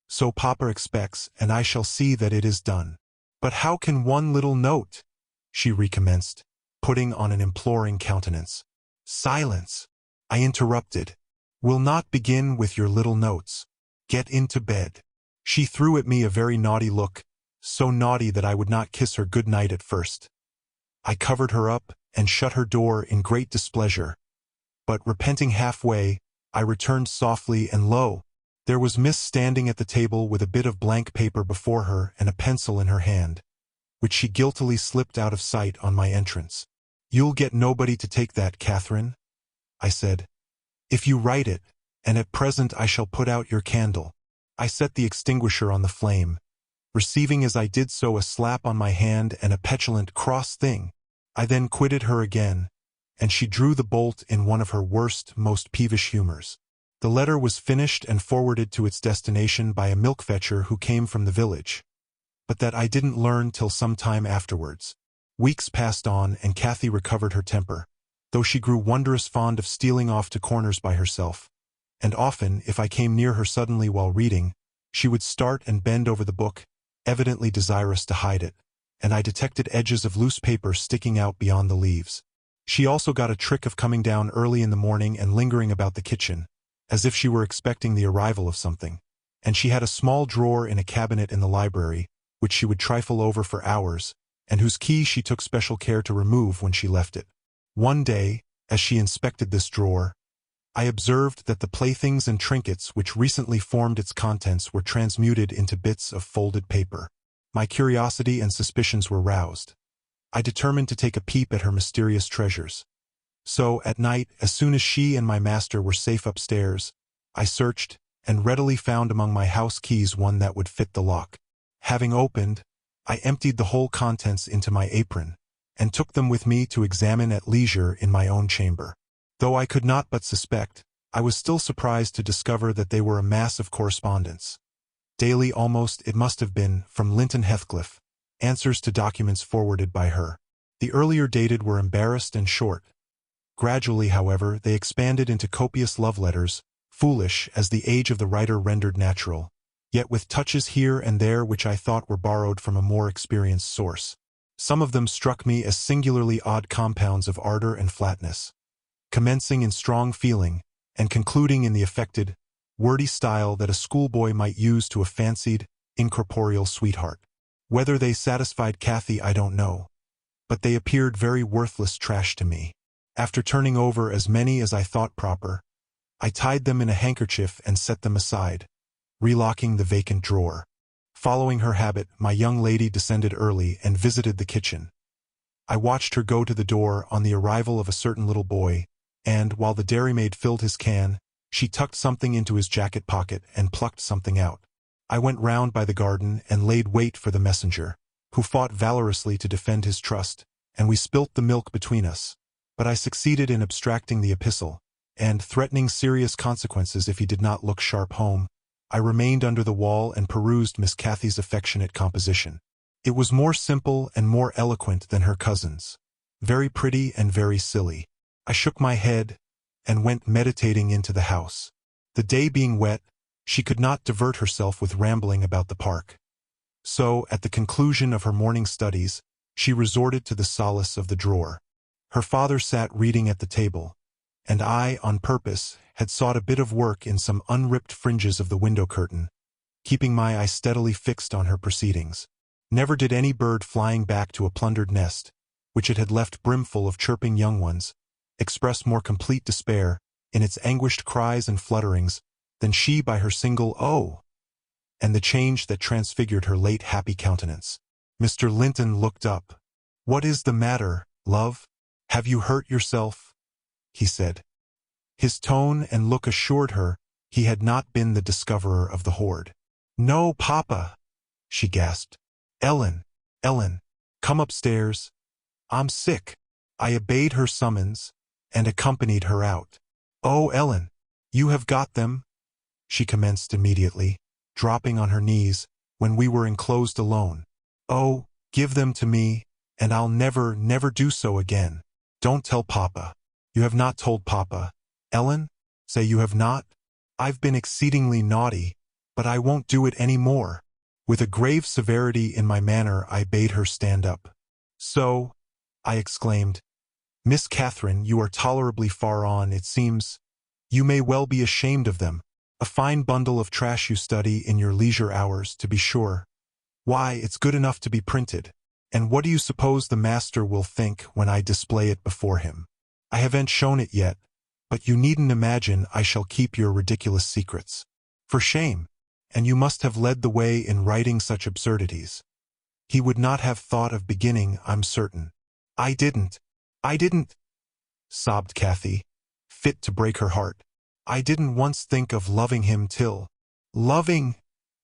So Papa expects, and I shall see that it is done. But how can one little note? She recommenced, putting on an imploring countenance. Silence, I interrupted. We'll not begin with your little notes. Get into bed. She threw at me a very naughty look, so naughty that I would not kiss her good night at first. I covered her up and shut her door in great displeasure. But repenting halfway, I returned softly, and lo, there was Miss standing at the table with a bit of blank paper before her and a pencil in her hand, which she guiltily slipped out of sight on my entrance. You'll get nobody to take that, Catherine, I said. If you write it, and at present I shall put out your candle. I set the extinguisher on the flame, receiving as I did so a slap on my hand and a petulant cross thing. I then quitted her again, and she drew the bolt in one of her worst, most peevish humors. The letter was finished and forwarded to its destination by a milk-fetcher who came from the village, but that I didn't learn till some time afterwards. Weeks passed on, and Cathy recovered her temper, though she grew wondrous fond of stealing off to corners by herself, and often, if I came near her suddenly while reading, she would start and bend over the book, evidently desirous to hide it, and I detected edges of loose paper sticking out beyond the leaves. She also got a trick of coming down early in the morning and lingering about the kitchen, as if she were expecting the arrival of something, and she had a small drawer in a cabinet in the library, which she would trifle over for hours, and whose key she took special care to remove when she left it. One day, as she inspected this drawer, I observed that the playthings and trinkets which recently formed its contents were transmuted into bits of folded paper. My curiosity and suspicions were roused. I determined to take a peep at her mysterious treasures. So, at night, as soon as she and my master were safe upstairs, I searched, and readily found among my house keys one that would fit the lock. Having opened, I emptied the whole contents into my apron, and took them with me to examine at leisure in my own chamber. Though I could not but suspect, I was still surprised to discover that they were a mass of correspondence. Daily almost, it must have been, from Linton Heathcliff, answers to documents forwarded by her. The earlier dated were embarrassed and short. Gradually, however, they expanded into copious love letters, foolish as the age of the writer rendered natural, yet with touches here and there which I thought were borrowed from a more experienced source. Some of them struck me as singularly odd compounds of ardor and flatness, commencing in strong feeling, and concluding in the affected, wordy style that a schoolboy might use to a fancied, incorporeal sweetheart. Whether they satisfied Cathy I don't know, but they appeared very worthless trash to me. After turning over as many as I thought proper, I tied them in a handkerchief and set them aside, relocking the vacant drawer. Following her habit, my young lady descended early and visited the kitchen. I watched her go to the door on the arrival of a certain little boy, and, while the dairymaid filled his can, she tucked something into his jacket pocket and plucked something out. I went round by the garden and laid wait for the messenger, who fought valorously to defend his trust, and we spilt the milk between us. But I succeeded in abstracting the epistle, and, threatening serious consequences if he did not look sharp home, I remained under the wall and perused Miss Cathy's affectionate composition. It was more simple and more eloquent than her cousin's, very pretty and very silly. I shook my head and went meditating into the house. The day being wet, she could not divert herself with rambling about the park. So, at the conclusion of her morning studies, she resorted to the solace of the drawer. Her father sat reading at the table, and I, on purpose, had sought a bit of work in some unripped fringes of the window curtain, keeping my eye steadily fixed on her proceedings. Never did any bird flying back to a plundered nest, which it had left brimful of chirping young ones, express more complete despair, in its anguished cries and flutterings, than she by her single "oh," and the change that transfigured her late happy countenance. Mr. Linton looked up. "What is the matter, love? Have you hurt yourself?" he said. His tone and look assured her he had not been the discoverer of the hoard. "No, Papa," she gasped. Ellen, come upstairs. I'm sick." I obeyed her summons and accompanied her out. "Oh, Ellen, you have got them," she commenced immediately, dropping on her knees when we were enclosed alone. "Oh, give them to me, and I'll never do so again. Don't tell Papa. You have not told Papa, Ellen? Say you have not? I've been exceedingly naughty, but I won't do it any more." With a grave severity in my manner, I bade her stand up. "So," I exclaimed, "Miss Catherine, you are tolerably far on, it seems. You may well be ashamed of them. A fine bundle of trash you study in your leisure hours, to be sure. Why, it's good enough to be printed. And what do you suppose the master will think when I display it before him? I haven't shown it yet, but you needn't imagine I shall keep your ridiculous secrets. For shame! And you must have led the way in writing such absurdities. He would not have thought of beginning, I'm certain." I didn't, sobbed Cathy, fit to break her heart. "I didn't once think of loving him till—" "Loving!"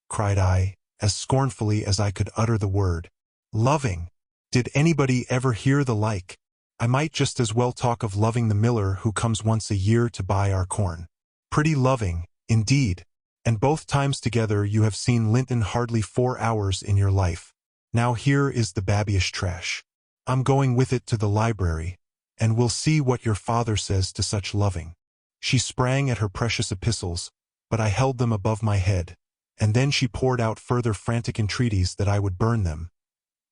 cried I, as scornfully as I could utter the word. "Loving! Did anybody ever hear the like? I might just as well talk of loving the miller who comes once a year to buy our corn. Pretty loving, indeed! And both times together you have seen Linton hardly 4 hours in your life. Now here is the babyish trash. I'm going with it to the library, and we'll see what your father says to such loving." She sprang at her precious epistles, but I held them above my head, and then she poured out further frantic entreaties that I would burn them,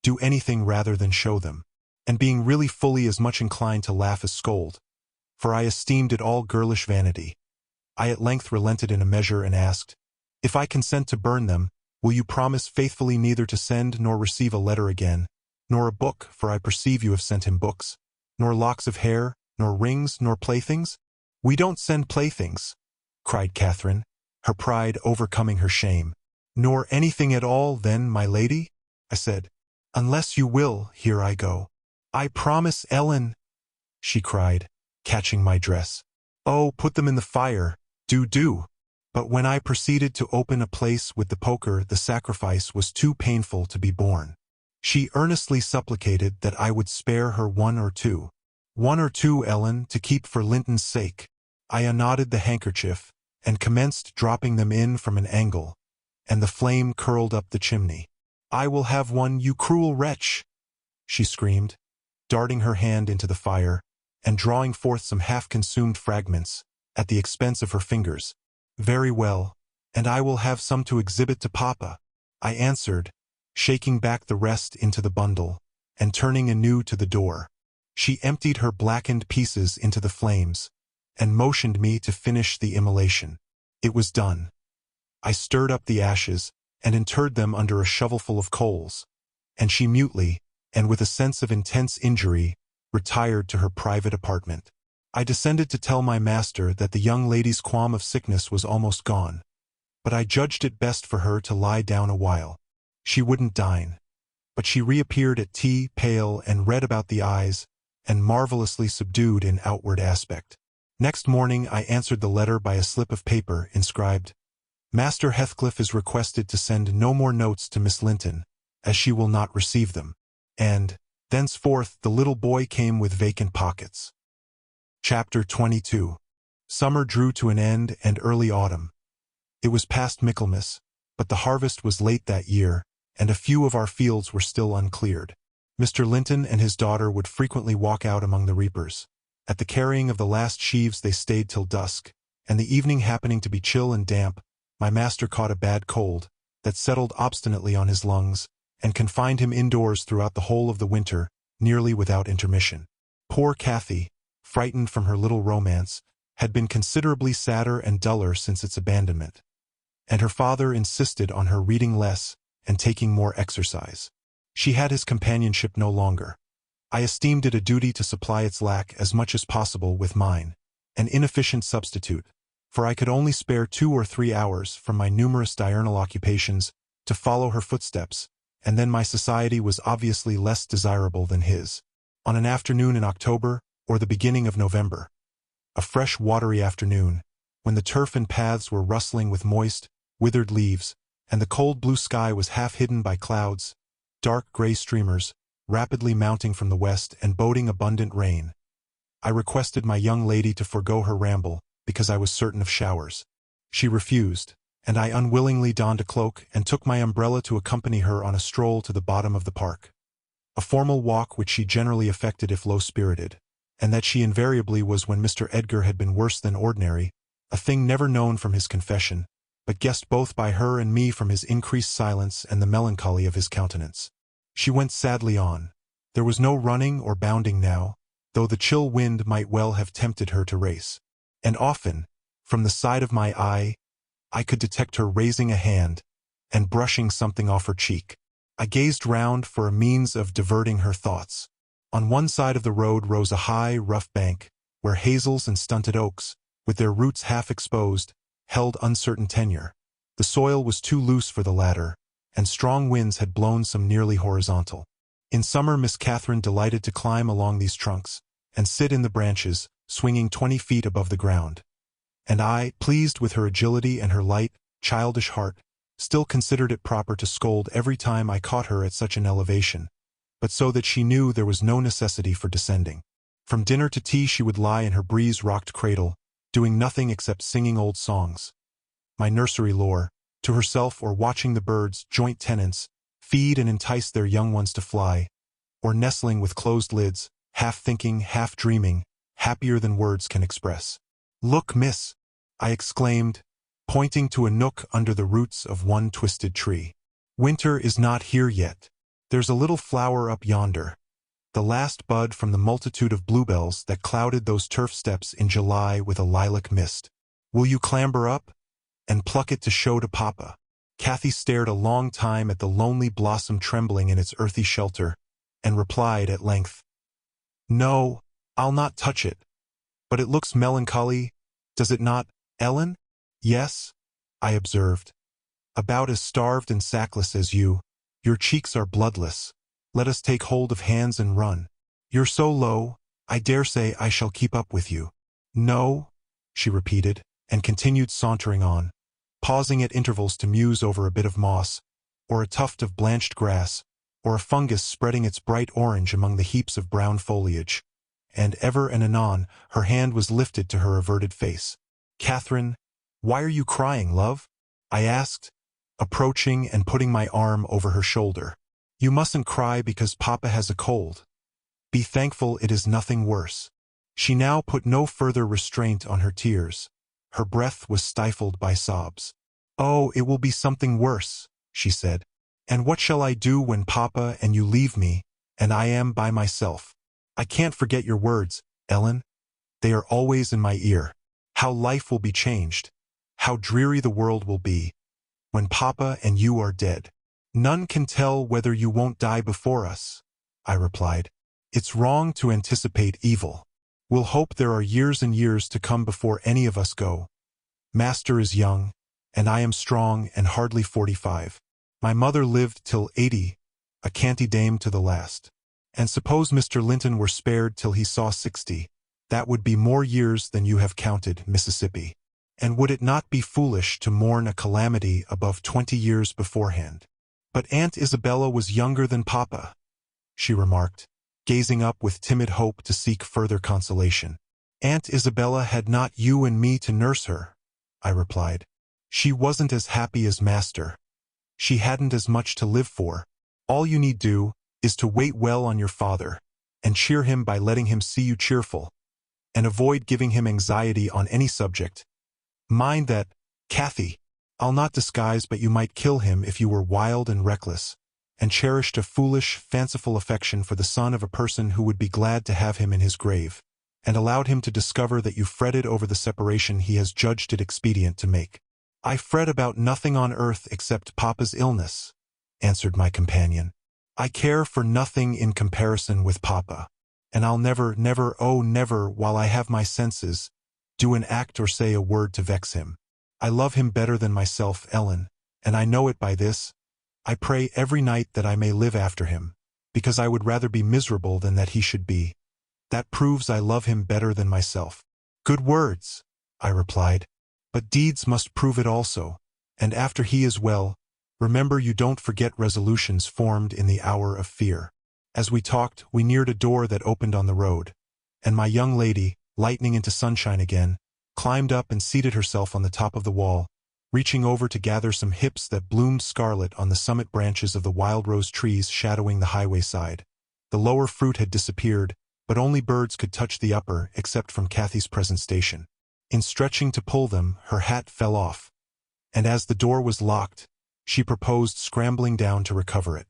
do anything rather than show them. And being really fully as much inclined to laugh as scold, for I esteemed it all girlish vanity, I at length relented in a measure and asked, "If I consent to burn them, will you promise faithfully neither to send nor receive a letter again, nor a book, for I perceive you have sent him books, nor locks of hair, nor rings, nor playthings?" "We don't send playthings," cried Catherine, her pride overcoming her shame. "Nor anything at all, then, my lady?" I said. "Unless you will, here I go." "I promise, Ellen," she cried, catching my dress. "Oh, put them in the fire, do." But when I proceeded to open a place with the poker, the sacrifice was too painful to be borne. She earnestly supplicated that I would spare her one or two, Ellen, to keep for Linton's sake. I unknotted the handkerchief, and commenced dropping them in from an angle, and the flame curled up the chimney. "I will have one, you cruel wretch!" she screamed, darting her hand into the fire, and drawing forth some half-consumed fragments, at the expense of her fingers. "Very well, and I will have some to exhibit to Papa," I answered, shaking back the rest into the bundle, and turning anew to the door. She emptied her blackened pieces into the flames, and motioned me to finish the immolation. It was done. I stirred up the ashes, and interred them under a shovelful of coals, and she mutely, and with a sense of intense injury, retired to her private apartment. I descended to tell my master that the young lady's qualm of sickness was almost gone, but I judged it best for her to lie down a while. She wouldn't dine, but she reappeared at tea, pale and red about the eyes, and marvelously subdued in outward aspect. Next morning I answered the letter by a slip of paper inscribed, "Master Heathcliff is requested to send no more notes to Miss Linton, as she will not receive them." And, thenceforth, the little boy came with vacant pockets. Chapter 22. Summer drew to an end, and early autumn. It was past Michaelmas, but the harvest was late that year, and a few of our fields were still uncleared. Mr. Linton and his daughter would frequently walk out among the reapers. At the carrying of the last sheaves they stayed till dusk, and the evening happening to be chill and damp, my master caught a bad cold, that settled obstinately on his lungs, and confined him indoors throughout the whole of the winter, nearly without intermission. Poor Cathy, frightened from her little romance, had been considerably sadder and duller since its abandonment, and her father insisted on her reading less and taking more exercise. She had his companionship no longer. I esteemed it a duty to supply its lack as much as possible with mine, an inefficient substitute, for I could only spare 2 or 3 hours from my numerous diurnal occupations to follow her footsteps, and then my society was obviously less desirable than his. On an afternoon in October, or the beginning of November, a fresh watery afternoon, when the turf and paths were rustling with moist, withered leaves, and the cold blue sky was half hidden by clouds, dark gray streamers, rapidly mounting from the west and boding abundant rain, I requested my young lady to forego her ramble, because I was certain of showers. She refused, and I unwillingly donned a cloak and took my umbrella to accompany her on a stroll to the bottom of the park. A formal walk which she generally affected if low-spirited, and that she invariably was when Mr. Edgar had been worse than ordinary, a thing never known from his confession, but guessed both by her and me from his increased silence and the melancholy of his countenance. She went sadly on. There was no running or bounding now, though the chill wind might well have tempted her to race. And often, from the side of my eye, I could detect her raising a hand and brushing something off her cheek. I gazed round for a means of diverting her thoughts. On one side of the road rose a high, rough bank, where hazels and stunted oaks, with their roots half exposed, held uncertain tenure. The soil was too loose for the latter, and strong winds had blown some nearly horizontal. In summer Miss Catherine delighted to climb along these trunks, and sit in the branches, swinging 20 feet above the ground. And I, pleased with her agility and her light, childish heart, still considered it proper to scold every time I caught her at such an elevation, but so that she knew there was no necessity for descending. From dinner to tea she would lie in her breeze-rocked cradle, doing nothing except singing old songs, my nursery lore, to herself, or watching the birds, joint tenants, feed and entice their young ones to fly, or nestling with closed lids, half thinking, half dreaming, happier than words can express. "Look, miss," I exclaimed, pointing to a nook under the roots of one twisted tree. "Winter is not here yet. There's a little flower up yonder, the last bud from the multitude of bluebells that clouded those turf steps in July with a lilac mist. Will you clamber up and pluck it to show to Papa?" Cathy stared a long time at the lonely blossom trembling in its earthy shelter, and replied at length, "No, I'll not touch it. But it looks melancholy, does it not, Ellen?" "Yes," I observed. "About as starved and sackless as you. Your cheeks are bloodless. Let us take hold of hands and run. You're so low, I dare say I shall keep up with you." "No," she repeated, and continued sauntering on, pausing at intervals to muse over a bit of moss, or a tuft of blanched grass, or a fungus spreading its bright orange among the heaps of brown foliage, and ever and anon her hand was lifted to her averted face. "Catherine, why are you crying, love?" I asked, approaching and putting my arm over her shoulder. "You mustn't cry because Papa has a cold. Be thankful it is nothing worse." She now put no further restraint on her tears. Her breath was stifled by sobs. "Oh, it will be something worse," she said. "And what shall I do when Papa and you leave me, and I am by myself? I can't forget your words, Ellen. They are always in my ear. How life will be changed, how dreary the world will be, when Papa and you are dead." "None can tell whether you won't die before us," I replied. "It's wrong to anticipate evil. We'll hope there are years and years to come before any of us go. Master is young, and I am strong and hardly 45. My mother lived till 80, a canty dame to the last. And suppose Mr. Linton were spared till he saw 60, that would be more years than you have counted, Mississippi. And would it not be foolish to mourn a calamity above 20 years beforehand?" "But Aunt Isabella was younger than Papa," she remarked, gazing up with timid hope to seek further consolation. "Aunt Isabella had not you and me to nurse her," I replied. "She wasn't as happy as Master. She hadn't as much to live for. All you need do is to wait well on your father, and cheer him by letting him see you cheerful, and avoid giving him anxiety on any subject. Mind that, Cathy. I'll not disguise but you might kill him if you were wild and reckless, and cherished a foolish, fanciful affection for the son of a person who would be glad to have him in his grave, and allowed him to discover that you fretted over the separation he has judged it expedient to make." "I fret about nothing on earth except Papa's illness," answered my companion. "I care for nothing in comparison with Papa, and I'll never, never, oh never, while I have my senses, do an act or say a word to vex him. I love him better than myself, Ellen, and I know it by this. I pray every night that I may live after him, because I would rather be miserable than that he should be. That proves I love him better than myself. Good words, I replied, but deeds must prove it also, and after he is well, remember you don't forget resolutions formed in the hour of fear. As we talked, we neared a door that opened on the road, and my young lady, lightening into sunshine again, climbed up and seated herself on the top of the wall, reaching over to gather some hips that bloomed scarlet on the summit branches of the wild rose trees shadowing the highway side. The lower fruit had disappeared, but only birds could touch the upper except from Cathy's present station. In stretching to pull them, her hat fell off, and as the door was locked, she proposed scrambling down to recover it.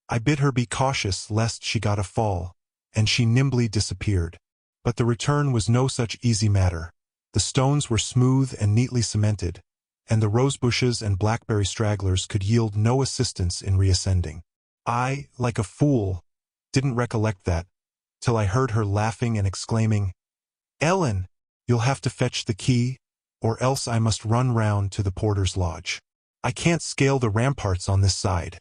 I bid her be cautious lest she got a fall, and she nimbly disappeared. But the return was no such easy matter. The stones were smooth and neatly cemented, and the rosebushes and blackberry stragglers could yield no assistance in reascending. I, like a fool, didn't recollect that, till I heard her laughing and exclaiming, "Ellen, you'll have to fetch the key, or else I must run round to the porter's lodge. I can't scale the ramparts on this side."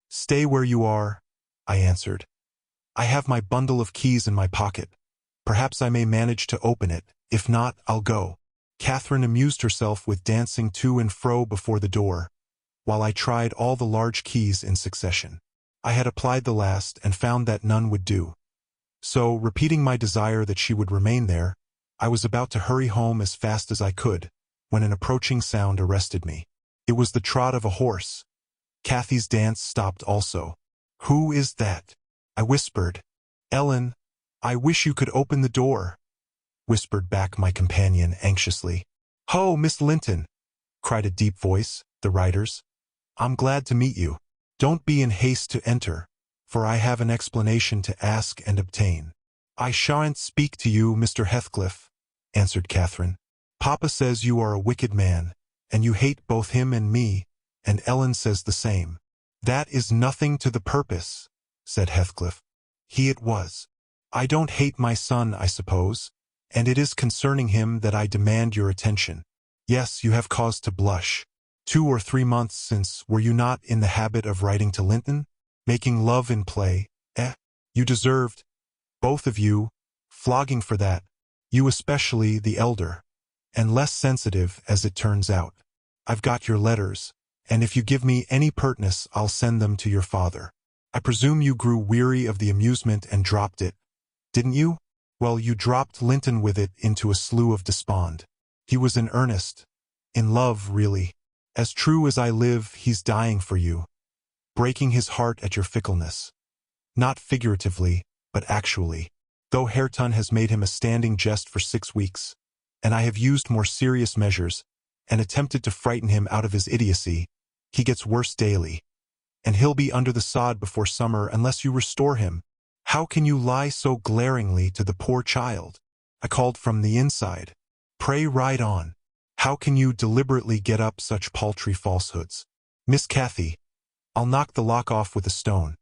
"Stay where you are," I answered. "I have my bundle of keys in my pocket. Perhaps I may manage to open it. If not, I'll go." Catherine amused herself with dancing to and fro before the door, while I tried all the large keys in succession. I had applied the last and found that none would do. So, repeating my desire that she would remain there, I was about to hurry home as fast as I could, when an approaching sound arrested me. It was the trot of a horse. Cathy's dance stopped also. "Who is that?" I whispered. "Ellen, I wish you could open the door," whispered back my companion anxiously. "Ho, Miss Linton!" cried a deep voice, the writer's. "I'm glad to meet you. Don't be in haste to enter, for I have an explanation to ask and obtain." "I shan't speak to you, Mr. Heathcliff," answered Catherine. "Papa says you are a wicked man, and you hate both him and me, and Ellen says the same." "That is nothing to the purpose," said Heathcliff. He it was. "I don't hate my son, I suppose, and it is concerning him that I demand your attention. Yes, you have cause to blush. 2 or 3 months since, were you not in the habit of writing to Linton? Making love in play, eh? You deserved, both of you, flogging for that, you especially the elder, and less sensitive as it turns out. I've got your letters, and if you give me any pertness I'll send them to your father. I presume you grew weary of the amusement and dropped it, didn't you? Well, you dropped Linton with it into a slough of despond. He was in earnest, in love really. As true as I live, he's dying for you, breaking his heart at your fickleness. Not figuratively, but actually. Though Hareton has made him a standing jest for 6 weeks, and I have used more serious measures, and attempted to frighten him out of his idiocy, he gets worse daily, and he'll be under the sod before summer unless you restore him. How can you lie so glaringly to the poor child? I called from the inside. Pray ride on. How can you deliberately get up such paltry falsehoods? Miss Cathy, I'll knock the lock off with a stone.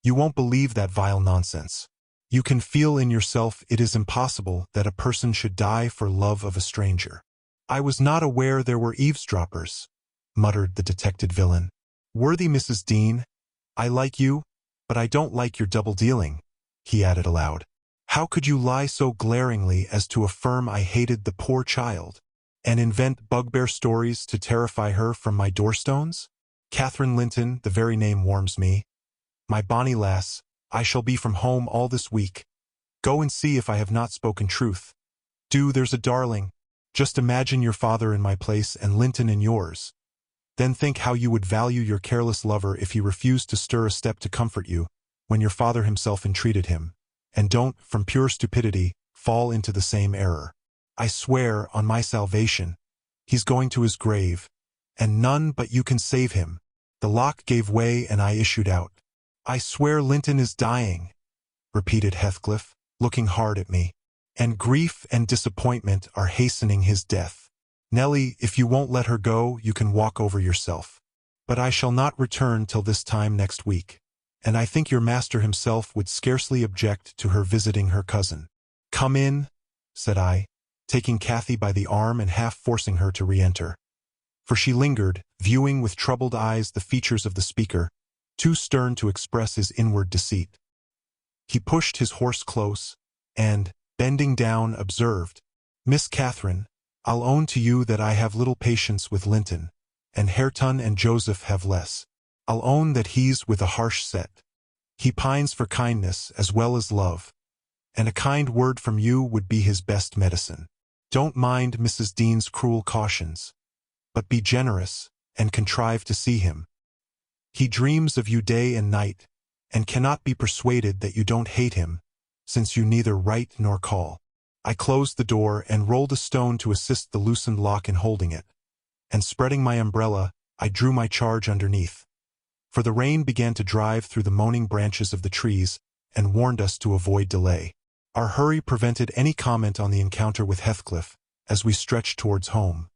You won't believe that vile nonsense. You can feel in yourself it is impossible that a person should die for love of a stranger. I was not aware there were eavesdroppers, muttered the detected villain. Worthy Mrs. Dean, I like you, but I don't like your double-dealing, he added aloud. How could you lie so glaringly as to affirm I hated the poor child, and invent bugbear stories to terrify her from my doorstones? Catherine Linton, the very name warms me. My bonny lass, I shall be from home all this week. Go and see if I have not spoken truth. Do, there's a darling. Just imagine your father in my place and Linton in yours. Then think how you would value your careless lover if he refused to stir a step to comfort you, when your father himself entreated him. And don't, from pure stupidity, fall into the same error. I swear, on my salvation, he's going to his grave, and none but you can save him. The lock gave way and I issued out. I swear Linton is dying, repeated Heathcliff, looking hard at me, and grief and disappointment are hastening his death. Nellie, if you won't let her go, you can walk over yourself. But I shall not return till this time next week, and I think your master himself would scarcely object to her visiting her cousin. Come in, said I, taking Cathy by the arm and half forcing her to re-enter. For she lingered, viewing with troubled eyes the features of the speaker, too stern to express his inward deceit. He pushed his horse close, and, bending down, observed, "Miss Catherine, I'll own to you that I have little patience with Linton, and Hareton and Joseph have less. I'll own that he's with a harsh set. He pines for kindness as well as love, and a kind word from you would be his best medicine. Don't mind Mrs. Dean's cruel cautions, but be generous, and contrive to see him. He dreams of you day and night, and cannot be persuaded that you don't hate him, since you neither write nor call." I closed the door and rolled a stone to assist the loosened lock in holding it, and spreading my umbrella, I drew my charge underneath. For the rain began to drive through the moaning branches of the trees and warned us to avoid delay. Our hurry prevented any comment on the encounter with Heathcliff as we stretched towards home.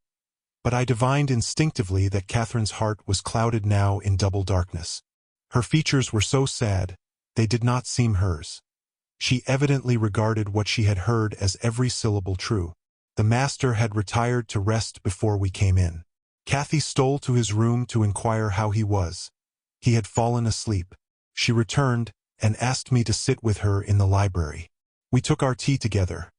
But I divined instinctively that Catherine's heart was clouded now in double darkness. Her features were so sad, they did not seem hers. She evidently regarded what she had heard as every syllable true. The master had retired to rest before we came in. Cathy stole to his room to inquire how he was. He had fallen asleep. She returned and asked me to sit with her in the library. We took our tea together,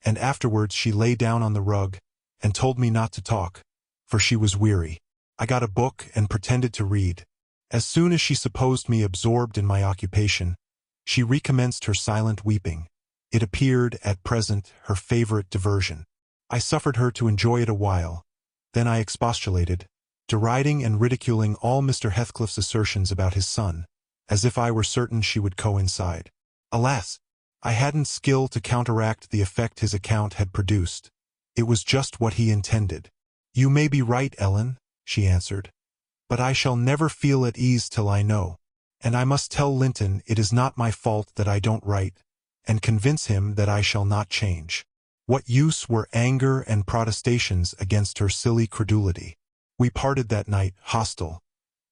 and afterwards she lay down on the rug and told me not to talk, for she was weary. I got a book and pretended to read. As soon as she supposed me absorbed in my occupation, she recommenced her silent weeping. It appeared, at present, her favorite diversion. I suffered her to enjoy it a while. Then I expostulated, deriding and ridiculing all Mr. Heathcliff's assertions about his son, as if I were certain she would coincide. Alas! I hadn't skill to counteract the effect his account had produced. It was just what he intended. "You may be right, Ellen," she answered, "but I shall never feel at ease till I know. And I must tell Linton it is not my fault that I don't write, and convince him that I shall not change." What use were anger and protestations against her silly credulity? We parted that night, hostile,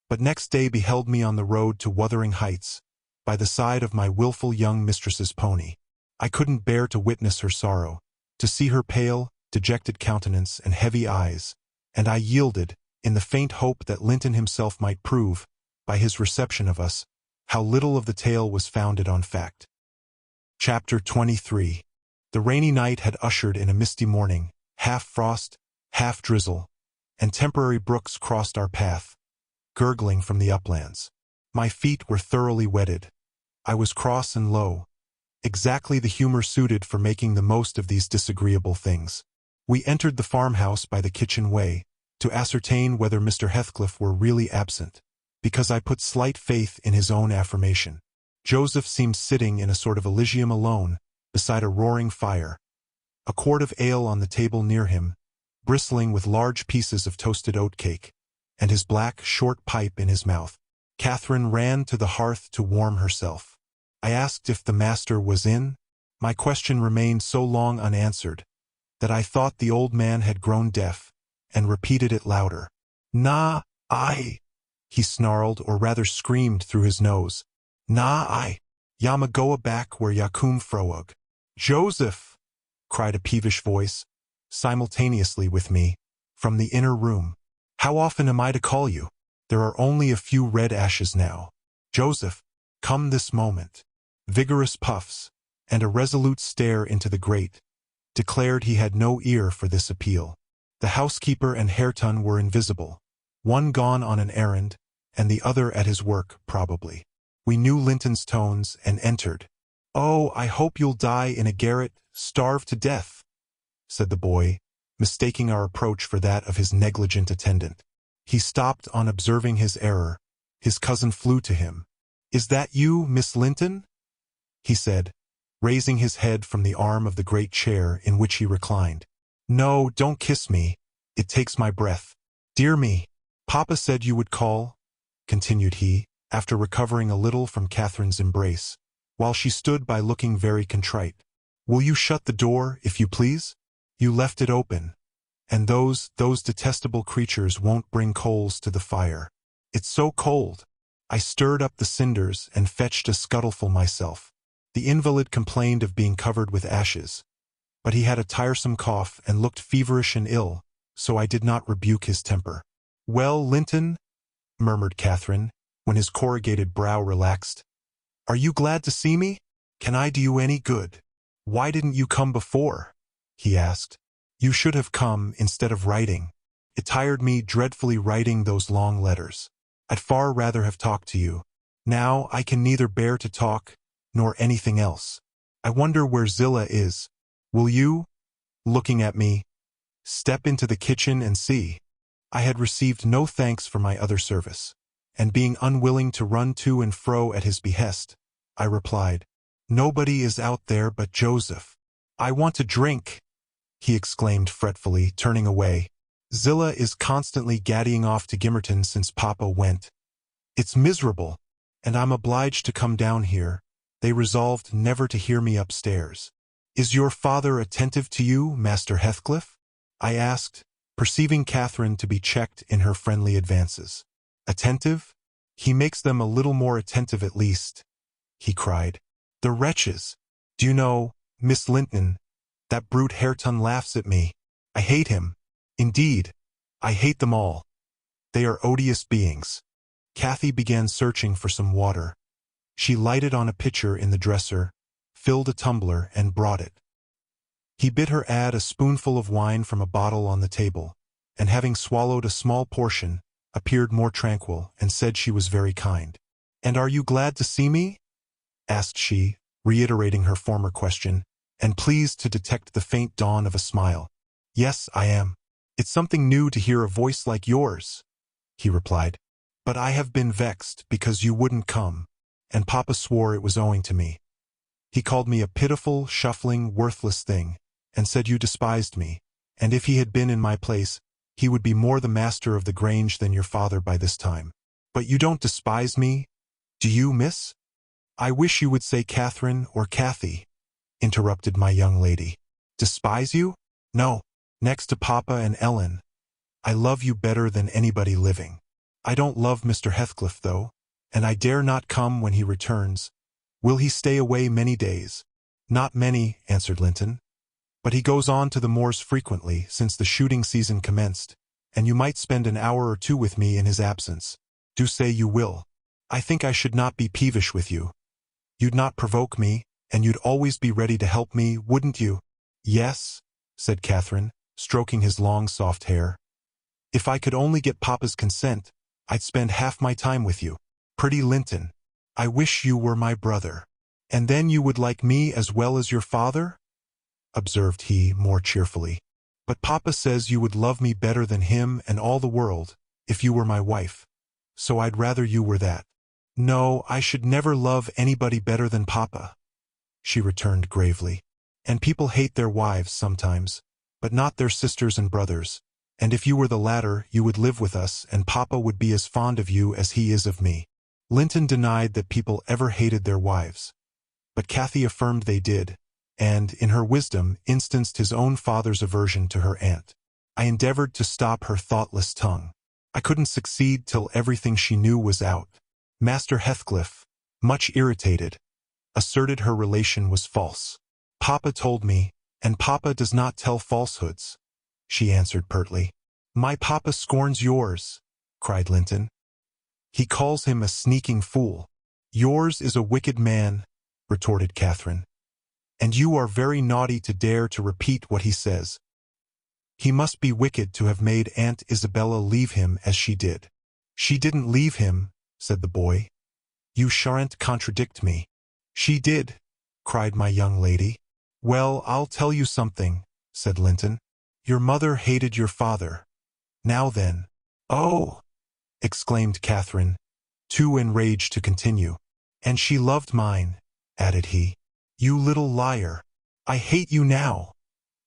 but next day beheld me on the road to Wuthering Heights, by the side of my willful young mistress's pony. I couldn't bear to witness her sorrow, to see her pale, dejected countenance and heavy eyes, and I yielded, in the faint hope that Linton himself might prove, by his reception of us, how little of the tale was founded on fact. Chapter 23. The rainy night had ushered in a misty morning, half frost, half drizzle, and temporary brooks crossed our path, gurgling from the uplands. My feet were thoroughly wetted. I was cross and low, exactly the humor suited for making the most of these disagreeable things. We entered the farmhouse by the kitchen way, to ascertain whether Mr. Heathcliff were really absent, because I put slight faith in his own affirmation. Joseph seemed sitting in a sort of Elysium alone, beside a roaring fire, a quart of ale on the table near him, bristling with large pieces of toasted oatcake, and his black, short pipe in his mouth. Catherine ran to the hearth to warm herself. I asked if the master was in. My question remained so long unanswered that I thought the old man had grown deaf, and repeated it louder. "Na, I," he snarled, or rather screamed through his nose. "Na, I. Yama goa back where Yakum froug." "Joseph!" cried a peevish voice, simultaneously with me, from the inner room. "How often am I to call you? There are only a few red ashes now. Joseph, come this moment." Vigorous puffs, and a resolute stare into the grate, declared he had no ear for this appeal. The housekeeper and Hareton were invisible, one gone on an errand, and the other at his work, probably. We knew Linton's tones and entered. "Oh, I hope you'll die in a garret, starve to death," said the boy, mistaking our approach for that of his negligent attendant. He stopped on observing his error. His cousin flew to him. "Is that you, Miss Linton?" he said, raising his head from the arm of the great chair in which he reclined. "No, don't kiss me. It takes my breath. Dear me. Papa said you would call," continued he, after recovering a little from Catherine's embrace, while she stood by looking very contrite. "Will you shut the door, if you please? You left it open, and those detestable creatures won't bring coals to the fire. It's so cold." I stirred up the cinders and fetched a scuttleful myself. The invalid complained of being covered with ashes, but he had a tiresome cough and looked feverish and ill, so I did not rebuke his temper. "Well, Linton," murmured Catherine, when his corrugated brow relaxed, "are you glad to see me? Can I do you any good?" "Why didn't you come before?" he asked. "You should have come instead of writing. It tired me dreadfully writing those long letters. I'd far rather have talked to you. Now I can neither bear to talk, nor anything else. I wonder where Zillah is. Will you," looking at me, "step into the kitchen and see?" I had received no thanks for my other service, and being unwilling to run to and fro at his behest, I replied, "Nobody is out there but Joseph." "I want to drink," he exclaimed fretfully, turning away. "Zillah is constantly gaddying off to Gimmerton since Papa went. It's miserable, and I'm obliged to come down here." They resolved never to hear me upstairs. "Is your father attentive to you, Master Heathcliff?" I asked, perceiving Catherine to be checked in her friendly advances. "Attentive? He makes them a little more attentive at least," he cried. "The wretches! Do you know, Miss Linton, that brute Hareton laughs at me. I hate him. Indeed, I hate them all. They are odious beings." Cathy began searching for some water. She lighted on a pitcher in the dresser, filled a tumbler, and brought it. He bid her add a spoonful of wine from a bottle on the table, and having swallowed a small portion, appeared more tranquil, and said she was very kind. "And are you glad to see me?" asked she, reiterating her former question, and pleased to detect the faint dawn of a smile. "Yes, I am. It's something new to hear a voice like yours," he replied. "But I have been vexed because you wouldn't come, and Papa swore it was owing to me. He called me a pitiful, shuffling, worthless thing, and said you despised me, and if he had been in my place, he would be more the master of the Grange than your father by this time. But you don't despise me, do you, miss?" "I wish you would say Catherine or Cathy," interrupted my young lady. "Despise you? No. Next to Papa and Ellen, I love you better than anybody living. I don't love Mr. Heathcliff, though, and I dare not come when he returns. Will he stay away many days?" "Not many," answered Linton. "But he goes on to the moors frequently since the shooting season commenced, and you might spend an hour or two with me in his absence. Do say you will. I think I should not be peevish with you. You'd not provoke me, and you'd always be ready to help me, wouldn't you?" "Yes," said Catherine, stroking his long soft hair. "If I could only get Papa's consent, I'd spend half my time with you. Pretty Linton, I wish you were my brother." "And then you would like me as well as your father?" observed he more cheerfully. "But Papa says you would love me better than him and all the world, if you were my wife, so I'd rather you were that." "No, I should never love anybody better than Papa," she returned gravely. "And people hate their wives sometimes, but not their sisters and brothers, and if you were the latter, you would live with us, and Papa would be as fond of you as he is of me." Linton denied that people ever hated their wives, but Cathy affirmed they did, and, in her wisdom, instanced his own father's aversion to her aunt. I endeavored to stop her thoughtless tongue. I couldn't succeed till everything she knew was out. Master Heathcliff, much irritated, asserted her relation was false. "Papa told me, and Papa does not tell falsehoods," she answered pertly. "My Papa scorns yours," cried Linton. "He calls him a sneaking fool." "Yours is a wicked man," retorted Catherine, "and you are very naughty to dare to repeat what he says. He must be wicked to have made Aunt Isabella leave him as she did." "She didn't leave him," said the boy. "You shan't contradict me." "She did," cried my young lady. "Well, I'll tell you something," said Linton. "Your mother hated your father. Now then." "Oh!" exclaimed Catherine, too enraged to continue. "And she loved mine," added he. "You little liar. I hate you now,"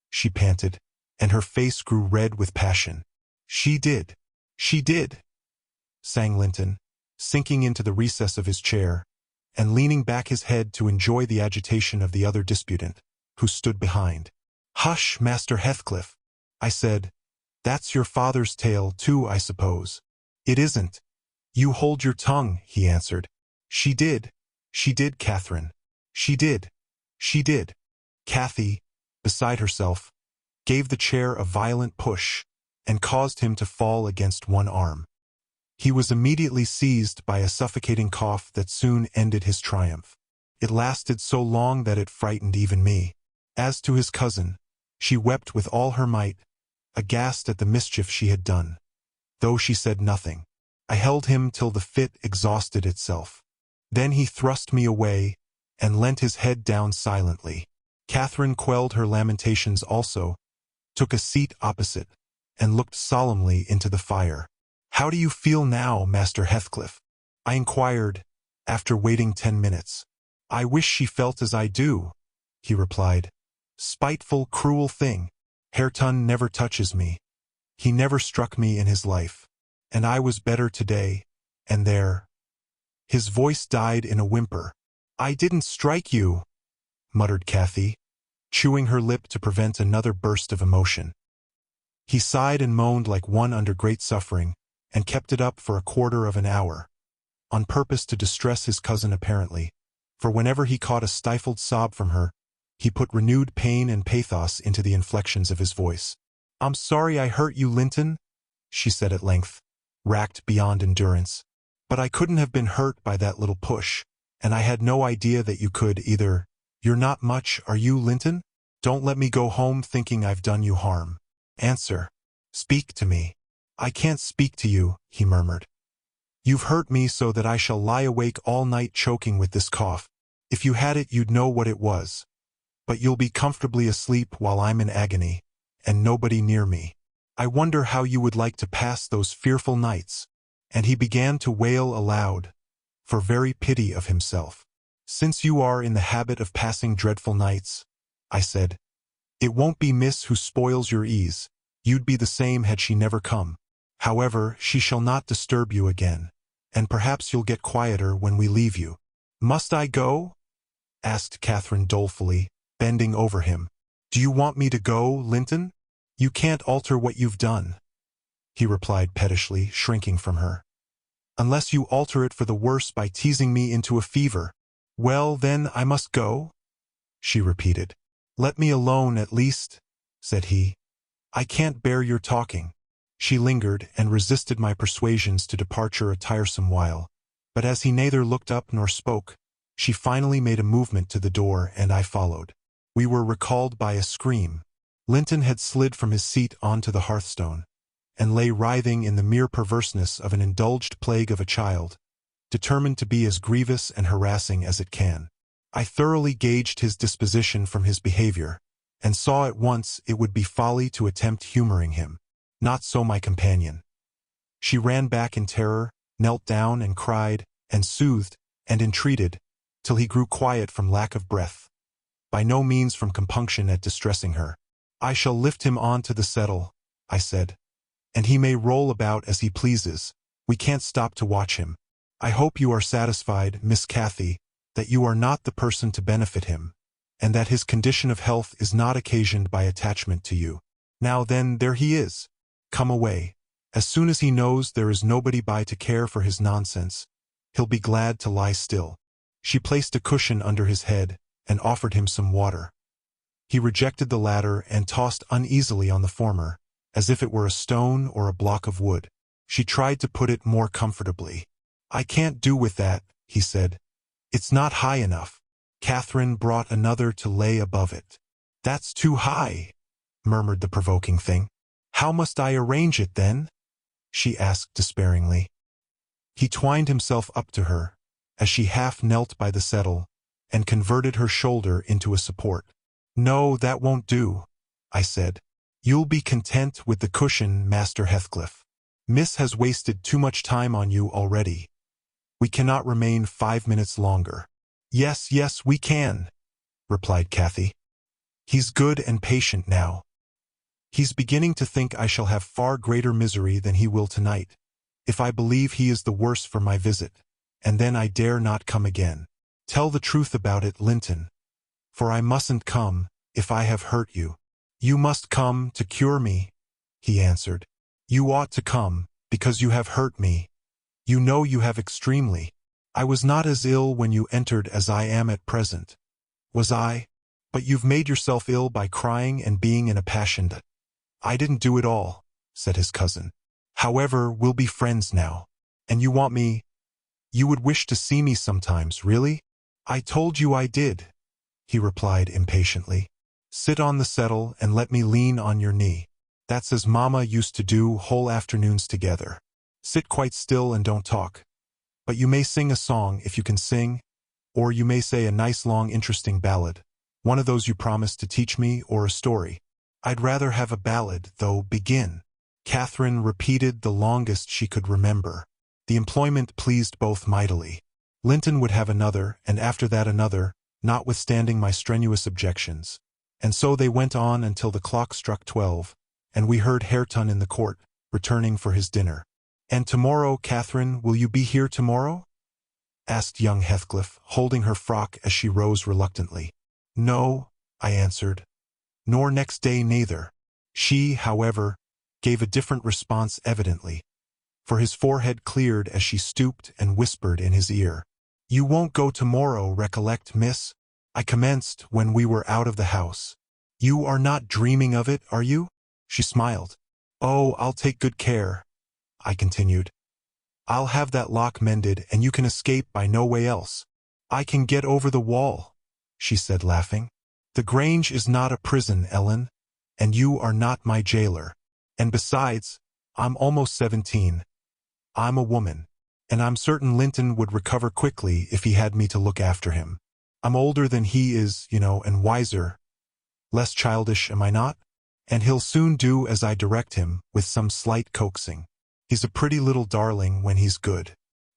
she panted, and her face grew red with passion. "She did. She did," sang Linton, sinking into the recess of his chair, and leaning back his head to enjoy the agitation of the other disputant, who stood behind. "Hush, Master Heathcliff," I said. "That's your father's tale, too, I suppose." "It isn't." "You hold your tongue," he answered. She did, Catherine. She did. Cathy, beside herself, gave the chair a violent push, and caused him to fall against one arm. He was immediately seized by a suffocating cough that soon ended his triumph. It lasted so long that it frightened even me. As to his cousin, she wept with all her might, aghast at the mischief she had done. Though she said nothing, I held him till the fit exhausted itself. Then he thrust me away, and leant his head down silently. Catherine quelled her lamentations also, took a seat opposite, and looked solemnly into the fire. "How do you feel now, Master Heathcliff?" I inquired, after waiting 10 minutes. "I wish she felt as I do," he replied. "Spiteful, cruel thing. Hareton never touches me. He never struck me in his life. And I was better today, and there—" His voice died in a whimper. "I didn't strike you," muttered Cathy, chewing her lip to prevent another burst of emotion. He sighed and moaned like one under great suffering, and kept it up for a quarter of an hour, on purpose to distress his cousin apparently, for whenever he caught a stifled sob from her, he put renewed pain and pathos into the inflections of his voice. "I'm sorry I hurt you, Linton," she said at length, racked beyond endurance. "But I couldn't have been hurt by that little push, and I had no idea that you could either. You're not much, are you, Linton? Don't let me go home thinking I've done you harm. Answer. Speak to me." "I can't speak to you," he murmured. "You've hurt me so that I shall lie awake all night choking with this cough. If you had it, you'd know what it was. But you'll be comfortably asleep while I'm in agony, and nobody near me. I wonder how you would like to pass those fearful nights." And he began to wail aloud, for very pity of himself. "Since you are in the habit of passing dreadful nights," I said, "it won't be Miss who spoils your ease. You'd be the same had she never come. However, she shall not disturb you again, and perhaps you'll get quieter when we leave you." "Must I go?" asked Catherine dolefully, bending over him. "Do you want me to go, Linton?" "You can't alter what you've done," he replied pettishly, shrinking from her. "Unless you alter it for the worse by teasing me into a fever." "Well, then, I must go," she repeated. "Let me alone at least," said he. "I can't bear your talking." She lingered and resisted my persuasions to departure a tiresome while, but as he neither looked up nor spoke, she finally made a movement to the door and I followed. We were recalled by a scream. Linton had slid from his seat onto the hearthstone, and lay writhing in the mere perverseness of an indulged plague of a child, determined to be as grievous and harassing as it can. I thoroughly gauged his disposition from his behavior, and saw at once it would be folly to attempt humoring him. Not so my companion. She ran back in terror, knelt down and cried, and soothed, and entreated, till he grew quiet from lack of breath, by no means from compunction at distressing her. "I shall lift him on to the settle," I said, "and he may roll about as he pleases. We can't stop to watch him. I hope you are satisfied, Miss Cathy, that you are not the person to benefit him, and that his condition of health is not occasioned by attachment to you. Now then, there he is. Come away. As soon as he knows there is nobody by to care for his nonsense, he'll be glad to lie still." She placed a cushion under his head and offered him some water. He rejected the latter and tossed uneasily on the former, as if it were a stone or a block of wood. She tried to put it more comfortably. "I can't do with that," he said. "It's not high enough." Catherine brought another to lay above it. "That's too high," murmured the provoking thing. "How must I arrange it, then?" she asked despairingly. He twined himself up to her, as she half knelt by the settle, and converted her shoulder into a support. "No, that won't do," I said. "You'll be content with the cushion, Master Heathcliff. Miss has wasted too much time on you already. We cannot remain 5 minutes longer." "Yes, yes, we can," replied Cathy. "He's good and patient now. He's beginning to think I shall have far greater misery than he will tonight, if I believe he is the worse for my visit, and then I dare not come again. Tell the truth about it, Linton, for I mustn't come if I have hurt you." "You must come to cure me," he answered. "You ought to come, because you have hurt me. You know you have extremely. I was not as ill when you entered as I am at present. Was I?" But you've made yourself ill by crying and being in a passion. I didn't do it all, said his cousin. However, we'll be friends now. And you want me? You would wish to see me sometimes, really? I told you I did, he replied impatiently. Sit on the settle and let me lean on your knee. That's as Mama used to do whole afternoons together. Sit quite still and don't talk. But you may sing a song if you can sing, or you may say a nice long interesting ballad, one of those you promised to teach me, or a story. I'd rather have a ballad, though. Begin. Catherine repeated the longest she could remember. The employment pleased both mightily. Linton would have another, and after that another, notwithstanding my strenuous objections. And so they went on until the clock struck 12, and we heard Hareton in the court, returning for his dinner. And tomorrow, Catherine, will you be here tomorrow? Asked young Heathcliff, holding her frock as she rose reluctantly. No, I answered. Nor next day neither. She, however, gave a different response evidently, for his forehead cleared as she stooped and whispered in his ear. You won't go tomorrow, recollect, miss? I commenced when we were out of the house. You are not dreaming of it, are you? She smiled. Oh, I'll take good care, I continued. I'll have that lock mended and you can escape by no way else. I can get over the wall, she said laughing. The Grange is not a prison, Ellen, and you are not my jailer. And besides, I'm almost 17. I'm a woman, and I'm certain Linton would recover quickly if he had me to look after him. I'm older than he is, you know, and wiser. Less childish, am I not? And he'll soon do as I direct him, with some slight coaxing. He's a pretty little darling when he's good.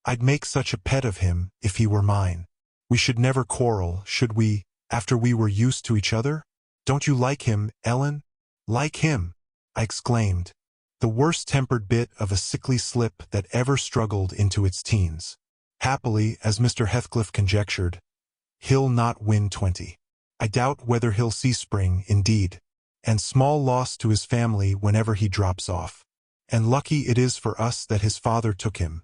I'd make such a pet of him if he were mine. We should never quarrel, should we, after we were used to each other? Don't you like him, Ellen? Like him, I exclaimed, the worst-tempered bit of a sickly slip that ever struggled into its teens. Happily, as Mr. Heathcliff conjectured, he'll not win 20. I doubt whether he'll see spring, indeed, and small loss to his family whenever he drops off. And lucky it is for us that his father took him.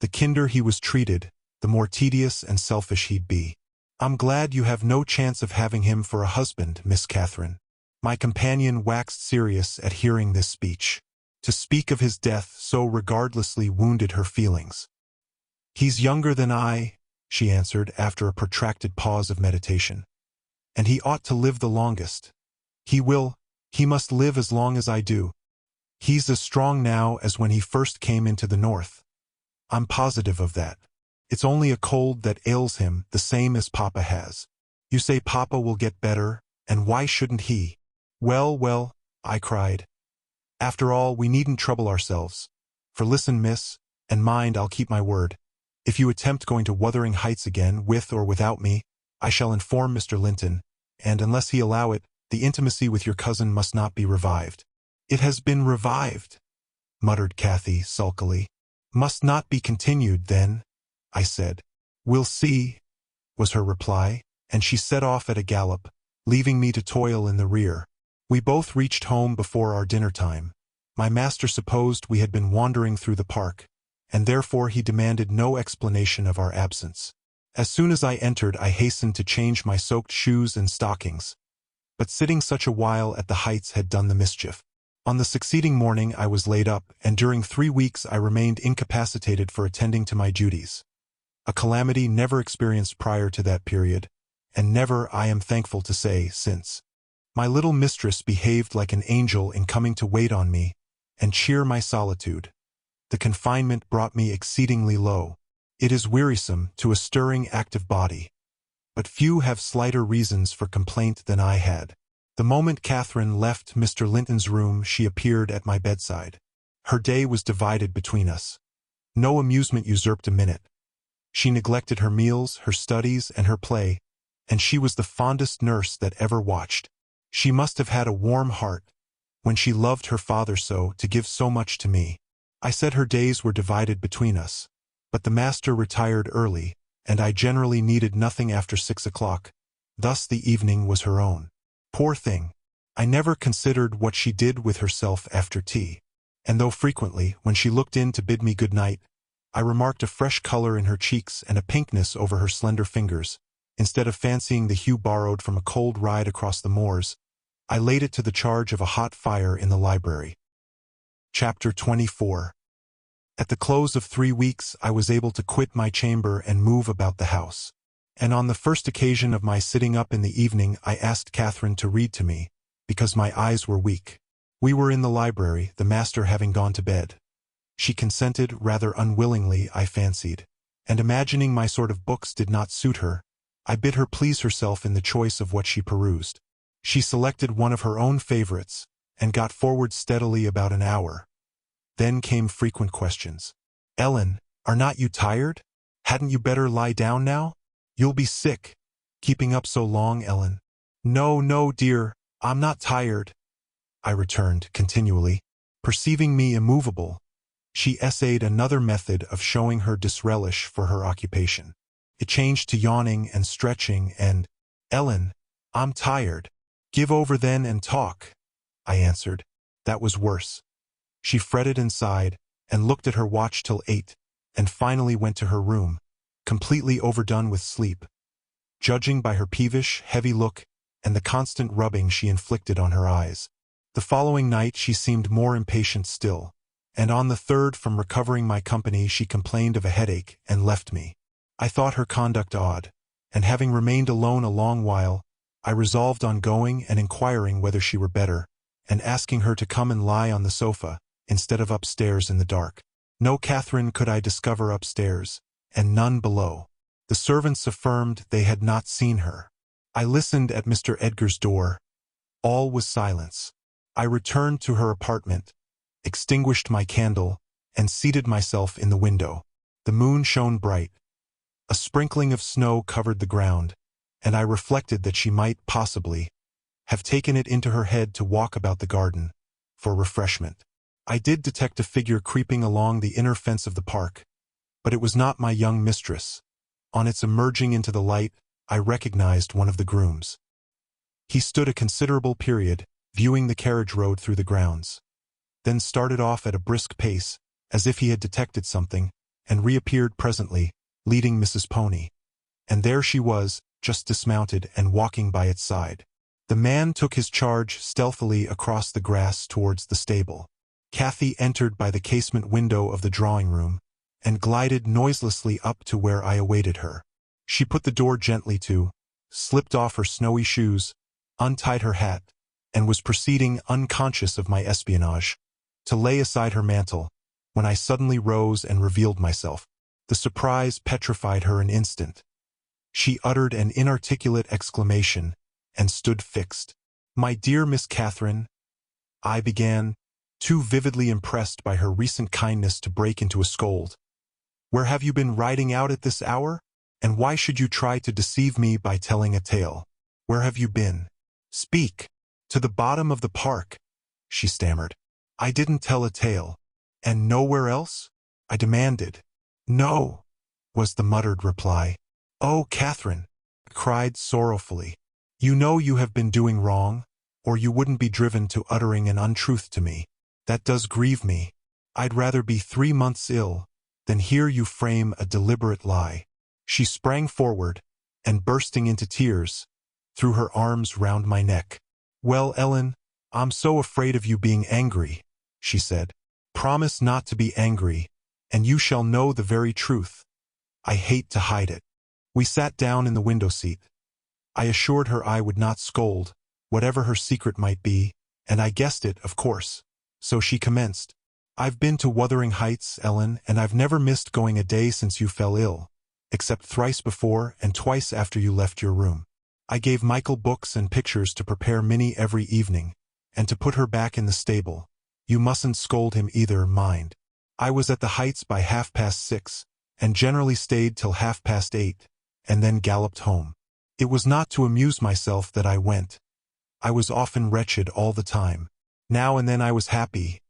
The kinder he was treated, the more tedious and selfish he'd be. I'm glad you have no chance of having him for a husband, Miss Catherine. My companion waxed serious at hearing this speech. To speak of his death so regardlessly wounded her feelings. He's younger than I, she answered after a protracted pause of meditation. And he ought to live the longest. He must live as long as I do. He's as strong now as when he first came into the north. I'm positive of that. It's only a cold that ails him, the same as Papa has. You say Papa will get better, and why shouldn't he? Well, well, I cried. After all, we needn't trouble ourselves. For listen, miss, and mind, I'll keep my word. If you attempt going to Wuthering Heights again, with or without me, I shall inform Mr. Linton, and unless he allow it, the intimacy with your cousin must not be revived. It has been revived, muttered Cathy sulkily. Must not be continued, then, I said. We'll see, was her reply, and she set off at a gallop, leaving me to toil in the rear. We both reached home before our dinner time. My master supposed we had been wandering through the park, and therefore he demanded no explanation of our absence. As soon as I entered, I hastened to change my soaked shoes and stockings. But sitting such a while at the Heights had done the mischief. On the succeeding morning I was laid up, and during 3 weeks I remained incapacitated for attending to my duties. A calamity never experienced prior to that period, and never, I am thankful to say, since. My little mistress behaved like an angel in coming to wait on me and cheer my solitude. The confinement brought me exceedingly low. It is wearisome to a stirring, active body, but few have slighter reasons for complaint than I had. The moment Catherine left Mr. Linton's room, she appeared at my bedside. Her day was divided between us. No amusement usurped a minute. She neglected her meals, her studies, and her play, and she was the fondest nurse that ever watched. She must have had a warm heart, when she loved her father so, to give so much to me. I said her days were divided between us, but the master retired early, and I generally needed nothing after 6 o'clock. Thus the evening was her own. Poor thing! I never considered what she did with herself after tea, and though frequently, when she looked in to bid me good night, I remarked a fresh color in her cheeks and a pinkness over her slender fingers, Instead of fancying the hue borrowed from a cold ride across the moors, I laid it to the charge of a hot fire in the library. Chapter 24. At the close of 3 weeks, I was able to quit my chamber and move about the house. And on the first occasion of my sitting up in the evening, I asked Catherine to read to me, because my eyes were weak. We were in the library, the master having gone to bed. She consented, rather unwillingly, I fancied, and imagining my sort of books did not suit her, I bid her please herself in the choice of what she perused. She selected one of her own favorites, and got forward steadily about an hour. Then came frequent questions. "Ellen, are not you tired? Hadn't you better lie down now? You'll be sick, keeping up so long, Ellen." "No, no, dear, I'm not tired," I returned continually. Perceiving me immovable, she essayed another method of showing her disrelish for her occupation. It changed to yawning and stretching and, "Ellen, I'm tired." "Give over then and talk," I answered. That was worse. She fretted and sighed, and looked at her watch till 8, and finally went to her room, completely overdone with sleep, judging by her peevish, heavy look and the constant rubbing she inflicted on her eyes. The following night she seemed more impatient still, and on the 3rd from recovering my company she complained of a headache and left me. I thought her conduct odd, and having remained alone a long while, I resolved on going and inquiring whether she were better, and asking her to come and lie on the sofa, instead of upstairs in the dark. No Catherine could I discover upstairs, and none below. The servants affirmed they had not seen her. I listened at Mr. Edgar's door. All was silence. I returned to her apartment, extinguished my candle, and seated myself in the window. The moon shone bright. A sprinkling of snow covered the ground, and I reflected that she might, possibly, have taken it into her head to walk about the garden, for refreshment. I did detect a figure creeping along the inner fence of the park, but it was not my young mistress. On its emerging into the light, I recognized one of the grooms. He stood a considerable period, viewing the carriage road through the grounds, then started off at a brisk pace, as if he had detected something, and reappeared presently, leading Mrs. Pony. And there she was, just dismounted and walking by its side. The man took his charge stealthily across the grass towards the stable. Cathy entered by the casement window of the drawing-room, and glided noiselessly up to where I awaited her. She put the door gently to, slipped off her snowy shoes, untied her hat, and was proceeding, unconscious of my espionage, to lay aside her mantle, when I suddenly rose and revealed myself. The surprise petrified her an instant. She uttered an inarticulate exclamation, and stood fixed. "My dear Miss Catherine," I began, too vividly impressed by her recent kindness to break into a scold. "Where have you been riding out at this hour? And why should you try to deceive me by telling a tale? Where have you been? Speak." "To the bottom of the park," she stammered. "I didn't tell a tale." "And nowhere else?" I demanded. "No," was the muttered reply. "Oh, Catherine," I cried sorrowfully, "you know you have been doing wrong, or you wouldn't be driven to uttering an untruth to me. That does grieve me. I'd rather be 3 months ill than hear you frame a deliberate lie." She sprang forward, and bursting into tears, threw her arms round my neck. "Well, Ellen, I'm so afraid of you being angry," she said. "Promise not to be angry, and you shall know the very truth. I hate to hide it." We sat down in the window seat. I assured her I would not scold, whatever her secret might be, and I guessed it, of course. So she commenced. "I've been to Wuthering Heights, Ellen, and I've never missed going a day since you fell ill, except thrice before and twice after you left your room. I gave Michael books and pictures to prepare Minnie every evening, and to put her back in the stable. You mustn't scold him either, mind. I was at the Heights by 6:30, and generally stayed till 8:30, and then galloped home. It was not to amuse myself that I went. I was often wretched all the time. Now and then I was happy,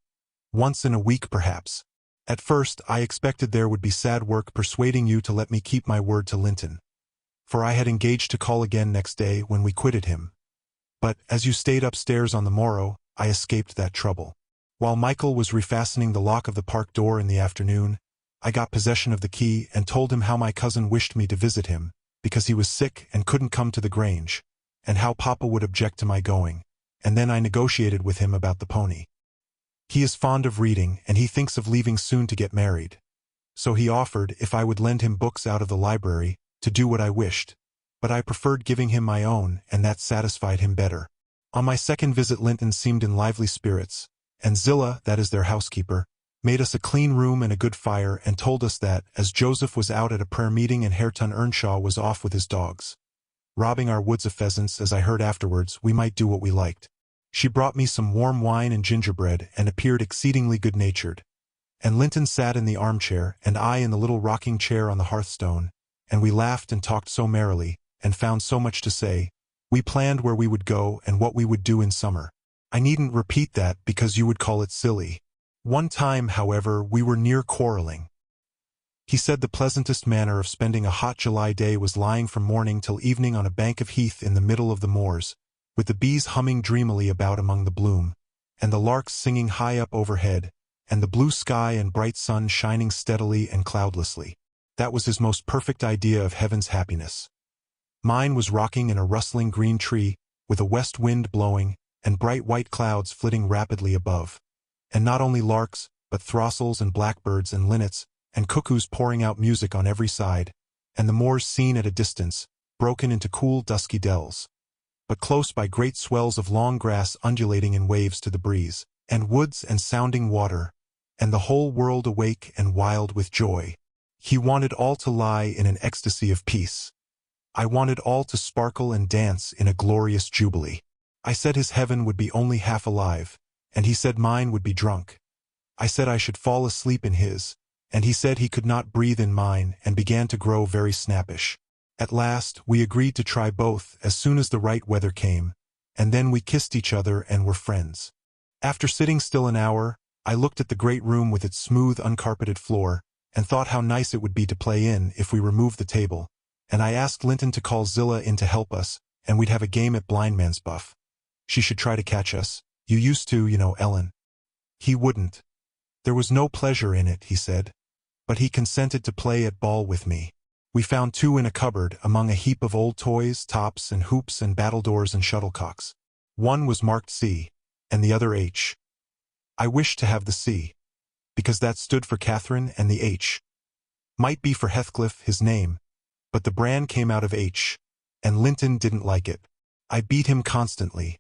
once in a week perhaps. At first I expected there would be sad work persuading you to let me keep my word to Linton, for I had engaged to call again next day when we quitted him. But, as you stayed upstairs on the morrow, I escaped that trouble. While Michael was refastening the lock of the park door in the afternoon, I got possession of the key and told him how my cousin wished me to visit him, because he was sick and couldn't come to the Grange, and how Papa would object to my going, and then I negotiated with him about the pony. He is fond of reading, and he thinks of leaving soon to get married. So he offered, if I would lend him books out of the library, to do what I wished, but I preferred giving him my own, and that satisfied him better. On my second visit Linton seemed in lively spirits, and Zillah, that is their housekeeper, made us a clean room and a good fire and told us that, as Joseph was out at a prayer meeting and Catherine Earnshaw was off with his dogs, robbing our woods of pheasants, as I heard afterwards, we might do what we liked. She brought me some warm wine and gingerbread and appeared exceedingly good-natured. And Linton sat in the armchair and I in the little rocking chair on the hearthstone, and we laughed and talked so merrily, and found so much to say. We planned where we would go and what we would do in summer. I needn't repeat that because you would call it silly. One time, however, we were near quarreling. He said the pleasantest manner of spending a hot July day was lying from morning till evening on a bank of heath in the middle of the moors, with the bees humming dreamily about among the bloom, and the larks singing high up overhead, and the blue sky and bright sun shining steadily and cloudlessly. That was his most perfect idea of heaven's happiness. Mine was rocking in a rustling green tree, with a west wind blowing, and bright white clouds flitting rapidly above. And not only larks, but throstles and blackbirds and linnets, and cuckoos pouring out music on every side, and the moors seen at a distance, broken into cool dusky dells, but close by great swells of long grass undulating in waves to the breeze, and woods and sounding water, and the whole world awake and wild with joy. He wanted all to lie in an ecstasy of peace. I wanted all to sparkle and dance in a glorious jubilee. I said his heaven would be only half alive, and he said mine would be drunk. I said I should fall asleep in his, and he said he could not breathe in mine, and began to grow very snappish. At last, we agreed to try both as soon as the right weather came, and then we kissed each other and were friends. After sitting still an hour, I looked at the great room with its smooth, uncarpeted floor, and thought how nice it would be to play in if we removed the table, and I asked Linton to call Zillah in to help us, and we'd have a game at blindman's buff. She should try to catch us. You used to, you know, Ellen. He wouldn't. There was no pleasure in it, he said. But he consented to play at ball with me. We found two in a cupboard among a heap of old toys, tops and hoops and battledores and shuttlecocks. One was marked C, and the other H. I wished to have the C, because that stood for Catherine, and the H might be for Heathcliff, his name, but the brand came out of H, and Linton didn't like it. I beat him constantly,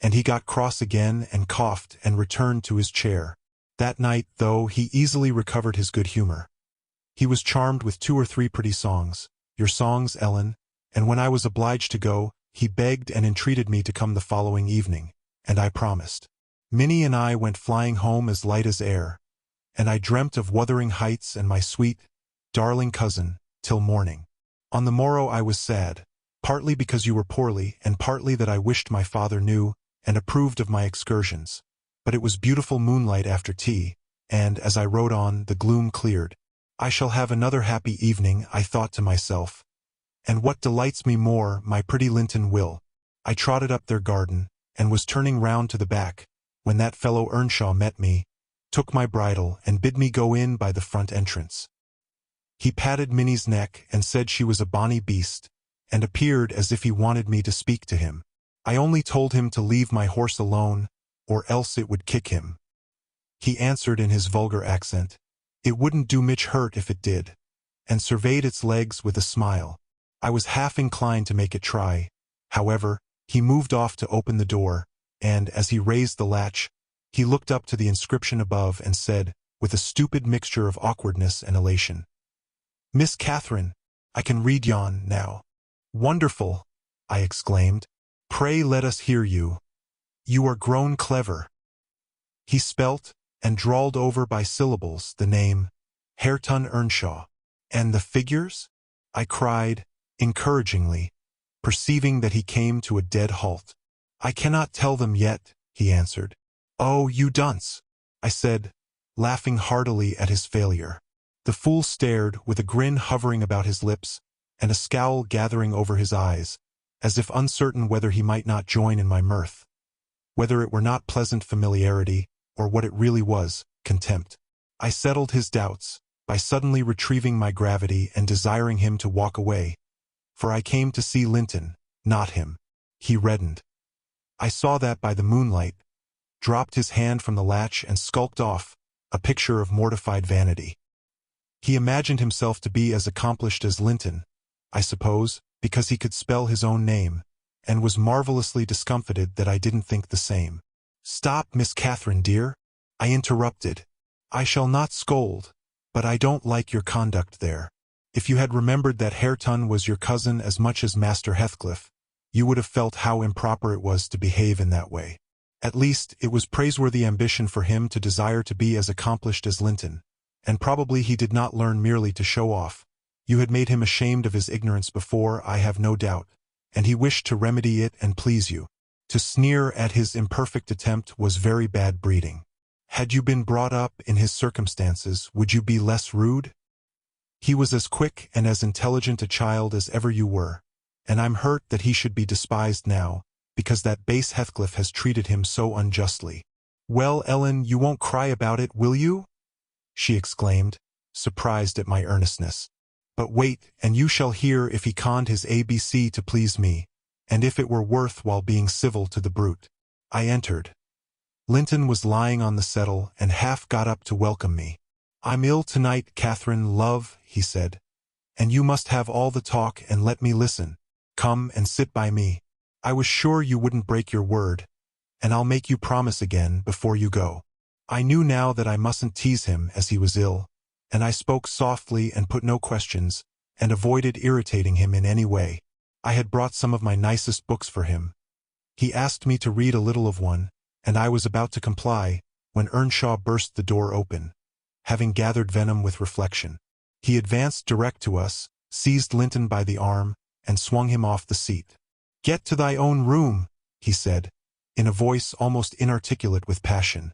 and he got cross again and coughed and returned to his chair. That night, though, he easily recovered his good humor. He was charmed with 2 or 3 pretty songs, your songs, Ellen, and when I was obliged to go, he begged and entreated me to come the following evening, and I promised. Minnie and I went flying home as light as air, and I dreamt of Wuthering Heights and my sweet, darling cousin, till morning. On the morrow I was sad, partly because you were poorly, and partly that I wished my father knew and approved of my excursions. But it was beautiful moonlight after tea, and, as I rode on, the gloom cleared. I shall have another happy evening, I thought to myself. And what delights me more, my pretty Linton will. I trotted up their garden, and was turning round to the back, when that fellow Earnshaw met me, took my bridle, and bid me go in by the front entrance. He patted Minnie's neck and said she was a bonny beast, and appeared as if he wanted me to speak to him. I only told him to leave my horse alone, or else it would kick him. He answered in his vulgar accent, it wouldn't do much hurt if it did, and surveyed its legs with a smile. I was half inclined to make it try. However, he moved off to open the door, and, as he raised the latch, he looked up to the inscription above and said, with a stupid mixture of awkwardness and elation, Miss Catherine, I can read yon now. Wonderful, I exclaimed. Pray let us hear you. You are grown clever. He spelt, and drawled over by syllables, the name, Catherine Earnshaw. And the figures? I cried, encouragingly, perceiving that he came to a dead halt. I cannot tell them yet, he answered. Oh, you dunce, I said, laughing heartily at his failure. The fool stared, with a grin hovering about his lips, and a scowl gathering over his eyes, as if uncertain whether he might not join in my mirth, whether it were not pleasant familiarity, or what it really was, contempt. I settled his doubts, by suddenly retrieving my gravity and desiring him to walk away, for I came to see Linton, not him." He reddened. I saw that by the moonlight, dropped his hand from the latch and skulked off, a picture of mortified vanity. He imagined himself to be as accomplished as Linton, I suppose, because he could spell his own name, and was marvelously discomfited that I didn't think the same. "Stop, Miss Catherine, dear," I interrupted. "I shall not scold, but I don't like your conduct there. If you had remembered that Hareton was your cousin as much as Master Heathcliff, you would have felt how improper it was to behave in that way. At least, it was praiseworthy ambition for him to desire to be as accomplished as Linton, and probably he did not learn merely to show off. You had made him ashamed of his ignorance before, I have no doubt, and he wished to remedy it and please you. To sneer at his imperfect attempt was very bad breeding. Had you been brought up in his circumstances, would you be less rude? He was as quick and as intelligent a child as ever you were, and I'm hurt that he should be despised now, because that base Heathcliff has treated him so unjustly." "Well, Ellen, you won't cry about it, will you?" she exclaimed, surprised at my earnestness. "But wait, and you shall hear if he conned his ABC to please me, and if it were worth while being civil to the brute." I entered. Linton was lying on the settle and half got up to welcome me. "I'm ill tonight, Catherine, love," he said, "and you must have all the talk and let me listen. Come and sit by me. I was sure you wouldn't break your word, and I'll make you promise again before you go." I knew now that I mustn't tease him as he was ill, and I spoke softly and put no questions, and avoided irritating him in any way. I had brought some of my nicest books for him. He asked me to read a little of one, and I was about to comply, when Earnshaw burst the door open, having gathered venom with reflection. He advanced direct to us, seized Linton by the arm, and swung him off the seat. "Get to thy own room," he said, in a voice almost inarticulate with passion,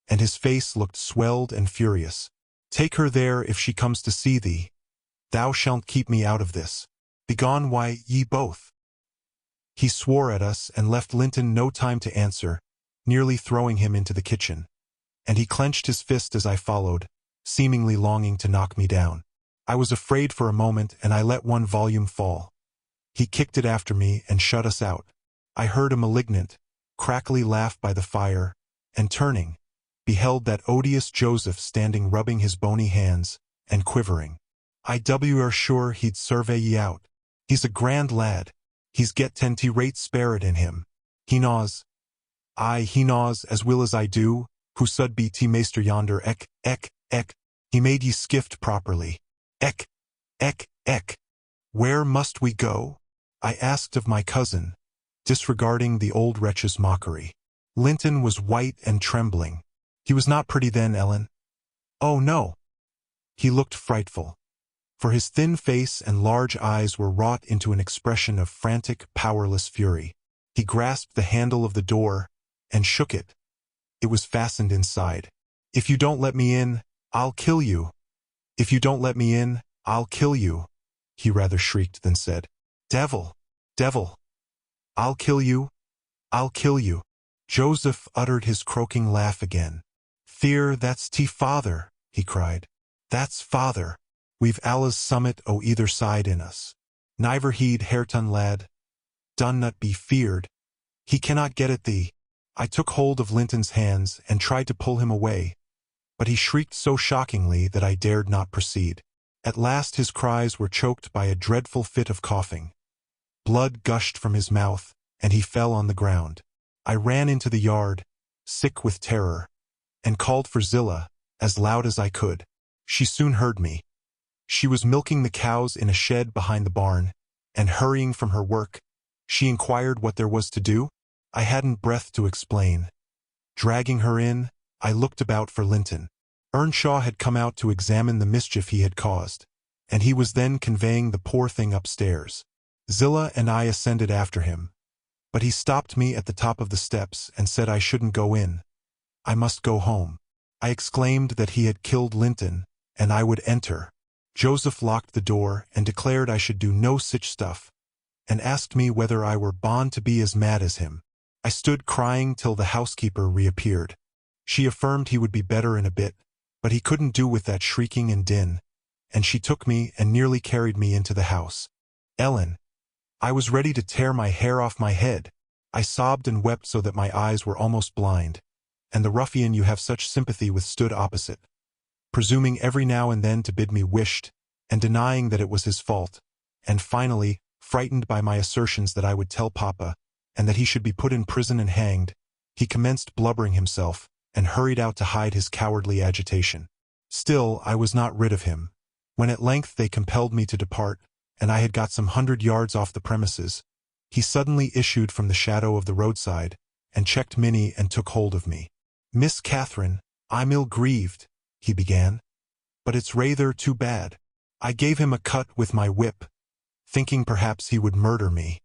and his face looked swelled and furious. "Take her there if she comes to see thee. Thou shalt keep me out of this. Begone, why, ye both." He swore at us and left Linton no time to answer, nearly throwing him into the kitchen, and he clenched his fist as I followed, seemingly longing to knock me down. I was afraid for a moment, and I let one volume fall. He kicked it after me and shut us out. I heard a malignant, crackly laugh by the fire, and turning, beheld that odious Joseph standing rubbing his bony hands, and quivering. "IW are sure he'd survey ye out. He's a grand lad. He's get 10 rate spirit in him. He gnaws. Aye, he gnaws as will as I do, who sud be t maester yonder ek. He made ye skift properly. Ek. Where must we go?" I asked of my cousin, disregarding the old wretch's mockery. Linton was white and trembling. He was not pretty then, Ellen. "Oh, no." He looked frightful, for his thin face and large eyes were wrought into an expression of frantic, powerless fury. He grasped the handle of the door and shook it. It was fastened inside. "If you don't let me in, I'll kill you. If you don't let me in, I'll kill you," he rather shrieked than said. Devil! I'll kill you. I'll kill you." Joseph uttered his croaking laugh again. "Fear, that's father," he cried. "That's father. We've Allah's summit o' either side in us. Niver heed Hareton lad. Done not be feared. He cannot get at thee." I took hold of Linton's hands and tried to pull him away, but he shrieked so shockingly that I dared not proceed. At last his cries were choked by a dreadful fit of coughing. Blood gushed from his mouth, and he fell on the ground. I ran into the yard, sick with terror, and called for Zillah, as loud as I could. She soon heard me. She was milking the cows in a shed behind the barn, and hurrying from her work, she inquired what there was to do. I hadn't breath to explain. Dragging her in, I looked about for Linton. Earnshaw had come out to examine the mischief he had caused, and he was then conveying the poor thing upstairs. Zillah and I ascended after him, but he stopped me at the top of the steps and said I shouldn't go in. I must go home. I exclaimed that he had killed Linton, and I would enter. Joseph locked the door and declared I should do no sich stuff, and asked me whether I were bound to be as mad as him. I stood crying till the housekeeper reappeared. She affirmed he would be better in a bit, but he couldn't do with that shrieking and din, and she took me and nearly carried me into the house. "Ellen," I was ready to tear my hair off my head. I sobbed and wept so that my eyes were almost blind, and the ruffian you have such sympathy with stood opposite, presuming every now and then to bid me wisht, and denying that it was his fault, and finally, frightened by my assertions that I would tell Papa, and that he should be put in prison and hanged, he commenced blubbering himself, and hurried out to hide his cowardly agitation. Still, I was not rid of him. When at length they compelled me to depart, and I had got some 100 yards off the premises, he suddenly issued from the shadow of the roadside, and checked Minnie and took hold of me. "Miss Catherine, I'm ill-grieved," he began, "but it's rather too bad." I gave him a cut with my whip, thinking perhaps he would murder me.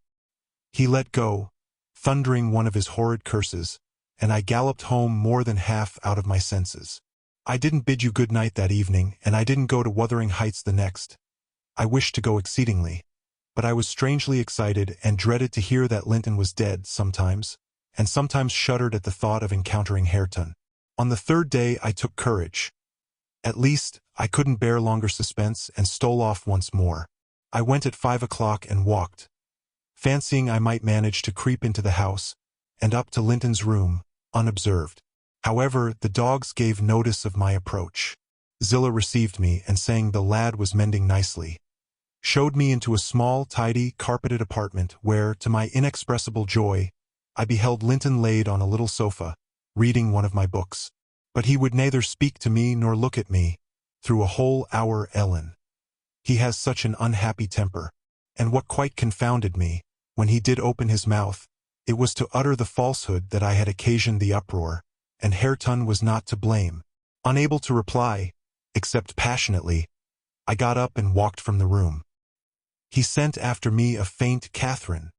He let go, thundering one of his horrid curses, and I galloped home more than half out of my senses. I didn't bid you good night that evening, and I didn't go to Wuthering Heights the next. I wished to go exceedingly, but I was strangely excited and dreaded to hear that Linton was dead sometimes, and sometimes shuddered at the thought of encountering Hareton. On the third day I took courage. At least, I couldn't bear longer suspense and stole off once more. I went at 5 o'clock and walked, fancying I might manage to creep into the house, and up to Linton's room, unobserved. However, the dogs gave notice of my approach. Zillah received me, and saying the lad was mending nicely, showed me into a small, tidy, carpeted apartment where, to my inexpressible joy, I beheld Linton laid on a little sofa, reading one of my books. But he would neither speak to me nor look at me, through a whole hour. Ellen. He has such an unhappy temper, and what quite confounded me, when he did open his mouth, it was to utter the falsehood that I had occasioned the uproar, and Hareton was not to blame. Unable to reply, except passionately, I got up and walked from the room. He sent after me a faint "Catherine."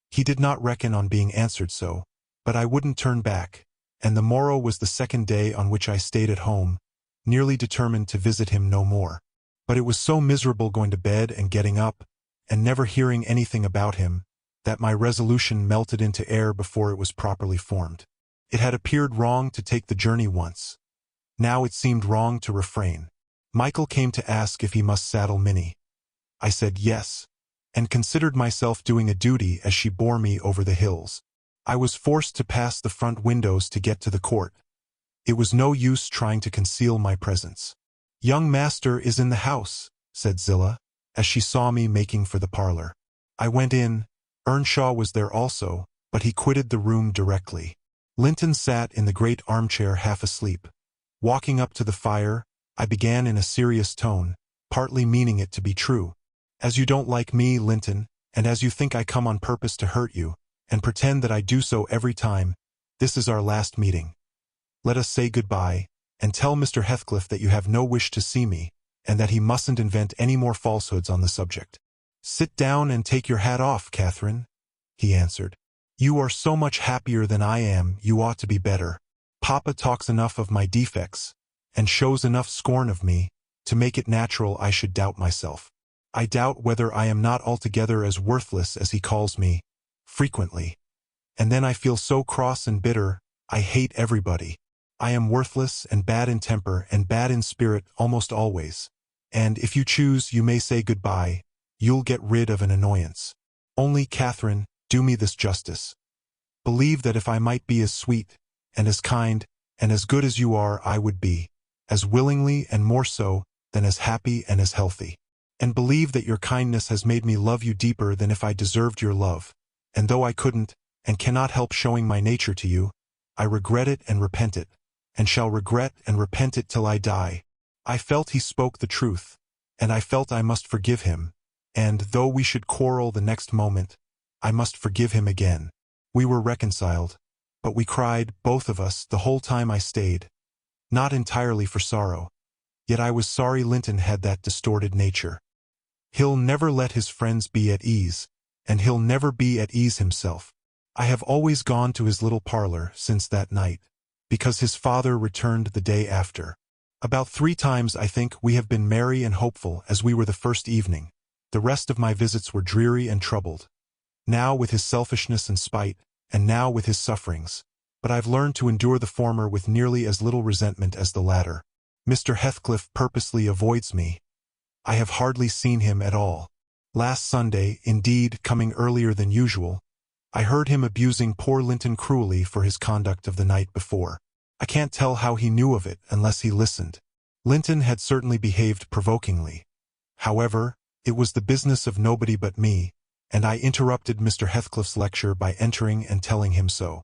He did not reckon on being answered so, but I wouldn't turn back, and the morrow was the second day on which I stayed at home, nearly determined to visit him no more. But it was so miserable going to bed and getting up, and never hearing anything about him, that my resolution melted into air before it was properly formed. It had appeared wrong to take the journey once. Now it seemed wrong to refrain. Michael came to ask if he must saddle Minnie. I said yes, and considered myself doing a duty as she bore me over the hills. I was forced to pass the front windows to get to the court. It was no use trying to conceal my presence. "Young master is in the house," said Zillah, as she saw me making for the parlor. I went in. Earnshaw was there also, but he quitted the room directly. Linton sat in the great armchair half asleep. Walking up to the fire, I began in a serious tone, partly meaning it to be true. "As you don't like me, Linton, and as you think I come on purpose to hurt you, and pretend that I do so every time, this is our last meeting. Let us say goodbye, and tell Mr. Heathcliff that you have no wish to see me, and that he mustn't invent any more falsehoods on the subject." "Sit down and take your hat off, Catherine," he answered. "You are so much happier than I am, you ought to be better. Papa talks enough of my defects, and shows enough scorn of me, to make it natural I should doubt myself. I doubt whether I am not altogether as worthless as he calls me, frequently. And then I feel so cross and bitter, I hate everybody. I am worthless and bad in temper and bad in spirit almost always. And if you choose, you may say goodbye. You'll get rid of an annoyance. Only, Catherine, do me this justice. Believe that if I might be as sweet, and as kind, and as good as you are, I would be, as willingly and more so, than as happy and as healthy. And believe that your kindness has made me love you deeper than if I deserved your love, and though I couldn't, and cannot help showing my nature to you, I regret it and repent it, and shall regret and repent it till I die." I felt he spoke the truth, and I felt I must forgive him, and, though we should quarrel the next moment, I must forgive him again. We were reconciled, but we cried, both of us, the whole time I stayed. Not entirely for sorrow, yet I was sorry Linton had that distorted nature. He'll never let his friends be at ease, and he'll never be at ease himself. I have always gone to his little parlor since that night, because his father returned the day after. About 3 times, I think, we have been merry and hopeful as we were the first evening. The rest of my visits were dreary and troubled. Now with his selfishness and spite, and now with his sufferings. But I've learned to endure the former with nearly as little resentment as the latter. Mr. Heathcliff purposely avoids me. I have hardly seen him at all. Last Sunday, indeed, coming earlier than usual, I heard him abusing poor Linton cruelly for his conduct of the night before. I can't tell how he knew of it unless he listened. Linton had certainly behaved provokingly. However, it was the business of nobody but me, and I interrupted Mr. Heathcliff's lecture by entering and telling him so.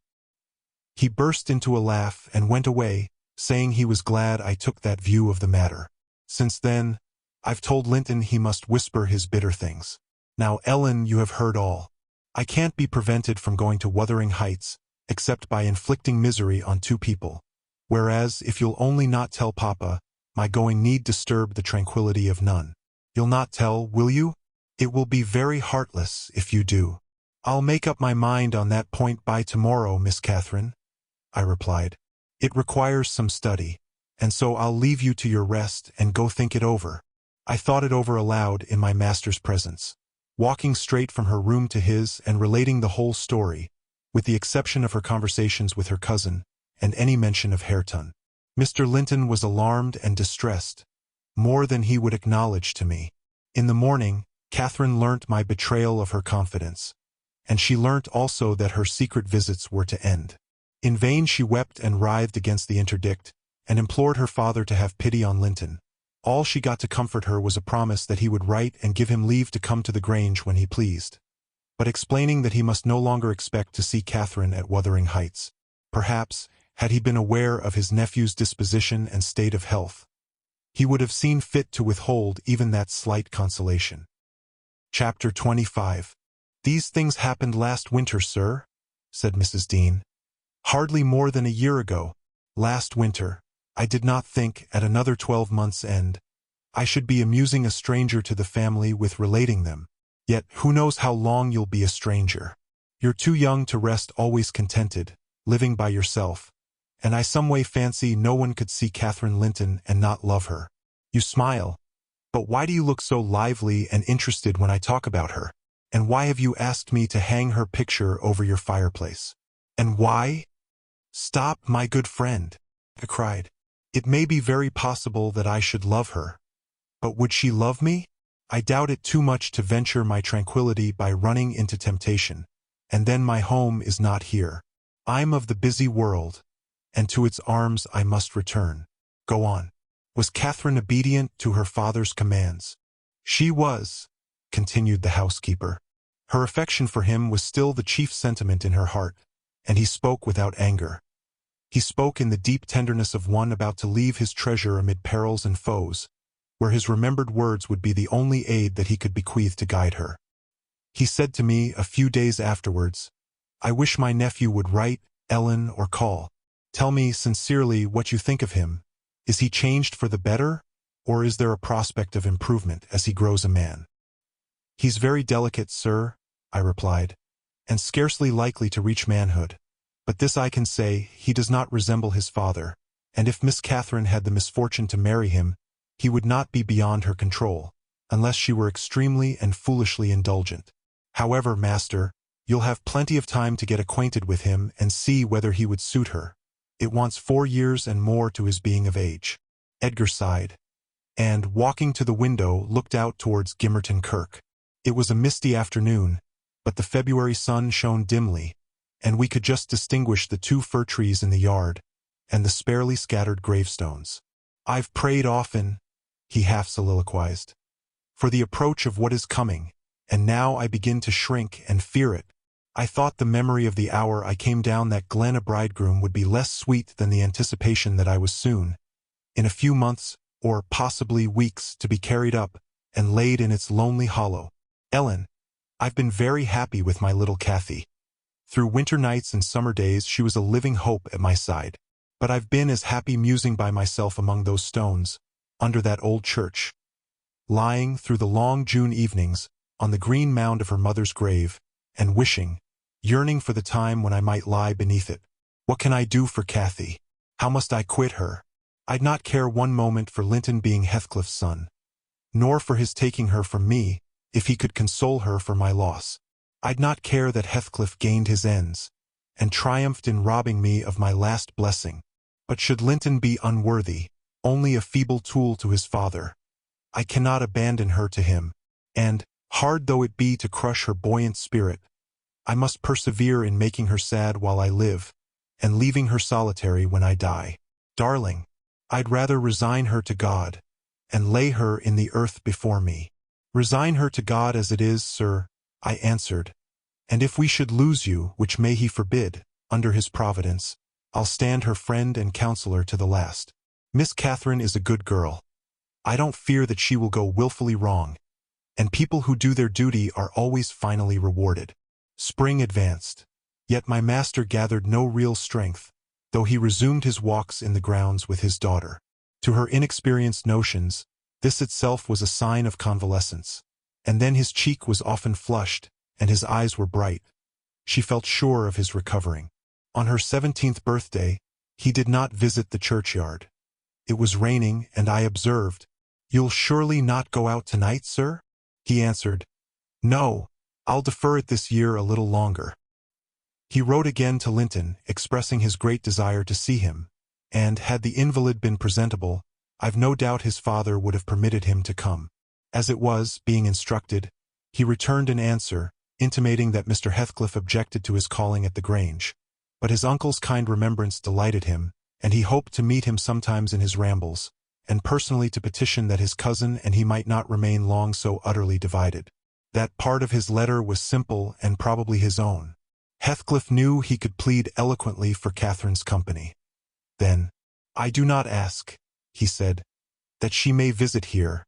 He burst into a laugh and went away, saying he was glad I took that view of the matter. Since then, I've told Linton he must whisper his bitter things. Now, Ellen, you have heard all. I can't be prevented from going to Wuthering Heights, except by inflicting misery on two people. Whereas, if you'll only not tell Papa, my going need disturb the tranquility of none. You'll not tell, will you? It will be very heartless if you do. I'll make up my mind on that point by tomorrow, Miss Catherine, I replied. It requires some study, and so I'll leave you to your rest and go think it over. I thought it over aloud in my master's presence, walking straight from her room to his and relating the whole story, with the exception of her conversations with her cousin and any mention of Hareton. Mr. Linton was alarmed and distressed, more than he would acknowledge to me. In the morning, Catherine learnt my betrayal of her confidence, and she learnt also that her secret visits were to end. In vain she wept and writhed against the interdict, and implored her father to have pity on Linton. All she got to comfort her was a promise that he would write and give him leave to come to the Grange when he pleased, but explaining that he must no longer expect to see Catherine at Wuthering Heights. Perhaps, had he been aware of his nephew's disposition and state of health, he would have seen fit to withhold even that slight consolation. Chapter 25. These things happened last winter, sir, said Mrs. Dean. Hardly more than a year ago. Last winter, I did not think, at another 12 months' end, I should be amusing a stranger to the family with relating them. Yet, who knows how long you'll be a stranger? You're too young to rest always contented, living by yourself, and I some way fancy no one could see Catherine Linton and not love her. You smile, but why do you look so lively and interested when I talk about her? And why have you asked me to hang her picture over your fireplace? And why? Stop, my good friend, I cried. It may be very possible that I should love her, but would she love me? I doubt it too much to venture my tranquility by running into temptation, and then my home is not here. I'm of the busy world, and to its arms I must return. Go on. Was Catherine obedient to her father's commands? She was, continued the housekeeper. Her affection for him was still the chief sentiment in her heart, and he spoke without anger. He spoke in the deep tenderness of one about to leave his treasure amid perils and foes, where his remembered words would be the only aid that he could bequeath to guide her. He said to me a few days afterwards, I wish my nephew would write, Ellen, or call. Tell me sincerely what you think of him. Is he changed for the better, or is there a prospect of improvement as he grows a man? He's very delicate, sir, I replied, and scarcely likely to reach manhood. But this I can say, he does not resemble his father, and if Miss Catherine had the misfortune to marry him, he would not be beyond her control, unless she were extremely and foolishly indulgent. However, master, you'll have plenty of time to get acquainted with him and see whether he would suit her. It wants 4 years and more to his being of age. Edgar sighed, and, walking to the window, looked out towards Gimmerton Kirk. It was a misty afternoon, but the February sun shone dimly, and we could just distinguish the 2 fir trees in the yard, and the sparely scattered gravestones. I've prayed often, he half soliloquized, for the approach of what is coming, and now I begin to shrink and fear it. I thought the memory of the hour I came down that glen a bridegroom would be less sweet than the anticipation that I was soon, in a few months, or possibly weeks, to be carried up and laid in its lonely hollow. Ellen, I've been very happy with my little Cathy. Through winter nights and summer days she was a living hope at my side. But I've been as happy musing by myself among those stones, under that old church, lying through the long June evenings on the green mound of her mother's grave, and wishing, yearning for the time when I might lie beneath it. What can I do for Cathy? How must I quit her? I'd not care one moment for Linton being Heathcliff's son, nor for his taking her from me, if he could console her for my loss. I'd not care that Heathcliff gained his ends, and triumphed in robbing me of my last blessing. But should Linton be unworthy, only a feeble tool to his father, I cannot abandon her to him, and, Hard though it be to crush her buoyant spirit, I must persevere in making her sad while I live, and leaving her solitary when I die. Darling, I'd rather resign her to God, and lay her in the earth before me. Resign her to God as it is, sir, I answered, and if we should lose you, which may he forbid, under his providence, I'll stand her friend and counselor to the last. Miss Catherine is a good girl. I don't fear that she will go willfully wrong, and people who do their duty are always finally rewarded. Spring advanced, yet my master gathered no real strength, though he resumed his walks in the grounds with his daughter. To her inexperienced notions, this itself was a sign of convalescence, and then his cheek was often flushed, and his eyes were bright. She felt sure of his recovering. On her 17th birthday, he did not visit the churchyard. It was raining, and I observed, "You'll surely not go out tonight, sir?" He answered, "No, I'll defer it this year a little longer." He wrote again to Linton, expressing his great desire to see him, and, had the invalid been presentable, I've no doubt his father would have permitted him to come. As it was, being instructed, he returned an answer, intimating that Mr. Heathcliff objected to his calling at the Grange, but his uncle's kind remembrance delighted him, and he hoped to meet him sometimes in his rambles, and personally to petition that his cousin and he might not remain long so utterly divided. That part of his letter was simple and probably his own. Heathcliff knew he could plead eloquently for Catherine's company. Then, "I do not ask," he said, "that she may visit here,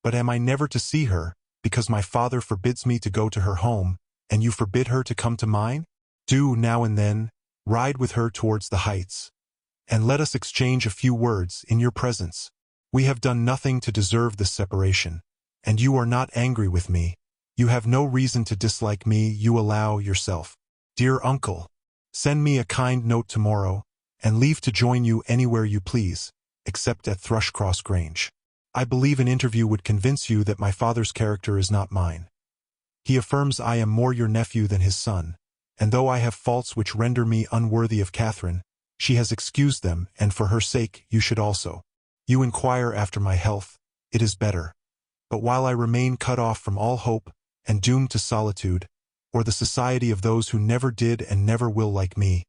but am I never to see her, because my father forbids me to go to her home, and you forbid her to come to mine? Do, now and then, ride with her towards the heights, and let us exchange a few words in your presence. We have done nothing to deserve this separation, and you are not angry with me. You have no reason to dislike me, you allow yourself. Dear uncle, send me a kind note tomorrow, and leave to join you anywhere you please, except at Thrushcross Grange. I believe an interview would convince you that my father's character is not mine. He affirms I am more your nephew than his son, and though I have faults which render me unworthy of Catherine, she has excused them, and for her sake you should also. You inquire after my health, it is better. But while I remain cut off from all hope, and doomed to solitude, or the society of those who never did and never will like me,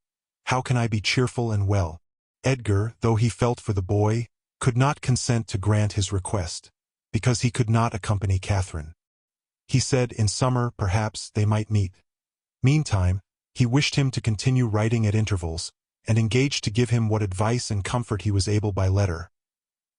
how can I be cheerful and well?" Edgar, though he felt for the boy, could not consent to grant his request, because he could not accompany Catherine. He said in summer perhaps they might meet. Meantime, he wished him to continue writing at intervals, and engaged to give him what advice and comfort he was able by letter,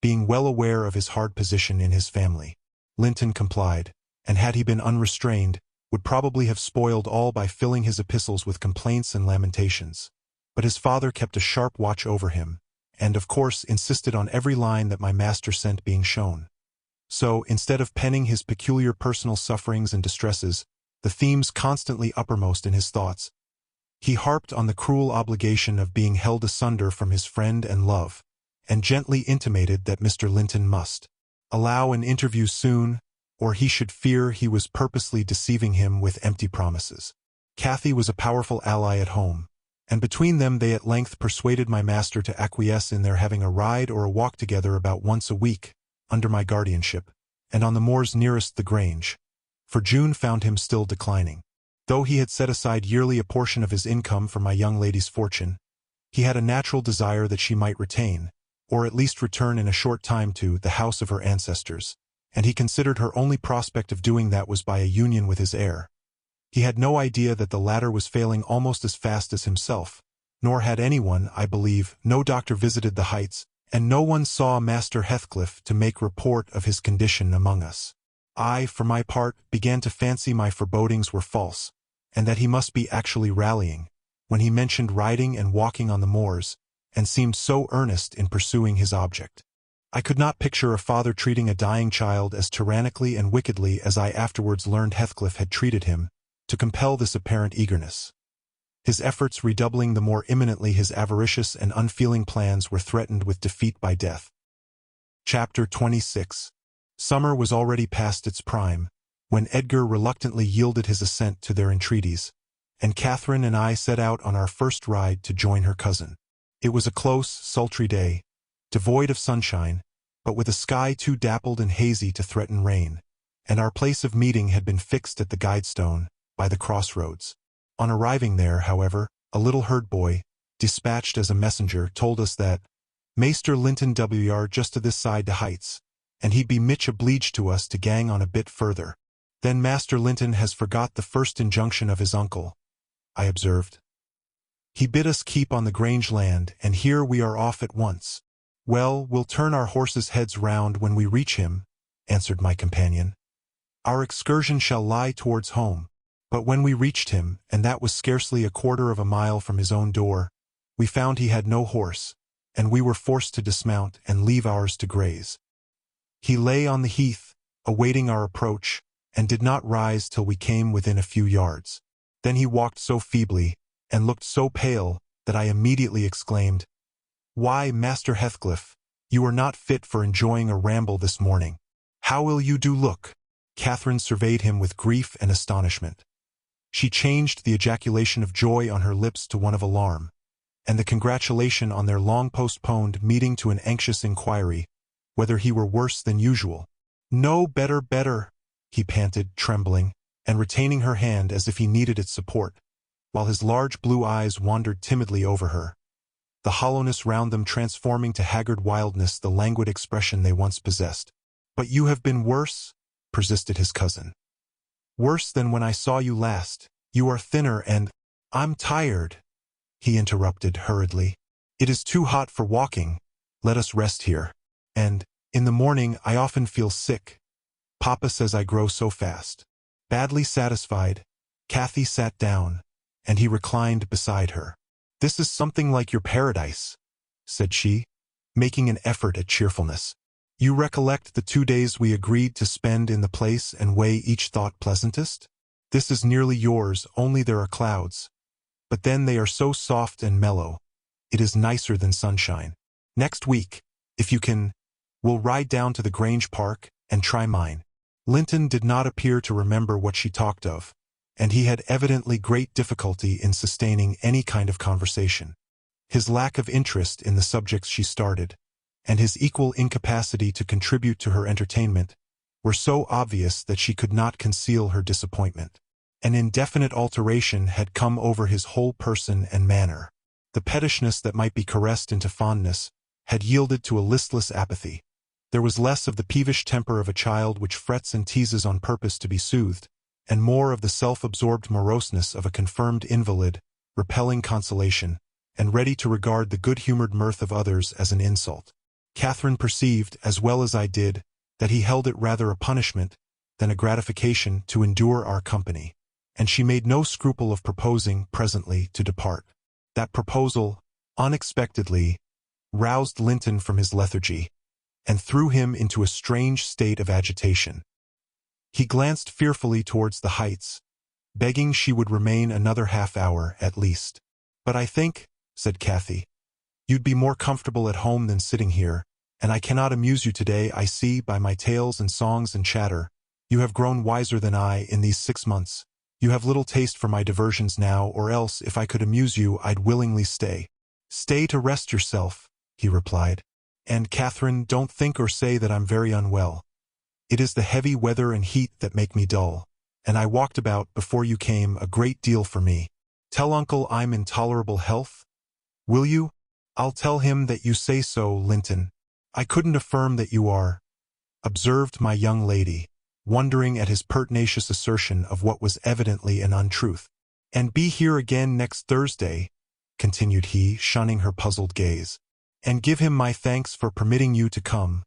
being well aware of his hard position in his family. Linton complied, and had he been unrestrained, would probably have spoiled all by filling his epistles with complaints and lamentations. But his father kept a sharp watch over him, and of course insisted on every line that my master sent being shown. So, instead of penning his peculiar personal sufferings and distresses, the themes constantly uppermost in his thoughts, he harped on the cruel obligation of being held asunder from his friend and love, and gently intimated that Mr. Linton must allow an interview soon, or he should fear he was purposely deceiving him with empty promises. Cathy was a powerful ally at home, and between them they at length persuaded my master to acquiesce in their having a ride or a walk together about once a week, under my guardianship, and on the moors nearest the Grange, for June found him still declining. Though he had set aside yearly a portion of his income for my young lady's fortune, he had a natural desire that she might retain, or at least return in a short time to, the house of her ancestors, and he considered her only prospect of doing that was by a union with his heir. He had no idea that the latter was failing almost as fast as himself, nor had anyone, I believe, no doctor visited the Heights, and no one saw Master Heathcliff to make report of his condition among us. I, for my part, began to fancy my forebodings were false, and that he must be actually rallying, when he mentioned riding and walking on the moors, and seemed so earnest in pursuing his object. I could not picture a father treating a dying child as tyrannically and wickedly as I afterwards learned Heathcliff had treated him, to compel this apparent eagerness. His efforts redoubling the more imminently his avaricious and unfeeling plans were threatened with defeat by death. Chapter 26. Summer was already past its prime, when Edgar reluctantly yielded his assent to their entreaties, and Catherine and I set out on our first ride to join her cousin. It was a close, sultry day, devoid of sunshine, but with a sky too dappled and hazy to threaten rain, and our place of meeting had been fixed at the guidestone, by the crossroads. On arriving there, however, a little herd boy, dispatched as a messenger, told us that Maester Linton wr just to this side the heights, and he'd be mitch obleeged to us to gang on a bit further. Then Master Linton has forgot the first injunction of his uncle, I observed. He bid us keep on the Grange land, and here we are off at once. Well, we'll turn our horses' heads round when we reach him, answered my companion. Our excursion shall lie towards home. But when we reached him, and that was scarcely a quarter of a mile from his own door, we found he had no horse, and we were forced to dismount and leave ours to graze. He lay on the heath, awaiting our approach, and did not rise till we came within a few yards. Then he walked so feebly, and looked so pale, that I immediately exclaimed, "Why, Master Heathcliff, you are not fit for enjoying a ramble this morning. How ill you do look!" Catherine surveyed him with grief and astonishment. She changed the ejaculation of joy on her lips to one of alarm, and the congratulation on their long-postponed meeting to an anxious inquiry whether he were worse than usual. "No, better," he panted, trembling, and retaining her hand as if he needed its support, while his large blue eyes wandered timidly over her, the hollowness round them transforming to haggard wildness the languid expression they once possessed. "But you have been worse?" persisted his cousin. "Worse than when I saw you last. You are thinner and—" "I'm tired," he interrupted hurriedly. "It is too hot for walking. Let us rest here. And, in the morning, I often feel sick. Papa says I grow so fast." Badly satisfied, Cathy sat down, and he reclined beside her. "This is something like your paradise," said she, making an effort at cheerfulness. "You recollect the 2 days we agreed to spend in the place and weigh each thought pleasantest? This is nearly yours, only there are clouds. But then they are so soft and mellow. It is nicer than sunshine. Next week, if you can, we'll ride down to the Grange Park and try mine." Linton did not appear to remember what she talked of, and he had evidently great difficulty in sustaining any kind of conversation. His lack of interest in the subjects she started, and his equal incapacity to contribute to her entertainment, were so obvious that she could not conceal her disappointment. An indefinite alteration had come over his whole person and manner. The pettishness that might be caressed into fondness had yielded to a listless apathy. There was less of the peevish temper of a child which frets and teases on purpose to be soothed, and more of the self-absorbed moroseness of a confirmed invalid, repelling consolation, and ready to regard the good-humored mirth of others as an insult. Catherine perceived, as well as I did, that he held it rather a punishment than a gratification to endure our company, and she made no scruple of proposing, presently, to depart. That proposal, unexpectedly, roused Linton from his lethargy, and threw him into a strange state of agitation. He glanced fearfully towards the heights, begging she would remain another half-hour at least. "But I think," said Cathy, "you'd be more comfortable at home than sitting here, and I cannot amuse you today. I see, by my tales and songs and chatter, you have grown wiser than I in these 6 months. You have little taste for my diversions now, or else, if I could amuse you, I'd willingly stay." "Stay to rest yourself," he replied. "And, Catherine, don't think or say that I'm very unwell. It is the heavy weather and heat that make me dull, and I walked about, before you came, a great deal for me. Tell Uncle I'm in tolerable health. Will you?" "I'll tell him that you say so, Linton." "I couldn't affirm that you are," observed my young lady, wondering at his pertinacious assertion of what was evidently an untruth. "And be here again next Thursday," continued he, shunning her puzzled gaze. "And give him my thanks for permitting you to come.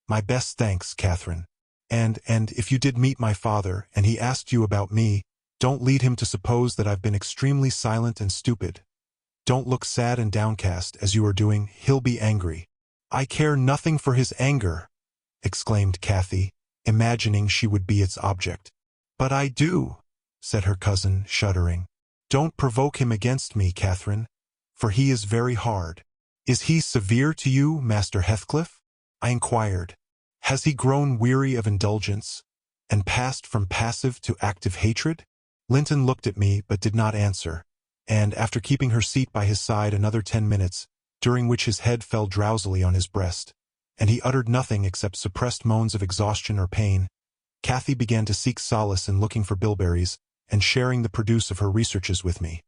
My best thanks, Catherine. And if you did meet my father, and he asked you about me, don't lead him to suppose that I've been extremely silent and stupid. Don't look sad and downcast, as you are doing. He'll be angry." "I care nothing for his anger," exclaimed Cathy, imagining she would be its object. "But I do," said her cousin, shuddering. "Don't provoke him against me, Catherine, for he is very hard." "Is he severe to you, Master Heathcliff?" I inquired. "Has he grown weary of indulgence, and passed from passive to active hatred?" Linton looked at me but did not answer, and after keeping her seat by his side another 10 minutes, during which his head fell drowsily on his breast, and he uttered nothing except suppressed moans of exhaustion or pain, Cathy began to seek solace in looking for bilberries and sharing the produce of her researches with me.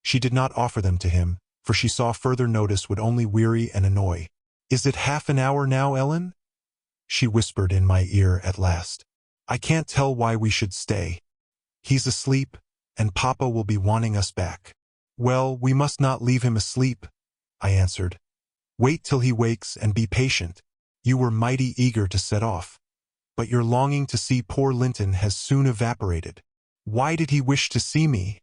She did not offer them to him, for she saw further notice would only weary and annoy. "Is it half an hour now, Ellen?" she whispered in my ear at last. "I can't tell why we should stay. He's asleep, and Papa will be wanting us back." "Well, we must not leave him asleep," I answered. "Wait till he wakes and be patient. You were mighty eager to set off, but your longing to see poor Linton has soon evaporated." "Why did he wish to see me?"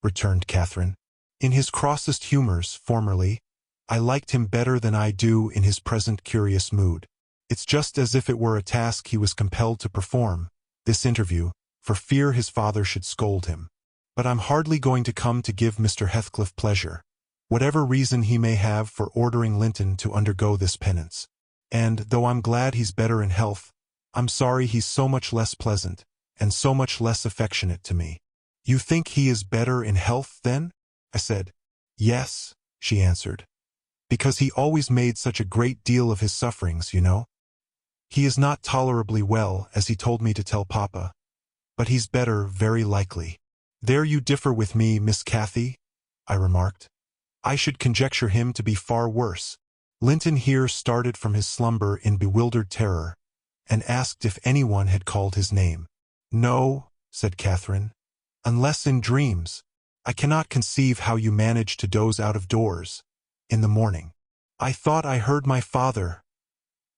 returned Catherine. "In his crossest humors, formerly, I liked him better than I do in his present curious mood. It's just as if it were a task he was compelled to perform, this interview, for fear his father should scold him. But I'm hardly going to come to give Mr. Heathcliff pleasure, whatever reason he may have for ordering Linton to undergo this penance. And, though I'm glad he's better in health, I'm sorry he's so much less pleasant, and so much less affectionate to me." "You think he is better in health, then?" I said. "Yes," she answered, "because he always made such a great deal of his sufferings, you know. He is not tolerably well, as he told me to tell Papa, but he's better, very likely." "There you differ with me, Miss Cathy," I remarked. "I should conjecture him to be far worse." Linton here started from his slumber in bewildered terror, and asked if anyone had called his name. "No," said Catherine, "unless in dreams. I cannot conceive how you manage to doze out of doors in the morning." "I thought I heard my father,"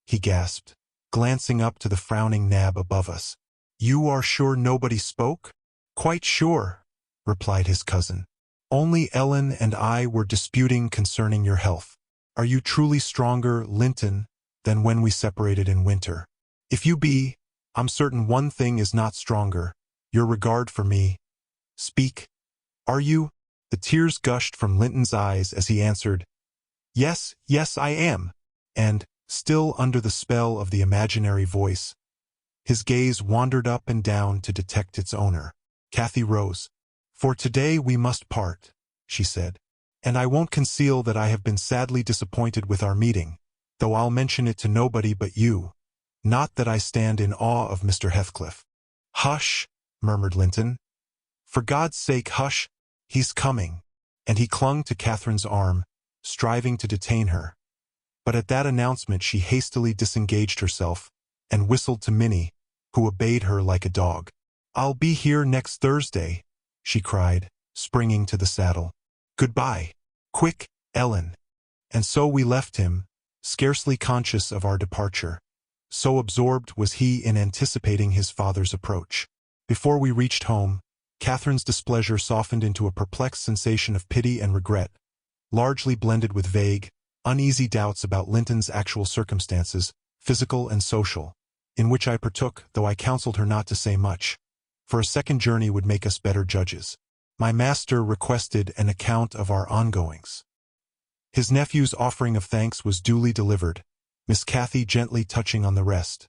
he gasped, glancing up to the frowning Nab above us. "You are sure nobody spoke?" "Quite sure," replied his cousin. "Only Ellen and I were disputing concerning your health. Are you truly stronger, Linton, than when we separated in winter? If you be, I'm certain one thing is not stronger, your regard for me. Speak. Are you?" The tears gushed from Linton's eyes as he answered, "Yes, yes, I am." And, still under the spell of the imaginary voice, his gaze wandered up and down to detect its owner. Cathy rose. "For today we must part," she said. "And I won't conceal that I have been sadly disappointed with our meeting, though I'll mention it to nobody but you. Not that I stand in awe of Mr. Heathcliff." "Hush," murmured Linton. "For God's sake, hush. He's coming." And he clung to Catherine's arm, striving to detain her. But at that announcement she hastily disengaged herself, and whistled to Minnie, who obeyed her like a dog. "I'll be here next Thursday," she cried, springing to the saddle. "Goodbye. Quick, Ellen." And so we left him, scarcely conscious of our departure. So absorbed was he in anticipating his father's approach. Before we reached home, Catherine's displeasure softened into a perplexed sensation of pity and regret, largely blended with vague, uneasy doubts about Linton's actual circumstances, physical and social, in which I partook, though I counseled her not to say much, for a second journey would make us better judges. My master requested an account of our ongoings. His nephew's offering of thanks was duly delivered, Miss Cathy gently touching on the rest.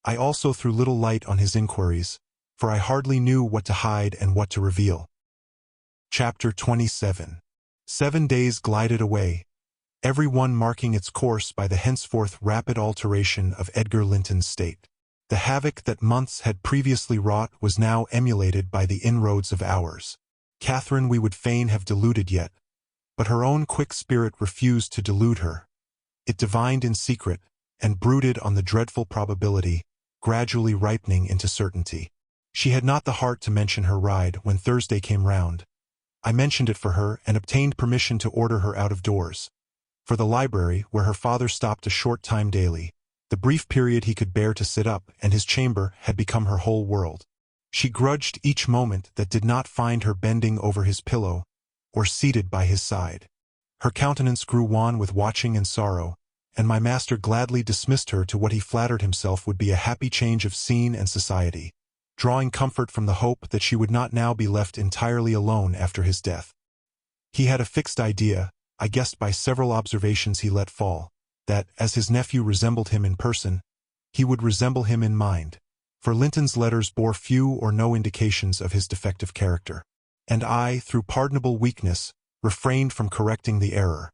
I also threw little light on his inquiries, for I hardly knew what to hide and what to reveal. Chapter 27. 7 days glided away, every one marking its course by the henceforth rapid alteration of Edgar Linton's state. The havoc that months had previously wrought was now emulated by the inroads of hours. Catherine we would fain have deluded yet, but her own quick spirit refused to delude her. It divined in secret, and brooded on the dreadful probability, gradually ripening into certainty. She had not the heart to mention her ride when Thursday came round. I mentioned it for her and obtained permission to order her out of doors. For the library, where her father stopped a short time daily, the brief period he could bear to sit up, and his chamber had become her whole world. She grudged each moment that did not find her bending over his pillow, or seated by his side. Her countenance grew wan with watching and sorrow, and my master gladly dismissed her to what he flattered himself would be a happy change of scene and society, drawing comfort from the hope that she would not now be left entirely alone after his death. He had a fixed idea, I guessed by several observations he let fall, that, as his nephew resembled him in person, he would resemble him in mind, for Linton's letters bore few or no indications of his defective character. And I, through pardonable weakness, refrained from correcting the error.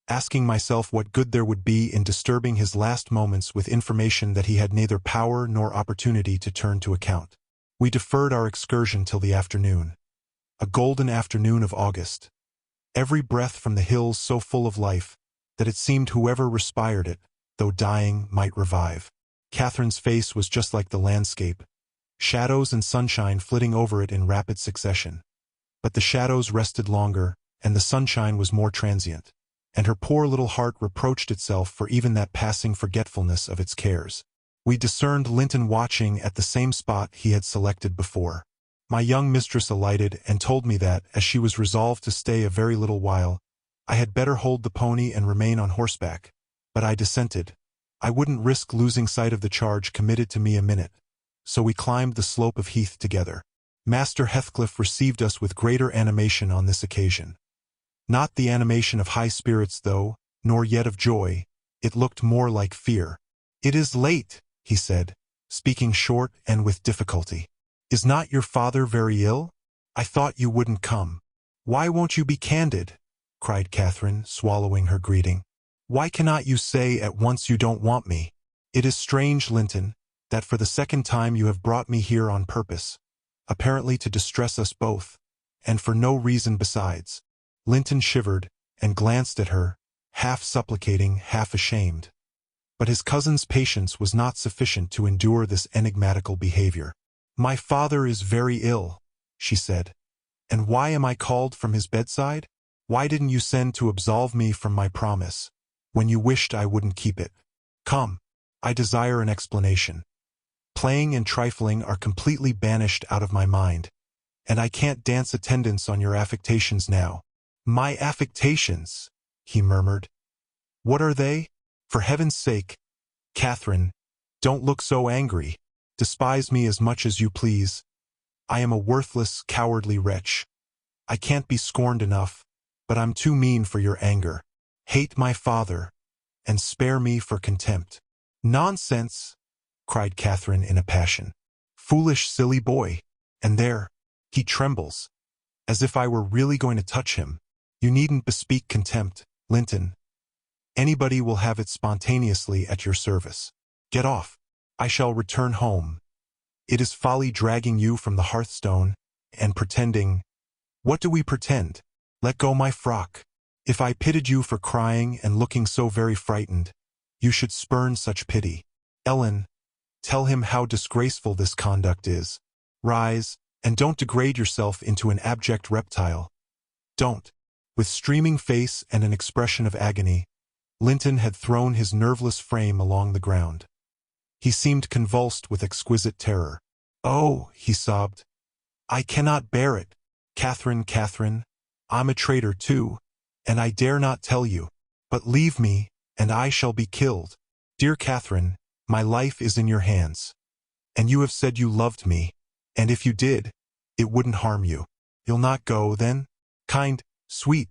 asking myself what good there would be in disturbing his last moments with information that he had neither power nor opportunity to turn to account. We deferred our excursion till the afternoon. A golden afternoon of August. Every breath from the hills so full of life that it seemed whoever respired it, though dying, might revive. Catherine's face was just like the landscape, shadows and sunshine flitting over it in rapid succession. But the shadows rested longer, and the sunshine was more transient, and her poor little heart reproached itself for even that passing forgetfulness of its cares. We discerned Linton watching at the same spot he had selected before. My young mistress alighted and told me that, as she was resolved to stay a very little while, I had better hold the pony and remain on horseback. But I dissented. I wouldn't risk losing sight of the charge committed to me a minute. So we climbed the slope of heath together. Master Heathcliff received us with greater animation on this occasion. Not the animation of high spirits, though, nor yet of joy. It looked more like fear. "It is late," he said, speaking short and with difficulty. "Is not your father very ill? I thought you wouldn't come." "Why won't you be candid?" cried Catherine, swallowing her greeting. "Why cannot you say at once you don't want me? It is strange, Linton, that for the second time you have brought me here on purpose, apparently to distress us both, and for no reason besides." Linton shivered and glanced at her, half supplicating, half ashamed. But his cousin's patience was not sufficient to endure this enigmatical behavior. "My father is very ill," she said. "And why am I called from his bedside? Why didn't you send to absolve me from my promise, when you wished I wouldn't keep it? Come, I desire an explanation. Playing and trifling are completely banished out of my mind, and I can't dance attendance on your affectations now." "My affectations," he murmured. "What are they? For heaven's sake, Catherine, don't look so angry. Despise me as much as you please. I am a worthless, cowardly wretch. I can't be scorned enough, but I'm too mean for your anger. Hate my father, and spare me for contempt." "Nonsense!" cried Catherine in a passion. "Foolish, silly boy. And there, he trembles, as if I were really going to touch him. You needn't bespeak contempt, Linton. Anybody will have it spontaneously at your service. Get off. I shall return home. It is folly dragging you from the hearthstone, and pretending— What do we pretend? Let go my frock. If I pitied you for crying and looking so very frightened, you should spurn such pity. Ellen, tell him how disgraceful this conduct is. Rise, and don't degrade yourself into an abject reptile. Don't." With streaming face and an expression of agony, Linton had thrown his nerveless frame along the ground. He seemed convulsed with exquisite terror. "Oh," he sobbed, "I cannot bear it. Catherine, Catherine, I'm a traitor too, and I dare not tell you. But leave me, and I shall be killed. Dear Catherine, my life is in your hands. And you have said you loved me, and if you did, it wouldn't harm you. You'll not go, then? Kind, sweet,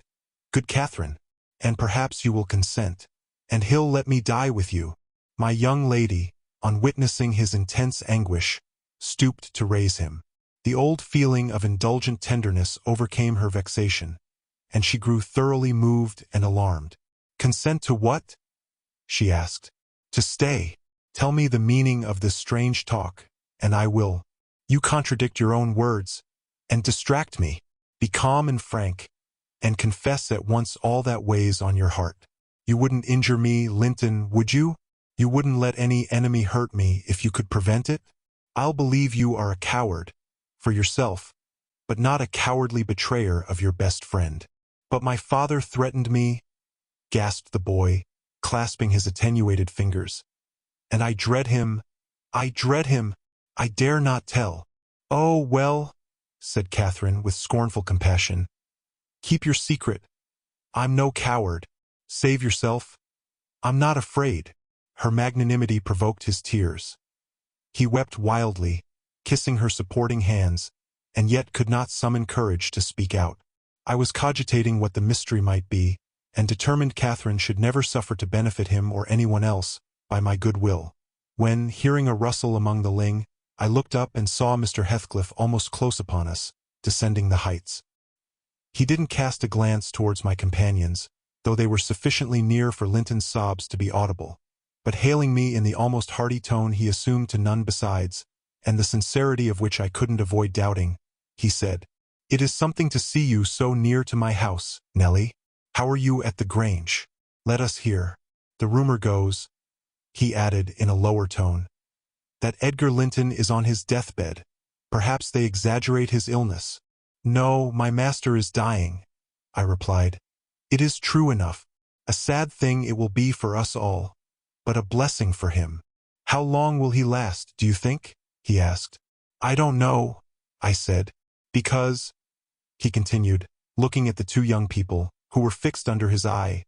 good Catherine, and perhaps you will consent, and he'll let me die with you." My young lady, on witnessing his intense anguish, stooped to raise him. The old feeling of indulgent tenderness overcame her vexation, and she grew thoroughly moved and alarmed. "Consent to what?" she asked. "To stay. Tell me the meaning of this strange talk, and I will. You contradict your own words, and distract me. Be calm and frank, and confess at once all that weighs on your heart. You wouldn't injure me, Linton, would you? You wouldn't let any enemy hurt me if you could prevent it? I'll believe you are a coward, for yourself, but not a cowardly betrayer of your best friend." "But my father threatened me," gasped the boy, clasping his attenuated fingers. "And I dread him. I dread him. I dare not tell." "Oh, well," said Catherine with scornful compassion, "keep your secret. I'm no coward. Save yourself. I'm not afraid." Her magnanimity provoked his tears. He wept wildly, kissing her supporting hands, and yet could not summon courage to speak out. I was cogitating what the mystery might be, and determined Catherine should never suffer to benefit him or anyone else by my good will, when, hearing a rustle among the ling, I looked up and saw Mr. Heathcliff almost close upon us, descending the heights. He didn't cast a glance towards my companions, though they were sufficiently near for Linton's sobs to be audible. But hailing me in the almost hearty tone he assumed to none besides, and the sincerity of which I couldn't avoid doubting, he said, "It is something to see you so near to my house, Nelly. How are you at the Grange? Let us hear. The rumor goes," he added in a lower tone, "that Edgar Linton is on his deathbed. Perhaps they exaggerate his illness." "No, my master is dying," I replied. "It is true enough. A sad thing it will be for us all, but a blessing for him." "How long will he last, do you think?" he asked. "I don't know," I said, "because," he continued, looking at the two young people, who were fixed under his eye.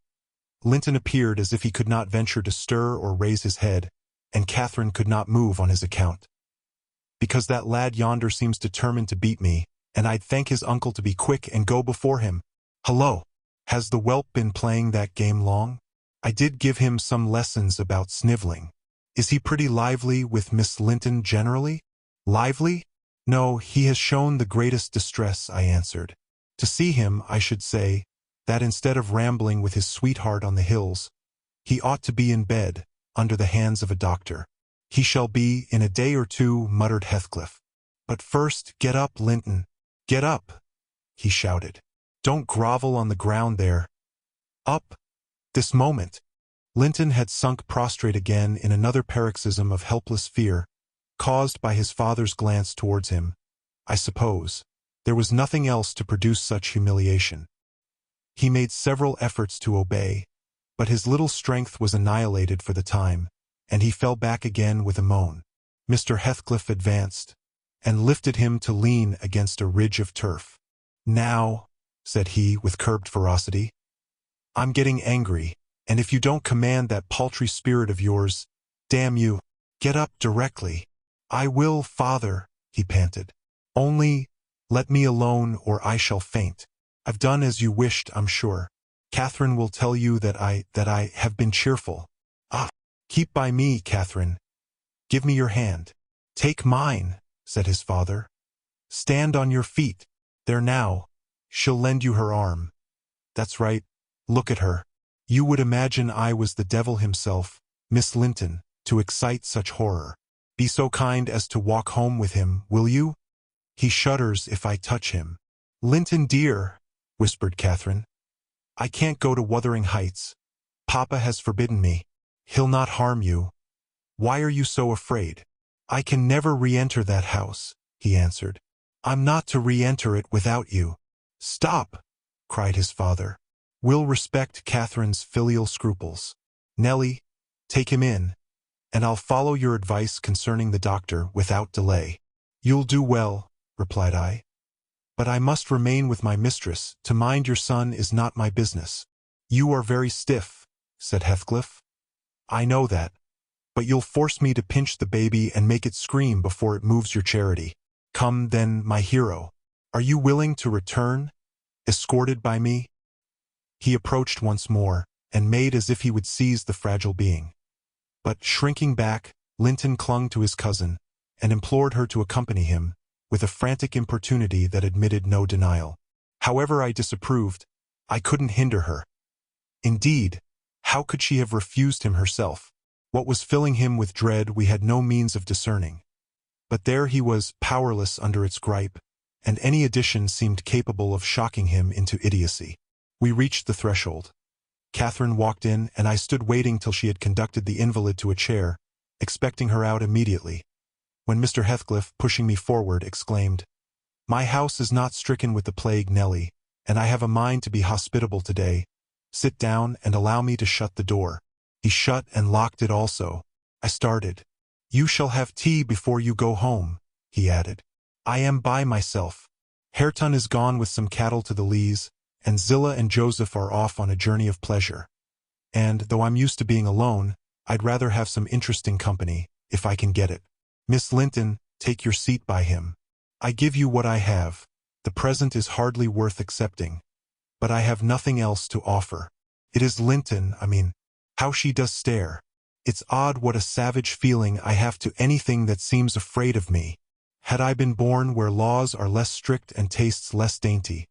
Linton appeared as if he could not venture to stir or raise his head, and Catherine could not move on his account. "Because that lad yonder seems determined to beat me, and I'd thank his uncle to be quick and go before him. Hullo! Has the whelp been playing that game long? I did give him some lessons about snivelling. Is he pretty lively with Miss Linton generally?" "Lively? No, he has shown the greatest distress," I answered. "To see him, I should say, that instead of rambling with his sweetheart on the hills, he ought to be in bed, under the hands of a doctor." "He shall be in a day or two," muttered Heathcliff. "But first, get up, Linton. Get up," he shouted. "Don't grovel on the ground there. Up! This moment." Linton had sunk prostrate again in another paroxysm of helpless fear, caused by his father's glance towards him. I suppose there was nothing else to produce such humiliation. He made several efforts to obey, but his little strength was annihilated for the time, and he fell back again with a moan. Mr. Heathcliff advanced, and lifted him to lean against a ridge of turf. "Now," said he with curbed ferocity, "I'm getting angry, and if you don't command that paltry spirit of yours, damn you, get up directly." "I will, father," he panted. "Only let me alone or I shall faint. I've done as you wished, I'm sure. Catherine will tell you that I have been cheerful. Ah, keep by me, Catherine. Give me your hand." "Take mine," said his father. "Stand on your feet. There now. She'll lend you her arm. That's right. Look at her. You would imagine I was the devil himself, Miss Linton, to excite such horror. Be so kind as to walk home with him, will you? He shudders if I touch him." "Linton dear," whispered Catherine, "I can't go to Wuthering Heights. Papa has forbidden me. He'll not harm you. Why are you so afraid?" "I can never re-enter that house," he answered. "I'm not to re-enter it without you." "Stop!" cried his father. "We'll respect Catherine's filial scruples. Nelly, take him in, and I'll follow your advice concerning the doctor without delay." "You'll do well," replied I. "But I must remain with my mistress. To mind your son is not my business." "You are very stiff," said Heathcliff. "I know that. But you'll force me to pinch the baby and make it scream before it moves your charity. Come, then, my hero. Are you willing to return, escorted by me?" He approached once more, and made as if he would seize the fragile being. But, shrinking back, Linton clung to his cousin, and implored her to accompany him, with a frantic importunity that admitted no denial. However I disapproved, I couldn't hinder her. Indeed, how could she have refused him herself? What was filling him with dread we had no means of discerning. But there he was, powerless under its gripe, and any addition seemed capable of shocking him into idiocy. We reached the threshold. Catherine walked in, and I stood waiting till she had conducted the invalid to a chair, expecting her out immediately, when Mr. Heathcliff, pushing me forward, exclaimed, "My house is not stricken with the plague, Nelly, and I have a mind to be hospitable today. Sit down and allow me to shut the door." He shut and locked it also. I started. "You shall have tea before you go home," he added. "I am by myself. Hareton is gone with some cattle to the Leas, and Zillah and Joseph are off on a journey of pleasure. And, though I'm used to being alone, I'd rather have some interesting company, if I can get it. Miss Linton, take your seat by him. I give you what I have. The present is hardly worth accepting. But I have nothing else to offer. It is Linton, how she does stare. It's odd what a savage feeling I have to anything that seems afraid of me. Had I been born where laws are less strict and tastes less dainty,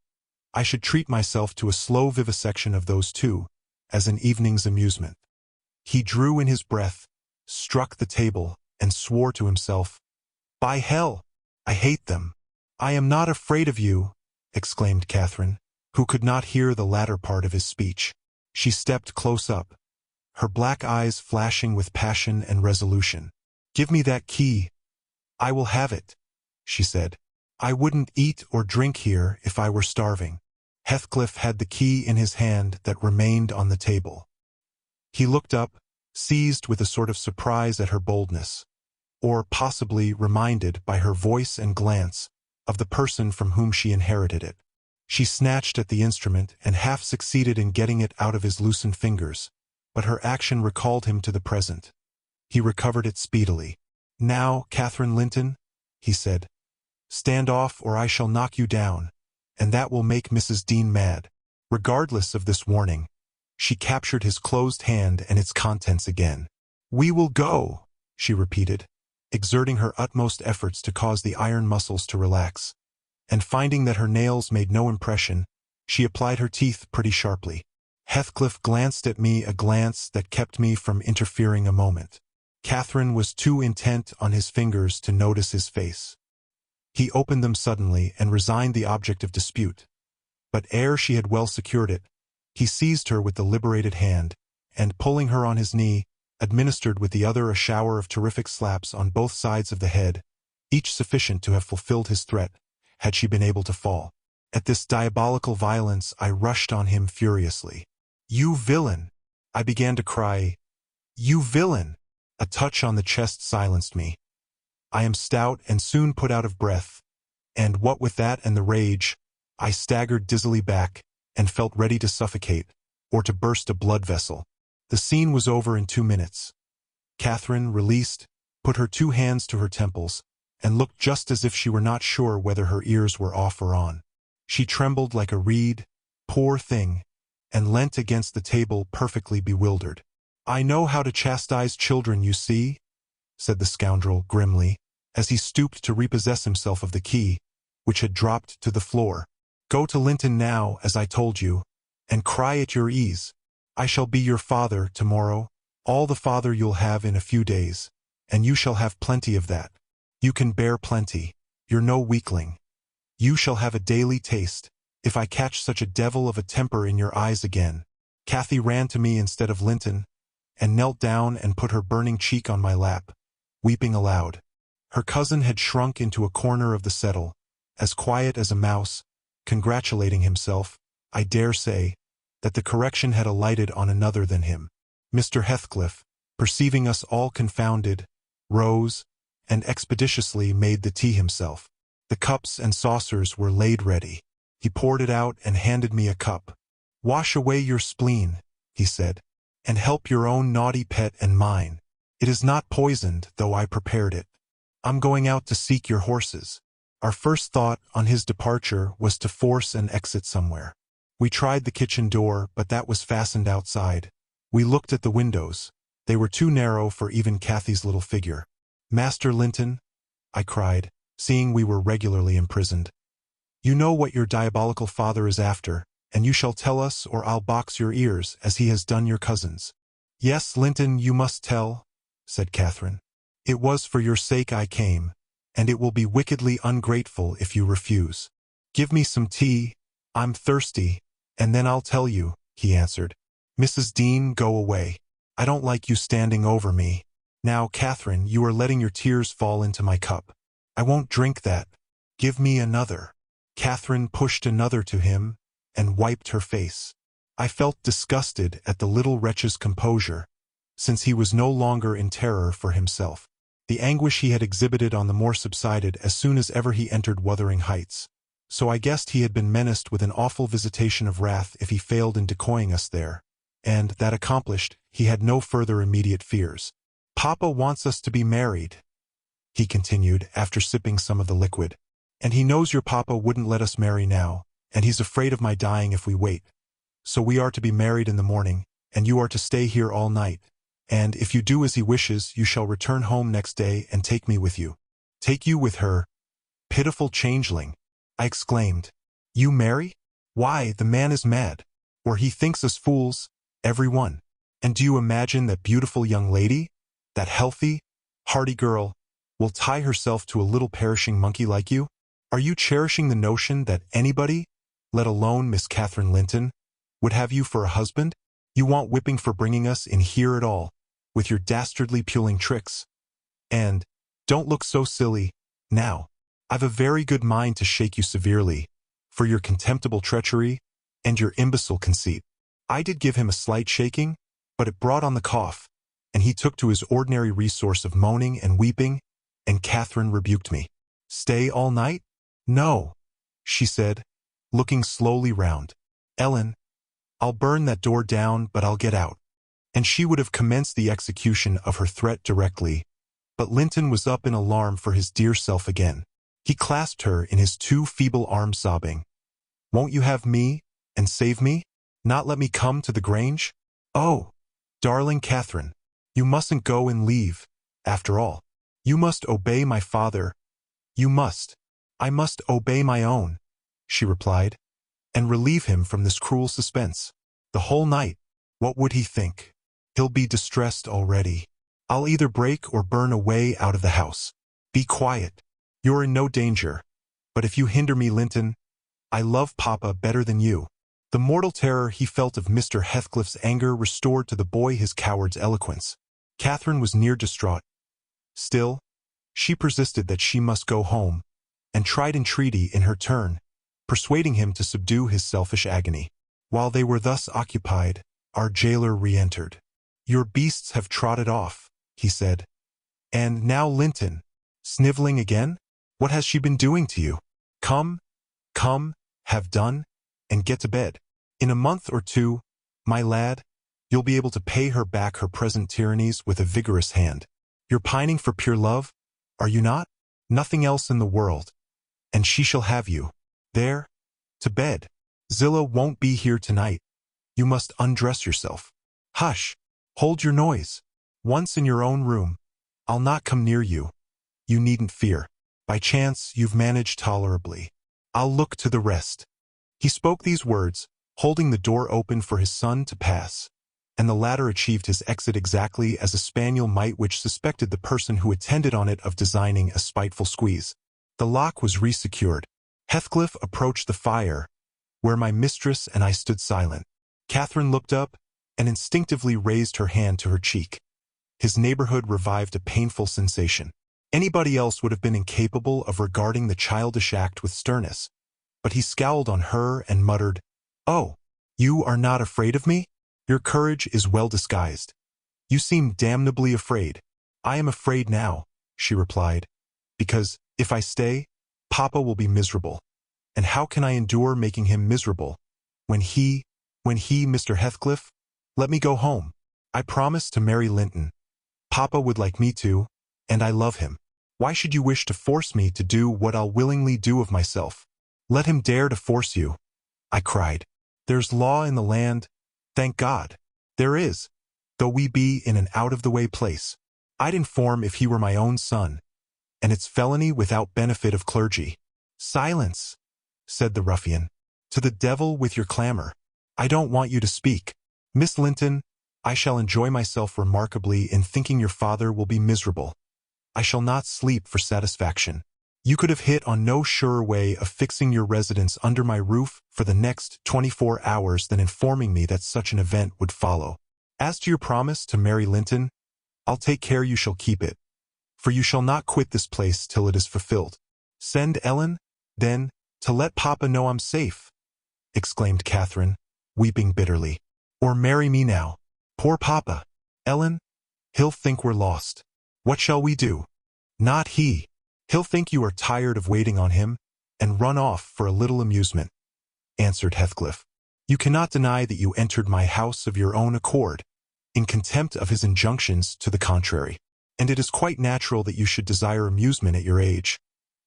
I should treat myself to a slow vivisection of those two, as an evening's amusement. He drew in his breath, struck the table, and swore to himself, "By hell! I hate them." "I am not afraid of you," exclaimed Catherine, who could not hear the latter part of his speech. She stepped close up, her black eyes flashing with passion and resolution. "Give me that key. I will have it," she said. "I wouldn't eat or drink here if I were starving." Heathcliff had the key in his hand that remained on the table. He looked up, seized with a sort of surprise at her boldness, or possibly reminded by her voice and glance of the person from whom she inherited it. She snatched at the instrument and half succeeded in getting it out of his loosened fingers, but her action recalled him to the present. He recovered it speedily. "Now, Catherine Linton," he said, "stand off or I shall knock you down, and that will make Mrs. Dean mad." Regardless of this warning, she captured his closed hand and its contents again. "We will go," she repeated, exerting her utmost efforts to cause the iron muscles to relax. And finding that her nails made no impression, she applied her teeth pretty sharply. Heathcliff glanced at me a glance that kept me from interfering a moment. Catherine was too intent on his fingers to notice his face. He opened them suddenly and resigned the object of dispute. But ere she had well secured it, he seized her with the liberated hand, and pulling her on his knee, administered with the other a shower of terrific slaps on both sides of the head, each sufficient to have fulfilled his threat, had she been able to fall. At this diabolical violence I rushed on him furiously. "You villain!" I began to cry. "You villain!" A touch on the chest silenced me. I am stout and soon put out of breath, and what with that and the rage, I staggered dizzily back, and felt ready to suffocate, or to burst a blood vessel. The scene was over in 2 minutes. Catherine, released, put her 2 hands to her temples, and looked just as if she were not sure whether her ears were off or on. She trembled like a reed, poor thing, and leant against the table perfectly bewildered. "I know how to chastise children, you see," said the scoundrel grimly, as he stooped to repossess himself of the key, which had dropped to the floor. "Go to Linton now, as I told you, and cry at your ease. I shall be your father tomorrow, all the father you'll have in a few days, and you shall have plenty of that. You can bear plenty. You're no weakling. You shall have a daily taste, if I catch such a devil of a temper in your eyes again." Cathy ran to me instead of Linton, and knelt down and put her burning cheek on my lap, weeping aloud. Her cousin had shrunk into a corner of the settle, as quiet as a mouse, congratulating himself, I dare say, that the correction had alighted on another than him. Mr. Heathcliff, perceiving us all confounded, rose, and expeditiously made the tea himself. The cups and saucers were laid ready. He poured it out and handed me a cup. "Wash away your spleen," he said, "and help your own naughty pet and mine. It is not poisoned, though I prepared it. I'm going out to seek your horses." Our first thought on his departure was to force an exit somewhere. We tried the kitchen door, but that was fastened outside. We looked at the windows. They were too narrow for even Cathy's little figure. "Master Linton," I cried, seeing we were regularly imprisoned, "you know what your diabolical father is after, and you shall tell us or I'll box your ears as he has done your cousins." "Yes, Linton, you must tell," said Catherine. "It was for your sake I came, and it will be wickedly ungrateful if you refuse." "Give me some tea, I'm thirsty, and then I'll tell you," he answered. "Mrs. Dean, go away. I don't like you standing over me. Now, Catherine, you are letting your tears fall into my cup. I won't drink that. Give me another." Catherine pushed another to him, and wiped her face. I felt disgusted at the little wretch's composure, since he was no longer in terror for himself. The anguish he had exhibited on the moor subsided as soon as ever he entered Wuthering Heights, so I guessed he had been menaced with an awful visitation of wrath if he failed in decoying us there, and, that accomplished, he had no further immediate fears. "Papa wants us to be married," he continued, after sipping some of the liquid. "And he knows your papa wouldn't let us marry now, and he's afraid of my dying if we wait. So we are to be married in the morning, and you are to stay here all night. And if you do as he wishes, you shall return home next day and take me with you." "Take you with her? Pitiful changeling!" I exclaimed. "You marry? Why, the man is mad. Or he thinks us fools, everyone. And do you imagine that beautiful young lady, that healthy, hearty girl, will tie herself to a little perishing monkey like you? Are you cherishing the notion that anybody, let alone Miss Catherine Linton, would have you for a husband? You want whipping for bringing us in here at all, with your dastardly puling tricks. And, don't look so silly, now. I've a very good mind to shake you severely, for your contemptible treachery, and your imbecile conceit. I did give him a slight shaking, but it brought on the cough, and he took to his ordinary resource of moaning and weeping, and Catherine rebuked me. Stay all night? No, she said, looking slowly round. Ellen, I'll burn that door down, but I'll get out. And she would have commenced the execution of her threat directly, but Linton was up in alarm for his dear self again. He clasped her in his two feeble arms, sobbing. Won't you have me, and save me? Not let me come to the Grange? Oh, darling Catherine, you mustn't go and leave, after all. You must obey my father. You must. I must obey my own, she replied, and relieve him from this cruel suspense. The whole night, what would he think? He'll be distressed already. I'll either break or burn away out of the house. Be quiet. You're in no danger. But if you hinder me, Linton, I love Papa better than you. The mortal terror he felt of Mr. Heathcliff's anger restored to the boy his coward's eloquence. Catherine was near distraught. Still, she persisted that she must go home, and tried entreaty in her turn, persuading him to subdue his selfish agony. While they were thus occupied, our jailer re-entered. Your beasts have trotted off, he said. And now Linton, snivelling again? What has she been doing to you? Come, have done, and get to bed. In a month or two, my lad, you'll be able to pay her back her present tyrannies with a vigorous hand. You're pining for pure love, are you not? Nothing else in the world. And she shall have you. There, to bed. Zillah won't be here tonight. You must undress yourself. Hush, hold your noise. Once in your own room, I'll not come near you. You needn't fear. By chance, you've managed tolerably. I'll look to the rest. He spoke these words, holding the door open for his son to pass, and the latter achieved his exit exactly as a spaniel might which suspected the person who attended on it of designing a spiteful squeeze. The lock was resecured. Heathcliff approached the fire, where my mistress and I stood silent. Catherine looked up, and instinctively raised her hand to her cheek. His neighborhood revived a painful sensation. Anybody else would have been incapable of regarding the childish act with sternness, but he scowled on her and muttered, Oh, you are not afraid of me? Your courage is well disguised. You seem damnably afraid. I am afraid now, she replied, because, if I stay, Papa will be miserable. And how can I endure making him miserable? When he, Mr. Heathcliff, let me go home. I promised to marry Linton. Papa would like me to, and I love him. Why should you wish to force me to do what I'll willingly do of myself? Let him dare to force you, I cried. There's law in the land, thank God. There is, though we be in an out-of-the-way place. I'd inform if he were my own son, and it's felony without benefit of clergy. Silence, said the ruffian. To the devil with your clamor. I don't want you to speak. Miss Linton, I shall enjoy myself remarkably in thinking your father will be miserable. I shall not sleep for satisfaction. You could have hit on no surer way of fixing your residence under my roof for the next 24 hours than informing me that such an event would follow. As to your promise to marry Linton, I'll take care you shall keep it, for you shall not quit this place till it is fulfilled. Send Ellen, then, to let Papa know I'm safe, exclaimed Catherine, weeping bitterly. Or marry me now. Poor Papa. Ellen, he'll think we're lost. What shall we do? Not he. He'll think you are tired of waiting on him, and run off for a little amusement, answered Heathcliff. You cannot deny that you entered my house of your own accord, in contempt of his injunctions to the contrary. And it is quite natural that you should desire amusement at your age,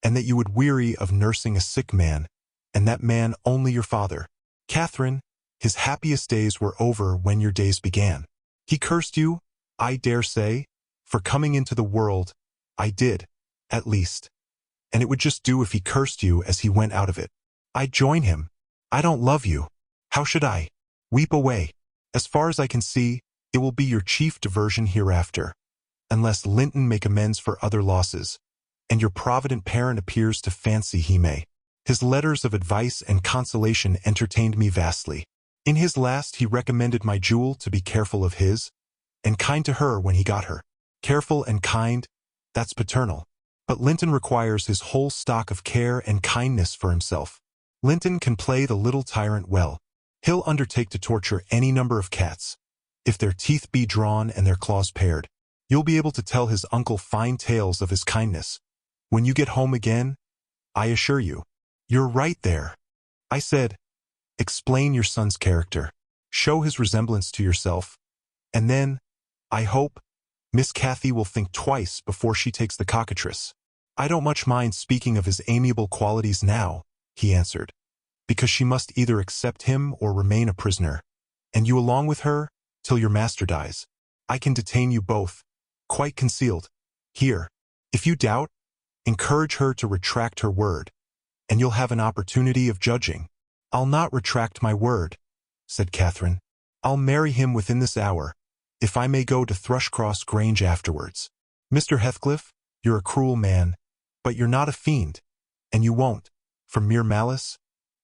and that you would weary of nursing a sick man, and that man only your father. Catherine, his happiest days were over when your days began. He cursed you, I dare say, for coming into the world. I did, at least. And it would just do if he cursed you as he went out of it. I'd join him. I don't love you. How should I? Weep away. As far as I can see, it will be your chief diversion hereafter, unless Linton make amends for other losses, and your provident parent appears to fancy he may. His letters of advice and consolation entertained me vastly. In his last he recommended my jewel to be careful of his, and kind to her when he got her. Careful and kind, that's paternal. But Linton requires his whole stock of care and kindness for himself. Linton can play the little tyrant well. He'll undertake to torture any number of cats, if their teeth be drawn and their claws pared. You'll be able to tell his uncle fine tales of his kindness. When you get home again, I assure you. You're right there, I said. Explain your son's character. Show his resemblance to yourself. And then, I hope, Miss Cathy will think twice before she takes the cockatrice. I don't much mind speaking of his amiable qualities now, he answered, because she must either accept him or remain a prisoner, and you along with her, till your master dies. I can detain you both, quite concealed. Here, if you doubt, encourage her to retract her word, and you'll have an opportunity of judging. I'll not retract my word, said Catherine. I'll marry him within this hour, if I may go to Thrushcross Grange afterwards. Mr. Heathcliff, you're a cruel man, but you're not a fiend, and you won't, from mere malice,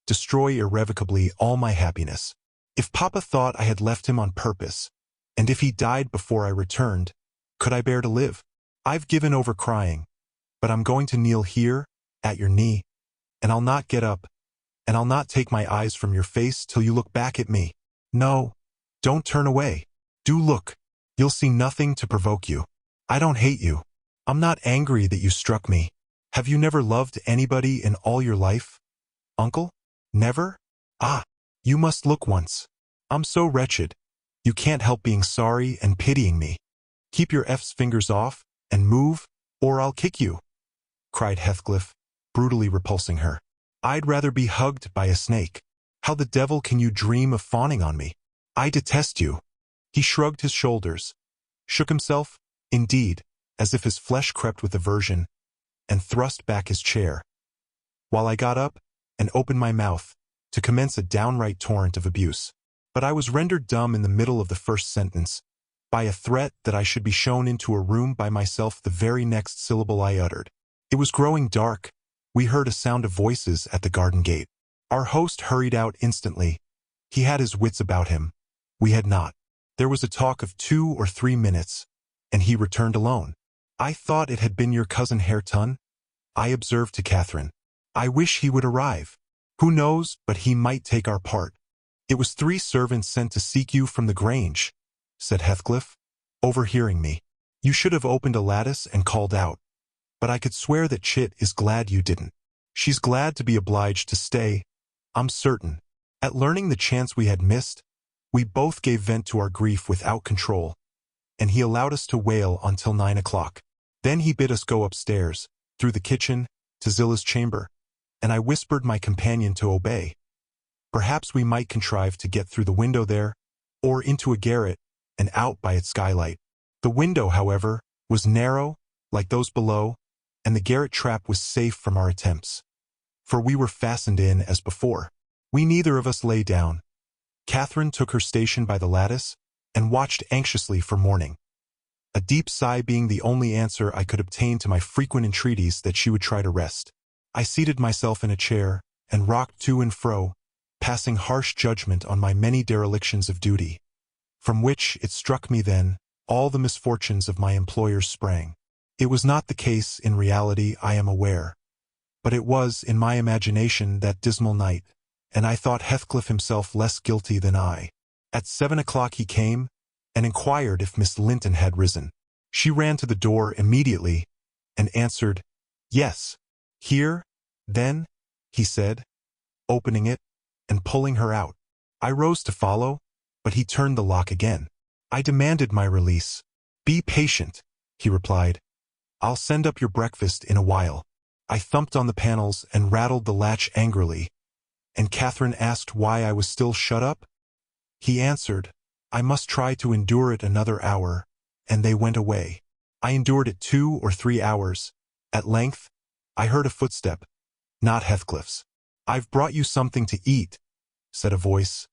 destroy irrevocably all my happiness. If Papa thought I had left him on purpose, and if he died before I returned, could I bear to live? I've given over crying, but I'm going to kneel here, at your knee, and I'll not get up, and I'll not take my eyes from your face till you look back at me. No, don't turn away. Do look. You'll see nothing to provoke you. I don't hate you. I'm not angry that you struck me. Have you never loved anybody in all your life, uncle? Never? Ah, you must look once. I'm so wretched. You can't help being sorry and pitying me. Keep your F's fingers off, and move, or I'll kick you, cried Heathcliff, brutally repulsing her. I'd rather be hugged by a snake. How the devil can you dream of fawning on me? I detest you. He shrugged his shoulders, shook himself, indeed, as if his flesh crept with aversion, and thrust back his chair, while I got up and opened my mouth to commence a downright torrent of abuse. But I was rendered dumb in the middle of the first sentence by a threat that I should be shown into a room by myself the very next syllable I uttered. It was growing dark. We heard a sound of voices at the garden gate. Our host hurried out instantly. He had his wits about him. We had not. There was a talk of 2 or 3 minutes, and he returned alone. I thought it had been your cousin Hareton, I observed to Catherine. I wish he would arrive. Who knows but he might take our part. It was 3 servants sent to seek you from the Grange, said Heathcliff, overhearing me. You should have opened a lattice and called out. But I could swear that Chit is glad you didn't. She's glad to be obliged to stay, I'm certain. At learning the chance we had missed, we both gave vent to our grief without control, and he allowed us to wail until 9 o'clock. Then he bid us go upstairs, through the kitchen, to Zilla's chamber, and I whispered my companion to obey. Perhaps we might contrive to get through the window there, or into a garret, and out by its skylight. The window, however, was narrow, like those below, and the garret trap was safe from our attempts, for we were fastened in as before. We neither of us lay down. Catherine took her station by the lattice, and watched anxiously for morning, a deep sigh being the only answer I could obtain to my frequent entreaties that she would try to rest. I seated myself in a chair, and rocked to and fro, passing harsh judgment on my many derelictions of duty, from which, it struck me then, all the misfortunes of my employers sprang. It was not the case in reality, I am aware, but it was in my imagination that dismal night, and I thought Heathcliff himself less guilty than I. At 7 o'clock he came, and inquired if Miss Linton had risen. She ran to the door immediately, and answered, "Yes." "Here, then?" he said, opening it, and pulling her out. I rose to follow, but he turned the lock again. I demanded my release. "Be patient," he replied. "I'll send up your breakfast in a while." I thumped on the panels and rattled the latch angrily, and Catherine asked why I was still shut up. He answered, I must try to endure it another hour, and they went away. I endured it 2 or 3 hours. At length, I heard a footstep, not Heathcliff's. "I've brought you something to eat," said a voice.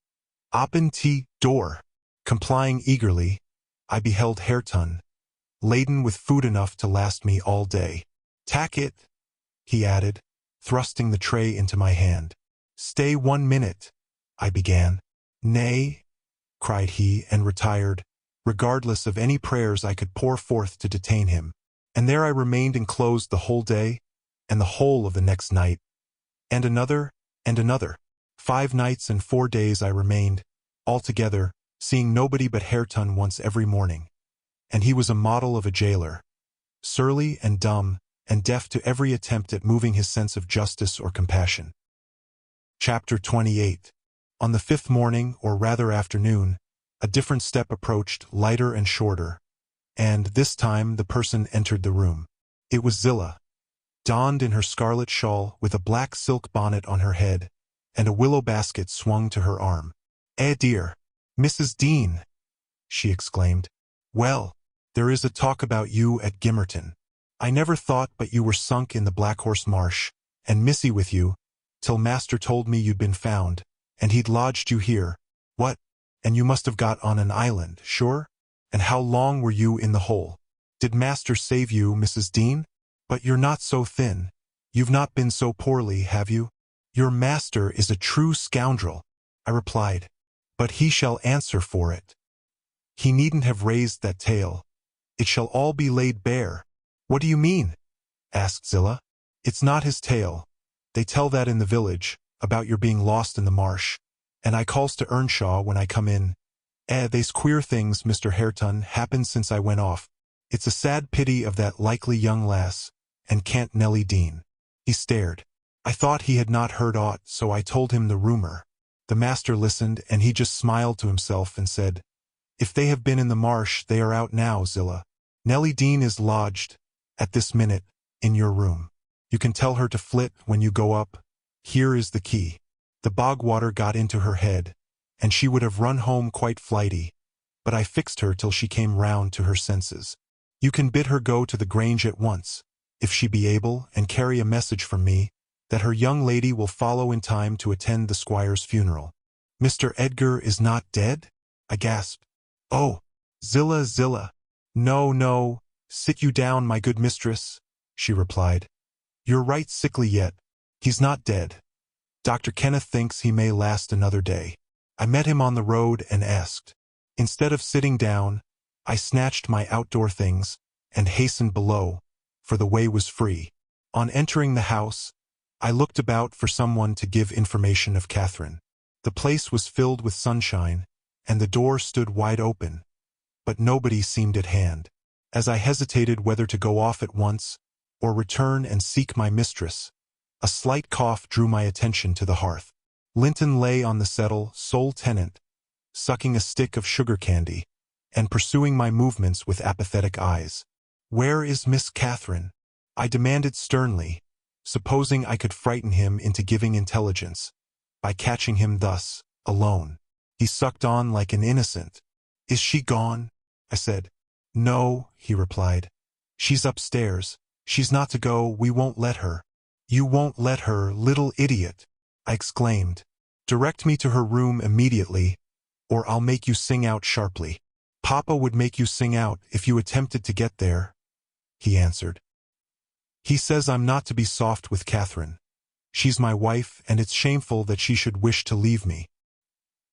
"Open tea door." Complying eagerly, I beheld Hareton, laden with food enough to last me all day. "Tack it," he added, thrusting the tray into my hand. "Stay 1 minute," I began. "Nay," cried he, and retired, regardless of any prayers I could pour forth to detain him. And there I remained enclosed the whole day, and the whole of the next night, and another, and another. 5 nights and 4 days I remained, altogether, seeing nobody but Hareton once every morning. And he was a model of a jailer, surly and dumb, and deaf to every attempt at moving his sense of justice or compassion. Chapter 28. On the 5th morning, or rather afternoon, a different step approached, lighter and shorter, and, this time, the person entered the room. It was Zillah, donned in her scarlet shawl, with a black silk bonnet on her head, and a willow basket swung to her arm. "Eh dear, Mrs. Dean," she exclaimed. "Well, there is a talk about you at Gimmerton. I never thought but you were sunk in the Black Horse Marsh, and missy with you, till master told me you'd been found, and he'd lodged you here. What? And you must have got on an island, sure? And how long were you in the hole? Did master save you, Mrs. Dean? But you're not so thin. You've not been so poorly, have you?" "Your master is a true scoundrel," I replied, "but he shall answer for it. He needn't have raised that tale. It shall all be laid bare." "What do you mean?" asked Zillah. "It's not his tale. They tell that in the village, about your being lost in the marsh, and I calls to Earnshaw when I come in. They's queer things, Mr. Hareton, happened since I went off. It's a sad pity of that likely young lass, and can't Nellie Dean." He stared. I thought he had not heard aught, so I told him the rumor. The master listened, and he just smiled to himself and said, "If they have been in the marsh, they are out now, Zillah. Nellie Dean is lodged, at this minute, in your room. You can tell her to flit when you go up. Here is the key." The bog water got into her head, and she would have run home quite flighty, but I fixed her till she came round to her senses. "You can bid her go to the Grange at once, if she be able, and carry a message from me, that her young lady will follow in time to attend the squire's funeral." "Mr. Edgar is not dead?" I gasped. "Oh, Zillah, Zillah. No, no, sit you down, my good mistress," she replied. "You're right sickly yet. He's not dead. Dr. Kenneth thinks he may last another day." I met him on the road and asked. Instead of sitting down, I snatched my outdoor things and hastened below, for the way was free. On entering the house, I looked about for someone to give information of Catherine. The place was filled with sunshine, and the door stood wide open, but nobody seemed at hand. As I hesitated whether to go off at once, or return and seek my mistress, a slight cough drew my attention to the hearth. Linton lay on the settle, sole tenant, sucking a stick of sugar candy, and pursuing my movements with apathetic eyes. "Where is Miss Catherine?" I demanded sternly, supposing I could frighten him into giving intelligence, by catching him thus, alone. He sucked on like an innocent. "Is she gone?" I said. "No," he replied. "She's upstairs. She's not to go, we won't let her." "You won't let her, little idiot!" I exclaimed. "Direct me to her room immediately, or I'll make you sing out sharply." "Papa would make you sing out if you attempted to get there," he answered. "He says I'm not to be soft with Catherine. She's my wife, and it's shameful that she should wish to leave me.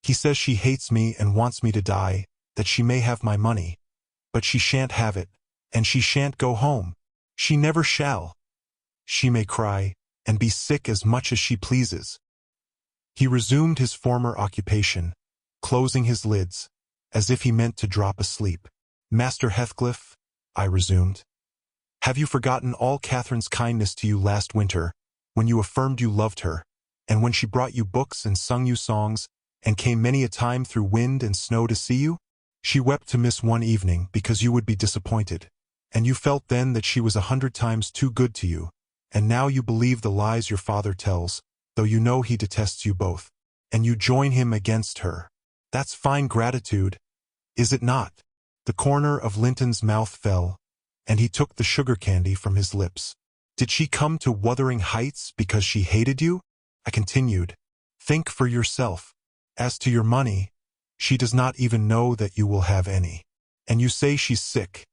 He says she hates me and wants me to die, that she may have my money. But she shan't have it, and she shan't go home. She never shall. She may cry, and be sick as much as she pleases." He resumed his former occupation, closing his lids, as if he meant to drop asleep. "Master Heathcliff," I resumed, "have you forgotten all Catherine's kindness to you last winter, when you affirmed you loved her, and when she brought you books and sung you songs, and came many a time through wind and snow to see you? She wept to miss one evening because you would be disappointed, and you felt then that she was 100 times too good to you, and now you believe the lies your father tells, though you know he detests you both, and you join him against her. That's fine gratitude, is it not?" The corner of Linton's mouth fell, and he took the sugar candy from his lips. "Did she come to Wuthering Heights because she hated you?" I continued. "Think for yourself. As to your money, She does not even know that you will have any. And you say she's sick,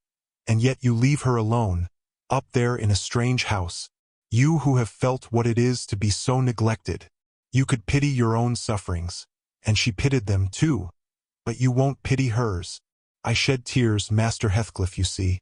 and yet you leave her alone, up there in a strange house. You who have felt what it is to be so neglected. You could pity your own sufferings, and she pitied them too, but you won't pity hers. I shed tears, Master Heathcliff, you see.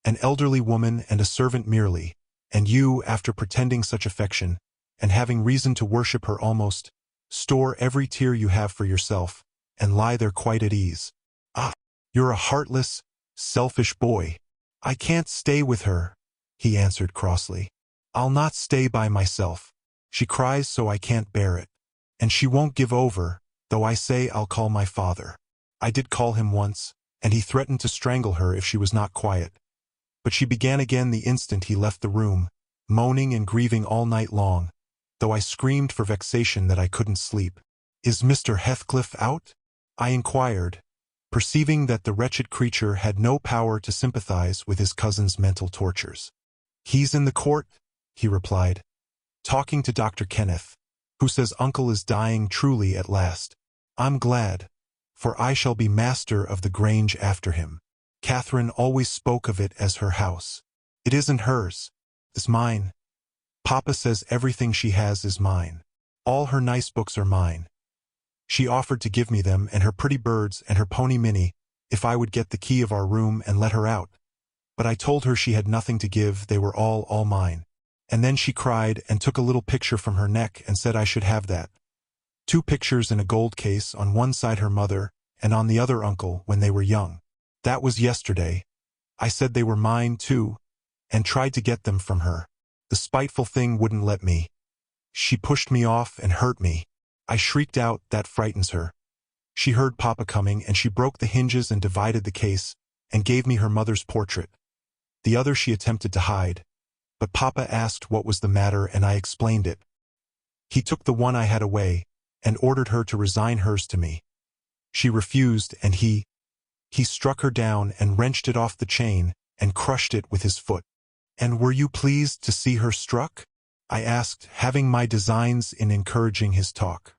An elderly woman and a servant merely, and you, after pretending such affection, and having reason to worship her almost, store every tear you have for yourself, and lie there quite at ease. Ah, you're a heartless, selfish boy. I can't stay with her, he answered crossly. I'll not stay by myself. She cries so I can't bear it. And she won't give over, though I say I'll call my father. I did call him once, and he threatened to strangle her if she was not quiet. But she began again the instant he left the room, moaning and grieving all night long, though I screamed for vexation that I couldn't sleep. Is Mr. Heathcliff out? I inquired, perceiving that the wretched creature had no power to sympathize with his cousin's mental tortures. He's in the court, he replied, talking to Dr. Kenneth, who says uncle is dying truly at last. I'm glad, for I shall be master of the Grange after him. Catherine always spoke of it as her house. It isn't hers. It's mine. Papa says everything she has is mine. All her nice books are mine. She offered to give me them and her pretty birds and her pony Minnie if I would get the key of our room and let her out. But I told her she had nothing to give, they were all mine. And then she cried and took a little picture from her neck and said I should have that. 2 pictures in a gold case, on one side her mother and on the other uncle when they were young. That was yesterday. I said they were mine too, and tried to get them from her. The spiteful thing wouldn't let me. She pushed me off and hurt me. I shrieked out, that frightens her. She heard Papa coming and she broke the hinges and divided the case, and gave me her mother's portrait. The other she attempted to hide, but Papa asked what was the matter and I explained it. He took the one I had away, and ordered her to resign hers to me. She refused, and he struck her down and wrenched it off the chain and crushed it with his foot. And were you pleased to see her struck? I asked, having my designs in encouraging his talk.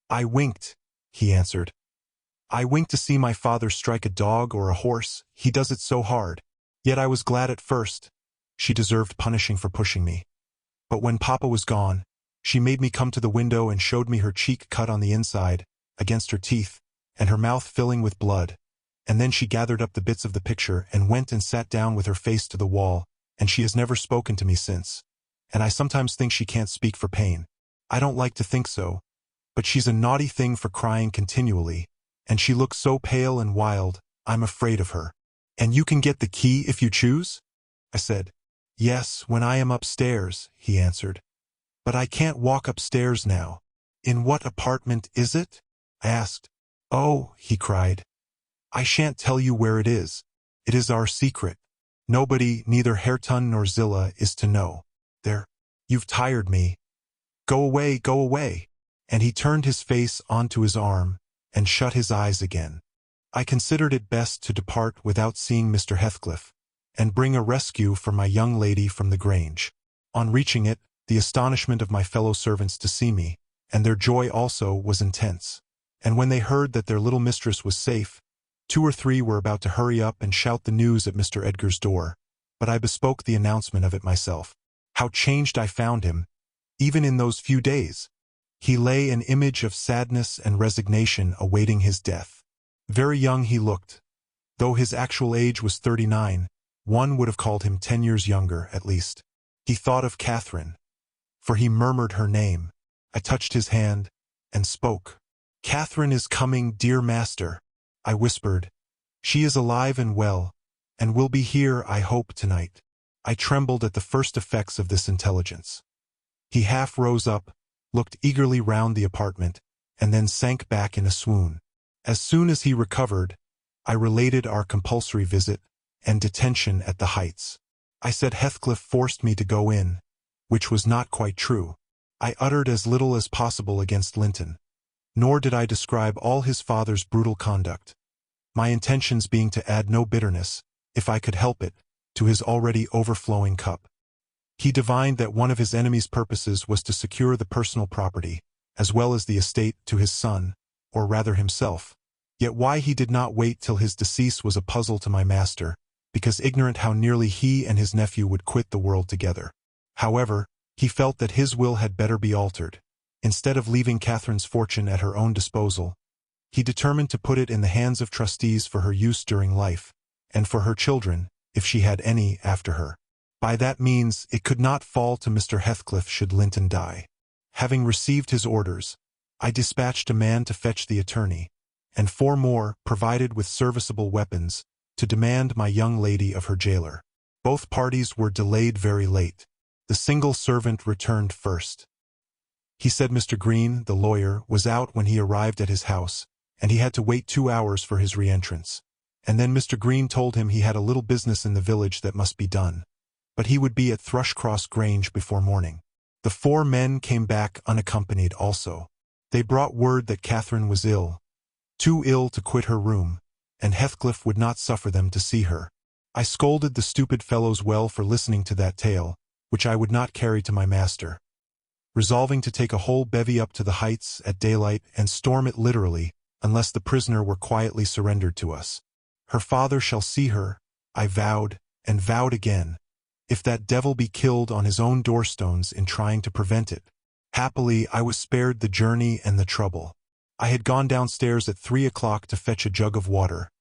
I winked, he answered. I winked to see my father strike a dog or a horse, he does it so hard. Yet I was glad at first. She deserved punishing for pushing me. But when Papa was gone, she made me come to the window and showed me her cheek cut on the inside, against her teeth, and her mouth filling with blood. And then she gathered up the bits of the picture and went and sat down with her face to the wall, and she has never spoken to me since. And I sometimes think she can't speak for pain. I don't like to think so, but she's a naughty thing for crying continually, and she looks so pale and wild, I'm afraid of her. And you can get the key if you choose? I said. Yes, when I am upstairs, he answered. But I can't walk upstairs now. In what apartment is it? I asked. Oh, he cried. I shan't tell you where it is. It is our secret. Nobody, neither Hareton nor Zillah, is to know. There. You've tired me. Go away, go away. And he turned his face onto his arm and shut his eyes again. I considered it best to depart without seeing Mr. Heathcliff, and bring a rescue for my young lady from the Grange. On reaching it, the astonishment of my fellow servants to see me, and their joy also, was intense. And when they heard that their little mistress was safe, 2 or 3 were about to hurry up and shout the news at Mr. Edgar's door, but I bespoke the announcement of it myself. How changed I found him, even in those few days! He lay an image of sadness and resignation awaiting his death. Very young he looked. Though his actual age was 39, one would have called him 10 years younger, at least. He thought of Catherine, for he murmured her name. I touched his hand and spoke. Catherine is coming, dear master, I whispered. She is alive and well, and will be here, I hope, tonight. I trembled at the first effects of this intelligence. He half rose up, looked eagerly round the apartment, and then sank back in a swoon. As soon as he recovered, I related our compulsory visit and detention at the Heights. I said Heathcliff forced me to go in, which was not quite true. I uttered as little as possible against Linton, nor did I describe all his father's brutal conduct, my intentions being to add no bitterness, if I could help it, to his already overflowing cup. He divined that one of his enemy's purposes was to secure the personal property, as well as the estate, to his son, or rather himself, Yet why he did not wait till his decease was a puzzle to my master, because ignorant how nearly he and his nephew would quit the world together. However, he felt that his will had better be altered. Instead of leaving Catherine's fortune at her own disposal, he determined to put it in the hands of trustees for her use during life, and for her children, if she had any, after her. By that means it could not fall to Mr. Heathcliff should Linton die. Having received his orders, I dispatched a man to fetch the attorney, and 4 more, provided with serviceable weapons, to demand my young lady of her jailer. Both parties were delayed very late. The single servant returned first. He said Mr. Green, the lawyer, was out when he arrived at his house, and he had to wait 2 hours for his re-entrance. And then Mr. Green told him he had a little business in the village that must be done, but he would be at Thrushcross Grange before morning. The 4 men came back unaccompanied also. They brought word that Catherine was ill, too ill to quit her room, and Heathcliff would not suffer them to see her. I scolded the stupid fellows well for listening to that tale, which I would not carry to my master, resolving to take a whole bevy up to the Heights at daylight and storm it literally, unless the prisoner were quietly surrendered to us. Her father shall see her, I vowed, and vowed again, if that devil be killed on his own doorstones in trying to prevent it. Happily, I was spared the journey and the trouble. I had gone downstairs at 3 o'clock to fetch a jug of water,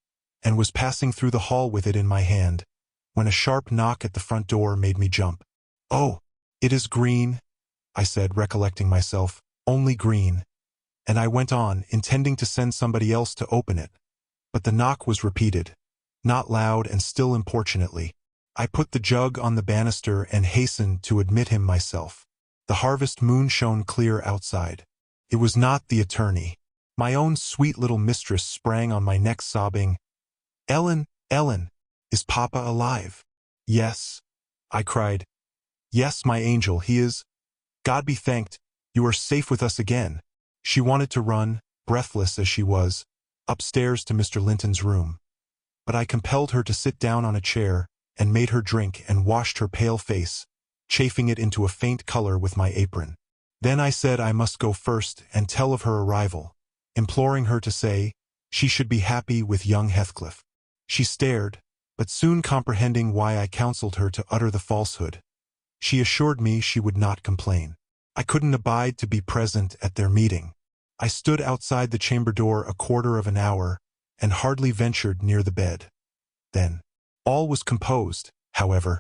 and was passing through the hall with it in my hand, when a sharp knock at the front door made me jump. "Oh, it is Green," I said, recollecting myself, "only Green," and I went on, intending to send somebody else to open it. But the knock was repeated, not loud and still importunately. I put the jug on the banister and hastened to admit him myself. The harvest moon shone clear outside. It was not the attorney. My own sweet little mistress sprang on my neck sobbing, "Ellen, Ellen, is Papa alive?" "Yes," I cried. "Yes, my angel, he is. God be thanked, you are safe with us again." She wanted to run, breathless as she was, upstairs to Mr. Linton's room. But I compelled her to sit down on a chair, and made her drink and washed her pale face, chafing it into a faint color with my apron. Then I said I must go first and tell of her arrival, imploring her to say she should be happy with young Heathcliff. She stared, but soon comprehending why I counseled her to utter the falsehood, she assured me she would not complain. I couldn't abide to be present at their meeting. I stood outside the chamber door a quarter of an hour, and hardly ventured near the bed. Then, all was composed, however.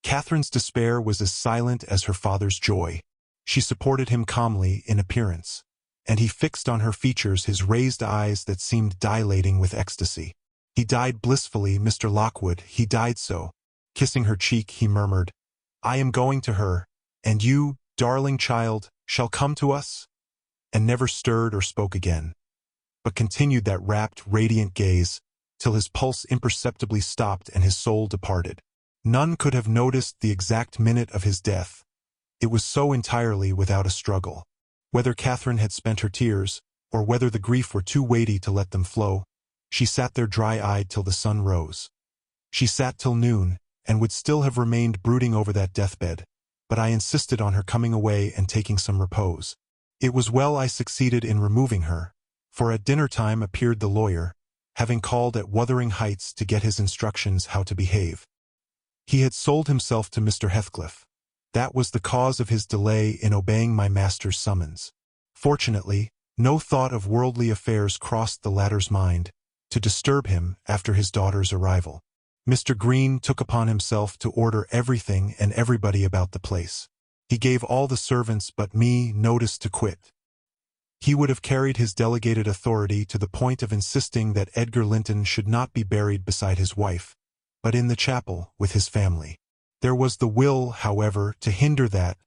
Catherine's despair was as silent as her father's joy. She supported him calmly in appearance, and he fixed on her features his raised eyes that seemed dilating with ecstasy. "He died blissfully, Mr. Lockwood, he died so." Kissing her cheek, he murmured, "I am going to her, and you, darling child, shall come to us?" And never stirred or spoke again, but continued that rapt, radiant gaze, till his pulse imperceptibly stopped and his soul departed. None could have noticed the exact minute of his death. It was so entirely without a struggle. Whether Catherine had spent her tears, or whether the grief were too weighty to let them flow, she sat there dry-eyed till the sun rose. She sat till noon, and would still have remained brooding over that deathbed, but I insisted on her coming away and taking some repose. It was well I succeeded in removing her, for at dinner-time appeared the lawyer, having called at Wuthering Heights to get his instructions how to behave. He had sold himself to Mr. Heathcliff. That was the cause of his delay in obeying my master's summons. Fortunately, no thought of worldly affairs crossed the latter's mind to disturb him after his daughter's arrival. Mr. Green took upon himself to order everything and everybody about the place. He gave all the servants but me notice to quit. He would have carried his delegated authority to the point of insisting that Edgar Linton should not be buried beside his wife, but in the chapel with his family. There was the will, however, to hinder that,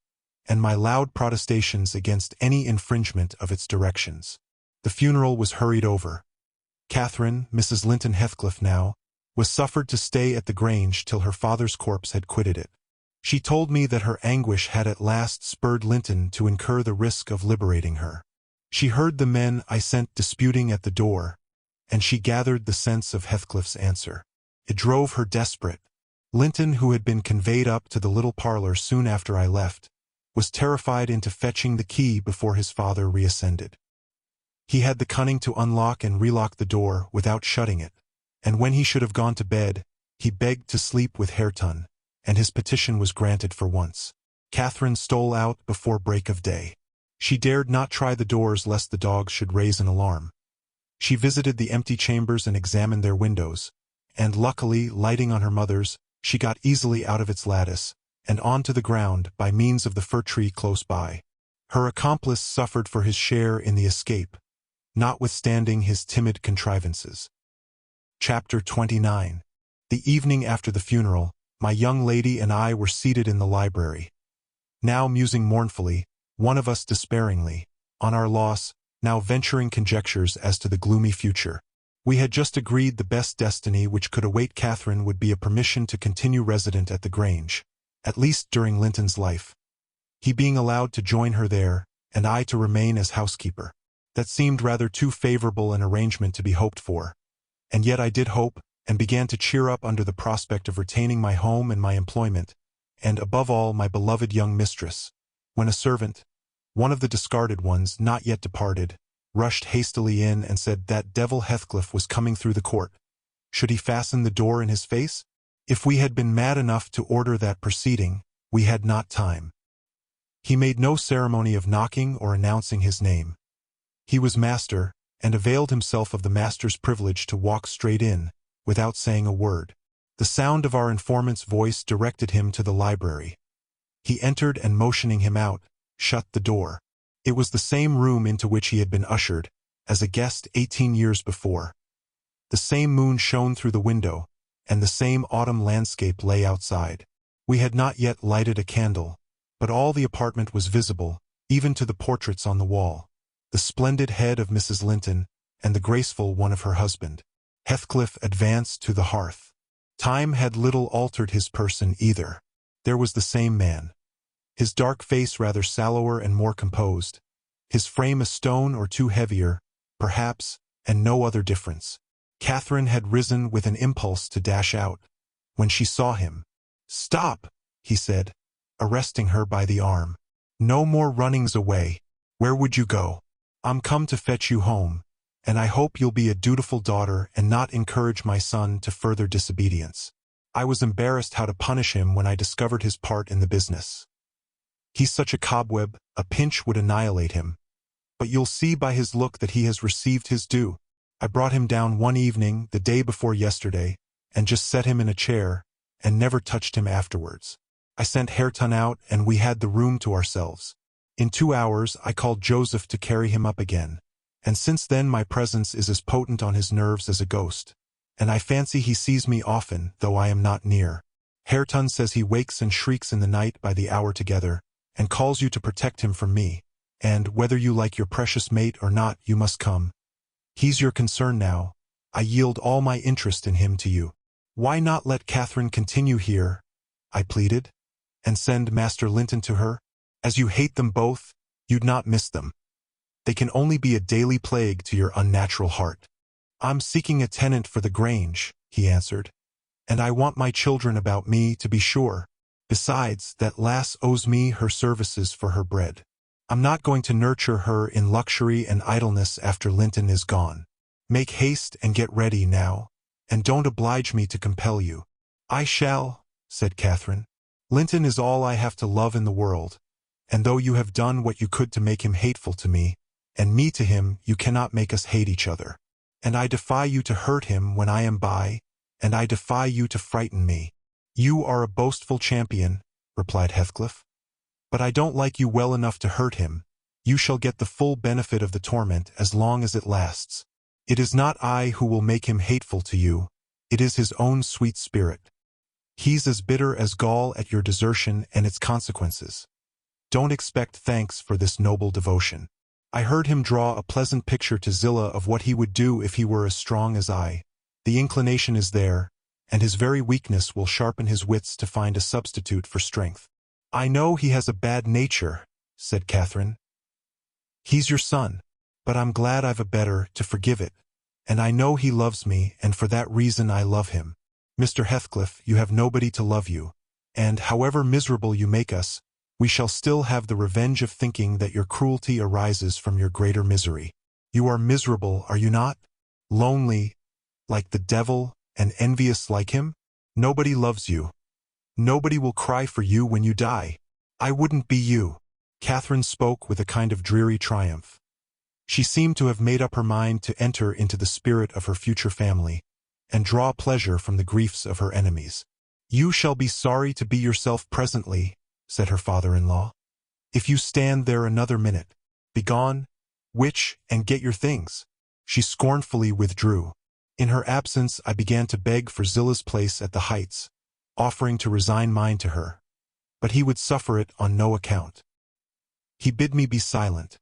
and my loud protestations against any infringement of its directions. The funeral was hurried over. Catherine, Mrs. Linton Heathcliff now, was suffered to stay at the Grange till her father's corpse had quitted it. She told me that her anguish had at last spurred Linton to incur the risk of liberating her. She heard the men I sent disputing at the door, and she gathered the sense of Heathcliff's answer. It drove her desperate. Linton, who had been conveyed up to the little parlor soon after I left, was terrified into fetching the key before his father reascended. He had the cunning to unlock and relock the door without shutting it, and when he should have gone to bed, he begged to sleep with Hareton, and his petition was granted for once. Catherine stole out before break of day. She dared not try the doors lest the dogs should raise an alarm. She visited the empty chambers and examined their windows, and luckily, lighting on her mother's, she got easily out of its lattice, and onto the ground by means of the fir tree close by. Her accomplice suffered for his share in the escape, notwithstanding his timid contrivances. Chapter 29. The evening after the funeral, my young lady and I were seated in the library. Now musing mournfully, one of us despairingly, on our loss, now venturing conjectures as to the gloomy future. We had just agreed the best destiny which could await Catherine would be a permission to continue resident at the Grange, at least during Linton's life, he being allowed to join her there, and I to remain as housekeeper. That seemed rather too favorable an arrangement to be hoped for, and yet I did hope, and began to cheer up under the prospect of retaining my home and my employment, and above all my beloved young mistress, when a servant, one of the discarded ones not yet departed, rushed hastily in and said that devil Heathcliff was coming through the court. Should he fasten the door in his face? If we had been mad enough to order that proceeding, we had not time. He made no ceremony of knocking or announcing his name. He was master, and availed himself of the master's privilege to walk straight in, without saying a word. The sound of our informant's voice directed him to the library. He entered and motioning him out, shut the door. It was the same room into which he had been ushered, as a guest 18 years before. The same moon shone through the window, and the same autumn landscape lay outside. We had not yet lighted a candle, but all the apartment was visible, even to the portraits on the wall, the splendid head of Mrs. Linton, and the graceful one of her husband. Heathcliff advanced to the hearth. Time had little altered his person either. There was the same man. His dark face rather sallower and more composed, his frame a stone or two heavier, perhaps, and no other difference. Catherine had risen with an impulse to dash out, when she saw him. "Stop," he said, arresting her by the arm. "No more runnings away. Where would you go? I'm come to fetch you home, and I hope you'll be a dutiful daughter and not encourage my son to further disobedience." I was embarrassed how to punish him when I discovered his part in the business. He's such a cobweb, a pinch would annihilate him. But you'll see by his look that he has received his due. I brought him down one evening, the day before yesterday, and just set him in a chair, and never touched him afterwards. I sent Hareton out, and we had the room to ourselves. In 2 hours I called Joseph to carry him up again, and since then my presence is as potent on his nerves as a ghost, and I fancy he sees me often, though I am not near. Hareton says he wakes and shrieks in the night by the hour together, and calls you to protect him from me, and whether you like your precious mate or not, you must come. He's your concern now. I yield all my interest in him to you. Why not let Catherine continue here, I pleaded, and send Master Linton to her? As you hate them both, you'd not miss them. They can only be a daily plague to your unnatural heart. I'm seeking a tenant for the Grange, he answered, and I want my children about me, to be sure. Besides, that lass owes me her services for her bread. I'm not going to nurture her in luxury and idleness after Linton is gone. Make haste and get ready now, and don't oblige me to compel you." "I shall," said Catherine. "Linton is all I have to love in the world, and though you have done what you could to make him hateful to me, and me to him, you cannot make us hate each other. And I defy you to hurt him when I am by, and I defy you to frighten me." "You are a boastful champion," replied Heathcliff. "But I don't like you well enough to hurt him. You shall get the full benefit of the torment as long as it lasts. It is not I who will make him hateful to you, it is his own sweet spirit. He's as bitter as gall at your desertion and its consequences. Don't expect thanks for this noble devotion." I heard him draw a pleasant picture to Zillah of what he would do if he were as strong as I. The inclination is there, and his very weakness will sharpen his wits to find a substitute for strength. "I know he has a bad nature," said Catherine. "He's your son, but I'm glad I've a better to forgive it, and I know he loves me, and for that reason I love him. Mr. Heathcliff, you have nobody to love you, and however miserable you make us, we shall still have the revenge of thinking that your cruelty arises from your greater misery. You are miserable, are you not? Lonely, like the devil, and envious like him? Nobody loves you. Nobody will cry for you when you die. I wouldn't be you." Catherine spoke with a kind of dreary triumph. She seemed to have made up her mind to enter into the spirit of her future family, and draw pleasure from the griefs of her enemies. "You shall be sorry to be yourself presently," said her father-in-law. "If you stand there another minute. Begone, witch, and get your things." She scornfully withdrew. In her absence I began to beg for Zilla's place at the Heights, offering to resign mine to her. But he would suffer it on no account. He bid me be silent,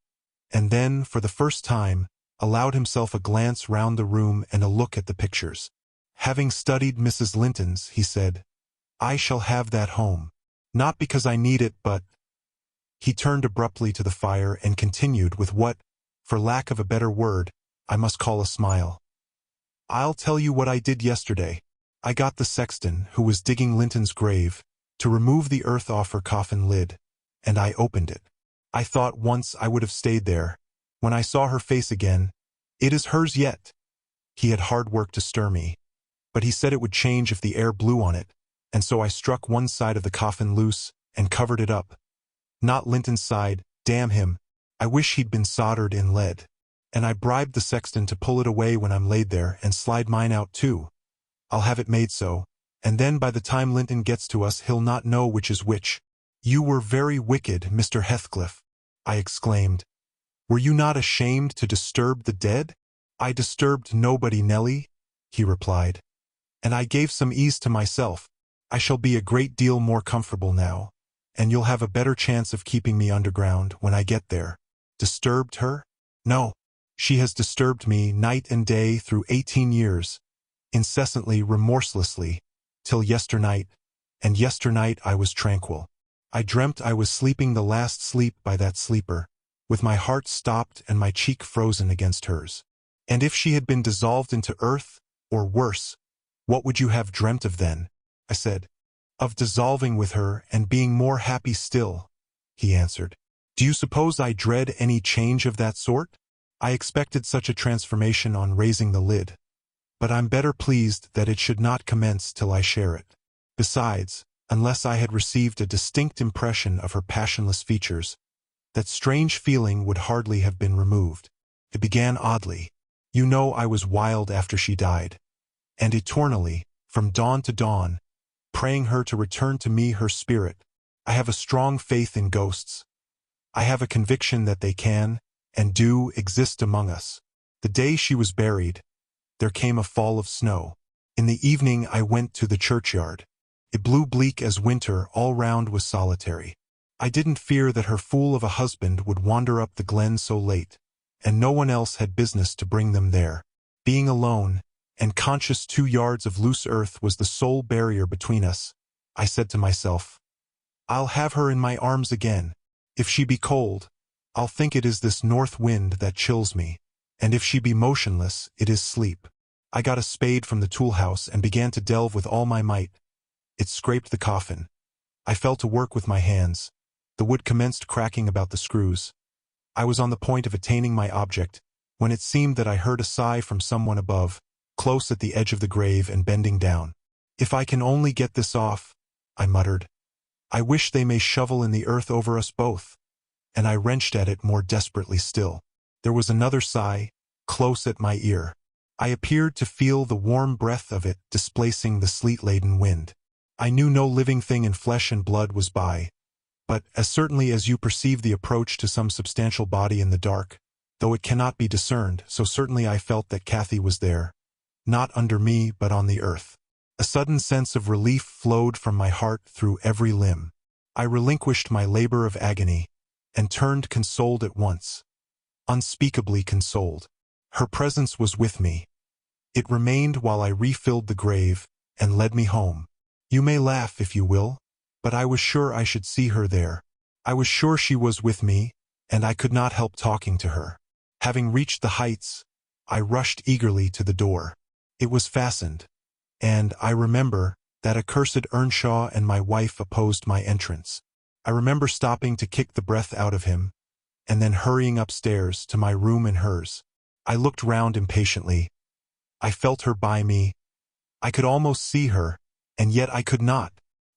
and then, for the first time, allowed himself a glance round the room and a look at the pictures. Having studied Mrs. Linton's, he said, "I shall have that home. Not because I need it, but—" He turned abruptly to the fire and continued with what, for lack of a better word, I must call a smile. "I'll tell you what I did yesterday. I got the sexton, who was digging Linton's grave, to remove the earth off her coffin lid, and I opened it. I thought once I would have stayed there. When I saw her face again, it is hers yet." He had hard work to stir me, but he said it would change if the air blew on it, and so I struck one side of the coffin loose and covered it up. Not Linton's side, damn him. I wish he'd been soldered in lead. And I bribed the sexton to pull it away when I'm laid there and slide mine out too. I'll have it made so, and then by the time Linton gets to us he'll not know which is which. "You were very wicked, Mr. Heathcliff," I exclaimed. "Were you not ashamed to disturb the dead?" "I disturbed nobody, Nellie," he replied. "And I gave some ease to myself. I shall be a great deal more comfortable now, and you'll have a better chance of keeping me underground when I get there." Disturbed her? No. She has disturbed me night and day through 18 years, incessantly, remorselessly, till yesternight, and yesternight I was tranquil. I dreamt I was sleeping the last sleep by that sleeper, with my heart stopped and my cheek frozen against hers. And if she had been dissolved into earth, or worse, what would you have dreamt of then? I said. "Of dissolving with her and being more happy still," he answered. "Do you suppose I dread any change of that sort? I expected such a transformation on raising the lid, but I'm better pleased that it should not commence till I share it. Besides, unless I had received a distinct impression of her passionless features, that strange feeling would hardly have been removed. It began oddly. You know I was wild after she died, and eternally, from dawn to dawn, praying her to return to me her spirit. I have a strong faith in ghosts. I have a conviction that they can, and do, exist among us. The day she was buried, there came a fall of snow. In the evening I went to the churchyard. It blew bleak as winter, all round was solitary. I didn't fear that her fool of a husband would wander up the glen so late, and no one else had business to bring them there. Being alone, and conscious 2 yards of loose earth was the sole barrier between us, I said to myself, "I'll have her in my arms again. If she be cold, I'll think it is this north wind that chills me, and if she be motionless, it is sleep." I got a spade from the tool-house and began to delve with all my might. It scraped the coffin. I fell to work with my hands. The wood commenced cracking about the screws. I was on the point of attaining my object, when it seemed that I heard a sigh from someone above, close at the edge of the grave and bending down. "If I can only get this off," I muttered. "I wish they may shovel in the earth over us both." And I wrenched at it more desperately still. There was another sigh, close at my ear. I appeared to feel the warm breath of it displacing the sleet-laden wind. I knew no living thing in flesh and blood was by, but as certainly as you perceive the approach to some substantial body in the dark, though it cannot be discerned, so certainly I felt that Cathy was there, not under me but on the earth. A sudden sense of relief flowed from my heart through every limb. I relinquished my labor of agony, and turned consoled at once, unspeakably consoled. Her presence was with me. It remained while I refilled the grave, and led me home. You may laugh if you will, but I was sure I should see her there. I was sure she was with me, and I could not help talking to her. Having reached the Heights, I rushed eagerly to the door. It was fastened, and, I remember, that accursed Earnshaw and my wife opposed my entrance. I remember stopping to kick the breath out of him, and then hurrying upstairs to my room and hers. I looked round impatiently. I felt her by me. I could almost see her, and yet I could not.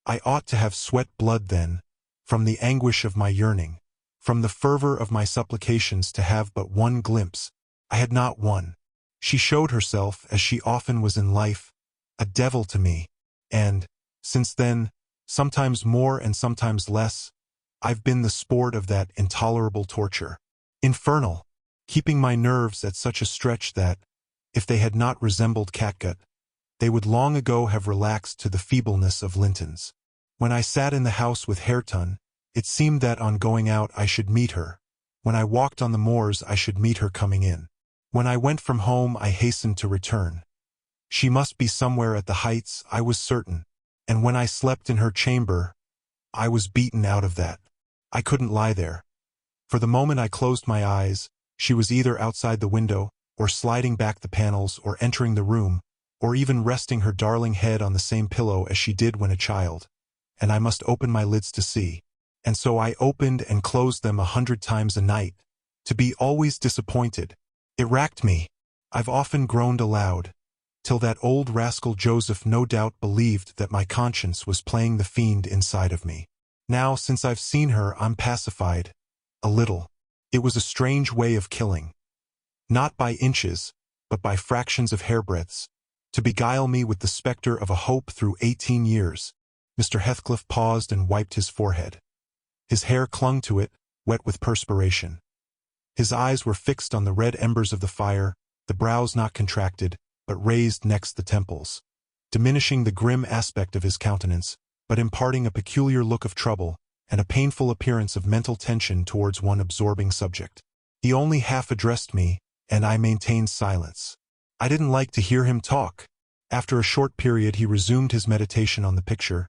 I ought to have sweat blood then, from the anguish of my yearning, from the fervor of my supplications to have but one glimpse. I had not one. She showed herself, as she often was in life, a devil to me, and, since then, sometimes more and sometimes less, I've been the sport of that intolerable torture. Infernal, keeping my nerves at such a stretch that, if they had not resembled catgut, they would long ago have relaxed to the feebleness of Linton's. When I sat in the house with Hareton, it seemed that on going out I should meet her. When I walked on the moors I should meet her coming in. When I went from home I hastened to return. She must be somewhere at the Heights, I was certain, and when I slept in her chamber, I was beaten out of that. I couldn't lie there. For the moment I closed my eyes, she was either outside the window, or sliding back the panels, or entering the room, or even resting her darling head on the same pillow as she did when a child, and I must open my lids to see. And so I opened and closed them 100 times a night, to be always disappointed. It racked me. I've often groaned aloud, till that old rascal Joseph no doubt believed that my conscience was playing the fiend inside of me. Now, since I've seen her, I'm pacified. A little. It was a strange way of killing. Not by inches, but by fractions of hairbreadths, to beguile me with the spectre of a hope through 18 years. Mr. Heathcliff paused and wiped his forehead. His hair clung to it, wet with perspiration. His eyes were fixed on the red embers of the fire, the brows not contracted, but raised next the temples, diminishing the grim aspect of his countenance, but imparting a peculiar look of trouble, and a painful appearance of mental tension towards one absorbing subject. He only half addressed me, and I maintained silence. I didn't like to hear him talk. After a short period he resumed his meditation on the picture,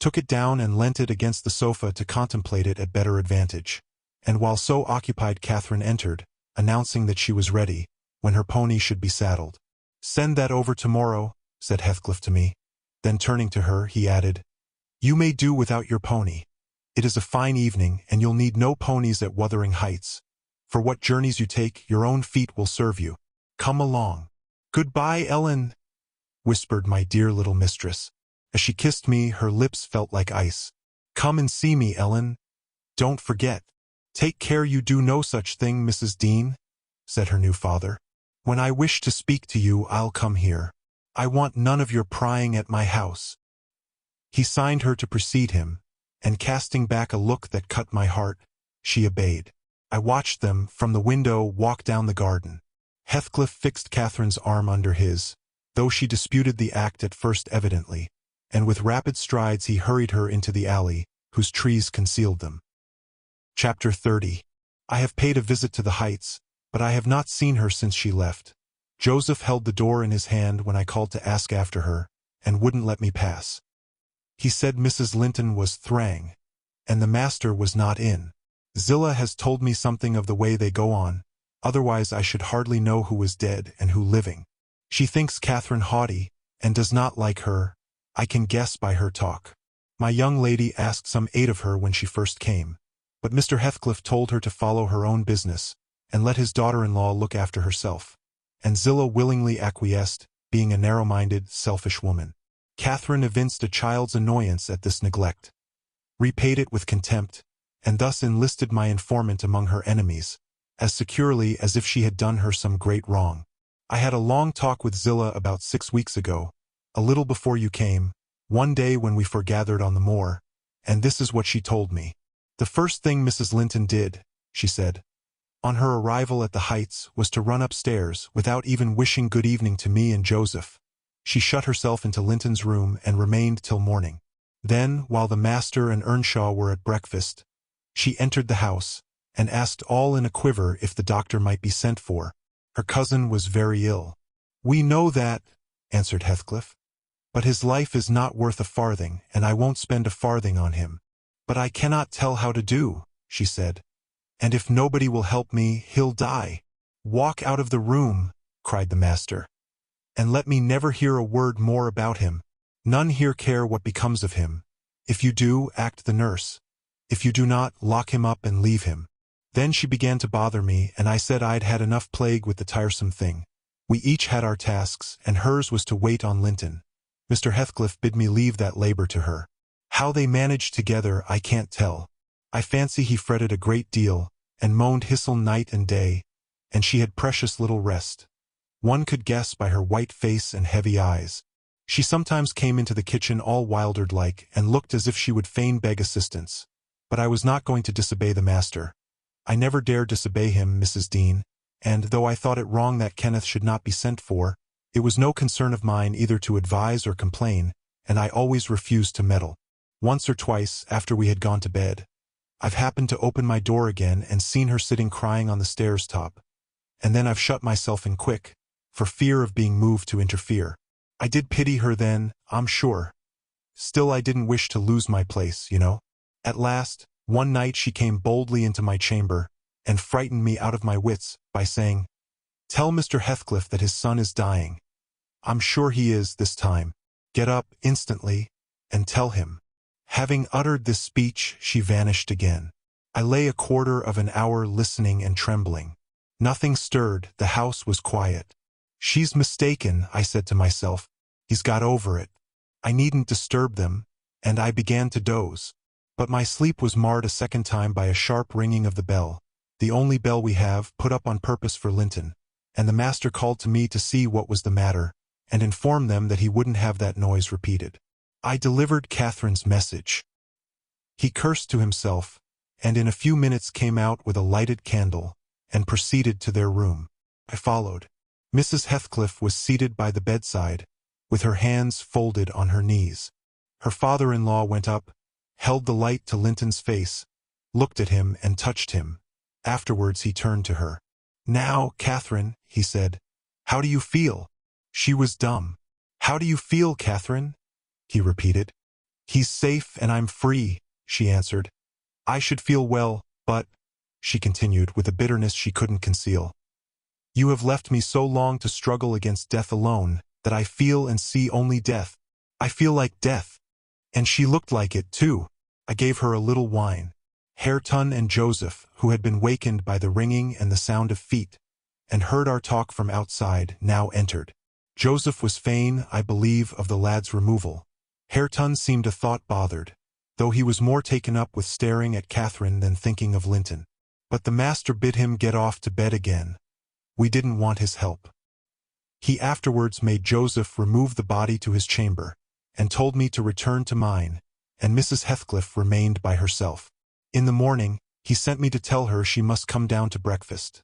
took it down and leant it against the sofa to contemplate it at better advantage. And while so occupied Catherine entered, announcing that she was ready, when her pony should be saddled. "Send that over tomorrow," said Heathcliff to me. Then turning to her, he added, "You may do without your pony. It is a fine evening, and you'll need no ponies at Wuthering Heights. For what journeys you take, your own feet will serve you. Come along." "Goodbye, Ellen," whispered my dear little mistress. As she kissed me, her lips felt like ice. "Come and see me, Ellen. Don't forget." "Take care you do no such thing, Mrs. Dean," said her new father. "When I wish to speak to you, I'll come here. I want none of your prying at my house." He signed her to precede him, and casting back a look that cut my heart, she obeyed. I watched them, from the window, walk down the garden. Heathcliff fixed Catherine's arm under his, though she disputed the act at first evidently, and with rapid strides he hurried her into the alley, whose trees concealed them. Chapter 30. I have paid a visit to the Heights, but I have not seen her since she left. Joseph held the door in his hand when I called to ask after her, and wouldn't let me pass. He said Mrs. Linton was thrang, and the master was not in. Zillah has told me something of the way they go on, otherwise I should hardly know who was dead and who living. She thinks Catherine haughty, and does not like her. I can guess by her talk. My young lady asked some aid of her when she first came, but Mr. Heathcliff told her to follow her own business, and let his daughter-in-law look after herself. And Zillah willingly acquiesced, being a narrow-minded, selfish woman. Catherine evinced a child's annoyance at this neglect, repaid it with contempt, and thus enlisted my informant among her enemies, as securely as if she had done her some great wrong. I had a long talk with Zillah about 6 weeks ago, a little before you came, one day when we foregathered on the moor, and this is what she told me. "The first thing Mrs. Linton did," she said, "on her arrival at the Heights, was to run upstairs, without even wishing good evening to me and Joseph. She shut herself into Linton's room and remained till morning. Then, while the master and Earnshaw were at breakfast, she entered the house, and asked all in a quiver if the doctor might be sent for. Her cousin was very ill." "We know that," answered Heathcliff. "But his life is not worth a farthing, and I won't spend a farthing on him." "But I cannot tell how to do," she said. "And if nobody will help me, he'll die." "Walk out of the room," cried the master, "and let me never hear a word more about him. None here care what becomes of him. If you do, act the nurse. If you do not, lock him up and leave him." Then she began to bother me, and I said I'd had enough plague with the tiresome thing. We each had our tasks, and hers was to wait on Linton. Mr. Heathcliff bid me leave that labor to her. How they managed together I can't tell. I fancy he fretted a great deal, and moaned hissel night and day, and she had precious little rest. One could guess by her white face and heavy eyes. She sometimes came into the kitchen all wildered-like, and looked as if she would fain beg assistance. But I was not going to disobey the master. I never dared disobey him, Mrs. Dean, and, though I thought it wrong that Kenneth should not be sent for, it was no concern of mine either to advise or complain, and I always refused to meddle. Once or twice, after we had gone to bed, I've happened to open my door again and seen her sitting crying on the stairs top, and then I've shut myself in quick, for fear of being moved to interfere. I did pity her then, I'm sure. Still I didn't wish to lose my place, you know. At last, one night she came boldly into my chamber, and frightened me out of my wits by saying, "Tell Mr. Heathcliff that his son is dying. I'm sure he is this time. Get up instantly, and tell him." Having uttered this speech, she vanished again. I lay a quarter of an hour listening and trembling. Nothing stirred, the house was quiet. She's mistaken, I said to myself. He's got over it. I needn't disturb them, and I began to doze. But my sleep was marred a second time by a sharp ringing of the bell, the only bell we have, put up on purpose for Linton, and the master called to me to see what was the matter, and inform them that he wouldn't have that noise repeated. I delivered Catherine's message. He cursed to himself, and in a few minutes came out with a lighted candle, and proceeded to their room. I followed. Mrs. Heathcliff was seated by the bedside, with her hands folded on her knees. Her father-in-law went up, held the light to Linton's face, looked at him and touched him. Afterwards he turned to her. "Now, Catherine," he said, "how do you feel?" She was dumb. "How do you feel, Catherine?" he repeated. "He's safe and I'm free," she answered. "I should feel well, but," she continued with a bitterness she couldn't conceal, "you have left me so long to struggle against death alone, that I feel and see only death. I feel like death." And she looked like it, too. I gave her a little wine. Hareton and Joseph, who had been wakened by the ringing and the sound of feet, and heard our talk from outside, now entered. Joseph was fain, I believe, of the lad's removal. Hareton seemed a thought bothered, though he was more taken up with staring at Catherine than thinking of Linton. But the master bid him get off to bed again. We didn't want his help. He afterwards made Joseph remove the body to his chamber, and told me to return to mine, and Mrs. Heathcliff remained by herself. In the morning, he sent me to tell her she must come down to breakfast.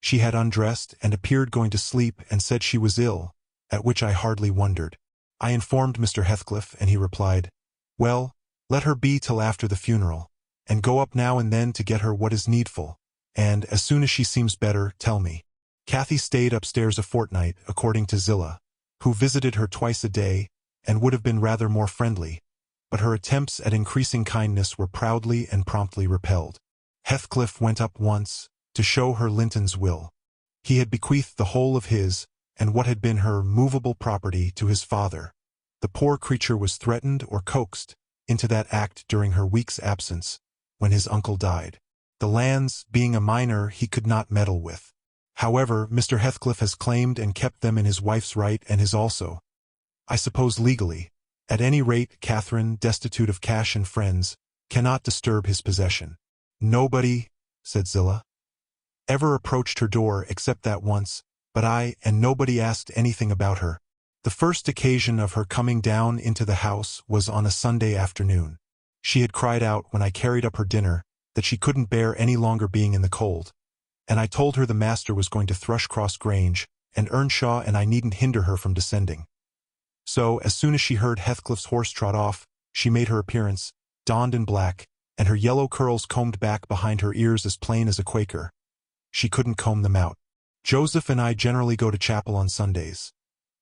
She had undressed and appeared going to sleep and said she was ill, at which I hardly wondered. I informed Mr. Heathcliff, and he replied, "Well, let her be till after the funeral, and go up now and then to get her what is needful, and, as soon as she seems better, tell me." Cathy stayed upstairs a fortnight, according to Zillah, who visited her twice a day, and would have been rather more friendly, but her attempts at increasing kindness were proudly and promptly repelled. Heathcliff went up once, to show her Linton's will. He had bequeathed the whole of his, and what had been her movable property, to his father. The poor creature was threatened or coaxed into that act during her week's absence, when his uncle died. The lands, being a minor, he could not meddle with. However, Mr. Heathcliff has claimed and kept them in his wife's right and his also, I suppose legally. At any rate, Catherine, destitute of cash and friends, cannot disturb his possession. "Nobody," said Zillah, "ever approached her door except that once, but and nobody asked anything about her. The first occasion of her coming down into the house was on a Sunday afternoon. She had cried out when I carried up her dinner that she couldn't bear any longer being in the cold, and I told her the master was going to Thrushcross Grange, and Earnshaw and I needn't hinder her from descending. So, as soon as she heard Heathcliff's horse trot off, she made her appearance, donned in black, and her yellow curls combed back behind her ears as plain as a Quaker. She couldn't comb them out. Joseph and I generally go to chapel on Sundays.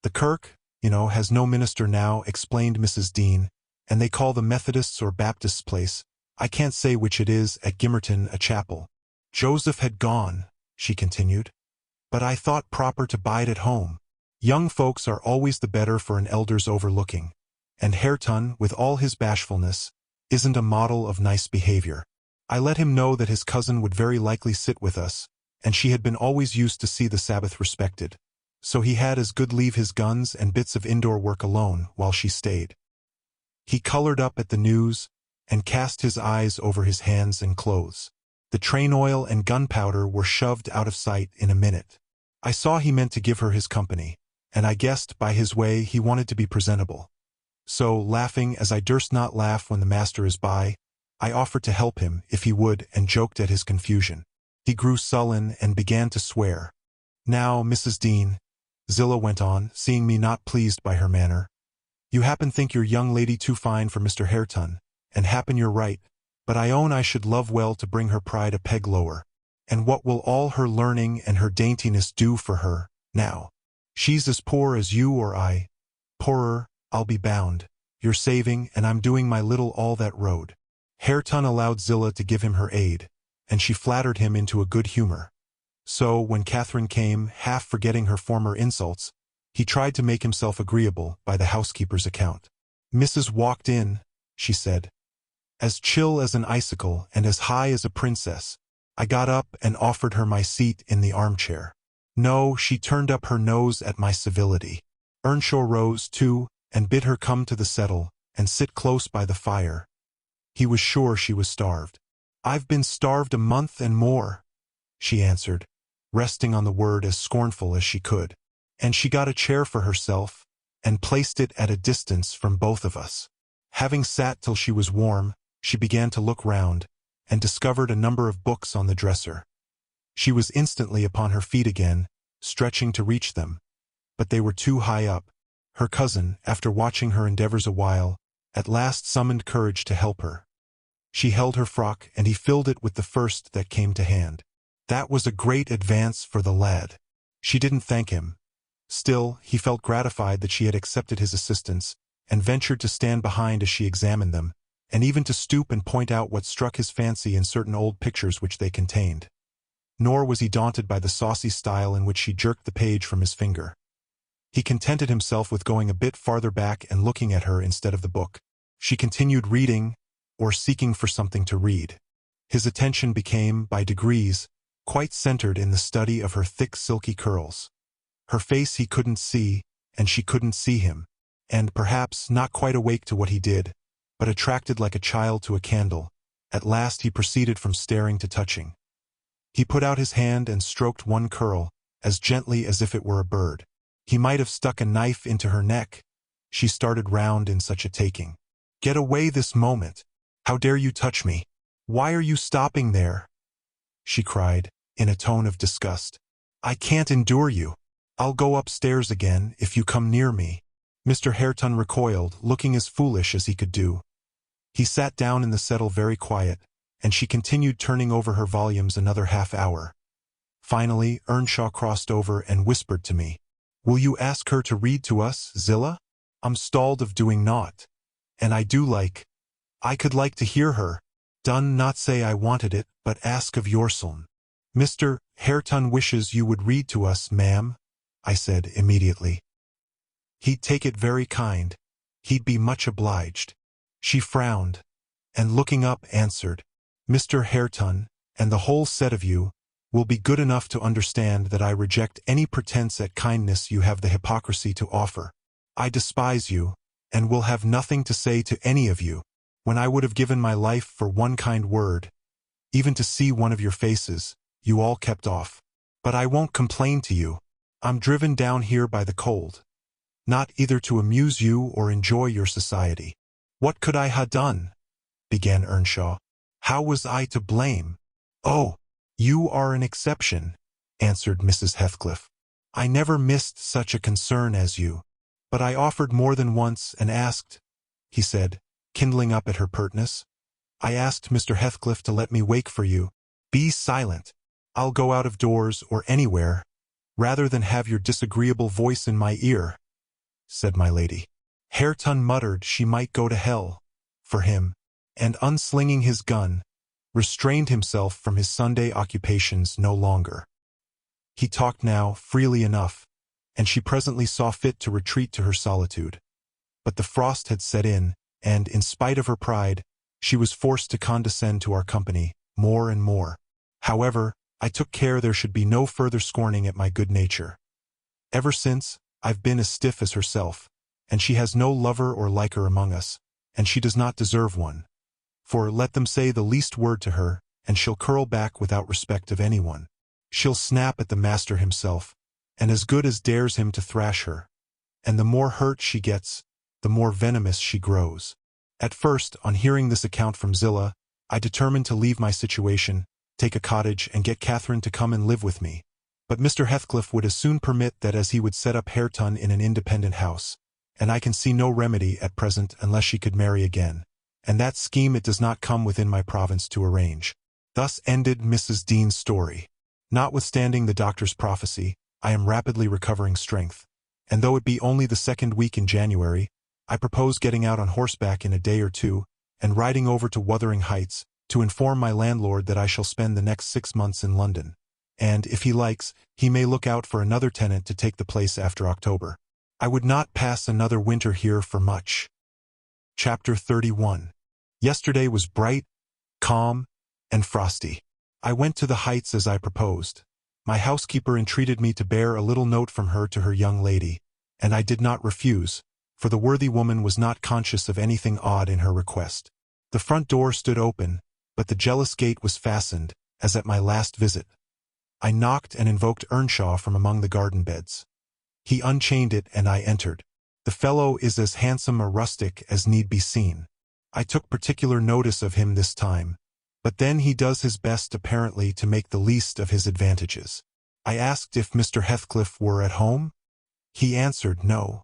The kirk, has no minister now, explained Mrs. Dean, and they call the Methodists' or Baptists' place, I can't say which it is, at Gimmerton, a chapel. Joseph had gone, she continued, but I thought proper to bide at home. Young folks are always the better for an elder's overlooking, and Hareton, with all his bashfulness, isn't a model of nice behavior. I let him know that his cousin would very likely sit with us, and she had been always used to see the Sabbath respected, so he had as good leave his guns and bits of indoor work alone while she stayed. He colored up at the news, and cast his eyes over his hands and clothes. The train oil and gunpowder were shoved out of sight in a minute. I saw he meant to give her his company, and I guessed by his way he wanted to be presentable. So, laughing as I durst not laugh when the master is by, I offered to help him if he would and joked at his confusion. He grew sullen and began to swear. "Now, Mrs. Dean," Zillah went on, seeing me not pleased by her manner, "you happen think your young lady too fine for Mr. Hareton, and happen you're right, but I own I should love well to bring her pride a peg lower. And what will all her learning and her daintiness do for her, now? She's as poor as you or I. Poorer, I'll be bound. You're saving, and I'm doing my little all that road." Hareton allowed Zillah to give him her aid, and she flattered him into a good humor. So, when Catherine came, half forgetting her former insults, he tried to make himself agreeable by the housekeeper's account. "Mrs. walked in," she said, "as chill as an icicle and as high as a princess. I got up and offered her my seat in the armchair. No, she turned up her nose at my civility. Earnshaw rose, too, and bid her come to the settle and sit close by the fire. He was sure she was starved. "I've been starved a month and more," she answered, resting on the word as scornful as she could. And she got a chair for herself and placed it at a distance from both of us. Having sat till she was warm, she began to look round, and discovered a number of books on the dresser. She was instantly upon her feet again, stretching to reach them, but they were too high up. Her cousin, after watching her endeavors a while, at last summoned courage to help her. She held her frock, and he filled it with the first that came to hand. That was a great advance for the lad. She didn't thank him. Still, he felt gratified that she had accepted his assistance, and ventured to stand behind as she examined them, and even to stoop and point out what struck his fancy in certain old pictures which they contained. Nor was he daunted by the saucy style in which she jerked the page from his finger. He contented himself with going a bit farther back and looking at her instead of the book. She continued reading, or seeking for something to read. His attention became, by degrees, quite centered in the study of her thick silky curls. Her face he couldn't see, and she couldn't see him, and, perhaps, not quite awake to what he did, but attracted like a child to a candle, at last he proceeded from staring to touching. He put out his hand and stroked one curl, as gently as if it were a bird. He might have stuck a knife into her neck. She started round in such a taking. "Get away this moment! How dare you touch me? Why are you stopping there?" she cried, in a tone of disgust. "I can't endure you. I'll go upstairs again if you come near me." Mr. Hareton recoiled, looking as foolish as he could do. He sat down in the settle very quiet, and she continued turning over her volumes another half-hour. Finally, Earnshaw crossed over and whispered to me, "Will you ask her to read to us, Zillah? I'm stalled of doing naught, and I could like to hear her. Done not say I wanted it, but ask of yourseln." "Mr. Hareton wishes you would read to us, ma'am," I said immediately. "He'd take it very kind. He'd be much obliged." She frowned, and looking up answered, "Mr. Hareton, and the whole set of you, will be good enough to understand that I reject any pretense at kindness you have the hypocrisy to offer. I despise you, and will have nothing to say to any of you, when I would have given my life for one kind word. Even to see one of your faces, you all kept off. But I won't complain to you. I'm driven down here by the cold, not either to amuse you or enjoy your society." "What could I ha' done?" began Earnshaw. "How was I to blame?" "Oh, you are an exception," answered Mrs. Heathcliff. "I never missed such a concern as you. But I offered more than once and asked," he said, kindling up at her pertness, "I asked Mr. Heathcliff to let me wake for you." "Be silent. I'll go out of doors or anywhere, rather than have your disagreeable voice in my ear," said my lady. Hareton muttered she might go to hell for him, and unslinging his gun, restrained himself from his Sunday occupations no longer. He talked now freely enough, and she presently saw fit to retreat to her solitude. But the frost had set in, and, in spite of her pride, she was forced to condescend to our company, more and more. However, I took care there should be no further scorning at my good nature. Ever since, I've been as stiff as herself, and she has no lover or liker among us, and she does not deserve one. For let them say the least word to her, and she'll curl back without respect of anyone. She'll snap at the master himself, and as good as dares him to thrash her. And the more hurt she gets, the more venomous she grows. At first, on hearing this account from Zillah, I determined to leave my situation, take a cottage, and get Catherine to come and live with me. But Mr. Heathcliff would as soon permit that as he would set up Hareton in an independent house, and I can see no remedy at present unless she could marry again, and that scheme it does not come within my province to arrange. Thus ended Mrs. Dean's story. Notwithstanding the doctor's prophecy, I am rapidly recovering strength, and though it be only the second week in January, I propose getting out on horseback in a day or two, and riding over to Wuthering Heights, to inform my landlord that I shall spend the next 6 months in London, and, if he likes, he may look out for another tenant to take the place after October. I would not pass another winter here for much. Chapter 31. Yesterday was bright, calm, and frosty. I went to the Heights as I proposed. My housekeeper entreated me to bear a little note from her to her young lady, and I did not refuse, for the worthy woman was not conscious of anything odd in her request. The front door stood open, but the jealous gate was fastened, as at my last visit. I knocked and invoked Earnshaw from among the garden beds. He unchained it and I entered. The fellow is as handsome a rustic as need be seen. I took particular notice of him this time, but then he does his best apparently to make the least of his advantages. I asked if Mr. Heathcliff were at home. He answered no,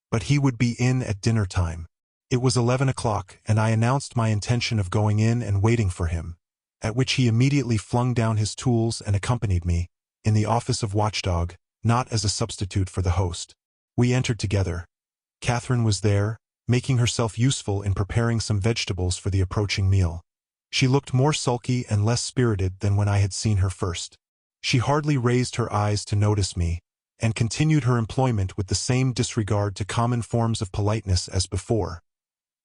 but he would be in at dinner time. It was 11 o'clock, and I announced my intention of going in and waiting for him, at which he immediately flung down his tools and accompanied me, in the office of watchdog, not as a substitute for the host. We entered together. Catherine was there, making herself useful in preparing some vegetables for the approaching meal. She looked more sulky and less spirited than when I had seen her first. She hardly raised her eyes to notice me, and continued her employment with the same disregard to common forms of politeness as before,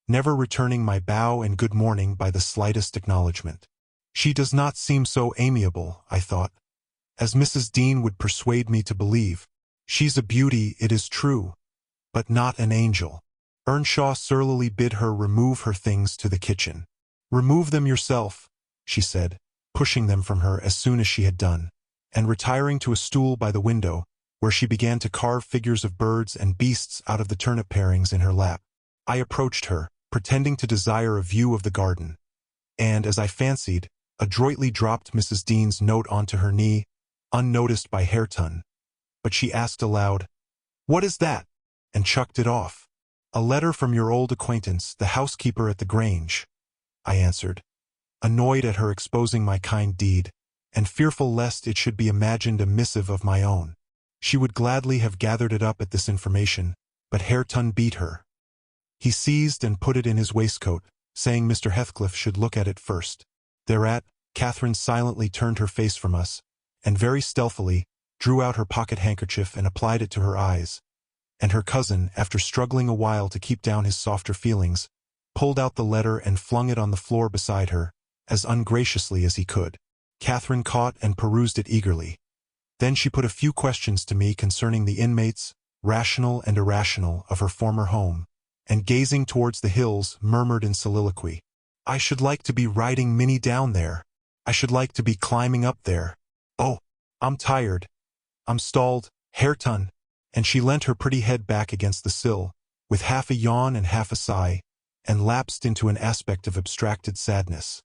never returning my bow and good morning by the slightest acknowledgment. She does not seem so amiable, I thought, as Mrs. Dean would persuade me to believe. She's a beauty, it is true, but not an angel. Earnshaw surlily bid her remove her things to the kitchen. "Remove them yourself," she said, pushing them from her as soon as she had done, and retiring to a stool by the window, where she began to carve figures of birds and beasts out of the turnip parings in her lap. I approached her, pretending to desire a view of the garden, and, as I fancied, adroitly dropped Mrs. Dean's note onto her knee, unnoticed by Hareton. But she asked aloud, "What is that?" and chucked it off. "A letter from your old acquaintance, the housekeeper at the Grange," I answered, annoyed at her exposing my kind deed, and fearful lest it should be imagined a missive of my own. She would gladly have gathered it up at this information, but Hareton beat her. He seized and put it in his waistcoat, saying Mr. Heathcliff should look at it first. Thereat, Catherine silently turned her face from us, and very stealthily drew out her pocket handkerchief and applied it to her eyes, and her cousin, after struggling a while to keep down his softer feelings, pulled out the letter and flung it on the floor beside her, as ungraciously as he could. Catherine caught and perused it eagerly. Then she put a few questions to me concerning the inmates, rational and irrational, of her former home, and gazing towards the hills, murmured in soliloquy, "I should like to be riding Minnie down there. I should like to be climbing up there. Oh, I'm tired. I'm stalled, Hareton." And she leant her pretty head back against the sill, with half a yawn and half a sigh, and lapsed into an aspect of abstracted sadness,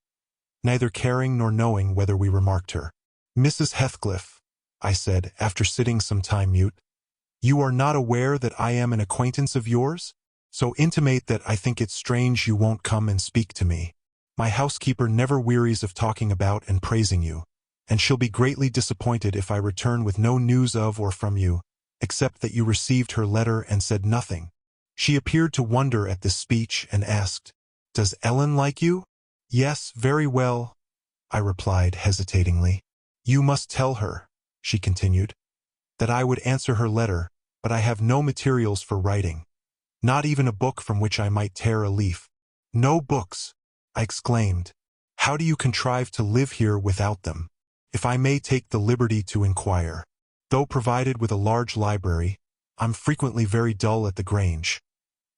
neither caring nor knowing whether we remarked her. "Mrs. Heathcliff," I said, after sitting some time mute, "you are not aware that I am an acquaintance of yours? So intimate that I think it strange you won't come and speak to me. My housekeeper never wearies of talking about and praising you, and she'll be greatly disappointed if I return with no news of or from you, except that you received her letter and said nothing." She appeared to wonder at this speech and asked, "Does Ellen like you?" "Yes, very well," I replied hesitatingly. "You must tell her," she continued, "that I would answer her letter, but I have no materials for writing. Not even a book from which I might tear a leaf." "No books!" I exclaimed. How do you contrive to live here without them? If I may take the liberty to inquire. Though provided with a large library, I'm frequently very dull at the Grange.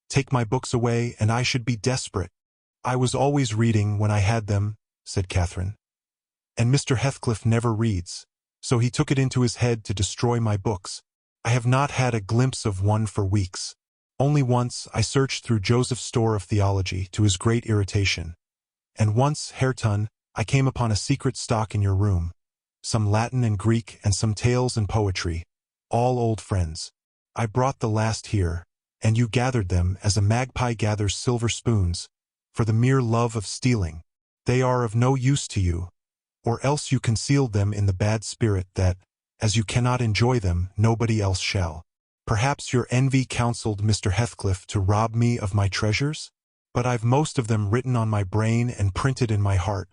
Take my books away and I should be desperate. I was always reading when I had them, said Catherine. And Mr. Heathcliff never reads, so he took it into his head to destroy my books. I have not had a glimpse of one for weeks. Only once I searched through Joseph's store of theology to his great irritation. And once, Hareton, I came upon a secret stock in your room. Some Latin and Greek and some tales and poetry, all old friends. I brought the last here, and you gathered them as a magpie gathers silver spoons, for the mere love of stealing. They are of no use to you, or else you concealed them in the bad spirit that, as you cannot enjoy them, nobody else shall. Perhaps your envy counseled Mr. Heathcliff to rob me of my treasures? But I've most of them written on my brain and printed in my heart,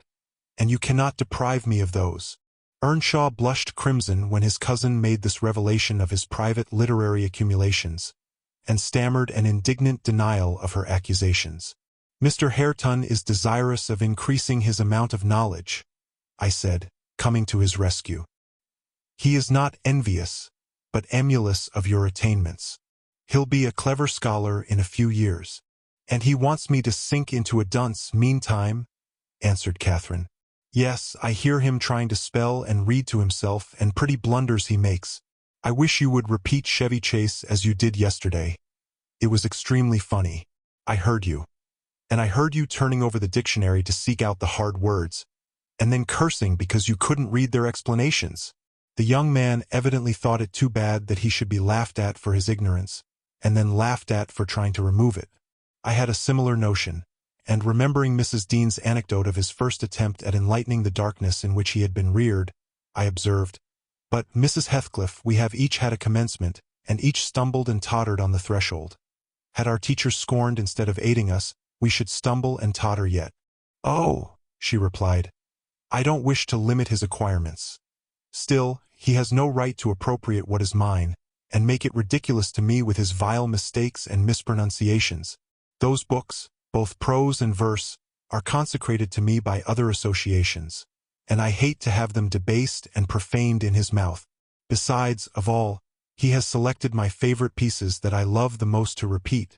and you cannot deprive me of those. Earnshaw blushed crimson when his cousin made this revelation of his private literary accumulations, and stammered an indignant denial of her accusations. Mr. Hareton is desirous of increasing his amount of knowledge, I said, coming to his rescue. He is not envious, but emulous of your attainments. He'll be a clever scholar in a few years. And he wants me to sink into a dunce meantime, answered Catherine. Yes, I hear him trying to spell and read to himself, and pretty blunders he makes. I wish you would repeat Chevy Chase as you did yesterday. It was extremely funny. I heard you. And I heard you turning over the dictionary to seek out the hard words, and then cursing because you couldn't read their explanations. The young man evidently thought it too bad that he should be laughed at for his ignorance, and then laughed at for trying to remove it. I had a similar notion, and remembering Mrs. Dean's anecdote of his first attempt at enlightening the darkness in which he had been reared, I observed, "But, Mrs. Heathcliff, we have each had a commencement, and each stumbled and tottered on the threshold. Had our teachers scorned instead of aiding us, we should stumble and totter yet." "Oh," she replied, "I don't wish to limit his acquirements. Still, he has no right to appropriate what is mine, and make it ridiculous to me with his vile mistakes and mispronunciations. Those books, both prose and verse, are consecrated to me by other associations, and I hate to have them debased and profaned in his mouth. Besides, of all, he has selected my favorite pieces that I love the most to repeat,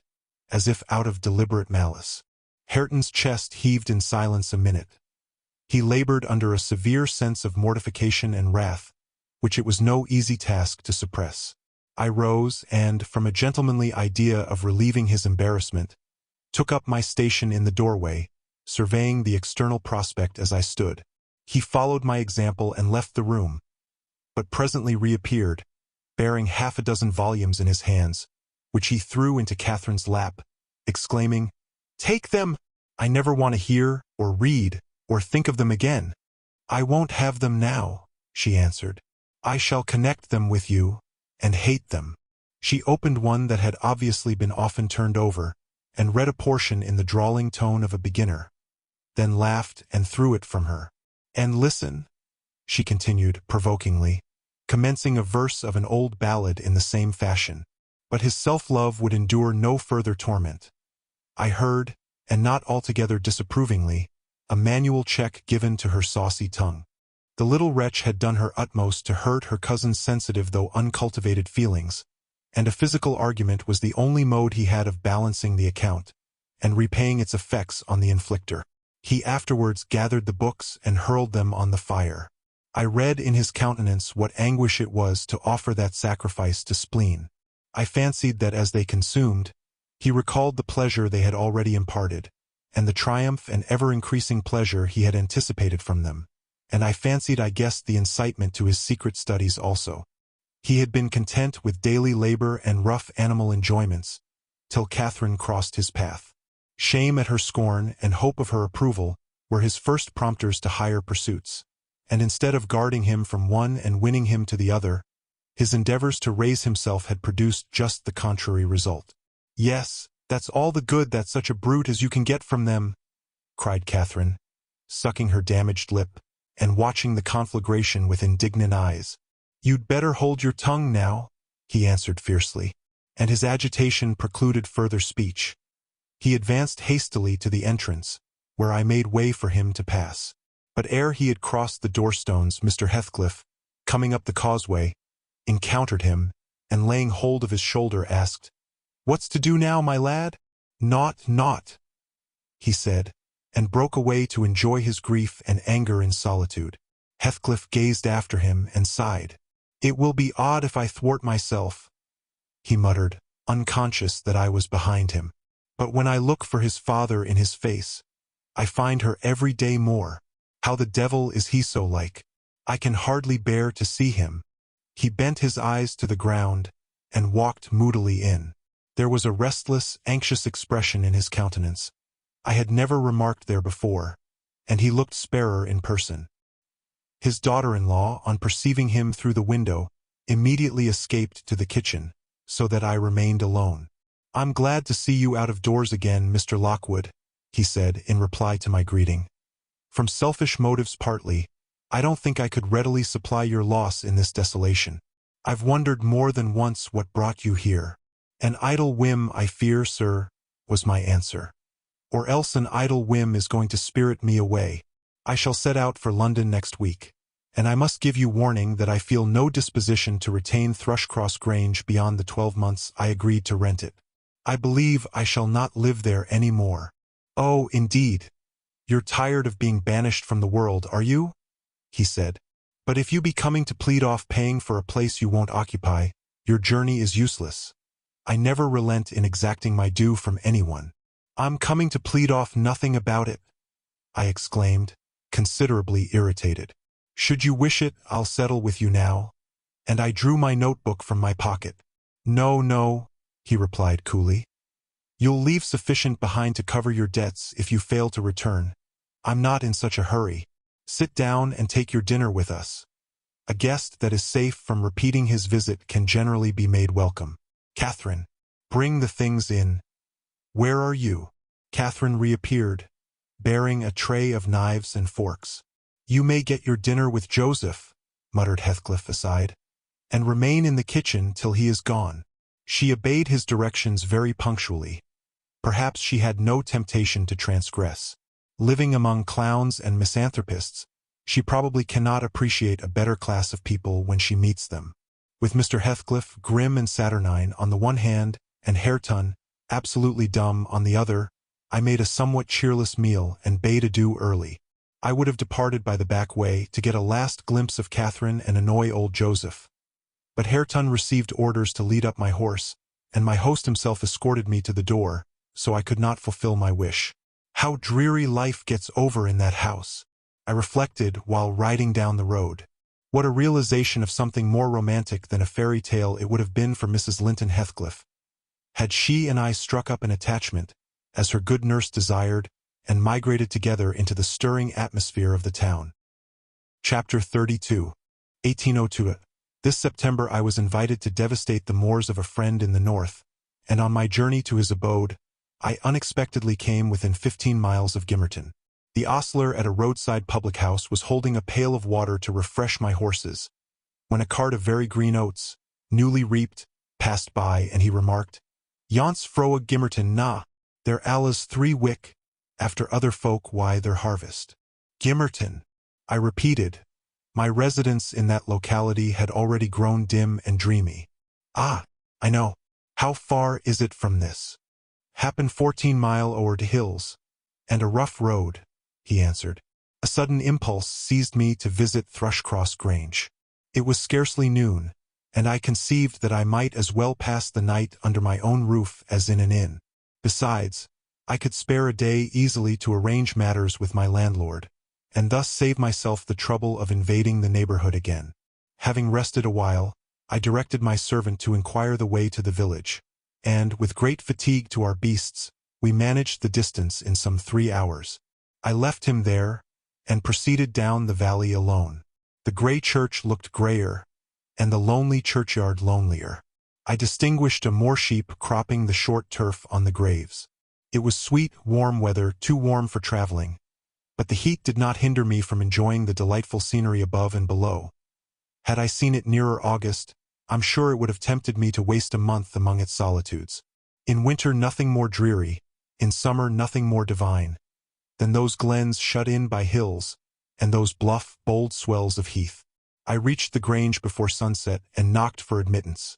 as if out of deliberate malice." Hareton's chest heaved in silence a minute. He labored under a severe sense of mortification and wrath, which it was no easy task to suppress. I rose and, from a gentlemanly idea of relieving his embarrassment, took up my station in the doorway, surveying the external prospect as I stood. He followed my example and left the room, but presently reappeared, bearing half a dozen volumes in his hands, which he threw into Catherine's lap, exclaiming, "Take them! I never want to hear, or read, or think of them again." "I won't have them now," she answered. "I shall connect them with you, and hate them." She opened one that had obviously been often turned over, and read a portion in the drawling tone of a beginner, then laughed and threw it from her. "And listen," she continued provokingly, commencing a verse of an old ballad in the same fashion. But his self-love would endure no further torment. I heard, and not altogether disapprovingly, a manual check given to her saucy tongue. The little wretch had done her utmost to hurt her cousin's sensitive though uncultivated feelings, and a physical argument was the only mode he had of balancing the account, and repaying its effects on the inflictor. He afterwards gathered the books and hurled them on the fire. I read in his countenance what anguish it was to offer that sacrifice to spleen. I fancied that as they consumed, he recalled the pleasure they had already imparted, and the triumph and ever-increasing pleasure he had anticipated from them, and I fancied I guessed the incitement to his secret studies also. He had been content with daily labor and rough animal enjoyments, till Catherine crossed his path. Shame at her scorn and hope of her approval were his first prompters to higher pursuits, and instead of guarding him from one and winning him to the other, his endeavors to raise himself had produced just the contrary result. "Yes, that's all the good that such a brute as you can get from them," cried Catherine, sucking her damaged lip, and watching the conflagration with indignant eyes. "You'd better hold your tongue now," he answered fiercely, and his agitation precluded further speech. He advanced hastily to the entrance, where I made way for him to pass. But ere he had crossed the doorstones, Mr. Heathcliff, coming up the causeway, encountered him, and laying hold of his shoulder asked, "What's to do now, my lad?" Naught," he said, and broke away to enjoy his grief and anger in solitude. Heathcliff gazed after him and sighed. "It will be odd if I thwart myself," he muttered, unconscious that I was behind him. "But when I look for his father in his face, I find her every day more. How the devil is he so like? I can hardly bear to see him." He bent his eyes to the ground and walked moodily in. There was a restless, anxious expression in his countenance I had never remarked there before, and he looked sparer in person. His daughter-in-law, on perceiving him through the window, immediately escaped to the kitchen, so that I remained alone. "I'm glad to see you out of doors again, Mr. Lockwood," he said in reply to my greeting. "From selfish motives partly, I don't think I could readily supply your loss in this desolation. I've wondered more than once what brought you here." "An idle whim, I fear, sir," was my answer. "Or else an idle whim is going to spirit me away. I shall set out for London next week, and I must give you warning that I feel no disposition to retain Thrushcross Grange beyond the 12 months I agreed to rent it. I believe I shall not live there any more." "Oh, indeed. You're tired of being banished from the world, are you?" he said. "But if you be coming to plead off paying for a place you won't occupy, your journey is useless. I never relent in exacting my due from anyone." "I'm coming to plead off nothing about it," I exclaimed, considerably irritated. "Should you wish it, I'll settle with you now." And I drew my notebook from my pocket. No," he replied coolly. "You'll leave sufficient behind to cover your debts if you fail to return. I'm not in such a hurry. Sit down and take your dinner with us. A guest that is safe from repeating his visit can generally be made welcome. Catherine, bring the things in." "Where are you?" Catherine reappeared, bearing a tray of knives and forks. "You may get your dinner with Joseph," muttered Heathcliff aside, "and remain in the kitchen till he is gone." She obeyed his directions very punctually. Perhaps she had no temptation to transgress. Living among clowns and misanthropists, she probably cannot appreciate a better class of people when she meets them. With Mr. Heathcliff, grim and saturnine, on the one hand, and Hareton, absolutely dumb, on the other, I made a somewhat cheerless meal and bade adieu early. I would have departed by the back way to get a last glimpse of Catherine and annoy old Joseph. But Hareton received orders to lead up my horse, and my host himself escorted me to the door, so I could not fulfill my wish. How dreary life gets over in that house, I reflected while riding down the road. What a realization of something more romantic than a fairy tale it would have been for Mrs. Linton Heathcliff, had she and I struck up an attachment, as her good nurse desired, and migrated together into the stirring atmosphere of the town. Chapter 32, 1802. This September I was invited to devastate the moors of a friend in the north, and on my journey to his abode, I unexpectedly came within 15 miles of Gimmerton. The ostler at a roadside public house was holding a pail of water to refresh my horses, when a cart of very green oats, newly reaped, passed by, and he remarked, "Yon's froa Gimmerton na, they're Allah's 3 wick, after other folk why their harvest." Gimmerton, I repeated. My residence in that locality had already grown dim and dreamy. "Ah, I know. How far is it from this?" "Happen 14 mile o'er de hills, and a rough road," he answered. A sudden impulse seized me to visit Thrushcross Grange. It was scarcely noon, and I conceived that I might as well pass the night under my own roof as in an inn. Besides, I could spare a day easily to arrange matters with my landlord, and thus save myself the trouble of invading the neighborhood again. Having rested a while, I directed my servant to inquire the way to the village, and, with great fatigue to our beasts, we managed the distance in some 3 hours. I left him there, and proceeded down the valley alone. The grey church looked greyer, and the lonely churchyard lonelier. I distinguished a moor-sheep cropping the short turf on the graves. It was sweet, warm weather, too warm for traveling, but the heat did not hinder me from enjoying the delightful scenery above and below. Had I seen it nearer August, I'm sure it would have tempted me to waste a month among its solitudes. In winter nothing more dreary, in summer nothing more divine. than those glens shut in by hills, and those bluff, bold swells of heath. I reached the grange before sunset and knocked for admittance.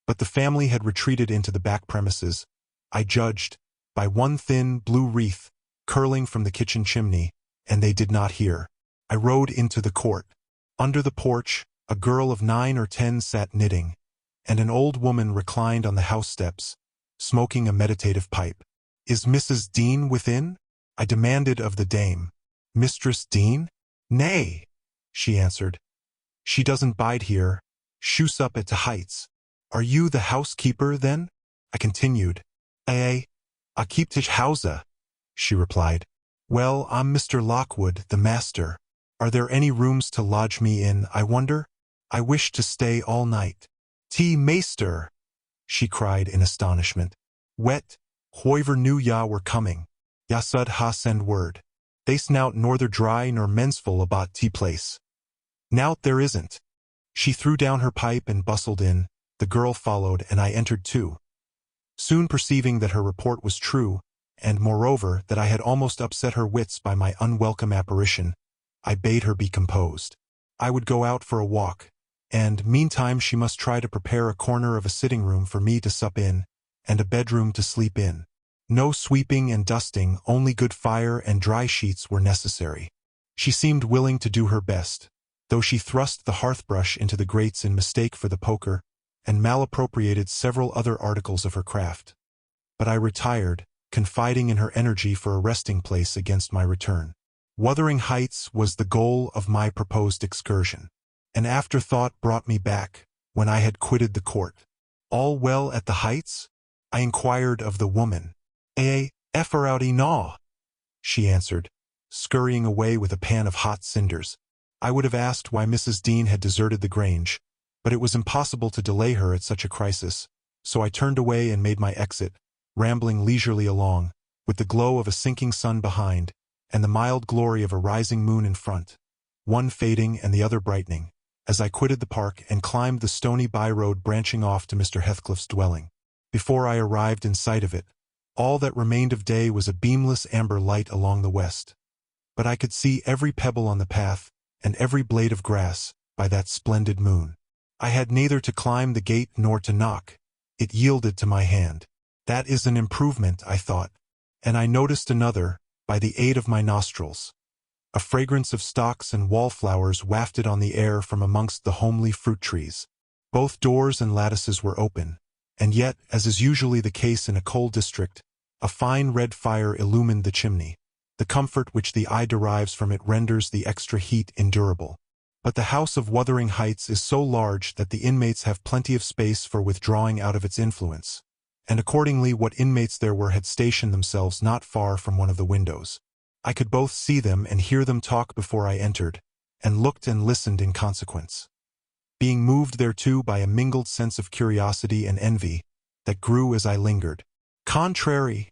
But the family had retreated into the back premises, I judged, by one thin, blue wreath curling from the kitchen chimney, and they did not hear. I rode into the court. Under the porch, a girl of 9 or 10 sat knitting, and an old woman reclined on the house steps, smoking a meditative pipe. "Is Mrs. Dean within?" I demanded of the dame. "Mistress Dean? Nay," she answered. "She doesn't bide here. Shoes up at the Heights." "Are you the housekeeper, then?" I continued. "I keep tish housa," she replied. "Well, I'm Mr. Lockwood, the master. Are there any rooms to lodge me in, I wonder? I wish to stay all night." "Tea maester," she cried in astonishment. "Wet, hoiver knew ya were coming. Ya sud ha send word. They's nout norther dry nor mensful about tea place." "Nout there isn't." She threw down her pipe and bustled in. The girl followed, and I entered too. Soon perceiving that her report was true, and moreover that I had almost upset her wits by my unwelcome apparition, I bade her be composed. I would go out for a walk, and meantime she must try to prepare a corner of a sitting-room for me to sup in, and a bedroom to sleep in. No sweeping and dusting, only good fire and dry sheets were necessary. She seemed willing to do her best, though she thrust the hearth-brush into the grates in mistake for the poker, and malappropriated several other articles of her craft. But I retired, confiding in her energy for a resting-place against my return. Wuthering Heights was the goal of my proposed excursion. An afterthought brought me back, when I had quitted the court. "All well at the Heights?" I inquired of the woman. "Effer out enough," she answered, scurrying away with a pan of hot cinders. I would have asked why Mrs. Dean had deserted the grange, but it was impossible to delay her at such a crisis, so I turned away and made my exit, rambling leisurely along, with the glow of a sinking sun behind, and the mild glory of a rising moon in front, one fading and the other brightening, as I quitted the park and climbed the stony by-road branching off to Mr. Heathcliff's dwelling. Before I arrived in sight of it, all that remained of day was a beamless amber light along the west. But I could see every pebble on the path, and every blade of grass, by that splendid moon. I had neither to climb the gate nor to knock. It yielded to my hand. That is an improvement, I thought. And I noticed another, by the aid of my nostrils. A fragrance of stocks and wallflowers wafted on the air from amongst the homely fruit trees. Both doors and lattices were open, and yet, as is usually the case in a coal district, a fine red fire illumined the chimney. The comfort which the eye derives from it renders the extra heat endurable. But the house of Wuthering Heights is so large that the inmates have plenty of space for withdrawing out of its influence, and accordingly what inmates there were had stationed themselves not far from one of the windows. I could both see them and hear them talk before I entered, and looked and listened in consequence, being moved thereto by a mingled sense of curiosity and envy that grew as I lingered. "Contrary,"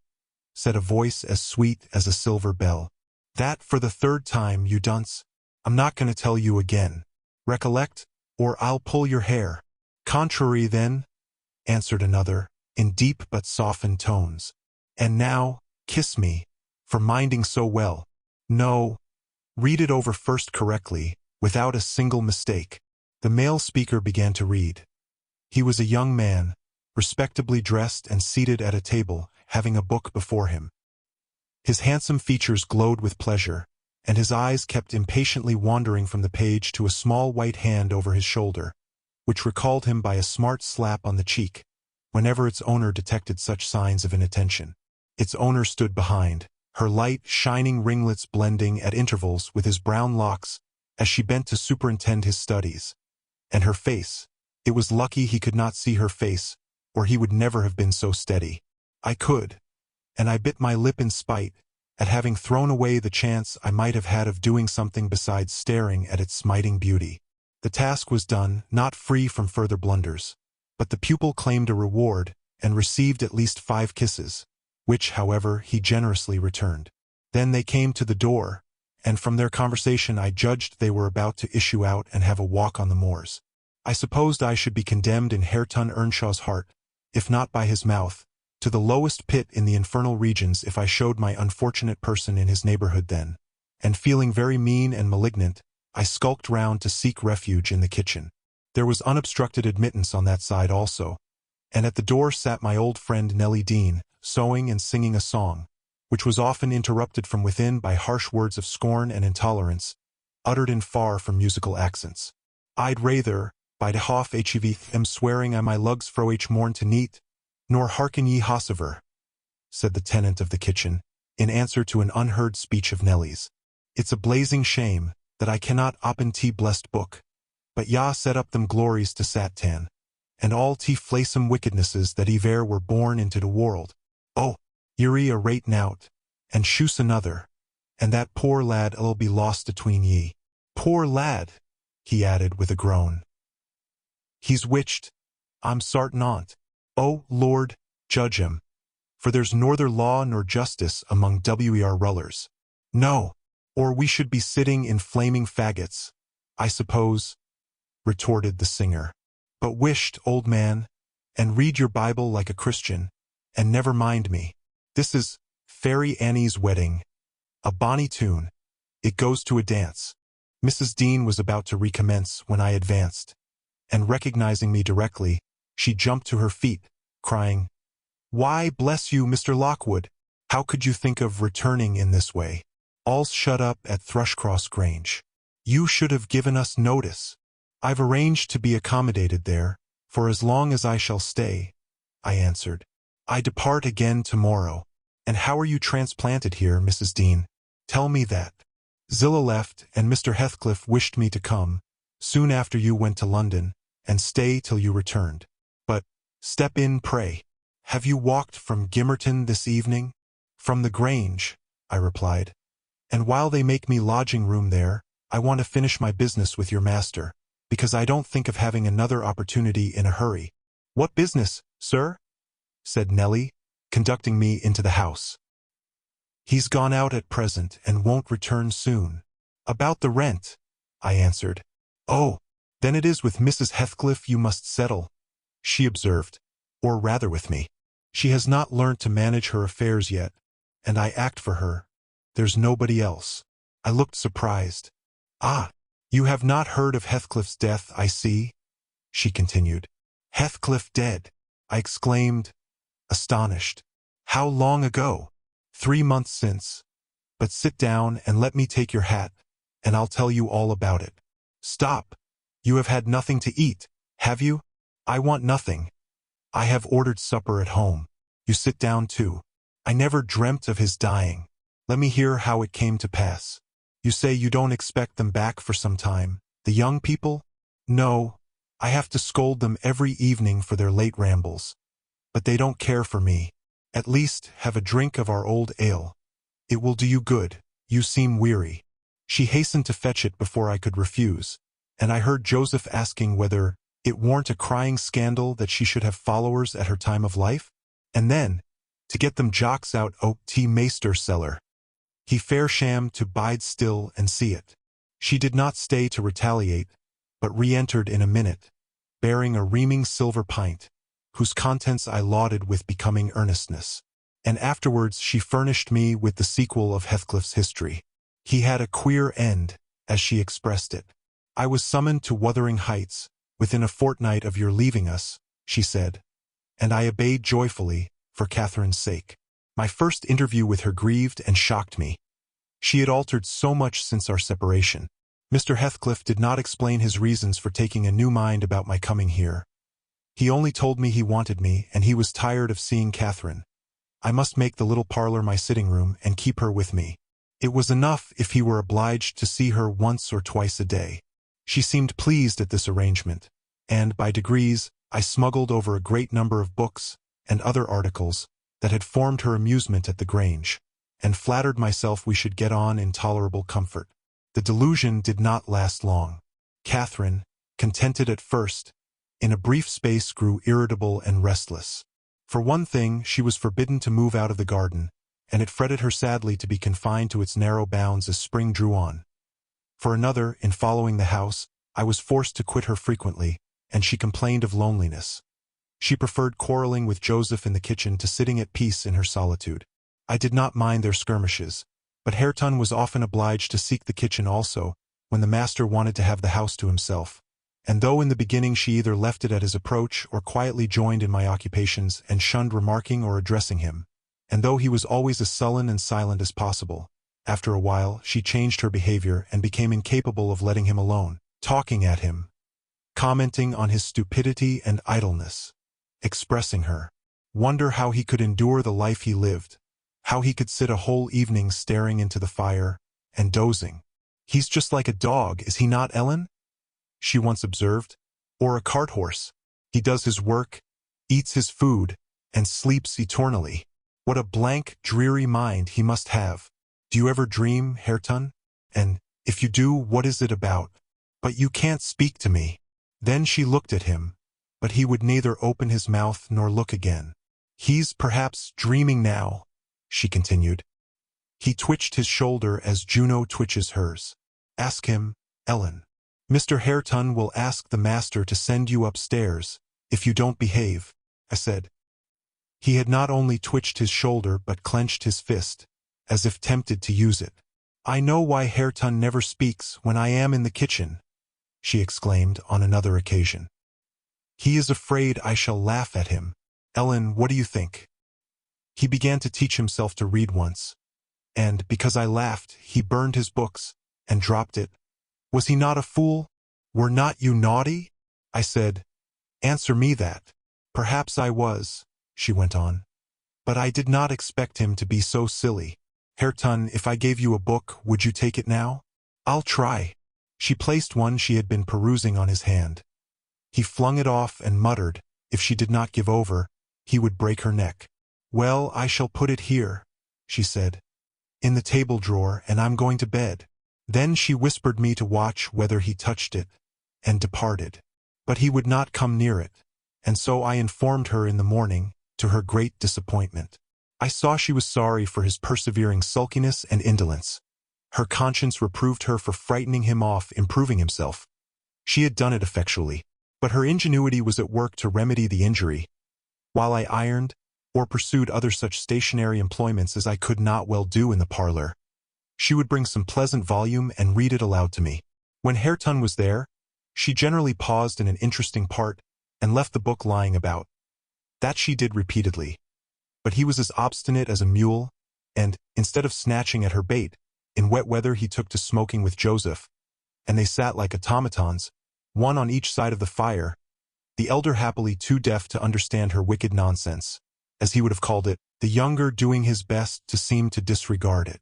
said a voice as sweet as a silver bell. "That for the third time, you dunce. I'm not going to tell you again. Recollect, or I'll pull your hair." "Contrary, then," answered another, in deep but softened tones. "And now, kiss me, for minding so well. No, read it over first correctly, without a single mistake." The male speaker began to read. He was a young man, respectably dressed and seated at a table, having a book before him. His handsome features glowed with pleasure, and his eyes kept impatiently wandering from the page to a small white hand over his shoulder, which recalled him by a smart slap on the cheek, whenever its owner detected such signs of inattention. Its owner stood behind, her light, shining ringlets blending at intervals with his brown locks as she bent to superintend his studies. And her face, it was lucky he could not see her face, or he would never have been so steady. I could, and I bit my lip in spite at having thrown away the chance I might have had of doing something besides staring at its smiting beauty. The task was done, not free from further blunders, but the pupil claimed a reward and received at least 5 kisses, which, however, he generously returned. Then they came to the door, and from their conversation I judged they were about to issue out and have a walk on the moors. I supposed I should be condemned in Catherine Earnshaw's heart, if not by his mouth, to the lowest pit in the infernal regions if I showed my unfortunate person in his neighborhood then, and feeling very mean and malignant, I skulked round to seek refuge in the kitchen. There was unobstructed admittance on that side also, and at the door sat my old friend Nellie Dean, sewing and singing a song, which was often interrupted from within by harsh words of scorn and intolerance, uttered in far from musical accents. I'd rather, by de hof hev am swearing I my lugs fro h morn to neat, nor hearken ye hossever, said the tenant of the kitchen, in answer to an unheard speech of Nellie's. It's a blazing shame that I cannot open t blessed book, but ya set up them glories to Satan, and all t flaysome wickednesses that ever were born into the world. Oh, ye're a ratin out, and shoose another, and that poor lad 'll be lost atween ye. Poor lad, he added with a groan. He's witched, I'm sartin on't. Oh, Lord, judge him, for there's norther law nor justice among wer rullers. No, or we should be sitting in flaming faggots, I suppose, retorted the singer. But wisht, old man, and read your Bible like a Christian, and never mind me. This is Fairy Annie's Wedding, a bonny tune. It goes to a dance. Mrs. Dean was about to recommence when I advanced, and recognizing me directly, she jumped to her feet, crying, "Why, bless you, Mr. Lockwood, how could you think of returning in this way? All's shut up at Thrushcross Grange. You should have given us notice." "I've arranged to be accommodated there, for as long as I shall stay," I answered. "I depart again tomorrow." "And how are you transplanted here, Mrs. Dean? Tell me that." "Zillah left, and Mr. Heathcliff wished me to come, soon after you went to London, and stay till you returned. But, step in, pray. Have you walked from Gimmerton this evening?" "From the Grange," I replied. "And while they make me lodging room there, I want to finish my business with your master, because I don't think of having another opportunity in a hurry." "What business, sir?" said Nellie, conducting me into the house. "He's gone out at present and won't return soon." "About the rent," I answered. "Oh, then it is with Mrs. Heathcliff you must settle," she observed, "or rather with me. She has not learnt to manage her affairs yet, and I act for her. There's nobody else." I looked surprised. "Ah, you have not heard of Heathcliff's death, I see," she continued. "Heathcliff dead?" I exclaimed, astonished. "How long ago?" "3 months since. But sit down and let me take your hat, and I'll tell you all about it." "Stop. You have had nothing to eat, have you?" "I want nothing. I have ordered supper at home. You sit down too. I never dreamt of his dying. Let me hear how it came to pass. You say you don't expect them back for some time, the young people?" "No, I have to scold them every evening for their late rambles. But they don't care for me. At least, have a drink of our old ale. It will do you good, you seem weary." She hastened to fetch it before I could refuse, and I heard Joseph asking whether it warn't a crying scandal that she should have followers at her time of life, and then, to get them jocks out o' t meester cellar. He fair sham to bide still and see it. She did not stay to retaliate, but re-entered in a minute, bearing a reaming silver pint, whose contents I lauded with becoming earnestness. And afterwards she furnished me with the sequel of Heathcliff's history. He had a queer end, as she expressed it. "I was summoned to Wuthering Heights, within a fortnight of your leaving us," she said, "and I obeyed joyfully, for Catherine's sake. My first interview with her grieved and shocked me. She had altered so much since our separation. Mr. Heathcliff did not explain his reasons for taking a new mind about my coming here. He only told me he wanted me, and he was tired of seeing Catherine. I must make the little parlor my sitting room and keep her with me. It was enough if he were obliged to see her once or twice a day. She seemed pleased at this arrangement, and by degrees I smuggled over a great number of books and other articles that had formed her amusement at the Grange, and flattered myself we should get on in tolerable comfort. The delusion did not last long. Catherine, contented at first, in a brief space grew irritable and restless. For one thing, she was forbidden to move out of the garden, and it fretted her sadly to be confined to its narrow bounds as spring drew on. For another, in following the house, I was forced to quit her frequently, and she complained of loneliness. She preferred quarreling with Joseph in the kitchen to sitting at peace in her solitude. I did not mind their skirmishes, but Hareton was often obliged to seek the kitchen also, when the master wanted to have the house to himself. And though in the beginning she either left it at his approach or quietly joined in my occupations and shunned remarking or addressing him, and though he was always as sullen and silent as possible, after a while she changed her behavior and became incapable of letting him alone, talking at him, commenting on his stupidity and idleness, expressing her wonder how he could endure the life he lived, how he could sit a whole evening staring into the fire and dozing. "He's just like a dog, is he not, Ellen?" she once observed, "or a cart horse. He does his work, eats his food, and sleeps eternally. What a blank, dreary mind he must have. Do you ever dream, Hareton? And, if you do, what is it about? But you can't speak to me." Then she looked at him, but he would neither open his mouth nor look again. "He's perhaps dreaming now," she continued. He twitched his shoulder as Juno twitches hers. "Ask him, Ellen. Mr. Hareton will ask the master to send you upstairs, if you don't behave," I said. He had not only twitched his shoulder but clenched his fist, as if tempted to use it. "I know why Hareton never speaks when I am in the kitchen," she exclaimed on another occasion. "He is afraid I shall laugh at him. Ellen, what do you think? He began to teach himself to read once, and, because I laughed, he burned his books and dropped it. Was he not a fool? Were not you naughty?" I said. "Answer me that." "Perhaps I was," she went on, "but I did not expect him to be so silly. Hareton, if I gave you a book, would you take it now?" "I'll try." She placed one she had been perusing on his hand. He flung it off and muttered, if she did not give over, he would break her neck. "Well, I shall put it here," she said, "in the table drawer, and I'm going to bed." Then she whispered me to watch whether he touched it, and departed. But he would not come near it, and so I informed her in the morning, to her great disappointment. I saw she was sorry for his persevering sulkiness and indolence. Her conscience reproved her for frightening him off improving himself. She had done it effectually, but her ingenuity was at work to remedy the injury. While I ironed, or pursued other such stationary employments as I could not well do in the parlor, she would bring some pleasant volume and read it aloud to me. When Hareton was there, she generally paused in an interesting part and left the book lying about. That she did repeatedly. But he was as obstinate as a mule, and, instead of snatching at her bait, in wet weather he took to smoking with Joseph, and they sat like automatons, one on each side of the fire, the elder happily too deaf to understand her wicked nonsense, as he would have called it, the younger doing his best to seem to disregard it.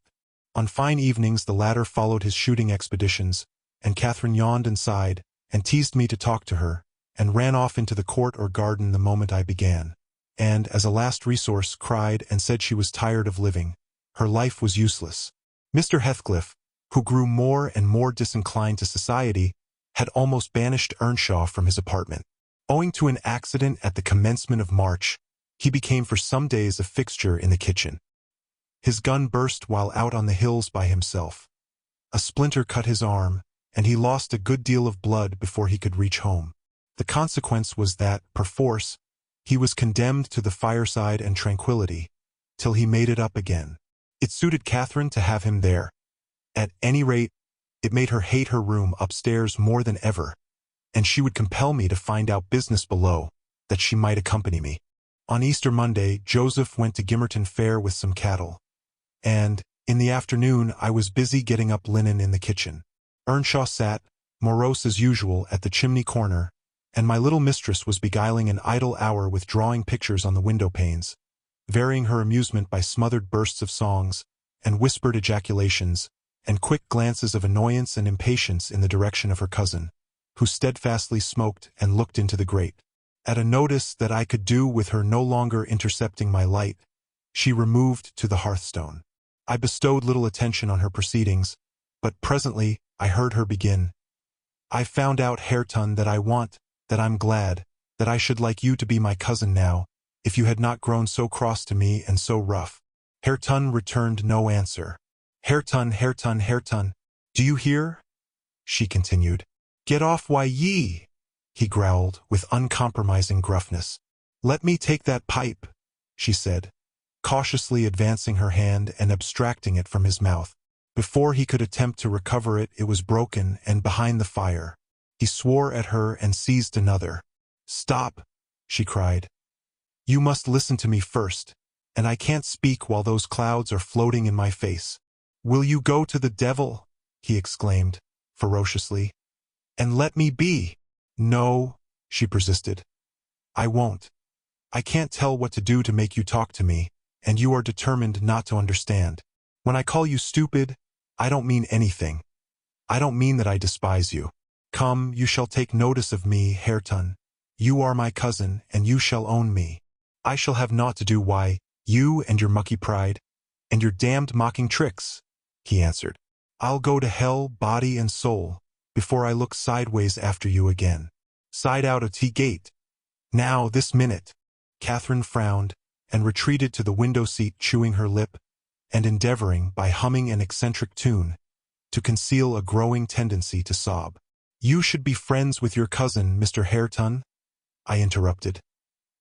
On fine evenings the latter followed his shooting expeditions, and Catherine yawned and sighed, and teased me to talk to her, and ran off into the court or garden the moment I began, and, as a last resource, cried and said she was tired of living. Her life was useless. Mr. Heathcliff, who grew more and more disinclined to society, had almost banished Earnshaw from his apartment. Owing to an accident at the commencement of March, he became for some days a fixture in the kitchen. His gun burst while out on the hills by himself. A splinter cut his arm, and he lost a good deal of blood before he could reach home. The consequence was that, perforce, he was condemned to the fireside and tranquility, till he made it up again. It suited Catherine to have him there. At any rate, it made her hate her room upstairs more than ever, and she would compel me to find out business below, that she might accompany me. On Easter Monday, Joseph went to Gimmerton Fair with some cattle, and, in the afternoon, I was busy getting up linen in the kitchen. Earnshaw sat, morose as usual, at the chimney corner, and my little mistress was beguiling an idle hour with drawing pictures on the window panes, varying her amusement by smothered bursts of songs, and whispered ejaculations, and quick glances of annoyance and impatience in the direction of her cousin, who steadfastly smoked and looked into the grate. At a notice that I could do with her no longer intercepting my light, she removed to the hearthstone. I bestowed little attention on her proceedings, but presently I heard her begin, "I found out, Hareton, that I'm glad, that I should like you to be my cousin now, if you had not grown so cross to me and so rough." Hareton returned no answer. "Hareton, Hareton, Hareton, do you hear?" she continued. "Get off, why ye!" he growled with uncompromising gruffness. "Let me take that pipe," she said, cautiously advancing her hand and abstracting it from his mouth. Before he could attempt to recover it, it was broken and behind the fire. He swore at her and seized another. "Stop," she cried. "You must listen to me first, and I can't speak while those clouds are floating in my face." "Will you go to the devil?" he exclaimed, ferociously. "And let me be." "No," she persisted. "I won't. I can't tell what to do to make you talk to me, and you are determined not to understand. When I call you stupid, I don't mean anything. I don't mean that I despise you. Come, you shall take notice of me, Hareton. You are my cousin, and you shall own me. I shall have naught to do. Why, you and your mucky pride, and your damned mocking tricks," he answered. "I'll go to hell, body and soul, before I look sideways after you again. Side out of T-gate. Now, this minute." Catherine frowned, and retreated to the window seat, chewing her lip, and endeavoring, by humming an eccentric tune, to conceal a growing tendency to sob. "You should be friends with your cousin, Mr. Hareton," I interrupted,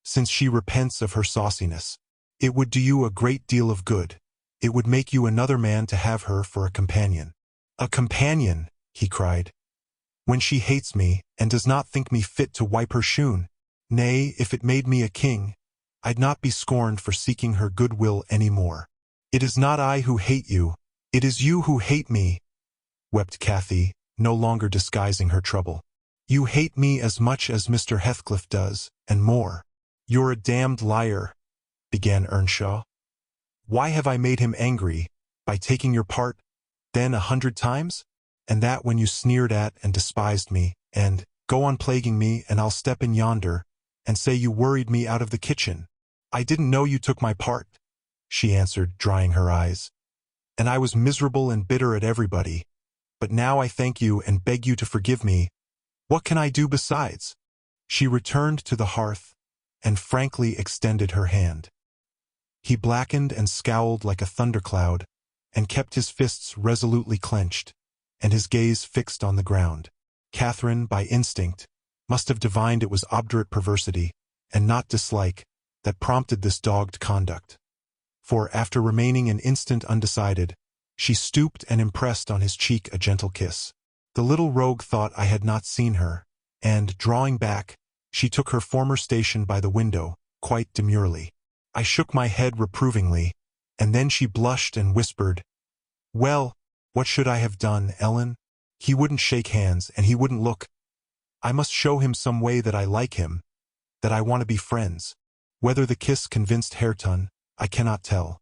"since she repents of her sauciness. It would do you a great deal of good. It would make you another man to have her for a companion." "A companion," he cried, "when she hates me, and does not think me fit to wipe her shoon. Nay, if it made me a king, I'd not be scorned for seeking her goodwill any more." "It is not I who hate you, it is you who hate me," wept Cathy, no longer disguising her trouble. "You hate me as much as Mr. Heathcliff does, and more." "You're a damned liar," began Earnshaw. "Why have I made him angry? By taking your part, then 100 times? And that when you sneered at and despised me, and go on plaguing me, and I'll step in yonder and say you worried me out of the kitchen." "I didn't know you took my part," she answered, drying her eyes. "And I was miserable and bitter at everybody. But now I thank you and beg you to forgive me. What can I do besides?" She returned to the hearth and frankly extended her hand. He blackened and scowled like a thundercloud, and kept his fists resolutely clenched, and his gaze fixed on the ground. Catherine, by instinct, must have divined it was obdurate perversity, and not dislike, that prompted this dogged conduct. For, after remaining an instant undecided, she stooped and impressed on his cheek a gentle kiss. The little rogue thought I had not seen her, and, drawing back, she took her former station by the window, quite demurely. I shook my head reprovingly, and then she blushed and whispered, "Well, what should I have done, Ellen? He wouldn't shake hands, and he wouldn't look. I must show him some way that I like him, that I want to be friends." Whether the kiss convinced Hareton, I cannot tell.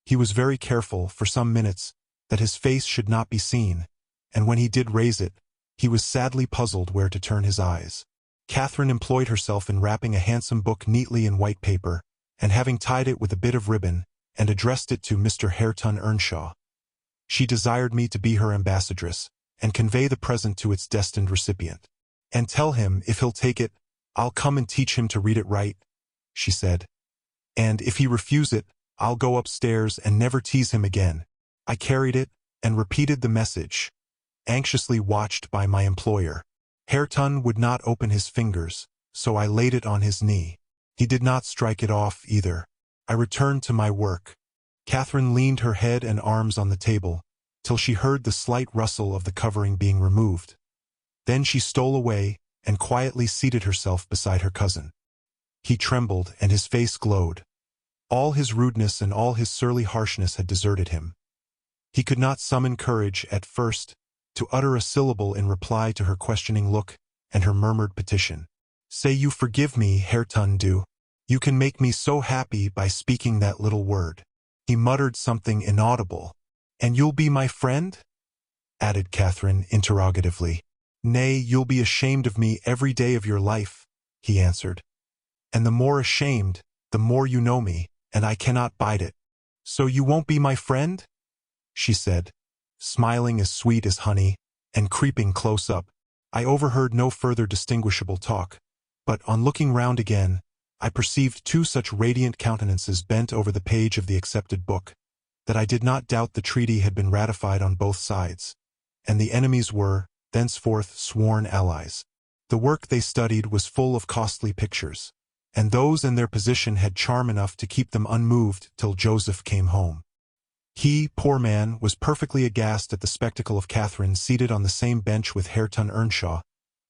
He was very careful, for some minutes, that his face should not be seen, and when he did raise it, he was sadly puzzled where to turn his eyes. Catherine employed herself in wrapping a handsome book neatly in white paper, and having tied it with a bit of ribbon, and addressed it to Mr. Catherine Earnshaw. She desired me to be her ambassadress, and convey the present to its destined recipient. "And tell him, if he'll take it, I'll come and teach him to read it right," she said. "And if he refuse it, I'll go upstairs and never tease him again." I carried it, and repeated the message, anxiously watched by my employer. Hareton would not open his fingers, so I laid it on his knee. He did not strike it off either. I returned to my work. Catherine leaned her head and arms on the table, till she heard the slight rustle of the covering being removed. Then she stole away, and quietly seated herself beside her cousin. He trembled, and his face glowed. All his rudeness and all his surly harshness had deserted him. He could not summon courage, at first, to utter a syllable in reply to her questioning look and her murmured petition. "Say you forgive me, Hareton, do. You can make me so happy by speaking that little word." He muttered something inaudible. "And you'll be my friend?" added Catherine interrogatively. "Nay, you'll be ashamed of me every day of your life," he answered. "And the more ashamed, the more you know me, and I cannot bide it." "So you won't be my friend?" she said, smiling as sweet as honey, and creeping close up. I overheard no further distinguishable talk, but on looking round again, I perceived two such radiant countenances bent over the page of the accepted book, that I did not doubt the treaty had been ratified on both sides, and the enemies were, thenceforth, sworn allies. The work they studied was full of costly pictures. and those in their position had charm enough to keep them unmoved till Joseph came home. He, poor man, was perfectly aghast at the spectacle of Catherine seated on the same bench with Catherine Earnshaw,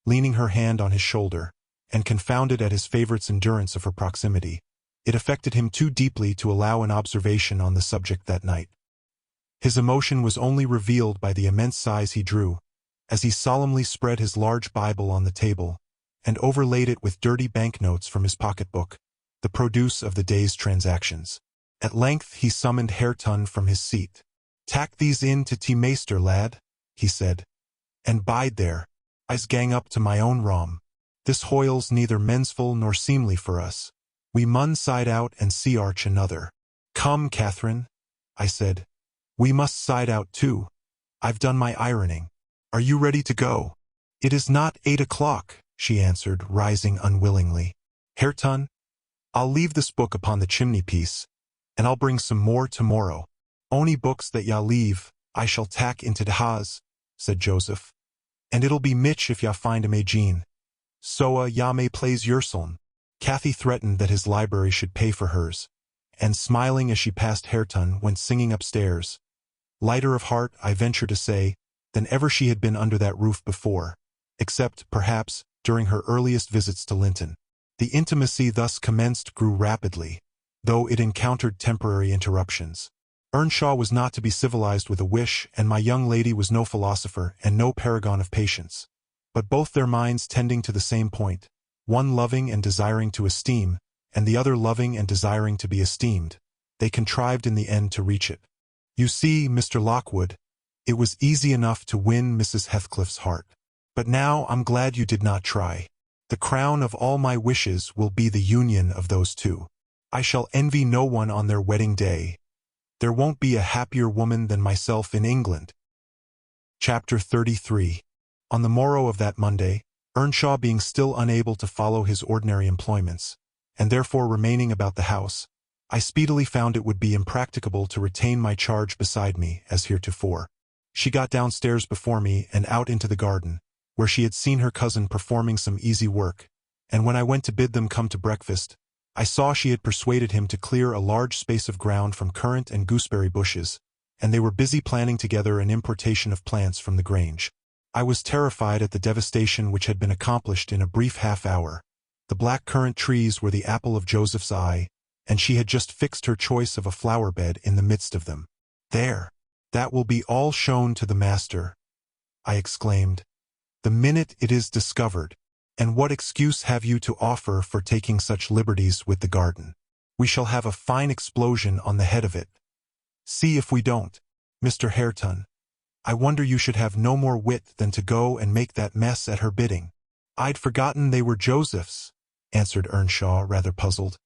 leaning her hand on his shoulder, and confounded at his favourite's endurance of her proximity. It affected him too deeply to allow an observation on the subject that night. His emotion was only revealed by the immense sighs he drew, as he solemnly spread his large Bible on the table, and overlaid it with dirty banknotes from his pocketbook, the produce of the day's transactions. At length he summoned Hareton from his seat. "Tak these in to t meester, lad," he said, "and bide there. I's gang up to my own rom. This hoyle's neither mensful nor seemly for us. We mun side out and see arch another." "Come, Catherine," I said. "We must side out too. I've done my ironing. Are you ready to go?" "It is not 8 o'clock," she answered, rising unwillingly. "Hareton, I'll leave this book upon the chimney-piece, and I'll bring some more tomorrow. Ony books that ya leave, I shall tak into the house," said Joseph. "And it'll be mitch if ya find 'em ageen. So ya may plays yourseln." Cathy threatened that his library should pay for hers, and smiling as she passed Hareton, went singing upstairs, lighter of heart, I venture to say, than ever she had been under that roof before, except, perhaps, during her earliest visits to Linton. The intimacy thus commenced grew rapidly, though it encountered temporary interruptions. Earnshaw was not to be civilized with a wish, and my young lady was no philosopher and no paragon of patience. But both their minds tending to the same point, one loving and desiring to esteem, and the other loving and desiring to be esteemed, they contrived in the end to reach it. "You see, Mr. Lockwood, it was easy enough to win Mrs. Heathcliff's heart. But now I'm glad you did not try. The crown of all my wishes will be the union of those two. I shall envy no one on their wedding day. There won't be a happier woman than myself in England." Chapter 33. On the morrow of that Monday, Earnshaw being still unable to follow his ordinary employments, and therefore remaining about the house, I speedily found it would be impracticable to retain my charge beside me, as heretofore. She got downstairs before me and out into the garden, where she had seen her cousin performing some easy work, and when I went to bid them come to breakfast, I saw she had persuaded him to clear a large space of ground from currant and gooseberry bushes, and they were busy planning together an importation of plants from the Grange. I was terrified at the devastation which had been accomplished in a brief half-hour. The black currant trees were the apple of Joseph's eye, and she had just fixed her choice of a flower-bed in the midst of them. "There! That will be all shown to the master," I exclaimed, "the minute it is discovered. And what excuse have you to offer for taking such liberties with the garden? We shall have a fine explosion on the head of it. See if we don't. Mr. Hareton, I wonder you should have no more wit than to go and make that mess at her bidding." "I'd forgotten they were Joseph's," answered Earnshaw, rather puzzled.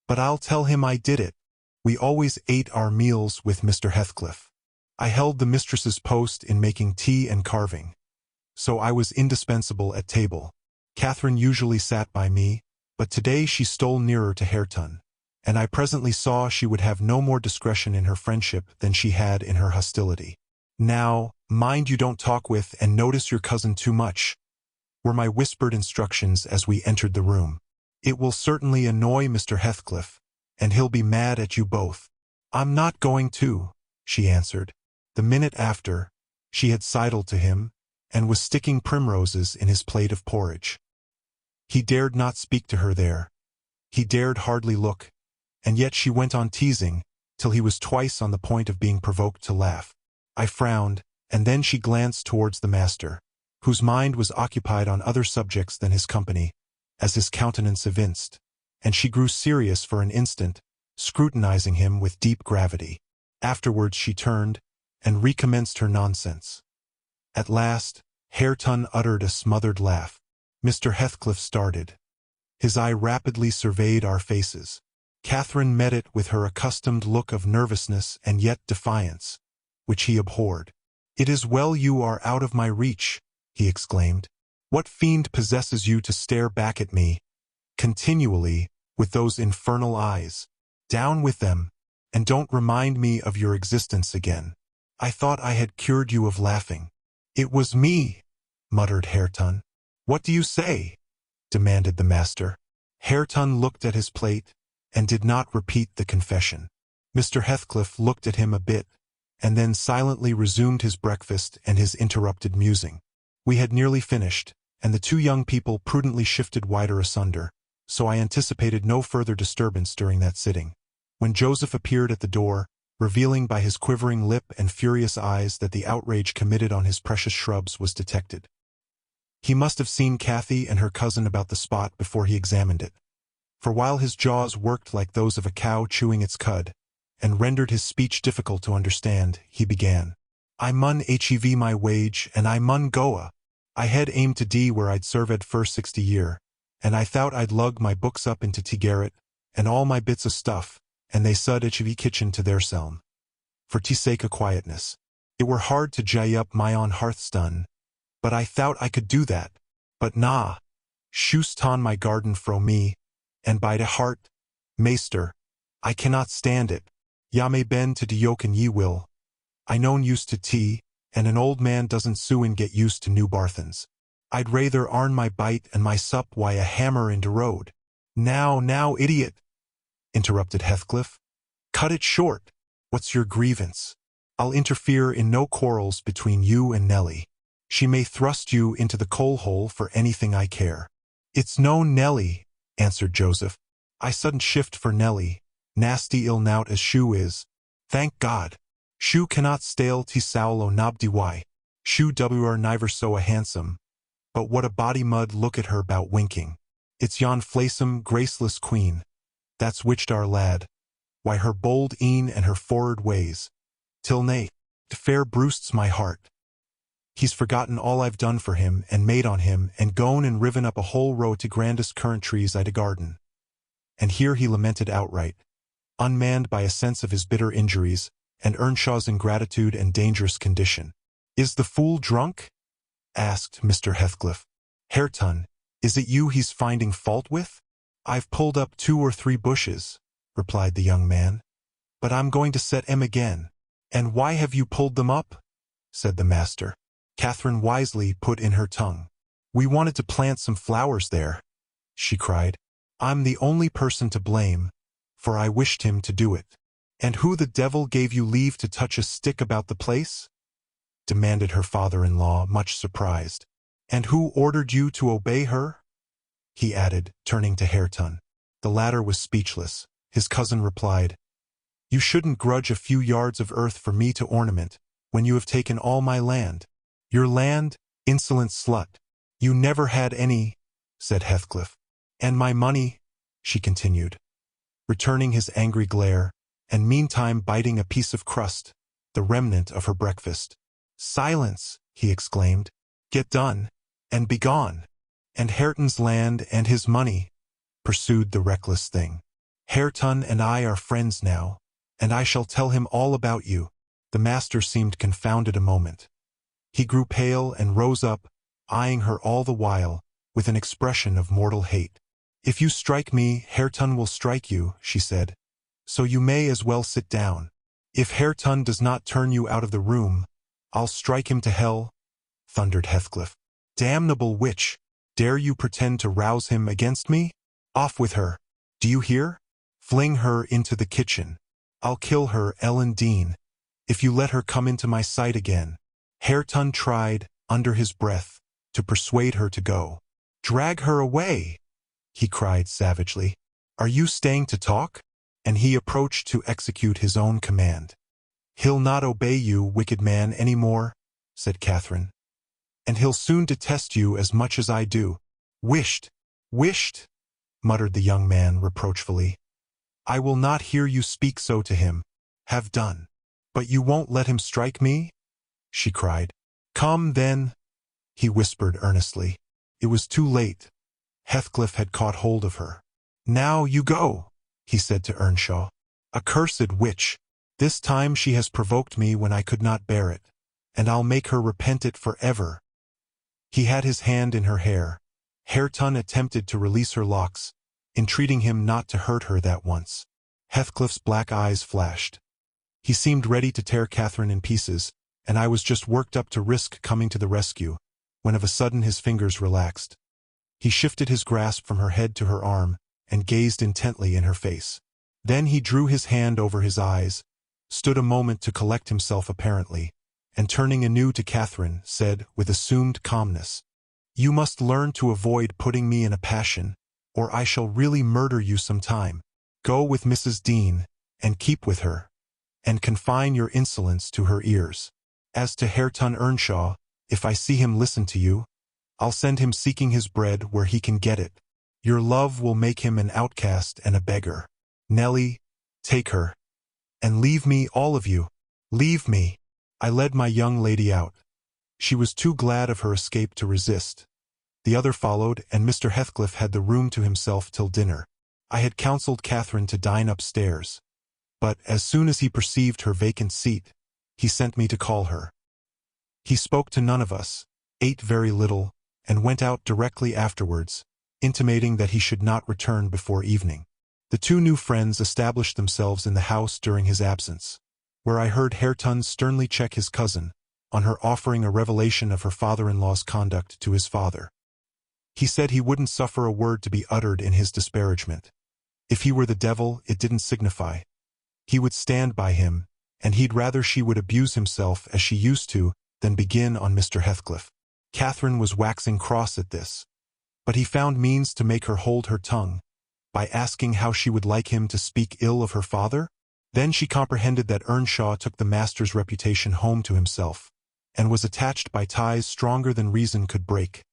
"But I'll tell him I did it. We always ate our meals with Mr. Heathcliff. I held the mistress's post in making tea and carving, so I was indispensable at table. Catherine usually sat by me, but today she stole nearer to Hareton, and I presently saw she would have no more discretion in her friendship than she had in her hostility. "Now, mind you don't talk with and notice your cousin too much," were my whispered instructions as we entered the room. "It will certainly annoy Mr. Heathcliff, and he'll be mad at you both." "I'm not going to," she answered. The minute after, she had sidled to him, and was sticking primroses in his plate of porridge. He dared not speak to her there. He dared hardly look, and yet she went on teasing, till he was twice on the point of being provoked to laugh. I frowned, and then she glanced towards the master, whose mind was occupied on other subjects than his company, as his countenance evinced, and she grew serious for an instant, scrutinizing him with deep gravity. Afterwards she turned, and recommenced her nonsense. At last, Hareton uttered a smothered laugh. Mr. Heathcliff started. His eye rapidly surveyed our faces. Catherine met it with her accustomed look of nervousness and yet defiance, which he abhorred. "It is well you are out of my reach," he exclaimed. "What fiend possesses you to stare back at me continually with those infernal eyes? Down with them, and don't remind me of your existence again. I thought I had cured you of laughing." "It was me," muttered Hareton. "What do you say?" demanded the master. Hareton looked at his plate, and did not repeat the confession. Mr. Heathcliff looked at him a bit, and then silently resumed his breakfast and his interrupted musing. We had nearly finished, and the two young people prudently shifted wider asunder, so I anticipated no further disturbance during that sitting. When Joseph appeared at the door, revealing by his quivering lip and furious eyes that the outrage committed on his precious shrubs was detected. He must have seen Cathy and her cousin about the spot before he examined it, for while his jaws worked like those of a cow chewing its cud, and rendered his speech difficult to understand, he began, "I mun hev my wage, and I mun goa. I had aimed to D where I'd served for 60 year, and I thought I'd lug my books up into T garret, and all my bits of stuff, and they sud hev kitchen to their selm. For T sake of quietness. It were hard to jay up my on hearthstone, but I thought I could do that. But nah, shoost on my garden fro me, and by de heart, maester, I cannot stand it. Ya may bend to de yoke and ye will. I known used to tea, and an old man doesn't soon get used to new barthens. I'd rather arn my bite and my sup why a hammer in de road." Now, idiot," interrupted Heathcliff. "Cut it short. What's your grievance? I'll interfere in no quarrels between you and Nellie. She may thrust you into the coal-hole for anything I care." "It's no Nellie," answered Joseph. "I sudden shift for Nellie, nasty ill nout as Shoo is. Thank God. Shoo cannot stale T sowl o nobdy why. Shoo wr niver so a handsome. But what a body mud look at her bout winking. It's yon flaysome, graceless queen. That's witched our lad. Why her bold een and her forward ways. Till nay, fair bruists my heart. He's forgotten all I've done for him and made on him and gone and riven up a whole row to grandest currant trees I'd a garden." And here he lamented outright, unmanned by a sense of his bitter injuries and Earnshaw's ingratitude and dangerous condition. "Is the fool drunk?" asked Mr. Heathcliff. "Hareton, is it you he's finding fault with?" "I've pulled up 2 or 3 bushes," replied the young man, "but I'm going to set 'em again." "And why have you pulled them up?" said the master. Catherine wisely put in her tongue. "We wanted to plant some flowers there," she cried. "I'm the only person to blame, for I wished him to do it." "And who the devil gave you leave to touch a stick about the place?" demanded her father-in-law, much surprised. "And who ordered you to obey her?" he added, turning to Hareton. The latter was speechless. His cousin replied, "You shouldn't grudge a few yards of earth for me to ornament, when you have taken all my land." "Your land, insolent slut. You never had any," said Heathcliff. "And my money," she continued, returning his angry glare, and meantime biting a piece of crust, the remnant of her breakfast. "Silence," he exclaimed. "Get done, and begone." "And Hareton's land and his money," pursued the reckless thing. "Hareton and I are friends now, and I shall tell him all about you." The master seemed confounded a moment. He grew pale and rose up, eyeing her all the while, with an expression of mortal hate. "If you strike me, Hareton will strike you," she said, "so you may as well sit down. If Hareton does not turn you out of the room, I'll strike him to hell," thundered Heathcliff. "Damnable witch! Dare you pretend to rouse him against me? Off with her! Do you hear? Fling her into the kitchen. I'll kill her, Ellen Dean, if you let her come into my sight again." Hareton tried, under his breath, to persuade her to go. "Drag her away!" he cried savagely. "Are you staying to talk?" And he approached to execute his own command. "He'll not obey you, wicked man, any more," said Catherine. "And he'll soon detest you as much as I do." Wished, muttered the young man reproachfully. "I will not hear you speak so to him. Have done." "But you won't let him strike me?" she cried. "Come, then," he whispered earnestly. It was too late. Heathcliff had caught hold of her. "Now you go," he said to Earnshaw. "Accursed witch! This time she has provoked me when I could not bear it, and I'll make her repent it forever." He had his hand in her hair. Hareton attempted to release her locks, entreating him not to hurt her that once. Heathcliff's black eyes flashed. He seemed ready to tear Catherine in pieces, and I was just worked up to risk coming to the rescue, when of a sudden his fingers relaxed. He shifted his grasp from her head to her arm, and gazed intently in her face. Then he drew his hand over his eyes, stood a moment to collect himself apparently, and turning anew to Catherine, said with assumed calmness, "You must learn to avoid putting me in a passion, or I shall really murder you some time. Go with Mrs. Dean, and keep with her, and confine your insolence to her ears. As to Catherine Earnshaw, if I see him listen to you, I'll send him seeking his bread where he can get it. Your love will make him an outcast and a beggar. Nellie, take her. And leave me, all of you. Leave me." I led my young lady out. She was too glad of her escape to resist. The other followed, and Mr. Heathcliff had the room to himself till dinner. I had counseled Catherine to dine upstairs, but as soon as he perceived her vacant seat, he sent me to call her. He spoke to none of us, ate very little, and went out directly afterwards, intimating that he should not return before evening. The two new friends established themselves in the house during his absence, where I heard Catherine sternly check his cousin, on her offering a revelation of her father-in-law's conduct to his father. He said he wouldn't suffer a word to be uttered in his disparagement. If he were the devil, it didn't signify. He would stand by him, and he'd rather she would abuse himself as she used to than begin on Mr. Heathcliff. Catherine was waxing cross at this, but he found means to make her hold her tongue, by asking how she would like him to speak ill of her father. Then she comprehended that Earnshaw took the master's reputation home to himself, and was attached by ties stronger than reason could break,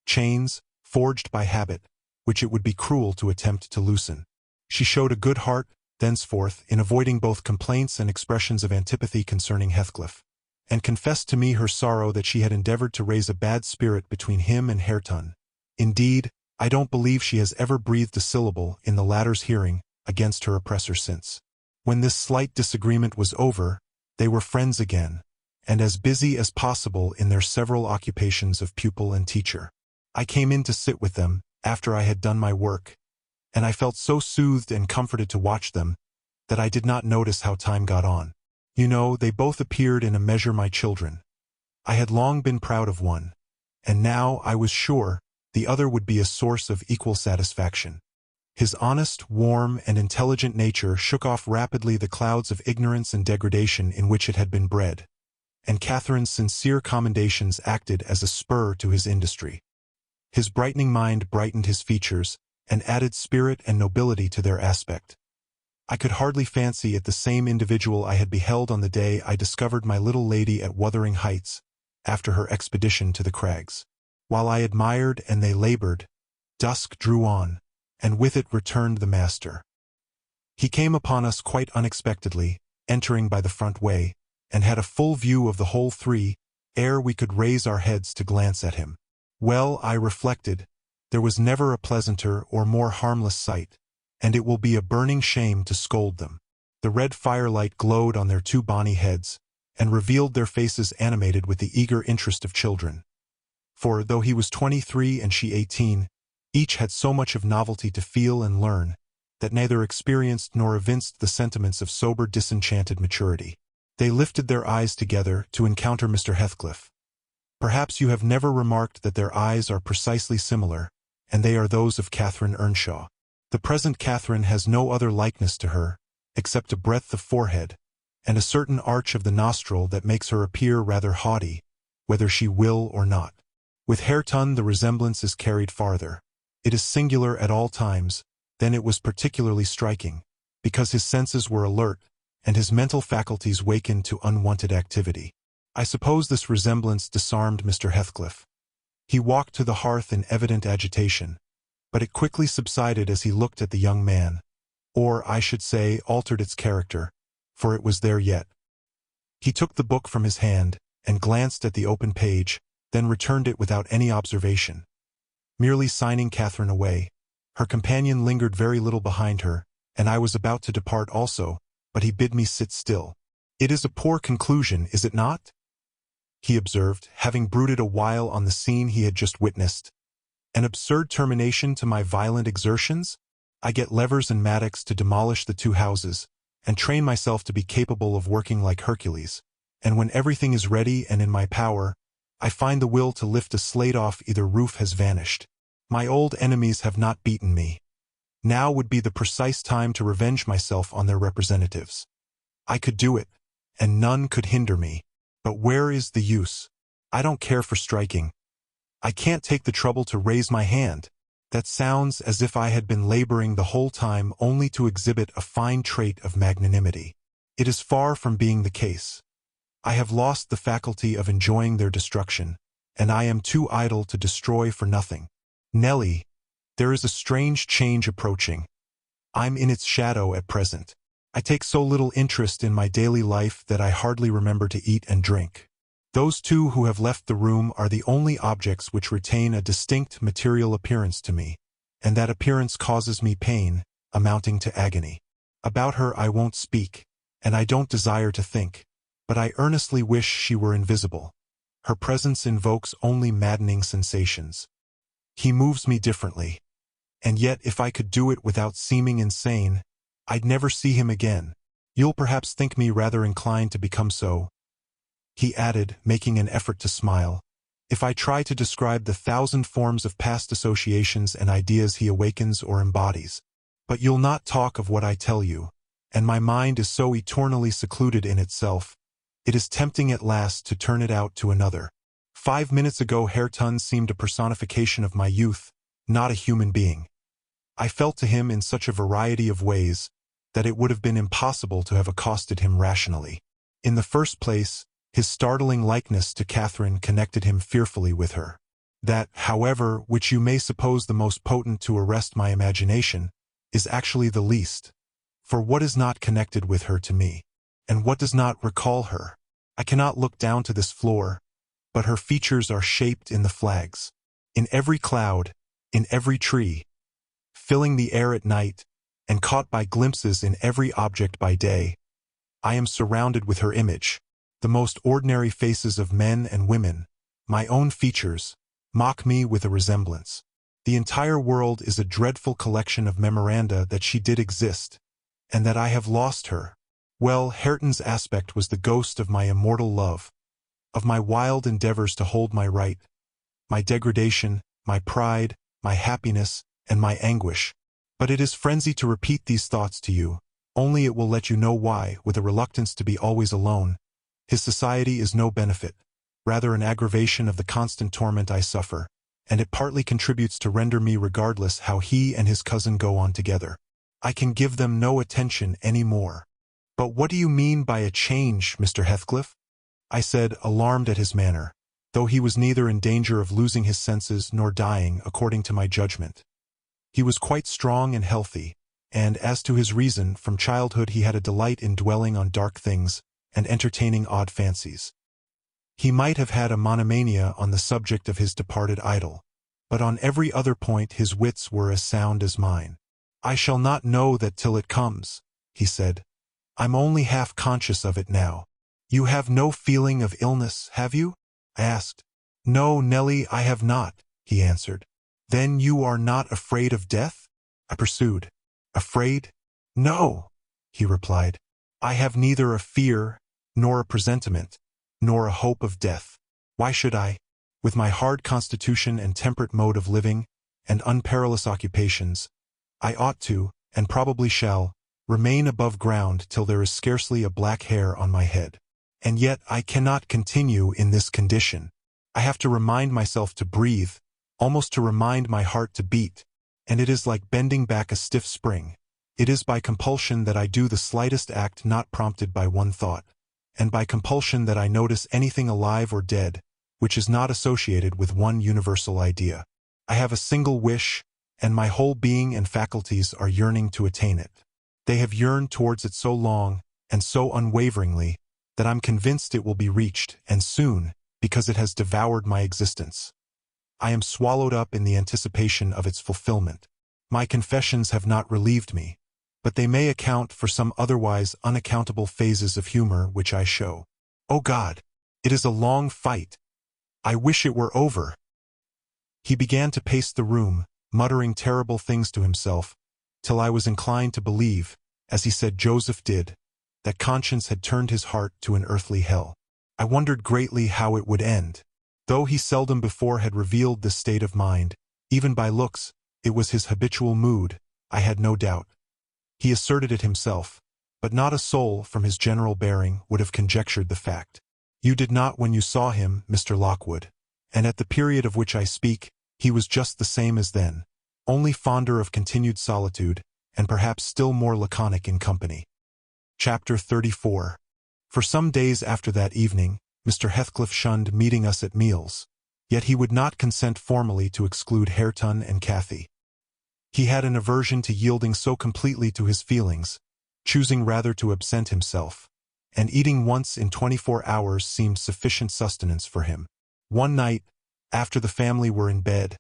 chains forged by habit, which it would be cruel to attempt to loosen. She showed a good heart, thenceforth, in avoiding both complaints and expressions of antipathy concerning Heathcliff, and confessed to me her sorrow that she had endeavored to raise a bad spirit between him and Catherine. Indeed, I don't believe she has ever breathed a syllable in the latter's hearing against her oppressor since. When this slight disagreement was over, they were friends again, and as busy as possible in their several occupations of pupil and teacher. I came in to sit with them, after I had done my work, and I felt so soothed and comforted to watch them, that I did not notice how time got on. You know, they both appeared in a measure my children. I had long been proud of one, and now I was sure the other would be a source of equal satisfaction. His honest, warm, and intelligent nature shook off rapidly the clouds of ignorance and degradation in which it had been bred, and Catherine's sincere commendations acted as a spur to his industry. His brightening mind brightened his features, and added spirit and nobility to their aspect. I could hardly fancy it the same individual I had beheld on the day I discovered my little lady at Wuthering Heights, after her expedition to the crags. While I admired and they labored, dusk drew on, and with it returned the master. He came upon us quite unexpectedly, entering by the front way, and had a full view of the whole three, ere we could raise our heads to glance at him. Well, I reflected, there was never a pleasanter or more harmless sight, and it will be a burning shame to scold them. The red firelight glowed on their two bonny heads, and revealed their faces animated with the eager interest of children. For, though he was 23 and she 18, each had so much of novelty to feel and learn, that neither experienced nor evinced the sentiments of sober, disenchanted maturity. They lifted their eyes together to encounter Mr. Heathcliff. Perhaps you have never remarked that their eyes are precisely similar, and they are those of Catherine Earnshaw. The present Catherine has no other likeness to her, except a breadth of forehead, and a certain arch of the nostril that makes her appear rather haughty, whether she will or not. With Catherine the resemblance is carried farther. It is singular at all times, then it was particularly striking, because his senses were alert, and his mental faculties wakened to unwonted activity. I suppose this resemblance disarmed Mr. Heathcliff. He walked to the hearth in evident agitation, but it quickly subsided as he looked at the young man, or, I should say, altered its character, for it was there yet. He took the book from his hand, and glanced at the open page, then returned it without any observation, merely signing Catherine away. Her companion lingered very little behind her, and I was about to depart also, but he bid me sit still. "It is a poor conclusion, is it not?" he observed, having brooded a while on the scene he had just witnessed. "An absurd termination to my violent exertions? I get levers and mattocks to demolish the two houses, and train myself to be capable of working like Hercules, and when everything is ready and in my power, I find the will to lift a slate off either roof has vanished. My old enemies have not beaten me. Now would be the precise time to revenge myself on their representatives. I could do it, and none could hinder me. But where is the use? I don't care for striking. I can't take the trouble to raise my hand. That sounds as if I had been laboring the whole time only to exhibit a fine trait of magnanimity. It is far from being the case. I have lost the faculty of enjoying their destruction, and I am too idle to destroy for nothing. Nellie, there is a strange change approaching. I'm in its shadow at present. I take so little interest in my daily life that I hardly remember to eat and drink. Those two who have left the room are the only objects which retain a distinct material appearance to me, and that appearance causes me pain, amounting to agony. About her I won't speak, and I don't desire to think, but I earnestly wish she were invisible. Her presence invokes only maddening sensations. He moves me differently, and yet if I could do it without seeming insane, I'd never see him again. You'll perhaps think me rather inclined to become so, he added, making an effort to smile, if I try to describe the 1,000 forms of past associations and ideas he awakens or embodies. But you'll not talk of what I tell you, and my mind is so eternally secluded in itself, it is tempting at last to turn it out to another. 5 minutes ago Hareton seemed a personification of my youth, not a human being. I felt to him in such a variety of ways that it would have been impossible to have accosted him rationally. In the first place, his startling likeness to Catherine connected him fearfully with her. That, however, which you may suppose the most potent to arrest my imagination, is actually the least. For what is not connected with her to me? And what does not recall her? I cannot look down to this floor, but her features are shaped in the flags. In every cloud, in every tree, filling the air at night, and caught by glimpses in every object by day, I am surrounded with her image. The most ordinary faces of men and women, my own features, mock me with a resemblance. The entire world is a dreadful collection of memoranda that she did exist, and that I have lost her. Well, Hareton's aspect was the ghost of my immortal love, of my wild endeavors to hold my right, my degradation, my pride, my happiness, and my anguish. But it is frenzy to repeat these thoughts to you, only it will let you know why, with a reluctance to be always alone, his society is no benefit, rather an aggravation of the constant torment I suffer, and it partly contributes to render me regardless how he and his cousin go on together. I can give them no attention any more. But what do you mean by a change, Mr. Heathcliff? I said, alarmed at his manner, though he was neither in danger of losing his senses nor dying, according to my judgment. He was quite strong and healthy, and as to his reason, from childhood he had a delight in dwelling on dark things, and entertaining odd fancies. He might have had a monomania on the subject of his departed idol, but on every other point his wits were as sound as mine. I shall not know that till it comes, he said. I'm only half conscious of it now. You have no feeling of illness, have you? I asked. No, Nellie, I have not, he answered. Then you are not afraid of death? I pursued. Afraid? No, he replied. I have neither a fear, nor a presentiment, nor a hope of death. Why should I? With my hard constitution and temperate mode of living, and unperilous occupations, I ought to, and probably shall, remain above ground till there is scarcely a black hair on my head. And yet I cannot continue in this condition. I have to remind myself to breathe, almost to remind my heart to beat, and it is like bending back a stiff spring. It is by compulsion that I do the slightest act not prompted by one thought, and by compulsion that I notice anything alive or dead, which is not associated with one universal idea. I have a single wish, and my whole being and faculties are yearning to attain it. They have yearned towards it so long, and so unwaveringly, that I'm convinced it will be reached, and soon, because it has devoured my existence. I am swallowed up in the anticipation of its fulfillment. My confessions have not relieved me, but they may account for some otherwise unaccountable phases of humor which I show. Oh God, it is a long fight. I wish it were over. He began to pace the room, muttering terrible things to himself, till I was inclined to believe, as he said Joseph did, that conscience had turned his heart to an earthly hell. I wondered greatly how it would end. Though he seldom before had revealed this state of mind, even by looks, it was his habitual mood, I had no doubt. He asserted it himself, but not a soul from his general bearing would have conjectured the fact. You did not when you saw him, Mr. Lockwood, and at the period of which I speak, he was just the same as then, only fonder of continued solitude, and perhaps still more laconic in company. Chapter 34. For some days after that evening, Mr. Heathcliff shunned meeting us at meals, yet he would not consent formally to exclude Hareton and Cathy. He had an aversion to yielding so completely to his feelings, choosing rather to absent himself, and eating once in 24 hours seemed sufficient sustenance for him. One night, after the family were in bed,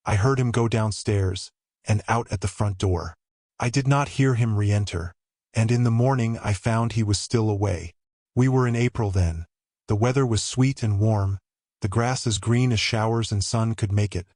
I heard him go downstairs and out at the front door. I did not hear him re-enter, and in the morning I found he was still away. We were in April then. The weather was sweet and warm, the grass as green as showers and sun could make it,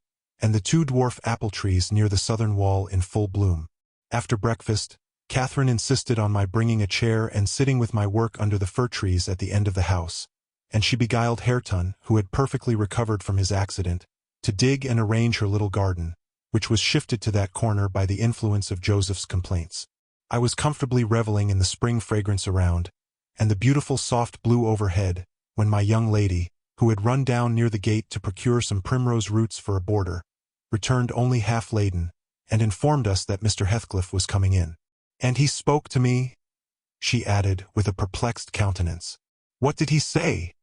and the 2 dwarf apple trees near the southern wall in full bloom. After breakfast, Catherine insisted on my bringing a chair and sitting with my work under the fir trees at the end of the house, and she beguiled Hareton, who had perfectly recovered from his accident, to dig and arrange her little garden, which was shifted to that corner by the influence of Joseph's complaints. I was comfortably reveling in the spring fragrance around, and the beautiful soft blue overhead, when my young lady, who had run down near the gate to procure some primrose roots for a border, returned only half laden, and informed us that Mr. Heathcliff was coming in. "And he spoke to me?" she added, with a perplexed countenance. "What did he say?"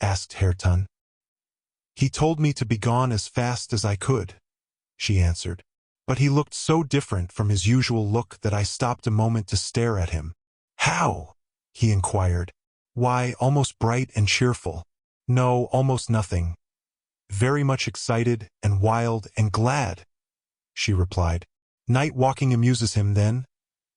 asked Hareton. "He told me to be gone as fast as I could," she answered. "But he looked so different from his usual look that I stopped a moment to stare at him." "How?" he inquired. "Why, almost bright and cheerful." "No, almost nothing. Very much excited and wild and glad," she replied. "Night walking amuses him, then?"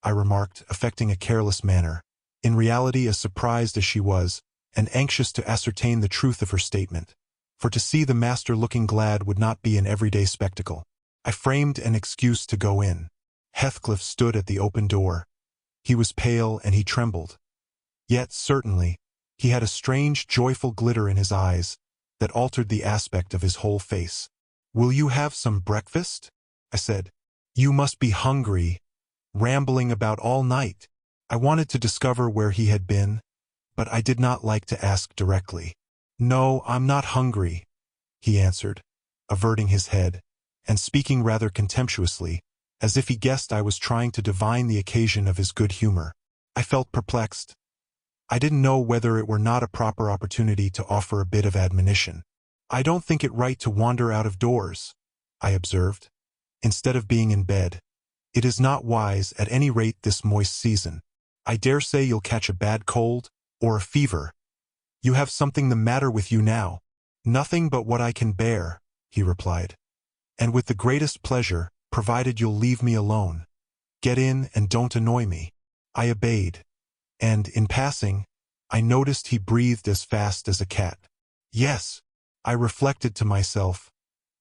I remarked, affecting a careless manner, in reality as surprised as she was, and anxious to ascertain the truth of her statement, for to see the master looking glad would not be an everyday spectacle. I framed an excuse to go in. Heathcliff stood at the open door. He was pale and he trembled. Yet, certainly, he had a strange, joyful glitter in his eyes that altered the aspect of his whole face. "Will you have some breakfast?" I said. "You must be hungry, rambling about all night." I wanted to discover where he had been, but I did not like to ask directly. "No, I'm not hungry," he answered, averting his head, and speaking rather contemptuously, as if he guessed I was trying to divine the occasion of his good humor. I felt perplexed. I didn't know whether it were not a proper opportunity to offer a bit of admonition. "I don't think it right to wander out of doors," I observed, "instead of being in bed. It is not wise, at any rate this moist season. I dare say you'll catch a bad cold, or a fever. You have something the matter with you now." "Nothing but what I can bear," he replied. "And with the greatest pleasure, provided you'll leave me alone. Get in and don't annoy me." I obeyed, and, in passing, I noticed he breathed as fast as a cat. "Yes," I reflected to myself,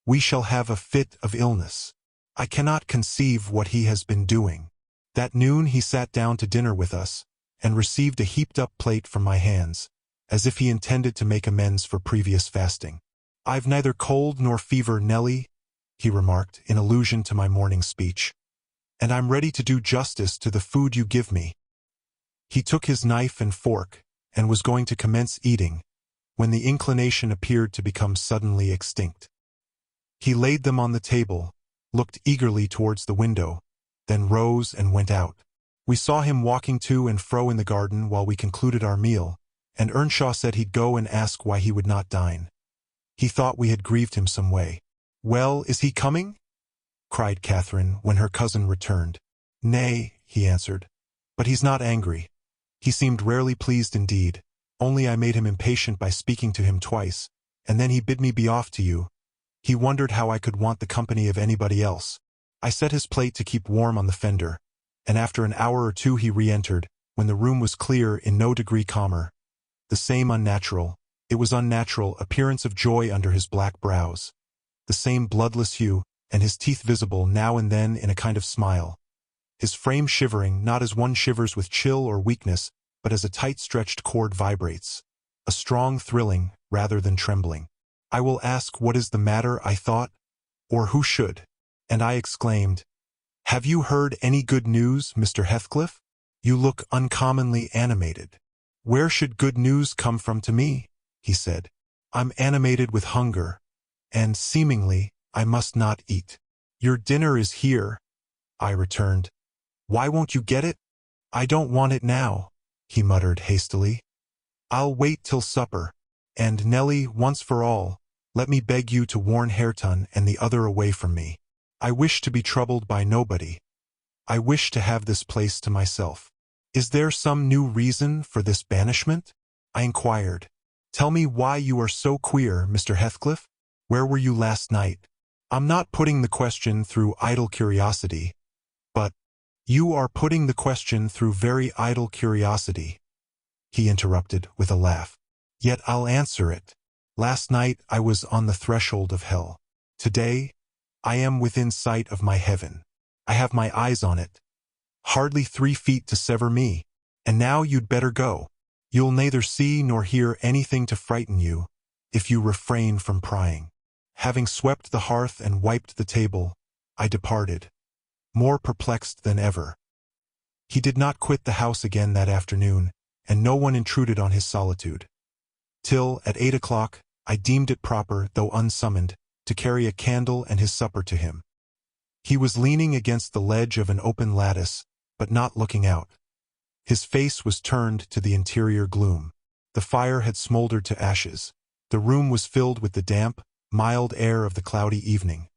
"we shall have a fit of illness. I cannot conceive what he has been doing." That noon he sat down to dinner with us, and received a heaped-up plate from my hands, as if he intended to make amends for previous fasting. "I've neither cold nor fever, Nellie," he remarked, in allusion to my morning speech, "and I'm ready to do justice to the food you give me." He took his knife and fork, and was going to commence eating, when the inclination appeared to become suddenly extinct. He laid them on the table, looked eagerly towards the window, then rose and went out. We saw him walking to and fro in the garden while we concluded our meal, and Earnshaw said he'd go and ask why he would not dine. He thought we had grieved him some way. "Well, is he coming?" cried Catherine when her cousin returned. "Nay," he answered, "but he's not angry. He seemed rarely pleased indeed, only I made him impatient by speaking to him twice, and then he bid me be off to you. He wondered how I could want the company of anybody else." I set his plate to keep warm on the fender, and after an hour or two he re-entered, when the room was clear, in no degree calmer. The same unnatural, it was unnatural, appearance of joy under his black brows. The same bloodless hue, and his teeth visible now and then in a kind of smile. His frame shivering, not as one shivers with chill or weakness, but as a tight-stretched cord vibrates. A strong thrilling, rather than trembling. "I will ask what is the matter," I thought, "or who should?" And I exclaimed, "Have you heard any good news, Mr. Heathcliff? You look uncommonly animated." "Where should good news come from to me?" he said. "I'm animated with hunger, and, seemingly, I must not eat." "Your dinner is here," I returned. "Why won't you get it?" "I don't want it now," he muttered hastily. "I'll wait till supper. And, Nellie, once for all, let me beg you to warn Hareton and the other away from me. I wish to be troubled by nobody. I wish to have this place to myself." "Is there some new reason for this banishment?" I inquired. "Tell me why you are so queer, Mr. Heathcliff. Where were you last night?" "I'm not putting the question through idle curiosity, but—" "You are putting the question through very idle curiosity," he interrupted with a laugh. "Yet I'll answer it. Last night I was on the threshold of hell. Today I am within sight of my heaven. I have my eyes on it. Hardly 3 feet to sever me. And now you'd better go. You'll neither see nor hear anything to frighten you, if you refrain from prying." Having swept the hearth and wiped the table, I departed, more perplexed than ever. He did not quit the house again that afternoon, and no one intruded on his solitude. Till, at 8 o'clock, I deemed it proper, though unsummoned, to carry a candle and his supper to him. He was leaning against the ledge of an open lattice, but not looking out. His face was turned to the interior gloom. The fire had smoldered to ashes. The room was filled with the damp, mild air of the cloudy evening,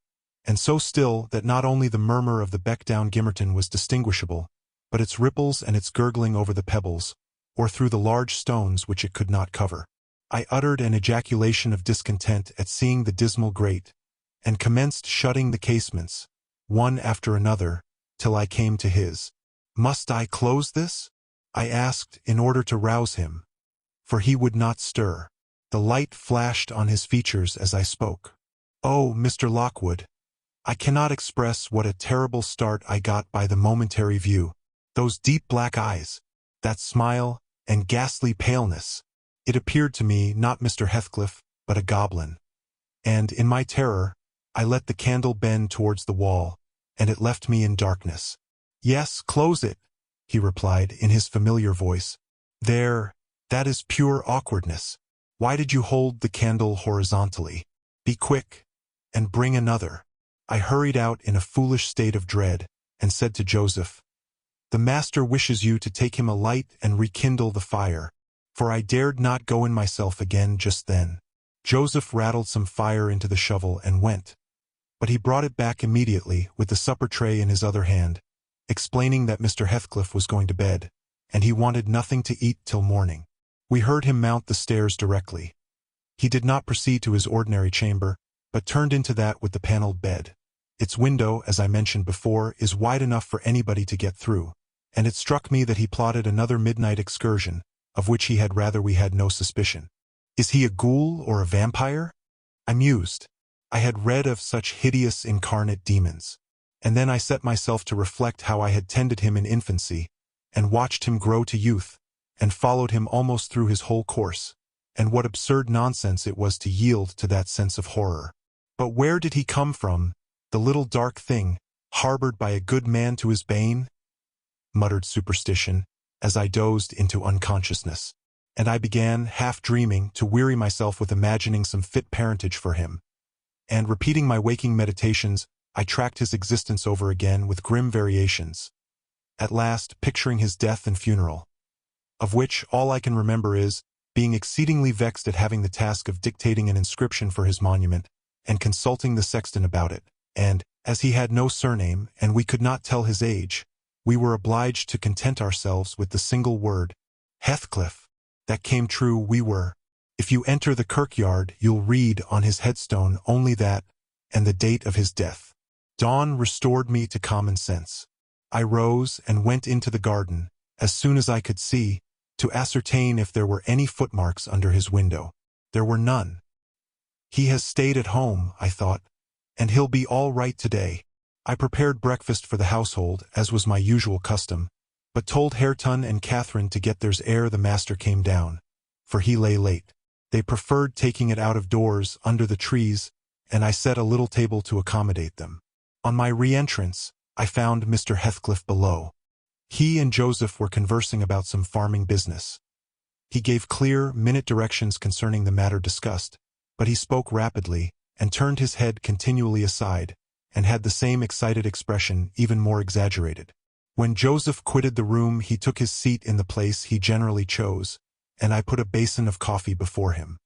and so still that not only the murmur of the beck down Gimmerton was distinguishable, but its ripples and its gurgling over the pebbles, or through the large stones which it could not cover. I uttered an ejaculation of discontent at seeing the dismal grate, and commenced shutting the casements, one after another, till I came to his. "Must I close this?" I asked in order to rouse him, for he would not stir. The light flashed on his features as I spoke. "Oh, Mr. Lockwood, I cannot express what a terrible start I got by the momentary view. Those deep black eyes, that smile, and ghastly paleness. It appeared to me not Mr. Heathcliff, but a goblin. And, in my terror, I let the candle bend towards the wall, and it left me in darkness." "Yes, close it," he replied in his familiar voice. "There, that is pure awkwardness. Why did you hold the candle horizontally? Be quick, and bring another." I hurried out in a foolish state of dread, and said to Joseph, "The master wishes you to take him a light and rekindle the fire," for I dared not go in myself again just then. Joseph rattled some fire into the shovel and went, but he brought it back immediately with the supper tray in his other hand, explaining that Mr. Heathcliff was going to bed, and he wanted nothing to eat till morning. We heard him mount the stairs directly. He did not proceed to his ordinary chamber, but turned into that with the paneled bed. Its window, as I mentioned before, is wide enough for anybody to get through, and it struck me that he plotted another midnight excursion, of which he had rather we had no suspicion. Is he a ghoul or a vampire? I mused. I had read of such hideous incarnate demons, and then I set myself to reflect how I had tended him in infancy, and watched him grow to youth, and followed him almost through his whole course, and what absurd nonsense it was to yield to that sense of horror. But where did he come from, the little dark thing, harbored by a good man to his bane? Muttered superstition, as I dozed into unconsciousness, and I began, half dreaming, to weary myself with imagining some fit parentage for him, and, repeating my waking meditations, I tracked his existence over again with grim variations, at last picturing his death and funeral, of which all I can remember is, being exceedingly vexed at having the task of dictating an inscription for his monument, and consulting the sexton about it, and, as he had no surname, and we could not tell his age, we were obliged to content ourselves with the single word, Heathcliff. That came true. We were. If you enter the kirkyard, you'll read on his headstone only that, and the date of his death. Dawn restored me to common sense. I rose and went into the garden, as soon as I could see, to ascertain if there were any footmarks under his window. There were none. He has stayed at home, I thought, and he'll be all right today. I prepared breakfast for the household, as was my usual custom, but told Hareton and Catherine to get theirs ere the master came down, for he lay late. They preferred taking it out of doors, under the trees, and I set a little table to accommodate them. On my re-entrance, I found Mr. Heathcliff below. He and Joseph were conversing about some farming business. He gave clear, minute directions concerning the matter discussed, but he spoke rapidly, and turned his head continually aside, and had the same excited expression, even more exaggerated. When Joseph quitted the room, he took his seat in the place he generally chose, and I put a basin of coffee before him.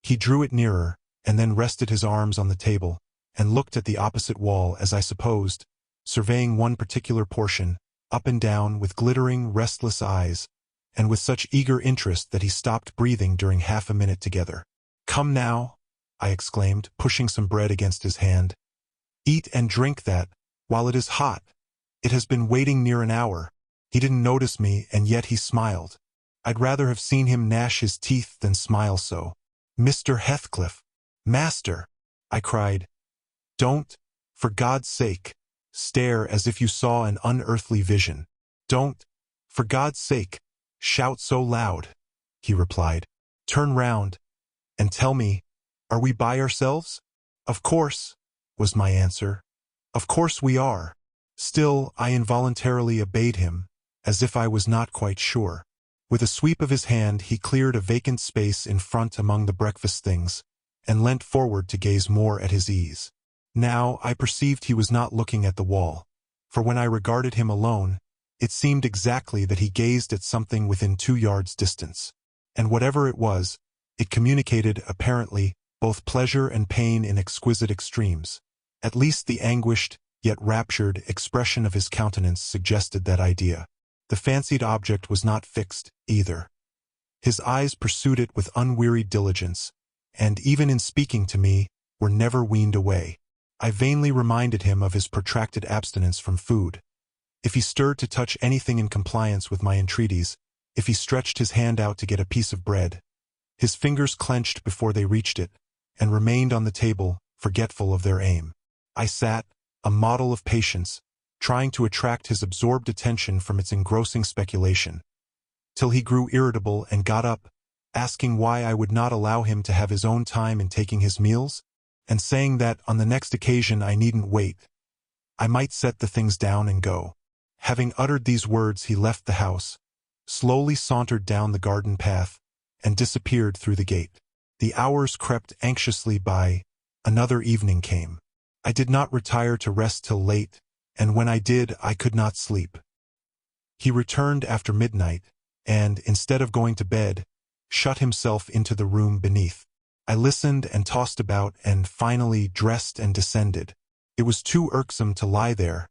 He drew it nearer, and then rested his arms on the table, and looked at the opposite wall, as I supposed, surveying one particular portion, up and down, with glittering, restless eyes, and with such eager interest that he stopped breathing during half a minute together. "Come now," I exclaimed, pushing some bread against his hand. "Eat and drink that, while it is hot. It has been waiting near an hour." He didn't notice me, and yet he smiled. I'd rather have seen him gnash his teeth than smile so. "Mr. Heathcliff! Master!" I cried. "Don't, for God's sake, stare as if you saw an unearthly vision. Don't, for God's sake, shout so loud," he replied. "Turn round, and tell me, are we by ourselves?" "Of course," was my answer. "Of course we are." Still, I involuntarily obeyed him, as if I was not quite sure. With a sweep of his hand, he cleared a vacant space in front among the breakfast things, and leant forward to gaze more at his ease. Now I perceived he was not looking at the wall, for when I regarded him alone, it seemed exactly that he gazed at something within 2 yards distance. And whatever it was, it communicated, apparently, both pleasure and pain in exquisite extremes. At least the anguished, yet raptured, expression of his countenance suggested that idea. The fancied object was not fixed, either. His eyes pursued it with unwearied diligence, and, even in speaking to me, were never weaned away. I vainly reminded him of his protracted abstinence from food. If he stirred to touch anything in compliance with my entreaties, if he stretched his hand out to get a piece of bread, his fingers clenched before they reached it, and remained on the table, forgetful of their aim. I sat, a model of patience, trying to attract his absorbed attention from its engrossing speculation, till he grew irritable and got up, asking why I would not allow him to have his own time in taking his meals, and saying that on the next occasion I needn't wait. I might set the things down and go. Having uttered these words, he left the house, slowly sauntered down the garden path, and disappeared through the gate. The hours crept anxiously by. Another evening came. I did not retire to rest till late, and when I did, I could not sleep. He returned after midnight, and, instead of going to bed, shut himself into the room beneath. I listened and tossed about, and finally dressed and descended. It was too irksome to lie there,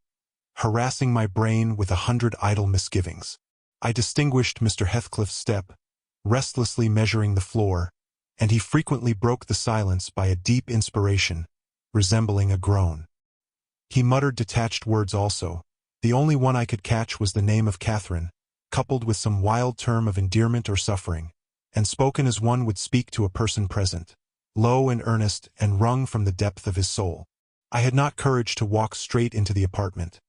harassing my brain with 100 idle misgivings. I distinguished Mr. Heathcliff's step, restlessly measuring the floor, and he frequently broke the silence by a deep inspiration, resembling a groan. He muttered detached words also. The only one I could catch was the name of Catherine, coupled with some wild term of endearment or suffering, and spoken as one would speak to a person present, low and earnest, and wrung from the depth of his soul. I had not courage to walk straight into the apartment,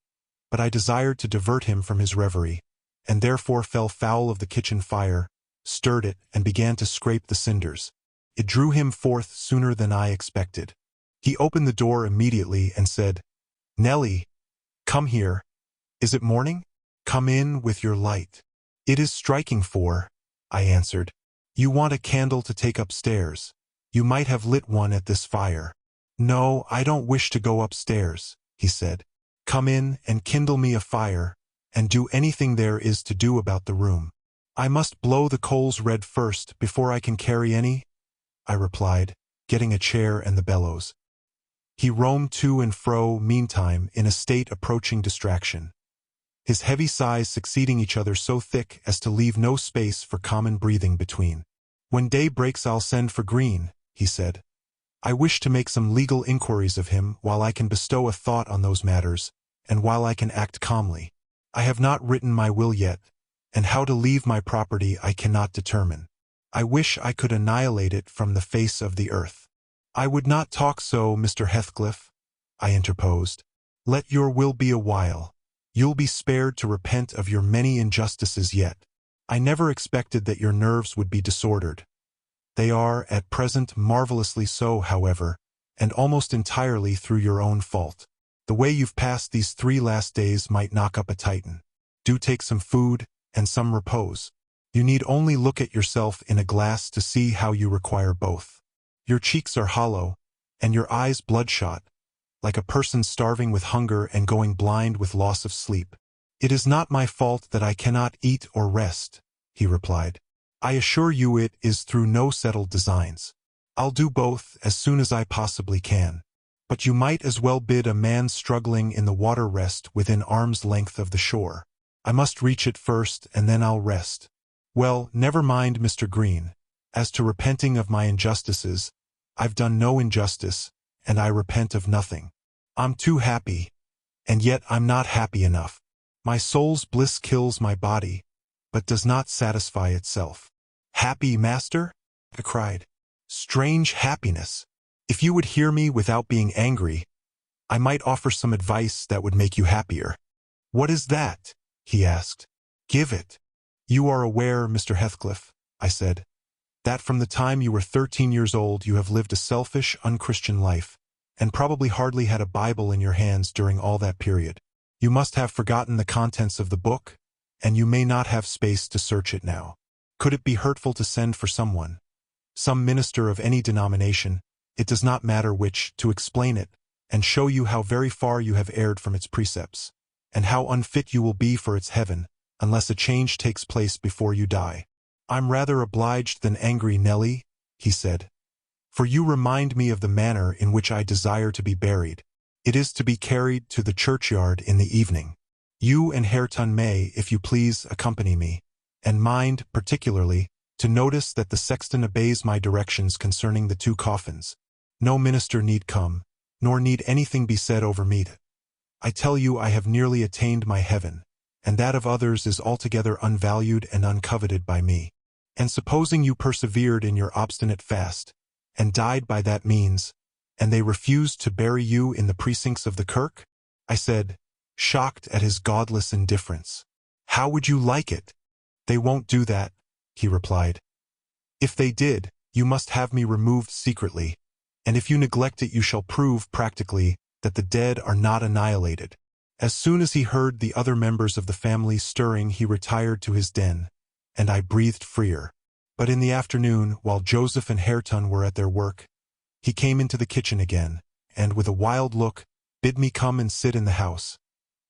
but I desired to divert him from his reverie, and therefore fell foul of the kitchen fire, stirred it, and began to scrape the cinders. It drew him forth sooner than I expected. He opened the door immediately and said, "Nellie, come here. Is it morning? Come in with your light." "It is striking 4, I answered. "You want a candle to take upstairs. You might have lit one at this fire." "No, I don't wish to go upstairs," he said. "Come in and kindle me a fire, and do anything there is to do about the room." "I must blow the coals red first before I can carry any," I replied, getting a chair and the bellows. He roamed to and fro meantime in a state approaching distraction, his heavy sighs succeeding each other so thick as to leave no space for common breathing between. "When day breaks I'll send for Green," he said. "I wish to make some legal inquiries of him while I can bestow a thought on those matters, and while I can act calmly. I have not written my will yet, and how to leave my property I cannot determine. I wish I could annihilate it from the face of the earth." "I would not talk so, Mr. Heathcliff," I interposed. "Let your will be a while. You'll be spared to repent of your many injustices yet. I never expected that your nerves would be disordered. They are, at present, marvelously so, however, and almost entirely through your own fault. The way you've passed these 3 last days might knock up a Titan. Do take some food and some repose. You need only look at yourself in a glass to see how you require both. Your cheeks are hollow, and your eyes bloodshot, like a person starving with hunger and going blind with loss of sleep. It is not my fault that I cannot eat or rest, he replied. I assure you it is through no settled designs. I'll do both as soon as I possibly can. But you might as well bid a man struggling in the water rest within arm's length of the shore. I must reach it first, and then I'll rest. Well, never mind, Mr. Green. As to repenting of my injustices, I've done no injustice, and I repent of nothing. I'm too happy, and yet I'm not happy enough. My soul's bliss kills my body, but does not satisfy itself. Happy, master? I cried. Strange happiness. If you would hear me without being angry, I might offer some advice that would make you happier. What is that? He asked. Give it. You are aware, Mr. Heathcliff, I said, that from the time you were 13 years old you have lived a selfish, unchristian life, and probably hardly had a Bible in your hands during all that period. You must have forgotten the contents of the book, and you may not have space to search it now. Could it be hurtful to send for someone, some minister of any denomination, it does not matter which, to explain it, and show you how very far you have erred from its precepts, and how unfit you will be for its heaven, unless a change takes place before you die? I'm rather obliged than angry, Nellie, he said, for you remind me of the manner in which I desire to be buried. It is to be carried to the churchyard in the evening. You and Hareton may, if you please, accompany me, and mind, particularly, to notice that the sexton obeys my directions concerning the 2 coffins. No minister need come, nor need anything be said over meat. I tell you I have nearly attained my heaven, and that of others is altogether unvalued and uncoveted by me. And supposing you persevered in your obstinate fast, and died by that means, and they refused to bury you in the precincts of the kirk? I said, shocked at his godless indifference. How would you like it? They won't do that, he replied. If they did, you must have me removed secretly, and if you neglect it you shall prove practically that the dead are not annihilated. As soon as he heard the other members of the family stirring he retired to his den, and I breathed freer. But in the afternoon, while Joseph and Hareton were at their work, he came into the kitchen again, and with a wild look, bid me come and sit in the house.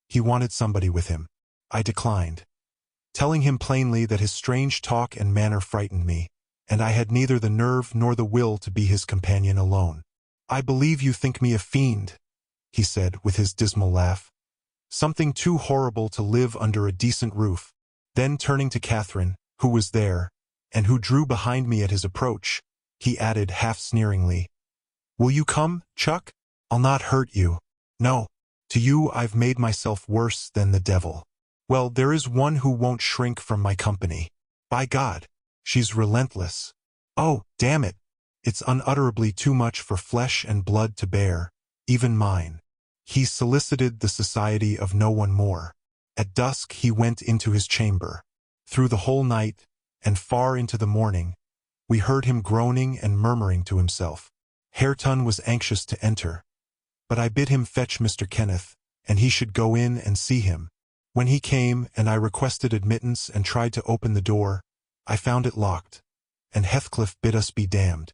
He wanted somebody with him. I declined, telling him plainly that his strange talk and manner frightened me, and I had neither the nerve nor the will to be his companion alone. I believe you think me a fiend, he said with his dismal laugh. Something too horrible to live under a decent roof. Then turning to Catherine, who was there, and who drew behind me at his approach, he added half-sneeringly, Will you come, Chuck? I'll not hurt you. No, to you I've made myself worse than the devil. Well, there is one who won't shrink from my company. By God, she's relentless. Oh, damn it! It's unutterably too much for flesh and blood to bear, even mine. He solicited the society of no one more. At dusk he went into his chamber. Through the whole night, and far into the morning, we heard him groaning and murmuring to himself. Hareton was anxious to enter, but I bid him fetch Mr. Kenneth, and he should go in and see him. When he came, and I requested admittance and tried to open the door, I found it locked, and Heathcliff bid us be damned.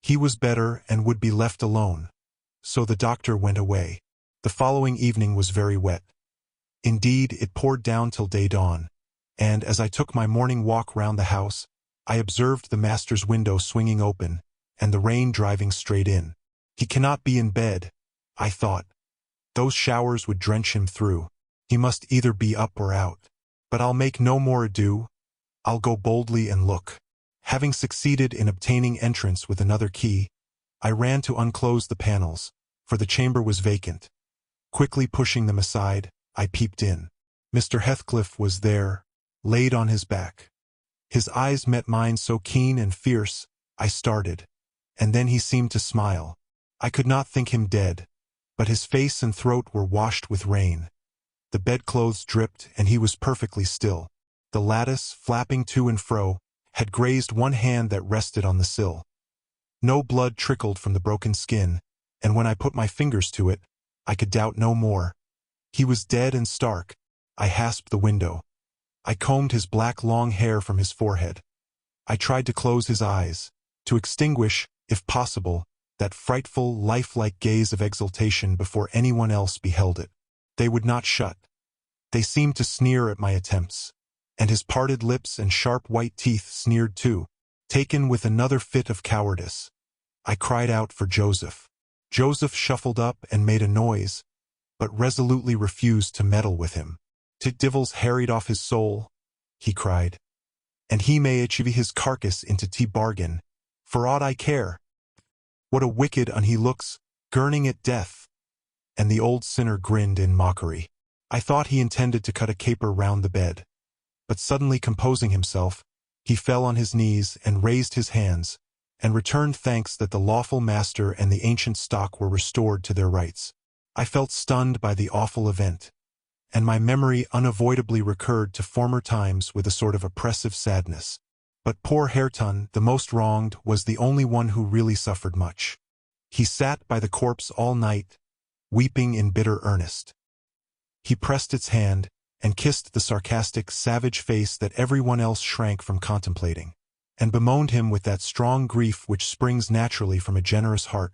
He was better and would be left alone, so the doctor went away. The following evening was very wet. Indeed, it poured down till day dawn, and as I took my morning walk round the house, I observed the master's window swinging open, and the rain driving straight in. He cannot be in bed, I thought. Those showers would drench him through. He must either be up or out. But I'll make no more ado. I'll go boldly and look. Having succeeded in obtaining entrance with another key, I ran to unclose the panels, for the chamber was vacant. Quickly pushing them aside, I peeped in. Mr. Heathcliff was there, laid on his back. His eyes met mine so keen and fierce, I started, and then he seemed to smile. I could not think him dead, but his face and throat were washed with rain. The bedclothes dripped, and he was perfectly still. The lattice, flapping to and fro, had grazed one hand that rested on the sill. No blood trickled from the broken skin, and when I put my fingers to it, I could doubt no more. He was dead and stark. I hasped the window. I combed his black long hair from his forehead. I tried to close his eyes, to extinguish, if possible, that frightful, lifelike gaze of exultation before anyone else beheld it. They would not shut. They seemed to sneer at my attempts, and his parted lips and sharp white teeth sneered too. Taken with another fit of cowardice, I cried out for Joseph. Joseph shuffled up and made a noise, but resolutely refused to meddle with him. "'T divils harried off his soul," he cried, "and he may achieve his carcass into tea bargain, for aught I care. What a wicked un he looks, gurning at death." And the old sinner grinned in mockery. I thought he intended to cut a caper round the bed, but suddenly composing himself, he fell on his knees and raised his hands, and returned thanks that the lawful master and the ancient stock were restored to their rights. I felt stunned by the awful event, and my memory unavoidably recurred to former times with a sort of oppressive sadness. But poor Hareton, the most wronged, was the only one who really suffered much. He sat by the corpse all night, weeping in bitter earnest. He pressed its hand, and kissed the sarcastic, savage face that everyone else shrank from contemplating, and bemoaned him with that strong grief which springs naturally from a generous heart,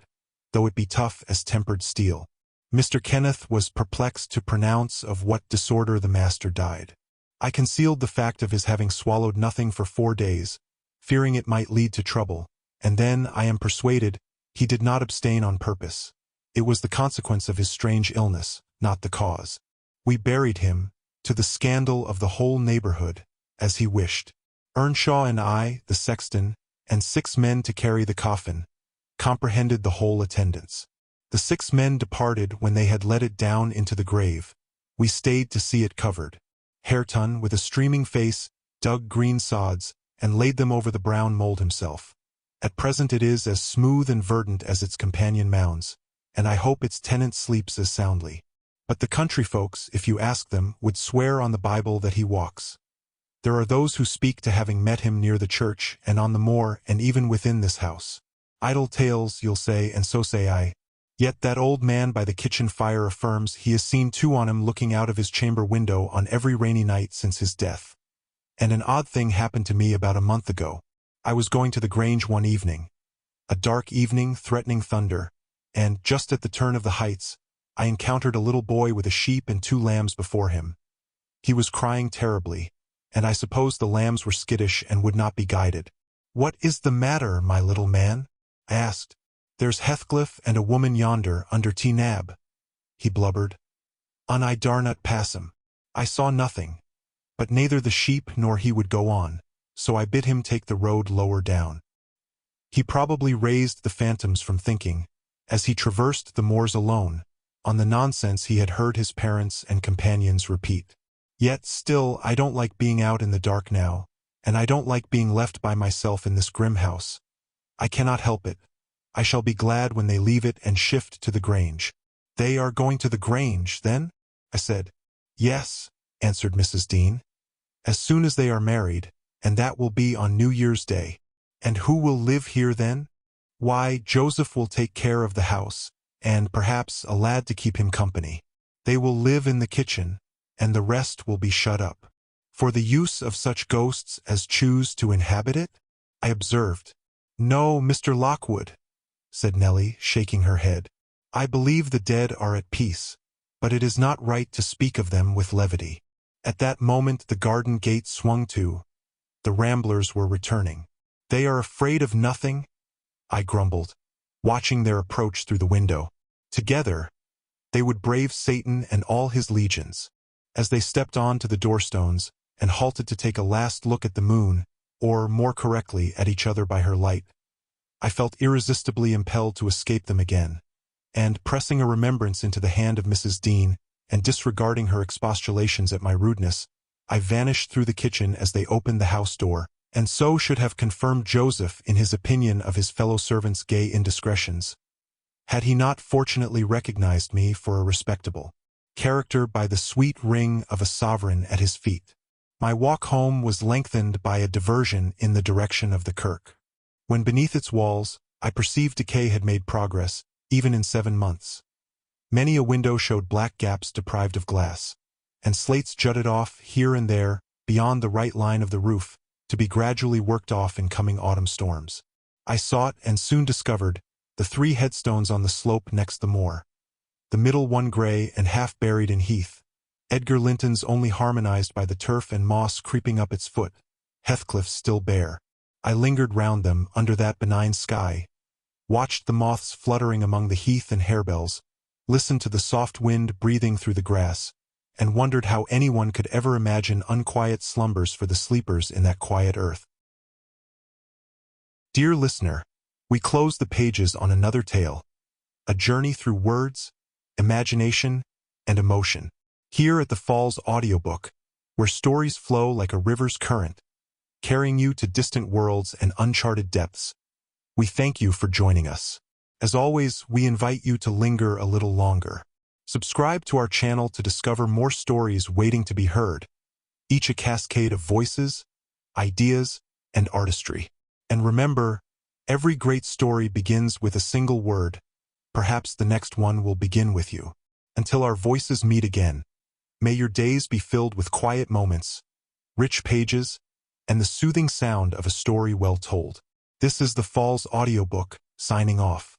though it be tough as tempered steel. Mr. Kenneth was perplexed to pronounce of what disorder the master died. I concealed the fact of his having swallowed nothing for 4 days, fearing it might lead to trouble, and then, I am persuaded, he did not abstain on purpose. It was the consequence of his strange illness, not the cause. We buried him, to the scandal of the whole neighborhood, as he wished. Earnshaw and I, the sexton, and 6 men to carry the coffin, comprehended the whole attendance. The 6 men departed when they had let it down into the grave. We stayed to see it covered. Hareton, with a streaming face, dug green sods, and laid them over the brown mold himself. At present it is as smooth and verdant as its companion mounds, and I hope its tenant sleeps as soundly. But the country folks, if you ask them, would swear on the Bible that he walks. There are those who speak to having met him near the church and on the moor and even within this house. Idle tales, you'll say, and so say I. Yet that old man by the kitchen fire affirms he has seen 2 on him looking out of his chamber window on every rainy night since his death. And an odd thing happened to me about a month ago. I was going to the Grange one evening, a dark evening threatening thunder, and, just at the turn of the heights, I encountered a little boy with a sheep and 2 lambs before him. He was crying terribly, and I suppose the lambs were skittish and would not be guided. "What is the matter, my little man?" I asked. "There's Heathcliff and a woman yonder under T Nab," he blubbered. "An I dar not pass him." I saw nothing, but neither the sheep nor he would go on, so I bid him take the road lower down. He probably raised the phantoms from thinking, as he traversed the moors alone, on the nonsense he had heard his parents and companions repeat. Yet still I don't like being out in the dark now, and I don't like being left by myself in this grim house. I cannot help it. I shall be glad when they leave it and shift to the Grange. "They are going to the Grange, then?" I said. "Yes," answered Mrs. Dean, "as soon as they are married, and that will be on New Year's Day." "And who will live here then?" "Why, Joseph will take care of the house, and perhaps a lad to keep him company. They will live in the kitchen, and the rest will be shut up, for the use of such ghosts as choose to inhabit it," I observed. "No, Mr. Lockwood," said Nellie, shaking her head. "I believe the dead are at peace, but it is not right to speak of them with levity." At that moment the garden gate swung to. The ramblers were returning. "They are afraid of nothing," I grumbled, watching their approach through the window. Together, they would brave Satan and all his legions. As they stepped on to the doorstones, and halted to take a last look at the moon, or, more correctly, at each other by her light, I felt irresistibly impelled to escape them again, and, pressing a remembrance into the hand of Mrs. Dean, and disregarding her expostulations at my rudeness, I vanished through the kitchen as they opened the house door, and so should have confirmed Joseph in his opinion of his fellow servants' gay indiscretions, had he not fortunately recognized me for a respectable character by the sweet ring of a sovereign at his feet. My walk home was lengthened by a diversion in the direction of the kirk. When beneath its walls, I perceived decay had made progress, even in 7 months. Many a window showed black gaps deprived of glass, and slates jutted off here and there beyond the right line of the roof, to be gradually worked off in coming autumn storms. I sought and soon discovered the 3 headstones on the slope next the moor, the middle one gray and half buried in heath, Edgar Linton's only harmonized by the turf and moss creeping up its foot, Heathcliff's still bare. I lingered round them under that benign sky, watched the moths fluttering among the heath and harebells, listened to the soft wind breathing through the grass, and wondered how anyone could ever imagine unquiet slumbers for the sleepers in that quiet earth. Dear listener, we close the pages on another tale, a journey through words, imagination, and emotion. Here at the Falls Audiobook, where stories flow like a river's current, carrying you to distant worlds and uncharted depths, we thank you for joining us. As always, we invite you to linger a little longer. Subscribe to our channel to discover more stories waiting to be heard, each a cascade of voices, ideas, and artistry. And remember, every great story begins with a single word. Perhaps the next one will begin with you. Until our voices meet again, may your days be filled with quiet moments, rich pages, and the soothing sound of a story well told. This is the Falls Audiobook, signing off.